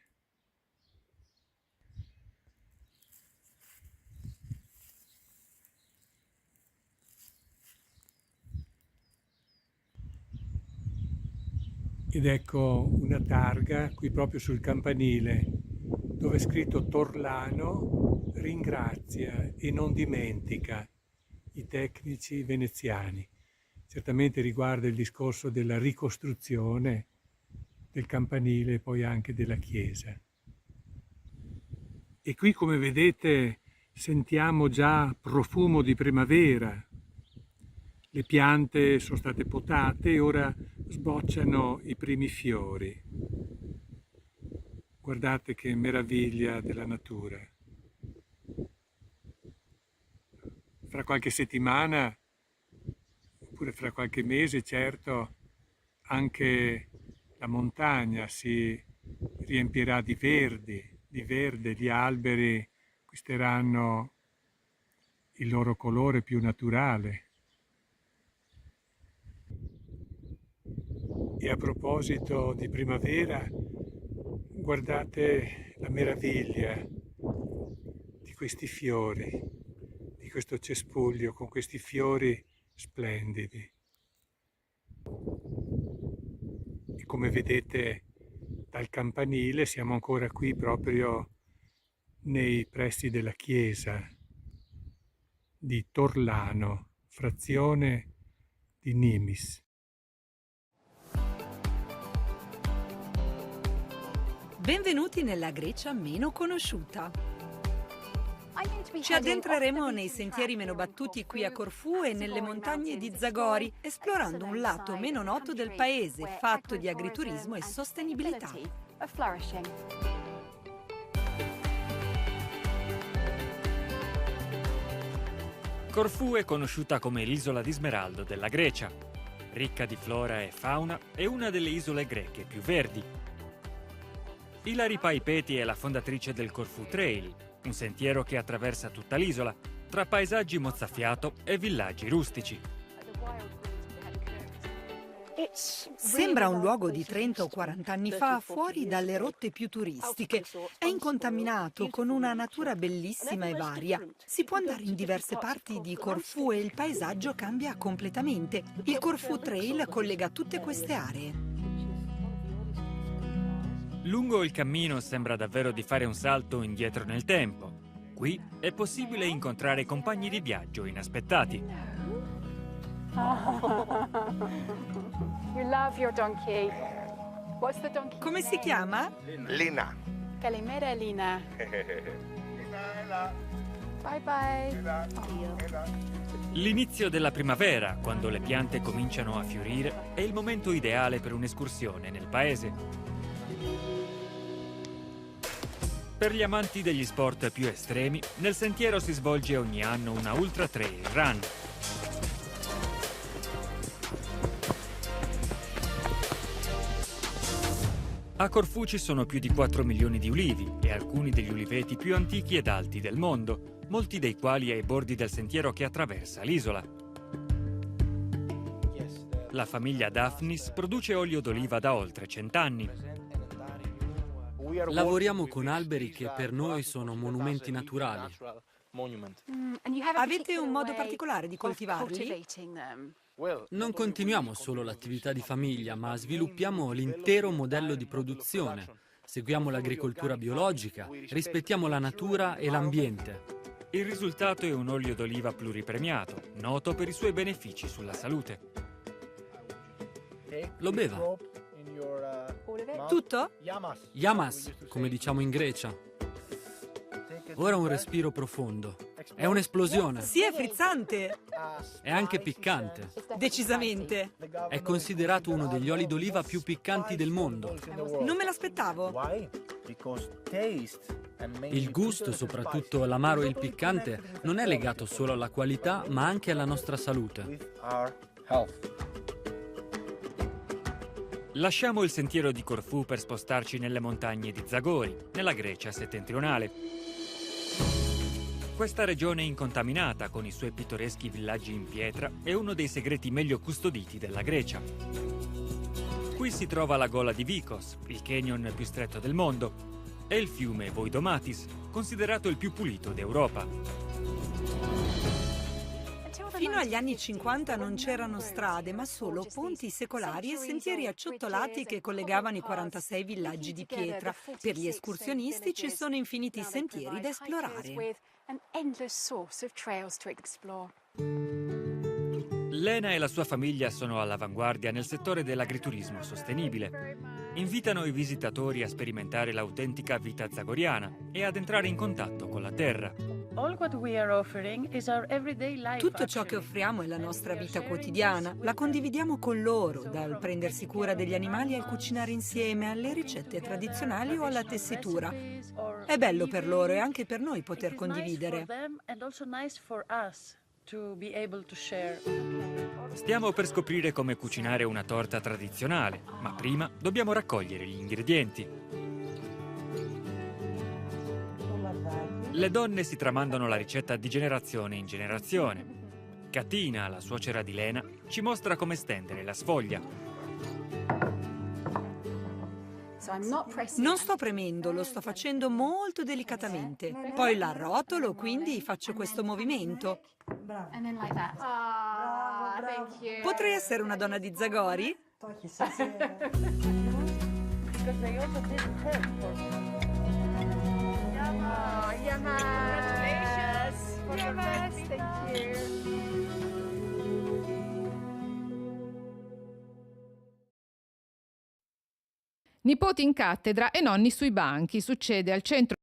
Ed ecco una targa qui proprio sul campanile dove è scritto Torlano ringrazia e non dimentica i tecnici veneziani. Certamente riguarda il discorso della ricostruzione del campanile e poi anche della chiesa. E qui, come vedete, sentiamo già profumo di primavera. Le piante sono state potate e ora sbocciano i primi fiori. Guardate che meraviglia della natura. Fra qualche settimana, oppure fra qualche mese, certo, anche la montagna si riempirà di verde, gli alberi acquisteranno il loro colore più naturale. E a proposito di primavera, guardate la meraviglia di questi fiori, di questo cespuglio con questi fiori splendidi. E come vedete dal campanile siamo ancora qui proprio nei pressi della chiesa di Torlano, frazione di Nimis. Benvenuti nella Grecia meno conosciuta. Ci addentreremo nei sentieri meno battuti qui a Corfù e nelle montagne di Zagori, esplorando un lato meno noto del paese, fatto di agriturismo e sostenibilità. Corfù è conosciuta come l'isola di smeraldo della Grecia. Ricca di flora e fauna, è una delle isole greche più verdi. Ilari Paipeti è la fondatrice del Corfù Trail, un sentiero che attraversa tutta l'isola, tra paesaggi mozzafiato e villaggi rustici. Sembra un luogo di 30 o 40 anni fa, fuori dalle rotte più turistiche. È incontaminato, con una natura bellissima e varia. Si può andare in diverse parti di Corfù e il paesaggio cambia completamente. Il Corfù Trail collega tutte queste aree. Lungo il cammino sembra davvero di fare un salto indietro nel tempo. Qui è possibile incontrare compagni di viaggio inaspettati. You love your donkey. What's the donkey? Come si chiama? Lina. Kalimera Lina. Bye bye. L'inizio della primavera, quando le piante cominciano a fiorire, è il momento ideale per un'escursione nel paese. Per gli amanti degli sport più estremi, nel sentiero si svolge ogni anno una Ultra Trail Run. A Corfù ci sono più di 4 milioni di ulivi e alcuni degli uliveti più antichi ed alti del mondo, molti dei quali ai bordi del sentiero che attraversa l'isola. La famiglia Daphnis produce olio d'oliva da oltre 100 anni. Lavoriamo con alberi che per noi sono monumenti naturali. Avete un modo particolare di coltivarli? Non continuiamo solo l'attività di famiglia, ma sviluppiamo l'intero modello di produzione. Seguiamo l'agricoltura biologica, rispettiamo la natura e l'ambiente. Il risultato è un olio d'oliva pluripremiato, noto per i suoi benefici sulla salute. Lo beva. Tutto? Yamas, come diciamo in Grecia. Ora un respiro profondo. È un'esplosione. Sì, è frizzante. È anche piccante. Decisamente. È considerato uno degli oli d'oliva più piccanti del mondo. Non me l'aspettavo. Il gusto, soprattutto l'amaro e il piccante, non è legato solo alla qualità, ma anche alla nostra salute. Lasciamo il sentiero di Corfù per spostarci nelle montagne di Zagori, nella Grecia settentrionale. Questa regione incontaminata, con i suoi pittoreschi villaggi in pietra, è uno dei segreti meglio custoditi della Grecia. Qui si trova la gola di Vikos, il canyon più stretto del mondo, e il fiume Voidomatis, considerato il più pulito d'Europa. Fino agli anni 50 non c'erano strade, ma solo ponti secolari e sentieri acciottolati che collegavano i 46 villaggi di pietra. Per gli escursionisti ci sono infiniti sentieri da esplorare. Lena e la sua famiglia sono all'avanguardia nel settore dell'agriturismo sostenibile. Invitano i visitatori a sperimentare l'autentica vita zagoriana e ad entrare in contatto con la terra. Tutto ciò che offriamo è la nostra vita quotidiana. La condividiamo con loro, dal prendersi cura degli animali al cucinare insieme, alle ricette tradizionali o alla tessitura. È bello per loro e anche per noi poter condividere. Stiamo per scoprire come cucinare una torta tradizionale, ma prima dobbiamo raccogliere gli ingredienti. Le donne si tramandano la ricetta di generazione in generazione. Katina, la suocera di Lena, ci mostra come stendere la sfoglia. Non sto premendo, lo sto facendo molto delicatamente. Poi la rotolo, quindi faccio questo movimento. Potrei essere una donna di Zagori? Nipoti in cattedra e nonni sui banchi. Succede al centro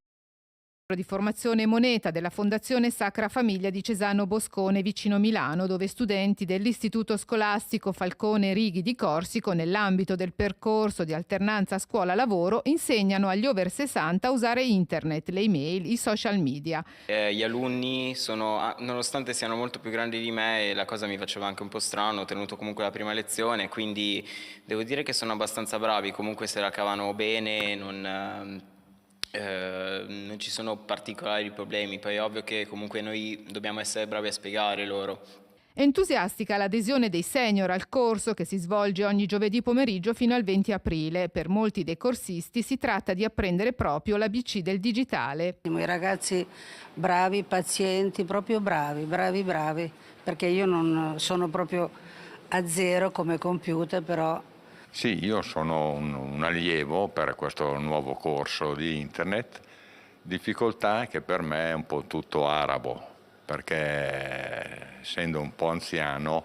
di formazione Moneta della Fondazione Sacra Famiglia di Cesano Boscone vicino Milano, dove studenti dell'Istituto Scolastico Falcone Righi di Corsico, nell'ambito del percorso di alternanza scuola-lavoro, insegnano agli over 60 a usare internet, le email, i social media. Gli alunni sono, nonostante siano molto più grandi di me, e la cosa mi faceva anche un po' strano, ho tenuto comunque la prima lezione, quindi devo dire che sono abbastanza bravi, comunque se la cavano bene, non ci sono particolari problemi. Poi è ovvio che comunque noi dobbiamo essere bravi a spiegare loro. Entusiastica l'adesione dei senior al corso, che si svolge ogni giovedì pomeriggio fino al 20 aprile. Per molti dei corsisti si tratta di apprendere proprio l'ABC del digitale. I ragazzi bravi, pazienti, proprio bravi, perché io non sono proprio a zero come computer, però. Sì, io sono un allievo per questo nuovo corso di internet. Difficoltà che per me è un po' tutto arabo, perché essendo un po' anziano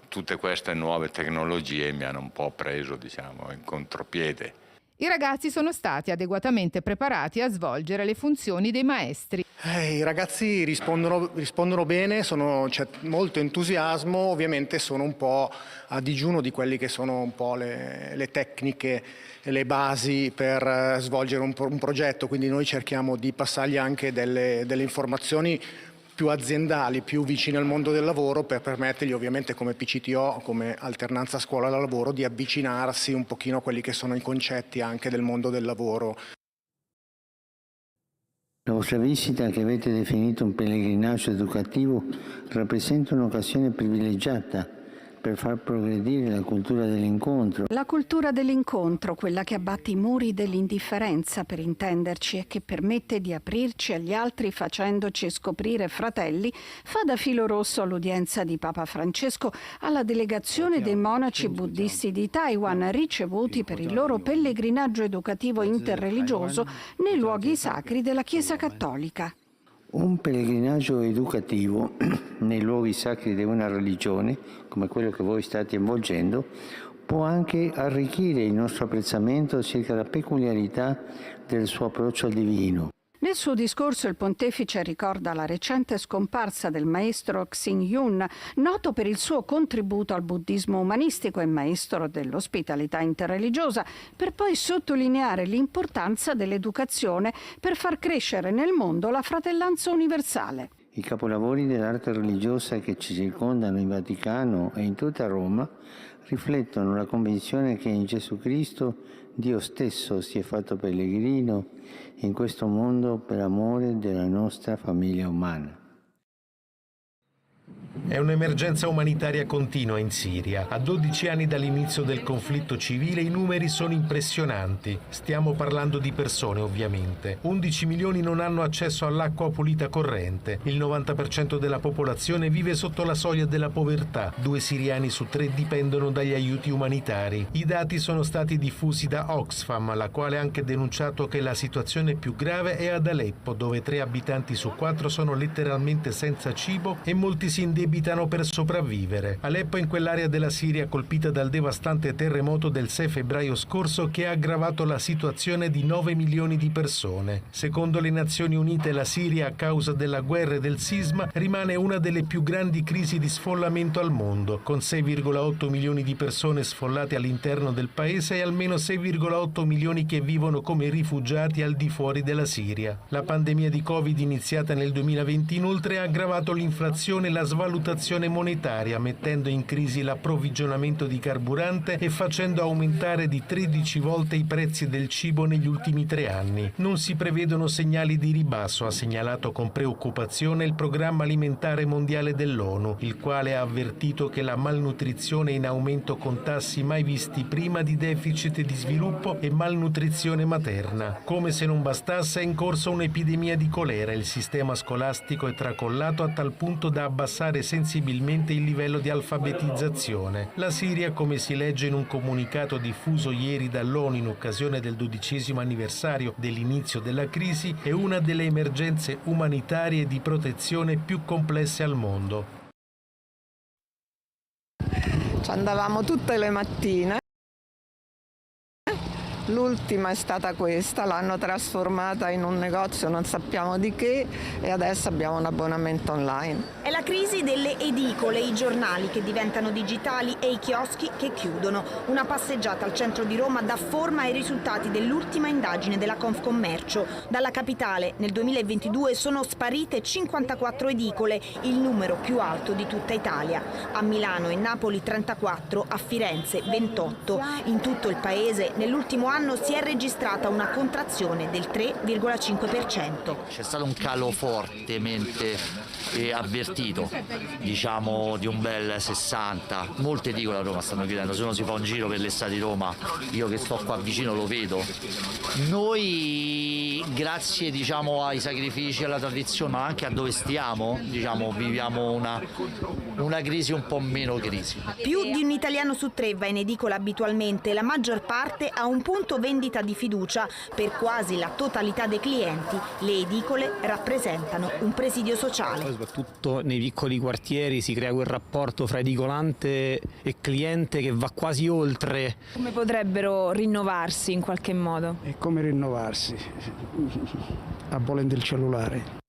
tutte queste nuove tecnologie mi hanno un po' preso, diciamo, in contropiede. I ragazzi sono stati adeguatamente preparati a svolgere le funzioni dei maestri. I ragazzi rispondono bene, c'è molto entusiasmo, ovviamente sono un po' a digiuno di quelli che sono un po' le tecniche, le basi per svolgere un progetto, quindi noi cerchiamo di passargli anche delle informazioni più aziendali, più vicine al mondo del lavoro, per permettergli ovviamente come PCTO, come alternanza scuola-lavoro, di avvicinarsi un pochino a quelli che sono i concetti anche del mondo del lavoro. La vostra visita, che avete definito un pellegrinaggio educativo, rappresenta un'occasione privilegiata per far progredire la cultura dell'incontro. La cultura dell'incontro, quella che abbatte i muri dell'indifferenza, per intenderci, e che permette di aprirci agli altri facendoci scoprire fratelli, fa da filo rosso all'udienza di Papa Francesco alla delegazione dei monaci buddisti di Taiwan ricevuti per il loro pellegrinaggio educativo interreligioso nei luoghi sacri della Chiesa Cattolica. Un pellegrinaggio educativo nei luoghi sacri di una religione, come quello che voi state avvolgendo, può anche arricchire il nostro apprezzamento circa la peculiarità del suo approccio al divino. Nel suo discorso il pontefice ricorda la recente scomparsa del maestro Xing-Yun, noto per il suo contributo al buddismo umanistico e maestro dell'ospitalità interreligiosa, per poi sottolineare l'importanza dell'educazione per far crescere nel mondo la fratellanza universale. I capolavori dell'arte religiosa che ci circondano in Vaticano e in tutta Roma riflettono la convinzione che in Gesù Cristo Dio stesso si è fatto pellegrino in questo mondo per amore della nostra famiglia umana. È un'emergenza umanitaria continua in Siria. A 12 anni dall'inizio del conflitto civile i numeri sono impressionanti. Stiamo parlando di persone, ovviamente. 11 milioni non hanno accesso all'acqua pulita corrente. Il 90% della popolazione vive sotto la soglia della povertà. 2 siriani su 3 dipendono dagli aiuti umanitari. I dati sono stati diffusi da Oxfam, la quale ha anche denunciato che la situazione più grave è ad Aleppo, dove 3 abitanti su 4 sono letteralmente senza cibo e molti si indebitano per sopravvivere. Aleppo è in quell'area della Siria colpita dal devastante terremoto del 6 febbraio scorso che ha aggravato la situazione di 9 milioni di persone. Secondo le Nazioni Unite, la Siria, a causa della guerra e del sisma, rimane una delle più grandi crisi di sfollamento al mondo, con 6,8 milioni di persone sfollate all'interno del paese e almeno 6,8 milioni che vivono come rifugiati al di fuori della Siria. La pandemia di Covid iniziata nel 2020 inoltre ha aggravato l'inflazione e la svalutazione monetaria, mettendo in crisi l'approvvigionamento di carburante e facendo aumentare di 13 volte i prezzi del cibo negli ultimi 3 anni. Non si prevedono segnali di ribasso, ha segnalato con preoccupazione il Programma Alimentare Mondiale dell'ONU, il quale ha avvertito che la malnutrizione è in aumento con tassi mai visti prima di deficit di sviluppo e malnutrizione materna. Come se non bastasse, è in corso un'epidemia di colera e il sistema scolastico è tracollato a tal punto da abbassare sensibilmente il livello di alfabetizzazione. La Siria, come si legge in un comunicato diffuso ieri dall'ONU in occasione del 12° anniversario dell'inizio della crisi, è una delle emergenze umanitarie e di protezione più complesse al mondo. Ci andavamo tutte le mattine. L'ultima è stata questa, l'hanno trasformata in un negozio non sappiamo di che e adesso abbiamo un abbonamento online. È la crisi delle edicole, i giornali che diventano digitali e i chioschi che chiudono. Una passeggiata al centro di Roma dà forma ai risultati dell'ultima indagine della Confcommercio. Dalla capitale nel 2022 sono sparite 54 edicole, il numero più alto di tutta Italia. A Milano e Napoli 34, a Firenze 28. In tutto il paese nell'ultimo anno si è registrata una contrazione del 3,5%. C'è stato un calo fortemente avvertito, diciamo di un bel 60. Molte edicole a Roma stanno chiudendo, se uno si fa un giro per le strade di Roma, io che sto qua vicino lo vedo. Noi, grazie diciamo ai sacrifici, alla tradizione, ma anche a dove stiamo, diciamo, viviamo una crisi un po' meno crisi. Più di un italiano su 3 va in edicola abitualmente, la maggior parte ha un punto vendita di fiducia. Per quasi la totalità dei clienti le edicole rappresentano un presidio sociale. Soprattutto nei piccoli quartieri si crea quel rapporto fra edicolante e cliente che va quasi oltre. Come potrebbero rinnovarsi in qualche modo? E come rinnovarsi? Abolendo il cellulare.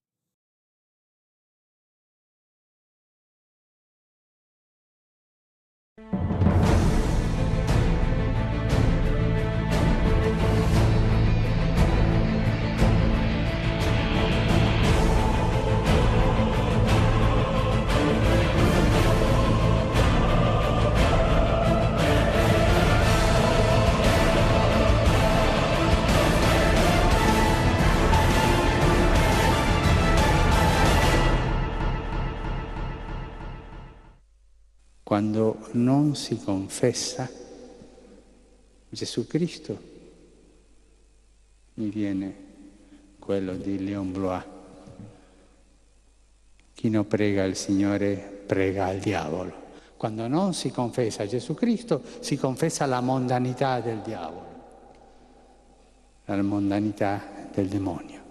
Quando non si confessa Gesù Cristo, mi viene quello di Léon Blois. Chi non prega il Signore prega il diavolo. Quando non si confessa Gesù Cristo, si confessa la mondanità del diavolo, la mondanità del demonio.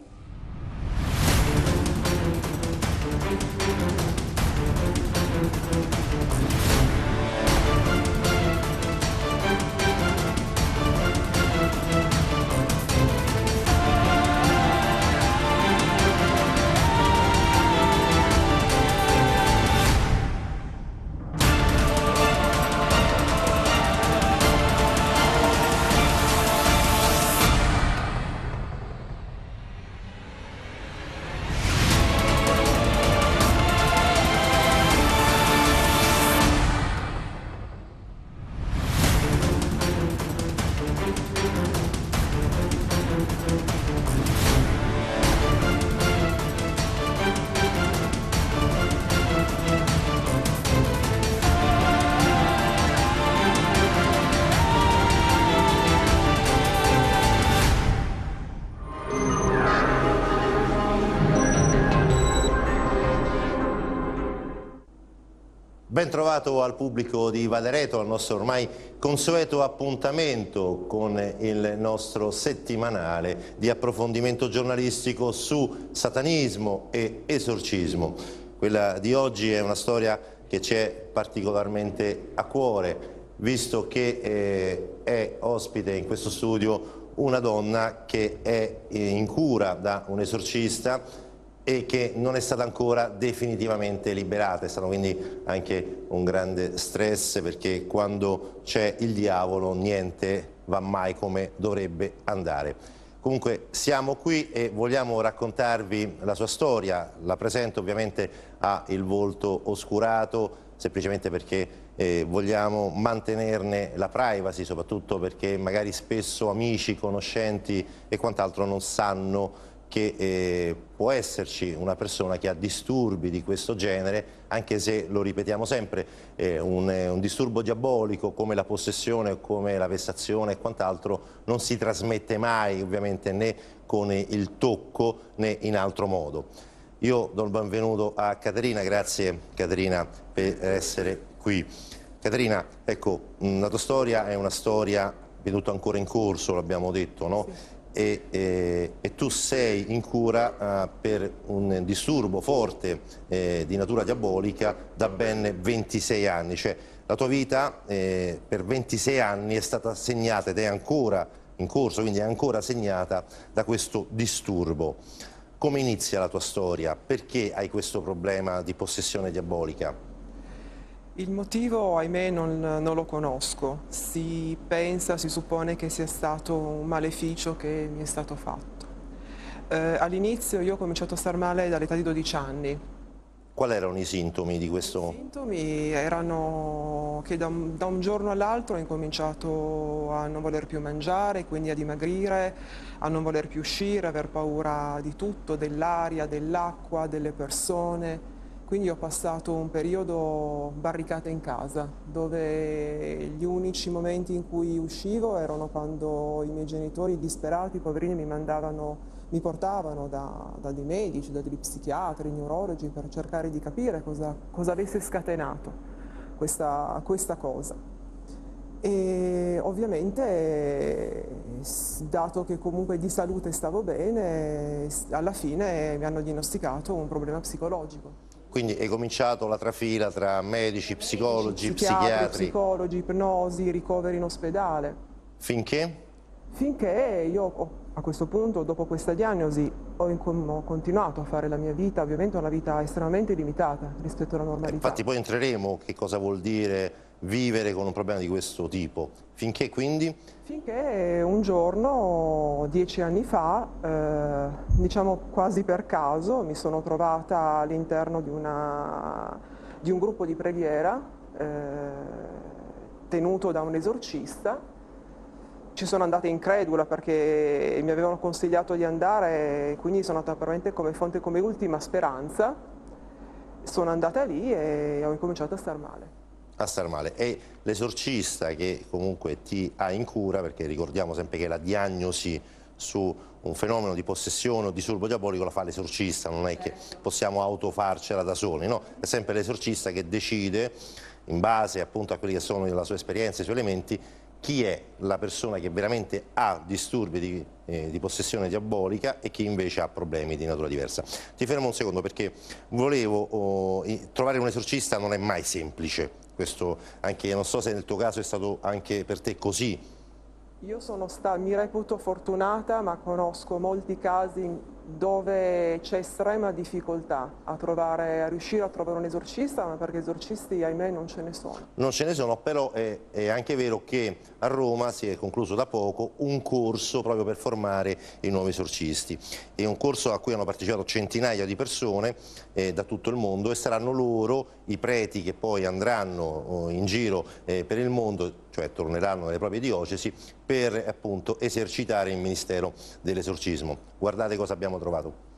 ritrovato al pubblico di Valereto, al nostro ormai consueto appuntamento con il nostro settimanale di approfondimento giornalistico su satanismo e esorcismo. Quella di oggi è una storia che ci è particolarmente a cuore, visto che è ospite in questo studio una donna che è in cura da un esorcista e che non è stata ancora definitivamente liberata. È stato quindi anche un grande stress, perché quando c'è il diavolo niente va mai come dovrebbe andare. Comunque siamo qui e vogliamo raccontarvi la sua storia. La presento, ovviamente ha il volto oscurato, semplicemente perché vogliamo mantenerne la privacy, soprattutto perché magari spesso amici, conoscenti e quant'altro non sanno che può esserci una persona che ha disturbi di questo genere, anche se, lo ripetiamo sempre, un disturbo diabolico come la possessione o come la vessazione e quant'altro non si trasmette mai, ovviamente, né con il tocco né in altro modo. Io do il benvenuto a Caterina, grazie Caterina per essere qui. Caterina, ecco, la tua storia è una storia di tutto ancora in corso, l'abbiamo detto, no? Sì. E tu sei in cura per un disturbo forte di natura diabolica da ben 26 anni, cioè la tua vita per 26 anni è stata segnata ed è ancora in corso, quindi è ancora segnata da questo disturbo. Come inizia la tua storia? Perché hai questo problema di possessione diabolica? Il motivo, ahimè, non lo conosco. Si suppone che sia stato un maleficio che mi è stato fatto. All'inizio io ho cominciato a star male dall'età di 12 anni. Quali erano i sintomi di questo? I sintomi erano che da un giorno all'altro ho incominciato a non voler più mangiare, quindi a dimagrire, a non voler più uscire, aver paura di tutto, dell'aria, dell'acqua, delle persone. Quindi ho passato un periodo barricata in casa, dove gli unici momenti in cui uscivo erano quando i miei genitori disperati, poverini, mi portavano da dei medici, da degli psichiatri, neurologi, per cercare di capire cosa avesse scatenato questa cosa. E ovviamente, dato che comunque di salute stavo bene, alla fine mi hanno diagnosticato un problema psicologico. Quindi è cominciato la trafila tra medici, psicologi, psichiatri, psicologi, ipnosi, ricoveri in ospedale. Finché? Finché io a questo punto, dopo questa diagnosi, ho continuato a fare la mia vita, ovviamente una vita estremamente limitata rispetto alla normalità. Infatti poi entreremo che cosa vuol dire vivere con un problema di questo tipo. Finché quindi? Finché un giorno, 10 anni fa, diciamo quasi per caso, mi sono trovata all'interno di un gruppo di preghiera tenuto da un esorcista. Ci sono andata incredula perché mi avevano consigliato di andare e quindi sono andata veramente come fonte, come ultima speranza. Sono andata lì e ho incominciato a star male. A star male. E l'esorcista che comunque ti ha in cura, perché ricordiamo sempre che la diagnosi su un fenomeno di possessione o disturbo diabolico la fa l'esorcista, non è che possiamo autofarcela da soli, no? È sempre l'esorcista che decide, in base appunto a quelli che sono la sua esperienza, i suoi elementi, chi è la persona che veramente ha disturbi di possessione diabolica e chi invece ha problemi di natura diversa. Ti fermo un secondo perché volevo trovare un esorcista non è mai semplice. Questo anche, non so se nel tuo caso è stato anche per te così. Io mi reputo fortunata, ma conosco molti casi dove c'è estrema difficoltà a riuscire a trovare un esorcista, ma perché esorcisti, ahimè, non ce ne sono. Non ce ne sono, però è anche vero che a Roma si è concluso da poco un corso proprio per formare i nuovi esorcisti. È un corso a cui hanno partecipato centinaia di persone da tutto il mondo e saranno loro i preti che poi andranno in giro per il mondo, cioè torneranno nelle proprie diocesi, per appunto esercitare il ministero dell'esorcismo. Guardate cosa abbiamo trovato.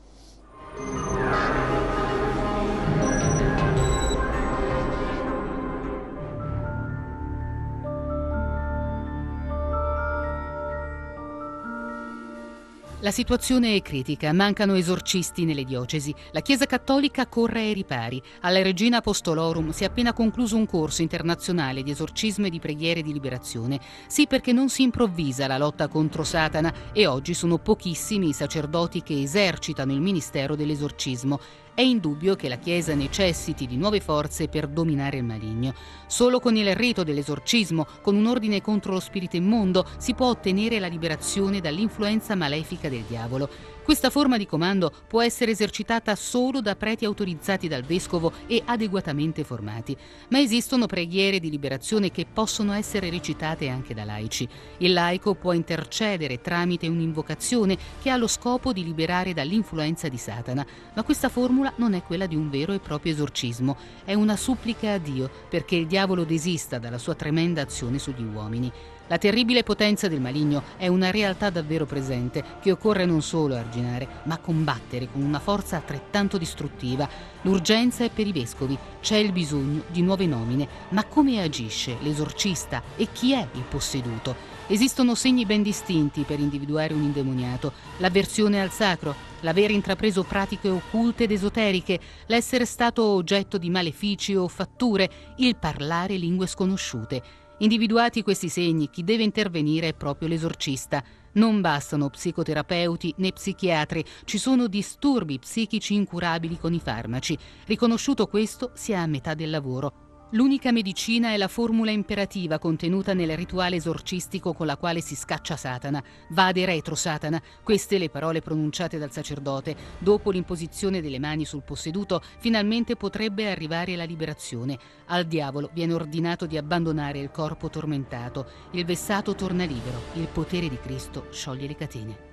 La situazione è critica, mancano esorcisti nelle diocesi. La Chiesa Cattolica corre ai ripari. Alla Regina Apostolorum si è appena concluso un corso internazionale di esorcismo e di preghiere di liberazione. Sì, perché non si improvvisa la lotta contro Satana e oggi sono pochissimi i sacerdoti che esercitano il ministero dell'esorcismo. È indubbio che la Chiesa necessiti di nuove forze per dominare il maligno. Solo con il rito dell'esorcismo, con un ordine contro lo spirito immondo, si può ottenere la liberazione dall'influenza malefica del diavolo. Questa forma di comando può essere esercitata solo da preti autorizzati dal vescovo e adeguatamente formati. Ma esistono preghiere di liberazione che possono essere recitate anche da laici. Il laico può intercedere tramite un'invocazione che ha lo scopo di liberare dall'influenza di Satana. Ma questa formula non è quella di un vero e proprio esorcismo. È una supplica a Dio perché il diavolo desista dalla sua tremenda azione sugli uomini. La terribile potenza del maligno è una realtà davvero presente che occorre non solo arginare, ma combattere con una forza altrettanto distruttiva. L'urgenza è per i vescovi, c'è il bisogno di nuove nomine. Ma come agisce l'esorcista e chi è il posseduto? Esistono segni ben distinti per individuare un indemoniato: l'avversione al sacro, l'aver intrapreso pratiche occulte ed esoteriche, l'essere stato oggetto di malefici o fatture, il parlare lingue sconosciute. Individuati questi segni, chi deve intervenire è proprio l'esorcista. Non bastano psicoterapeuti né psichiatri, ci sono disturbi psichici incurabili con i farmaci. Riconosciuto questo, si è a metà del lavoro. L'unica medicina è la formula imperativa contenuta nel rituale esorcistico con la quale si scaccia Satana. Vade retro Satana, queste le parole pronunciate dal sacerdote. Dopo l'imposizione delle mani sul posseduto, finalmente potrebbe arrivare la liberazione. Al diavolo viene ordinato di abbandonare il corpo tormentato. Il vessato torna libero, il potere di Cristo scioglie le catene.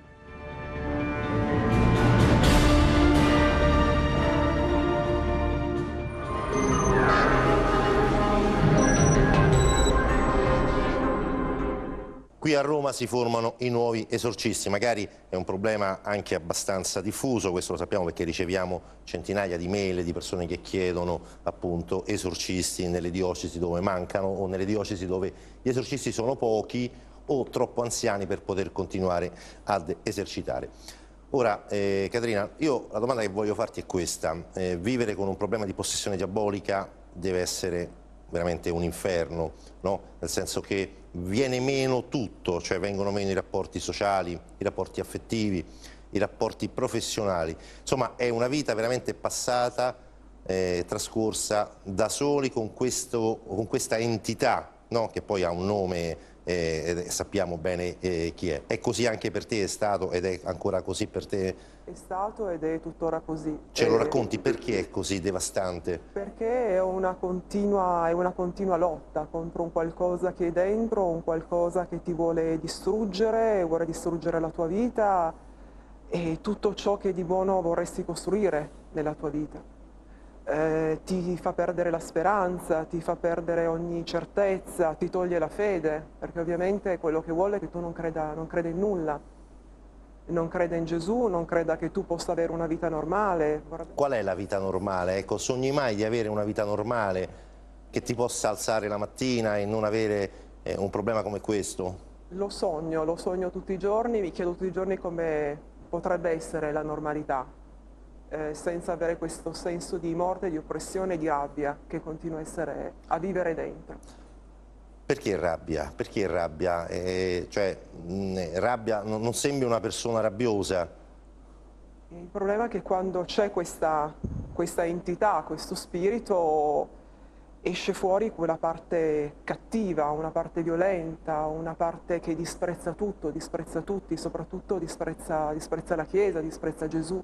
Qui a Roma si formano i nuovi esorcisti, magari è un problema anche abbastanza diffuso, questo lo sappiamo perché riceviamo centinaia di mail di persone che chiedono appunto esorcisti nelle diocesi dove mancano o nelle diocesi dove gli esorcisti sono pochi o troppo anziani per poter continuare ad esercitare. Ora, Caterina, io la domanda che voglio farti è questa: vivere con un problema di possessione diabolica deve essere veramente un inferno, no? Nel senso che viene meno tutto, cioè vengono meno i rapporti sociali, i rapporti affettivi, i rapporti professionali. Insomma, è una vita veramente passata, trascorsa da soli con questa entità, no? Che poi ha un nome e sappiamo bene chi è. È così anche per te, è stato ed è ancora così per te? È stato ed è tuttora così. Ce lo racconti perché è così devastante? Perché è una continua lotta contro un qualcosa che è dentro, un qualcosa che ti vuole distruggere la tua vita e tutto ciò che di buono vorresti costruire nella tua vita. Ti fa perdere la speranza, ti fa perdere ogni certezza, ti toglie la fede, perché ovviamente quello che vuole è che tu non creda in nulla, non creda in Gesù, non creda che tu possa avere una vita normale. Qual è la vita normale? Ecco, sogni mai di avere una vita normale, che ti possa alzare la mattina e non avere un problema come questo? Lo sogno tutti i giorni, mi chiedo tutti i giorni come potrebbe essere la normalità. Senza avere questo senso di morte, di oppressione e di rabbia che continua a vivere dentro. Perché rabbia? Perché rabbia? Rabbia non sembri una persona rabbiosa. Il problema è che quando c'è questa entità, questo spirito, esce fuori quella parte cattiva, una parte violenta, una parte che disprezza tutto, disprezza tutti, soprattutto disprezza la Chiesa, disprezza Gesù.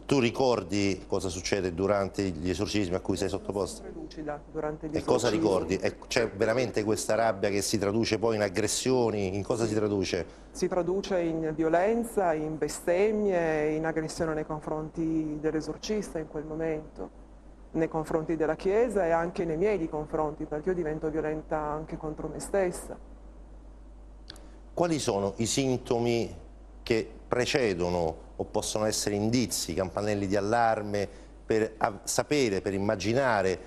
Tu ricordi cosa succede durante gli esorcismi a cui sei sottoposta? Lucida durante gli esorcismi. E cosa ricordi? C'è veramente questa rabbia che si traduce poi in aggressioni? In cosa si traduce? Si traduce in violenza, in bestemmie, in aggressione nei confronti dell'esorcista in quel momento, nei confronti della Chiesa e anche nei miei confronti, perché io divento violenta anche contro me stessa. Quali sono i sintomi che precedono o possono essere indizi, campanelli di allarme per sapere, per immaginare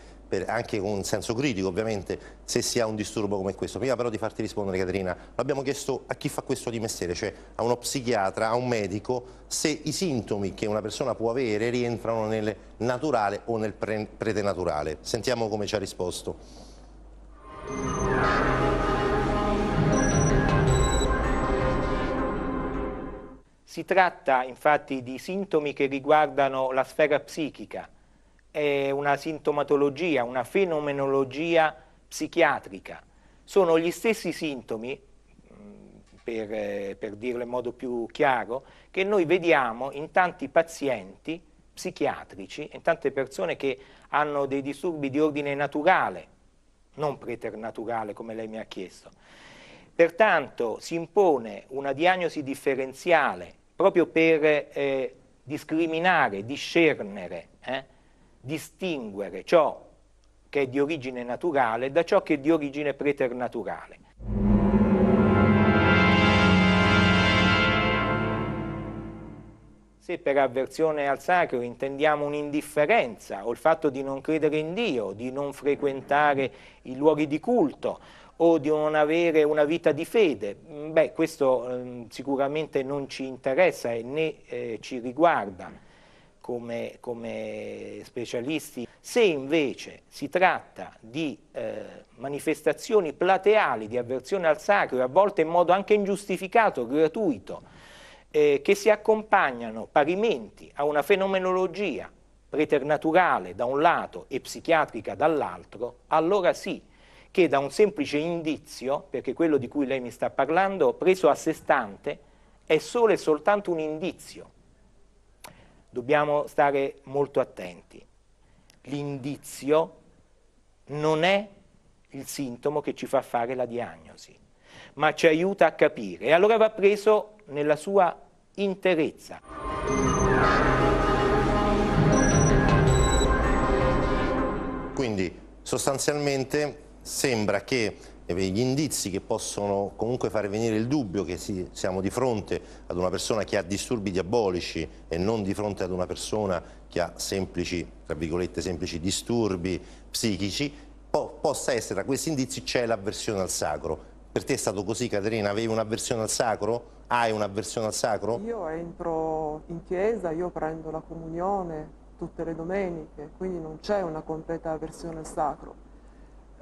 anche con un senso critico ovviamente, se si ha un disturbo come questo. Prima però di farti rispondere, Caterina, l'abbiamo chiesto a chi fa questo di mestiere, cioè a uno psichiatra, a un medico, se i sintomi che una persona può avere rientrano nel naturale o nel preternaturale. Sentiamo come ci ha risposto. Si tratta infatti di sintomi che riguardano la sfera psichica, è una sintomatologia, una fenomenologia psichiatrica. Sono gli stessi sintomi, per dirlo in modo più chiaro, che noi vediamo in tanti pazienti psichiatrici, in tante persone che hanno dei disturbi di ordine naturale, non preternaturale come lei mi ha chiesto. Pertanto si impone una diagnosi differenziale proprio per discriminare, discernere, distinguere ciò che è di origine naturale da ciò che è di origine preternaturale. Se per avversione al sacro intendiamo un'indifferenza o il fatto di non credere in Dio, di non frequentare i luoghi di culto o di non avere una vita di fede, beh, questo sicuramente non ci interessa e né ci riguarda come specialisti. Se invece si tratta di manifestazioni plateali di avversione al sacro, a volte in modo anche ingiustificato, gratuito, che si accompagnano parimenti a una fenomenologia preternaturale da un lato e psichiatrica dall'altro, allora sì che da un semplice indizio, perché quello di cui lei mi sta parlando, preso a sé stante, è solo e soltanto un indizio. Dobbiamo stare molto attenti. L'indizio non è il sintomo che ci fa fare la diagnosi, ma ci aiuta a capire, e allora va preso nella sua interezza. Quindi sostanzialmente sembra che gli indizi che possono comunque fare venire il dubbio che siamo di fronte ad una persona che ha disturbi diabolici e non di fronte ad una persona che ha semplici, tra virgolette, semplici disturbi psichici, possa essere, tra questi indizi c'è l'avversione al sacro. Per te è stato così, Caterina? Avevi un'avversione al sacro? Hai un'avversione al sacro? Io entro in chiesa, io prendo la comunione tutte le domeniche, quindi non c'è una completa avversione al sacro.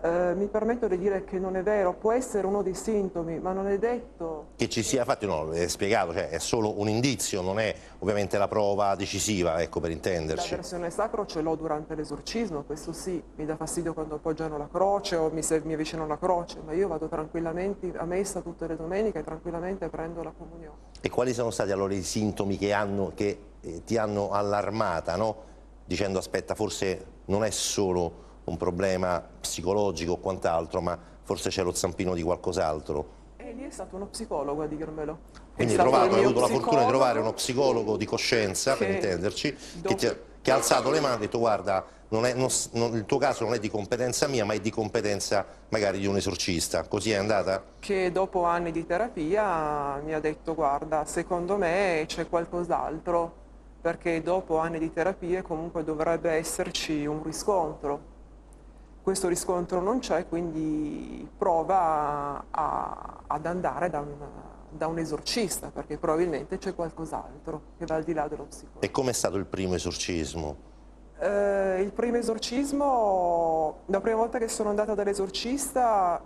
Mi permetto di dire che non è vero, può essere uno dei sintomi, ma non è detto che ci sia, infatti no, è spiegato, cioè è solo un indizio, non è ovviamente la prova decisiva, ecco, per intenderci. L'avversione al sacro ce l'ho durante l'esorcismo, questo sì, mi dà fastidio quando appoggiano la croce o mi avvicinano alla croce, ma io vado tranquillamente a messa tutte le domeniche e tranquillamente prendo la comunione. E quali sono stati allora i sintomi che ti hanno allarmata, no? Dicendo aspetta, forse non è solo un problema psicologico o quant'altro, ma forse c'è lo zampino di qualcos'altro. E lì è stato uno psicologo a dirmelo. Quindi hai avuto la fortuna di trovare uno psicologo di coscienza, per intenderci, che ha alzato le mani e ha detto guarda, il tuo caso non è di competenza mia, ma è di competenza magari di un esorcista. Così è andata? Che dopo anni di terapia mi ha detto guarda, secondo me c'è qualcos'altro, perché dopo anni di terapie comunque dovrebbe esserci un riscontro. Questo riscontro non c'è, quindi prova ad andare da un esorcista, perché probabilmente c'è qualcos'altro che va al di là dello psicologo. E com'è stato il primo esorcismo? Il primo esorcismo, la prima volta che sono andata dall'esorcista,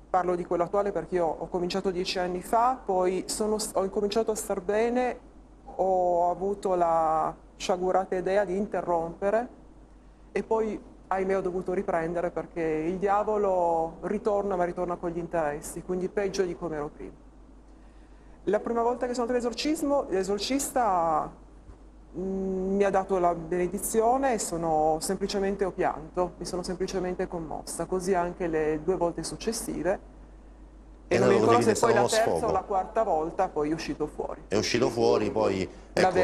parlo di quello attuale perché io ho cominciato 10 anni fa, poi ho incominciato a star bene, ho avuto la sciagurata idea di interrompere e poi ahimè ho dovuto riprendere perché il diavolo ritorna, ma ritorna con gli interessi, quindi peggio di come ero prima. La prima volta che sono andata all'esorcismo, l'esorcista mi ha dato la benedizione e ho pianto, mi sono semplicemente commossa, così anche le 2 volte successive. E non mi ricordo se poi la terza o la quarta volta poi è uscito fuori. È uscito fuori, poi... Ecco,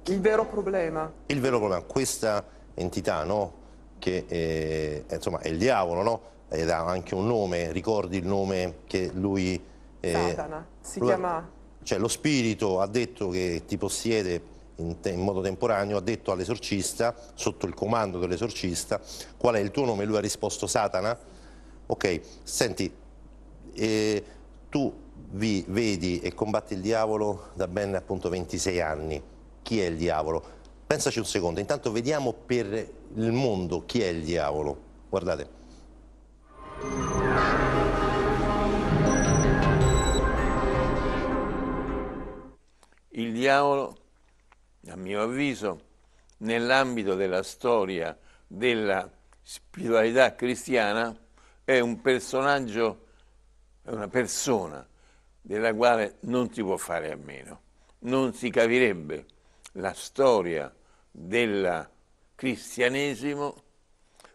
il vero problema. Il vero problema, questa entità, no? Che insomma è il diavolo, no? Ed ha anche un nome, ricordi il nome che lui... Satana, si chiama... Cioè lo spirito ha detto che ti possiede in modo temporaneo, ha detto all'esorcista, sotto il comando dell'esorcista, qual è il tuo nome? Lui ha risposto Satana. Ok, senti, tu vedi e combatti il diavolo da ben appunto 26 anni. Chi è il diavolo? Pensaci un secondo, intanto vediamo per il mondo chi è il diavolo. Guardate. Il diavolo, a mio avviso, nell'ambito della storia della spiritualità cristiana, è un personaggio, è una persona della quale non si può fare a meno. Non si capirebbe la storia del cristianesimo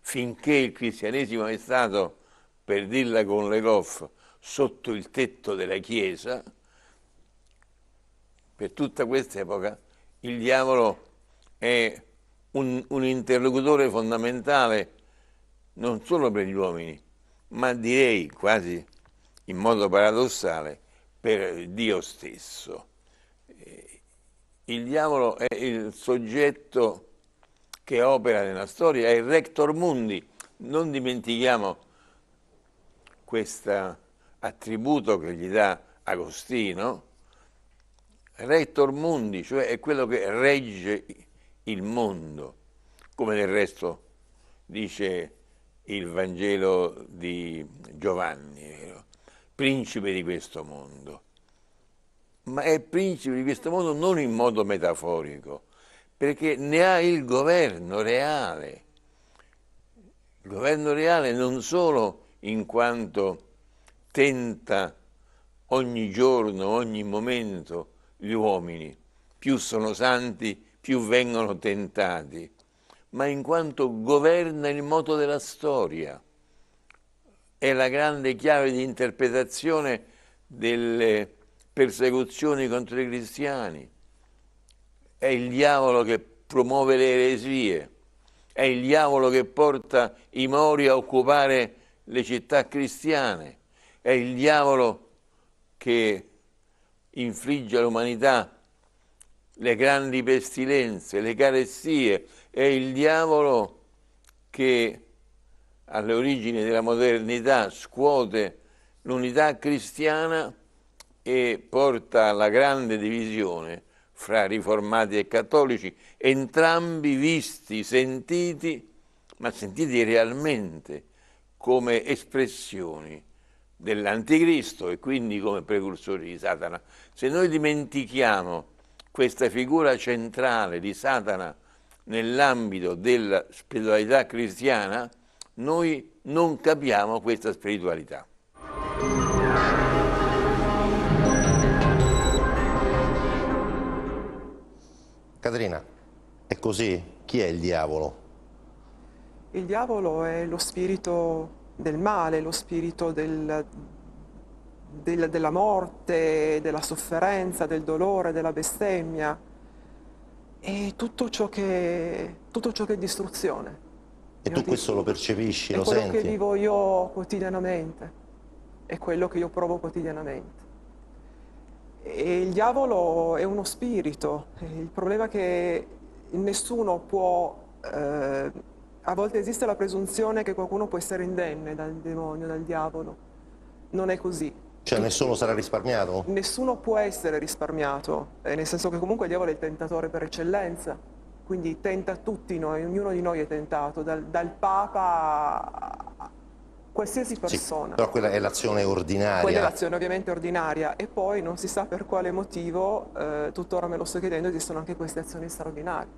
finché il cristianesimo è stato, per dirla con Legoff, sotto il tetto della Chiesa. Per tutta questa epoca il diavolo è un interlocutore fondamentale non solo per gli uomini, ma direi quasi in modo paradossale per Dio stesso. Il diavolo è il soggetto che opera nella storia, è il rector mundi. Non dimentichiamo questo attributo che gli dà Agostino. Rector mundi, cioè è quello che regge il mondo, come del resto dice il Vangelo di Giovanni, principe di questo mondo. Ma è principe di questo mondo non in modo metaforico, perché ne ha il governo reale. Il governo reale non solo in quanto tenta ogni giorno, ogni momento, gli uomini, più sono santi, più vengono tentati, ma in quanto governa il moto della storia. È la grande chiave di interpretazione delle persecuzioni contro i cristiani. È il diavolo che promuove le eresie, è il diavolo che porta i Mori a occupare le città cristiane, è il diavolo che infligge all'umanità le grandi pestilenze, le carestie, è il diavolo che alle origini della modernità scuote l'unità cristiana e porta alla grande divisione fra riformati e cattolici, entrambi visti, sentiti, ma sentiti realmente come espressioni dell'anticristo e quindi come precursori di Satana. Se noi dimentichiamo questa figura centrale di Satana nell'ambito della spiritualità cristiana, noi non capiamo questa spiritualità. Caterina, è così? Chi è il diavolo? Il diavolo è lo spirito del male, lo spirito della morte, della sofferenza, del dolore, della bestemmia e tutto ciò che è distruzione. E tu questo lo percepisci, lo senti? È quello che vivo io quotidianamente, è quello che io provo quotidianamente. E il diavolo è uno spirito, il problema è che nessuno può, a volte esiste la presunzione che qualcuno può essere indenne dal demonio, dal diavolo, non è così. Cioè nessuno sarà risparmiato? Nessuno può essere risparmiato, nel senso che comunque il diavolo è il tentatore per eccellenza, quindi tenta tutti noi, ognuno di noi è tentato, dal Papa a qualsiasi persona. Sì, però quella è l'azione ordinaria. Quella è l'azione ovviamente ordinaria e poi non si sa per quale motivo, tuttora me lo sto chiedendo, esistono anche queste azioni straordinarie.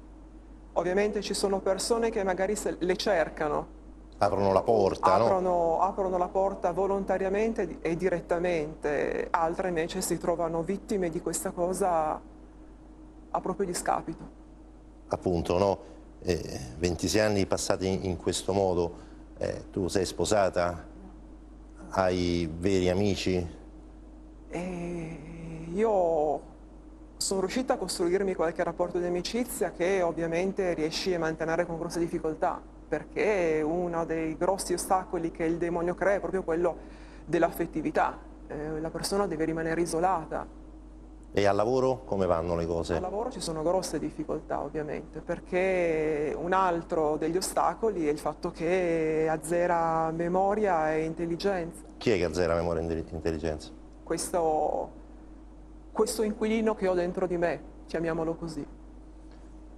Ovviamente ci sono persone che magari le cercano. Aprono la porta, no? Aprono la porta volontariamente e direttamente, altre invece si trovano vittime di questa cosa a proprio discapito. Appunto, no? 26 anni passati in questo modo, tu sei sposata, hai veri amici? Io sono riuscita a costruirmi qualche rapporto di amicizia che ovviamente riesci a mantenere con grosse difficoltà, perché uno dei grossi ostacoli che il demonio crea è proprio quello dell'affettività. La persona deve rimanere isolata E al lavoro come vanno le cose? Al lavoro ci sono grosse difficoltà ovviamente, perché un altro degli ostacoli è il fatto che azzera memoria e intelligenza. Chi è che azzera memoria e intelligenza? Questo inquilino che ho dentro di me, chiamiamolo così.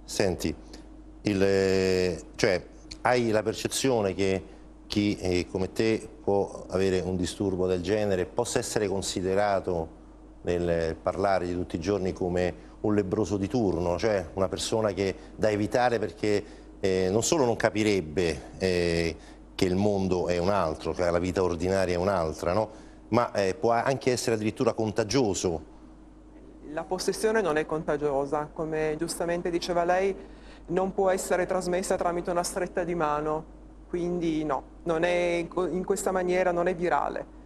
Senti, cioè, hai la percezione che chi come te può avere un disturbo del genere possa essere considerato nel parlare di tutti i giorni come un lebbroso di turno, cioè una persona che da evitare perché non solo non capirebbe che il mondo è un altro, che la vita ordinaria è un'altra, no? Ma può anche essere addirittura contagioso. La possessione non è contagiosa, come giustamente diceva lei, non può essere trasmessa tramite una stretta di mano, quindi no, non è, in questa maniera non è virale.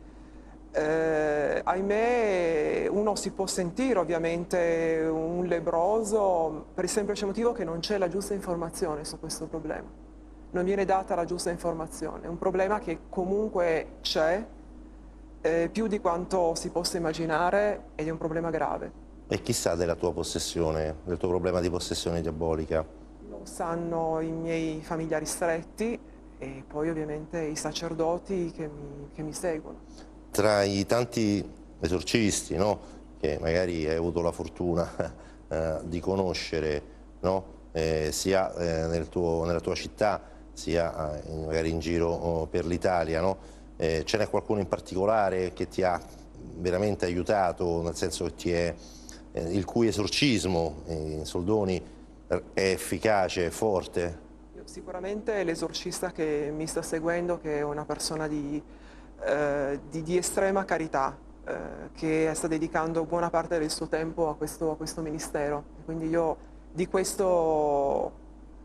Ahimè, uno si può sentire ovviamente un lebbroso per il semplice motivo che non c'è la giusta informazione su questo problema. Non viene data la giusta informazione, è un problema che comunque c'è, più di quanto si possa immaginare, ed è un problema grave. E chi sa della tua possessione, del tuo problema di possessione diabolica? Lo sanno i miei familiari stretti e poi ovviamente i sacerdoti che mi seguono. Tra i tanti esorcisti, no, che magari hai avuto la fortuna di conoscere, no, sia nella tua città, sia magari in giro per l'Italia, no, ce n'è qualcuno in particolare che ti ha veramente aiutato, nel senso che il cui esorcismo, in soldoni, è efficace, è forte? Sicuramente l'esorcista che mi sta seguendo, che è una persona di estrema carità, che sta dedicando buona parte del suo tempo a questo ministero. Quindi io di questo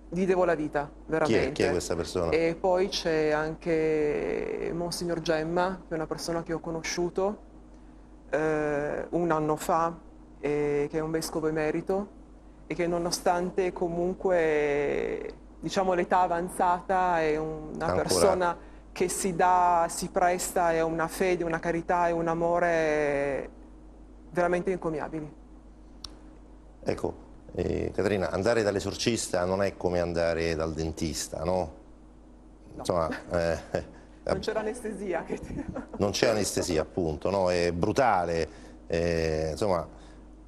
gli devo la vita, veramente. Chi è questa persona? E poi c'è anche Monsignor Gemma, che è una persona che ho conosciuto un anno fa, che è un vescovo emerito e che nonostante comunque, diciamo, l'età avanzata è una persona che si presta, è una fede, una carità e un amore veramente encomiabili. Ecco, Caterina, andare dall'esorcista non è come andare dal dentista, no? No. Insomma, non c'è l'anestesia. Non c'è anestesia, appunto, no? È brutale. Insomma,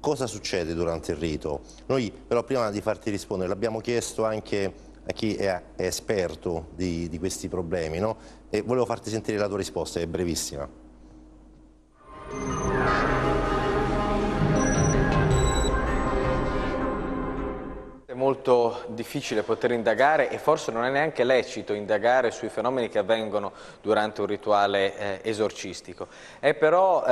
cosa succede durante il rito? Noi però prima di farti rispondere l'abbiamo chiesto anche a chi è esperto di questi problemi, no? E volevo farti sentire la tua risposta, è brevissima. È molto difficile poter indagare e forse non è neanche lecito indagare sui fenomeni che avvengono durante un rituale esorcistico. È però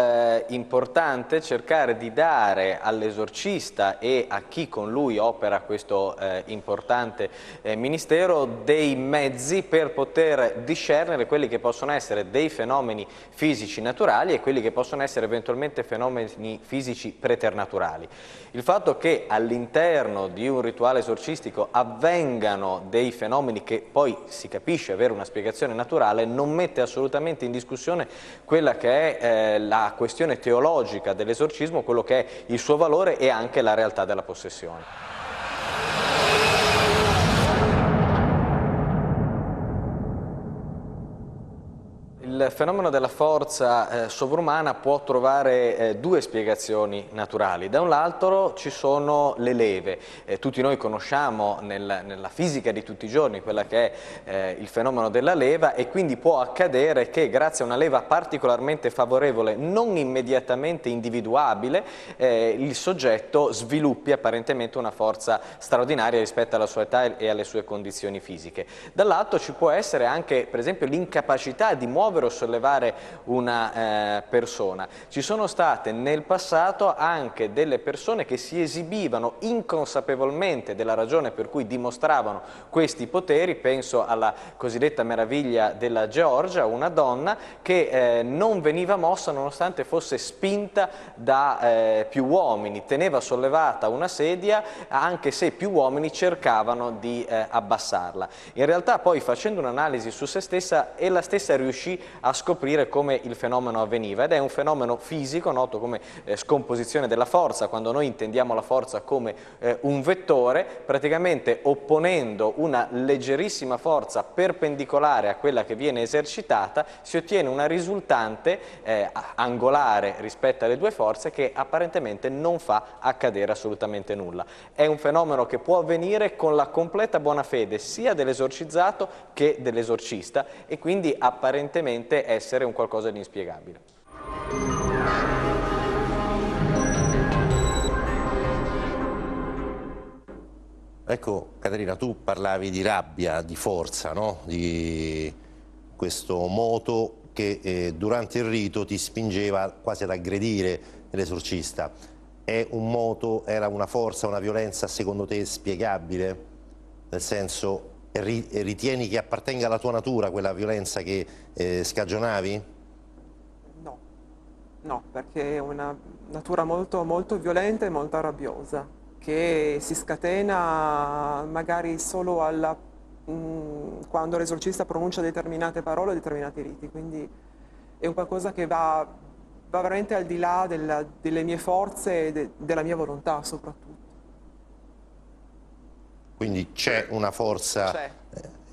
importante cercare di dare all'esorcista e a chi con lui opera questo importante ministero dei mezzi per poter discernere quelli che possono essere dei fenomeni fisici naturali e quelli che possono essere eventualmente fenomeni fisici preternaturali. Il fatto che all'interno di un rituale esorcistico avvengano dei fenomeni che poi si capisce avere una spiegazione naturale non mette assolutamente in discussione quella che è la questione teologica dell'esorcismo, quello che è il suo valore e anche la realtà della possessione. Il fenomeno della forza sovrumana può trovare due spiegazioni naturali. Da un lato ci sono le leve. Tutti noi conosciamo nella fisica di tutti i giorni quella che è il fenomeno della leva e quindi può accadere che grazie a una leva particolarmente favorevole, non immediatamente individuabile, il soggetto sviluppi apparentemente una forza straordinaria rispetto alla sua età e alle sue condizioni fisiche. Dall'altro ci può essere anche, per esempio, l'incapacità di muovere o sollevare una persona. Ci sono state nel passato anche delle persone che si esibivano inconsapevolmente della ragione per cui dimostravano questi poteri. Penso alla cosiddetta meraviglia della Georgia, una donna che non veniva mossa nonostante fosse spinta da più uomini, teneva sollevata una sedia anche se più uomini cercavano di abbassarla. In realtà poi, facendo un'analisi su se stessa, ella stessa riuscì a scoprire come il fenomeno avveniva, ed è un fenomeno fisico noto come scomposizione della forza. Quando noi intendiamo la forza come un vettore, praticamente opponendo una leggerissima forza perpendicolare a quella che viene esercitata, si ottiene una risultante angolare rispetto alle due forze che apparentemente non fa accadere assolutamente nulla. È un fenomeno che può avvenire con la completa buona fede sia dell'esorcizzato che dell'esorcista, e quindi apparentemente essere un qualcosa di inspiegabile. Ecco, Caterina, tu parlavi di rabbia, di forza, no? Di questo moto che durante il rito ti spingeva quasi ad aggredire l'esorcista. È un moto, era una forza, una violenza secondo te spiegabile? Nel senso, ritieni che appartenga alla tua natura quella violenza che scagionavi? No, perché è una natura molto, molto violenta e molto rabbiosa, che si scatena magari solo quando l'esorcista pronuncia determinate parole o determinati riti, quindi è un qualcosa che va veramente al di là delle mie forze e della mia volontà soprattutto. Quindi c'è una forza...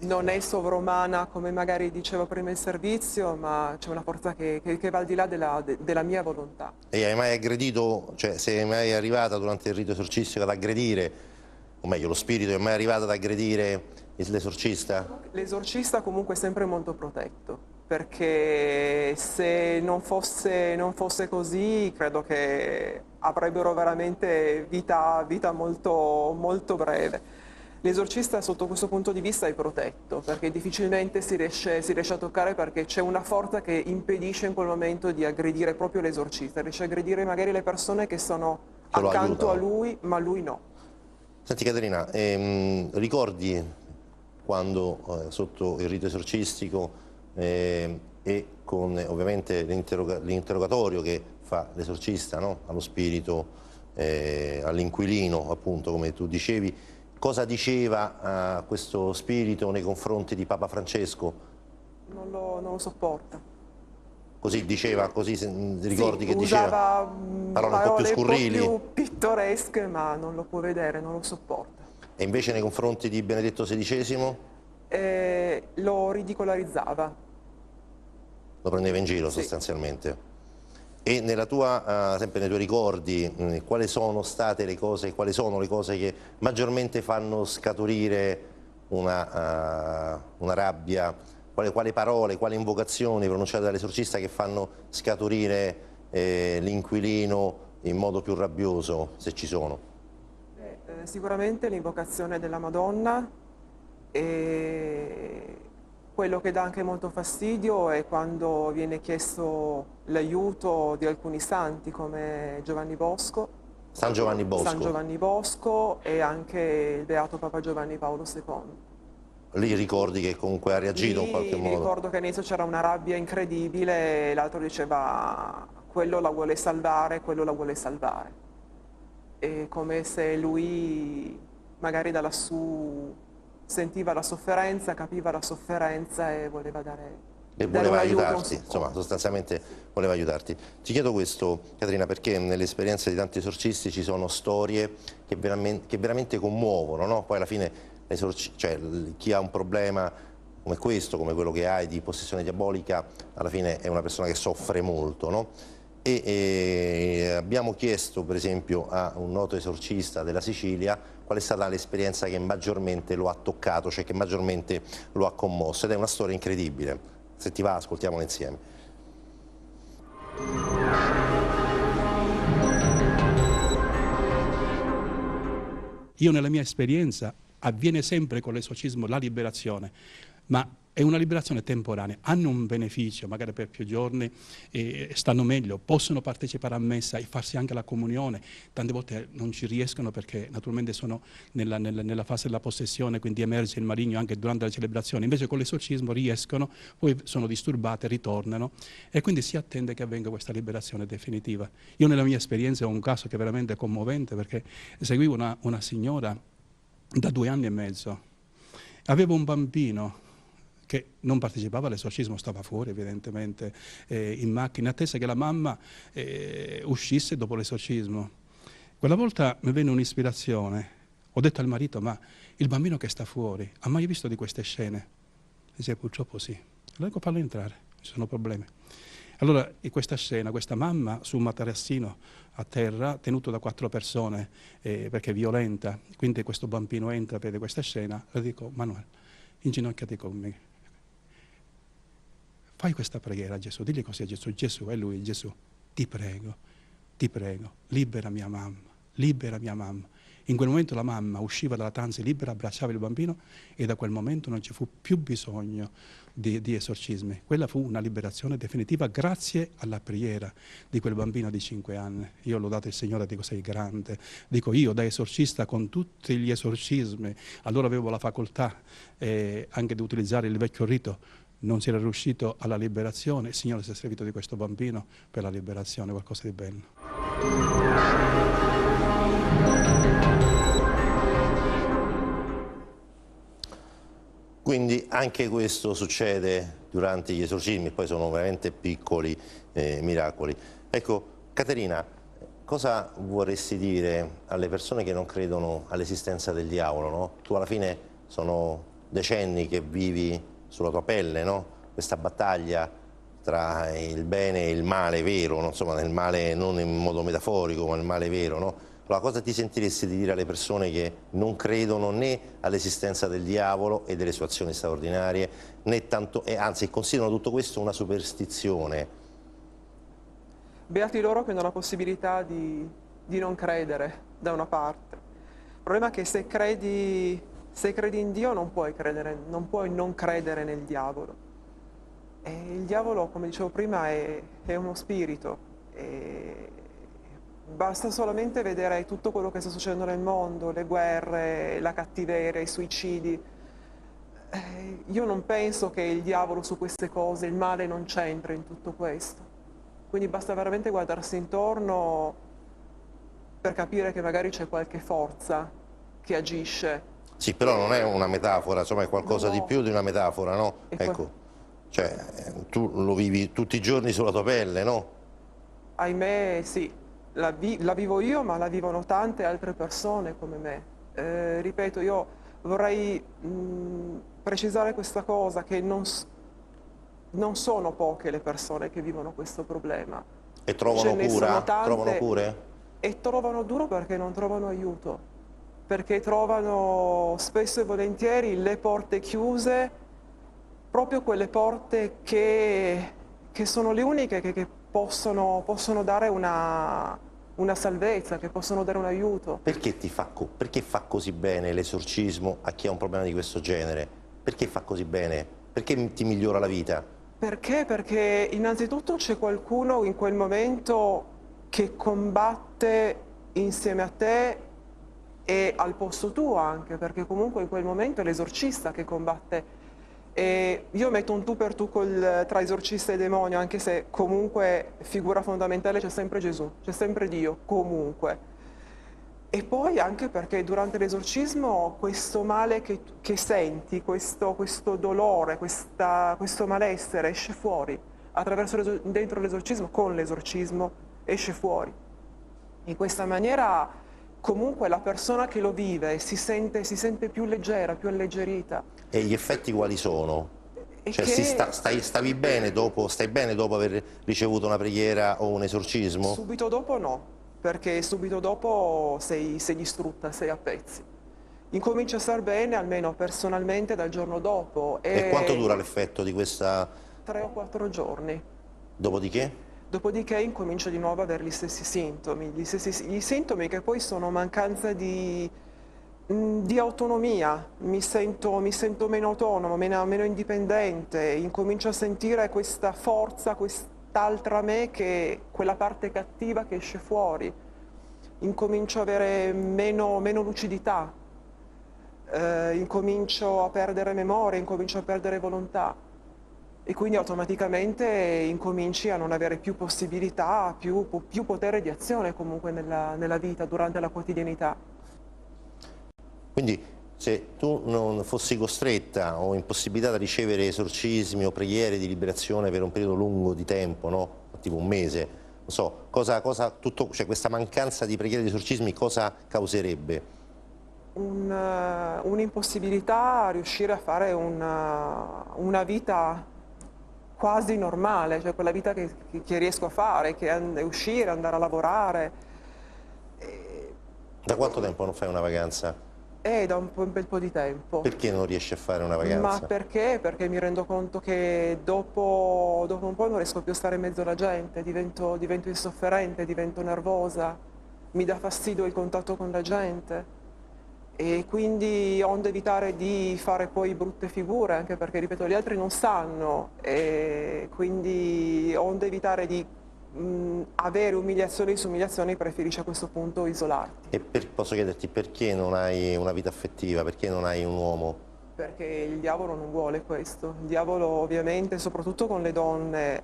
Non è sovrumana come magari dicevo prima il servizio, ma c'è una forza che va al di là della mia volontà. E hai mai aggredito, cioè sei mai arrivata durante il rito esorcistico ad aggredire, o meglio lo spirito è mai arrivato ad aggredire l'esorcista? L'esorcista comunque è sempre molto protetto, perché se non fosse così credo che avrebbero veramente vita molto, molto breve. L'esorcista sotto questo punto di vista è protetto, perché difficilmente si riesce a toccare, perché c'è una forza che impedisce in quel momento di aggredire proprio l'esorcista, riesce a aggredire magari le persone che sono accanto a lui, ma lui no. Senti Caterina, ricordi quando sotto il rito esorcistico e con ovviamente l'interrogatorio che fa l'esorcista, no? Allo spirito, all'inquilino appunto come tu dicevi, cosa diceva questo spirito nei confronti di Papa Francesco? Non lo sopporta. Così diceva, così ricordi che usava diceva parole un po' più scurrili? Un po' più pittoresche, ma non lo può vedere, non lo sopporta. E invece nei confronti di Benedetto XVI? Lo ridicolarizzava. Lo prendeva in giro sostanzialmente. E nella tua, sempre nei tuoi ricordi, quali sono state le cose, quali sono le cose che maggiormente fanno scaturire una rabbia? Quali parole, quali invocazioni pronunciate dall'esorcista che fanno scaturire l'inquilino in modo più rabbioso, se ci sono? Sicuramente l'invocazione della Madonna, e quello che dà anche molto fastidio è quando viene chiesto l'aiuto di alcuni santi come Giovanni Bosco. San Giovanni Bosco. San Giovanni Bosco e anche il beato Papa Giovanni Paolo II. Lì ricordi che comunque ha reagito in qualche modo? Ricordo che all'inizio c'era una rabbia incredibile e l'altro diceva quello la vuole salvare, quello la vuole salvare. È come se lui magari da lassù sentiva la sofferenza, capiva la sofferenza e voleva dare... E voleva aiutarti, insomma, sostanzialmente voleva aiutarti. Ti chiedo questo, Caterina, perché nell'esperienza di tanti esorcisti ci sono storie che veramente commuovono, no? Poi alla fine cioè, chi ha un problema come questo, come quello che hai di possessione diabolica, alla fine è una persona che soffre molto, no? E abbiamo chiesto per esempio a un noto esorcista della Sicilia qual è stata l'esperienza che maggiormente lo ha toccato, cioè che maggiormente lo ha commosso, ed è una storia incredibile. Se ti va, ascoltiamola insieme. Io nella mia esperienza avviene sempre con l'esorcismo la liberazione, ma è una liberazione temporanea, hanno un beneficio, magari per più giorni stanno meglio, possono partecipare a messa e farsi anche la comunione, tante volte non ci riescono perché naturalmente sono nella fase della possessione, quindi emerge il maligno anche durante la celebrazione, invece con l'esorcismo riescono, poi sono disturbate, ritornano e quindi si attende che avvenga questa liberazione definitiva. Io nella mia esperienza ho un caso che è veramente commovente perché seguivo una signora da 2 anni e mezzo, aveva un bambino che non partecipava all'esorcismo, stava fuori evidentemente in macchina, in attesa che la mamma uscisse dopo l'esorcismo. Quella volta mi venne un'ispirazione, ho detto al marito: ma il bambino che sta fuori ha mai visto di queste scene? Dice: purtroppo sì. Allora ecco, fallo entrare, ci sono problemi. Allora in questa scena, questa mamma su un materassino a terra, tenuto da 4 persone perché è violenta, quindi questo bambino entra, vede questa scena, le dico: Manuel, inginocchiati con me, fai questa preghiera a Gesù, digli così a Gesù: Gesù è lui, Gesù, ti prego, libera mia mamma, libera mia mamma. In quel momento la mamma usciva dalla trance libera, abbracciava il bambino e da quel momento non ci fu più bisogno di esorcismi. Quella fu una liberazione definitiva grazie alla preghiera di quel bambino di 5 anni. Io ho lodato il Signore, dico: sei grande. Dico, io da esorcista con tutti gli esorcismi, allora avevo la facoltà anche di utilizzare il vecchio rito, non si era riuscito alla liberazione. Il Signore si è servito di questo bambino per la liberazione, qualcosa di bello. Quindi anche questo succede durante gli esorcismi, poi sono veramente piccoli miracoli. Ecco, Caterina, cosa vorresti dire alle persone che non credono all'esistenza del diavolo, no? Tu alla fine sono decenni che vivi sulla tua pelle, no? Questa battaglia tra il bene e il male vero, no? Insomma, il male non in modo metaforico, ma il male vero, no? Allora, cosa ti sentiresti di dire alle persone che non credono né all'esistenza del diavolo e delle sue azioni straordinarie, né tanto, e anzi considerano tutto questo una superstizione? Beati loro che hanno la possibilità di non credere, da una parte. Il problema è che se credi in Dio non puoi non credere nel diavolo. E il diavolo, come dicevo prima, è uno spirito. Basta solamente vedere tutto quello che sta succedendo nel mondo, le guerre, la cattiveria, i suicidi. Io non penso che il diavolo su queste cose, il male non c'entra in tutto questo. Quindi basta veramente guardarsi intorno per capire che magari c'è qualche forza che agisce. Sì, però non è una metafora, insomma è qualcosa di più di una metafora, no? Ecco, cioè tu lo vivi tutti i giorni sulla tua pelle, no? Ahimè sì. La vivo io, ma la vivono tante altre persone come me. Ripeto, io vorrei precisare questa cosa, che non sono poche le persone che vivono questo problema. E trovano cura? Trovano cure? E trovano duro perché non trovano aiuto, perché trovano spesso e volentieri le porte chiuse, proprio quelle porte che sono le uniche che possono dare una salvezza, che possono dare un aiuto. Perché perché fa così bene l'esorcismo a chi ha un problema di questo genere? Perché fa così bene? Perché ti migliora la vita? Perché? Perché innanzitutto c'è qualcuno in quel momento che combatte insieme a te e al posto tuo anche, perché comunque in quel momento è l'esorcista che combatte. E io metto un tu per tu tra esorcista e demonio, anche se comunque figura fondamentale c'è sempre Gesù, c'è sempre Dio, comunque. E poi anche perché durante l'esorcismo questo male che senti, questo dolore, questo malessere esce fuori, dentro l'esorcismo, con l'esorcismo, esce fuori. In questa maniera comunque la persona che lo vive si sente più leggera, più alleggerita. E gli effetti quali sono? Cioè, stai bene dopo aver ricevuto una preghiera o un esorcismo? Subito dopo no, perché subito dopo sei distrutta, sei a pezzi. Incominci a star bene, almeno personalmente, dal giorno dopo. E quanto dura l'effetto di questa? 3 o 4 giorni. Dopodiché? Dopodiché incomincio di nuovo ad avere gli stessi sintomi, gli sintomi che poi sono mancanza di autonomia, mi sento meno autonomo, meno indipendente, incomincio a sentire questa forza, quest'altra me, quella parte cattiva che esce fuori, incomincio ad avere meno lucidità, incomincio a perdere memoria, incomincio a perdere volontà. E quindi automaticamente incominci a non avere più possibilità, più potere di azione comunque nella vita, durante la quotidianità. Quindi Se tu non fossi costretta o impossibilitata a ricevere esorcismi o preghiere di liberazione per un periodo lungo di tempo, no? Tipo un mese, non so, cioè questa mancanza di preghiere di esorcismi cosa causerebbe? Un'impossibilità a riuscire a fare una vita quasi normale, cioè quella vita che riesco a fare, che è uscire, andare a lavorare. Da quanto tempo non fai una vacanza? Da un bel po' di tempo. Perché non riesci a fare una vacanza? Ma perché? Perché mi rendo conto che dopo un po' non riesco più a stare in mezzo alla gente, divento insofferente, divento nervosa, mi dà fastidio il contatto con la gente e quindi onde evitare di fare poi brutte figure, anche perché, ripeto, gli altri non sanno e quindi onde evitare di avere umiliazioni su umiliazioni, preferisci a questo punto isolarti. E posso chiederti perché non hai una vita affettiva, perché non hai un uomo? Perché il diavolo non vuole questo. Il diavolo ovviamente, soprattutto con le donne,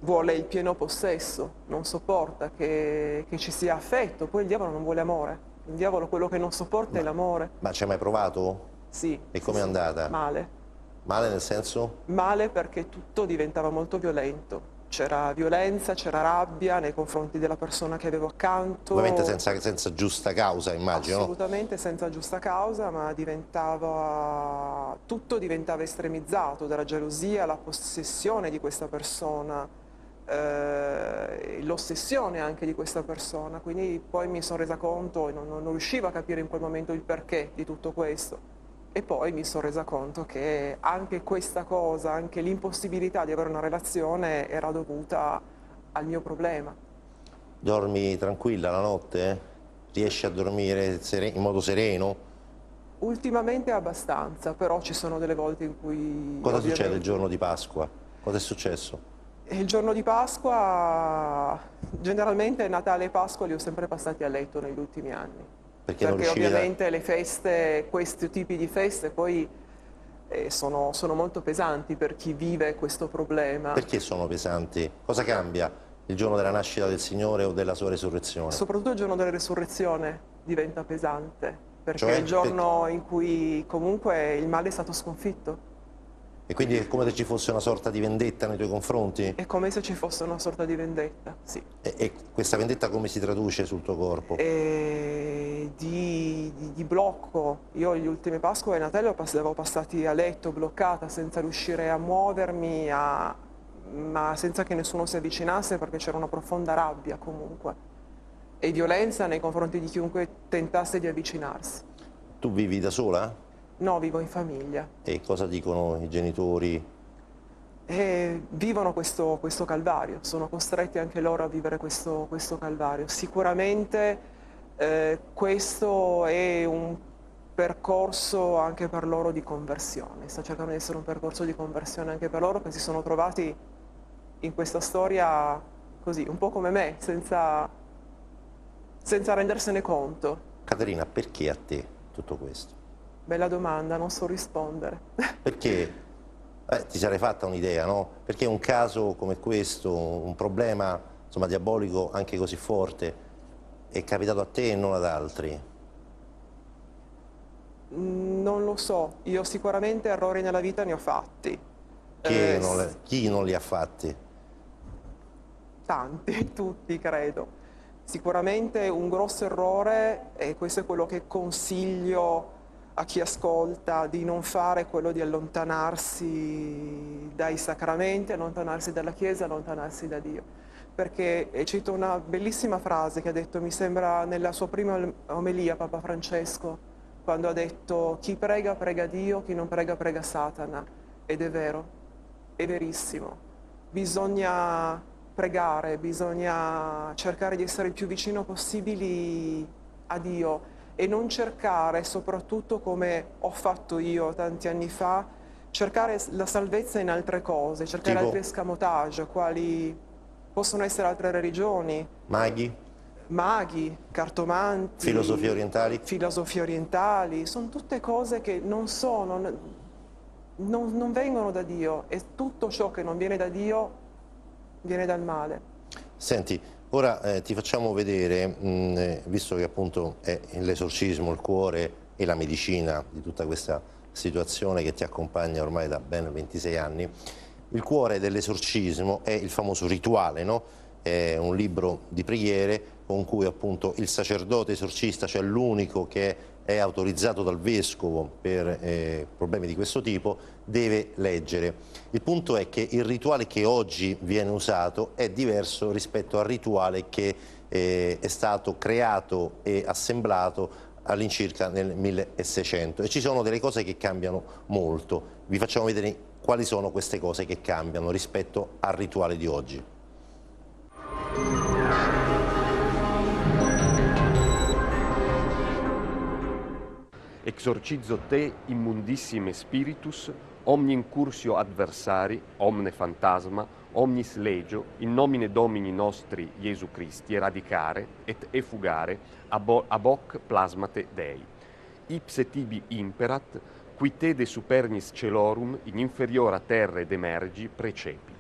vuole il pieno possesso, non sopporta che ci sia affetto. Poi il diavolo non vuole amore. Il diavolo quello che non sopporta è l'amore. Ma ci hai mai provato? Sì. E com'è andata? Male. Male nel senso? Male perché tutto diventava molto violento. C'era violenza, c'era rabbia nei confronti della persona che avevo accanto. Ovviamente senza giusta causa, immagino. Assolutamente senza giusta causa, ma tutto diventava estremizzato, dalla gelosia alla possessione di questa persona, l'ossessione anche di questa persona. Quindi poi mi sono resa conto e non riuscivo a capire in quel momento il perché di tutto questo. E poi mi sono resa conto che anche questa cosa, anche l'impossibilità di avere una relazione era dovuta al mio problema. Dormi tranquilla la notte? Riesci a dormire in modo sereno? Ultimamente abbastanza, però ci sono delle volte in cui... Cosa succede il giorno di Pasqua? Cosa è successo? Il giorno di Pasqua, generalmente Natale e Pasqua li ho sempre passati a letto negli ultimi anni. Perché ovviamente le feste, questi tipi di feste poi sono molto pesanti per chi vive questo problema. Perché sono pesanti? Cosa cambia il giorno della nascita del Signore o della sua resurrezione? Soprattutto il giorno della resurrezione diventa pesante, perché è il giorno in cui comunque il male è stato sconfitto. E quindi è come se ci fosse una sorta di vendetta nei tuoi confronti? È come se ci fosse una sorta di vendetta, sì. E questa vendetta come si traduce sul tuo corpo? Di blocco. Io gli ultimi Pasqua e Natale avevo passati a letto, bloccata, senza riuscire a muovermi, ma senza che nessuno si avvicinasse, perché c'era una profonda rabbia comunque. E violenza nei confronti di chiunque tentasse di avvicinarsi. Tu vivi da sola? No, vivo in famiglia. E cosa dicono i genitori? Vivono questo calvario, sono costretti anche loro a vivere questo calvario. Sicuramente questo è un percorso anche per loro di conversione, sta cercando di essere un percorso di conversione anche per loro, che si sono trovati in questa storia così, un po' come me, senza rendersene conto. Caterina, perché a te tutto questo? Bella domanda, non so rispondere. Perché ti sarei fatta un'idea, no? Perché un caso come questo, un problema insomma, diabolico anche così forte, è capitato a te e non ad altri? Non lo so, io sicuramente errori nella vita ne ho fatti. Chi non li ha fatti? Tanti, tutti credo. Sicuramente un grosso errore, e questo è quello che consiglio a chi ascolta, di non fare quello di allontanarsi dai sacramenti, allontanarsi dalla Chiesa, allontanarsi da Dio. Perché cito una bellissima frase che ha detto, mi sembra, nella sua prima omelia Papa Francesco, quando ha detto: chi prega prega Dio, chi non prega prega Satana. Ed è vero, è verissimo. Bisogna pregare, bisogna cercare di essere il più vicino possibili a Dio, e non cercare, soprattutto come ho fatto io tanti anni fa, cercare la salvezza in altre cose, cercare altri escamotage, quali possono essere altre religioni. Maghi, cartomanti. Filosofie orientali. Filosofie orientali, sono tutte cose che non vengono da Dio, e tutto ciò che non viene da Dio viene dal male. Senti, Ora ti facciamo vedere, visto che appunto è l'esorcismo, il cuore e la medicina di tutta questa situazione che ti accompagna ormai da ben 26 anni, il cuore dell'esorcismo è il famoso rituale, no? È un libro di preghiere con cui appunto il sacerdote esorcista, cioè l'unico che è autorizzato dal vescovo per problemi di questo tipo, deve leggere. Il punto è che il rituale che oggi viene usato è diverso rispetto al rituale che è stato creato e assemblato all'incirca nel 1600, e ci sono delle cose che cambiano molto. Vi facciamo vedere quali sono queste cose che cambiano rispetto al rituale di oggi. Exorcizo te immundissime spiritus, omni incursio adversari, omne fantasma, omnis legio, in nomine Domini nostri Iesu Christi, eradicare et effugare ab hoc plasmate Dei. Ipse tibi imperat, qui te de supernis celorum in inferiora terra ed emergi precepit.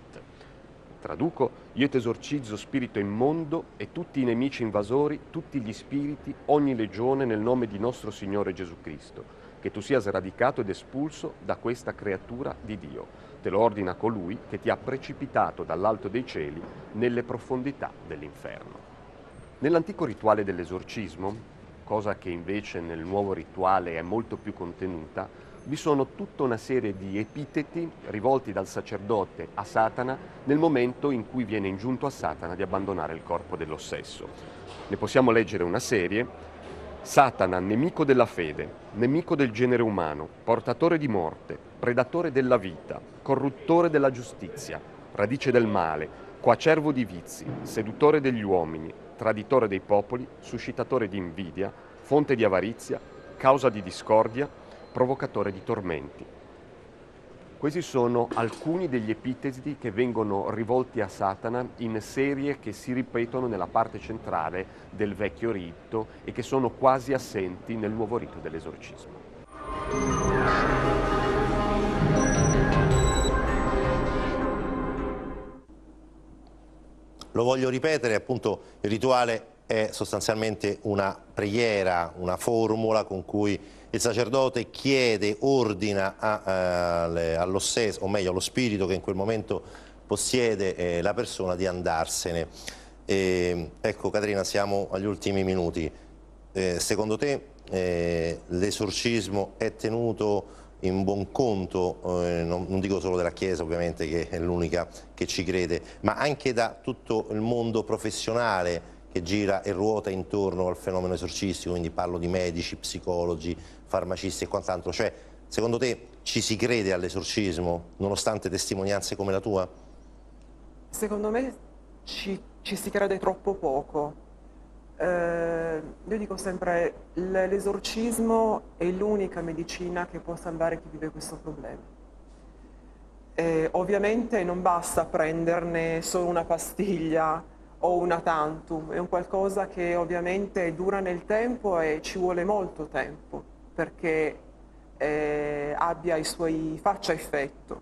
Traduco: io t'esorcizzo spirito immondo e tutti i nemici invasori, tutti gli spiriti, ogni legione nel nome di nostro Signore Gesù Cristo, che tu sia sradicato ed espulso da questa creatura di Dio. Te lo ordina colui che ti ha precipitato dall'alto dei cieli nelle profondità dell'inferno. Nell'antico rituale dell'esorcismo, cosa che invece nel nuovo rituale è molto più contenuta, vi sono tutta una serie di epiteti rivolti dal sacerdote a Satana nel momento in cui viene ingiunto a Satana di abbandonare il corpo dell'ossesso. Ne possiamo leggere una serie: Satana, nemico della fede, nemico del genere umano, portatore di morte, predatore della vita, corruttore della giustizia, radice del male, coacervo di vizi, seduttore degli uomini, traditore dei popoli, suscitatore di invidia, fonte di avarizia, causa di discordia, provocatore di tormenti. Questi sono alcuni degli epiteti che vengono rivolti a Satana in serie che si ripetono nella parte centrale del vecchio rito e che sono quasi assenti nel nuovo rito dell'esorcismo. Lo voglio ripetere, appunto il rituale è sostanzialmente una preghiera, una formula con cui il sacerdote chiede, ordina all'ossesso, o meglio allo spirito che in quel momento possiede la persona, di andarsene. Ecco Caterina, siamo agli ultimi minuti. Secondo te l'esorcismo è tenuto in buon conto, non dico solo della Chiesa ovviamente, che è l'unica che ci crede, ma anche da tutto il mondo professionale che gira e ruota intorno al fenomeno esorcistico, quindi parlo di medici, psicologi, farmacisti e quant'altro. Cioè, secondo te ci si crede all'esorcismo, nonostante testimonianze come la tua? Secondo me ci si crede troppo poco. Io dico sempre, l'esorcismo è l'unica medicina che può salvare chi vive questo problema. Ovviamente non basta prenderne solo una pastiglia o una tantum, è un qualcosa che ovviamente dura nel tempo e ci vuole molto tempo perché faccia effetto.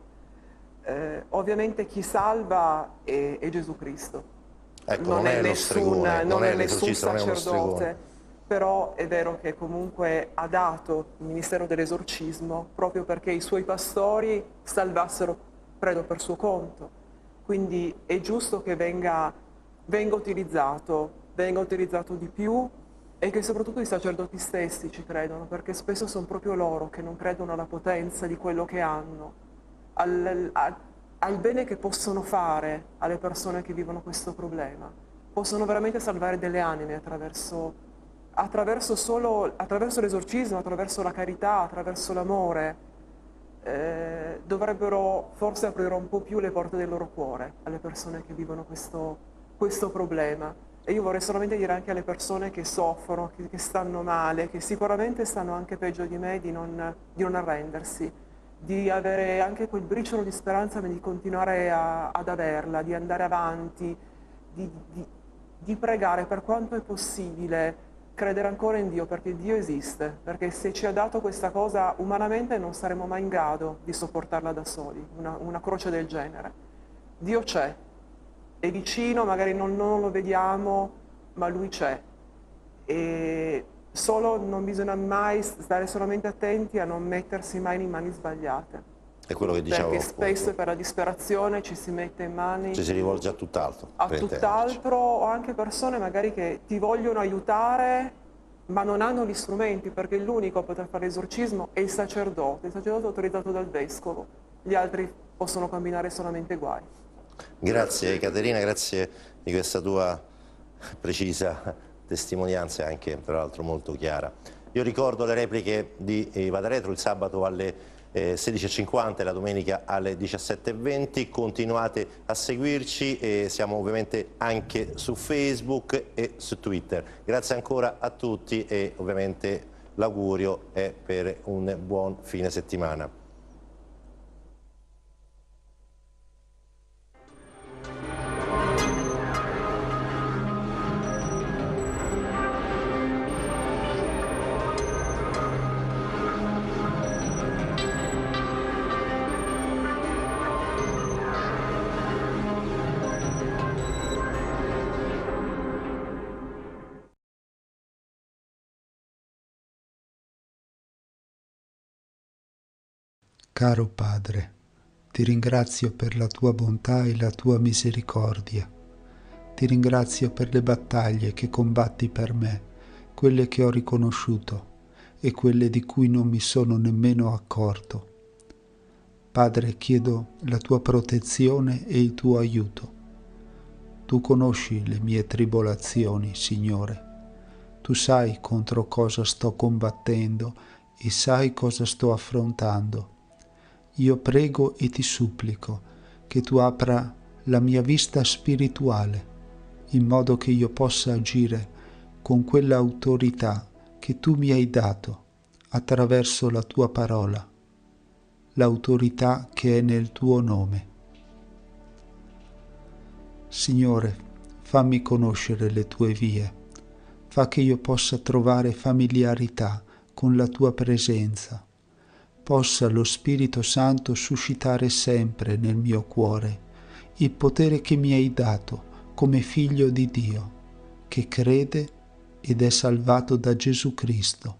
Ovviamente chi salva è Gesù Cristo. Ecco, non è nessun sacerdote, però è vero che comunque ha dato il ministero dell'esorcismo proprio perché i suoi pastori salvassero, credo, per suo conto. Quindi è giusto che venga utilizzato di più e che soprattutto i sacerdoti stessi ci credono, perché spesso sono proprio loro che non credono alla potenza di quello che hanno, al bene che possono fare alle persone che vivono questo problema. Possono veramente salvare delle anime attraverso l'esorcismo, attraverso la carità, attraverso l'amore. Dovrebbero forse aprire un po' più le porte del loro cuore alle persone che vivono questo problema. E io vorrei solamente dire anche alle persone che soffrono, che stanno male, che sicuramente stanno anche peggio di me, di non arrendersi, di avere anche quel briciolo di speranza, ma di continuare ad averla, di andare avanti, di pregare per quanto è possibile, credere ancora in Dio, perché Dio esiste, perché se ci ha dato questa cosa umanamente non saremo mai in grado di sopportarla da soli, una croce del genere. Dio c'è è vicino, magari non lo vediamo, ma lui c'è. E solo non bisogna mai stare solamente attenti a non mettersi mai in mani sbagliate. È quello che diciamo. Perché spesso per la disperazione ci si mette in mani. Ci si rivolge a tutt'altro. A tutt'altro, o anche persone magari che ti vogliono aiutare, ma non hanno gli strumenti, perché l'unico a poter fare l'esorcismo è il sacerdote autorizzato dal vescovo. Gli altri possono combinare solamente guai. Grazie Caterina, grazie di questa tua precisa testimonianza e anche tra l'altro molto chiara. Io ricordo le repliche di Vada Retro il sabato alle 16:50 e la domenica alle 17:20. Continuate a seguirci e siamo ovviamente anche su Facebook e su Twitter. Grazie ancora a tutti e ovviamente l'augurio è per un buon fine settimana. Caro Padre, ti ringrazio per la tua bontà e la tua misericordia. Ti ringrazio per le battaglie che combatti per me, quelle che ho riconosciuto e quelle di cui non mi sono nemmeno accorto. Padre, chiedo la tua protezione e il tuo aiuto. Tu conosci le mie tribolazioni, Signore. Tu sai contro cosa sto combattendo e sai cosa sto affrontando. Io prego e ti supplico che tu apra la mia vista spirituale, in modo che io possa agire con quell'autorità che tu mi hai dato attraverso la tua parola, l'autorità che è nel tuo nome. Signore, fammi conoscere le tue vie, fa che io possa trovare familiarità con la tua presenza, possa lo Spirito Santo suscitare sempre nel mio cuore il potere che mi hai dato come figlio di Dio, che crede ed è salvato da Gesù Cristo.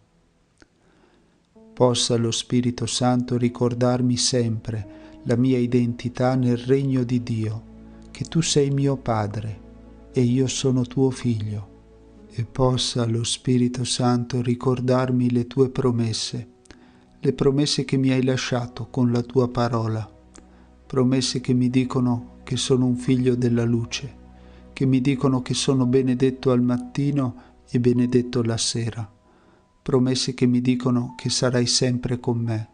Possa lo Spirito Santo ricordarmi sempre la mia identità nel regno di Dio, che tu sei mio Padre e io sono tuo Figlio, e possa lo Spirito Santo ricordarmi le tue promesse, le promesse che mi hai lasciato con la tua parola, promesse che mi dicono che sono un figlio della luce, che mi dicono che sono benedetto al mattino e benedetto la sera, promesse che mi dicono che sarai sempre con me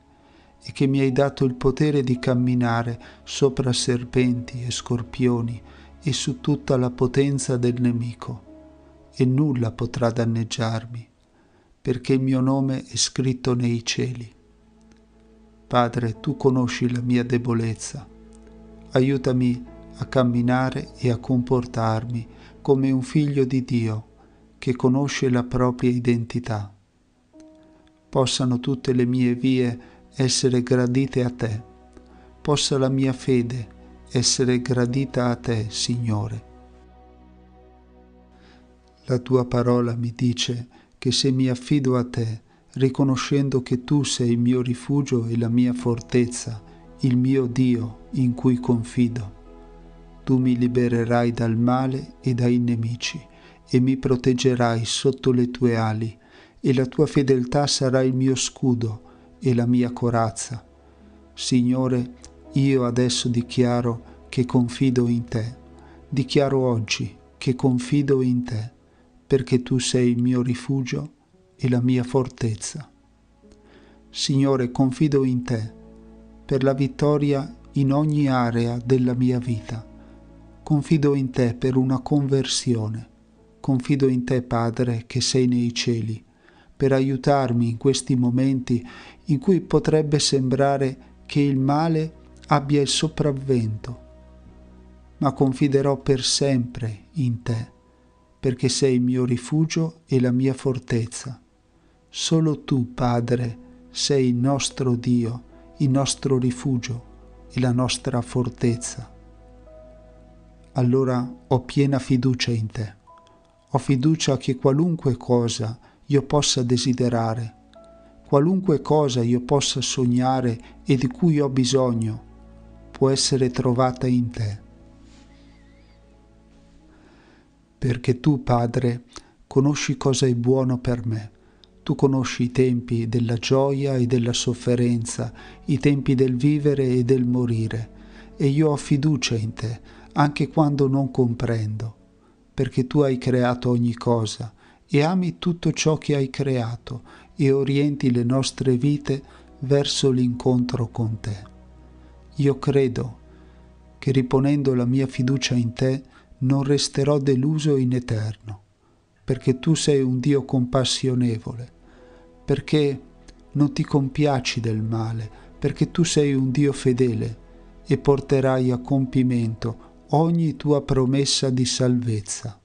e che mi hai dato il potere di camminare sopra serpenti e scorpioni e su tutta la potenza del nemico, e nulla potrà danneggiarmi, perché il mio nome è scritto nei cieli. Padre, tu conosci la mia debolezza. Aiutami a camminare e a comportarmi come un figlio di Dio che conosce la propria identità. Possano tutte le mie vie essere gradite a te. Possa la mia fede essere gradita a te, Signore. La tua parola mi dice che se mi affido a te, riconoscendo che tu sei il mio rifugio e la mia fortezza, il mio Dio in cui confido, tu mi libererai dal male e dai nemici e mi proteggerai sotto le tue ali, e la tua fedeltà sarà il mio scudo e la mia corazza. Signore, io adesso dichiaro che confido in te. Dichiaro oggi che confido in te, perché tu sei il mio rifugio e la mia fortezza. Signore, confido in te per la vittoria in ogni area della mia vita. Confido in te per una conversione. Confido in te, Padre, che sei nei cieli, per aiutarmi in questi momenti in cui potrebbe sembrare che il male abbia il sopravvento. Ma confiderò per sempre in te, perché sei il mio rifugio e la mia fortezza. Solo tu, Padre, sei il nostro Dio, il nostro rifugio e la nostra fortezza. allora ho piena fiducia in te. Ho fiducia che qualunque cosa io possa desiderare, qualunque cosa io possa sognare e di cui ho bisogno, può essere trovata in te. Perché tu, Padre, conosci cosa è buono per me. Tu conosci i tempi della gioia e della sofferenza, i tempi del vivere e del morire, e io ho fiducia in te, anche quando non comprendo, perché tu hai creato ogni cosa e ami tutto ciò che hai creato e orienti le nostre vite verso l'incontro con te. Io credo che riponendo la mia fiducia in te non resterò deluso in eterno, perché tu sei un Dio compassionevole, perché non ti compiaci del male, perché tu sei un Dio fedele e porterai a compimento ogni tua promessa di salvezza.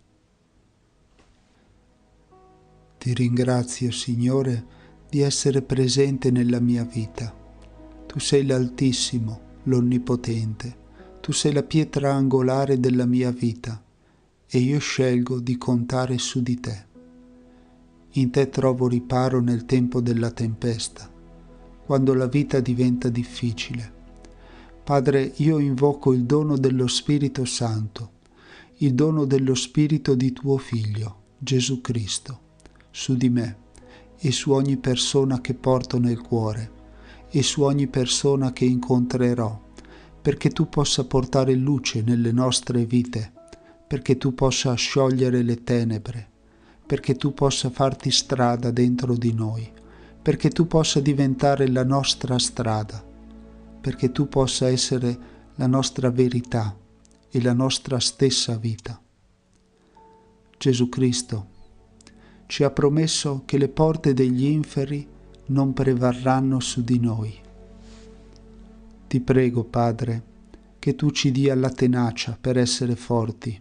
Ti ringrazio, Signore, di essere presente nella mia vita. Tu sei l'Altissimo, l'Onnipotente. Tu sei la pietra angolare della mia vita e io scelgo di contare su di te. In te trovo riparo nel tempo della tempesta, quando la vita diventa difficile. Padre, io invoco il dono dello Spirito Santo, il dono dello Spirito di tuo Figlio, Gesù Cristo, su di me e su ogni persona che porto nel cuore e su ogni persona che incontrerò, perché tu possa portare luce nelle nostre vite, perché tu possa sciogliere le tenebre, perché tu possa farti strada dentro di noi, perché tu possa diventare la nostra strada, perché tu possa essere la nostra verità e la nostra stessa vita. Gesù Cristo ci ha promesso che le porte degli inferi non prevarranno su di noi. Ti prego, Padre, che tu ci dia la tenacia per essere forti,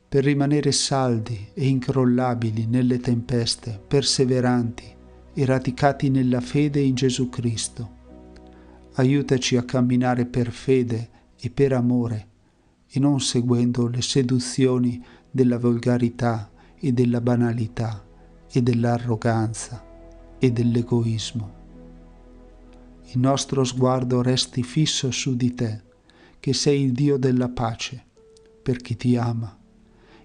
per rimanere saldi e incrollabili nelle tempeste, perseveranti e radicati nella fede in Gesù Cristo. Aiutaci a camminare per fede e per amore e non seguendo le seduzioni della volgarità e della banalità e dell'arroganza e dell'egoismo. Il nostro sguardo resti fisso su di te, che sei il Dio della pace per chi ti ama,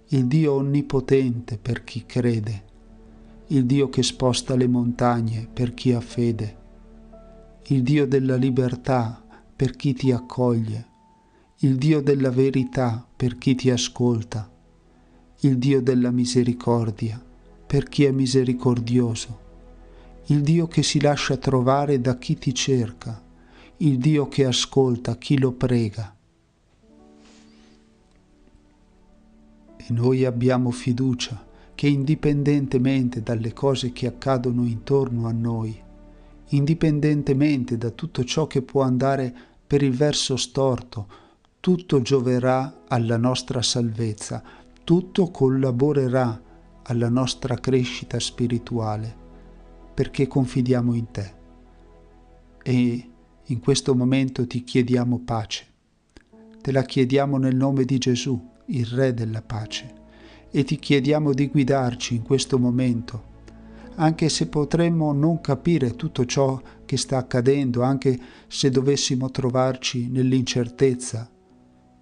il Dio onnipotente per chi crede, il Dio che sposta le montagne per chi ha fede, il Dio della libertà per chi ti accoglie, il Dio della verità per chi ti ascolta, il Dio della misericordia per chi è misericordioso, il Dio che si lascia trovare da chi ti cerca, il Dio che ascolta chi lo prega. E noi abbiamo fiducia che indipendentemente dalle cose che accadono intorno a noi, indipendentemente da tutto ciò che può andare per il verso storto, tutto gioverà alla nostra salvezza, tutto collaborerà alla nostra crescita spirituale, perché confidiamo in te. E in questo momento ti chiediamo pace. Te la chiediamo nel nome di Gesù, il Re della pace, e ti chiediamo di guidarci in questo momento, anche se potremmo non capire tutto ciò che sta accadendo, anche se dovessimo trovarci nell'incertezza.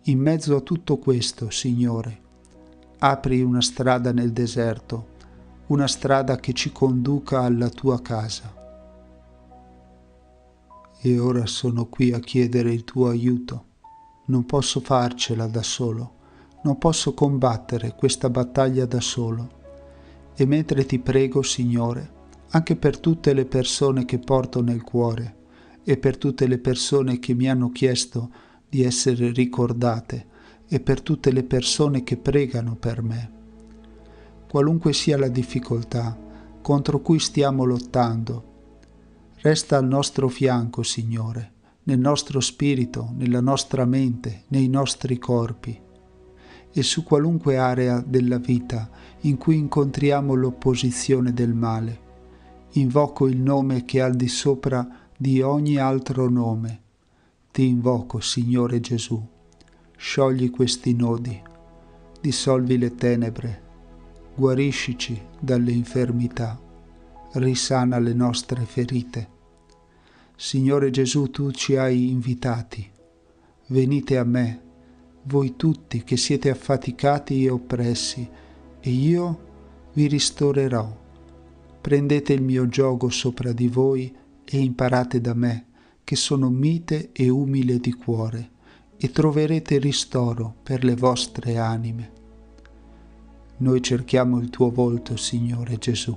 In mezzo a tutto questo, Signore, apri una strada nel deserto, una strada che ci conduca alla tua casa. E ora sono qui a chiedere il tuo aiuto. Non posso farcela da solo, non posso combattere questa battaglia da solo. E mentre ti prego, Signore, anche per tutte le persone che porto nel cuore e per tutte le persone che mi hanno chiesto di essere ricordate e per tutte le persone che pregano per me, qualunque sia la difficoltà contro cui stiamo lottando, resta al nostro fianco, Signore, nel nostro spirito, nella nostra mente, nei nostri corpi e su qualunque area della vita in cui incontriamo l'opposizione del male. Invoco il nome che è al di sopra di ogni altro nome. Ti invoco, Signore Gesù. Sciogli questi nodi, dissolvi le tenebre, guariscici dalle infermità, risana le nostre ferite. Signore Gesù, tu ci hai invitati. Venite a me, voi tutti che siete affaticati e oppressi, e io vi ristorerò. Prendete il mio giogo sopra di voi e imparate da me, che sono mite e umile di cuore, e troverete ristoro per le vostre anime. Noi cerchiamo il tuo volto, Signore Gesù.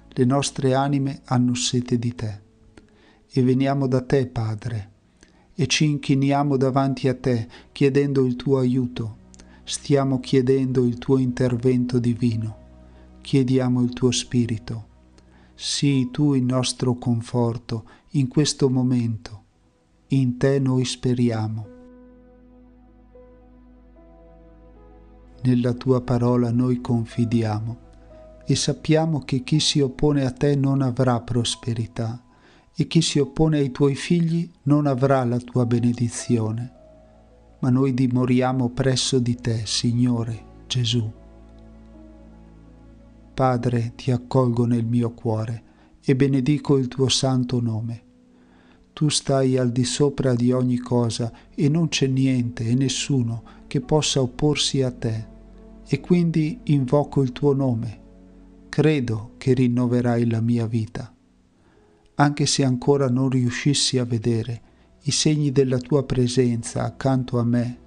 Le nostre anime hanno sete di te, e veniamo da te, Padre, e ci inchiniamo davanti a te, chiedendo il tuo aiuto. Stiamo chiedendo il tuo intervento divino. Chiediamo il tuo Spirito. Sii tu il nostro conforto in questo momento. In te noi speriamo. Nella tua parola noi confidiamo e sappiamo che chi si oppone a te non avrà prosperità e chi si oppone ai tuoi figli non avrà la tua benedizione. Ma noi dimoriamo presso di te, Signore Gesù. Padre, ti accolgo nel mio cuore e benedico il tuo santo nome. Tu stai al di sopra di ogni cosa e non c'è niente e nessuno che possa opporsi a te, e quindi invoco il tuo nome. Credo che rinnoverai la mia vita. Anche se ancora non riuscissi a vedere i segni della tua presenza accanto a me,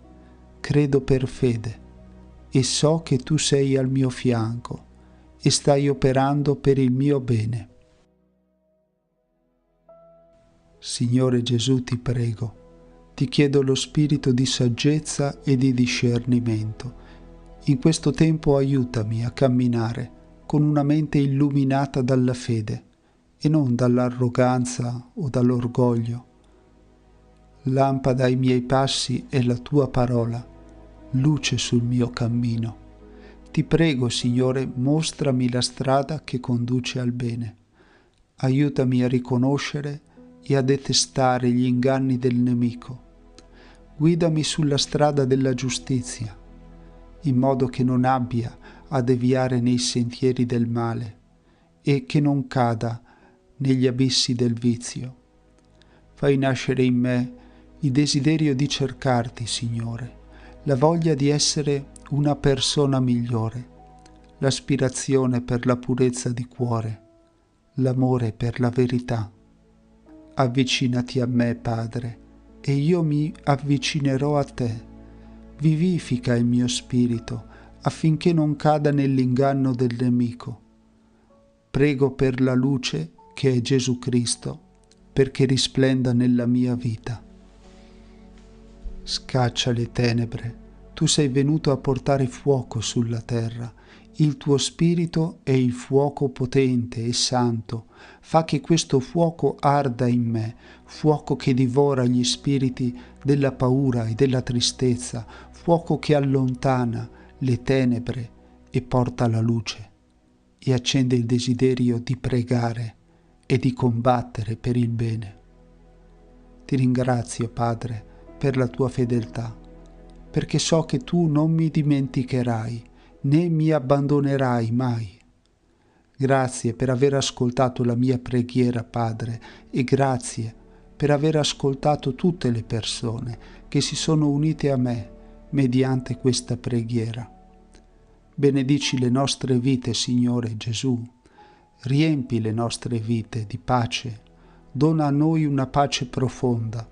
credo per fede e so che tu sei al mio fianco e stai operando per il mio bene. Signore Gesù, ti prego, ti chiedo lo spirito di saggezza e di discernimento. In questo tempo aiutami a camminare con una mente illuminata dalla fede e non dall'arroganza o dall'orgoglio. Lampada ai miei passi è la tua parola, luce sul mio cammino. Ti prego, Signore, mostrami la strada che conduce al bene. Aiutami a riconoscere e a detestare gli inganni del nemico. Guidami sulla strada della giustizia, in modo che non abbia a deviare nei sentieri del male e che non cada negli abissi del vizio. Fai nascere in me il desiderio di cercarti, Signore, la voglia di essere una persona migliore, l'aspirazione per la purezza di cuore, l'amore per la verità. Avvicinati a me, Padre, e io mi avvicinerò a te. Vivifica il mio spirito affinché non cada nell'inganno del nemico. Prego per la luce che è Gesù Cristo, perché risplenda nella mia vita. Scaccia le tenebre. Tu sei venuto a portare fuoco sulla terra. Il tuo spirito è il fuoco potente e santo. Fa che questo fuoco arda in me, fuoco che divora gli spiriti della paura e della tristezza, fuoco che allontana le tenebre e porta la luce, e accende il desiderio di pregare e di combattere per il bene. Ti ringrazio, Padre, per la tua fedeltà, perché so che tu non mi dimenticherai, né mi abbandonerai mai. Grazie per aver ascoltato la mia preghiera, Padre, e grazie per aver ascoltato tutte le persone che si sono unite a me mediante questa preghiera. Benedici le nostre vite, Signore Gesù. Riempi le nostre vite di pace. Dona a noi una pace profonda,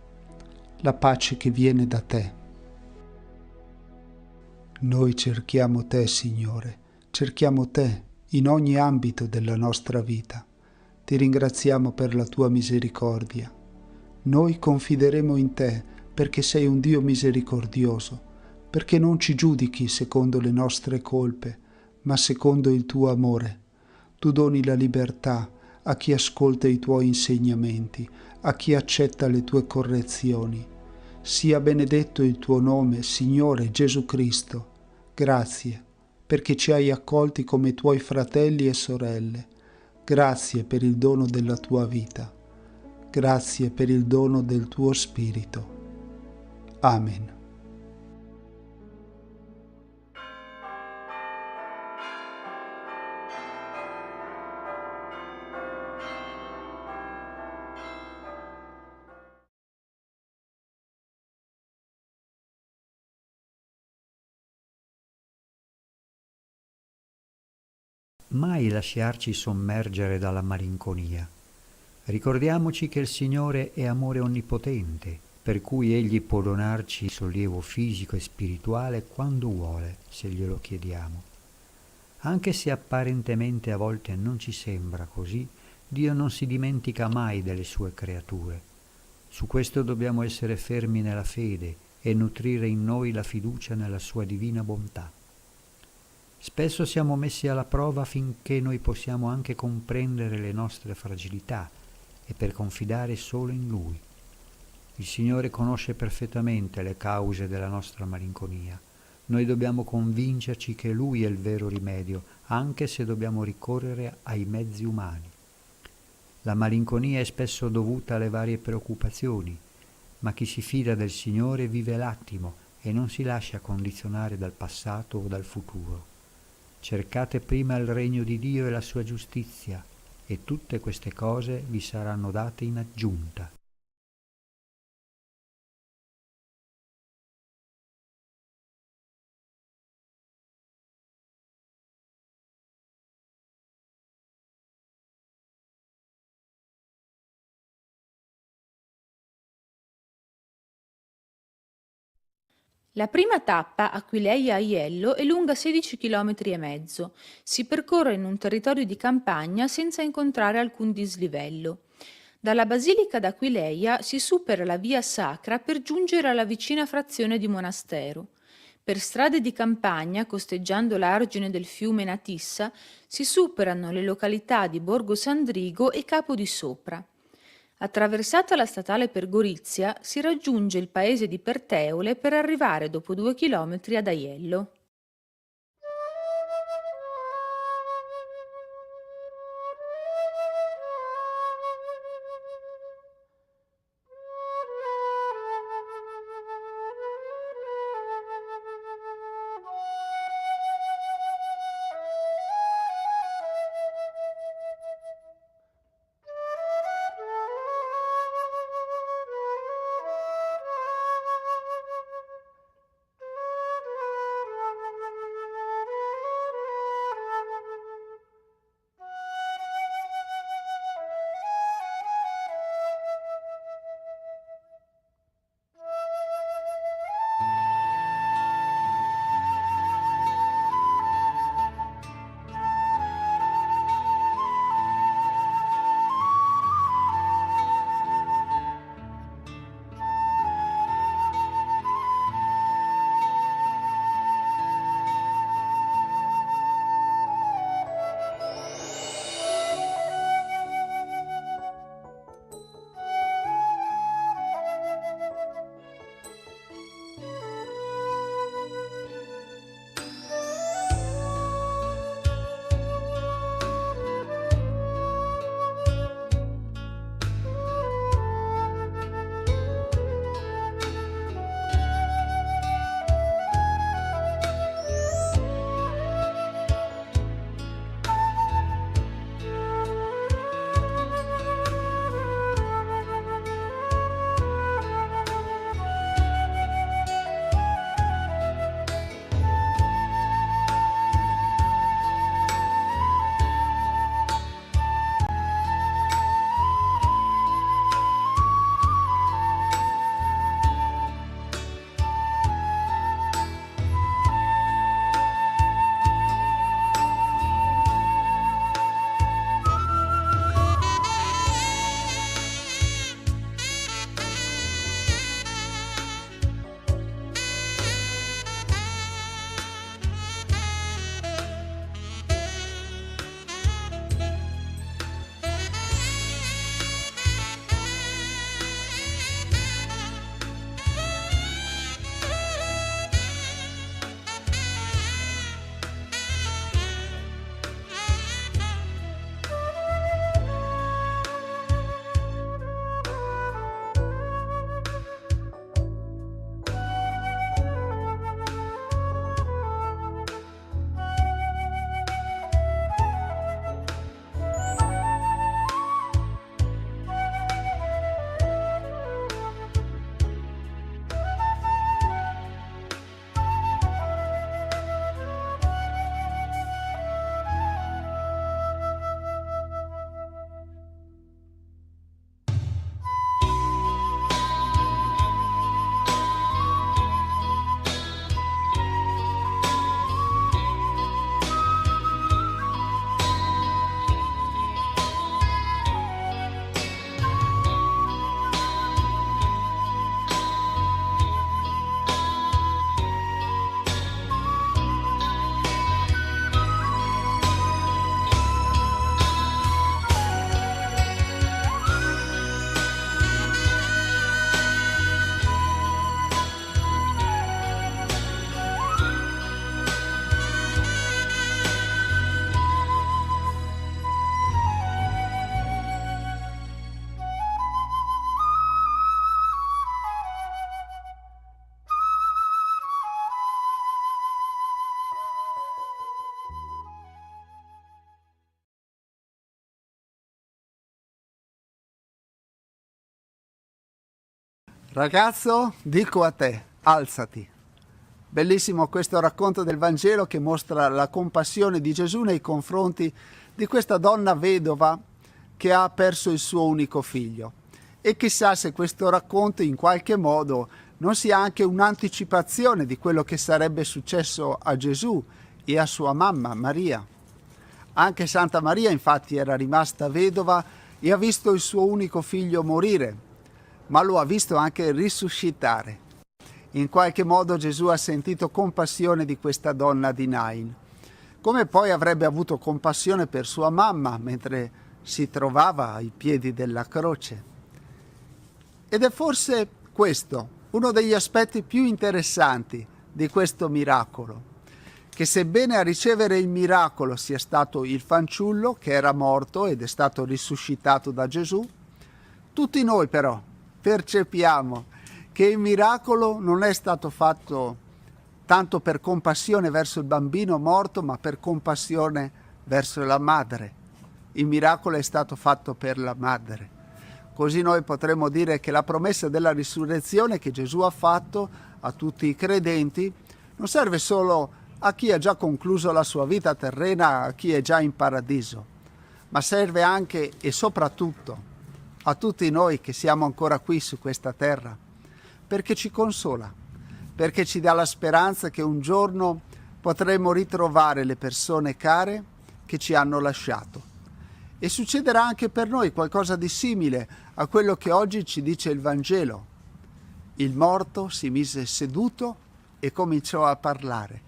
la pace che viene da te. Noi cerchiamo te, Signore, cerchiamo te in ogni ambito della nostra vita. Ti ringraziamo per la tua misericordia. Noi confideremo in te perché sei un Dio misericordioso, perché non ci giudichi secondo le nostre colpe, ma secondo il tuo amore. Tu doni la libertà a chi ascolta i tuoi insegnamenti, a chi accetta le tue correzioni. Sia benedetto il tuo nome, Signore Gesù Cristo. Grazie, perché ci hai accolti come tuoi fratelli e sorelle. Grazie per il dono della tua vita. Grazie per il dono del tuo Spirito. Amen. mai lasciarci sommergere dalla malinconia. Ricordiamoci che il Signore è amore onnipotente, per cui Egli può donarci sollievo fisico e spirituale quando vuole, se glielo chiediamo. Anche se apparentemente a volte non ci sembra così, Dio non si dimentica mai delle sue creature. Su questo dobbiamo essere fermi nella fede e nutrire in noi la fiducia nella sua divina bontà. Spesso siamo messi alla prova finché noi possiamo anche comprendere le nostre fragilità e per confidare solo in Lui. Il Signore conosce perfettamente le cause della nostra malinconia. Noi dobbiamo convincerci che Lui è il vero rimedio, anche se dobbiamo ricorrere ai mezzi umani. La malinconia è spesso dovuta alle varie preoccupazioni, ma chi si fida del Signore vive l'attimo e non si lascia condizionare dal passato o dal futuro. Cercate prima il regno di Dio e la sua giustizia, e tutte queste cose vi saranno date in aggiunta. La prima tappa, Aquileia-Aiello, è lunga 16 km e mezzo. Si percorre in un territorio di campagna senza incontrare alcun dislivello. Dalla Basilica d'Aquileia si supera la via sacra per giungere alla vicina frazione di Monastero. Per strade di campagna, costeggiando l'argine del fiume Natissa, si superano le località di Borgo Sandrigo e Capo di Sopra. Attraversata la statale per Gorizia, si raggiunge il paese di Perteole per arrivare dopo 2 chilometri ad Aiello. Ragazzo, dico a te, alzati. Bellissimo questo racconto del Vangelo che mostra la compassione di Gesù nei confronti di questa donna vedova che ha perso il suo unico figlio. E chissà se questo racconto in qualche modo non sia anche un'anticipazione di quello che sarebbe successo a Gesù e a sua mamma Maria. Anche Santa Maria infatti era rimasta vedova e ha visto il suo unico figlio morire, ma lo ha visto anche risuscitare. In qualche modo Gesù ha sentito compassione di questa donna di Nain, come poi avrebbe avuto compassione per sua mamma mentre si trovava ai piedi della croce. Ed è forse questo uno degli aspetti più interessanti di questo miracolo, che sebbene a ricevere il miracolo sia stato il fanciullo che era morto ed è stato risuscitato da Gesù, tutti noi però percepiamo che il miracolo non è stato fatto tanto per compassione verso il bambino morto, ma per compassione verso la madre. Il miracolo è stato fatto per la madre. Così noi potremmo dire che la promessa della risurrezione che Gesù ha fatto a tutti i credenti non serve solo a chi ha già concluso la sua vita terrena, a chi è già in paradiso, ma serve anche e soprattutto a tutti noi che siamo ancora qui su questa terra, perché ci consola, perché ci dà la speranza che un giorno potremo ritrovare le persone care che ci hanno lasciato. E succederà anche per noi qualcosa di simile a quello che oggi ci dice il Vangelo. Il morto si mise seduto e cominciò a parlare,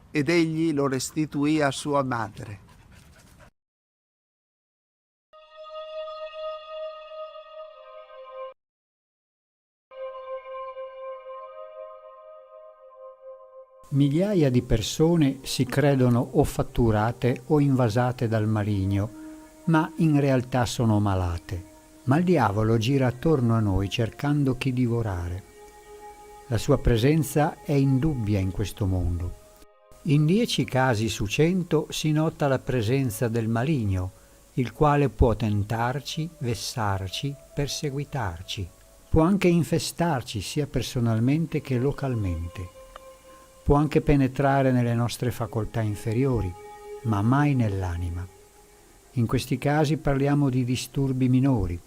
ed egli lo restituì a sua madre. Migliaia di persone si credono o fatturate o invasate dal maligno, ma in realtà sono malate. Ma il diavolo gira attorno a noi cercando chi divorare. La sua presenza è indubbia in questo mondo. In 10 casi su 100 si nota la presenza del maligno, il quale può tentarci, vessarci, perseguitarci. Può anche infestarci sia personalmente che localmente. Può anche penetrare nelle nostre facoltà inferiori, ma mai nell'anima. In questi casi parliamo di disturbi minori.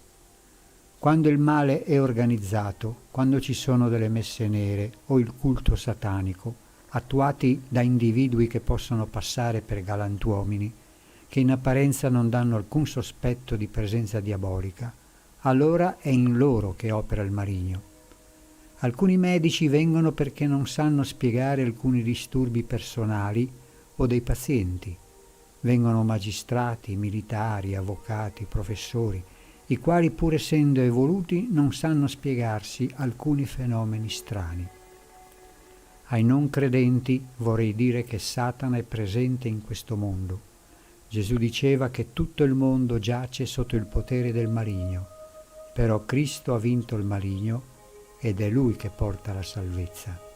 Quando il male è organizzato, quando ci sono delle messe nere o il culto satanico, attuati da individui che possono passare per galantuomini, che in apparenza non danno alcun sospetto di presenza diabolica, allora è in loro che opera il maligno. Alcuni medici vengono perché non sanno spiegare alcuni disturbi personali o dei pazienti. Vengono magistrati, militari, avvocati, professori, i quali pur essendo evoluti non sanno spiegarsi alcuni fenomeni strani. Ai non credenti vorrei dire che Satana è presente in questo mondo. Gesù diceva che tutto il mondo giace sotto il potere del maligno, però Cristo ha vinto il maligno ed è Lui che porta la salvezza.